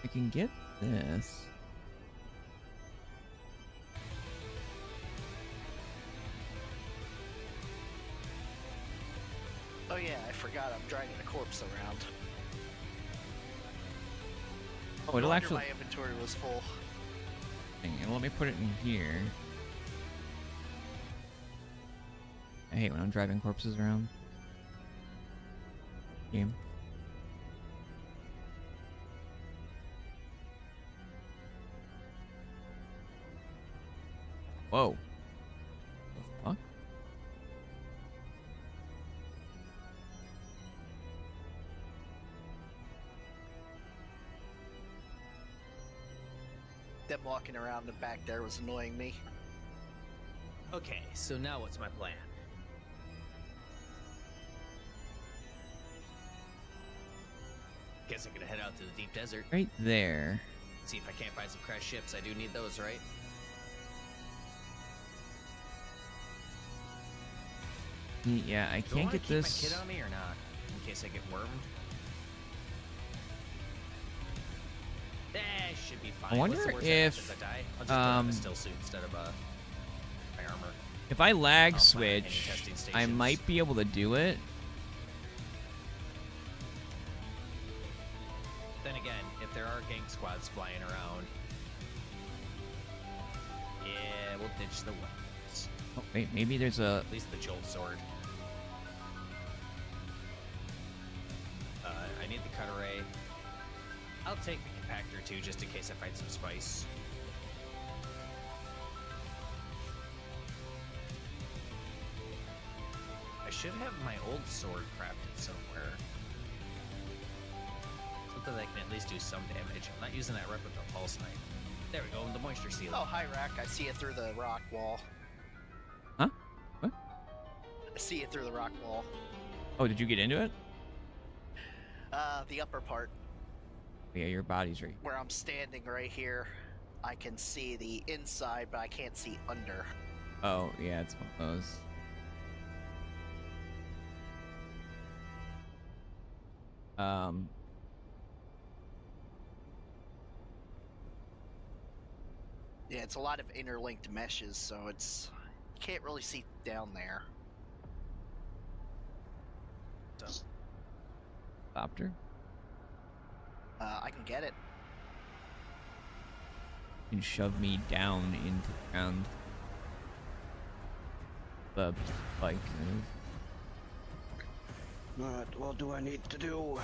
I can get this. Oh yeah, I forgot I'm dragging a corpse around. Oh, it'll No wonder actually... my inventory was full. Hang on, let me put it in here. I hate when I'm driving corpses around. Game. Whoa. The fuck? Them walking around the back there was annoying me. Okay, so now what's my plan? Guess I'm gonna head out to the deep desert. Right there. See if I can't find some crashed ships. I do need those, right? Yeah, I Do I can't wanna get keep this. my kid on me or not? In case I get wormed. should be fine. I wonder What's the worst if that happens? I die? I'll just put on a still suit instead of my armor. if I lag I'll find any switch, testing I stations. might be able to do it. Then again, if there are gang squads flying around, yeah, we'll ditch the weapons. Oh wait, maybe there's a. At least the jolt sword. I need the cut array. I'll take the compactor too, just in case I find some spice. I should have my old sword crafted somewhere. So that I can at least do some damage. I'm not using that replica pulse knife. There we go, the moisture seal. Oh, hi, Rack. I see it through the rock wall. Huh? What? I see it through the rock wall. Oh, did you get into it? The upper part. Yeah, your body's right. Where I'm standing right here, I can see the inside, but I can't see under. Oh, yeah, it's one of those. Yeah, it's a lot of interlinked meshes, so it's you can't really see down there. So, Copter? I can get it. You can shove me down into the ground. The bike move. Alright, what do I need to do?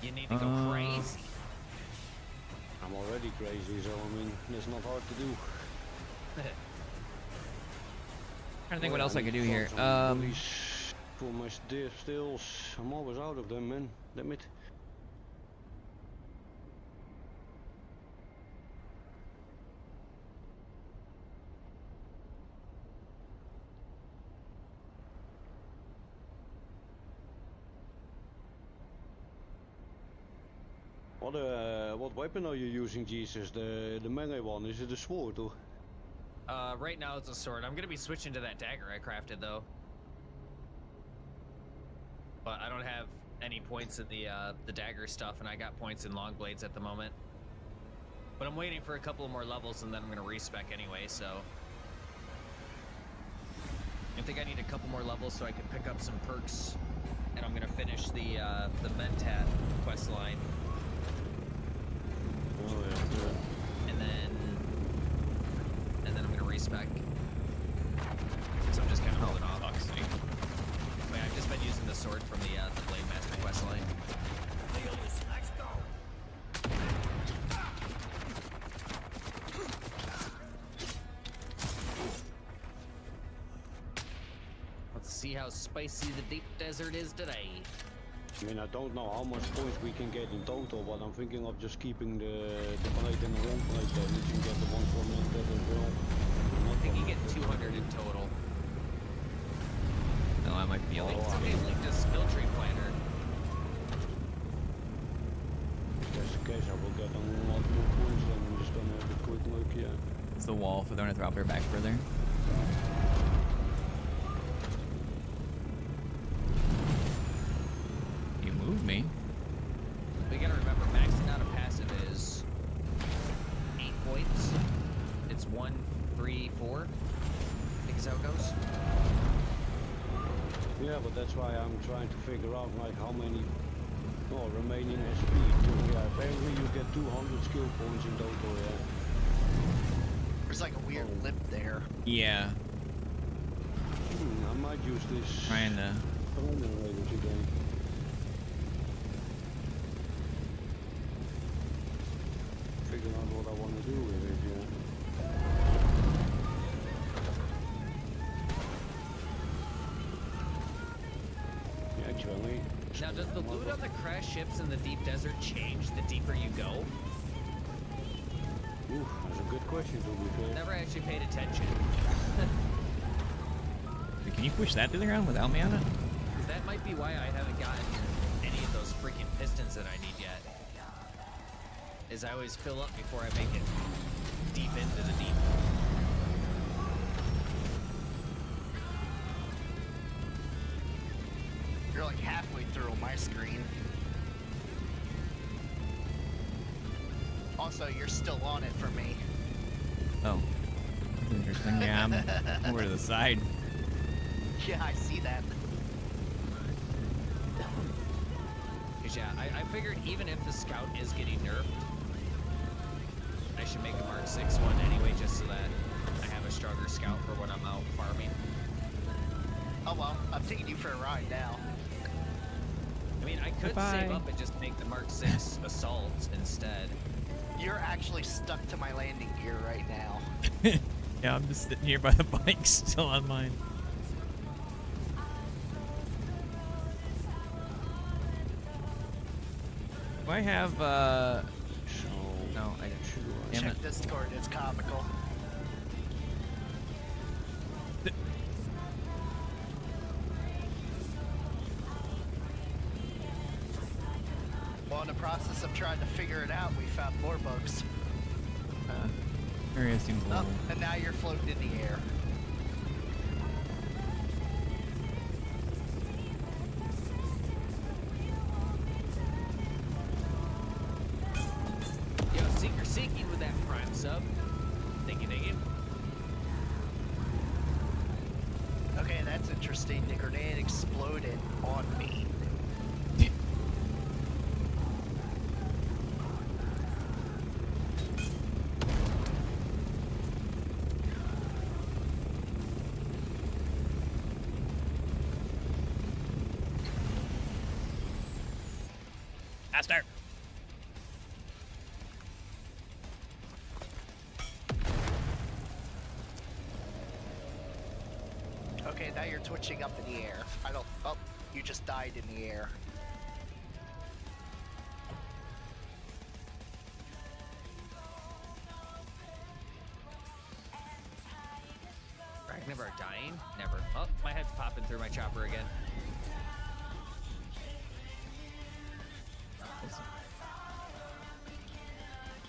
You need to go crazy. I'm already crazy, so I mean, it's not hard to do. Trying to think what else I could do here. For my stills, I'm always out of them, man. Damn it. What weapon are you using, Jesus? The melee one? Is it a sword or? Right now it's a sword. I'm gonna be switching to that dagger I crafted though. But I don't have any points in the dagger stuff, and I got points in long blades at the moment. But I'm waiting for a couple more levels, and then I'm gonna respec anyway. So I think I need a couple more levels so I can pick up some perks, and I'm gonna finish the Mentat quest line. Oh yeah. And then I'm gonna respec. So I'm just kind of holding off. Wait, I've just been using the sword from the Blade Master quest line. Let's go. Let's see how spicy the deep desert is today. I mean, I don't know how much points we can get in total, but I'm thinking of just keeping the blade in the wrong place then. You can get the one from that as well. I think you get 200 in total. No, I might be able to. It's okay, like the skill tree planner. If that's the case, I will get a lot more points then. I'm just gonna have a quick look, yeah. It's the wall for the Ornithopter back further. You moved me. We gotta remember, maxing out a passive is 8 points. It's 1, 3, 4. I think is how it goes. Yeah, but that's why I'm trying to figure out like how many remaining SP. Yeah, apparently you get 200 skill points in total, yeah. There's like a weird lip there. Yeah. I might use this. Trying to. Later today. Figure out what I want to do with it, yeah. Actually. Now, does the loot on the crash ships in the deep desert change the deeper you go? Ooh, that's a good question to be fair. Never actually paid attention. Can you push that to the ground without me on it? That might be why I haven't gotten any of those freaking pistons that I need yet. Is I always fill up before I make it deep into the deep. You're like halfway through on my screen. Also, you're still on it for me. Oh. That's interesting. Yeah, I'm over to the side. Yeah, I see that. Cause yeah, I figured even if the scout is getting nerfed, I should make a Mark 6 one anyway, just so that I have a stronger scout for when I'm out farming. Oh well, I'm taking you for a ride now. I mean, I could save up and just make the Mark 6 assault instead. You're actually stuck to my landing gear right now. Yeah, I'm just sitting here by the bike, still on mine. Do I have, no, I didn't. Damn Check it. Discord, it's comical. Well, in the process of trying to figure it out, we found more bugs. Area seems a little... And now you're floating in the air. Yo, Seeker Seeking with that prime sub. Thank you, thank you. Okay, that's interesting. The grenade exploded on me. Faster. Okay, now you're twitching up in the air. I don't... Oh, you just died in the air. Rakunvar dying? Never. Oh, my head's popping through my chopper again.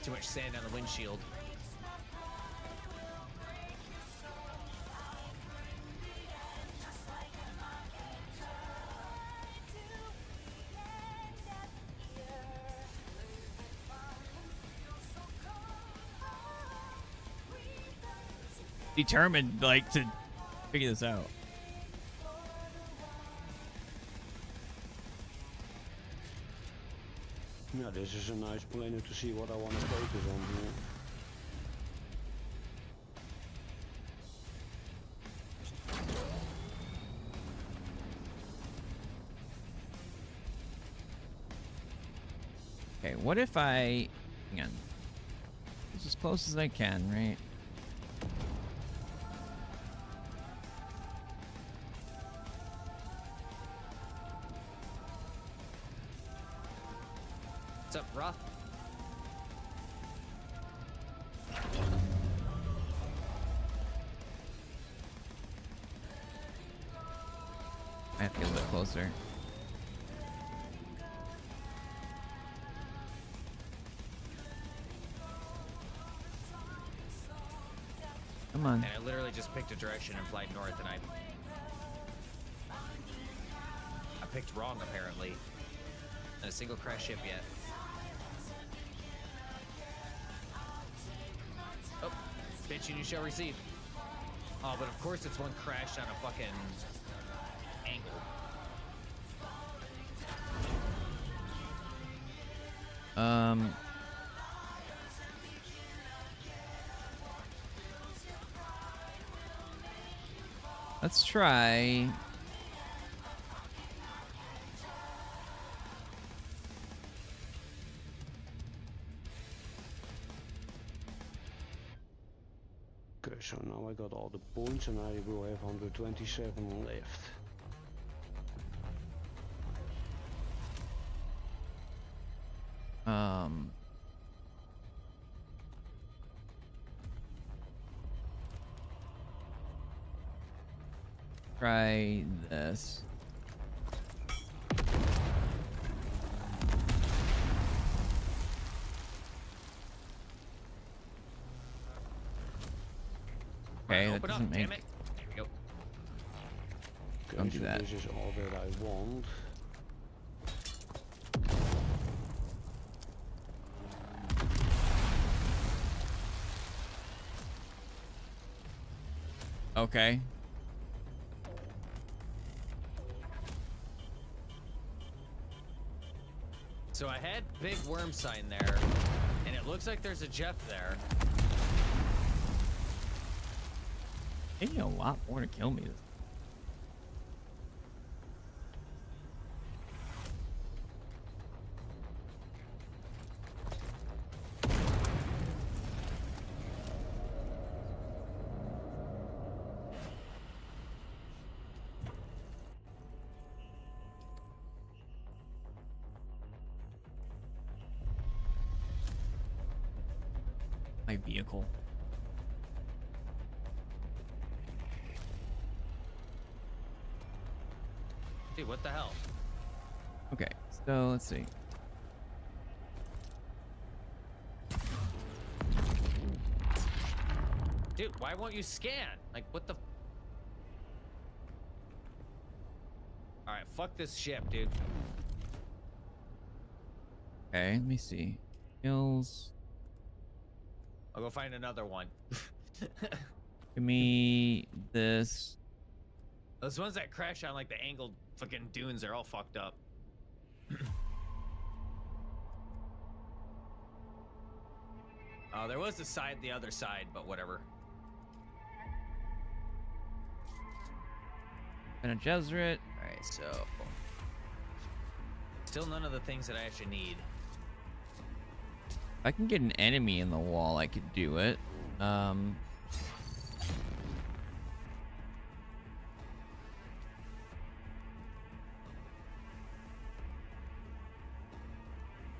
Too much sand on the windshield. Determined, like, to figure this out. Yeah, this is a nice planet to see what I want to focus on here. Okay, what if I... Hang on. It's as close as I can, right? What's up, Roth? I have to get a little bit closer. Come on. And I literally just picked a direction and flight north, and I picked wrong, apparently. Not a single crash ship yet. Oh, bitch, you shall receive. Oh, but of course it's one crashed on a fucking angle. Let's try. Okay, so now I got all the points and I will have 127 left. Try this. Okay, that doesn't make... Damn it. There we go. Don't do that. This is all that I want. Okay. So I had big worm sign there, and it looks like there's a Jeff there. Maybe a lot more to kill me. My vehicle. Dude, what the hell? Okay, so let's see. Dude, why won't you scan? Like, what the? All right, fuck this ship, dude. Okay, let me see. Kills. I'll go find another one. Give me this. Those ones that crash on like the angled fucking dunes are all fucked up. Oh, there was the other side, but whatever. And a Jesuit. All right, so still none of the things that I actually need. If I can get an enemy in the wall, I could do it.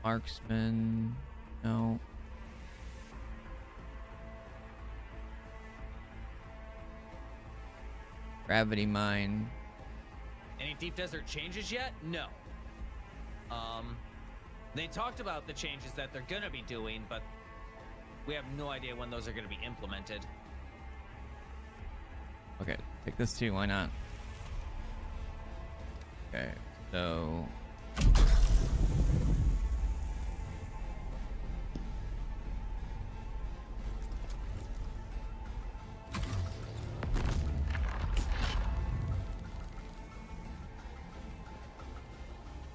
Marksman. No. Gravity mine. Any deep desert changes yet? No. They talked about the changes that they're gonna be doing, but we have no idea when those are gonna be implemented. Okay, take this too, why not? Okay, so...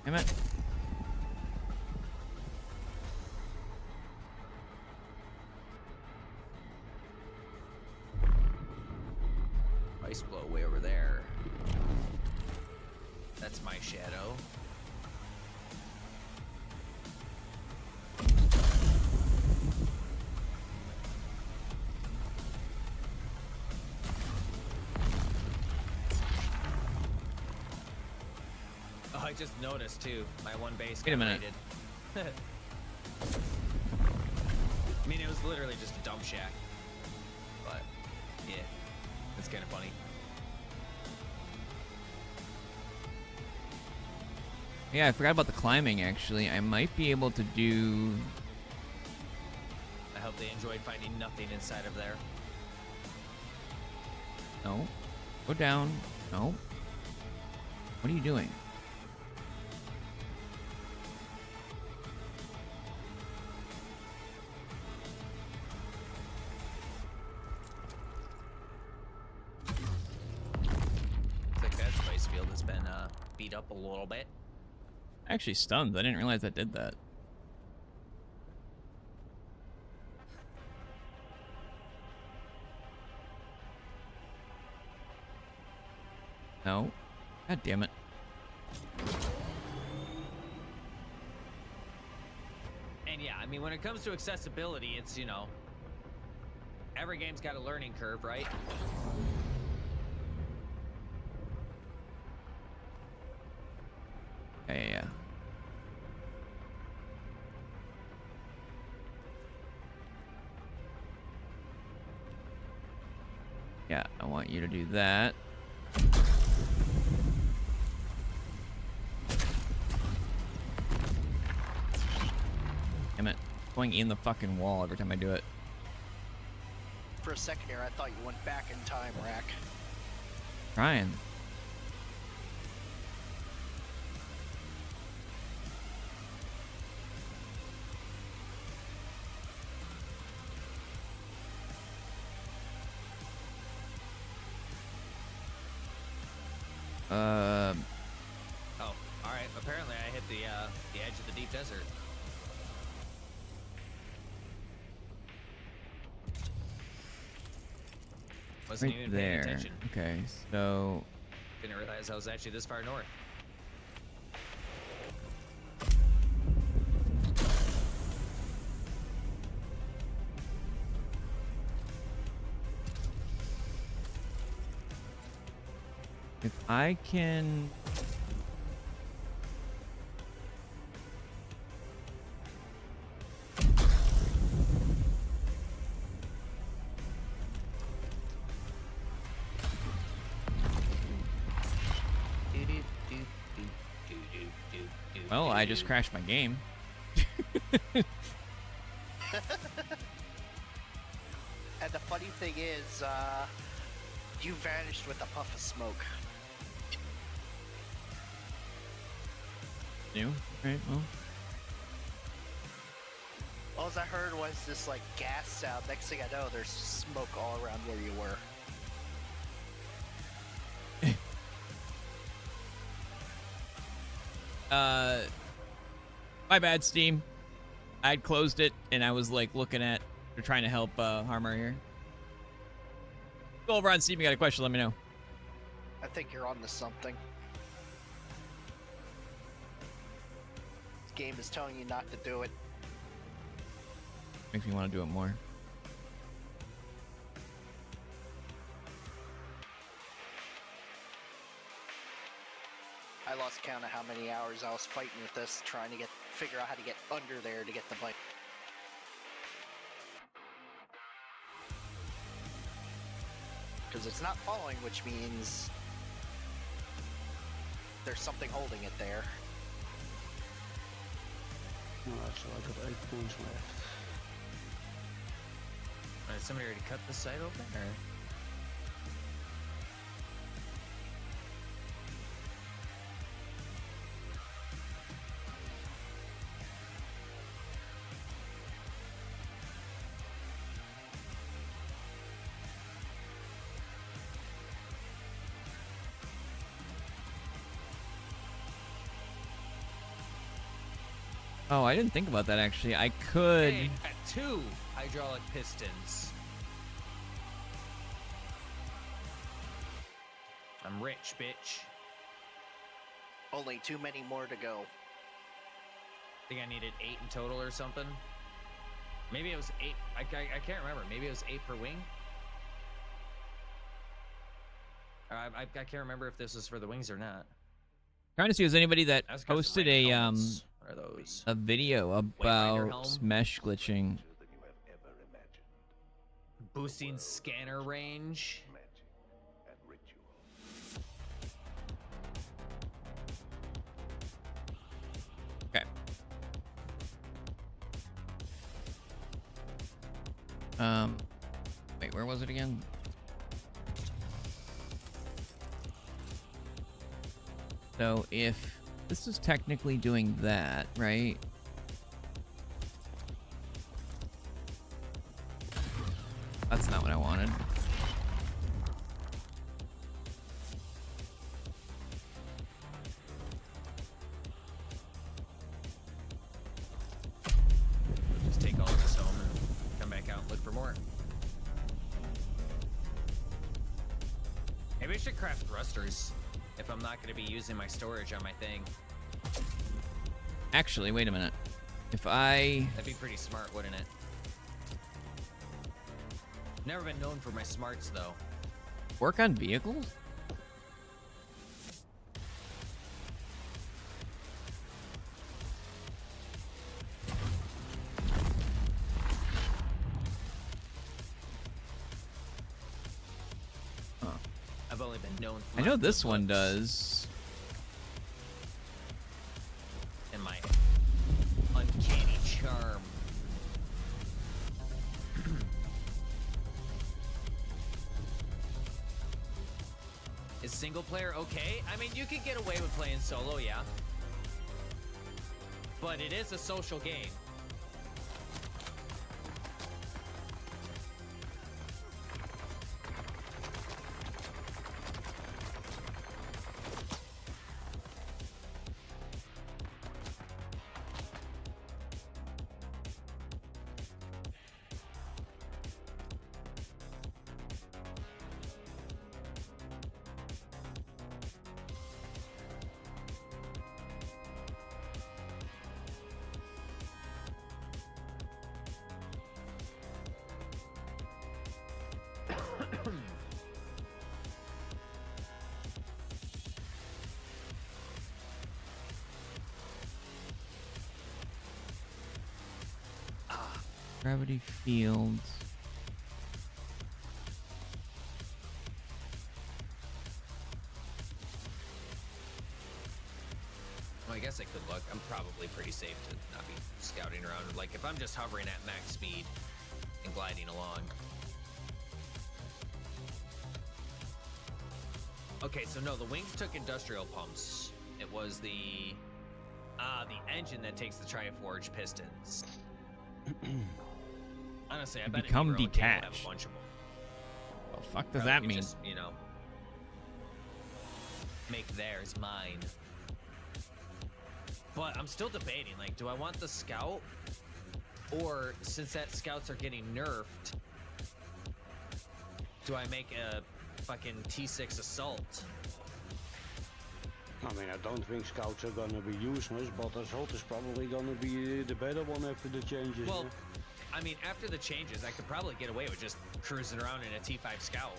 Damn it. Ice blow way over there. That's my shadow. Oh, I just noticed too. My one base. Wait a minute. I mean, it was literally just a dump shack. But yeah, it's kind of funny. Yeah, I forgot about the climbing, actually. I might be able to do... I hope they enjoyed finding nothing inside of there. No. Go down. No. What are you doing? Looks like that spice field has been beat up a little bit. Actually stunned. I didn't realize that did that. No. God damn it. And yeah, I mean, when it comes to accessibility, it's, you know, every game's got a learning curve, right? Yeah. Yeah, I want you to do that. Damn it. Going in the fucking wall every time I do it. For a second here, I thought you went back in time, Rack. Trying. Oh, all right. Apparently, I hit the edge of the deep desert. Wasn't even paying attention. Okay, so Didn't realize I was actually this far north. if I can. Well, I just crashed my game. And the funny thing is, you vanished with a puff of smoke. New? Right, well. All I heard was this like gas sound. Next thing I know, there's smoke all around where you were. My bad, Steam. I'd closed it and I was like looking at, or trying to help Harmer here. Go over on Steam. You got a question? Let me know. I think you're on to something. This game is telling you not to do it. Makes me want to do it more. I lost count of how many hours I was fighting with this, trying to figure out how to get under there to get the bike. Because it's not falling, which means there's something holding it there. Alright, so I got 8 points left. Did somebody already cut the site open, or? Oh, I didn't think about that actually. I could. Hey, at 2 hydraulic pistons. I'm rich, bitch. Only too many more to go. I think I needed 8 in total or something. Maybe it was 8. I can't remember. Maybe it was 8 per wing. I can't remember if this was for the wings or not. Trying to see if there's anybody that posted a What are those? a video about mesh glitching. Boosting scanner range. Okay. Wait, where was it again? So if this is technically doing that, right? That's not what I wanted. Just take all of this home and come back out and look for more. Maybe I should craft thrusters if I'm not going to be using my storage on my thing. Actually, wait a minute. If I... That'd be pretty smart, wouldn't it? Never been known for my smarts, though. Work on vehicles? Huh. I've only been known for I know this one does. And my uncanny charm. Is single player okay? I mean, you can get away with playing solo, yeah. But it is a social game. Gravity fields. Well, I guess I could look. I'm probably pretty safe to not be scouting around. Like, if I'm just hovering at max speed and gliding along. Okay, so no, the wings took industrial pumps. It was the engine that takes the Triforge pistons. Honestly, I bet become Negro and Kale have detached. a bunch of them. What the fuck does Or I that could mean? just, you know, make theirs mine. But I'm still debating, like, do I want the scout? Or, since that scouts are getting nerfed, do I make a fucking T6 assault? I mean, I don't think scouts are gonna be useless, but assault is probably gonna be the better one after the changes. Well, I mean, after the changes, I could probably get away with just cruising around in a T5 scout.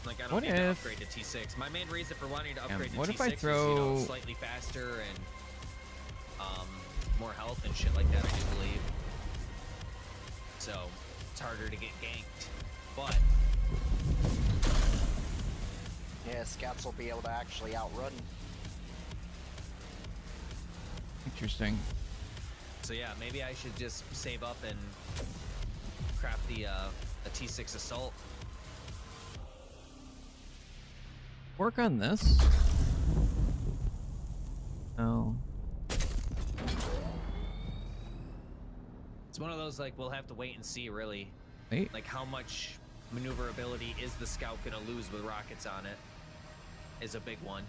Like, I don't what need to if- upgrade to T6. My main reason for wanting to upgrade what to if T6 I is, you know, throw- slightly faster and more health and shit like that, I do believe. So, it's harder to get ganked. But Yeah, scouts will be able to actually outrun. Interesting. so yeah, maybe I should just save up and craft the a T6 assault. Work on this. Oh. It's one of those, like, we'll have to wait and see, really. Wait. Like, how much maneuverability is the scout gonna lose with rockets on it is a big one.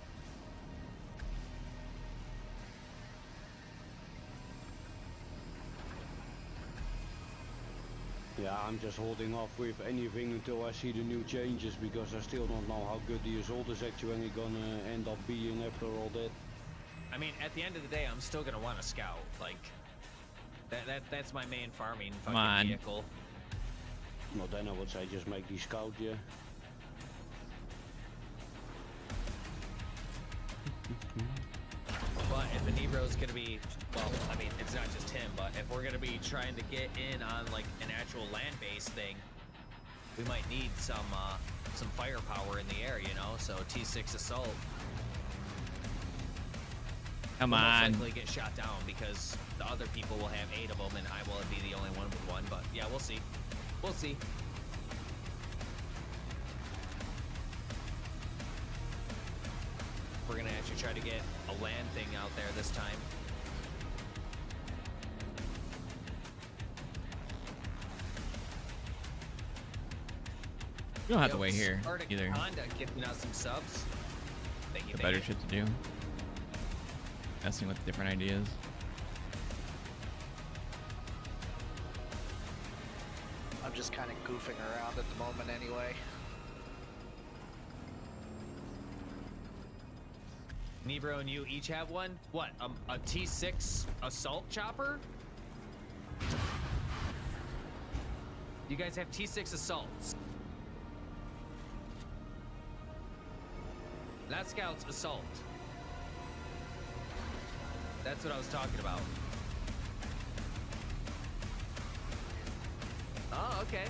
yeah, I'm just holding off with anything until I see the new changes because I still don't know how good the assault is actually gonna end up being after all that. I mean, at the end of the day, I'm still gonna want a scout. Like, that's my main farming Come fucking on. vehicle. Well, then I would say just make the scout, yeah. But if Anibro's gonna be, well, I mean, it's not just him, but if we're gonna be trying to get in on, like, an actual land-based thing, we might need some firepower in the air, you know? So T6 assault. Come will most on. likely get shot down because the other people will have 8 of them and I will be the only one with one. But yeah, we'll see. We'll see. We're gonna actually try to get a land thing out there this time. You don't have to wait here Arctic either. Honda giving us some subs. Thank you. The thank better you. shit to do. Messing with different ideas. I'm just kind of goofing around at the moment anyway. Nebro and you each have one? What, a T6 assault chopper? You guys have T6 assaults. That scout's assault. That's what I was talking about. Oh, okay.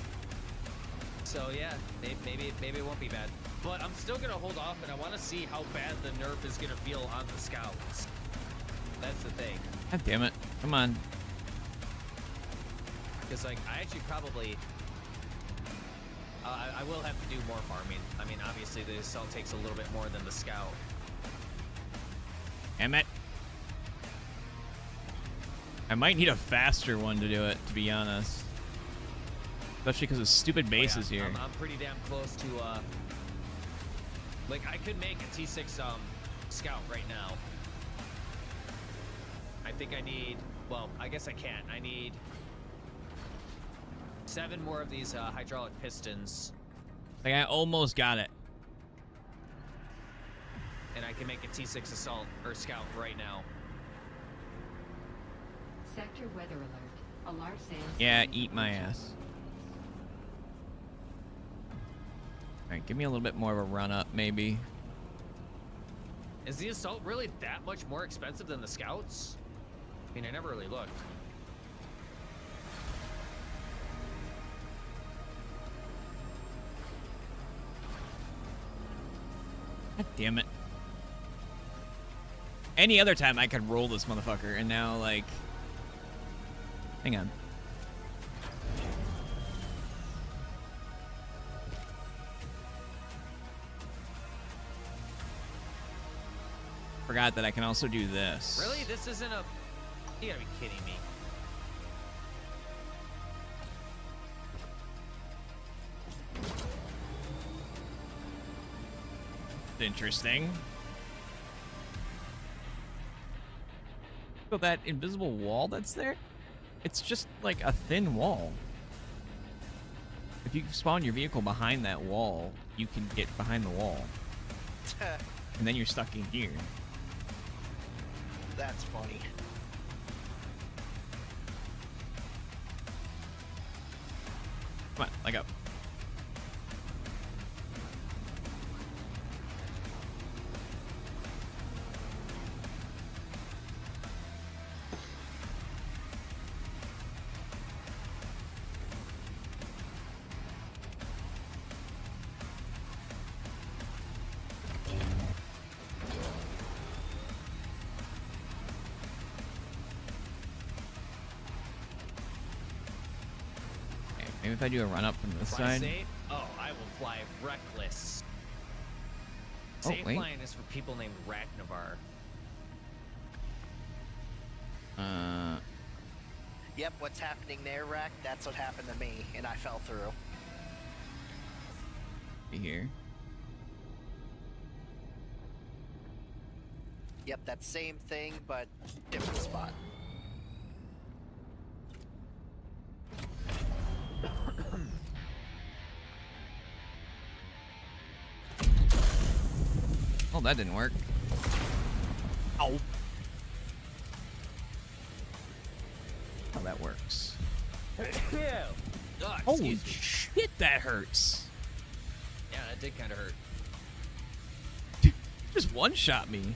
So yeah, maybe it won't be bad. But I'm still gonna hold off, and I want to see how bad the nerf is gonna feel on the scouts. That's the thing. God damn it. Come on. Because, like, I actually probably... I will have to do more farming. I mean, obviously, the assault takes a little bit more than the scout. Damn it. I might need a faster one to do it, to be honest. Especially because of stupid bases here. I'm pretty damn close to, like, I could make a T6 scout right now. I think I need... Well, I guess I can't. I need 7 more of these hydraulic pistons. Like, I almost got it. And I can make a T6 assault or scout right now. Sector weather alert. A large sandstorm. Yeah, eat my ass. Alright, give me a little bit more of a run up, maybe. Is the assault really that much more expensive than the scouts? I mean, I never really looked. God damn it. Any other time I could roll this motherfucker, and now, like... Hang on. Forgot that I can also do this. Really? This isn't a... You gotta be kidding me. Interesting. So that invisible wall that's there, it's just like a thin wall. If you spawn your vehicle behind that wall, you can get behind the wall. And then you're stuck in here. That's funny. Come on, leg up. Maybe if I do a run up from this side. Save? Oh, I will fly reckless. Oh, Safe wait. flying is for people named Rakunvar. Yep, what's happening there, Rack? That's what happened to me, and I fell through. Here. Yep, that same thing, but different spot. Oh, that didn't work. Ow. Oh, that works. Oh, Holy shit, that hurts. Yeah, that did kind of hurt. Just one-shot me.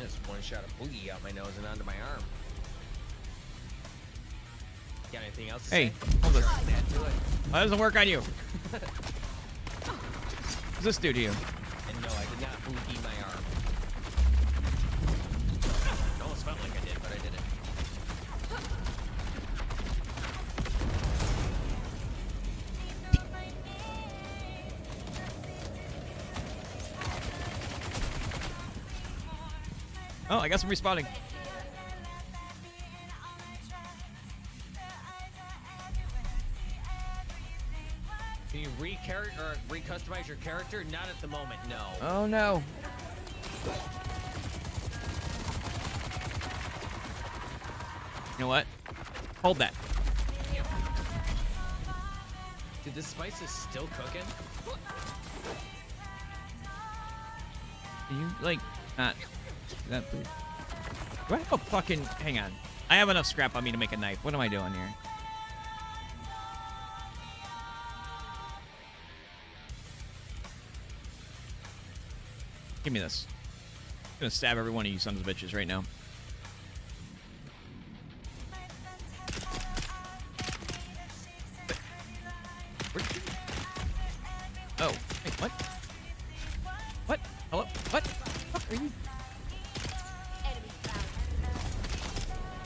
Just one shot of boogie out my nose and onto my arm. Got anything else to say? Hey, hold this. Sure, man, do it. That doesn't work on you. What's this do to you? And no, I did not boogie my arm. It almost felt like I did, but I didn't. Oh, I got some respawning. Can you re-customize your character? Not at the moment, no. Oh no. You know what? Hold that. Dude, this spice is still cooking? Can you, like, not... That, please? Do I have a fucking... Hang on. I have enough scrap on me to make a knife. What am I doing here? Give me this. I'm gonna stab every one of you sons of bitches right now. Oh, wait, what? What? Hello? What? Fuck are you?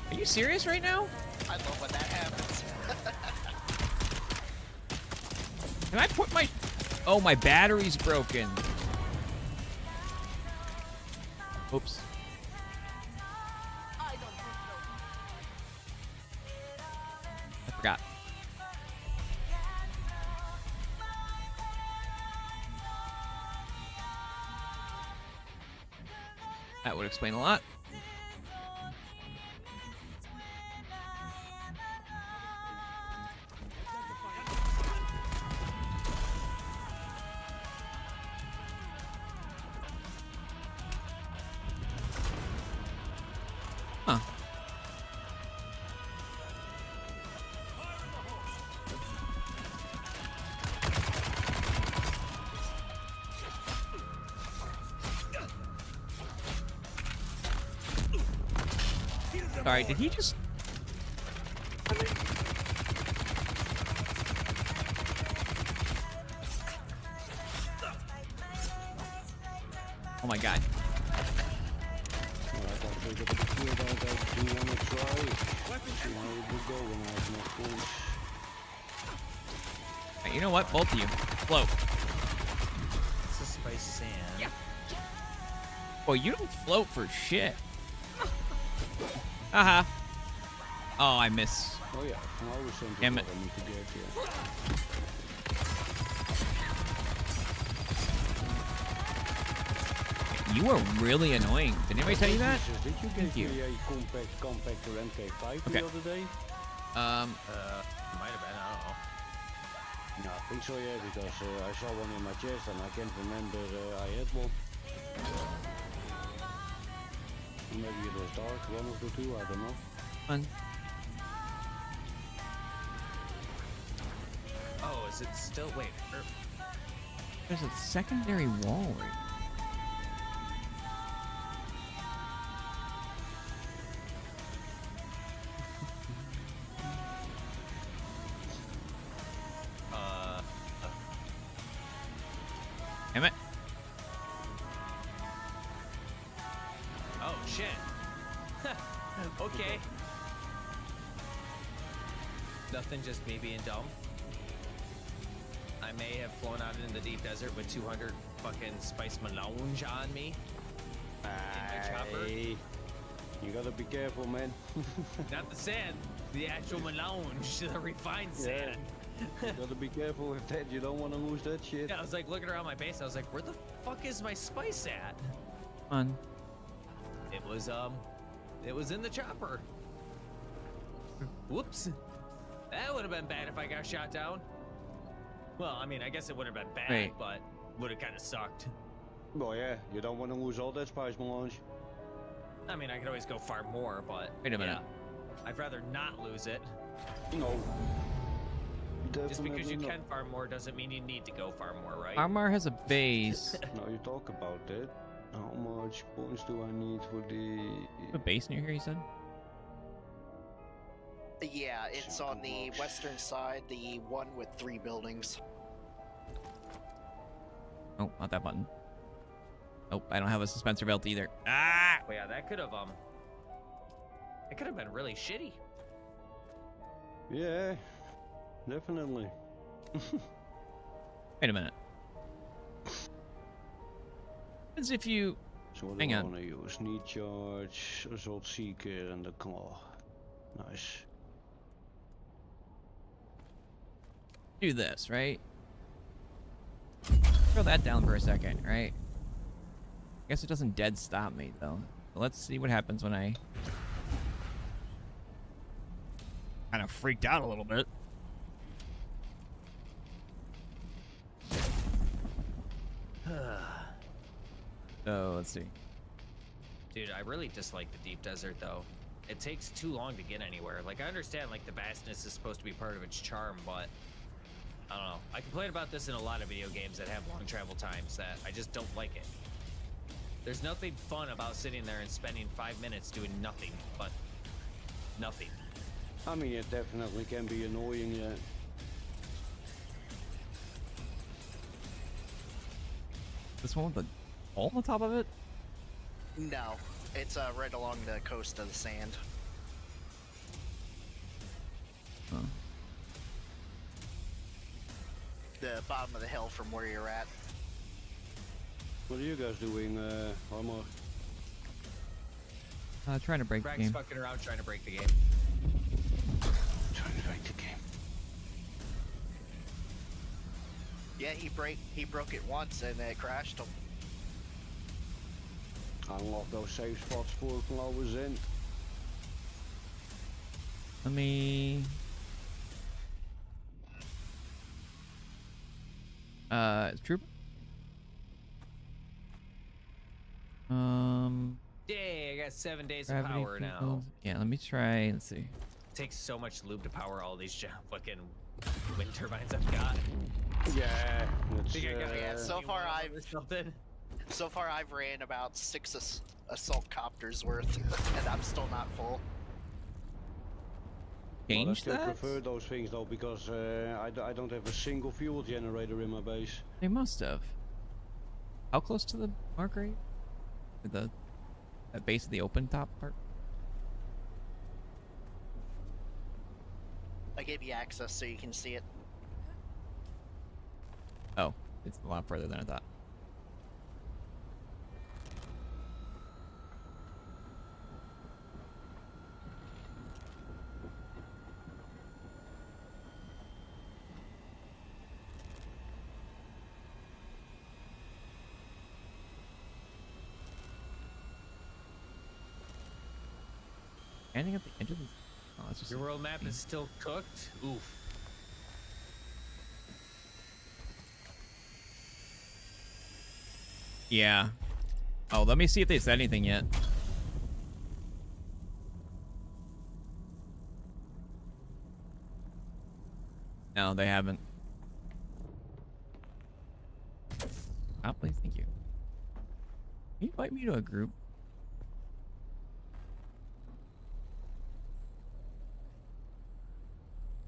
Are you serious right now? I love when that happens. Can I put my... Oh, my battery's broken. Oops. I forgot. That would explain a lot. Huh. Sorry, did he just... Oh my god. Right, you know what? Both of you. Float. It's a spice sand. Yeah. Boy, you don't float for shit. Haha. Oh, I miss. Oh yeah, I was something Damn it. I need to get here. You are really annoying. Did anybody tell you that? Did you Thank give you. me a compactor MK5 Okay. the other day? Might have been, I don't know. No, I think so, yeah, because I saw one in my chest and I can't remember I had one. Maybe it was dark, one of the two, I don't know. Fun. Oh, is it still? Wait. There's a secondary wall right Damn it. Oh shit. Okay. Nothing, just me being dumb. I may have flown out into the deep desert with 200 fucking spice melange on me. In my chopper. Hey, you gotta be careful, man. Not the sand, the actual melange, the refined sand. You gotta be careful with that, you don't want to lose that shit. Yeah, I was like looking around my base, I was like, where the fuck is my spice at? Fun. It was in the chopper. Whoops. That would have been bad if I got shot down. Well, I mean, I guess it would have been bad, Wait. but would have kind of sucked. Well, yeah, you don't want to lose all that spice melange. I mean, I could always go farm more, but Wait a minute. yeah, I'd rather not lose it. No. Just because you Definitely can farm more doesn't mean you need to go farm more, right? Armar has a base. Now you talk about that. How much points do I need for the... A base near here, you said? Yeah, it's on the western side, the one with 3 buildings. Oh, not that button. Oh, I don't have a suspensor belt either. Ah! Well, yeah, that could have been really shitty. Yeah, definitely. Wait a minute. As if you... So what Hang do I on. want to use? Need charge, assault seeker, and the claw. Nice. Do this, right? Throw that down for a second, right? Guess it doesn't dead stop me, though. So let's see what happens when I... Kind of freaked out a little bit. So, let's see. Dude, I really dislike the deep desert, though. It takes too long to get anywhere. Like, I understand, like, the vastness is supposed to be part of its charm, but... I don't know. I complain about this in a lot of video games that have long travel times, that I just don't like it. There's nothing fun about sitting there and spending 5 minutes doing nothing, but... nothing. I mean, it definitely can be annoying, yeah. This one with the hole on the top of it? No, it's right along the coast of the sand. Huh. The bottom of the hill from where you're at. What are you guys doing, Armor? Trying to break the Frank's game. fucking around trying to break the game. Trying to break the game. Yeah, he broke it once and it crashed him. Unlock those safe spots for flowers in. Let me... Trooper? Yay, I got 7 days of Gravity power now. field. Yeah, let me try. Let's see. Takes so much lube to power all these fucking wind turbines I've got. Yeah, I think I got Yeah, so far something. I've ran about 6 assault copters worth, and I'm still not full. change Well, I that? still prefer those things though, because I don't have a single fuel generator in my base. They must have. How close to the marker are you? To the that base of the open top part? I gave you access so you can see it. Oh, it's a lot further than I thought. Standing at the edge of the... Oh, it's just Your world map is still cooked? Oof. Yeah. Oh, let me see if they said anything yet. No, they haven't. Oh, please, thank you. Can you invite me to a group?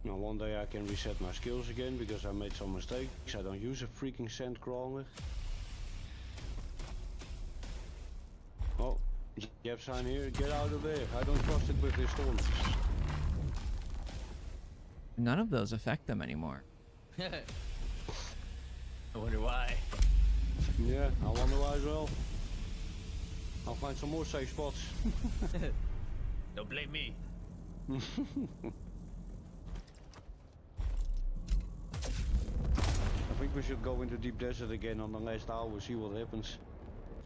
Now one day I can reset my skills again because I made some mistakes. I don't use a freaking sand crawler. Oh, Jeff sign here. Get out of there. I don't trust it with this storm. None of those affect them anymore. I wonder why. Yeah, I wonder why as well. I'll find some more safe spots. Don't blame me. I think we should go into deep desert again on the last hour, see what happens.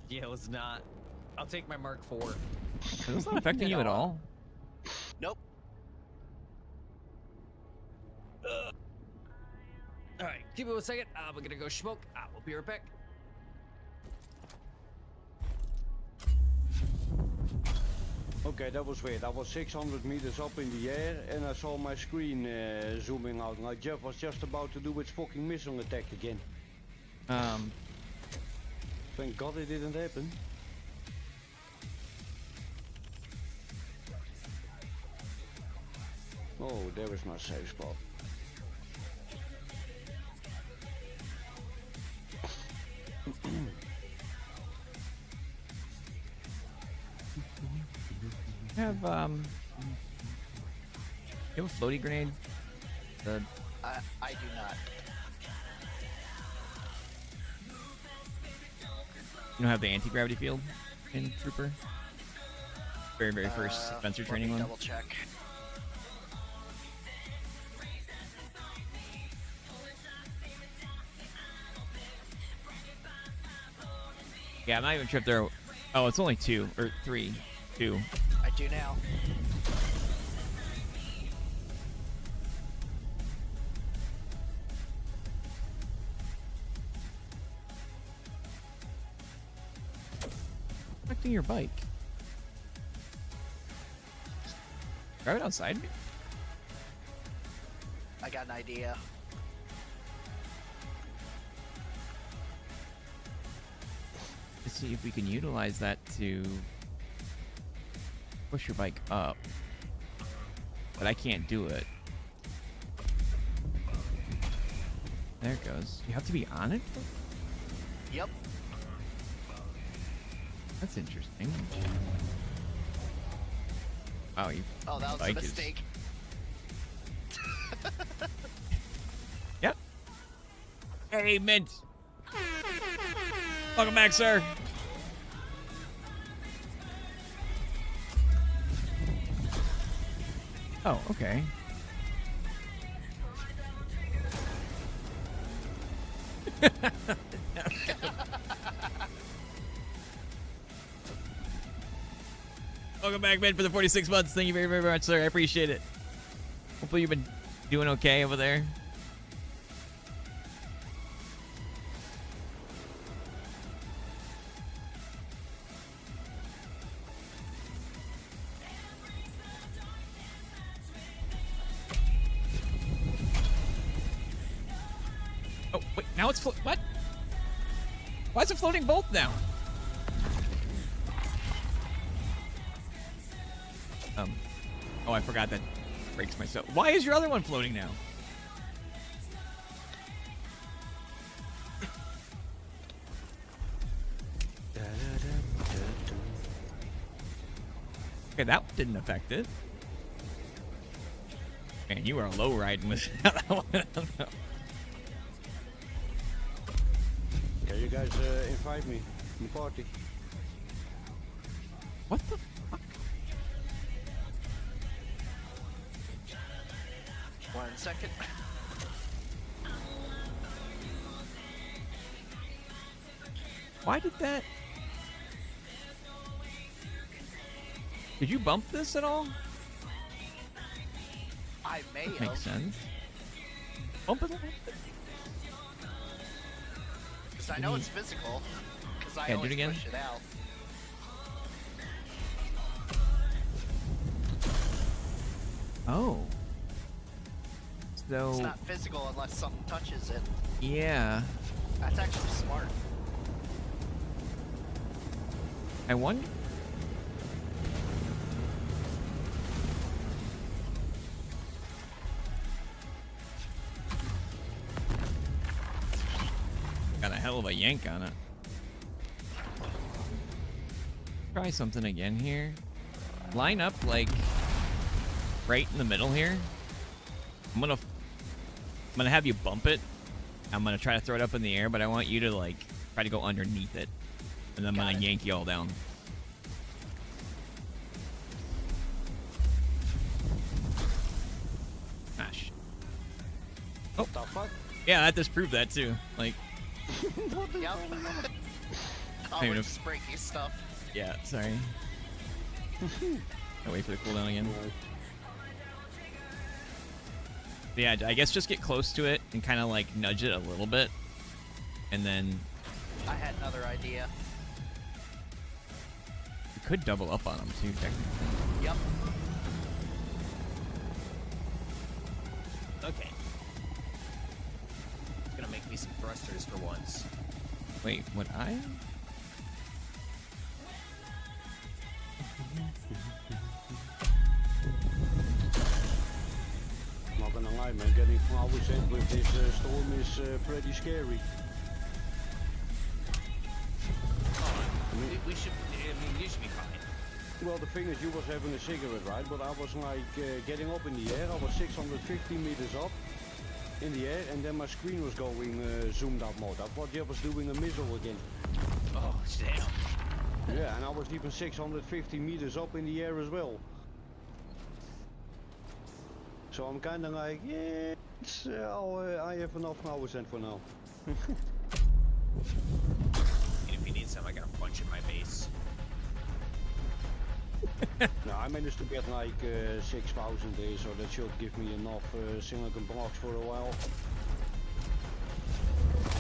Yeah, let's not. I'll take my Mark IV. Is this not affecting you at all? Nope. Alright, give me 1 second. We're gonna go smoke. We'll be right back. Okay, that was weird. I was 600 meters up in the air and I saw my screen zooming out. Like Jeff was just about to do its fucking missile attack again. Thank God it didn't happen. Oh, there is my safe spot. You have you have a floaty grenade? I do not. You don't have the anti-gravity field in Trooper? Very first Spencer training one? Double check. Yeah, I'm not even sure if there... Oh, it's only 2, or 3. 2. I do now. Affecting your bike. Drive it outside. I got an idea. Let's see if we can utilize that to push your bike up. But I can't do it. There it goes. You have to be on it? Yep. That's interesting. Oh, you. Oh, that was a mistake. Yep. Hey, Mint. Welcome back, sir. Oh, okay. Welcome back, man, for the 46 months. Thank you very, very much, sir. I appreciate it. Hopefully you've been doing okay over there. Oh, wait, now it's what? Why is it floating both now? Oh, I forgot that Breaks myself. Why is your other one floating now? Okay, that didn't affect it. Man, you are low riding with that one. Can you guys invite me to the party? What the fuck? 1 second. Why did that? Did you bump this at all? I may have. Makes sense. Bump it a little bit. Because I know it's physical. Because I Yeah, do it always again. push it out. Oh. So. It's not physical unless something touches it. Yeah. That's actually smart. I wonder. Got a hell of a yank on it. Try something again here. Line up like right in the middle here. I'm gonna have you bump it. I'm gonna try to throw it up in the air, but I want you to like try to go underneath it, and then I'm gonna yank you all down. Gosh. Oh, the fuck? Yeah, that just proved that too. Like. Yep. I Oh, even we're if- just breaking stuff. Yeah, sorry. I'll wait for the cooldown again. Yeah, I guess just get close to it and kind of like nudge it a little bit, and then I had another idea. you could double up on them too, technically. Yep. Okay. It's gonna make me some thrusters for once. Wait, what I? Not gonna lie, man. Getting flowers in with this storm is pretty scary. We should. I mean, you should be fine. Well, the thing is, you was having a cigarette, right? But I was like getting up in the air. I was 650 meters up in the air, and then my screen was going zoomed out mode. I thought you was doing a missile again. Oh, damn. Yeah, and I was even 650 meters up in the air as well. So I'm kind of like, yeah, it's, I have enough flowers in for now. And if you need some, I got a bunch in my base. No, I managed to get like 6,000 there, so that should give me enough silicon blocks for a while.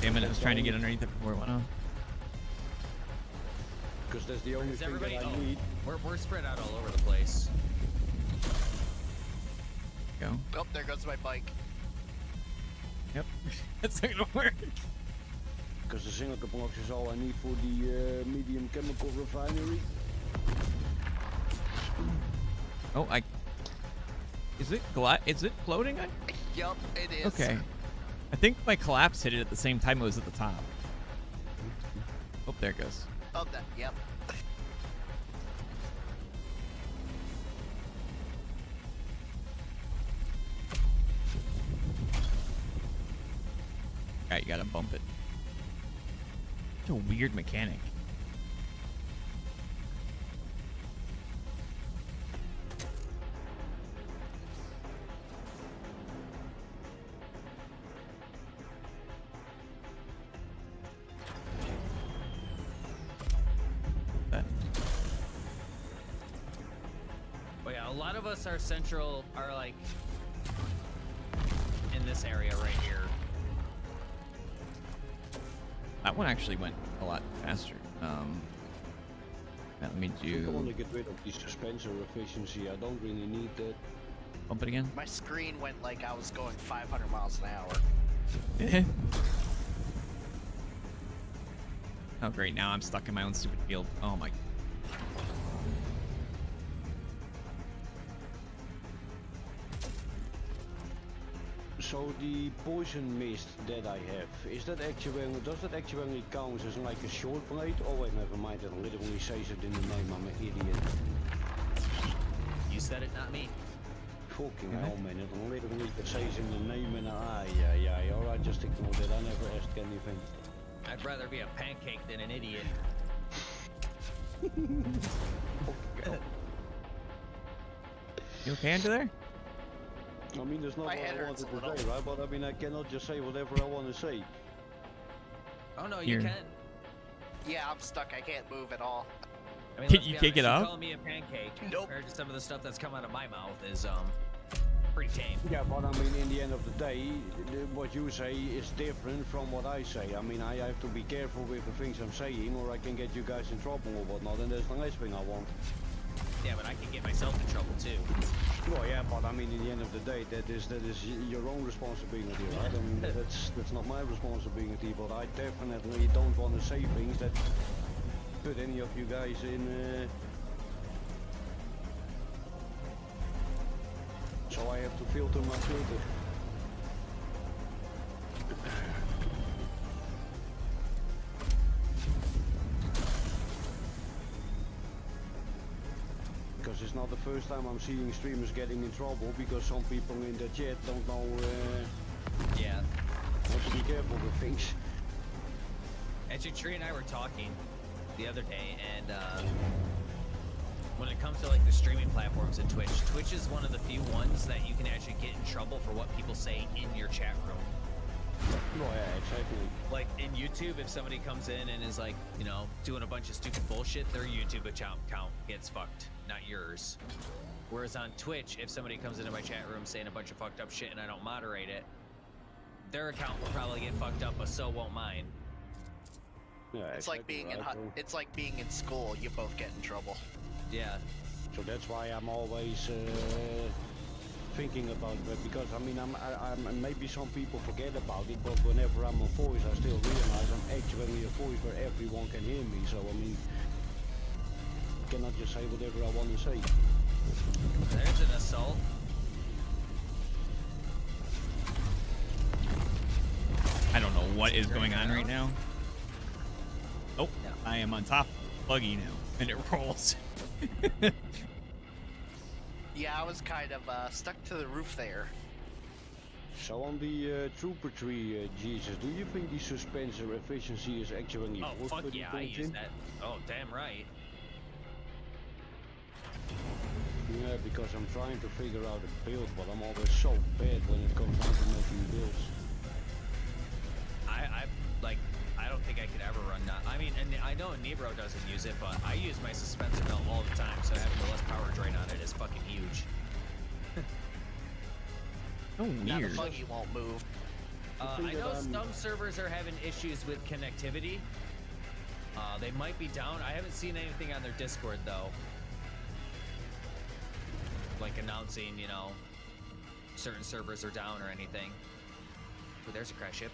Damn it, I was trying to get underneath it before it went on. Because that's the only thing that I need. We're spread out all over the place. Go. Oh, there goes my bike. Yep. That's not gonna work. Because the silicon blocks is all I need for the medium chemical refinery. Oh, is it floating? Yup, it is. Okay. I think my collapse hit it at the same time it was at the top. Oh, there it goes. Oh, that. Yep. Alright, you gotta bump it. Such a weird mechanic. But yeah, a lot of us are central, are like in this area right here. That one actually went a lot faster. Let me I want to do. get rid of the suspensor efficiency. I don't really need that. Bump it again. My screen went like I was going 500 miles an hour. Oh great, now I'm stuck in my own stupid field. Oh my. So the poison mist that I have, is that actually, does that actually count as like a short blade? Oh wait, never mind, it literally says it in the name, I'm an idiot. You said it, not me. Fucking hell, man, it literally says in the name and yeah, alright, just ignore that, I never asked anything. I'd rather be a pancake than an idiot. You okay under there? I mean, there's not what I wanted to say, right? But I mean, I cannot just say whatever I want to say. Oh no, you can. Yeah, I'm stuck. I can't move at all. I mean, You can't get up? Calling me a pancake compared to some of the stuff that's come out of my mouth is pretty tame. Yeah, but I mean, in the end of the day, what you say is different from what I say. I mean, I have to be careful with the things I'm saying, or I can get you guys in trouble or whatnot, and that's the last thing I want. Yeah, but I can get myself in trouble too. Well, yeah, but I mean, in the end of the day, that is your own responsibility, right? I mean, that's not my responsibility, but I definitely don't want to say things that put any of you guys in. So I have to filter my filter. Because it's not the first time I'm seeing streamers getting in trouble because some people in the chat don't know yeah, how to be careful with things. Actually, Tree and I were talking the other day, and when it comes to like the streaming platforms and Twitch is one of the few ones that you can actually get in trouble for what people say in your chat room. Oh yeah, exactly. Like in YouTube, if somebody comes in and is like, you know, doing a bunch of stupid bullshit, their YouTube account gets fucked, not yours. Whereas on Twitch, if somebody comes into my chat room saying a bunch of fucked up shit and I don't moderate it, their account will probably get fucked up, but so won't mine. Yeah, it's like being it's like being in school. You both get in trouble. Yeah. So that's why I'm always thinking about it, because I mean, I'm maybe some people forget about it, but whenever I'm on voice, I still realize I'm actually a voice where everyone can hear me. So I mean, I cannot just say whatever I want to say. There's an assault. I don't know what is going on right now. Oh, I am on top of Buggy now, and it rolls. Yeah, I was kind of stuck to the roof there. So on the trooper tree, Jesus, do you think the suspension efficiency is actually Oh, fuck yeah, I use that. Oh, damn right. Yeah, because I'm trying to figure out a build, but I'm always so bad when it comes down to making builds. I don't think I could ever run that. I mean, and I know Nebro doesn't use it, but I use my suspensor belt all the time, so having the less power drain on it is fucking huge. Oh, weird. Now the buggy won't move. I know some servers are having issues with connectivity. They might be down. I haven't seen anything on their Discord, though. Like announcing, you know, certain servers are down or anything. Oh, there's a crash ship.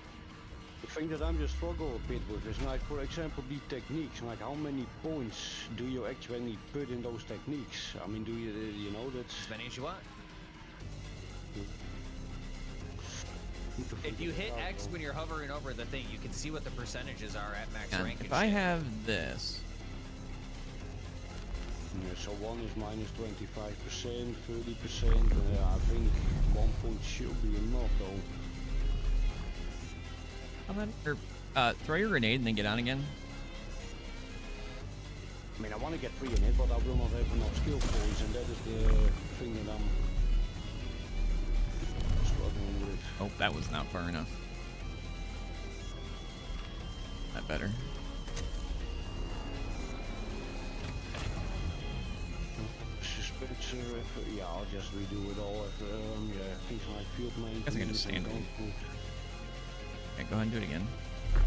The thing that I'm just struggling a bit with is, like, for example, the techniques. Like, how many points do you actually put in those techniques? I mean, do you know, that's... As many as you want. If you hit X when you're hovering over the thing, you can see what the percentages are at max rank. If I have this... Yeah, so one is minus 25%, 30%, I think 1 point should be enough, though. Throw your grenade and then get on again. I mean, I want to get 3 in it, but I will not have enough skill points, and that is the thing that I'm struggling with. Oh, that was not far enough. That better. Suspenser, yeah, I'll just redo it all. Yeah, things like field maintenance. I guess I can just stand it. Okay, go ahead and do it again. I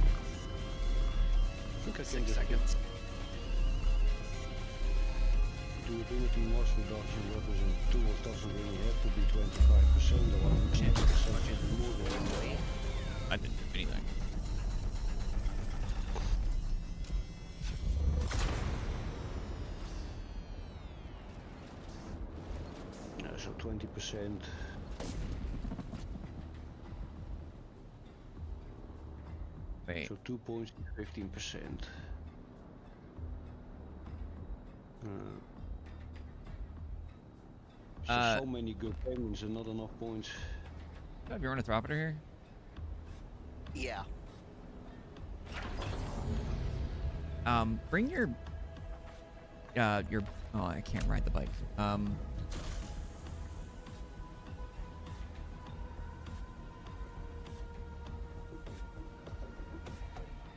think I can 6 seconds. Durability loss reduction represent tools doesn't really have to be 25%, or 20% more than I didn't do anything. So 20%. Wait. So 2 points, 15%. So many good penguins and not enough points. You have your ornithopter here? Yeah. Bring your oh, I can't ride the bike. Can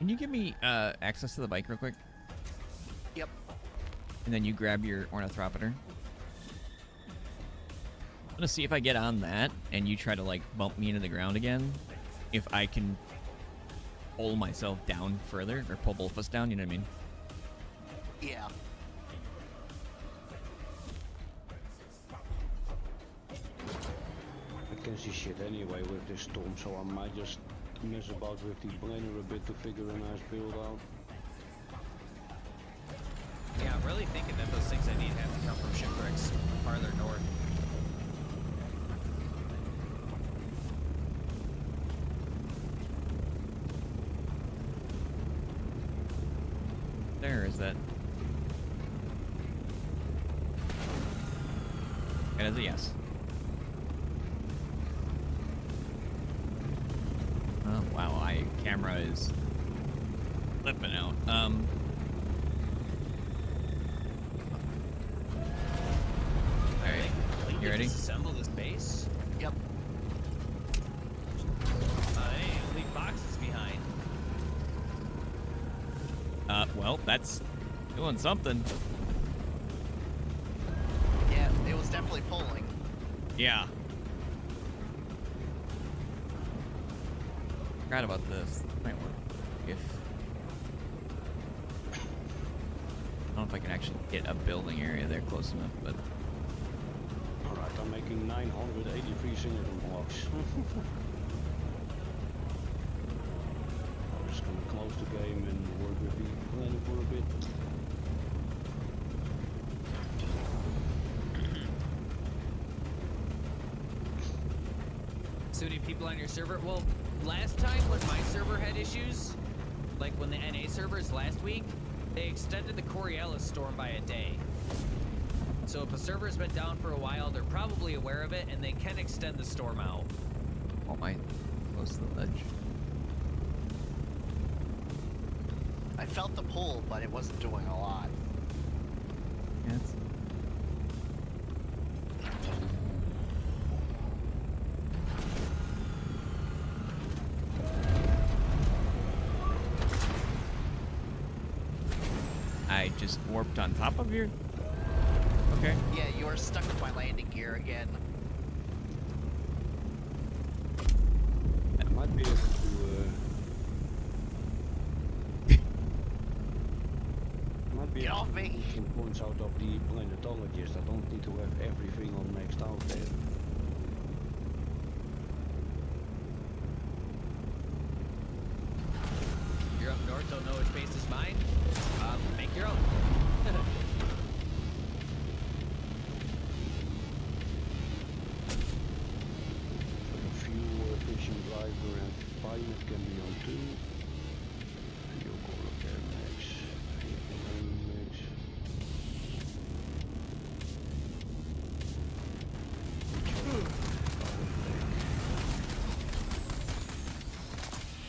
you give me access to the bike real quick? Yep. And then you grab your ornithopter. I'm gonna see if I get on that and you try to like bump me into the ground again. If I can pull myself down further or pull both of us down, you know what I mean? Yeah. I can see shit anyway with this storm, so I might just mess about with the blender a bit to figure a nice build out. Yeah, I'm really thinking that those things I need have to come from shipwrecks farther north. There is that. That is a yes. Oh wow, camera is flipping out. Alright, you ready? Disassemble this base? Yep. Hey, leave boxes behind. Well, that's doing something. Yeah, it was definitely pulling. Yeah. Forgot about this. Might work if I don't know if I can actually get a building area there close enough, but Alright, I'm making 983 singleton blocks. I'm just gonna close the game and work with the planning for a bit. So do people on your server? Well, last time when my server had issues, like when the NA servers last week, they extended the Coriolis storm by a day. So if a server's been down for a while, they're probably aware of it, and they can extend the storm out. oh my, close to the ledge. I felt the pull, but it wasn't doing a lot. Yeah, it's... I just warped on top of your... Okay. Yeah, you are stuck with my landing gear again. I might be able to Get off me! some points out of the planetologist. I don't need to have everything all maxed out there. You're up north, don't know which base is mine? Make your own. Fuel efficient driver and pilot can be on 2. Fuel color care max. Max.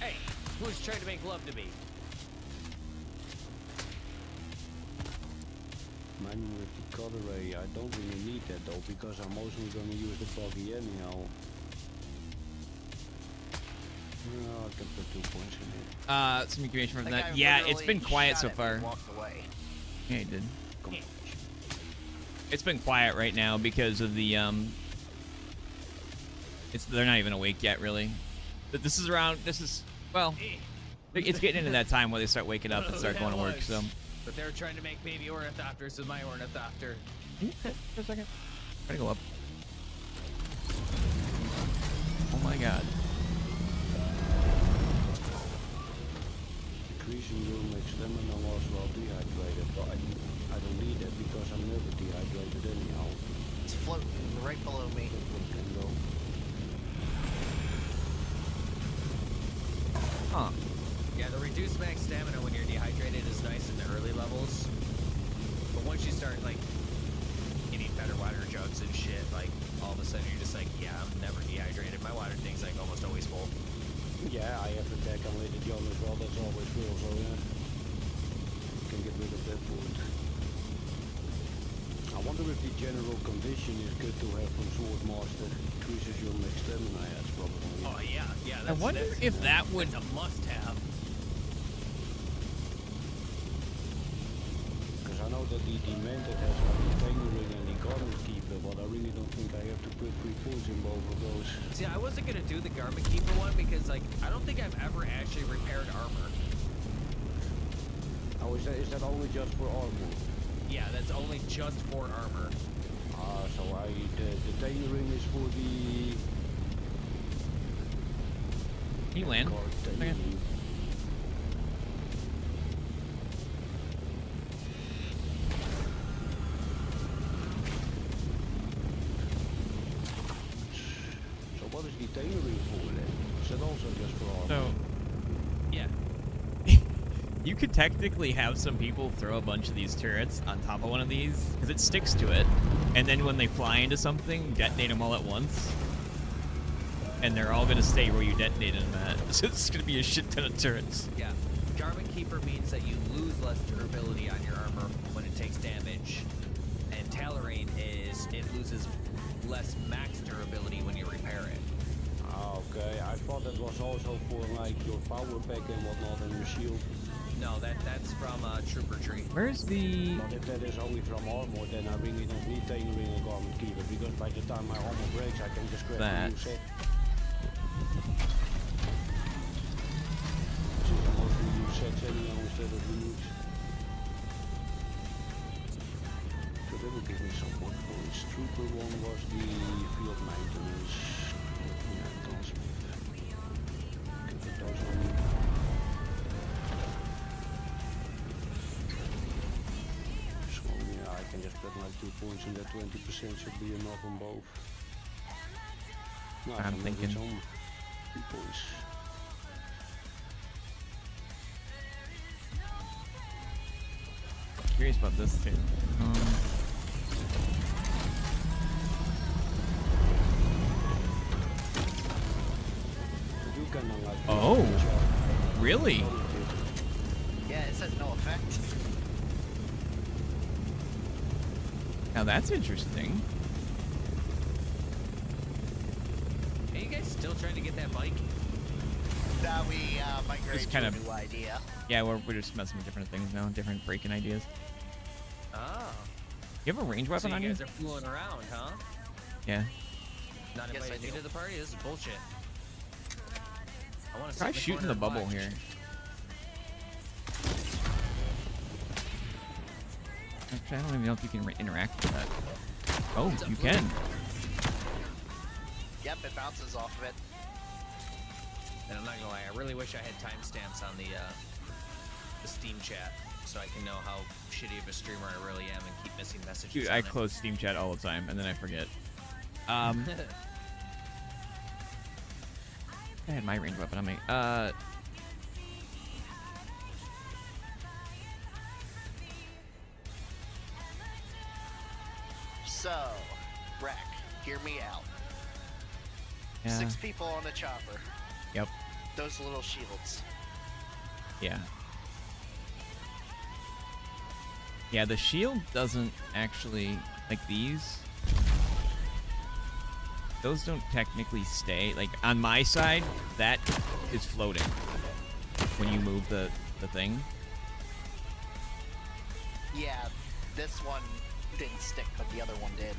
Hey, who's trying to make love to me? Mine with the color ray, I don't really need that though, because I'm mostly gonna use the buggy anyhow. No, I can put 2 points in it. Some information from that. Yeah, it's been quiet so far. Yeah, it did. It's been quiet right now because of the they're not even awake yet, really. But this is well, it's getting into that time where they start waking up and start going to work. So. But they're trying to make baby ornithopters with my ornithopter. For a second. Try to go up. Oh my god. Increasing will make stamina loss while dehydrated, but I don't need it because I'm never dehydrated anyhow. It's floating right below me. Can go. Huh. reduced max stamina when you're dehydrated is nice in the early levels, but once you start like getting better water jugs and shit, like all of a sudden you're just like, yeah, I'm never dehydrated. My water tank's like almost always full. Yeah, I have attack and later John as well. That's always full, so yeah, you can get rid of that point. I wonder if the general condition is good to have from Swordmaster. Increases your max stamina, yes, probably. Oh yeah, yeah. I wonder if that would a must-have. Because I know that the Demented has like the Tailoring and the Garment Keeper, but I really don't think I have to put 3 points in both of those. See, I wasn't gonna do the Garment Keeper one because, like, I don't think I've ever actually repaired armor. Oh, is that only just for armor? Yeah, that's only just for armor. So the Tailoring is for the... Can you land? Okay. So what is the Tailoring for then? Is that also just for armor? So, yeah. You could technically have some people throw a bunch of these turrets on top of one of these, because it sticks to it, and then when they fly into something, detonate them all at once. And they're all going to stay where you detonated them at. So it's going to be a shit ton of turrets. Yeah. Garment Keeper means that you lose less durability on your armor when it takes damage. And Tallarine is it loses less max durability when you repair it. Okay, I thought that was also for like your power pack and whatnot and your shield. No, that's from Trooper Tree. Where's the... But if that is only from armor, then I really don't need Tailoring and Garment Keeper, because by the time my armor breaks, I can just grab a new set. Since I mostly use sets anyhow instead of units. So that will give me some more points. Trooper one was the field maintenance. Yeah, transmit. Can put those on. So yeah, I can just put like 2 points and that 20% should be enough on both. No, I'm thinking. 3 points. Curious about this too. Oh, really? Yeah, it says no effect. Now that's interesting. Are you guys still trying to get that bike? Now we migrate Just to kind a of new idea. Yeah, we're just messing with different things now, different breaking ideas. Oh. You have a range weapon so on you you? guys are fooling around, huh? Yeah. Not Yes, inviting I me do. to the party? This is bullshit. I want to Try shooting the bubble here. Actually, I don't even know if you can interact with that. Oh, you can. Yep, it bounces off of it. And I'm not gonna lie, I really wish I had timestamps on the Steam chat so I can know how shitty of a streamer I really am and keep missing messages. Dude, I close Steam chat all the time and then I forget. I had my range weapon on me. So, Rack, hear me out. Yeah. 6 people on the chopper. Yep. Those little shields. Yeah. Yeah, the shield doesn't actually, like these, those don't technically stay. Like on my side, that is floating when you move the thing. Yeah, this one didn't stick, but the other one did.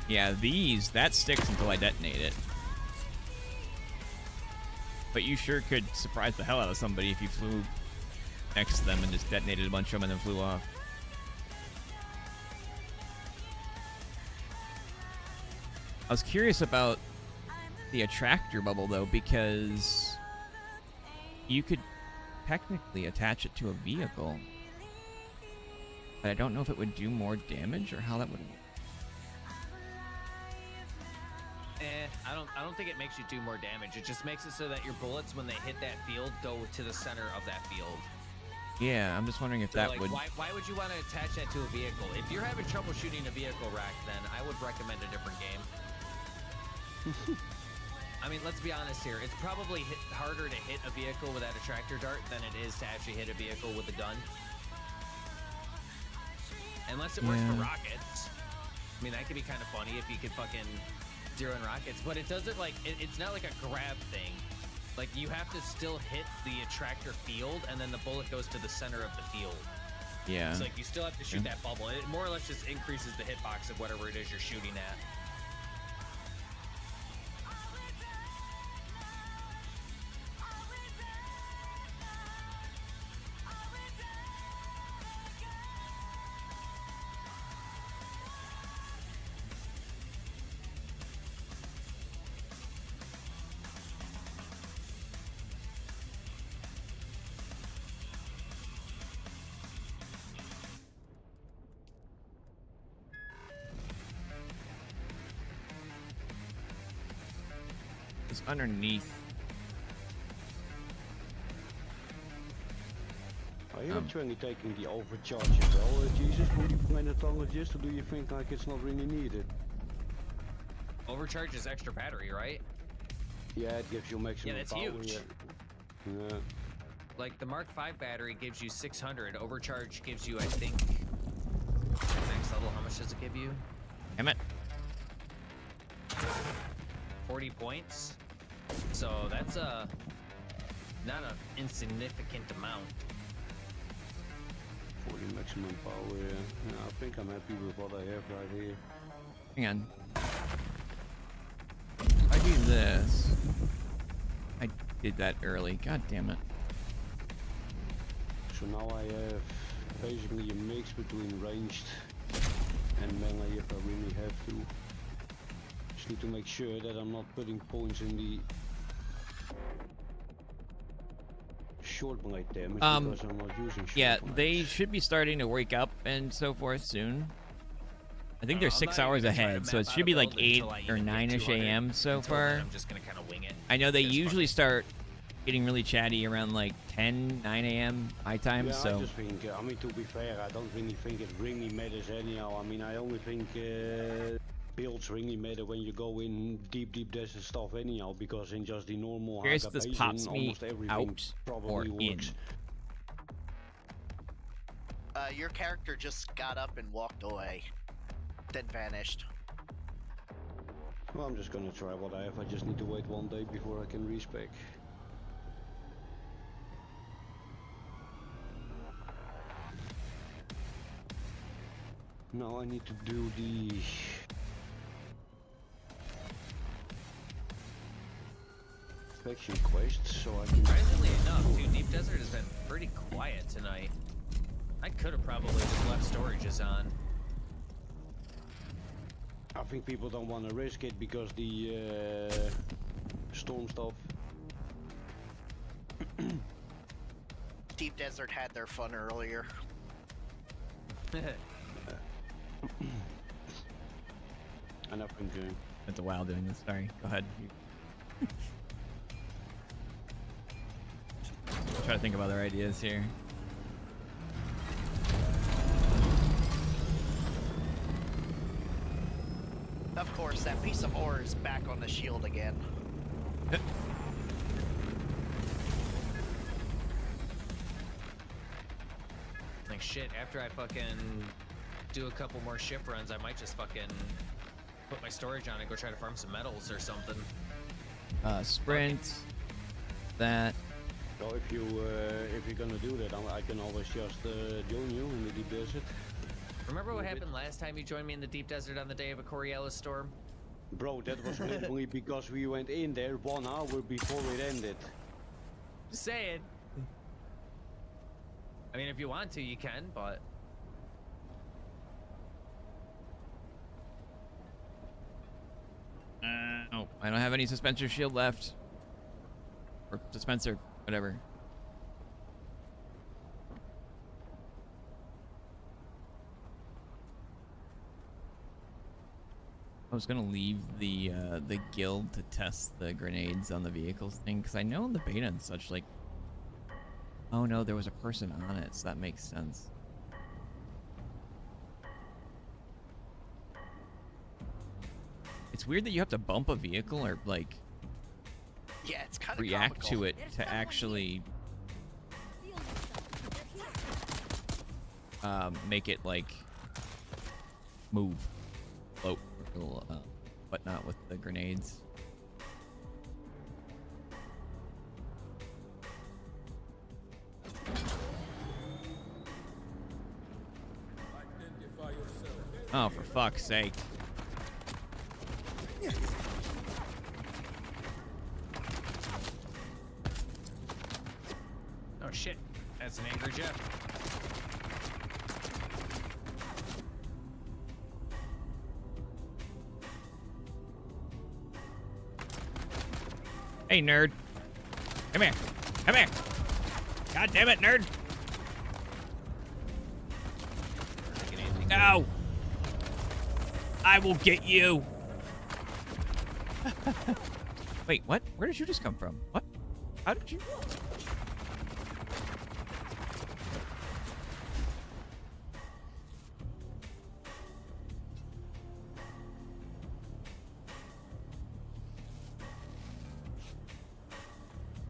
Yeah, these, that sticks until I detonate it. But you sure could surprise the hell out of somebody if you flew next to them and just detonated a bunch of them and then flew off. I was curious about the attractor bubble though, because you could technically attach it to a vehicle, but I don't know if it would do more damage or how that would work. I don't think it makes you do more damage. It just makes it so that your bullets, when they hit that field, go to the center of that field. Yeah, I'm just wondering if So, that like, would. Why would you want to attach that to a vehicle? If you're having trouble shooting a vehicle rack, then I would recommend a different game. I mean, let's be honest here. It's probably harder to hit a vehicle with that attractor dart than it is to actually hit a vehicle with a gun. Unless it works for rockets. I mean, that could be kind of funny if you could fucking zero in rockets, but it doesn't like, it's not like a grab thing. Like, you have to still hit the attractor field, and then the bullet goes to the center of the field. Yeah. It's like you still have to shoot that bubble. It more or less just increases the hitbox of whatever it is you're shooting at. It's underneath. Are you actually taking the overcharge as well, Jesus, from the planetologist, or do you think like it's not really needed? Overcharge is extra battery, right? Yeah, it gives you maximum that's power. huge. Yeah. Like the Mark V battery gives you 600. Overcharge gives you, I think, max level. How much does it give you? Damn it. 40 points. So that's not an insignificant amount. 40 maximum power. Yeah, I think I'm happy with what I have right here. Hang on. I do this. I did that early. God damn it. So now I have basically a mix between ranged and melee if I really have to. Just need to make sure that I'm not putting points in the short blade damage because I'm not using short Yeah, blades. they should be starting to wake up and so forth soon. I think they're 6 hours ahead, so it should be like 8 or 9ish a.m. so far. I'm just gonna kind of wing it. I know they usually start getting really chatty around like 10, 9 a.m. my time, yeah, so... I just think, I mean, to be fair, I don't really think it really matters anyhow. I mean, I only think builds really matter when you go in deep desert stuff anyhow, because in just the normal Curious Haga if this Basin, pops me almost everything out probably or in. works. Your character just got up and walked away, then vanished. Well, I'm just gonna try what I have. I just need to wait one day before I can respec. Now I need to do the faction quest so I can... Surprisingly enough, dude, Deep Desert has been pretty quiet tonight. I could have probably just left storages on. I think people don't want to risk it because the storm stuff. Deep Desert had their fun earlier. And I've been doing. It's a while doing this. Sorry. Go ahead. Try to think of other ideas here. Of course, that piece of ore is back on the shield again. Like shit, after I fucking do a couple more ship runs, I might just fucking put my storage on and go try to farm some metals or something. Sprint. That. So if you're gonna do that, I can always just join you in the deep desert. Remember what happened last time you joined me in the Deep Desert on the day of a Coriolis storm? Bro, that was literally because we went in there 1 hour before it ended. Just saying. I mean, if you want to, you can, but... Oh, I don't have any dispenser shield left. Or dispenser, whatever. was gonna leave the guild to test the grenades on the vehicles thing, because I know in the beta and such, like, oh no, there was a person on it, so that makes sense. It's weird that you have to bump a vehicle or like Yeah, it's kind of react to it to actually make it like move, float, but not with the grenades. Oh, for fuck's sake. Oh shit, that's an angry Jeff. Hey, nerd. Come here. Come here. God damn it, nerd. No. I will get you. Wait, what? Where did you just come from? What? How did you?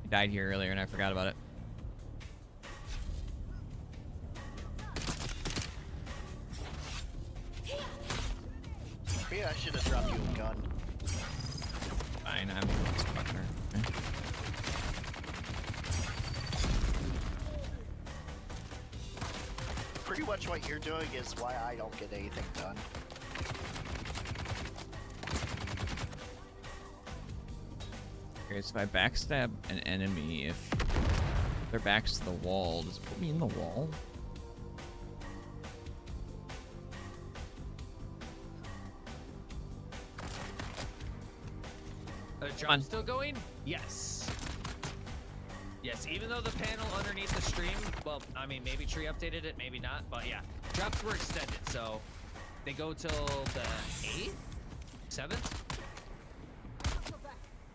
I died here earlier and I forgot about it. Yeah, I should have dropped you a gun. Fine, I'm fucking her. Okay. Pretty much what you're doing is why I don't get anything done. Okay, so if I backstab an enemy, if their back's to the wall, does it put me in the wall? The drop's still going? Yes. Yes, even though the panel underneath the stream, well, I mean, maybe Tree updated it, maybe not, but yeah. Drops were extended, so they go till the 8th? 7th?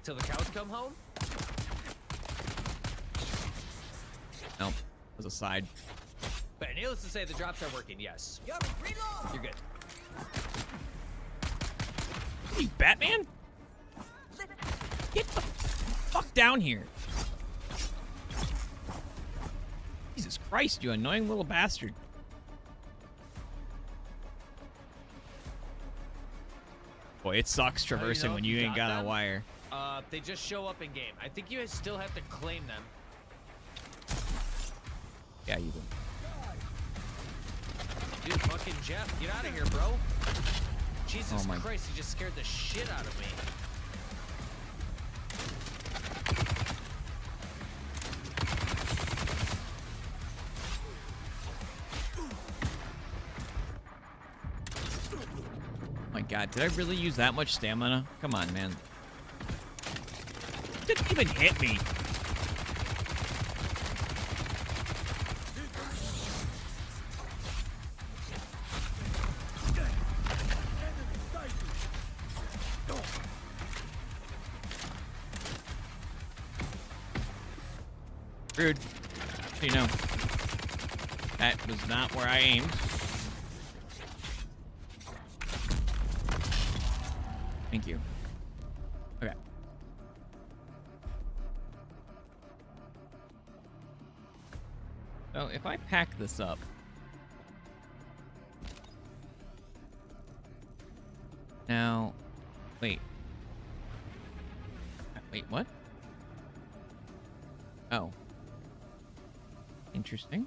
Till the cows come home? Nope. It was a side. But needless to say, the drops are working, yes. You're good. Hey, Batman? Get the fuck down here. Jesus Christ, you annoying little bastard. Boy, it sucks traversing when you ain't got a wire. They just show up in game. I think you guys still have to claim them. Yeah, you do. Dude, fucking Jeff, get out of here, bro. Jesus Oh my Christ, he just scared the shit out of me. Oh my god, did I really use that much stamina? Come on, man. Didn't even hit me. Rude. So you know, that was not where I aimed. Thank you. Okay. So if I pack this up, now, wait, what? Oh, interesting.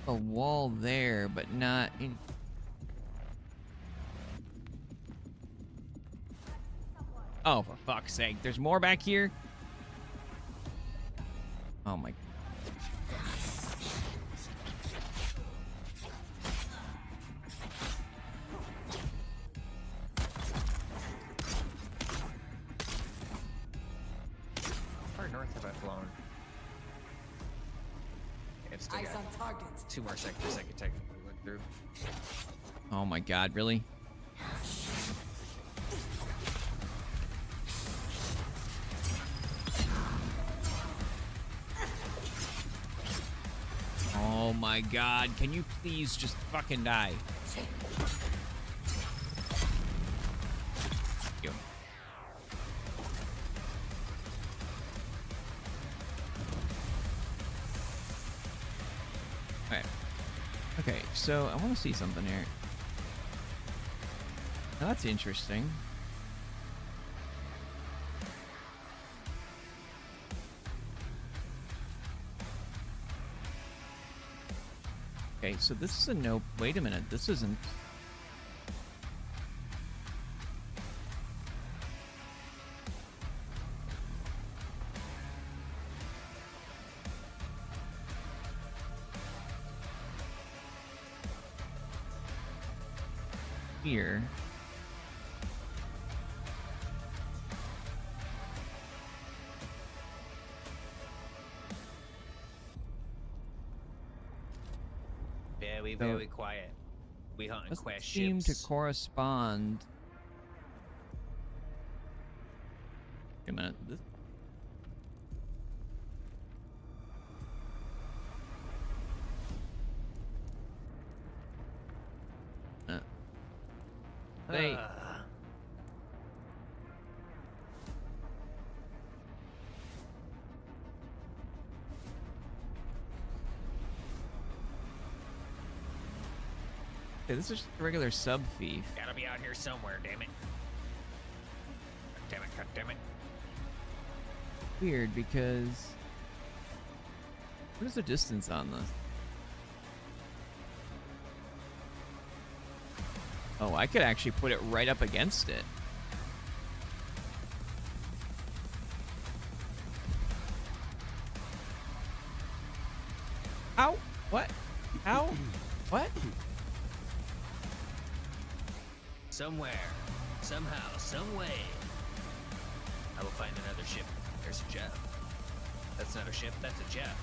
A wall there, but not in. Oh, for fuck's sake. There's more back here? Oh my. How far north have I flown? It's still Eyes got on target. 2 more seconds I can technically look through. Oh my god, really? Oh my god, can you please just fucking die? Yo. Alright. Okay, so I want to see something here. Now that's interesting. Okay, so this is a no. Wait a minute, this isn't. Here. Very quiet. We hunt and Doesn't quest seem ships. to correspond. Wait a minute. This... They... Okay, this is just a regular sub thief. Gotta be out here somewhere, damn it. God damn it. Weird, because... What is the distance on this? Oh, I could actually put it right up against it. Ow! What? Ow! What? Somewhere, somehow, some way, I will find another ship. There's a jet. That's not a ship, that's a jet.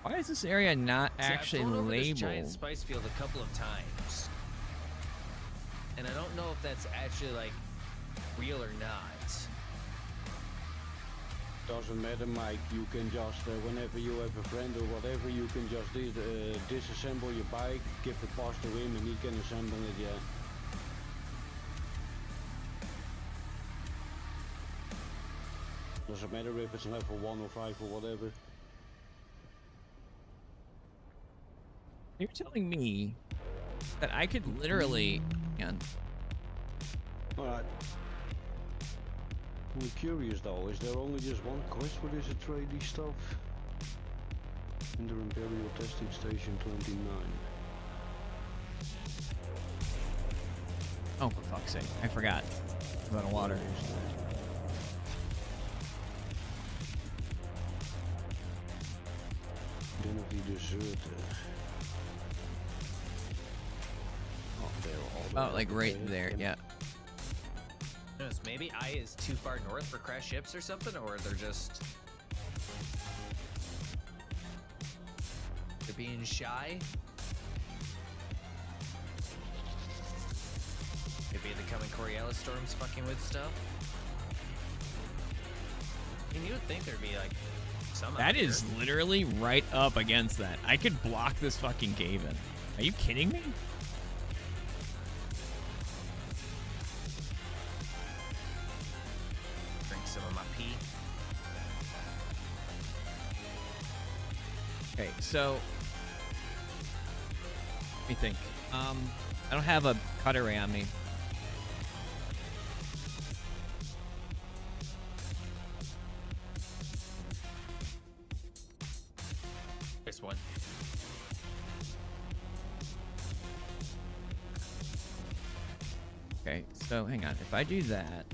Why is this area not actually I've flown over labeled? this giant spice field a couple of times, and I don't know if that's actually like real or not. Doesn't matter, Mike. You can just, whenever you have a friend or whatever, you can just disassemble your bike, give the parts to him, and he can assemble it. Yeah. Doesn't matter if it's level 1 or 5 or whatever. You're telling me that I could literally... Alright. I'm curious though, is there only just one quest for this Atreides stuff? Enter Imperial Testing Station 29. Oh, for fuck's sake. I forgot about water. Identity desert. Oh, like right there, yeah. Knows, maybe I is too far north for crash ships or something, or they're just... They're being shy? Maybe the coming Coriolis storm's fucking with stuff? I mean, you would think there'd be like some That out is here. literally right up against that. I could block this fucking cave in. Are you kidding me? Drink some of my pee. Okay, so let me think. I don't have a cutaway on me. This one. Okay, so hang on. If I do that,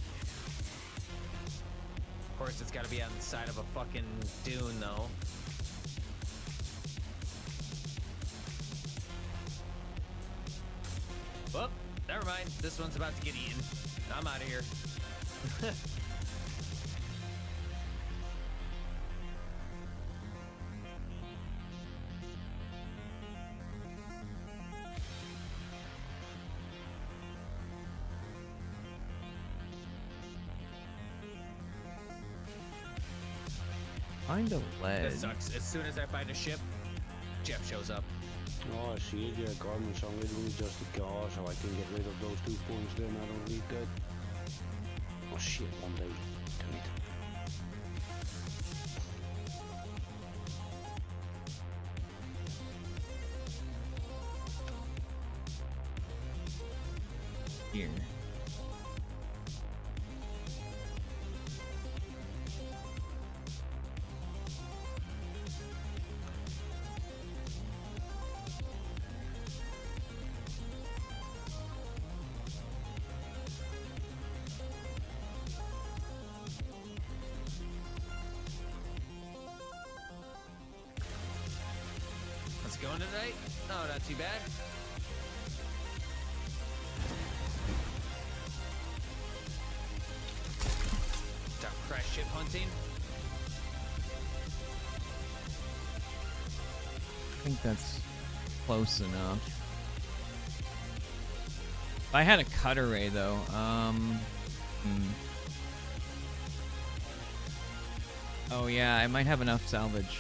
Of course, it's got to be on the side of a fucking dune, though. Well, never mind. This one's about to get eaten. I'm out of here. Find a ledge. This sucks. As soon as I find a ship, Jeff shows up. Oh, I see it. Yeah, Garmin, so I'm literally just a car, so I can get rid of those 2 points. Then I don't need that. Oh shit! One day. Damn it. Here. How's it going tonight? No, not too bad. Dark crash ship hunting. I think that's close enough. If I had a cut array though, oh yeah, I might have enough salvage.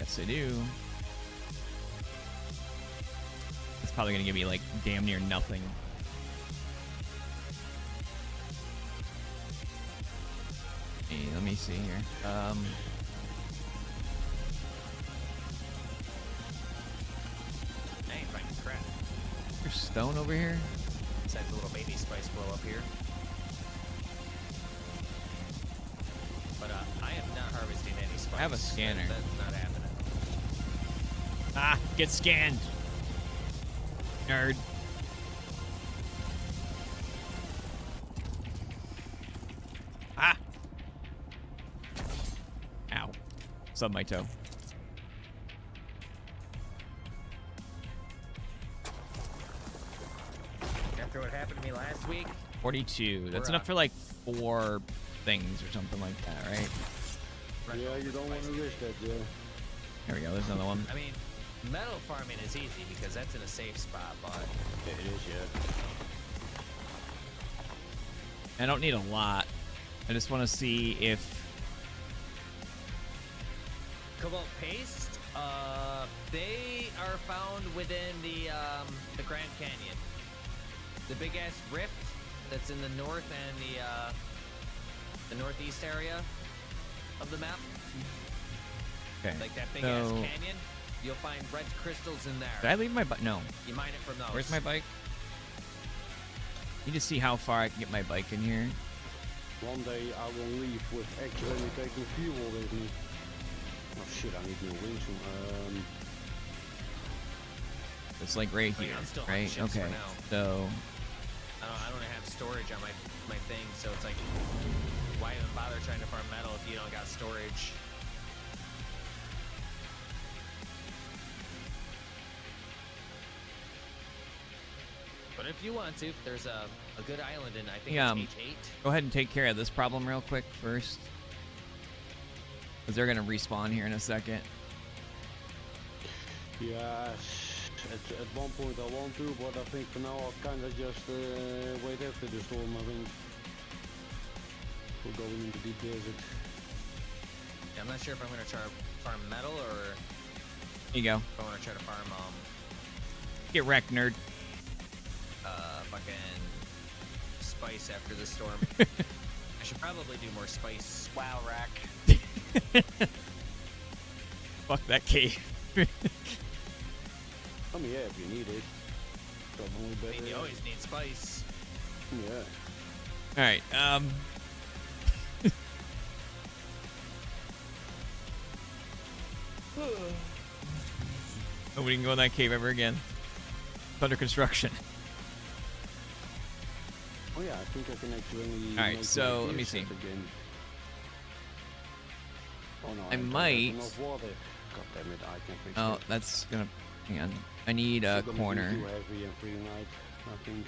Yes, I do. It's probably gonna give me like damn near nothing. Hey, let me see here. I ain't finding crap. There's stone over here. Besides a little baby spice blow up here. But I am not harvesting any spice. I have a scanner. That's not happening. Ah, get scanned. Nerd. Ah. Ow. Sub my toe. After what happened to me last week. 42. That's enough for like 4 things or something like that, right? Yeah, you don't want to risk that, yeah. There we go. There's another one. I mean, metal farming is easy because that's in a safe spot, but it is, yeah. I don't need a lot. I just want to see if cobalt paste. They are found within the Grand Canyon, the big ass rift that's in the north and the northeast area of the map. Okay. Like that big ass canyon. You'll find red crystals in there. Did I leave my bike? No. You mine it from those. Where's my bike? Need to see how far I can get my bike in here. One day I will leave with actually taking fuel with me. Oh shit, I need new wings. It's like right here, right? Okay. So I don't have storage on my thing, so it's like, why even bother trying to farm metal if you don't got storage? But if you want to, there's a good island in, I think it's H8. Go ahead and take care of this problem real quick first. Because they're going to respawn here in a second. Yes, at one point I want to, but I think for now I'll kind of just wait after the storm, I think. We're going into the desert. Yeah, I'm not sure if I'm going to try to farm metal or... Here you go. If I want to try to farm, Get wrecked, nerd. Fucking spice after the storm. I should probably do more spice. Wow, rack. Fuck that cave. I mean, yeah, if you need it. Probably better. I mean, you always need spice. Yeah. Alright, Nobody can go in that cave ever again. It's under construction. Oh yeah, I think I can actually. All right, so let me see. Again. Oh no, I might. Enough water. God damn it, I can't fix Oh, it. that's gonna. Hang on. I need a corner. Too heavy and free night, I think.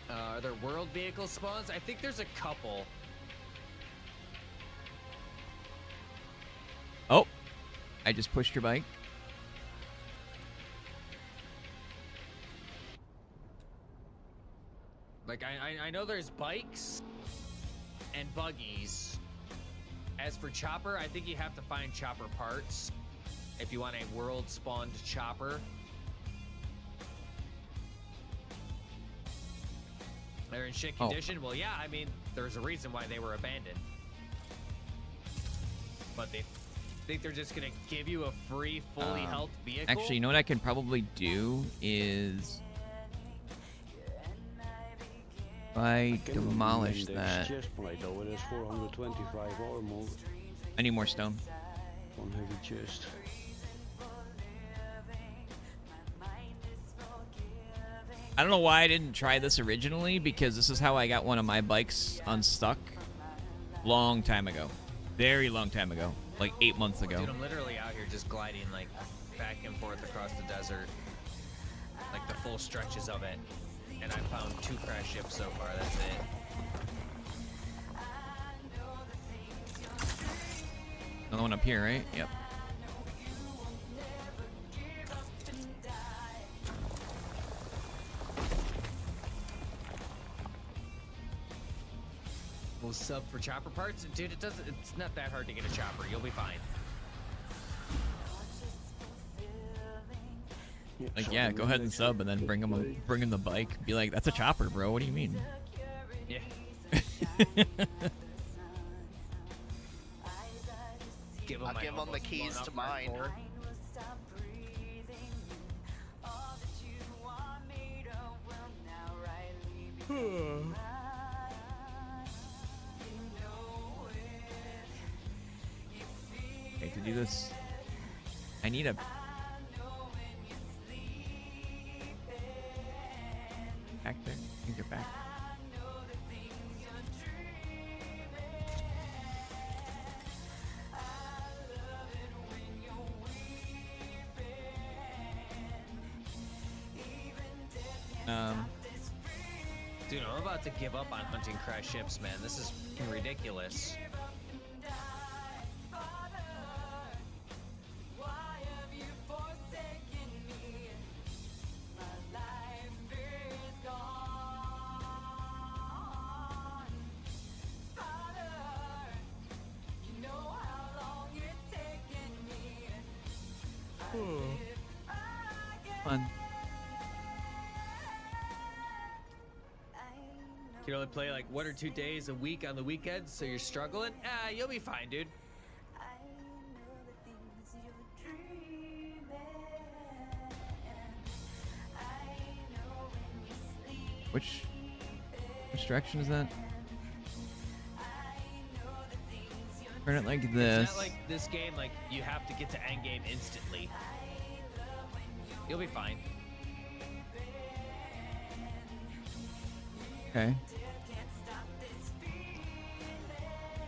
Are there world vehicle spawns? I think there's a couple. Oh, I just pushed your bike. Like, I know there's bikes and buggies. As for chopper, I think you have to find chopper parts if you want a world spawned chopper. They're in shit condition. Well, yeah, I mean, there's a reason why they were abandoned. But they think they're just gonna give you a free, fully health vehicle? Actually, you know what I can probably do is if I demolish that. Chest plate though, it is 425 armor. I need more stone. One heavy chest. I don't know why I didn't try this originally, because this is how I got one of my bikes unstuck long time ago. Very long time ago. Like 8 months ago. Dude, I'm literally out here just gliding like back and forth across the desert. Like the full stretches of it. And I found 2 crash ships so far, that's it. Another one up here, right? Yep. We'll sub for chopper parts. Dude, it's not that hard to get a chopper. You'll be fine. Like, yeah, go ahead and sub and then bring him the bike. Be like, that's a chopper, bro. What do you mean? Yeah. I'll give him the keys to mine. Okay, to do this, I need a... back there? I think you're back. Dude, I'm about to give up on hunting crash ships, man. This is fucking ridiculous. Fun. You can only play like 1 or 2 days a week on the weekends, so you're struggling? Ah, you'll be fine, dude. Which direction is that? Turn it like this. It's not like this game, like, you have to get to endgame instantly. You'll be fine. Okay.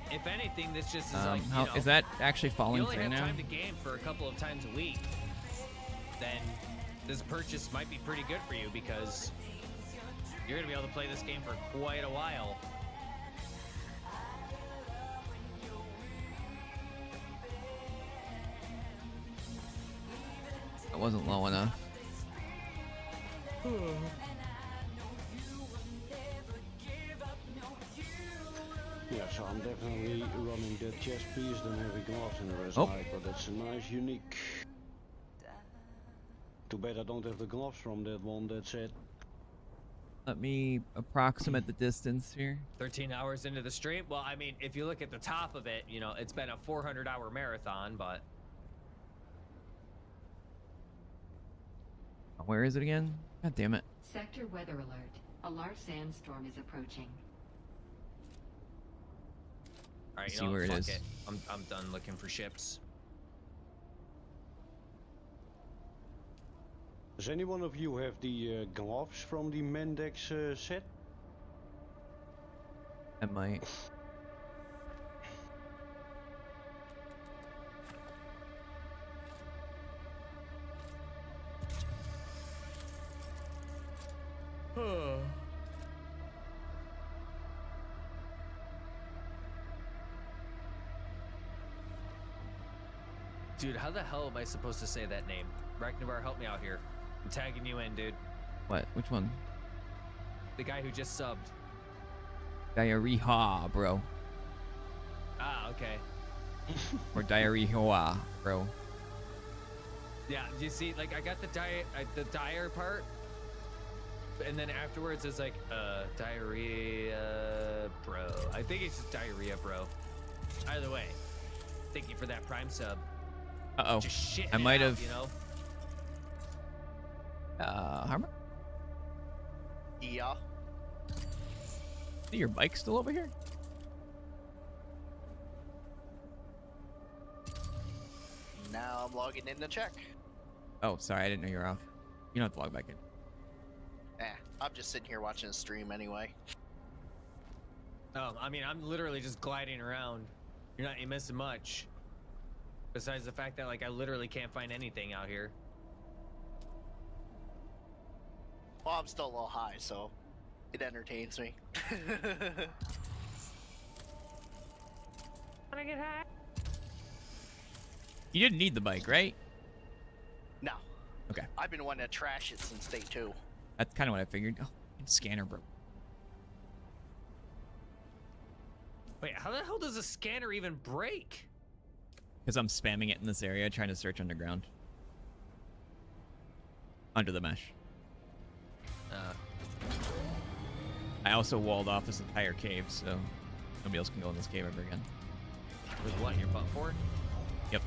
If anything, this just is like, how, is that actually falling through now? You only have time to game for a couple of times a week. Then this purchase might be pretty good for you because you're gonna be able to play this game for quite a while. It wasn't low enough. Yeah, so I'm definitely running the chest piece, then heavy gloves and the rest night, but that's a nice unique. Too bad I don't have the gloves from that one, that's it. Let me approximate the distance here. 13 hours into the stream? Well, I mean, if you look at the top of it, you know, it's been a 400-hour marathon, but... Where is it again? God damn it. Sector weather alert. A large sandstorm is approaching. Alright, See where it is. I'm done looking for ships. Does any one of you have the gloves from the Mendex set? I might. Dude, how the hell am I supposed to say that name? Rakunvar, help me out here. I'm tagging you in, dude. What? Which one? The guy who just subbed. Diarrhea, bro. Ah, okay. Or diarrhea, bro. Yeah, you see, like, I got the dire part, and then afterwards it's like, diarrhea, bro. I think it's just diarrhea, bro. Either way, thank you for that Prime sub. Uh-oh. Just shitting I might it out, have... you know? Harmer? Yeah. See your bike still over here? Now I'm logging in to check. Oh, sorry, I didn't know you were off. You don't have to log back in. I'm just sitting here watching the stream anyway. Oh, I mean, I'm literally just gliding around. You're missing much. Besides the fact that, like, I literally can't find anything out here. Well, I'm still a little high, so it entertains me. Wanna get high? You didn't need the bike, right? No. Okay. I've been wanting to trash it since day 2. That's kind of what I figured. Oh, scanner broke. Wait, how the hell does a scanner even break? Because I'm spamming it in this area, trying to search underground. Under the mesh. I also walled off this entire cave, so nobody else can go in this cave ever again. With what, your butt for? Yep.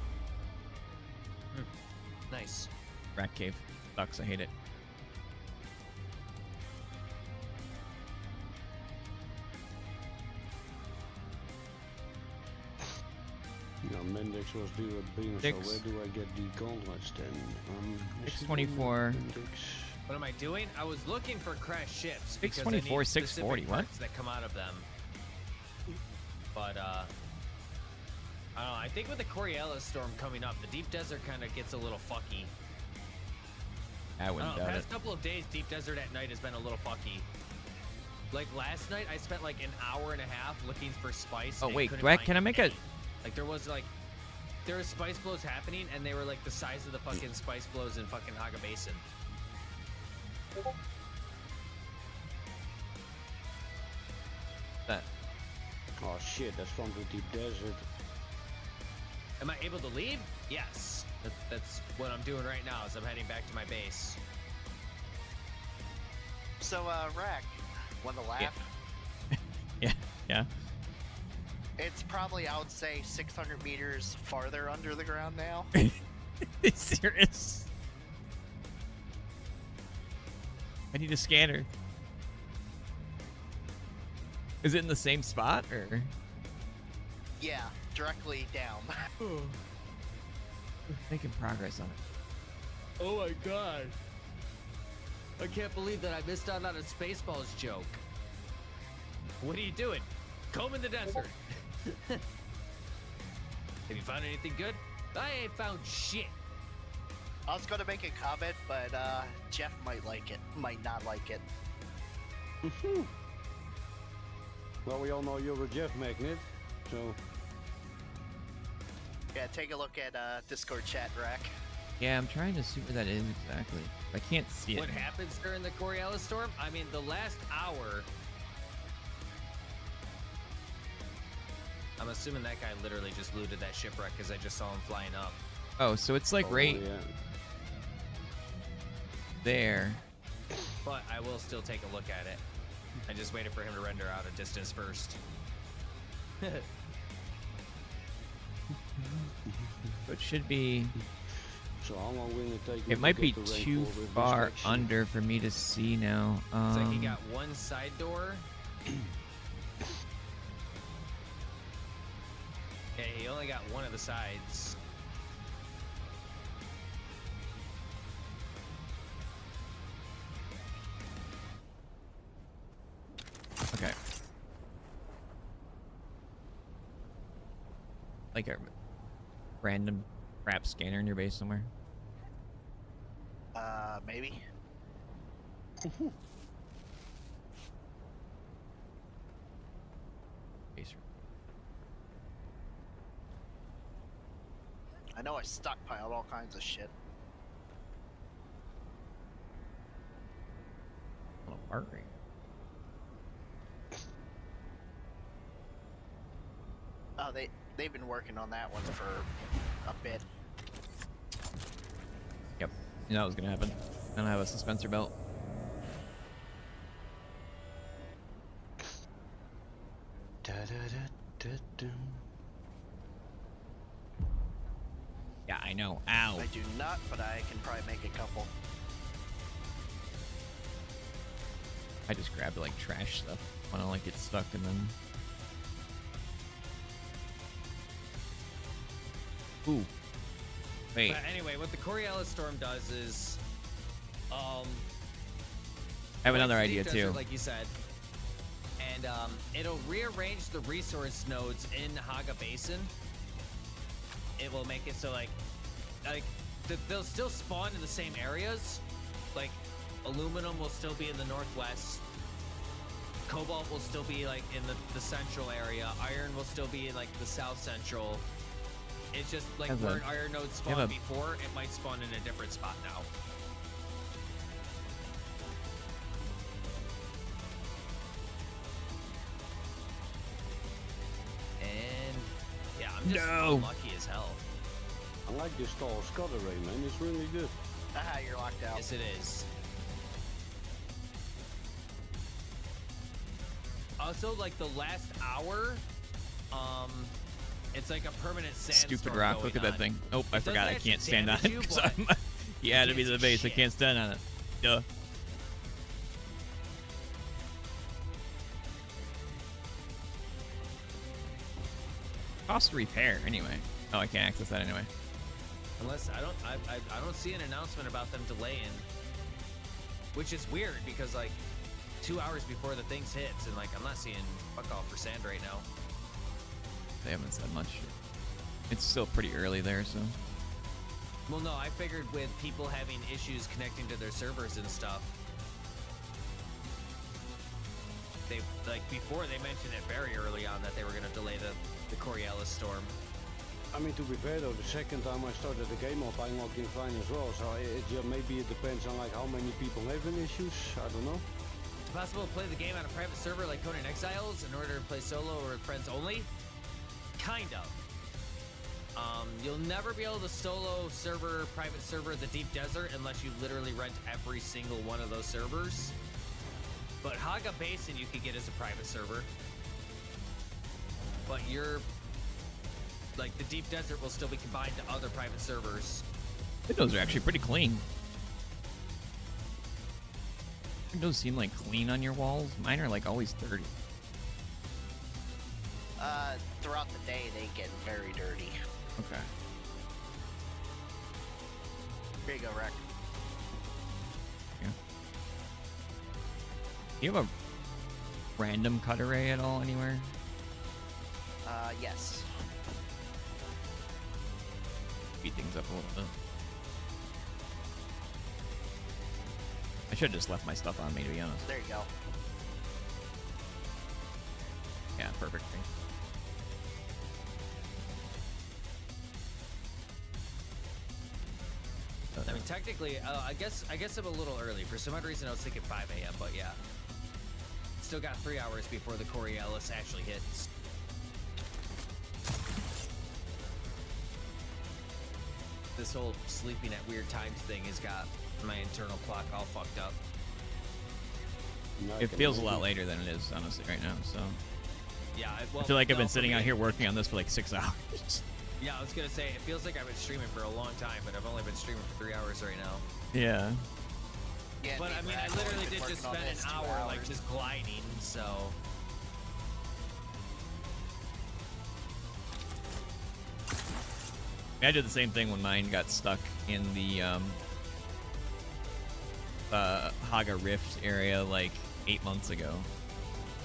Nice. Rat cave. Sucks, I hate it. Yeah, Mendex was being so where do I get the gauntlets then? 624. What am I doing? I was looking for crashed ships. 624, 640, what? That come out of them. But, I don't know. I think with the Coriolis storm coming up, the deep desert kind of gets a little fucky. I wouldn't doubt it. The past couple of days, deep desert at night has been a little fucky. Like last night, I spent like an hour and a half looking for spice. Oh and wait, couldn't can find I make any. a... Like there was spice blows happening, and they were like the size of the fucking spice blows in fucking Haga Basin. That. Oh shit, that's from the deep desert. Am I able to leave? Yes. That's what I'm doing right now. Is I'm heading back to my base. So, Rack, want to laugh? Yeah. It's probably, I would say, 600 meters farther under the ground now. Serious? I need a scanner. Is it in the same spot, or? Yeah, directly down. Making progress on it. Oh my god. I can't believe that I missed out on a Spaceballs joke. What are you doing? Combing the desert. Have you found anything good? I ain't found shit. I was gonna make a comment, but Jeff might like it, might not like it. Well, we all know you're a Jeff magnet, so... Yeah, take a look at Discord chat, Rack. Yeah, I'm trying to see where that is exactly. I can't see it. What happens during the Coriolis storm? I mean, the last hour... I'm assuming that guy literally just looted that shipwreck because I just saw him flying up. Oh, so it's like right there. But I will still take a look at it. I just waited for him to render out a distance first. It should be... So how long will it take? It might be too far under for me to see now. So he got one side door. Yeah, he only got one of the sides. like a random crap scanner in your base somewhere? Maybe. I know I stockpiled all kinds of shit. Heart rate. Oh, they've been working on that one for a bit. Yep. You know what was gonna happen. I don't have a suspensor belt. Yeah, I know. Ow. I do not, but I can probably make a couple. I just grabbed like trash stuff when I like get stuck and then. Ooh. Wait. But anyway, what the Coriolis storm does is, I have another idea too. Like you said, and it'll rearrange the resource nodes in Haga Basin. It will make it so like they'll still spawn in the same areas. Like aluminum will still be in the northwest. Cobalt will still be like in the central area. Iron will still be in like the south central. It's just like where an iron node spawned before, it might spawn in a different spot now. And yeah, I'm just unlucky as hell. I like this tall scud array, man. It's really good. Aha, you're locked out. Yes, it is. Also, like the last hour, it's like a permanent sandstorm. Stupid rock. Look at that thing. Oh, I forgot I can't stand on it because he added me to the base. I can't stand on it. Duh. Cost repair anyway. Oh, I can't access that anyway. Unless I don't see an announcement about them delaying, which is weird because like 2 hours before the things hits and like I'm not seeing fuck all for sand right now. They haven't said much. It's still pretty early there, so. Well, no, I figured with people having issues connecting to their servers and stuff, they like before they mentioned it very early on that they were going to delay the Coriolis storm. I mean, to be fair though, the second time I started the game up, I logged in fine as well. So maybe it depends on like how many people having issues. I don't know. It's possible to play the game on a private server like Conan Exiles in order to play solo or with friends only. Kind of. You'll never be able to solo server, private server the Deep Desert unless you literally rent every single one of those servers. But Haga Basin you could get as a private server. But like the Deep Desert will still be combined to other private servers. Windows are actually pretty clean. Windows seem like clean on your walls. Mine are like always dirty. Throughout the day, they get very dirty. Okay. Here you go, Rek. Yeah. Do you have a random cut array at all anywhere? Yes. Speed things up a little bit. I should have just left my stuff on me, to be honest. There you go. Yeah, perfect. I mean, technically, I guess I'm a little early. For some odd reason, I was thinking 5 a.m., but yeah. Still got 3 hours before the Coriolis actually hits. This whole sleeping at weird times thing has got my internal clock all fucked up. It feels a lot later than it is, honestly, right now, so. Yeah, I feel like I've been sitting out here working on this for like 6 hours. Yeah, I was gonna say, it feels like I've been streaming for a long time, but I've only been streaming for 3 hours right now. Yeah. Yeah, but I mean, I literally did just spend an hour like just gliding, so. I did the same thing when mine got stuck in the Haga Rift area like 8 months ago.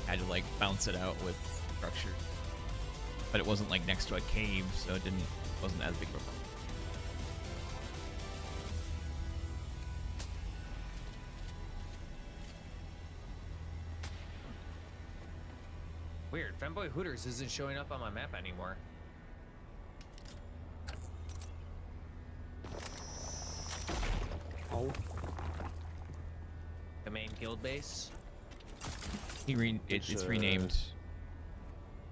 I had to like bounce it out with structure. but it wasn't like next to a cave, so it wasn't as big of a problem. Weird. Femboy Hooters isn't showing up on my map anymore. Oh. The main guild base. It's renamed.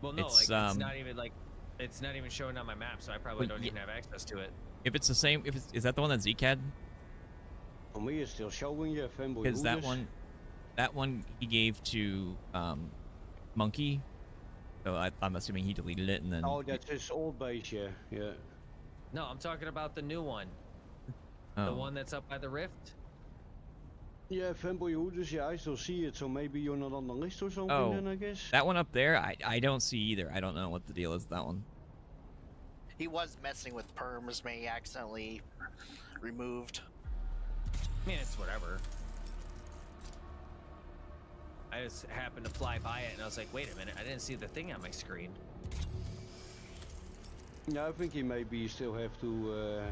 Well, no, it's, like it's not even showing on my map, so I probably don't even have access to it. If it's the same, is that the one that Zeke had? For me, it's still showing you Femboy. Because that one he gave to Monkey. So I'm assuming he deleted it and then. Oh, that's his old base, yeah. No, I'm talking about the new one. Oh. The one that's up by the rift. Yeah, Femboy Hooters, yeah, I still see it, so maybe you're not on the list or something then, I guess. That one up there, I don't see either. I don't know what the deal is with that one. He was messing with perms, may he accidentally removed. I mean, it's whatever. I just happened to fly by it, and I was like, wait a minute, I didn't see the thing on my screen. Yeah, I think he maybe still have to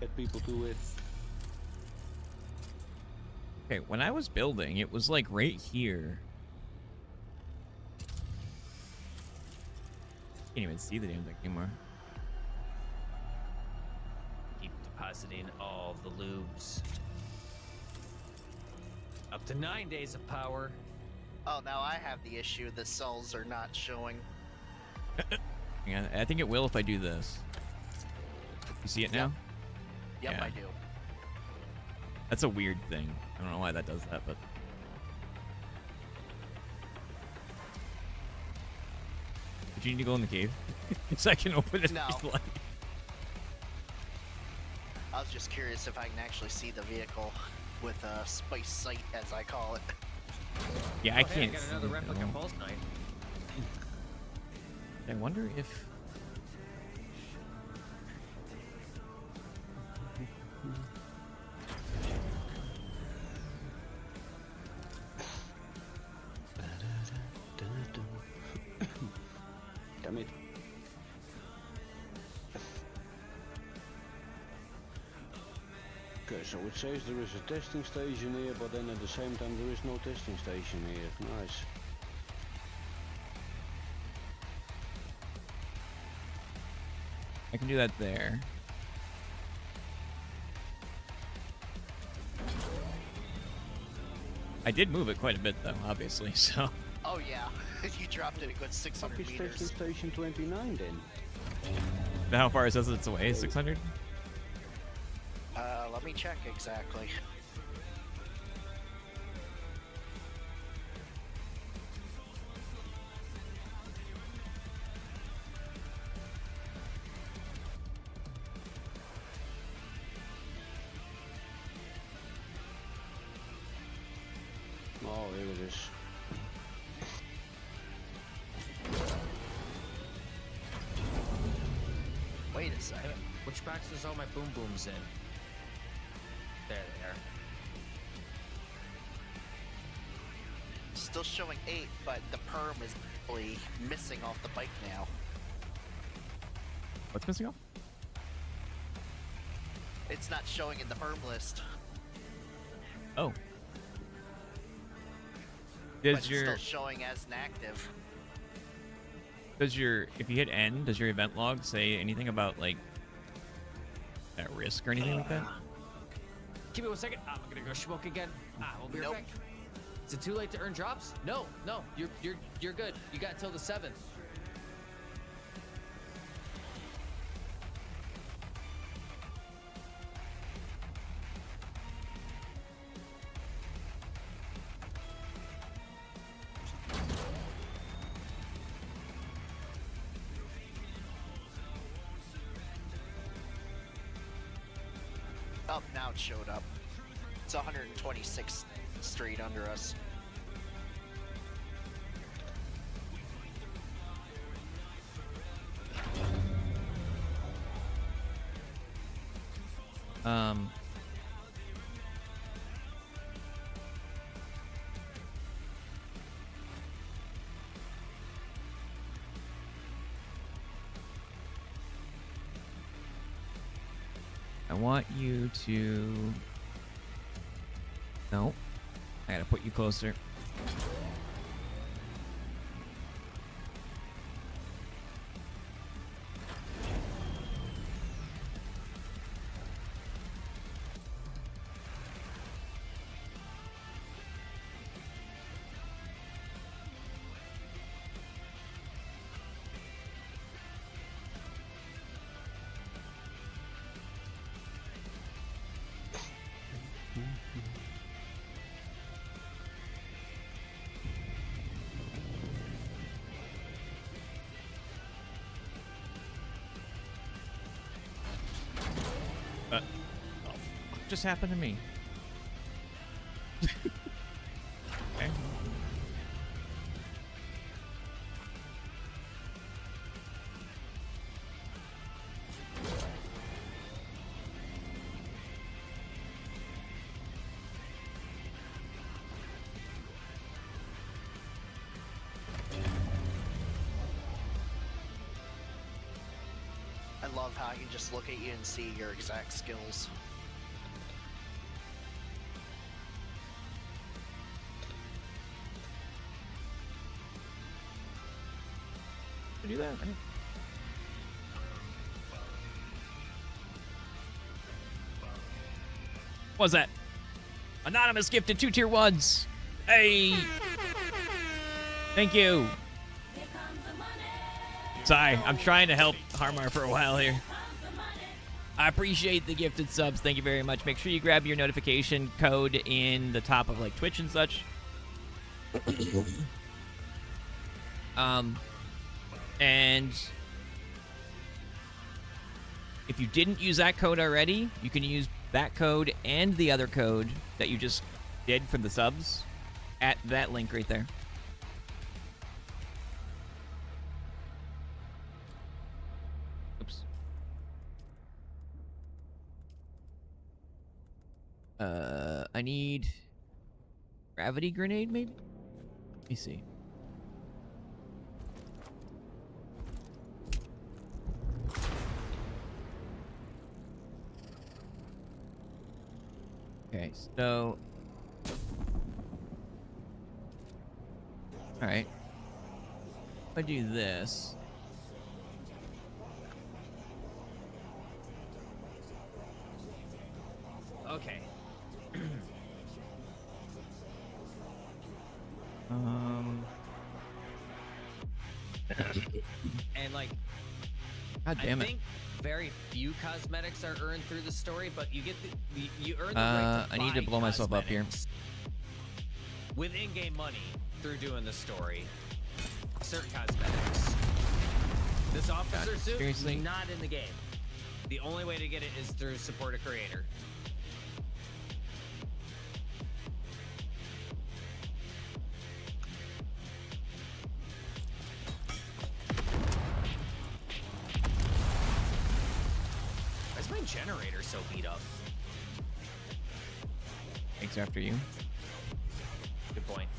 add people to it. Okay, when I was building, it was like right here. Can't even see the damn thing anymore. Keep depositing all the lubes. Up to 9 days of power. Oh, now I have the issue. The cells are not showing. Hang on, I think it will if I do this. You see it now? Yep, Yeah. I do. That's a weird thing. I don't know why that does that, but... Did you need to go in the cave? Because I can open it. No. If you like. I was just curious if I can actually see the vehicle with a spice sight, as I call it. Yeah, I can't. I got another replica pulse knife. I wonder if... Damn it. Okay, so it says there is a testing station here, but then at the same time there is no testing station here. Nice. I can do that there. I did move it quite a bit, though, obviously, so... Oh yeah, you dropped it a good 600 Is meters. testing station 29 then? How far is it away? 600? Let me check exactly. Oh, here it is. Wait a second. Which box is all my boom booms in? There they are. Still showing 8, but the perm is really missing off the bike now. What's missing off? It's not showing in the perm list. Oh. But it's still showing as inactive. If you hit N, does your event log say anything about, like, at risk or anything like that? Give me 1 second. I'm gonna go smoke again. We'll be right back. Is it too late to earn drops? No, you're good. You got till the 7th. Oh, now it showed up. It's 126th Street under us. want you to... No. I gotta put you closer. What just happened to me? Okay. I love how I can just look at you and see your exact skills. Do that. What's that? Anonymous gifted 2 tier 1s. Hey. Thank you. Sorry, I'm trying to help Harmar for a while here. I appreciate the gifted subs. Thank you very much. Make sure you grab your notification code in the top of like Twitch and such. And if you didn't use that code already, you can use that code and the other code that you just did for the subs at that link right there. Oops. I need gravity grenade, maybe? Let me see. Okay, so... Alright. If I do this... Okay. And like... God damn it. I think very few cosmetics are earned through the story, but you get you earn the right to I need to blow myself up here. With in-game money through doing the story. Certain cosmetics. This officer suit, seriously? not in the game. The only way to get it is through support a creator. Why is my generator so beat up? Thanks after you. Good point.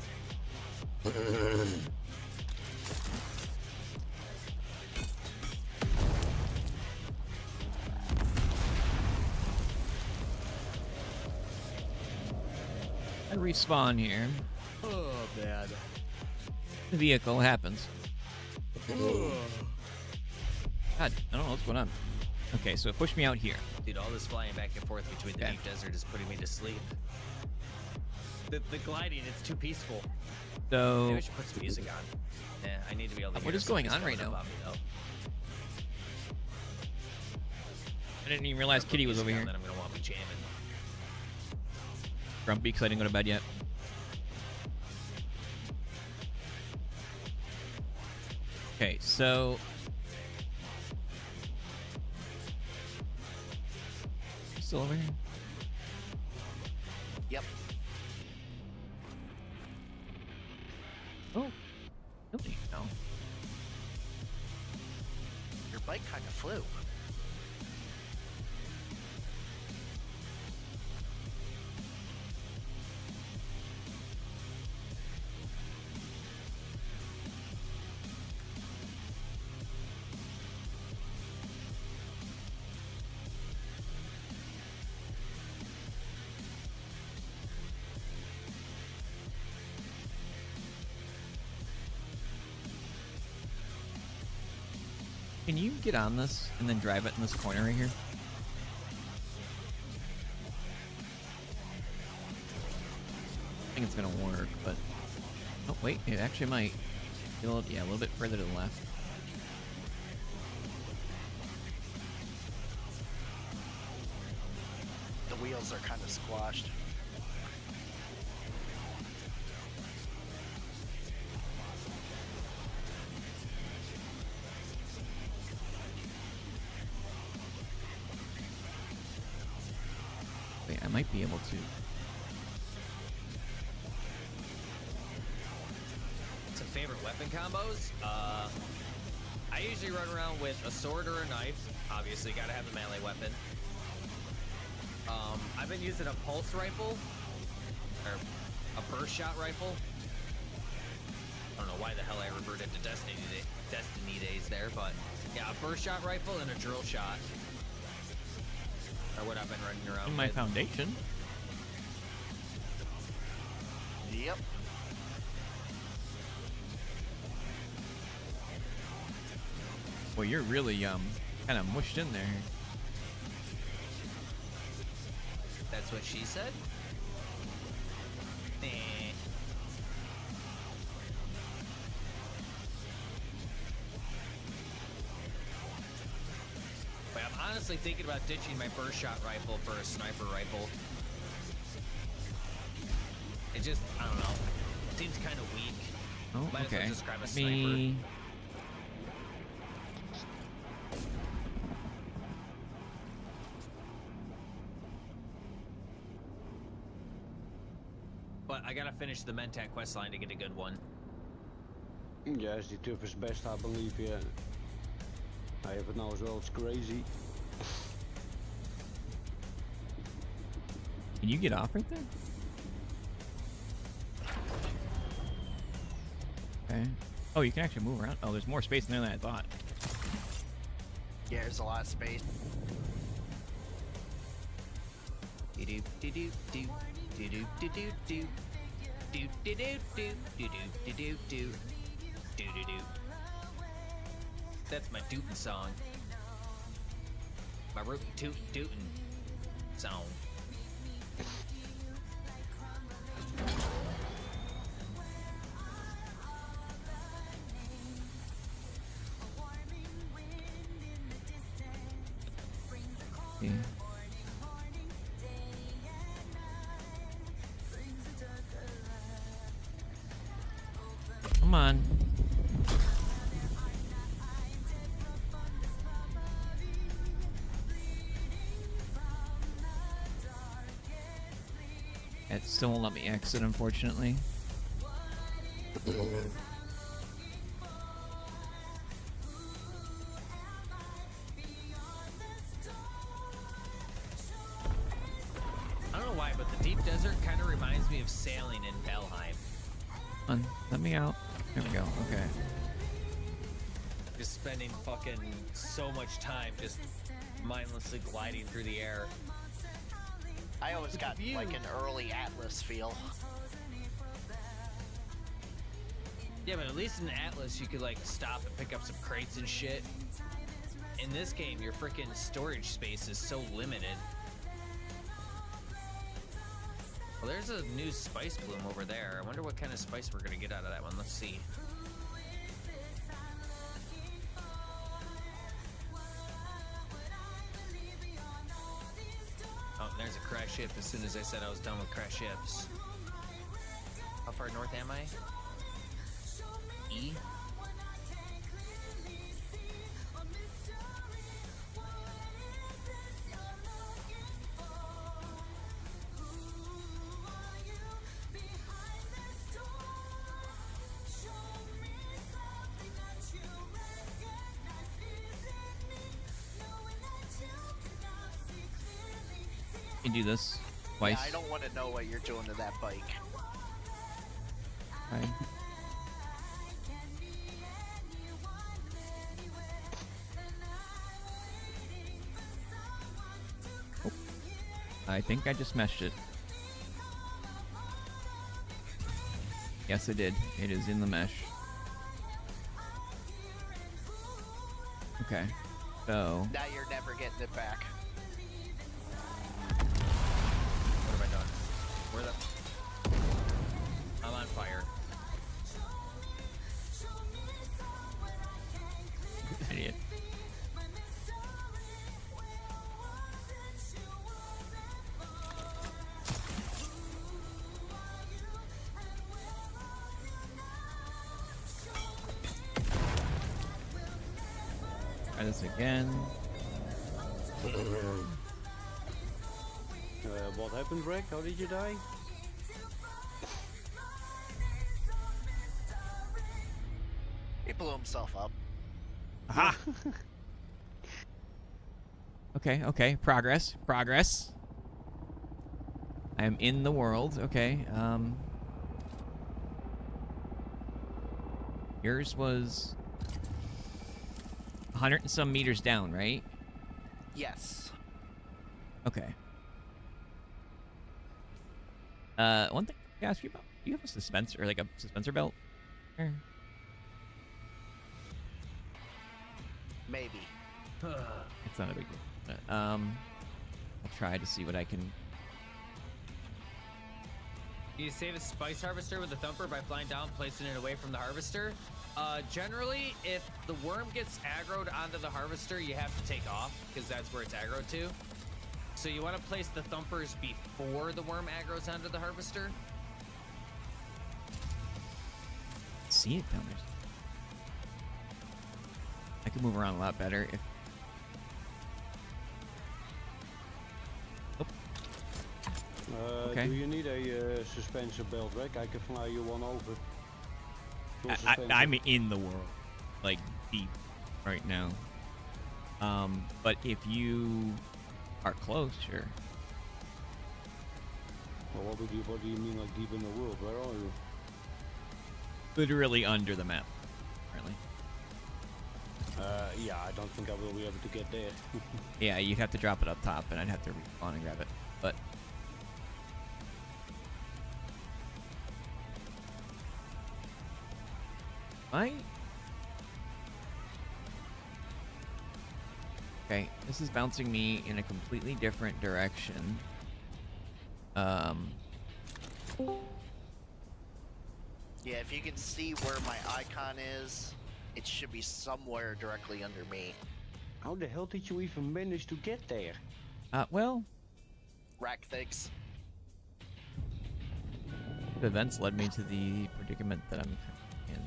I respawn here. Oh, bad. The vehicle happens. God, I don't know what's going on. Okay, so it pushed me out here. Dude, all this flying back and forth between the deep desert is putting me to sleep. The gliding, it's too peaceful. So... Maybe I should put some music on. Yeah, I need to be able to What hear is going on something's right now? about me, though. I didn't even realize Kitty was over here. Then I'm gonna want to be jamming. Grumpy because I didn't go to bed yet. Okay, so... Still over here? Yep. Oh. Really? No. Your bike kind of flew. Can you get on this and then drive it in this corner right here? I think it's gonna work, but oh wait, it actually might. Yeah, a little bit further to the left. The wheels are kind of squashed. Wait, I might be able to. Some favorite weapon combos? I usually run around with a sword or a knife. Obviously, gotta have a melee weapon. I've been using a pulse rifle, or a burst shot rifle. I don't know why the hell I reverted to Destiny days there, but yeah, a burst shot rifle and a drill shot are what I've been running around In my with. foundation. Yep. Well, you're really kind of mushed in there. That's what she said? Eh. But I'm honestly thinking about ditching my burst shot rifle for a sniper rifle. It just, I don't know. It seems kind of weak. Oh, Might as well okay. just grab a Let sniper. me... But I gotta finish the Mentat questline to get a good one. Yes, die turf is best, I believe, yeah. I have it now as well, it's crazy. Can you get off right there? Okay. Oh, you can actually move around. Oh, there's more space in there than I thought. Yeah, there's a lot of space. That's my Dootin' song. My Rootin' Tootin' song. Yeah. Come on. It still won't let me exit, unfortunately. I don't know why, but the deep desert kind of reminds me of sailing in Valheim. Come on, let me out. There we go. Okay. Just spending fucking so much time just mindlessly gliding through the air. I always got like an early Atlas feel. Yeah, but at least in Atlas you could like stop and pick up some crates and shit. In this game, your freaking storage space is so limited. Well, there's a new spice bloom over there. I wonder what kind of spice we're gonna get out of that one. Let's see. Oh, there's a crash ship as soon as I said I was done with crash ships. How far north am I? E? You can do this twice. Yeah, I don't want to know what you're doing to that bike. Okay. Oh. I think I just meshed it. Yes, I did. It is in the mesh. Okay. So. Now you're never getting it back. What have I done? Where the? I'm on fire. Idiot. Try this again. What happened, Rick? How did you die? He blew himself up. Aha! Okay. Progress. I am in the world. Okay. Yours was 100 and some meters down, right? Yes. Okay. One thing I ask you about: do you have a suspensor, or like a suspensor belt? Or... Maybe. It's not a big deal. But, I'll try to see what I can. You save a spice harvester with a thumper by flying down, placing it away from the harvester. Generally, if the worm gets aggroed onto the harvester, you have to take off because that's where it's aggroed to. So you want to place the thumpers before the worm aggroes onto the harvester. See it down there. I could move around a lot better if. Okay. Do you need a suspensor belt, Rick? I can fly you one over. I'm in the world, like deep right now. But if you are close, sure. Well, what do you mean, like deep in the world? Where are you? Literally under the map, apparently. Yeah, I don't think I will be able to get there. Yeah, you'd have to drop it up top, and I'd have to respawn and grab it. But okay, this is bouncing me in a completely different direction. Yeah, if you can see where my icon is, it should be somewhere directly under me. How the hell did you even manage to get there? Well, Rack things. the events led me to the predicament that I'm in.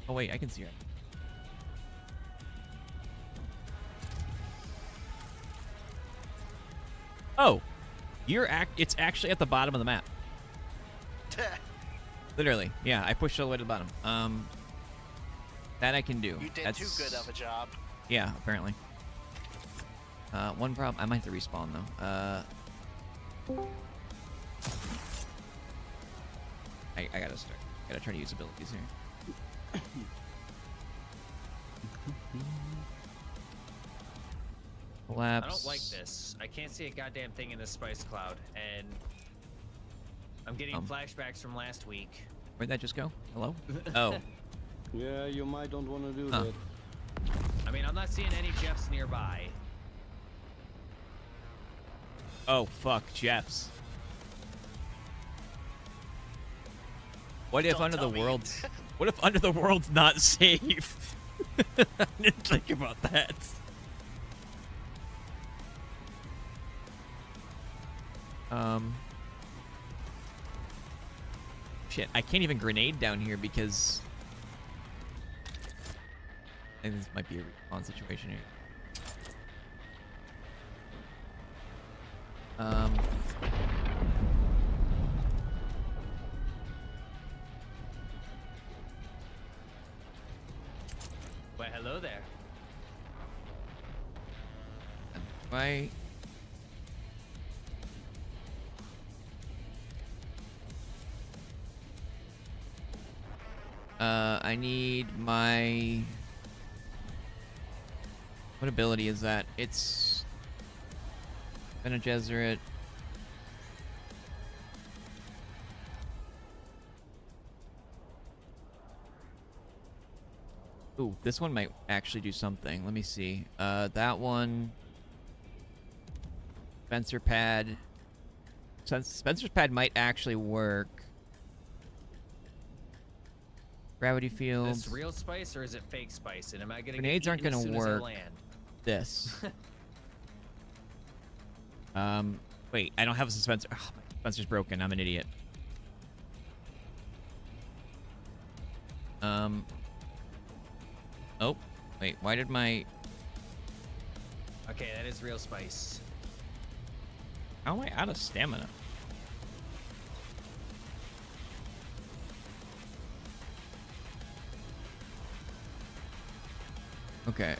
Oh wait, I can see her. Oh, it's actually at the bottom of the map. Literally, yeah. I pushed all the way to the bottom. That I can do. You did too good of a job. Yeah, apparently. One problem. I might have to respawn though. I gotta start. Gotta try to use abilities here. Collapse. I don't like this. I can't see a goddamn thing in this spice cloud, and I'm getting flashbacks from last week. Where'd that just go? Hello? Oh. Yeah, you might don't want to do that. I mean, I'm not seeing any Jeffs nearby. Oh, fuck, Jeffs. What if Under the World's... What if Under the World's not safe? I didn't think about that. Shit, I can't even grenade down here because... I think this might be a respawn situation here. Well, hello there. Right. I need my... What ability is that? It's... Bene Gesserit. Ooh, this one might actually do something. Let me see. That one. Spencer pad. Spencer's pad might actually work. Gravity field. Is this real spice or is it fake spice? And am I gonna Grenades get aren't eaten gonna as soon work. As I land? This. Wait, I don't have a dispenser. Oh, my dispenser's broken. I'm an idiot. Oh, wait. Why did my? Okay, that is real spice. How am I out of stamina? Okay.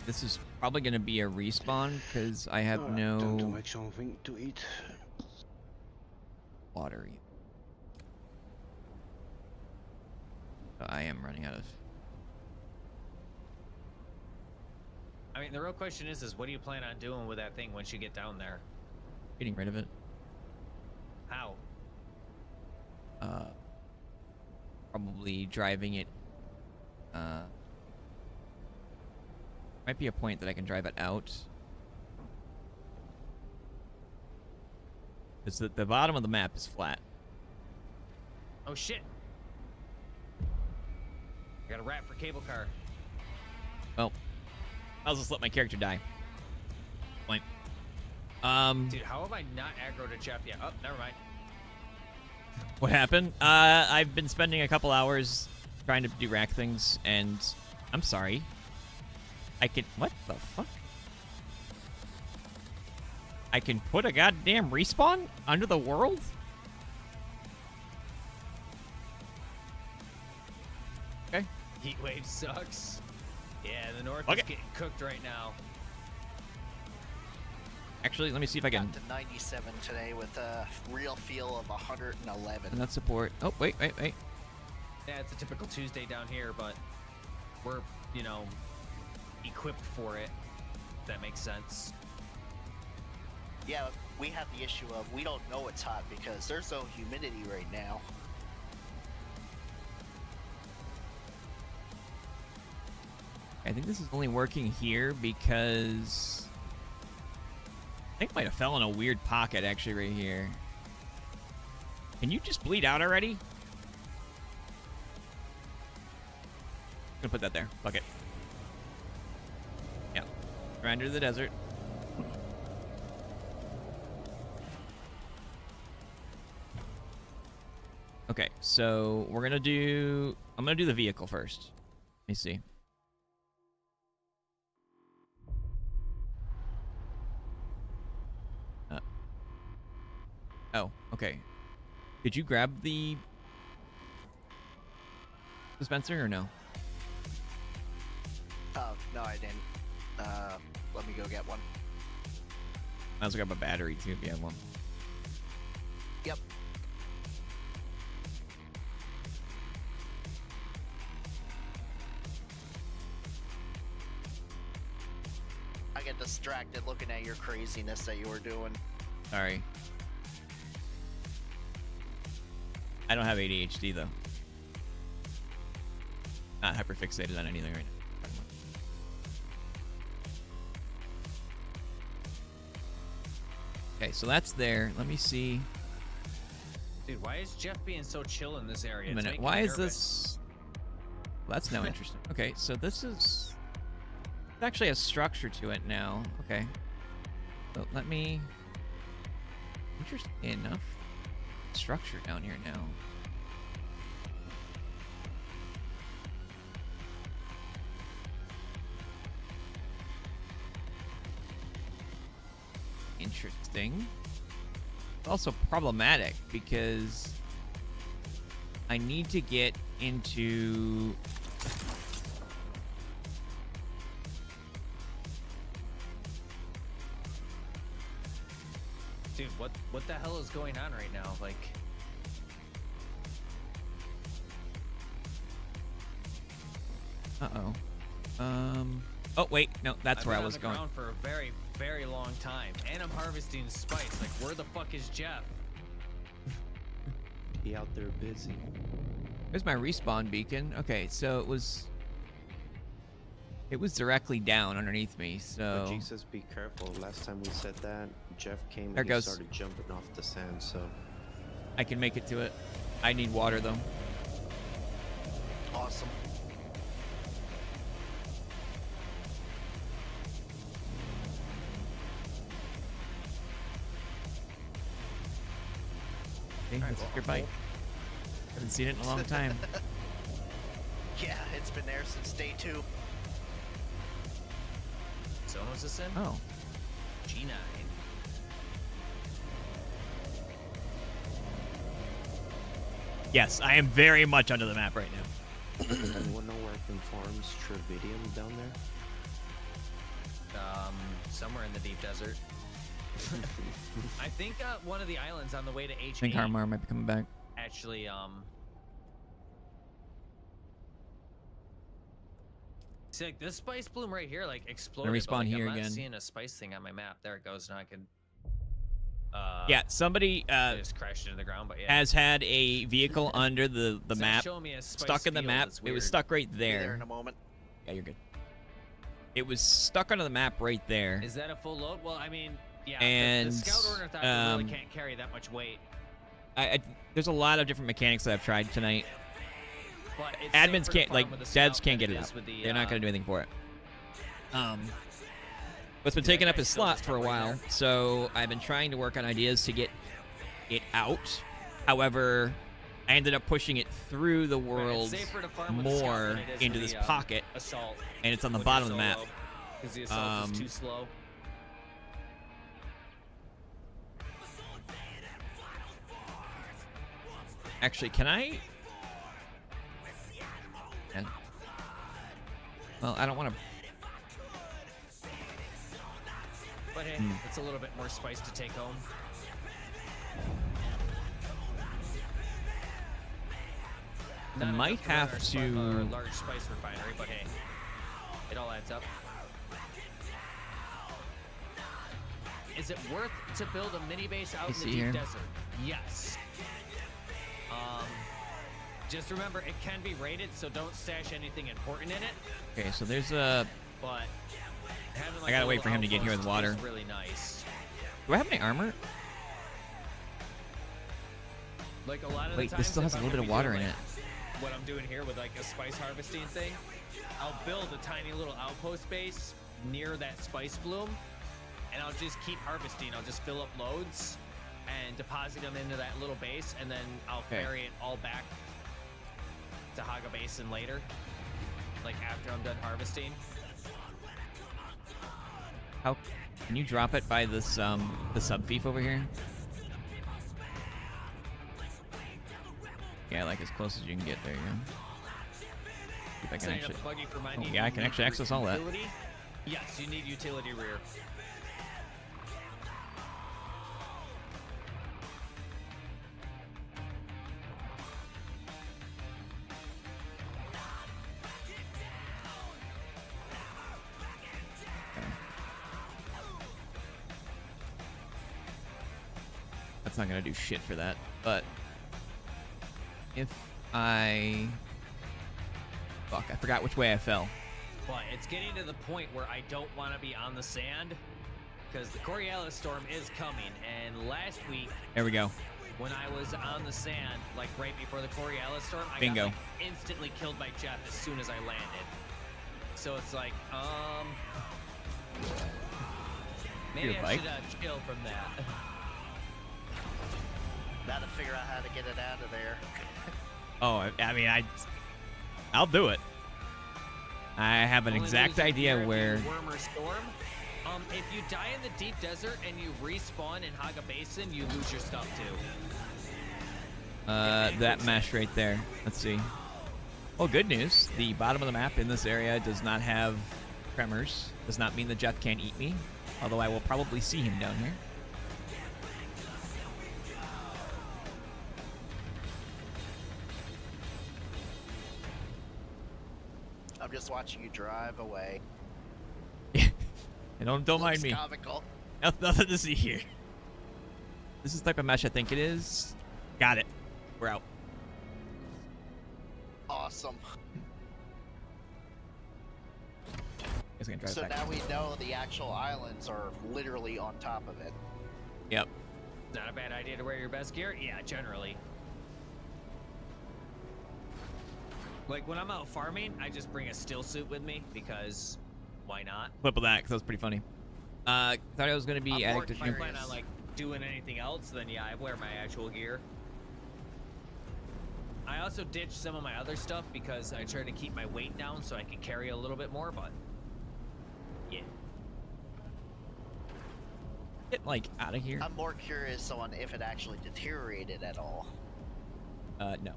This is probably going to be a respawn because I have no Time to make something to eat. water. I am running out of. I mean, the real question is what do you plan on doing with that thing once you get down there? Getting rid of it. How? Probably driving it. Might be a point that I can drive it out. Because the bottom of the map is flat. Oh shit! I got a rat for cable car. Well, I'll just let my character die. Point. Dude, how have I not aggroed to Jeff yet? Oh, never mind. What happened? I've been spending a couple hours trying to do rack things, and I'm sorry. I can. What the fuck? I can put a goddamn respawn under the world? Okay. Heat wave sucks. Yeah, the north Okay. is getting cooked right now. Actually, let me see if I can. Got to 97 today with a real feel of 111. And that's support. Oh, wait. Yeah, it's a typical Tuesday down here, but we're, you know, equipped for it. If that makes sense. Yeah, we have the issue of we don't know it's hot because there's no humidity right now. I think this is only working here because I think I might have fell in a weird pocket actually right here. Can you just bleed out already? I'm gonna put that there. Fuck it. Yeah. Surrender to the desert. Okay, so we're gonna do. I'm gonna do the vehicle first. Let me see. Oh, okay. Did you grab the dispenser or no? Oh, no, I didn't. Let me go get one. I also grab a battery too if you have one. Yep. I get distracted looking at your craziness that you were doing. Sorry. I don't have ADHD though. Not hyperfixated on anything right now. Okay, so that's there. Let me see. Dude, why is Jeff being so chill in this area? A It's minute. making Why me is nervous. this? Well, that's now interesting. Okay, so this is. It actually has structure to it now. Okay. So let me. Interesting enough. Structure down here now. Interesting. It's also problematic because I need to get into Dude, what the hell is going on right now? Like, uh-oh. Oh wait, no, that's I've where I been was on the going. ground for a very, very long time, and I'm harvesting spice. Like, where the fuck is Jeff? be out there busy. There's my respawn beacon. Okay, so it was directly down underneath me, so... But Jesus, be careful. Last time we said that, Jeff came There and goes. he started jumping off the sand, so... I can make it to it. I need water, though. Awesome. Okay, Alright, let's well, your bike. Haven't seen it in a long time. Yeah, it's been there since day 2. So was this in? Oh. G9. Yes, I am very much under the map right now. Anyone know where I can farm Stravidium down there? Somewhere in the deep desert. I think one of the islands on the way to H8. I think Harmar might be coming back. Actually, see, like this spice bloom right here, like exploded. Respawn but, like, here I'm not again. seeing a spice thing on my map. There it goes. Now I can. Yeah, somebody just crashed into the ground, but yeah. has had a vehicle under the It's not map, showing me a spice stuck in the field. map. It's It was weird. stuck right Be there. there in a moment. Yeah, you're good. It was stuck under the map right there. Is that a full load? Well, I mean, yeah. And, the scout ornithopter really can't carry that much weight. There's a lot of different mechanics that I've tried tonight. But it's Admins safer to can't, farm like, with the devs scout can't than get it is up. with the, They're not going to do anything for it. What's been taking up his slot for a while, so I've been trying to work on ideas to get it out. However, I ended up pushing it through the world safer to farm with the scout more than it is into with this the, pocket, assault and it's on the when bottom you're of the map. solo, 'cause the assault is too slow. Actually, can I? Well, I don't want to. But hey, it's a little bit more spice to take home. I Not might enough run have our to. large spice refinery, but hey, it all adds up. Is it worth to build a mini base out in the see deep here. desert? Yes. Just remember, it can be raided, so don't stash anything important in it. Okay, so there's a. But having, like, I gotta a wait little for him to get here with outpost water. is really nice. Do I have any armor? Like a lot of Wait, the this times still has if a I'm little bit gonna of be water in doing, it. like, what I'm doing here with like a spice harvesting thing, I'll build a tiny little outpost base near that spice bloom, and I'll just keep harvesting. I'll just fill up loads and deposit them into that little base, and then I'll ferry it all back to Haga Basin later, like after I'm done harvesting. How can you drop it by this the sub thief over here? Yeah, like as close as you can get. There you go. If I can Setting actually. up buggy for mine, Oh, you yeah, I can need actually access all that. utility. Yes, you need utility rear. That's not gonna do shit for that. But if I fuck, I forgot which way I fell. But it's getting to the point where I don't want to be on the sand because the Coriolis storm is coming. And last week, There we go. when I was on the sand, like right before the Coriolis storm, I Bingo. got like, instantly killed by Jeff as soon as I landed. So it's like, maybe Your I bike? should chill from that. Now to figure out how to get it out of there. Oh, I mean, I'll do it. I have an Only exact losing idea here if where. you worm or storm. If you die in the deep desert and you respawn in Haga Basin, you lose your stuff too. That mesh right there. Let's see. Well, good news. The bottom of the map in this area does not have tremors. Does not mean the Jeff can't eat me. Although I will probably see him down here. I'm just watching you drive away. And don't mind me. Comical. Nothing to see here. This is the type of mesh I think it is. Got it. We're out. Awesome. Guess I can drive So back. now we know the actual islands are literally on top of it. Yep. Not a bad idea to wear your best gear? Yeah, generally. Like, when I'm out farming, I just bring a still suit with me, because why not? Flip of that, because that was pretty funny. Thought I was going to be adding to If I plan on, like, doing anything else, then yeah, I wear my actual gear. I also ditched some of my other stuff because I try to keep my weight down so I can carry a little bit more, but yeah. Get, like, out of here. I'm more curious on if it actually deteriorated at all. No.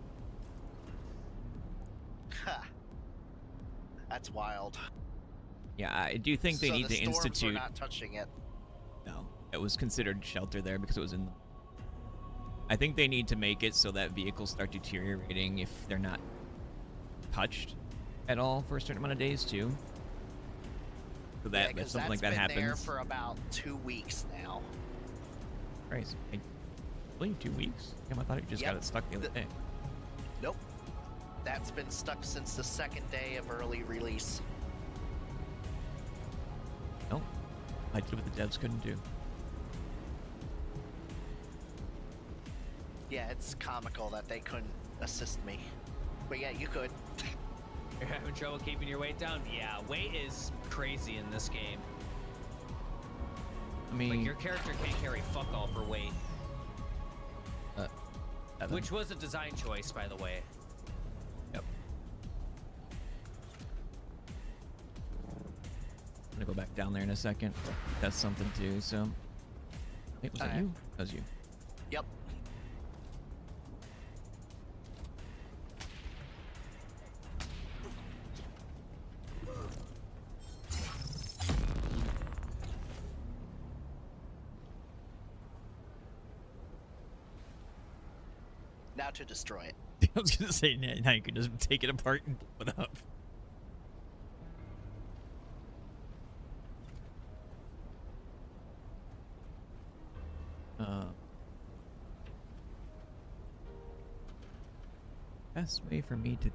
Ha. That's wild. Yeah, I do think they So need the to storms institute. were not touching it. No, it was considered shelter there because it was in. I think they need to make it so that vehicles start deteriorating if they're not touched at all for a certain amount of days too. So that if something like that that's been there happens. for about 2 weeks now. Christ, only 2 weeks? Damn, I thought it just got it stuck the other day. Nope. That's been stuck since the 2nd day of early release. No, I did what the devs couldn't do. Yeah, it's comical that they couldn't assist me. But yeah, you could. You're having trouble keeping your weight down? Yeah, weight is crazy in this game. I mean, like, your character can't carry fuck all for weight. Which was a design choice, by the way. Yep. I'm gonna go back down there in a second. That's something too, so. Wait, was that you? That was you. Yep. Now to destroy it. I was gonna say now you can just take it apart and blow it up. Best way for me to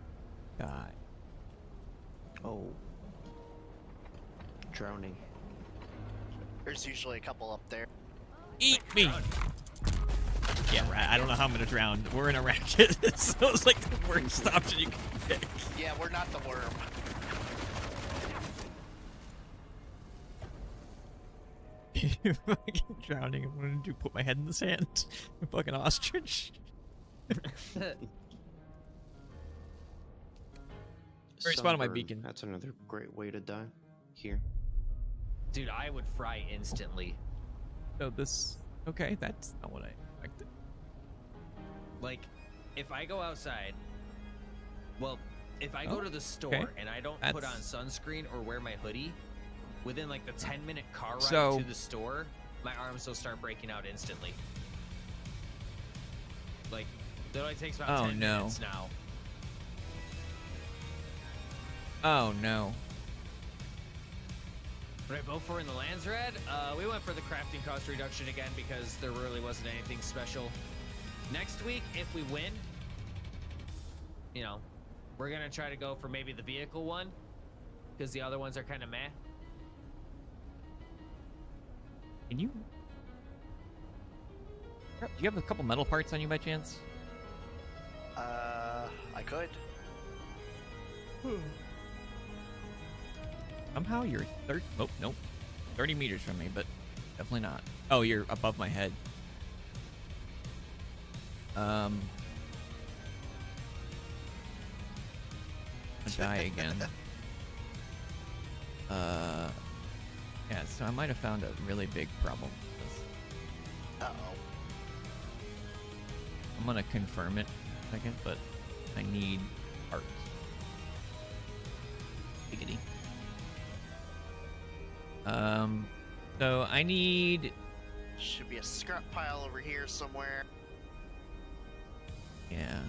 die. Oh. Drowning. There's usually a couple up there. Eat me! Yeah, right. I don't know how I'm gonna drown. We're in a racket, so it's like the worst option you can pick. Yeah, we're not the worm. Fucking drowning. I'm gonna put my head in the sand. Fucking ostrich. Respawn on my beacon. That's another great way to die. Here. Dude, I would fry instantly. So this... Okay, that's not what I expected. Like, if I go outside... Well, if I go to the store and I don't put on sunscreen or wear my hoodie, within like the 10-minute car ride to the store, my arms will start breaking out instantly. Like, it only takes about 10 minutes now. Oh no. What did I vote for in the Lands Red? We went for the crafting cost reduction again because there really wasn't anything special. Next week, if we win, you know, we're gonna try to go for maybe the vehicle one because the other ones are kind of meh. Can you? Do you have a couple metal parts on you by chance? I could. Somehow you're 30 meters from me, but definitely not. Oh, you're above my head. I'm gonna die again. Yeah, so I might have found a really big problem with this. Uh-oh. I'm gonna confirm it in a second, but I need parts. Giggity. So I need... Should be a scrap pile over here somewhere. Yeah.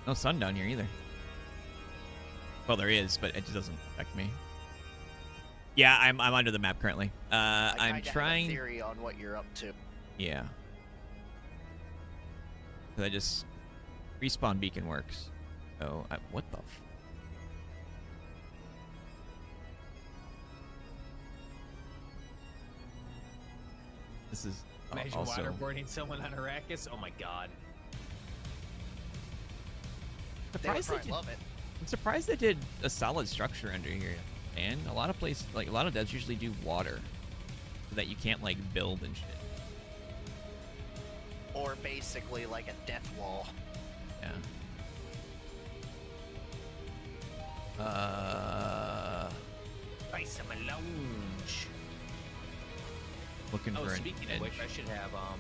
No sun down here either. Well, there is, but it just doesn't affect me. Yeah, I'm under the map currently. I'm trying... have a theory on what you're up to. Yeah. Cause I just respawn beacon works. So what the? This is Imagine also waterboarding someone on Arrakis. Oh my god. They would surprised probably did- love it. I'm surprised they did a solid structure under here. And a lot of places, like a lot of devs usually do water, so that you can't like build and shit. Or basically like a death wall. Yeah. Ice and lounge. Looking Oh, for an speaking edge. of which, I should have God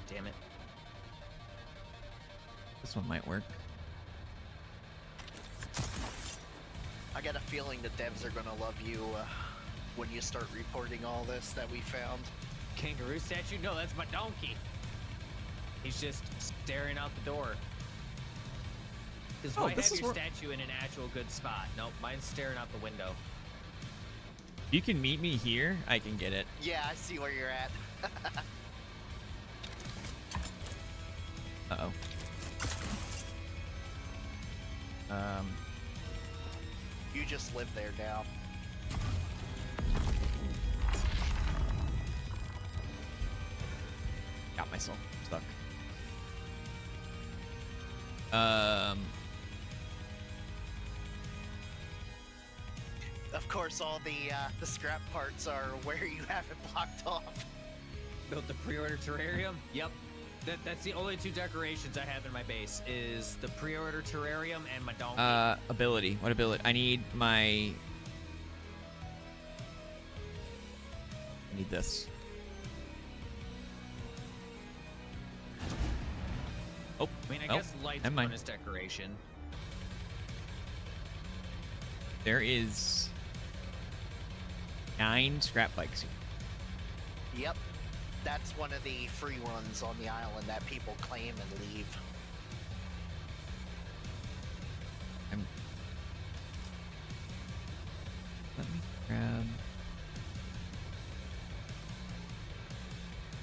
damn it. This one might work. I got a feeling the devs are gonna love you when you start reporting all this that we found. Kangaroo statue? No, that's my donkey. He's just staring out the door. Because why have your statue in an actual good spot? Nope, mine's staring out the window. You can meet me here. I can get it. Yeah, I see where you're at. Uh-oh. You just live there now. Got myself stuck. Of course, all the scrap parts are where you have it blocked off. Built the pre-order terrarium? Yep. That's the only two decorations I have in my base, is the pre-order terrarium and my donkey. Ability. What ability? I need this. Oh. I mean, I guess light's never mind. bonus decoration. There is 9 scrap bikes here. Yep. That's one of the free runs on the island that people claim and leave. Let me grab.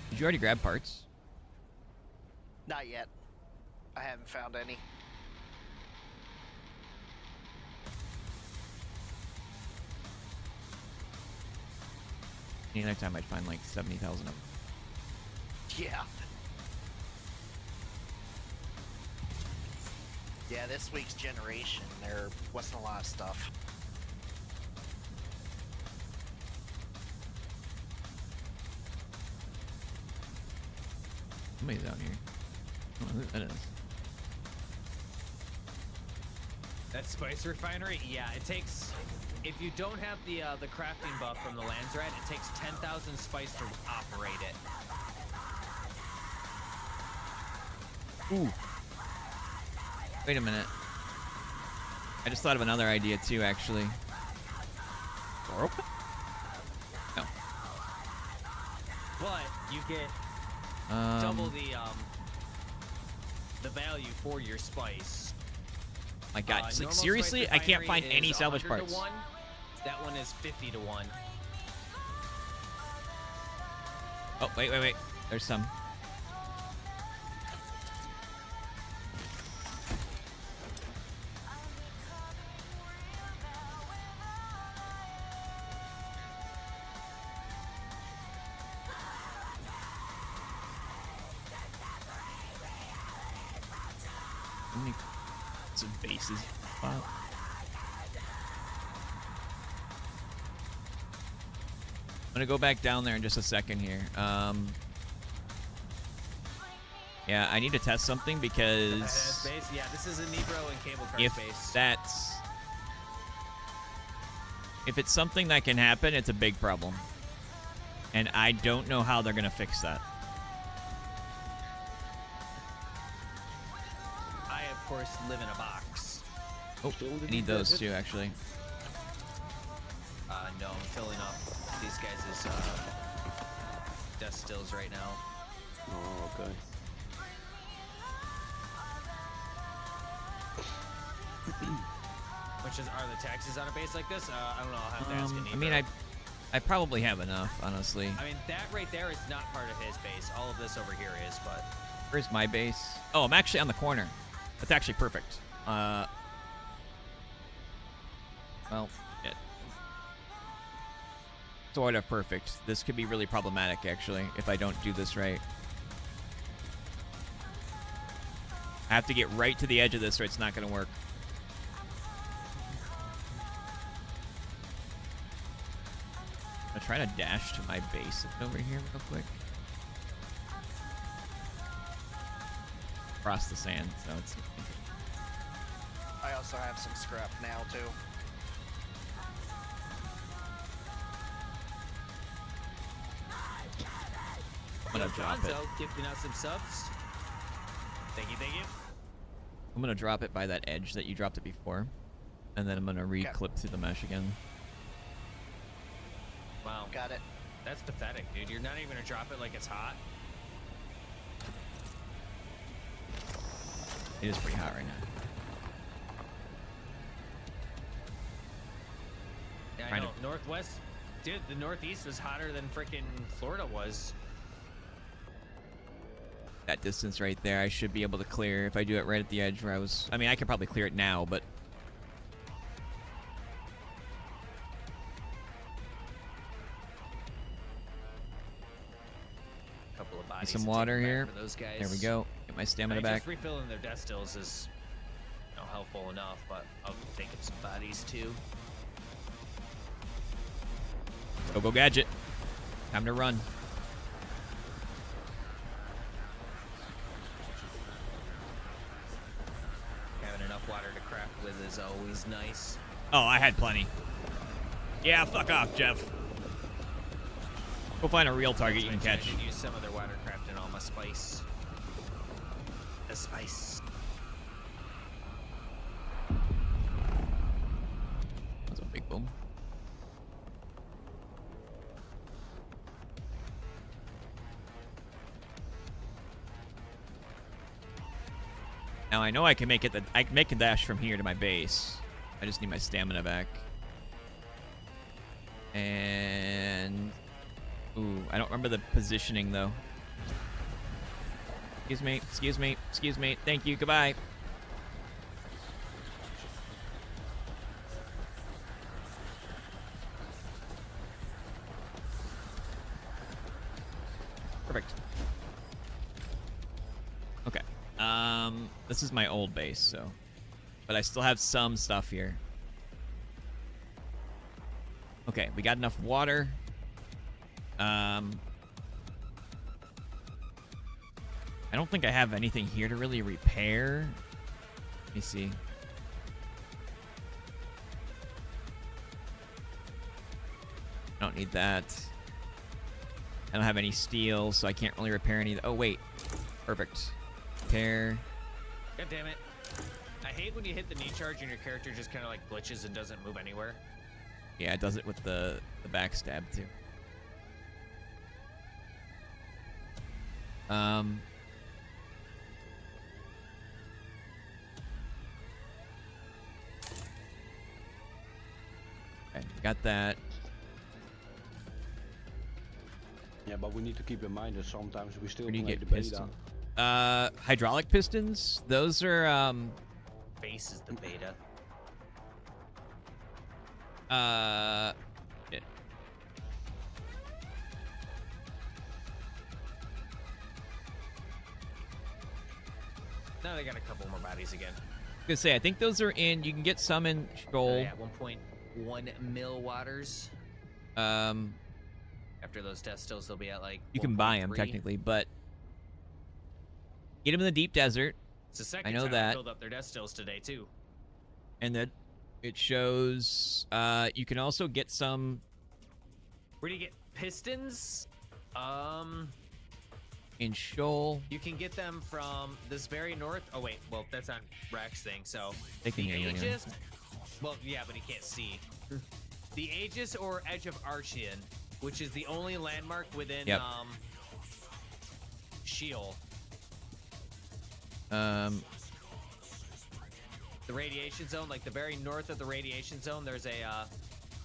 Did you already grab parts? Not yet. I haven't found any. Any other time I'd find like 70,000 of them. Yeah. Yeah, this week's generation, there wasn't a lot of stuff. Somebody's out here. I don't know who that is. That spice refinery? Yeah, it takes... If you don't have the crafting buff from the Lands Rat, it takes 10,000 spice to operate it. Ooh. Wait a minute. I just thought of another idea too, actually. Door open? No. But you get double the value for your spice. My God, like, normal seriously, spice I can't find refinery any is salvage 100 to parts. 1. That one is 50 to 1. Oh, wait. There's some. How many bases? Wow. I'm gonna go back down there in just a second here. Yeah, I need to test something because Base? Yeah, this is a Nebro and cable car if space. if it's something that can happen, it's a big problem. And I don't know how they're gonna fix that. I, of course, live in a box. Oh, I need those too, actually. No, I'm filling up these guys' death stills right now. Oh, okay. Which are the taxes on a base like this? I don't know. I'll have to ask a I mean, I I probably have enough, honestly. I mean, that right there is not part of his base. All of this over here is, but... Where's my base? Oh, I'm actually on the corner. That's actually perfect. Well, shit. Sort of perfect. This could be really problematic, actually, if I don't do this right. I have to get right to the edge of this or it's not going to work. I'm trying to dash to my base over here real quick. Across the sand, so it's... I also have some scrap now, too. I'm gonna drop it. Giving out some subs. Thank you, thank you. I'm gonna drop it by that edge that you dropped it before. And then I'm gonna re-clip through the mesh again. Wow. Got it. That's pathetic, dude. You're not even gonna drop it like it's hot. It is pretty hot right now. Yeah, I know. Northwest, dude, the Northeast was hotter than freaking Florida was. That distance right there, I should be able to clear if I do it right at the edge where I was. I mean, I could probably clear it now, but. Couple of bodies. Some water here. For those guys. There we go. Get my stamina back. Just refilling their death stills is, helpful enough, but I'll take some bodies too. Go gadget. Time to run. Having enough water to craft with is always nice. Oh, I had plenty. Yeah, fuck off, Jeff. Go find a real target you can catch. I did use some of their watercraft in all my spice. The spice. That's a big boom. Now I know I can make it. I can make a dash from here to my base. I just need my stamina back. And ooh, I don't remember the positioning though. Excuse me. Excuse me. Excuse me. Thank you. Goodbye. Perfect. Okay. This is my old base, so, but I still have some stuff here. Okay, we got enough water. I don't think I have anything here to really repair. Let me see. I don't need that. I don't have any steel, so I can't really repair any. Oh, wait. Perfect. Repair. God damn it. I hate when you hit the knee charge and your character just kind of like glitches and doesn't move anywhere. Yeah, it does it with the backstab, too. Okay, got that. Yeah, but we need to keep in mind that sometimes we still Where do you play get the beta. piston? Hydraulic pistons? Those are, Base is the beta. Yeah. Now they got a couple more bodies again. I was gonna say, I think those are in. You can get some in Shoal. Yeah, 1.1 mil waters. After those death stills, they'll be at like. You can buy them technically, but get them in the deep desert. It's the second I know time that. I filled up their death stills today too. And that it shows. You can also get some. Where do you get pistons? In Shoal. You can get them from this very north. Oh wait, well that's on Rack's thing. So They can the hear you anyway. Aegis. Well, yeah, but he can't see. The Aegis or Edge of Archean, which is the only landmark within Sheol. The radiation zone, like the very north of the radiation zone, there's a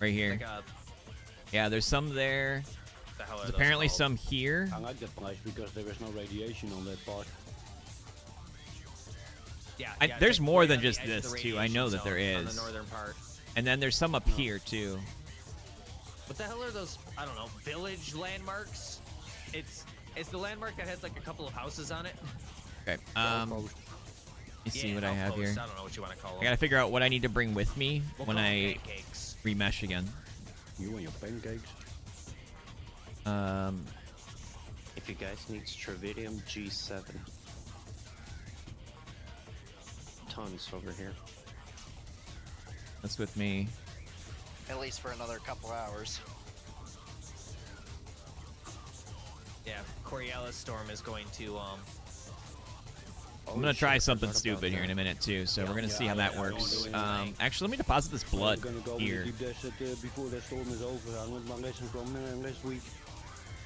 right here. Like Yeah, there's some there. The hell are There's those apparently called? some here. I like that place because there is no radiation on that part. Yeah, There's it's more right than on the just edge of this the too. I know that there radiation zone is. on the northern part. And then there's some up here too. What the hell are those? I don't know. Village landmarks. It's the landmark that has like a couple of houses on it. Okay. Let me see what I have outpost. here. I don't know what you want to call them. I gotta figure out what I need to bring with me We'll when call them I pancakes. remesh again. You and your pancakes. If you guys need Stravidium G7. Tons over here. That's with me. At least for another couple hours. Yeah, Coriolis Storm is going to I'm gonna try something stupid here in a minute too, so we're gonna see how that works. Actually, let me deposit this blood We're gonna go here. with the deep desert before that storm is over. I learned my lesson from last week.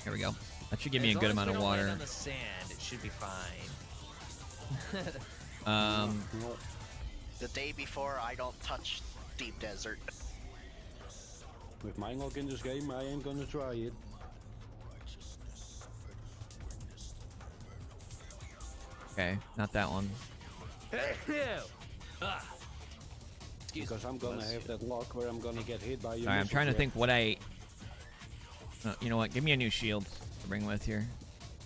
Here we go. That should give me a as good long as amount we of don't land water. on the sand, it should be fine. The day before, I don't touch deep desert. With my luck in this game, I ain't gonna try it. Okay, not that one. Because I'm gonna have that luck where I'm gonna get hit by your Sorry, I'm missile trying to threat. think what I. You know what? Give me a new shield to bring with here.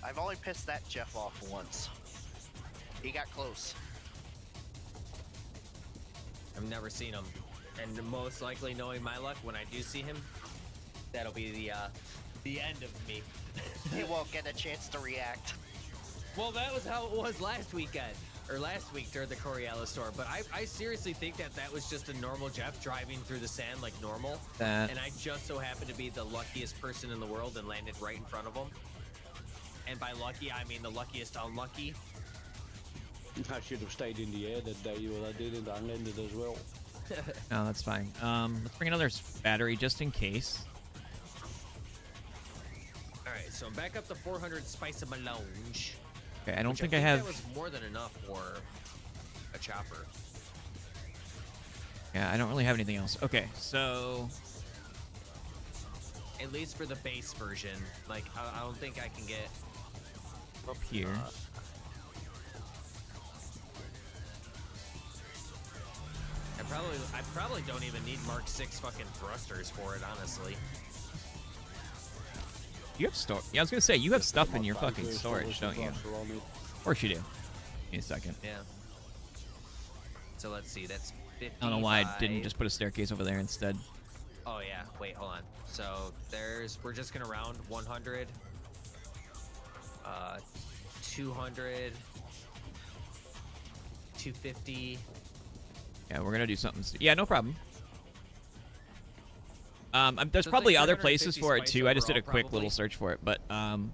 I've only pissed that Jeff off once. He got close. I've never seen him, and most likely, knowing my luck, when I do see him, that'll be the end of me. He won't get a chance to react. Well, that was how it was last weekend, or last week during the Coriolis Storm. But I seriously think that was just a normal Jeff driving through the sand like normal. And I just so happened to be the luckiest person in the world and landed right in front of him. And by lucky, I mean the luckiest unlucky. I should have stayed in the air that day, but I didn't. I landed as well. No, that's fine. Let's bring another battery just in case. All right, so I'm back up to 400 Spice of Melange. Okay, I don't which think I have. That was more than enough for a chopper. Yeah, I don't really have anything else. Okay, so At least for the base version, like I don't think I can get up here. I probably don't even need Mark 6 fucking thrusters for it, honestly. You have store. Yeah, I was gonna say you have stuff in your fucking storage, don't you? Of course you do. Give me a second. Yeah. So let's see. That's 55. I don't know why I didn't just put a staircase over there instead. Oh yeah. Wait, hold on. So we're just gonna round 100, 200, 250. Yeah, we're gonna do something. Yeah, no problem. There's So probably it's like other places 350 for it spice too. I just did a overall, quick probably. little search for it, but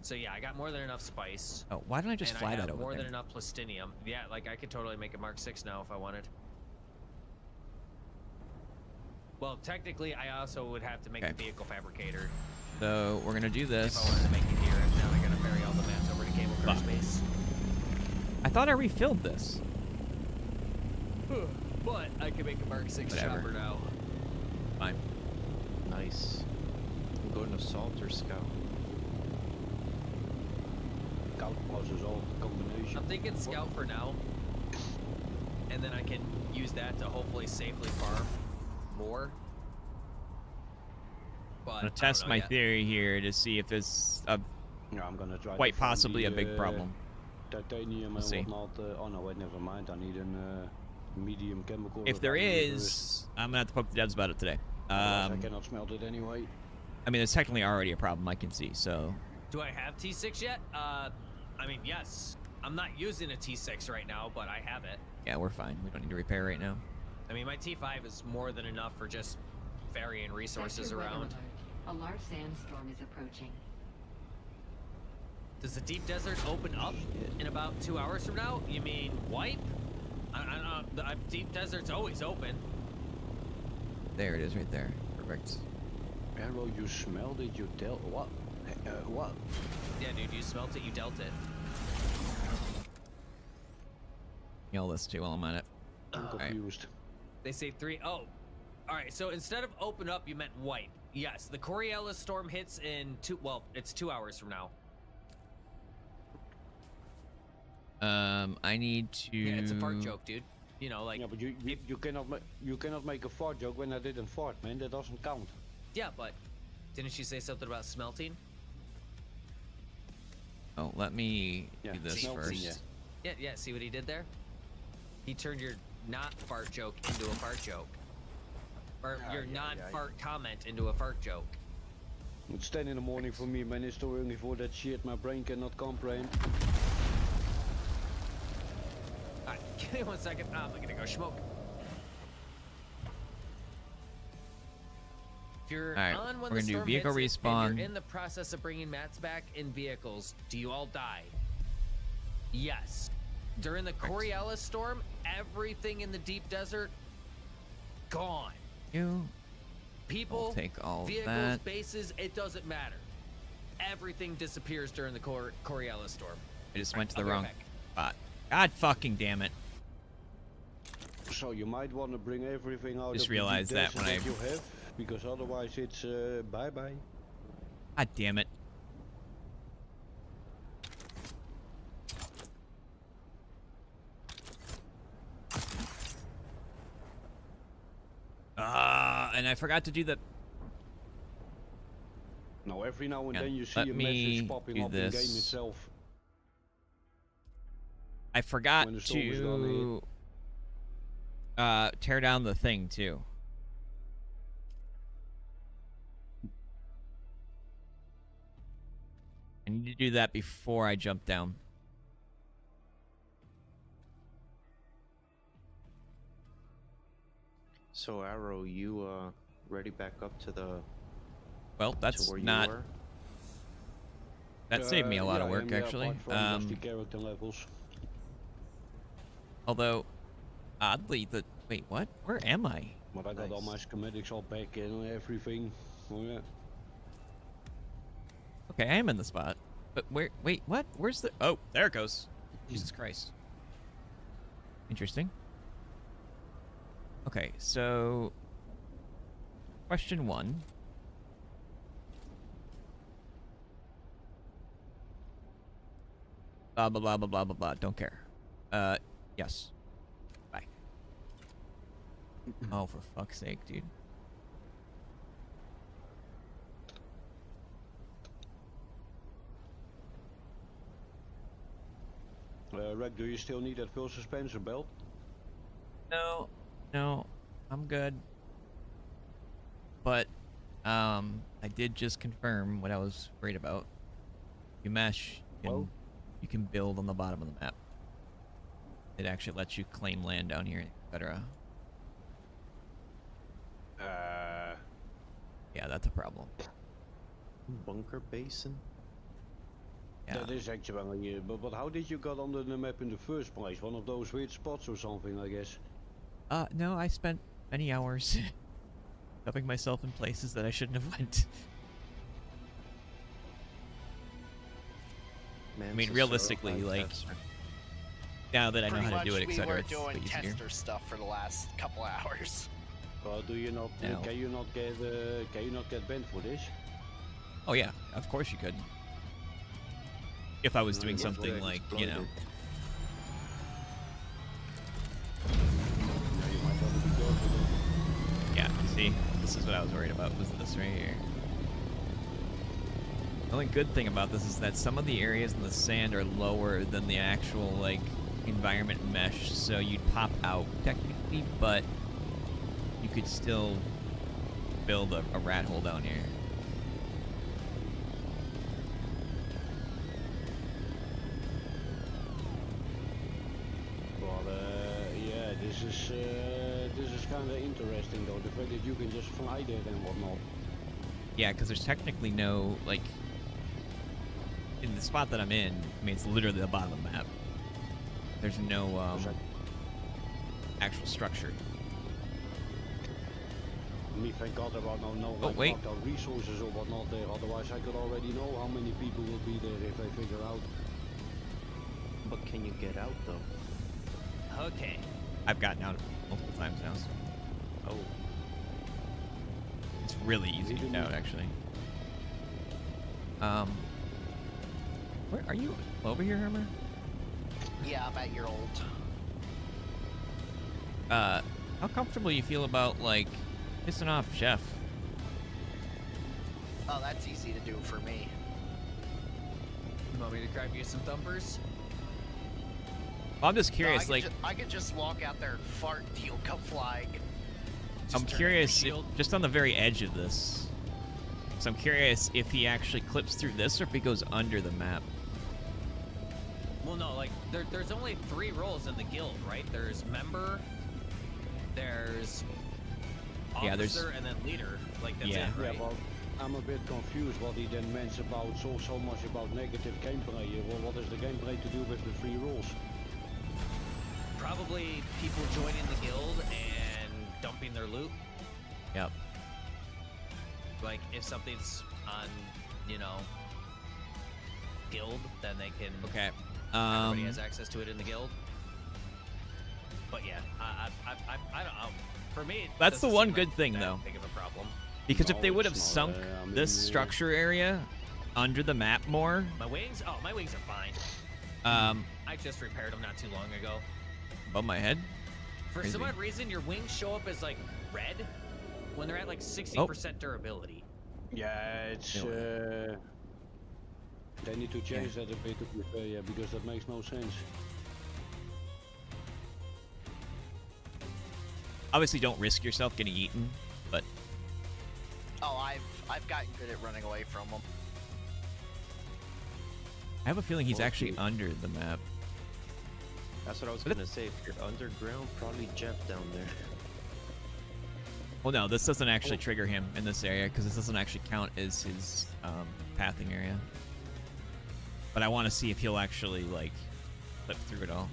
So yeah, I got more than enough spice. Oh, why don't I just and fly I that have over more there? than enough plastinium. Yeah, like I could totally make a Mark 6 now if I wanted. Well, technically, I also would have to make a vehicle fabricator. So we're gonna do this. If I wanted to make it here, and now I gotta ferry all the maps over to Cable Car Space. I thought I refilled this. But I can make a Mark 6 Whatever. chopper now. Fine. Nice. I'm going to Salt or Scout. Scout plus is all combination. I'm thinking Scout for now. And then I can use that to hopefully safely farm more. But I'm gonna test my theory here to see if it's a Yeah, I'm gonna try quite to find possibly a the, big problem. Titanium We'll and see. whatnot. Oh no, wait, never mind. I need a medium chemical. If there refinery is, I'm gonna have to poke the devs about it today. Otherwise I cannot smelt it anyway. I mean, there's technically already a problem I can see. So do I have T6 yet? I mean, yes. I'm not using a T6 right now, but I have it. yeah, we're fine. We don't need to repair right now. I mean, my T5 is more than enough for just ferrying resources Sector weather around. alert. A large sandstorm is approaching. Does the deep desert open up in about 2 hours from now? You mean wipe? I don't know. The deep desert's always open. There it is, right there. Perfect. Arrow, you smelled it. You dealt what? What? Yeah, dude, you smelt it, you dealt it. Yell this too while I'm at it. I'm confused. They say 3. Oh, all right. So instead of open up, you meant wipe. Yes, the Coriolis storm hits in it's 2 hours from now. I need to. Yeah, it's a fart joke, dude. You know, like. Yeah, but you cannot make a fart joke when I didn't fart, man. That doesn't count. Yeah, but didn't you say something about smelting? Oh, let me do this first. Yeah. See what he did there? He turned your not fart joke into a fart joke, or your non-fart comment into a fart joke. It's 10 in the morning for me, man. It's too early for that shit. My brain cannot comprehend. Alright, give me 1 second. I'm gonna go smoke. If you're on when the storm hits and you're in the process of bringing mats back in vehicles, do you all die? Yes. During the Coriolis storm, everything in the deep desert, gone. People, take all vehicles, that. bases, it doesn't matter. Everything disappears during the Coriolis storm. I just went to the wrong spot. God fucking damn it. So you might want to bring everything out. Just realized that when you have, because otherwise it's bye-bye. God damn it. And I forgot to do the. Now every now and then you see a message popping up in the game itself. I forgot to tear down the thing too. I need to do that before I jump down. So Arrow, you ready back up to the? Well, that's not. That saved me a lot of work, actually. Character levels. Although, oddly, wait, what? Where am I? But I got all my schematics all back and everything. Oh yeah. Okay, I am in the spot. But where? Wait, what? Where's the? Oh, there it goes. Jesus Christ. Interesting. Okay, so question 1. Blah blah blah blah blah blah blah. Don't care. Yes. Bye. Oh, for fuck's sake, dude. Rek, do you still need that full suspension belt? No, I'm good. But I did just confirm what I was worried about. You mesh, you can build on the bottom of the map. It actually lets you claim land down here, etc. Yeah, that's a problem. Bunker basin? Yeah. That is actually, but how did you get onto the map in the first place? One of those weird spots or something, I guess. No, I spent many hours shoving myself in places that I shouldn't have went. I mean, realistically, like, now that I know how to do it, etc., it's we were doing easier. tester stuff for the last couple hours. Well, do you not? No. Can you not get banned for this? Oh yeah, of course you could. If I was doing something like, you know. Yeah, see, this is what I was worried about, was this right here. The only good thing about this is that some of the areas in the sand are lower than the actual, like, environment mesh, so you'd pop out technically, but you could still build a rat hole down here. Yeah, this is kind of interesting though, the fact that you can just fly there and whatnot. Yeah, because there's technically no, like, in the spot that I'm in, I mean, it's literally the bottom of the map. There's no actual structure. Me, thank God there are no resources or whatnot there, otherwise I could already know how many people will be there if I figure out. But can you get out though? Okay. I've gotten out multiple times now. So. Oh. It's really easy to get out, actually. Where are you? Over here, Hermer? Yeah, I'm at your old. How comfortable you feel about, like, pissing off Jeff? Oh, that's easy to do for me. You want me to grab you some thumpers? Well, I'm just curious, No, like... I could just walk out there and fart and you'll come flying. I'm curious, just on the very edge of this. So I'm curious if he actually clips through this or if he goes under the map. Well, no, like, there's only 3 roles in the guild, right? There's member, there's officer, and then leader. Like, that's it, right? Yeah, well, I'm a bit confused what he then meant about so much about negative gameplay. Well, what is the gameplay to do with the 3 roles? Probably people joining the guild and dumping their loot. Yep. Like, if something's on, you know, guild, then they can... Okay. Everybody has access to it in the guild. But yeah, I don't know. For me, that's the one good thing, though. Big of a problem. Because if they would have sunk this structure area under the map more... My wings? Oh, my wings are fine. I just repaired them not too long ago. Above my head? For some odd reason, your wings show up as, like, red when they're at, like, 60% durability. Yeah, it's... They need to change that a bit, yeah, because that makes no sense. Obviously, don't risk yourself getting eaten, but... Oh, I've gotten good at running away from them. I have a feeling he's actually under the map. That's what I was gonna say. If you're underground, probably Jeff down there. Well, no, this doesn't actually trigger him in this area because this doesn't actually count as his pathing area. But I want to see if he'll actually, like, slip through it all.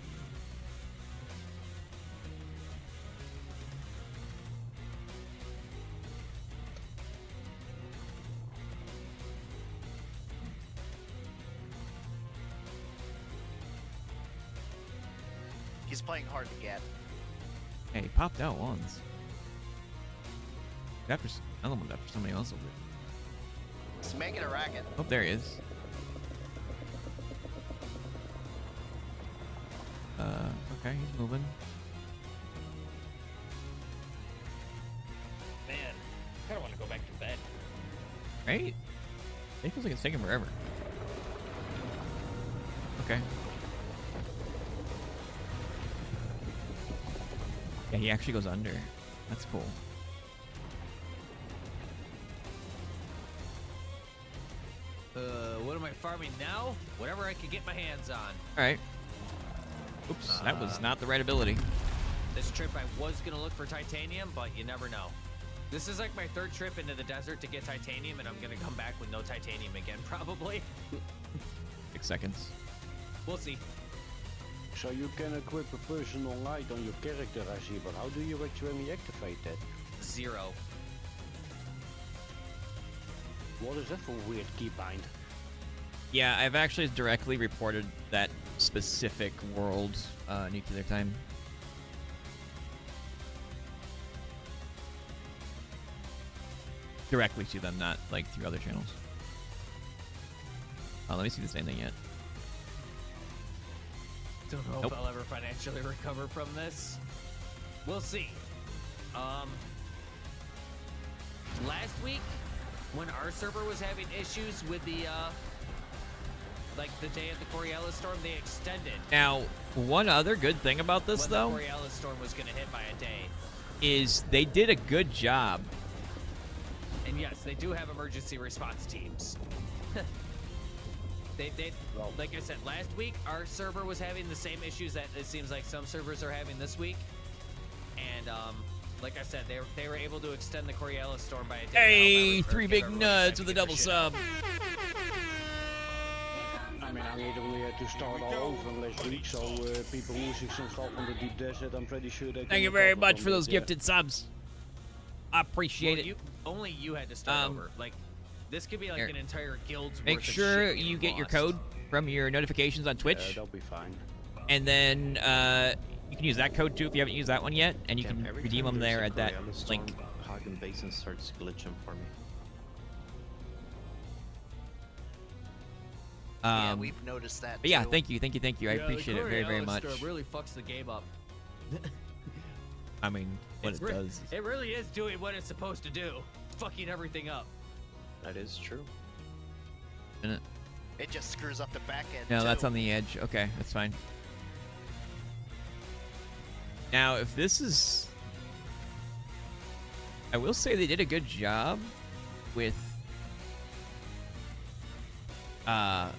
He's playing hard to get. Hey, he popped out once. After another one after somebody else over there. He's making a racket. Oh, there he is. Okay, he's moving. Man, I kind of want to go back to bed. Right? It feels like it's taking forever. Okay. Yeah, he actually goes under. That's cool. What am I farming now? Whatever I can get my hands on. Alright. Oops, that was not the right ability. This trip I was gonna look for titanium, but you never know. This is like my 3rd trip into the desert to get titanium, and I'm gonna come back with no titanium again, probably. 6 seconds. We'll see. So you can equip a personal light on your character, I see, but how do you actually activate that? 0. What is that for weird keybind? Yeah, I've actually directly reported that specific world nuclear time. Directly to them, not like through other channels. Let me see if there's anything yet. Don't know if I'll ever financially recover from this. We'll see. Last week, when our server was having issues with the, like the day of the Coriolis storm, they extended. Now, one other good thing about this, though, when the Coriolis storm was going to hit by a day, is they did a good job. And yes, they do have emergency response teams. They like I said, last week, our server was having the same issues that it seems like some servers are having this week. And, like I said, they were able to extend the Coriolis storm by a day. Hey, 3 big nuts with a double sub. I mean, I literally had to start all over last week, so people losing some stuff on the deep desert, I'm pretty sure they can. Thank you very much for those gifted subs. I appreciate it. Only you had to start over. Like, this could be like an entire guild's Make worth of sure shit you get your lost. code from your notifications on Twitch. That'll be fine. And then you can use that code too if you haven't used that one yet, and you can redeem them there at that link. fucking basin starts glitching for me. Yeah, we've noticed that. But yeah, too. thank you. I appreciate it very much. Storm really fucks the game up. I mean, what it does. It really is doing what it's supposed to do, fucking everything up. That is true. Isn't it? It just screws up the back end. No, too. that's on the edge. Okay, that's fine. Now, if this is... I will say they did a good job with... how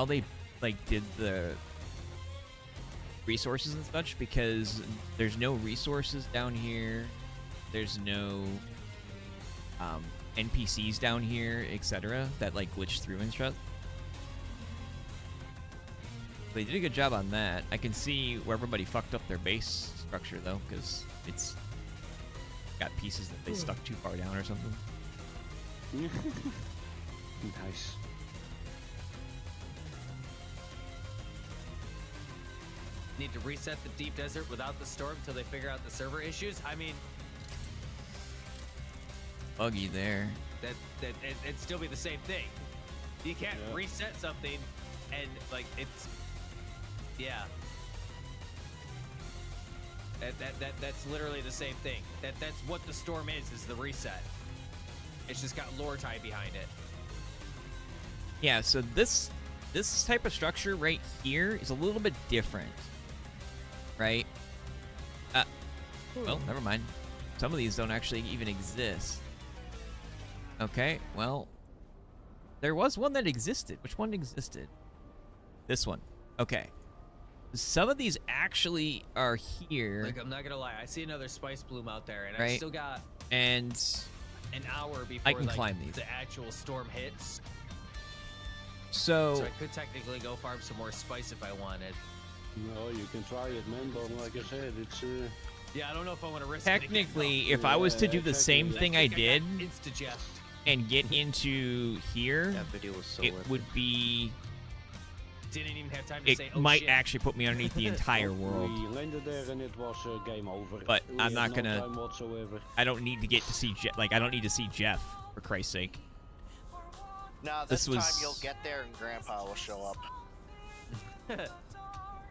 they, like, did the resources and such, because there's no resources down here. There's no... NPCs down here, etc., that like glitch through and stuff. They did a good job on that. I can see where everybody fucked up their base structure though, because it's got pieces that they stuck too far down or something. Nice. Need to reset the deep desert without the storm till they figure out the server issues. I mean, Buggy there. It'd still be the same thing. You can't reset something and like it's that's literally the same thing. That's what the storm is the reset. It's just got lore tied behind it. Yeah, so this type of structure right here is a little bit different. Right? Well, never mind. Some of these don't actually even exist. Okay, well, there was one that existed. Which one existed? This one. Okay. Some of these actually are here. Like, I'm not gonna lie, I see another spice bloom out there, and right? I still got an hour before I can like, climb these. the actual storm hits. So I could technically go farm some more spice if I wanted. No, you can try it, man, but like I said, it's... Yeah, I don't know if I want to risk technically, it again. if I was to do the same thing I did Insta-Jeff. and get into here, That video was so it epic. would be... Didn't even have time to It say, oh, might shit. actually put me underneath the entire world. We landed there and it was game over. But We I'm not had no gonna... time whatsoever. I don't need to get to see Jeff. Like, I don't need to see Jeff, for Christ's sake. No, This this was- time you'll get there and Grandpa will show up.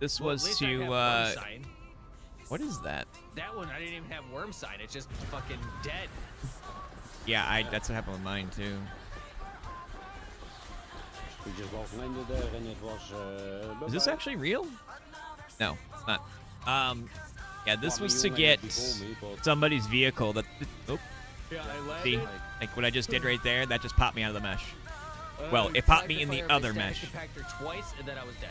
This Well, at was least I to, have worm sign. What is that? That one, I didn't even have worm sign. It's just fucking dead. Yeah, that's what happened with mine, too. We just both landed there and it was... Is this actually real? No, it's not. Yeah, this Well, I mean, was you to landed get before me, but- somebody's vehicle that... Oh, Yeah, I see? landed. Like what I just did right there, that just popped me out of the mesh. Well, it popped me in the other mesh. Compactor twice, and then I was dead.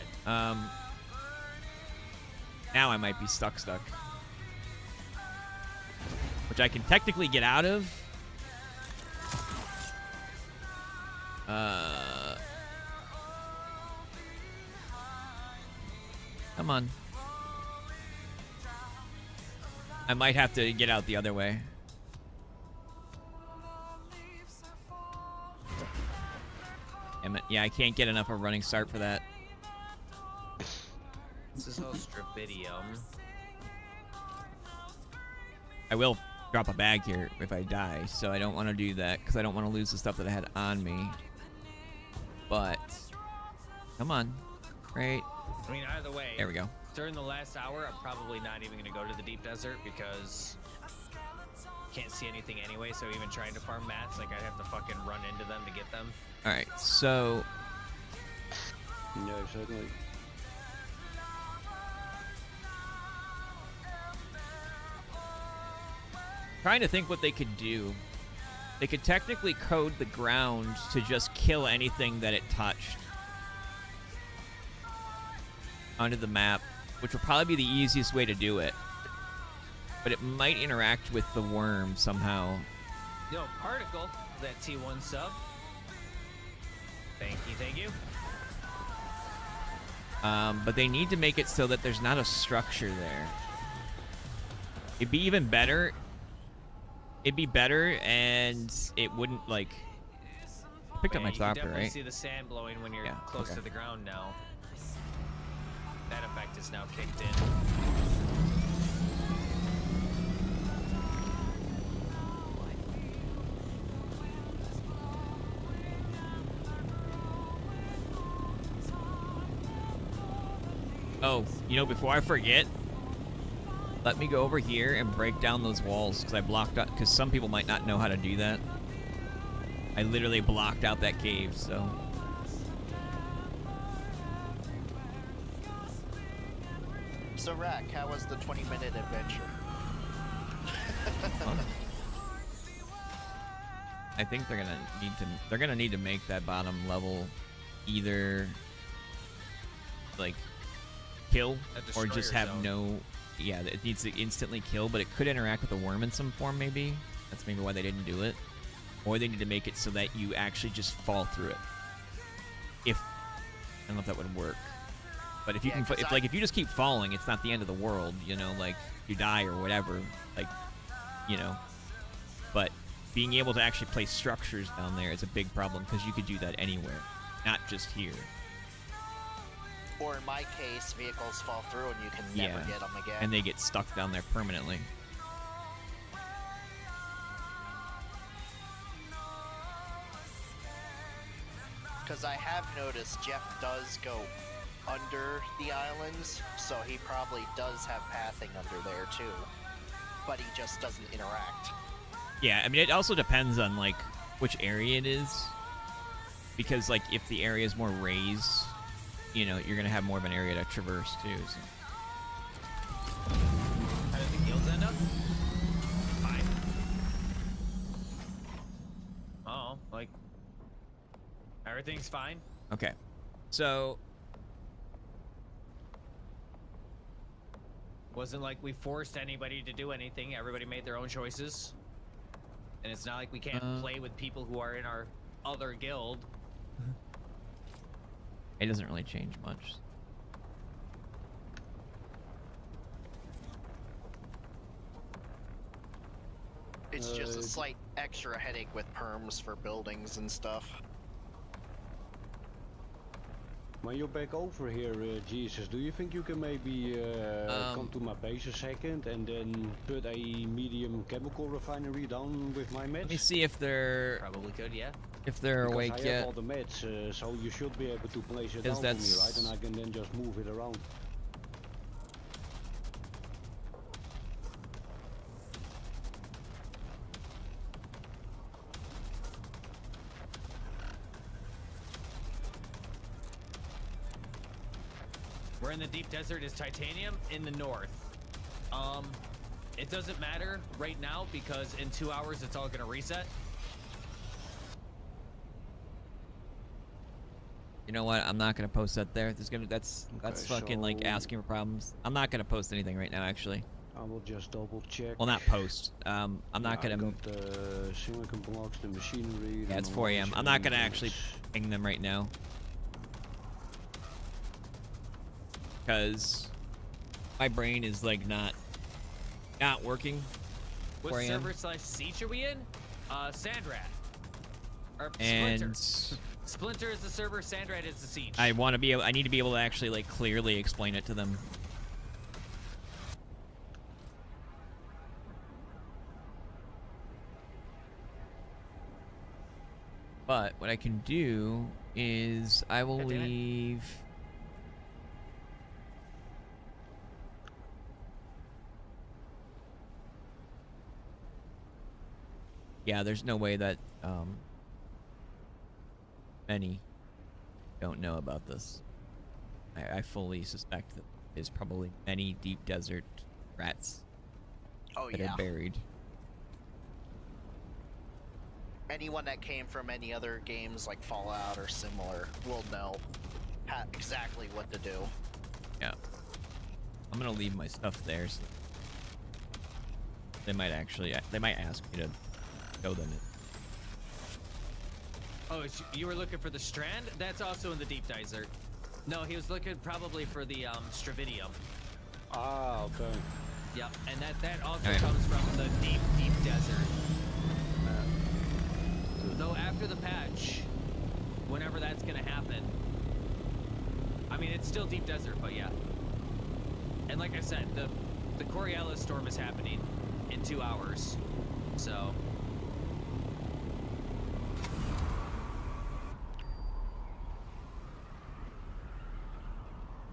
Now I might be stuck. Which I can technically get out of. Come on. I might have to get out the other way. Damn it. Yeah, I can't get enough of a running start for that. This is all strabidium. I will drop a bag here if I die, so I don't want to do that because I don't want to lose the stuff that I had on me. But, come on. Right. I mean, either way. There we go. During the last hour, I'm probably not even going to go to the deep desert because can't see anything anyway, so even trying to farm mats, like I'd have to fucking run into them to get them. Alright, so... Yeah, certainly. Trying to think what they could do. They could technically code the ground to just kill anything that it touched onto the map, which would probably be the easiest way to do it. But it might interact with the worm somehow. Yo, Particle, that T1 sub. Thank you. But they need to make it so that there's not a structure there. It'd be even better. It'd be better, and it wouldn't, like... Picked up my You can thopper, definitely right? see the sand blowing when you're Yeah, close okay. to the ground now. That effect is now kicked in. Oh, you know, before I forget, let me go over here and break down those walls because I blocked out. Because some people might not know how to do that. I literally blocked out that cave, so. So, Rack, how was the 20-minute adventure? I think they're gonna need to make that bottom level either like kill or just have zone. no. Yeah, it needs to instantly kill, but it could interact with a worm in some form. Maybe that's maybe why they didn't do it, or they need to make it so that you actually just fall through it. If I don't know if that would work, but if you can, if you just keep falling, it's not the end of the world. You know, like you die or whatever, like you know, but being able to actually place structures down there is a big problem because you could do that anywhere, not just here. Or in my case, vehicles fall through and you can never get them again. And they get stuck down there permanently. Because I have noticed Jeff does go under the islands, so he probably does have pathing under there too. But he just doesn't interact. Yeah, I mean, it also depends on, like, which area it is. Because, like, if the area is more raised, you know, you're going to have more of an area to traverse, too. So. How did the guilds end up? Fine. Oh, like, everything's fine. Okay. So. Wasn't like we forced anybody to do anything. Everybody made their own choices. And it's not like we can't play with people who are in our other guild. It doesn't really change much. It's just a slight extra headache with perms for buildings and stuff. When you're back over here, Jesus, do you think you can maybe come to my base a second and then put a medium chemical refinery down with my meds? Let me see if they're... Probably could, yeah. If they're because awake I yet. have all the meds, so you should be able to place it down for me, right? And I can then just move it around. We're in the deep desert. Is titanium in the north? It doesn't matter right now because in 2 hours it's all gonna reset. You know what? I'm not gonna post that there. That's fucking like so- asking for problems. I'm not gonna post anything right now, actually. I will just double check. Well, not post. I'm not I gonna. got the silicon blocks, the machinery. Yeah, it's 4 a.m. I'm not gonna actually ping them right now. Because my brain is like not working. What 4 a.m. server/siege are we in? Sandrat. Or And Splinter. Splinter is the server, Sandrat is the siege. I need to be able to actually like clearly explain it to them. But what I can do is I will leave. Yeah, there's no way that many don't know about this. I fully suspect that there's probably many deep desert rats that are buried. Anyone that came from any other games like Fallout or similar will know exactly what to do. Yeah. I'm gonna leave my stuff there. So they might ask me to show them it. Oh, you were looking for the Strand? That's also in the deep desert. No, he was looking probably for the Stravidium. Ah, okay. Yep, and that also comes from the deep desert. Though after the patch, whenever that's gonna happen, I mean it's still deep desert, but yeah. And like I said, the Coriolis storm is happening in 2 hours, so.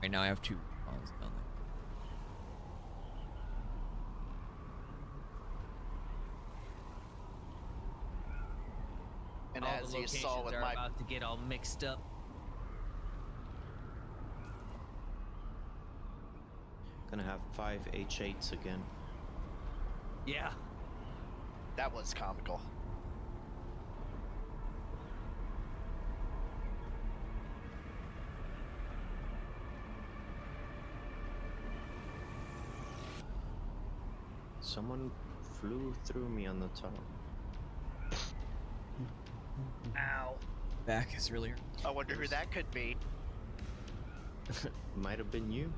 Right now I have 2 was down there. And all as the you locations saw with are my about to get all mixed up. Gonna have 5 H8s again. Yeah. that was comical. Someone flew through me on the top. Ow. Back is really. I wonder who that could be. Might have been you.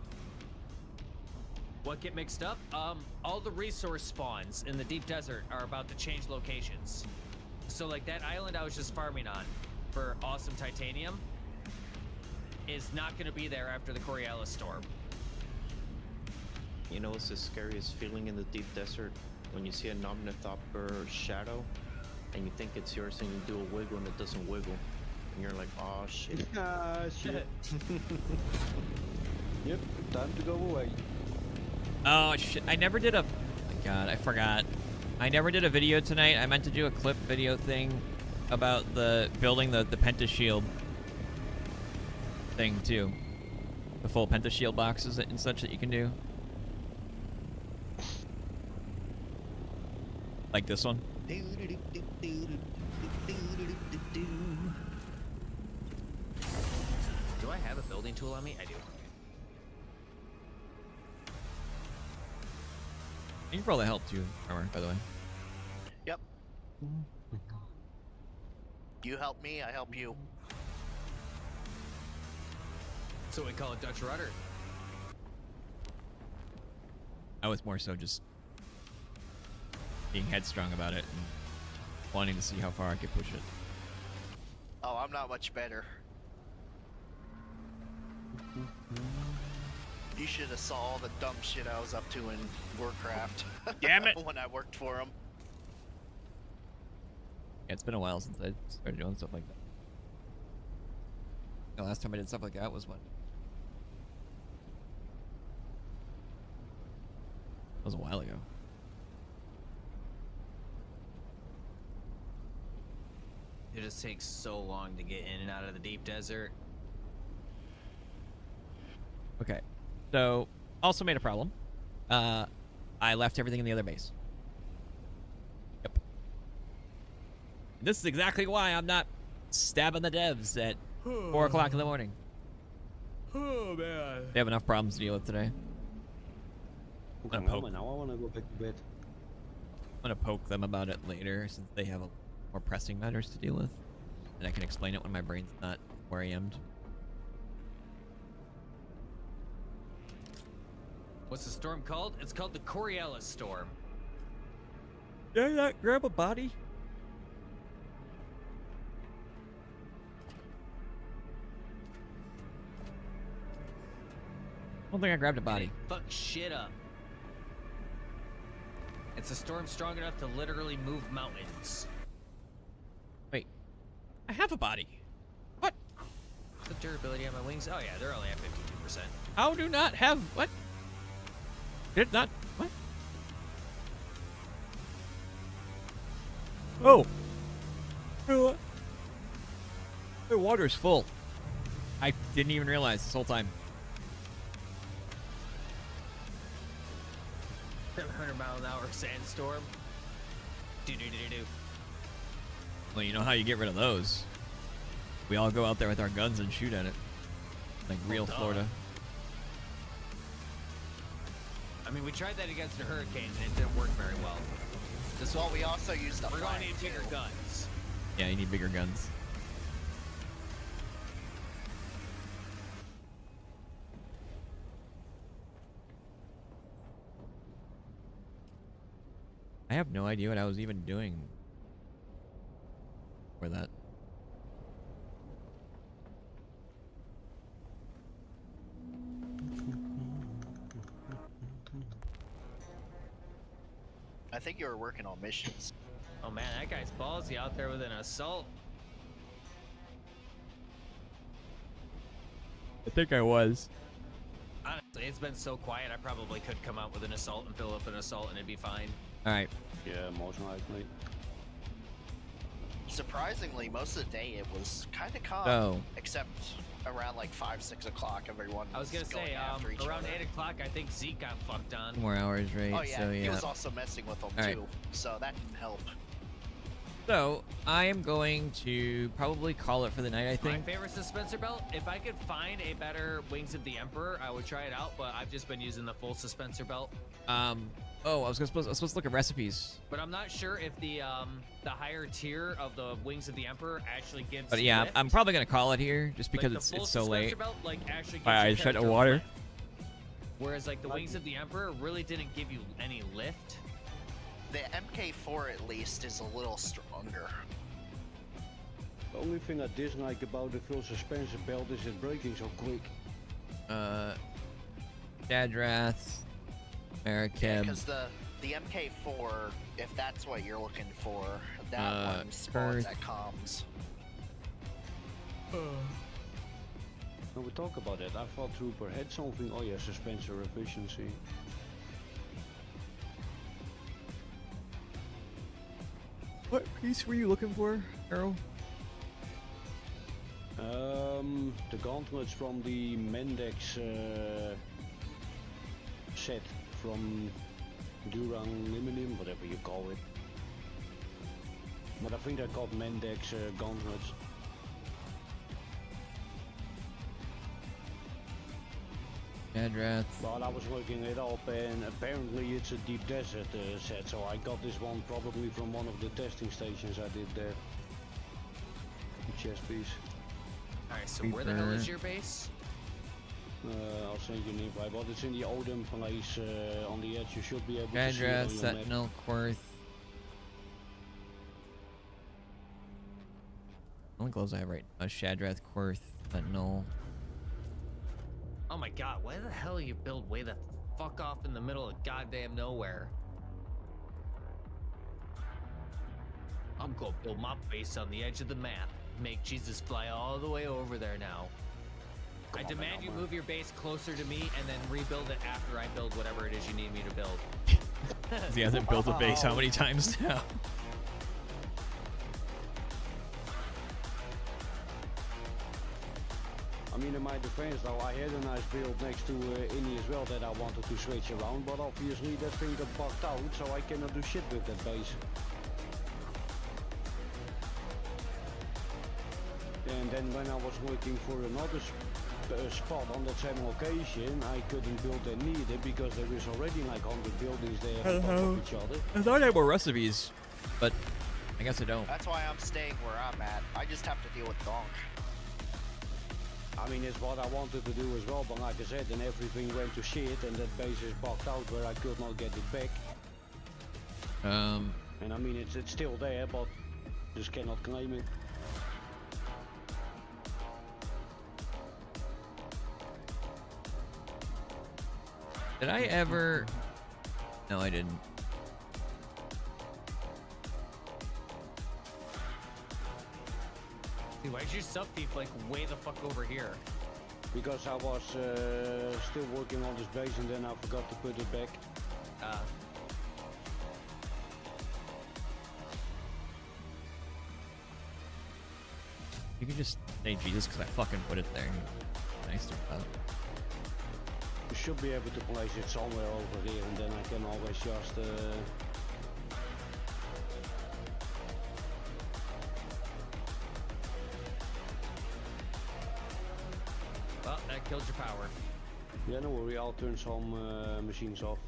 What get mixed up? All the resource spawns in the deep desert are about to change locations. So like that island I was just farming on for awesome titanium is not going to be there after the Coriolis storm. You know what's the scariest feeling in the deep desert? When you see a Nomnithopter shadow and you think it's yours and you do a wiggle and it doesn't wiggle. And you're like, oh shit. Ah, shit. Yep, time to go away. Oh shit! I never did a. Oh my god, I forgot. I never did a video tonight. I meant to do a clip video thing about the building the pentashield thing too. The full pentashield boxes and such that you can do. Like this one. Do I have a building tool on me? I do. You can probably help too, Armor, by the way. Yep. You help me, I help you. So we call it Dutch rudder. I was more so just being headstrong about it and wanting to see how far I could push it. Oh, I'm not much better. You should have saw all the dumb shit I was up to in Warcraft. Damn it! When I worked for him. Yeah, it's been a while since I started doing stuff like that. The last time I did stuff like that was what? That was a while ago. It just takes so long to get in and out of the deep desert. Okay. So, also made a problem. I left everything in the other base. Yep. This is exactly why I'm not stabbing the devs at 4 o'clock in the morning. Oh, man. They have enough problems to deal with today. Okay, I'm gonna now I want to go back to bed. poke them about it later since they have more pressing matters to deal with. And I can explain it when my brain's not where I am. What's the storm called? It's called the Coriolis storm. Did I not grab a body? I don't think I grabbed a body. Fuck shit up. It's a storm strong enough to literally move mountains. Wait. I have a body. What? The durability on my wings? Oh yeah, they're only at 52%. How do not have what? Did not what? Oh. What? The water's full. I didn't even realize this whole time. 700-mile-an-hour sandstorm. Do-do-do-do-do. Well, you know how you get rid of those. We all go out there with our guns and shoot at it. Like real Florida. I mean, we tried that against a hurricane and it didn't work very well. This well, we also used the We're going flag, to need bigger guns. Yeah, you need bigger guns. I have no idea what I was even doing for that. I think you were working on missions. Oh man, that guy's ballsy out there with an assault. I think I was. Honestly, it's been so quiet. I probably could come out with an assault and fill up an assault, and it'd be fine. All right. Yeah, most likely. Surprisingly, most of the day it was kind of calm, So. except around like 5-6 o'clock, everyone. I was gonna say around 8 o'clock, I think Zeke got fucked on. More hours, right? Oh yeah, so, yeah. he was also messing with them All too, right. so that didn't help. So I am going to probably call it for the night. I think. My favorite suspensor belt. If I could find a better Wings of the Emperor, I would try it out. But I've just been using the full suspensor belt. Oh, I was supposed to look at recipes. But I'm not sure if the higher tier of the Wings of the Emperor actually gives. But yeah, lift. I'm probably gonna call it here just because Like, it's the full so late. suspensor belt, like, actually gives I you shut the character water. lift. Whereas like the Wings of the Emperor really didn't give you any lift. The MK4 at least is a little stronger. The only thing I dislike about the full suspension belt is it breaking so quick. Dadrath, Marikeb. Because the MK4, if that's what you're looking for, that one spawns at comms. When we talk about that, I thought Trooper had something. Oh yeah, suspensor efficiency. What piece were you looking for, Arrow? The gauntlets from the Mendex set from Durang, whatever you call it. But I think they're called Mendex gauntlets. Dadrath. Well, I was looking it up and apparently it's a deep desert set, so I got this one probably from one of the testing stations I did there. Chest piece. Alright, so where the hell is your base? I'll send you an invite, but it's in the Odin place on the edge. You should be able to see it Dadrath, on your Sentinel, Quarth. Only clothes I have right. Shadrath, Quarth, Sentinel. Oh my god, why the hell you build way the fuck off in the middle of goddamn nowhere? I'm gonna build my base on the edge of the map. Make Jesus fly all the way over there now. I demand you move your base closer to me and then rebuild it after I build whatever it is you need me to build. He hasn't built a base how many times now? I mean, in my defense though, I had a nice build next to Inni as well that I wanted to switch around, but obviously that thing got bugged out, so I cannot do shit with that base. And then when I was looking for another spot on that same location, I couldn't build that neither because there is already like 100 buildings there on top of each other. I thought I had more recipes, but I guess I don't. That's why I'm staying where I'm at. I just have to deal with Donk. I mean, it's what I wanted to do as well, but like I said, then everything went to shit and that base is bugged out where I could not get it back. And I mean, it's still there, but just cannot claim it. Did I ever? No, I didn't. Dude, why'd your sub beef like way the fuck over here? Because I was still working on this base and then I forgot to put it back. You can just say Jesus because I fucking put it there. Nice to know. You should be able to place it somewhere over here and then I can always just Well, that killed your power. Yeah, no worry, I'll turn some machines off.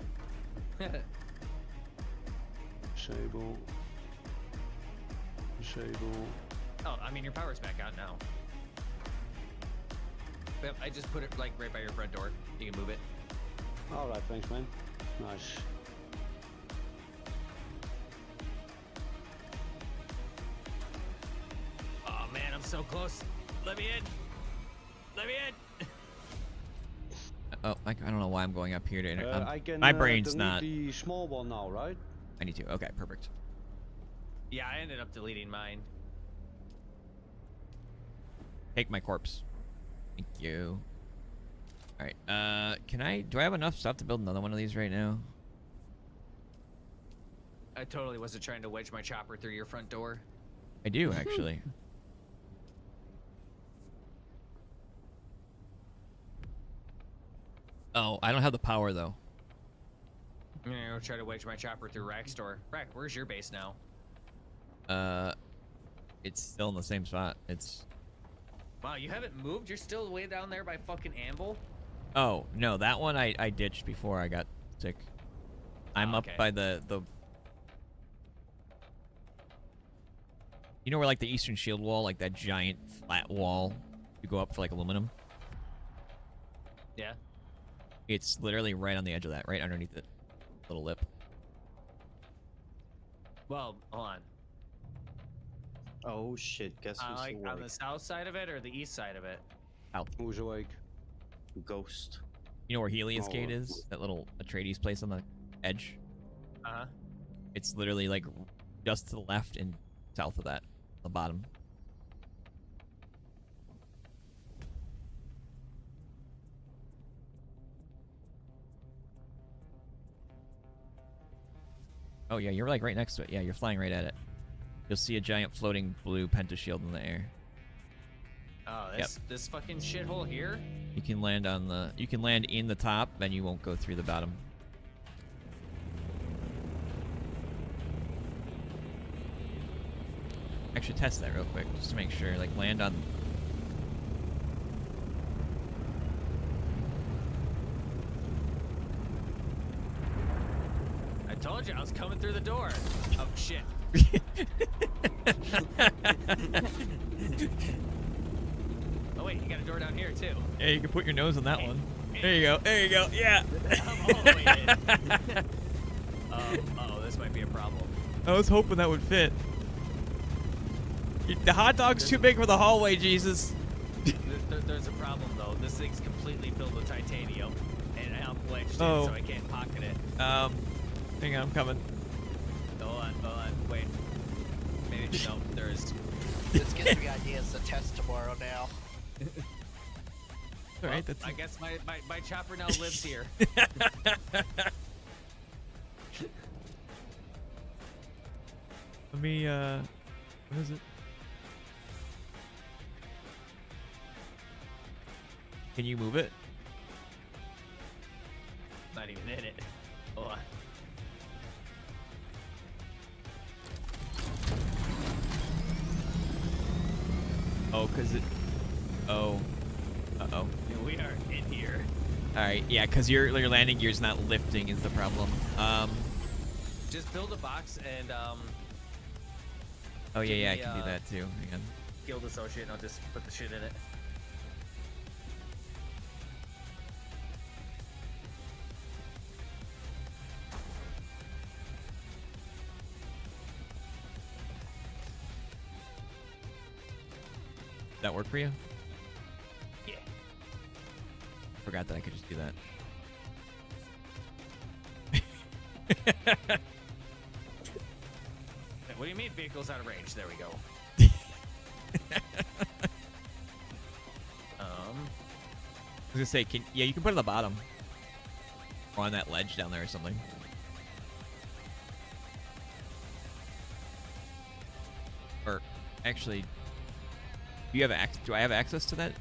Disable. Disable. Oh, I mean your power's back out now. Yep, I just put it like right by your front door. You can move it. Alright, thanks man. Nice. Oh man, I'm so close. Let me in. Let me in. Oh, I don't know why I'm going up here to. I can, my brain's delete not. the small one now, right? I need to. Okay, perfect. Yeah, I ended up deleting mine. Take my corpse. Thank you. All right. Do I have enough stuff to build another one of these right now? I totally wasn't trying to wedge my chopper through your front door. I do actually. Oh, I don't have the power though. I'm gonna go try to wedge my chopper through Rack's door. Rack, where's your base now? It's still in the same spot. It's. Wow, you haven't moved? You're still way down there by fucking Amble? Oh no, that one I ditched before I got sick. I'm up by the. You know where like the Eastern Shield wall, like that giant flat wall, you go up for like aluminum. Yeah. It's literally right on the edge of that, right underneath the little lip. Well, hold on. Oh shit, guess who's Like awake? on the south side of it or the east side of it? Out. Who's awake? Ghost. You know where Helios Gate is? That little Atreides place on the edge? Uh-huh. It's literally like just to the left and south of that, the bottom. Oh yeah, you're like right next to it. Yeah, you're flying right at it. You'll see a giant floating blue pentashield in the air. Oh, this fucking shithole here? You can land on the. You can land in the top, and you won't go through the bottom. Actually, test that real quick, just to make sure. Like, land on. I told you I was coming through the door. Oh shit. Oh wait, you got a door down here too. Yeah, you can put your nose on that one. There you go. There you go. Yeah. I'm all the way in. Oh, this might be a problem. I was hoping that would fit. The hot dog's too big for the hallway, Jesus. There's a problem though. This thing's completely filled with titanium, and I'm wedged in, Oh. so I can't pocket it. Hang on, I'm coming. Hold on, wait. Maybe no, there's. This gives me ideas to test tomorrow now. All right, that's. I guess my chopper now lives here. Let me, what is it? Can you move it? Not even in it. Hold on. Oh, cause it. Oh. Uh-oh. We are in here. All right, yeah, cause your landing gear's not lifting is the problem. Just build a box and Oh yeah, I give can me, do that too. Hang on. Guild associate, and I'll just put the shit in it. Does that work for you? Yeah. Forgot that I could just do that. What do you mean vehicles out of range? There we go. I was gonna say, you can put it on the bottom. Or on that ledge down there or something. Or, actually, do I have access to that?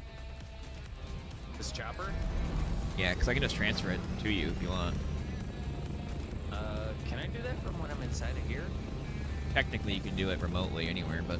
This chopper? Yeah, because I can just transfer it to you if you want. Can I do that from when I'm inside of here? Technically, you can do it remotely anywhere, but...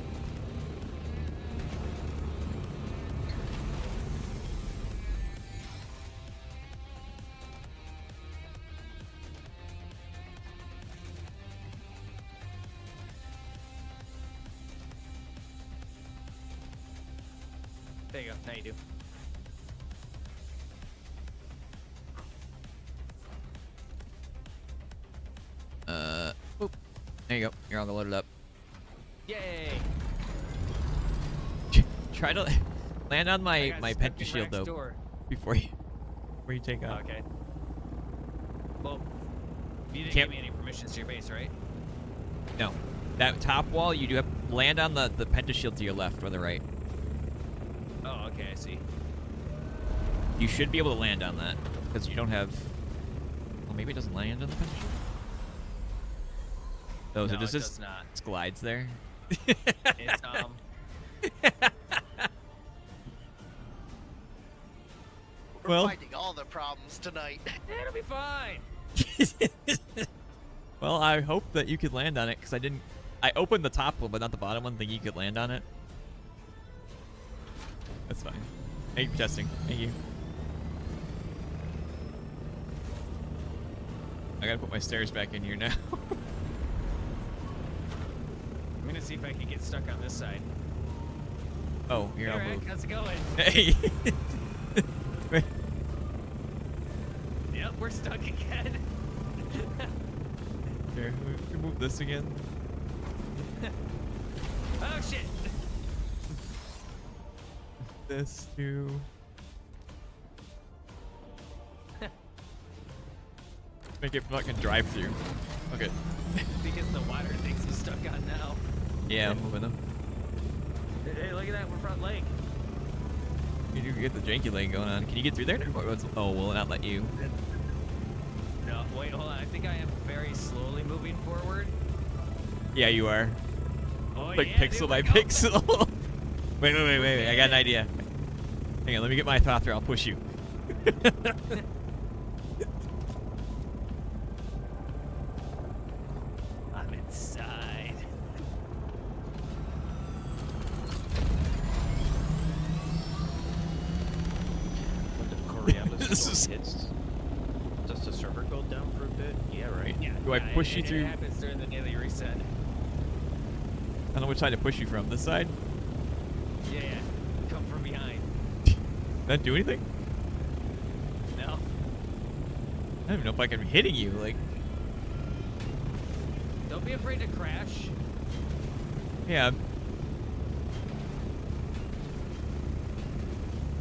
There you go. Now you do. Boop. There you go. You're all loaded up. Yay! Try to land on my penta shield though before you take off. Okay. Well, you didn't Can't- give me any permissions to your base, right? No, that top wall you do have land on the penta shield to your left or the right. Oh, okay, I see. You should be able to land on that because you don't have. Well, maybe it doesn't land on the pencil ship. Oh, so No, it does just not. glides there. It's We're Well- finding all the problems tonight. It'll be fine. Well, I hope that you could land on it because I didn't. I opened the top one, but not the bottom one, thinking you could land on it. That's fine. Thank you for testing. Thank you. I gotta put my stairs back in here now. I'm gonna see if I can get stuck on this side. Oh, here, Hey, I'll Rick, move. how's it going? Hey. Wait. Yep, we're stuck again. Here, we can move this again. Oh shit! This too. Make it fucking drive through. Okay. Because the water thinks I'm stuck on now. Yeah, I'm moving them. Hey, look at that, we're front lake. You do get the janky lane going on. Can you get through there? Oh, will it not let you? No, wait, hold on. I think I am very slowly moving forward. Yeah, you are. Oh, Like yeah, pixel dude, by we're going. pixel. wait. I got an idea. Hang on, let me get my thought through. I'll push you. I'm inside. When the Coriolis This storm is- hits, does the server go down for a bit? Yeah, right. Yeah, Do I push you it through? happens during the daily reset. I don't know which side to push you from. This side? Yeah. Come from behind. Not do anything? No? I don't even know if I can be hitting you. Like, Don't be afraid to crash. yeah.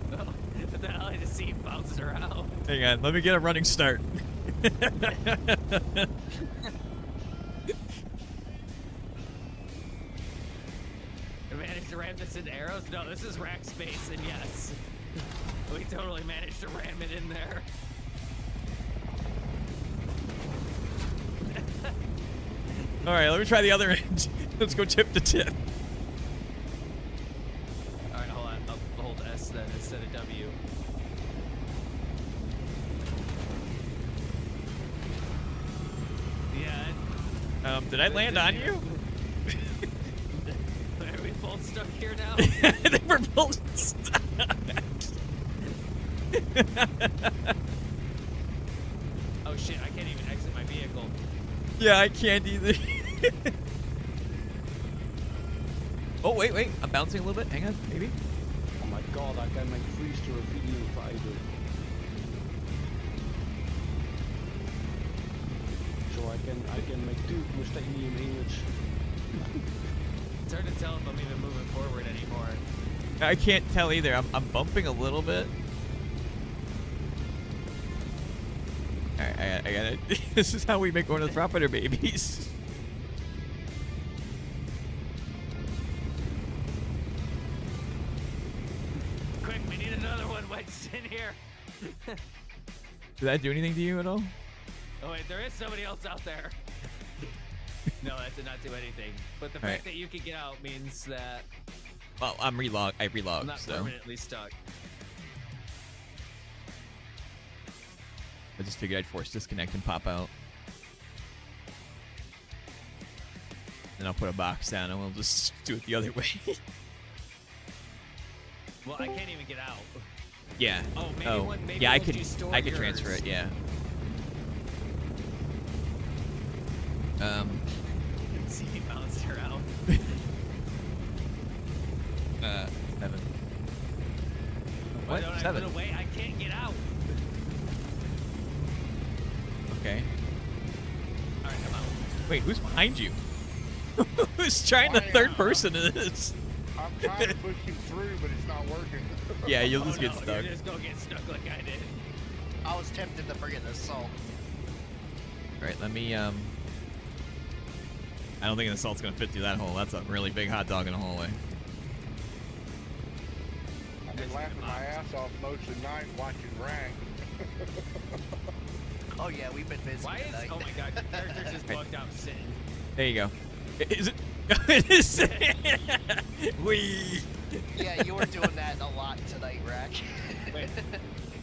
What the hell? I just see it bouncing around. Hang on. Let me get a running start. I managed to ram this into arrows? No, this is rack space, and yes. We totally managed to ram it in there. All right, let me try the other end. Let's go tip to tip. Alright, hold on. I'll hold S then instead of W. Yeah. Did I land on you? Are we both stuck here now? They were both stuck. Oh shit, I can't even exit my vehicle. Yeah, I can't either. Oh, wait. I'm bouncing a little bit. Hang on, maybe. Oh my god, I can make freeze to a video fighter. So I can make two Mustanium images. It's hard to tell if I'm even moving forward anymore. I can't tell either. I'm bumping a little bit. Alright, I got it. This is how we make ornithopter babies. Quick, we need another one wedged in here. Did that do anything to you at all? Oh wait, there is somebody else out there. No, that did not do anything. But the All fact right. that you can get out means that Well, I relogged, I'm not so permanently stuck. I just figured I'd force disconnect and pop out. Then I'll put a box down and we'll just do it the other way. Well, I can't even get out. Yeah. Oh, maybe yeah, once you store I could yours. transfer it, yeah. See me bounced around. 7. Why What? don't I 7. put away? I can't get out. Okay. Alright, I'm out. Wait, who's behind you? Who's trying the third person in this? I'm trying to push him through, but it's not working. Yeah, you'll just Oh, get no, stuck. You're just gonna get stuck like I did. I was tempted to bring in the assault. Alright, let me, I don't think an assault's gonna fit through that hole. That's a really big hot dog in a hallway. been laughing my ass off most of the night watching Rank. Oh yeah, we've been busy tonight. Oh my god, your character just bugged out sitting. There you go. Is it? It is. Wee. Yeah, you were doing that a lot tonight, Rack. Wait,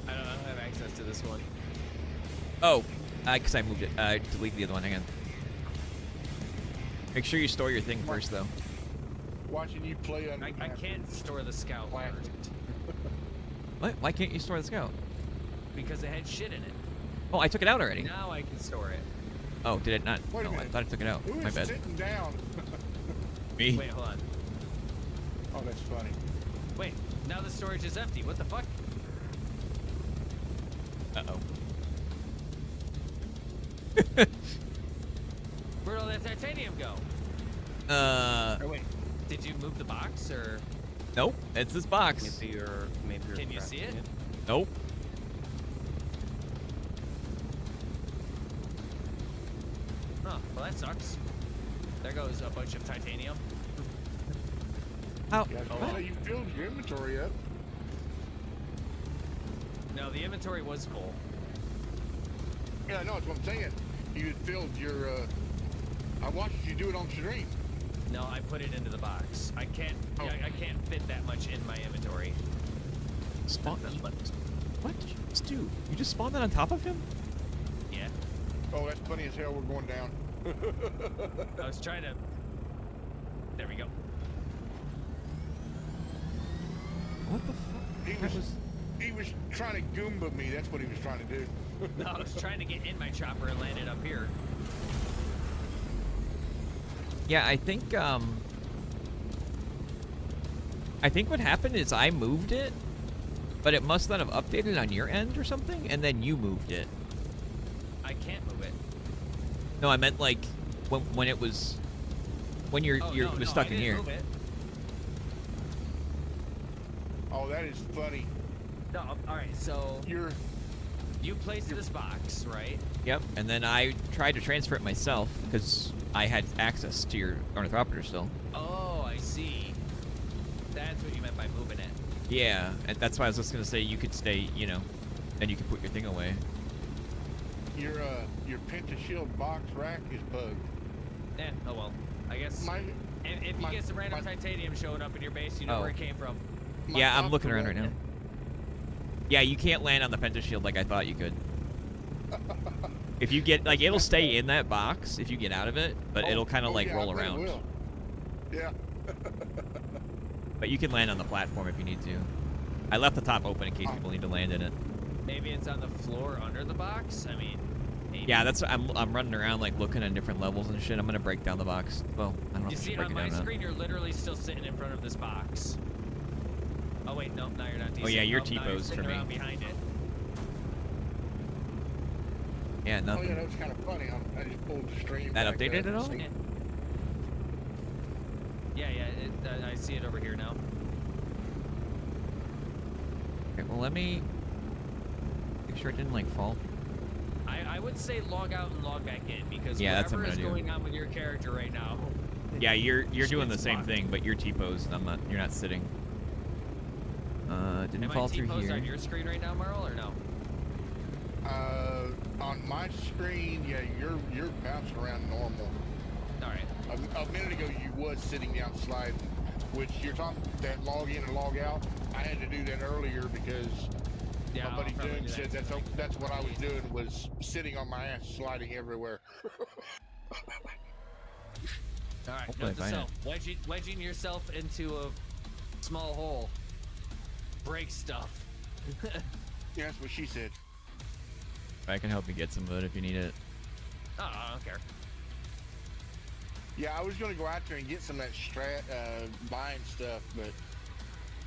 I don't have access to this one. Oh, because I moved it. Delete the other one. Hang on. Make sure you store your thing first, though. Watching you play on. I can't store the scout first. What? Why can't you store the scout? Because it had shit in it. Oh, I took it out already. Now I can store it. Oh, did it not? Wait a No, I minute. thought I took it out. Who My is bad. sitting down? Me. Wait, hold on. Oh, that's funny. Wait, now the storage is empty. What the fuck? Uh-oh. Where'd all that titanium go? Or wait, did you move the box or? Nope. It's this box. Maybe you're Can you see it? Nope. Oh, well that sucks. There goes a bunch of titanium. How? Yeah, so you filled your inventory up. No, the inventory was full. Yeah, no, that's what I'm saying. You had filled your. I watched you do it on stream. No, I put it into the box. I can't. Oh. I can't fit that much in my inventory. Spawn. What did you just do? You just spawned that on top of him? Yeah. Oh, that's funny as hell. We're going down. I was trying to. There we go. What the fuck? He was trying to Goomba me. That's what he was trying to do. No, I was trying to get in my chopper and land it up here. Yeah, I think what happened is I moved it, but it must not have updated on your end or something, and then you moved it. I can't move it. No, I meant like when it was it was stuck in here. Move it. Oh, that is funny. No, all right. So you placed this box, right? Yep, and then I tried to transfer it myself because I had access to your ornithopter still. Oh, I see. That's what you meant by moving it. Yeah, and that's why I was just gonna say you could stay, then you could put your thing away. Your pentashield box rack is bugged. Eh, oh well. I guess if you get some random titanium showing up in your base, you know where it came from. Yeah, I'm looking around right now. Yeah, you can't land on the pentashield like I thought you could. If you get, it'll stay in that box if you get out of it, but it'll kind of roll around. It will. Yeah. But you can land on the platform if you need to. I left the top open in case people need to land in it. Maybe it's on the floor under the box. I mean, maybe. Yeah, that's I'm running around looking at different levels and shit. I'm gonna break down the box. Well, I don't know You if I see should it break on it my down. screen. You're literally still sitting in front of this box. Oh wait, no, now you're not. Oh yeah, you're T-posed T-posed for me. Behind it. Yeah, Oh nothing. yeah, that was kind of funny. I just pulled the stream. That back updated up. at all? Yeah, I see it over here now. Okay, well let me make sure it didn't fall. I would say log out and log back in because that's what whatever I'm is gonna do. going on with your character right now. Yeah, you're doing the Shit's same fucked. thing, but you're T-posed. You're not sitting. Didn't Am fall I through T-posed here. on your screen right now, Merle, or no? On my screen, yeah, you're bouncing around normal. All right. A minute ago, you was sitting down sliding, which you're talking that log in and log out. I had to do that earlier because my buddy Dune said that's what I was doing, was sitting on my ass sliding everywhere. All right, Hopefully note to I self: wedging yourself into a small hole. Break stuff. Yeah, that's what she said. I can help you get some of it if you need it. Oh, I don't care. Yeah, I was gonna go out there and get some of that strat buying stuff, but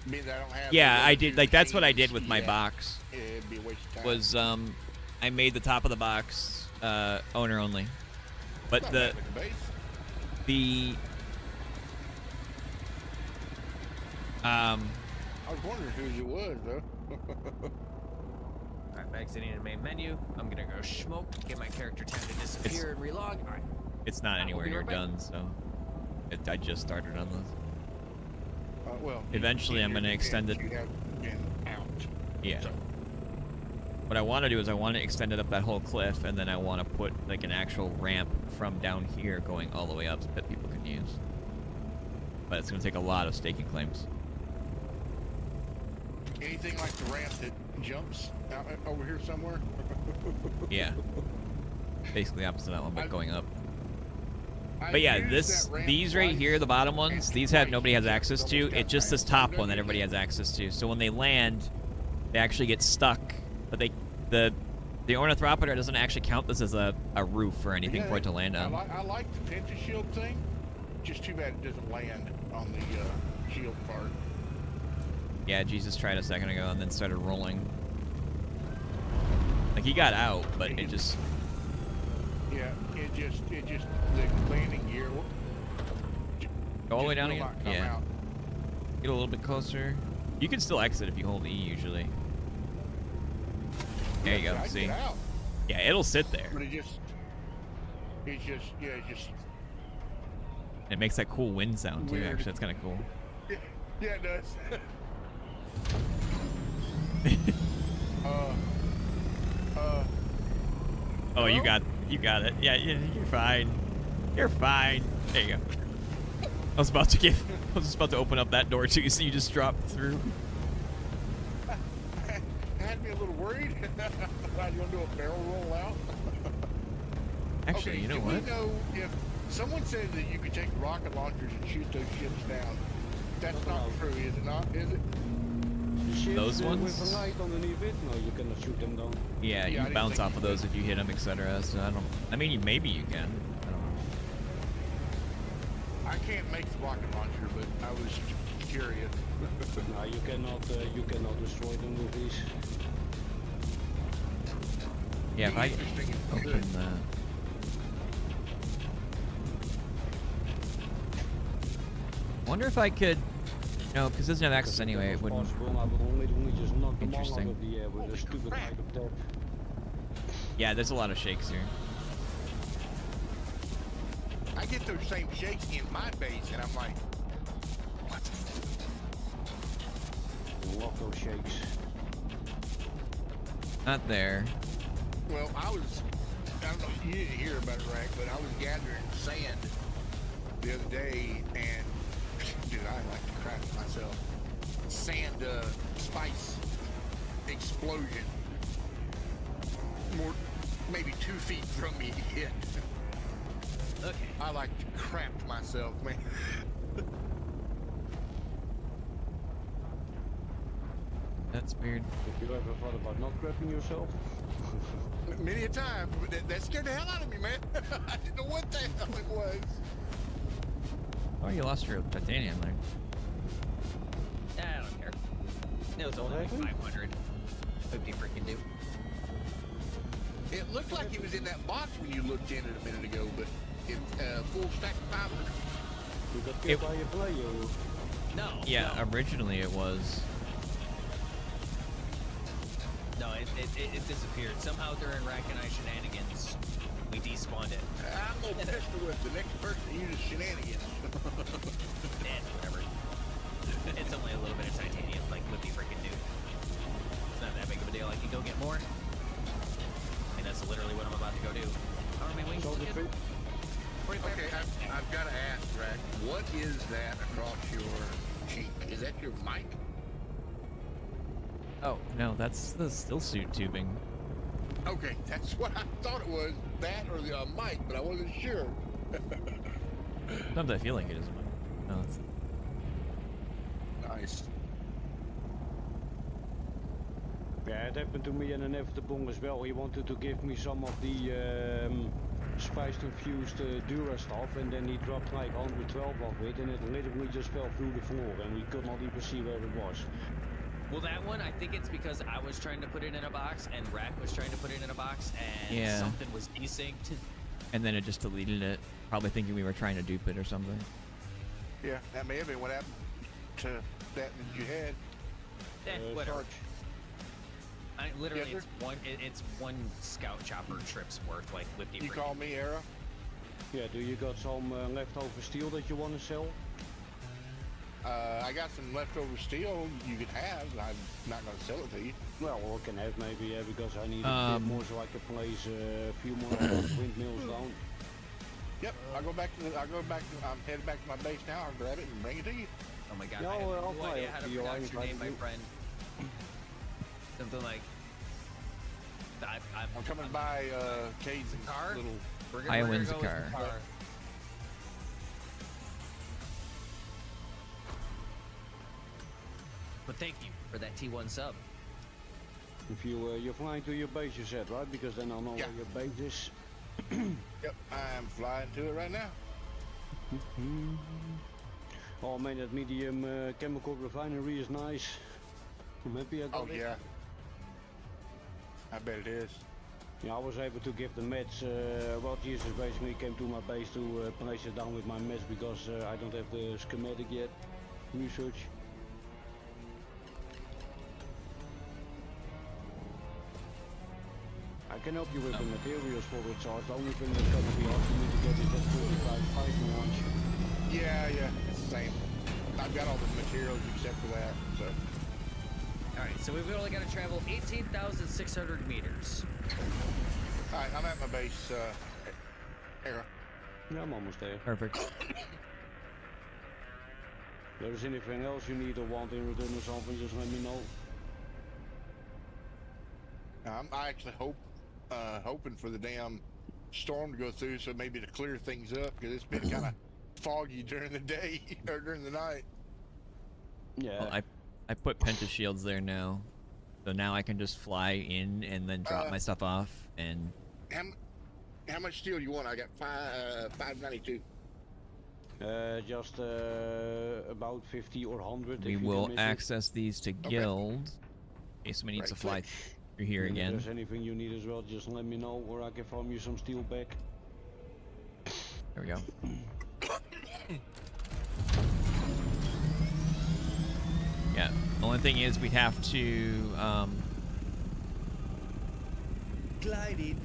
being that I don't have. Yeah, I did. That's what I did with my box. It'd be a waste of time. Was I made the top of the box owner only, but Not the bad with the base. I was wondering who you was though. All right, exiting the main menu. I'm gonna go smoke, get my character time to disappear and relog. All right. It's not anywhere we'll be near right back. done, so I just started on this. eventually I'm going to extend it. Yeah. What I want to do is I want to extend it up that whole cliff, and then I want to put like an actual ramp from down here going all the way up that people can use. But it's going to take a lot of staking claims. Anything like the ramp that jumps out over here somewhere? Yeah. Basically opposite that one, but going up. But yeah, these right here, the bottom ones, these nobody has access to. It's just this top one that everybody has access to. So when they land, they actually get stuck. But the ornithopter doesn't actually count this as a roof or anything for it to land on. I like the Penta shield thing. Just too bad it doesn't land on the shield part. Yeah, Jesus tried a second ago and then started rolling. Like he got out, but it just. Yeah, it just the landing gear. Go all the way down again? Yeah. Out. Get a little bit closer. You can still exit if you hold E usually. There you go. See? Yeah, it'll sit there. But it makes that cool wind sound too. Actually, that's kind of cool. Yeah, it does. Oh, you got it. Yeah, you're fine. You're fine. There you go. I was just about to open up that door too, so you just dropped through. Had me a little worried. Thought you want to do a barrel roll out? Actually, okay, you know do what? We know if someone said that you could take rocket launchers and shoot those ships down. That's not true, is it not? Is it? Those ones? With a light underneath it? No, you cannot shoot them down. Yeah, you bounce off of those if you hit them, etc. So I mean, maybe you can. I don't know. I can't make the rocket launcher, but I was curious. No, you cannot destroy them with these. Yeah, if I open that. Wonder if I could. No, because it doesn't have access anyway. It wouldn't. Interesting. Yeah, there's a lot of shakes here. I get those same shakes in my base, and I'm like, what the f? Love those shakes. Not there. Well, I don't know if you didn't hear about it, Rack, but I was gathering sand the other day, and dude, I like to craft myself. Sand spice explosion. Maybe 2 feet from me hit. Okay. I like to craft myself, man. That's weird. Have you ever thought about not crafting yourself? Many a time. That scared the hell out of me, man. I didn't know what the hell it was. Oh, you lost your titanium there. I don't care. It was only like 500. 50 freaking do. It looked like it was in that box when you looked in it a minute ago, but it's full stack of 500. You got killed by your player. No. Yeah, no. originally it was. No, it disappeared. Somehow during Rakunvar shenanigans, we despawned it. I'm gonna pistol with the next person who uses shenanigans. Whatever. It's only a little bit of titanium, like Whippy freaking do. It's not that big of a deal. I can go get more. And that's literally what I'm about to go do. How many wings did you get? Okay, I've got to ask, Rack, what is that across your cheek? Is that your mic? Oh, no, that's the still suit tubing. Okay, that's what I thought it was, that or the mic, but I wasn't sure. Sometimes I feel like it is a mic. No, it's... Nice. Yeah, it happened to me in Inevitable as well. He wanted to give me some of the spice-infused Dura stuff, and then he dropped like 112 of it, and it literally just fell through the floor, and we could not even see where it was. Well, that one, I think it's because I was trying to put it in a box, and Rack was trying to put it in a box, and something was desynced. And then it just deleted it, probably thinking we were trying to dupe it or something. Yeah, that may have been what happened to that you had. Whatever. Literally, it's one scout chopper trip's worth, like with the. You call me, Era? Yeah, do you got some leftover steel that you want to sell? I got some leftover steel you can have. I'm not going to sell it to you. Well, I can have maybe, because I need a bit more so I can place a few more windmills down. Yep, I'm headed back to my base now. I'll grab it and bring it to you. Oh my god, No, I have I'll no fly idea it how to to you. pronounce your I'm name, my fine. friend. Something like... I'm coming by Cade's car. Little... I We're wins gonna the go with car. But thank you for that T1 sub. If you're flying to your base, you said, right? Because then I'll know where your base is. Yep, I'm flying to it right now. Oh man, that medium chemical refinery is nice. I'm happy I got it. Yeah. I bet it is. Yeah, I was able to give the meds. Well, Jesus basically came to my base to place it down with my meds because I don't have the schematic yet. Research. I can help you with the materials for it, so the only thing that's going to be hard for me to get is that 45 Python launch. Yeah, it's the same. I've got all the materials except for that, so. Alright, so we've only got to travel 18,600 meters. Alright, I'm at my base, era. Yeah, I'm almost there. Perfect. If there's anything else you need or want in return or something, just let me know. I actually hoping for the damn storm to go through, so maybe to clear things up, because it's been kind of foggy during the day or during the night. Yeah. Well, I put pentashields there now, so now I can just fly in and then drop my stuff off. And how much steel do you want? I got 592. Just about 50 or 100. we will access these to guild in case somebody needs to fly through here again. If there's anything you need as well, just let me know, or I can farm you some steel back. There we go. Yeah, the only thing is we'd have to Gliding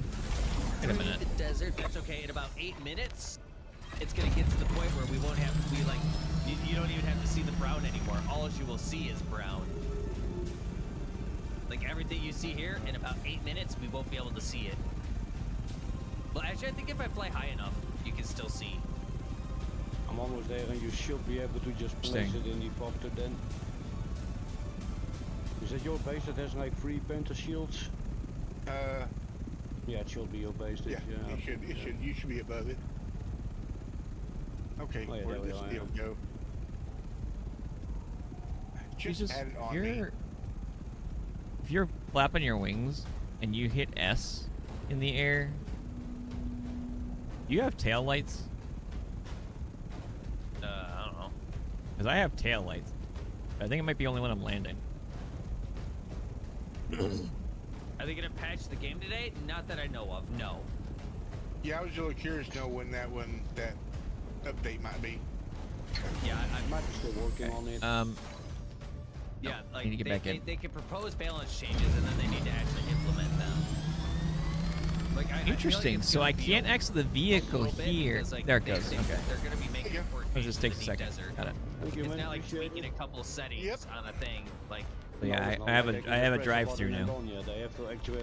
wait a through minute. the desert. That's okay. In about 8 minutes, it's gonna get to the point where we won't have to be like, you don't even have to see the brown anymore. All you will see is brown. Like everything you see here, in about 8 minutes, we won't be able to see it. Well, actually, I think if I fly high enough, you can still see. I'm almost there, and you should be able to just place it in the copter then. Is that your base that has like 3 pentashields? Yeah, it should be your base. Yeah, you should be above it. Okay, Oh, yeah, where there did we this are, steel go? Just had it on me. If you're flapping your wings and you hit S in the air, do you have tail lights? I don't know. Because I have tail lights. I think it might be only when I'm landing. Are they gonna patch the game today? Not that I know of. No. Yeah, I was really curious to know when that update might be. Yeah, I might be still working on it. Yeah, like need to get back in. they can propose balance changes and then they need to actually implement them. Like, I feel like Interesting. it's So gonna I be can't exit the vehicle little bit here. because, like, There it they- goes. they- Okay. They're gonna be making it It just takes a second. desert. Got it. It's not like tweaking a couple settings on a thing. Like, So yeah, I have a drive-through now.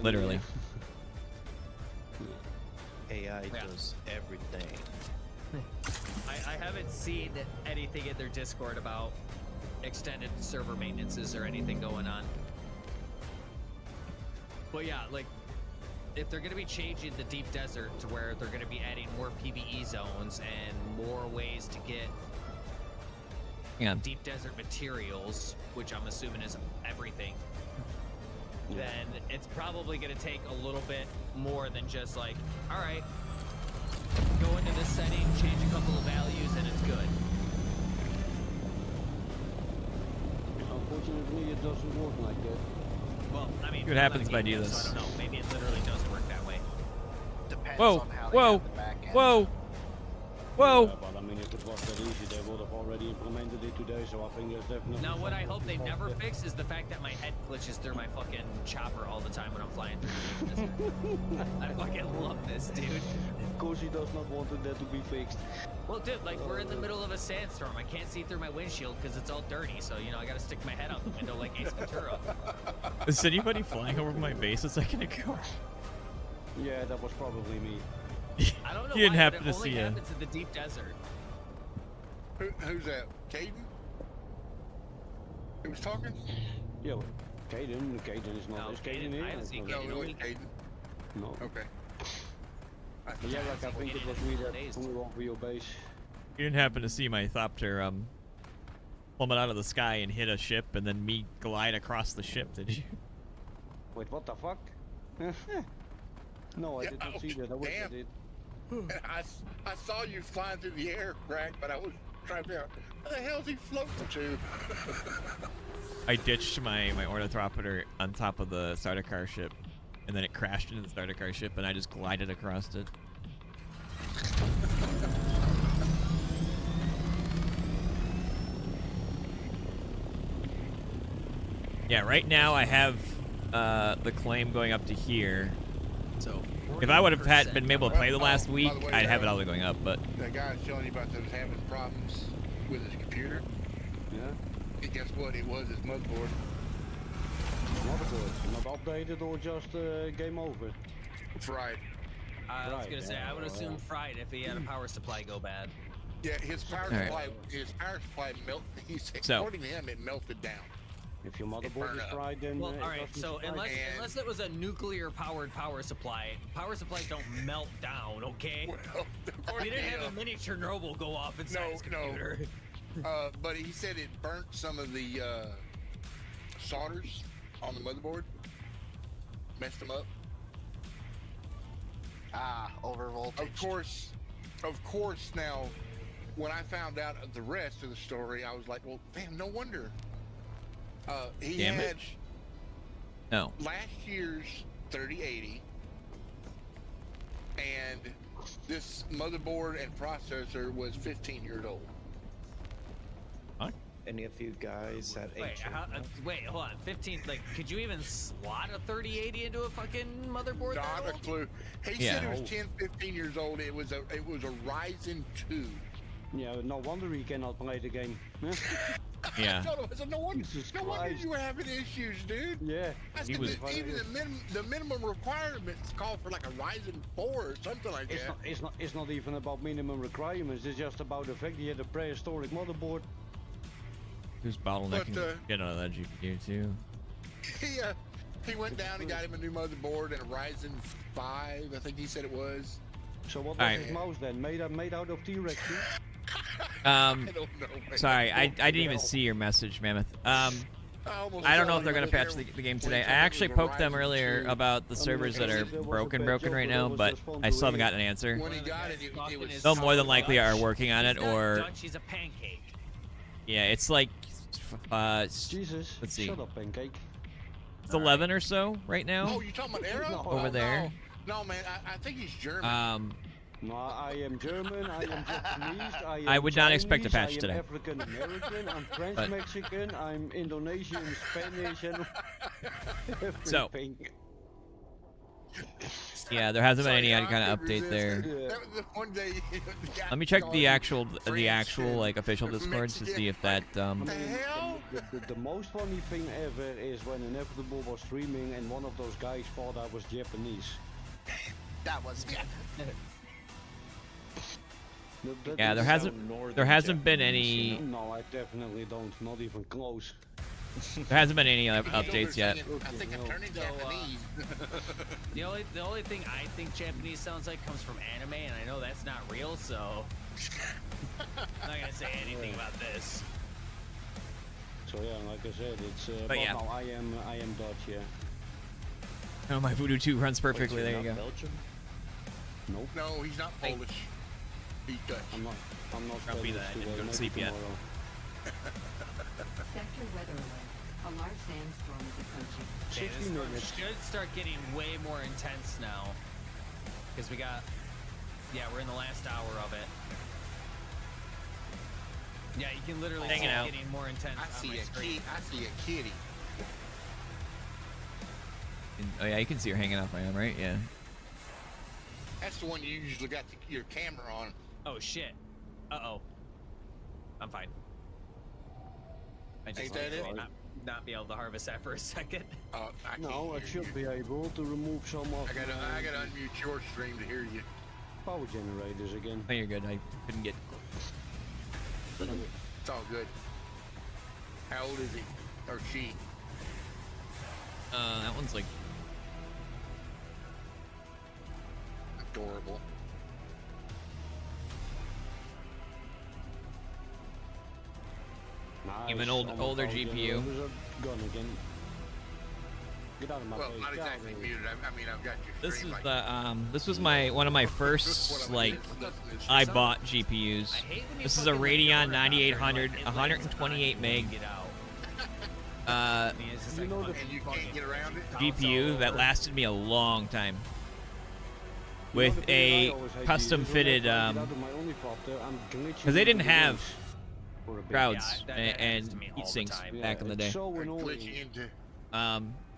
Literally. AI does everything. I haven't seen anything in their Discord about extended server maintenances or anything going on. But yeah, like, if they're going to be changing the deep desert to where they're going to be adding more PvE zones and more ways to get deep desert materials, which I'm assuming is everything, then it's probably going to take a little bit more than just like, all right, go into this setting, change a couple of values, and it's good. Unfortunately, it doesn't work like that. Well, I mean, See what happens if I do this. So I don't know. Maybe it literally does work that way. Depends Whoa! on how Whoa! they have the back end. Whoa! Whoa. But I mean, if it was that easy, they would have already implemented it today. So I think there's definitely. Now, what I hope they never fix is the fact that my head glitches through my fucking chopper all the time when I'm flying through the desert. I fucking love this, dude. Of course, he does not want that to be fixed. Well, dude, like, we're in the middle of a sandstorm. I can't see through my windshield because it's all dirty. So, you know, I gotta stick my head out the window like Ace Ventura. Is anybody flying over my base a second ago? Yeah, that was probably me. I don't know He didn't why, happen but it to only see you. happens in the deep desert. Who's that? Caden? Who was talking? Yeah, Caden is not. No, Is Caden here? I haven't seen No, Caden. it wasn't Caden. No. Okay. Yeah, like I think it was me that flew over your base. You didn't happen to see my thopter plummet out of the sky and hit a ship, and then me glide across the ship, did you? Wait, what the fuck? No, I did not see that. I wish I did. I saw you flying through the air, Crack, but I was trying to figure out where the hell's he floating to? I ditched my ornithopter on top of the starter car ship, and then it crashed into the starter car ship, and I just glided across it. Yeah, right now I have the claim going up to here. So if I would have been able to play the last week, way, I'd have it all going up. But that guy was telling you about those having problems with his computer. Yeah. And guess what? It was his motherboard. Motherboard, not updated or just game over? Fried. I was gonna say I would assume fried if he had a power supply go bad. Yeah, his power supply melted. According to him, it melted down. If your motherboard is fried, then well, all right. So unless it was a nuclear powered power supplies don't melt down, okay? Well, he didn't have a mini Chernobyl go off inside his computer. No. But he said it burnt some of the solders on the motherboard, messed them up. Over voltage. Of course. Now, when I found out the rest of the story, I was like, well, damn, no wonder. He Damage? had no last year's 3080, and this motherboard and processor was 15 years old. Huh? Any of you guys had Wait, hold on. 15. Like, could you even slot a 3080 into a fucking motherboard? Not a clue. He said it was 10, 15 years old. It was a Ryzen 2. Yeah, no wonder he cannot play the game. Yeah. No wonder you were having issues, dude. Yeah. I said even the minimum requirements call for like a Ryzen 4 or something like that. It's not even about minimum requirements. It's just about the fact he had a prehistoric motherboard. Who's bottlenecking get out of that GPU too? He went down and got him a new motherboard and a Ryzen 5, I think he said it was. So what was his mouse then? Made out of T-Rex too? I don't know, sorry, I didn't even see your message, Mammoth. I don't know if they're gonna patch the game today. I actually poked them earlier about the servers that are broken right now, but I still haven't gotten an answer. When he got it, it was They'll more than likely are working on it, or She's a pancake. yeah, it's like Jesus. Let's see. Shut up, pancake. It's 11 or so right now. Oh, you talking about Arrow? Over there. No, man, I think he's German. No, I am German, I am Japanese, I would not expect a patch I am today. African American, I'm French Mexican, I'm Indonesian, Spanish, and so, everything. yeah, there hasn't been any kind of update there. One day, Let me check the actual like official discords to see if that The most funny thing ever is when Inevitable was streaming and one of those guys thought I was Japanese. That was me. Yeah, there hasn't been any. No, I definitely don't. Not even close. There hasn't been any updates yet. I think I'm turning Japanese. The only thing I think Japanese sounds like comes from anime, and I know that's not real, so I'm not gonna say anything about this. So yeah, like I said, it's. But yeah. No, I am Dutch. Yeah. Oh, my Voodoo 2 runs perfectly. There you go. Belgium? Nope. No, he's not Polish. He's Dutch. I'm not Grumpy that I didn't go to sleep yet. Sector weather alert. A large sandstorm is approaching. Okay, this storm should start getting way more intense now. Because we're in the last hour of it. Yeah, you can literally Hanging see it out. getting more intense. I see a kitty. Oh yeah, you can see her hanging off my arm, right? Yeah. That's the one you usually got your camera on. Oh shit. Uh-oh. I'm fine. I just Ain't that may it? not be able to harvest that for a second. No, I should be able to remove some of I gotta unmute your stream to hear you. power generators again. Oh, you're good. I couldn't get. It's all good. How old is he? Or she? That one's like adorable. Nice. even older Power GPU. generators are gone again. Get out of my Well, face. not Get out of exactly here. muted. I mean, I've got your This stream is like the this was one of my first like I bought GPUs. This is a Radeon 9800, 128 meg. and you can't get around it. GPU that lasted me a long time. With a custom fitted because they didn't have crowds and heat sinks back in the day.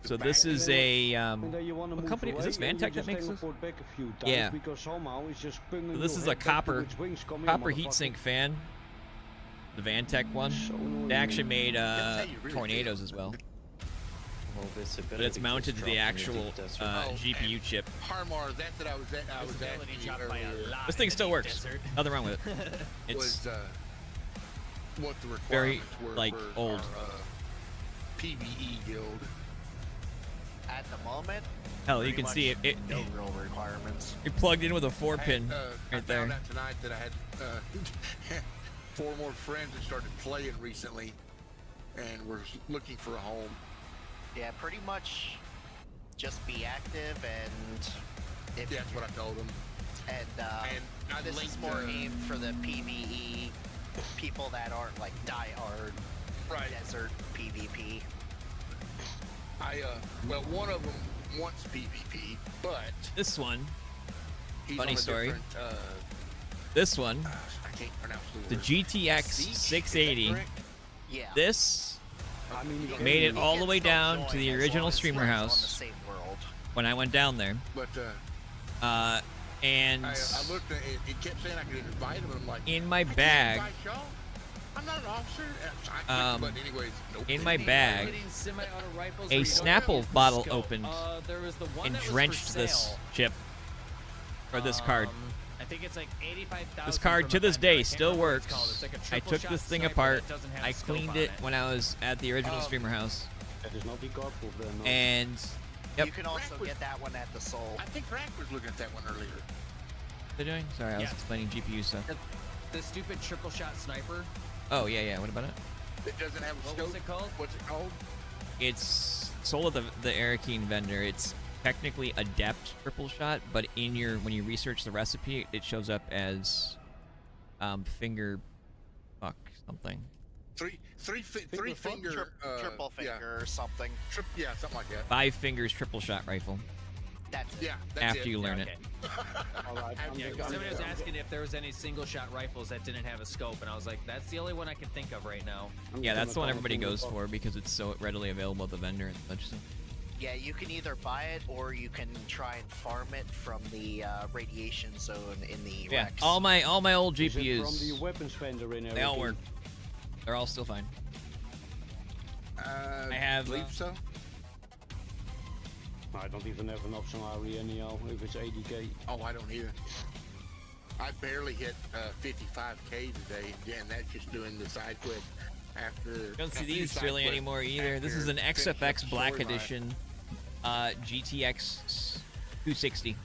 So this is a what company is this? Vantech that makes this? Yeah. So this is a copper heatsink fan. The Vantech one. They actually made tornadoes as well. But it's mounted to the actual GPU chip. Harmar, that's what I was asking you earlier. This thing still works. Nothing wrong with it. It's what the requirements very were like for old. Our, PvE guild. At the moment, Hell, you can see it. No real requirements. It plugged in with a 4-pin I right there. found out tonight that I had 4 more friends that started playing recently, and we're looking for a home. Yeah, pretty much just be active, and if that's what I told them. And this is more aimed for the PvE people that aren't like die-hard desert PvP. Well, one of them wants PvP, but This one, he's funny on a story. different, This one, I can't pronounce the word. GTX Siege? 680. Is that correct? Yeah. This made it all the way down to the original streamer house when I went down there. But and I looked at it. It kept saying I could invite him. And I'm like, in my I can't bag, invite y'all. I'm not an officer. But anyways, nope. in my bag, a Snapple bottle opened and drenched this chip or this card. I think it's like 85,000. This card to this day still works. It's like a I triple took shot this thing sniper apart. that doesn't have I scope cleaned on it when I was at the original streamer house. That is not the card proof then. No. And yep. You can also get that one at the Soul. I think Rack was looking at that one earlier. They're doing? Sorry, I was explaining GPU stuff. The stupid triple shot sniper. Oh yeah. What about it? It doesn't have a What scope. was it called? What's it called? It's sold at the Arakeen vendor. It's technically Adept triple shot, but when you research the recipe, it shows up as finger fuck something. Three finger triple finger or something. Yeah, something like that. 5 fingers triple shot rifle. That's it. Yeah, that's After it. you learn it. All right, Somebody was asking if there was any single shot rifles that didn't have a scope, and I was like, that's the only one I can think of right now. Yeah, that's the one everybody goes for because it's so readily available at the vendor and such. So. Yeah, you can either buy it or you can try and farm it from the radiation zone in the Yeah, Rex. all my old Is it GPUs. from the weapons vendor in They all Arakeen? work. They're all still fine. I have. Believe so. I don't even have an option RE anyhow if it's 80k. Oh, I don't either. I barely hit 55k today, and that's just doing the side quest after. Don't see these really anymore either. This is an XFX Black Edition GTX 260.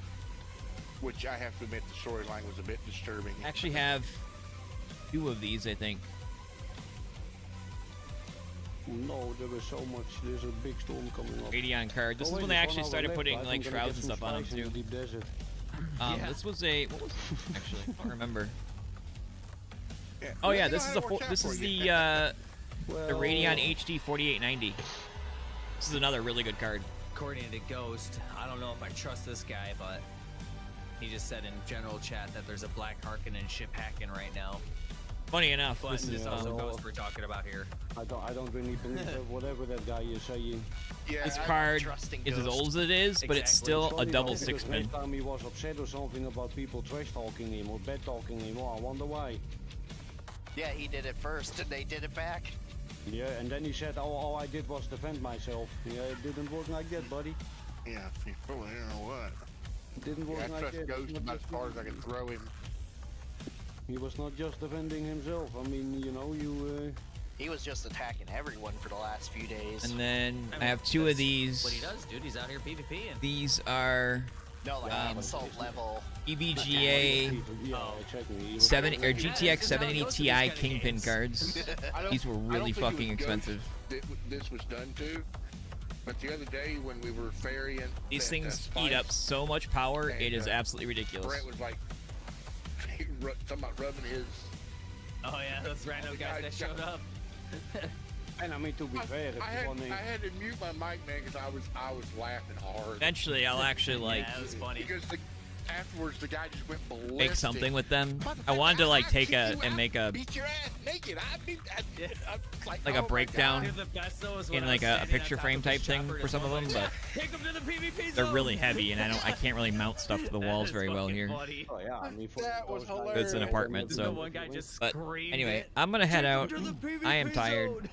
Which I have to admit the storyline was a bit disturbing. I actually have 2 of these, I think. No, there was so much. There's a big storm coming up. Radeon card. This is when they actually started putting like shrouds and stuff on them too. Deep desert. This was a what was it? Actually, I don't remember. Oh yeah, this is the Radeon HD 4890. This is another really good card. According to Ghost, I don't know if I trust this guy, but he just said in general chat that there's a Black Harkonnen ship hacking right now. Funny enough, But this is also Ghost we're talking about here. I don't really believe whatever that guy is saying. Yeah, this I'm card trusting is as Ghost. old as it is, but it's still a double six Because spin. next time he was upset or something about people trash talking him or bad talking him, I wonder why. Yeah, he did it first, and they did it back. Yeah, and then he said, "Oh, all I did was defend myself." Yeah, it didn't work like that, buddy. Yeah, if you fool, you know what? It didn't work I like trust that. Ghost about as far as I can throw him. He was not just defending himself. I mean, you know, He was just attacking everyone for the last few days. And then I have two of these. What he does, dude, he's out here PvPing. These are No, like insult level. EVGA 7 or GTX 780 Ti Kingpin cards. These were really fucking expensive. This was done to, but the other day when we were ferrying, These things eat up so much power, it is absolutely ridiculous. Brett was like, talking about rubbing his. Oh yeah, those random guys that showed up. And I mean, to be fair, I had to mute my mic, man, because I was laughing hard. Eventually, I'll actually like Yeah, that was funny. Because afterwards, the guy just went ballistic. make something with them. I wanted to like take a and make a beat your ass naked. like a oh my breakdown Dude, the best though is when in I like was a standing picture on top frame of the type thing shepherd for and some of them, someone's but like, "Take 'em to the PvP they're zone." really heavy, and I can't really mount stuff to the walls very well here. Funny. Oh yeah, I mean, that was hilarious. It's an apartment, The so. one guy just But screamed anyway, it. I'm gonna head "Take 'em out. to the PvP I am tired. zone."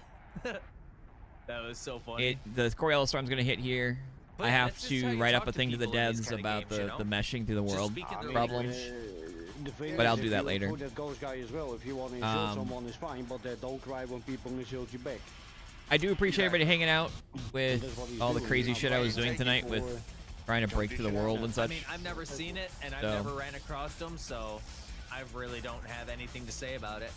That was so funny. The Coriolis storm's gonna hit here. But I have that's just how to you write talk up a to thing to the people in these devs kinda about games, you know? the meshing through the Just world speaking their problems. But I'll do that later. That ghost guy as well. If you want to insult someone, is fine, but don't cry when people insult you back. I do appreciate everybody hanging out with all the crazy shit I was doing tonight with trying to break through the world and I such. mean, I've never seen it, and I've So. never ran across them, so I really don't have anything to say about it.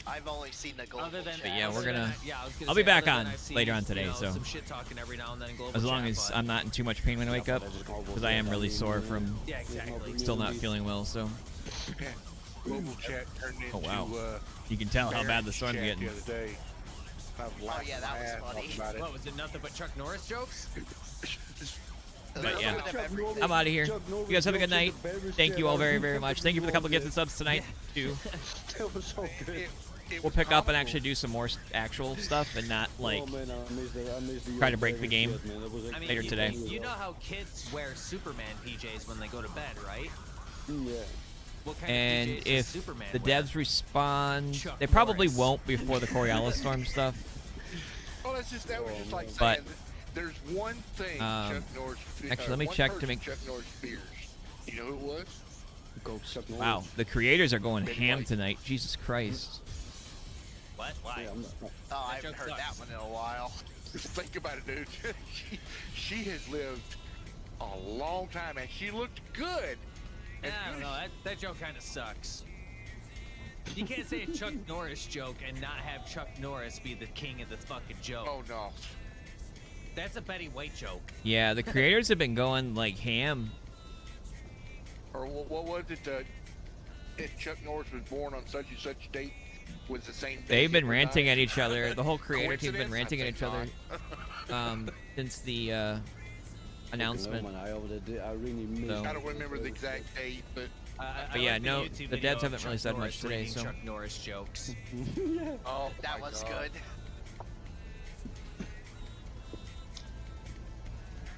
I've only seen the global Other than, chat. But yeah, we're other than gonna. I was gonna I'll be say, back other than on I've seen, later on today, you know, so some shit talking every now and then in global as long chat, as but- I'm not in too much pain when I wake up, because I am really sore from Yeah, exactly. still not feeling well. So. Global chat turned into. Oh wow. You can tell how bad the storm's chat getting. The other day. Oh yeah, that was funny. About it. What, was it nothing but Chuck Norris jokes? But yeah, I'm out of here. You guys have a good night. Thank you all very, very much. Thank you for the couple of gifted subs tonight, too. That was so good. We'll pick up and actually do some more actual stuff and not, like, try to break the game I mean, later today. You know how kids wear Superman PJs when they go to bed, right? Yeah. What kind And of PJs does if Superman the wear? devs respond, Chuck they probably Norris. won't before the Coriolis storm stuff. Oh, that was just like saying But, there's one thing Chuck Norris. actually, let me one check to person make. Chuck Norris fears. You know who it was? Go Chuck Norris. Wow, the creators are going ham tonight. Jesus Christ. What? Why? Oh, I haven't heard that one in a while. Just think about it, dude. she has lived a long time, and she looked good. Yeah, I don't know. That joke kind of sucks. You can't say a Chuck Norris joke and not have Chuck Norris be the king of the fucking joke. Oh no. That's a Betty White joke. Yeah, the creators have been going, like, ham. Or what was it? If Chuck Norris was born on such and such date, was the same. They've been ranting at each other. The whole creator team's been ranting at each other not. since the announcement. I really miss. I don't remember the exact date, but. But yeah, like no, YouTube the video devs of haven't really Chuck said Norris much today, reading so. Chuck Norris jokes. Oh, that was good.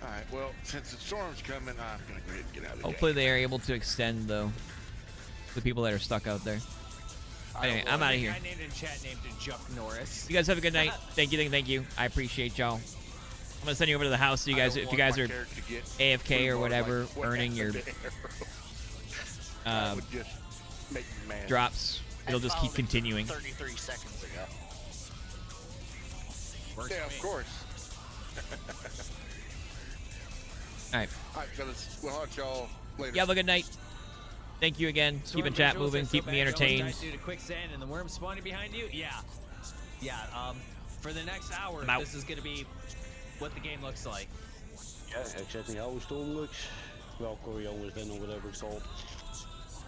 All right. Well, since the storm's coming, I'm gonna go ahead and get out of the Hopefully they are able to extend, though, the people that are stuck out there. Anyway, I'm out of here. I named in chat named it Chuck Norris. You guys have a good night. Thank you. I appreciate y'all. I'm gonna send you over to the house so you guys, if you guys are AFK or whatever, earning your drops, it'll just keep continuing. 33 seconds ago. Yeah, of course. All right. All right, fellas. We'll talk to y'all later. You have a good night. Thank you again. Keeping chat moving, keeping me entertained. Due to quicksand and the worm spawning behind you. Yeah. For the next hour, I'm out. this is gonna be what the game looks like. Yeah, exactly how the storm looks. Well, Coriolis then or whatever it's called.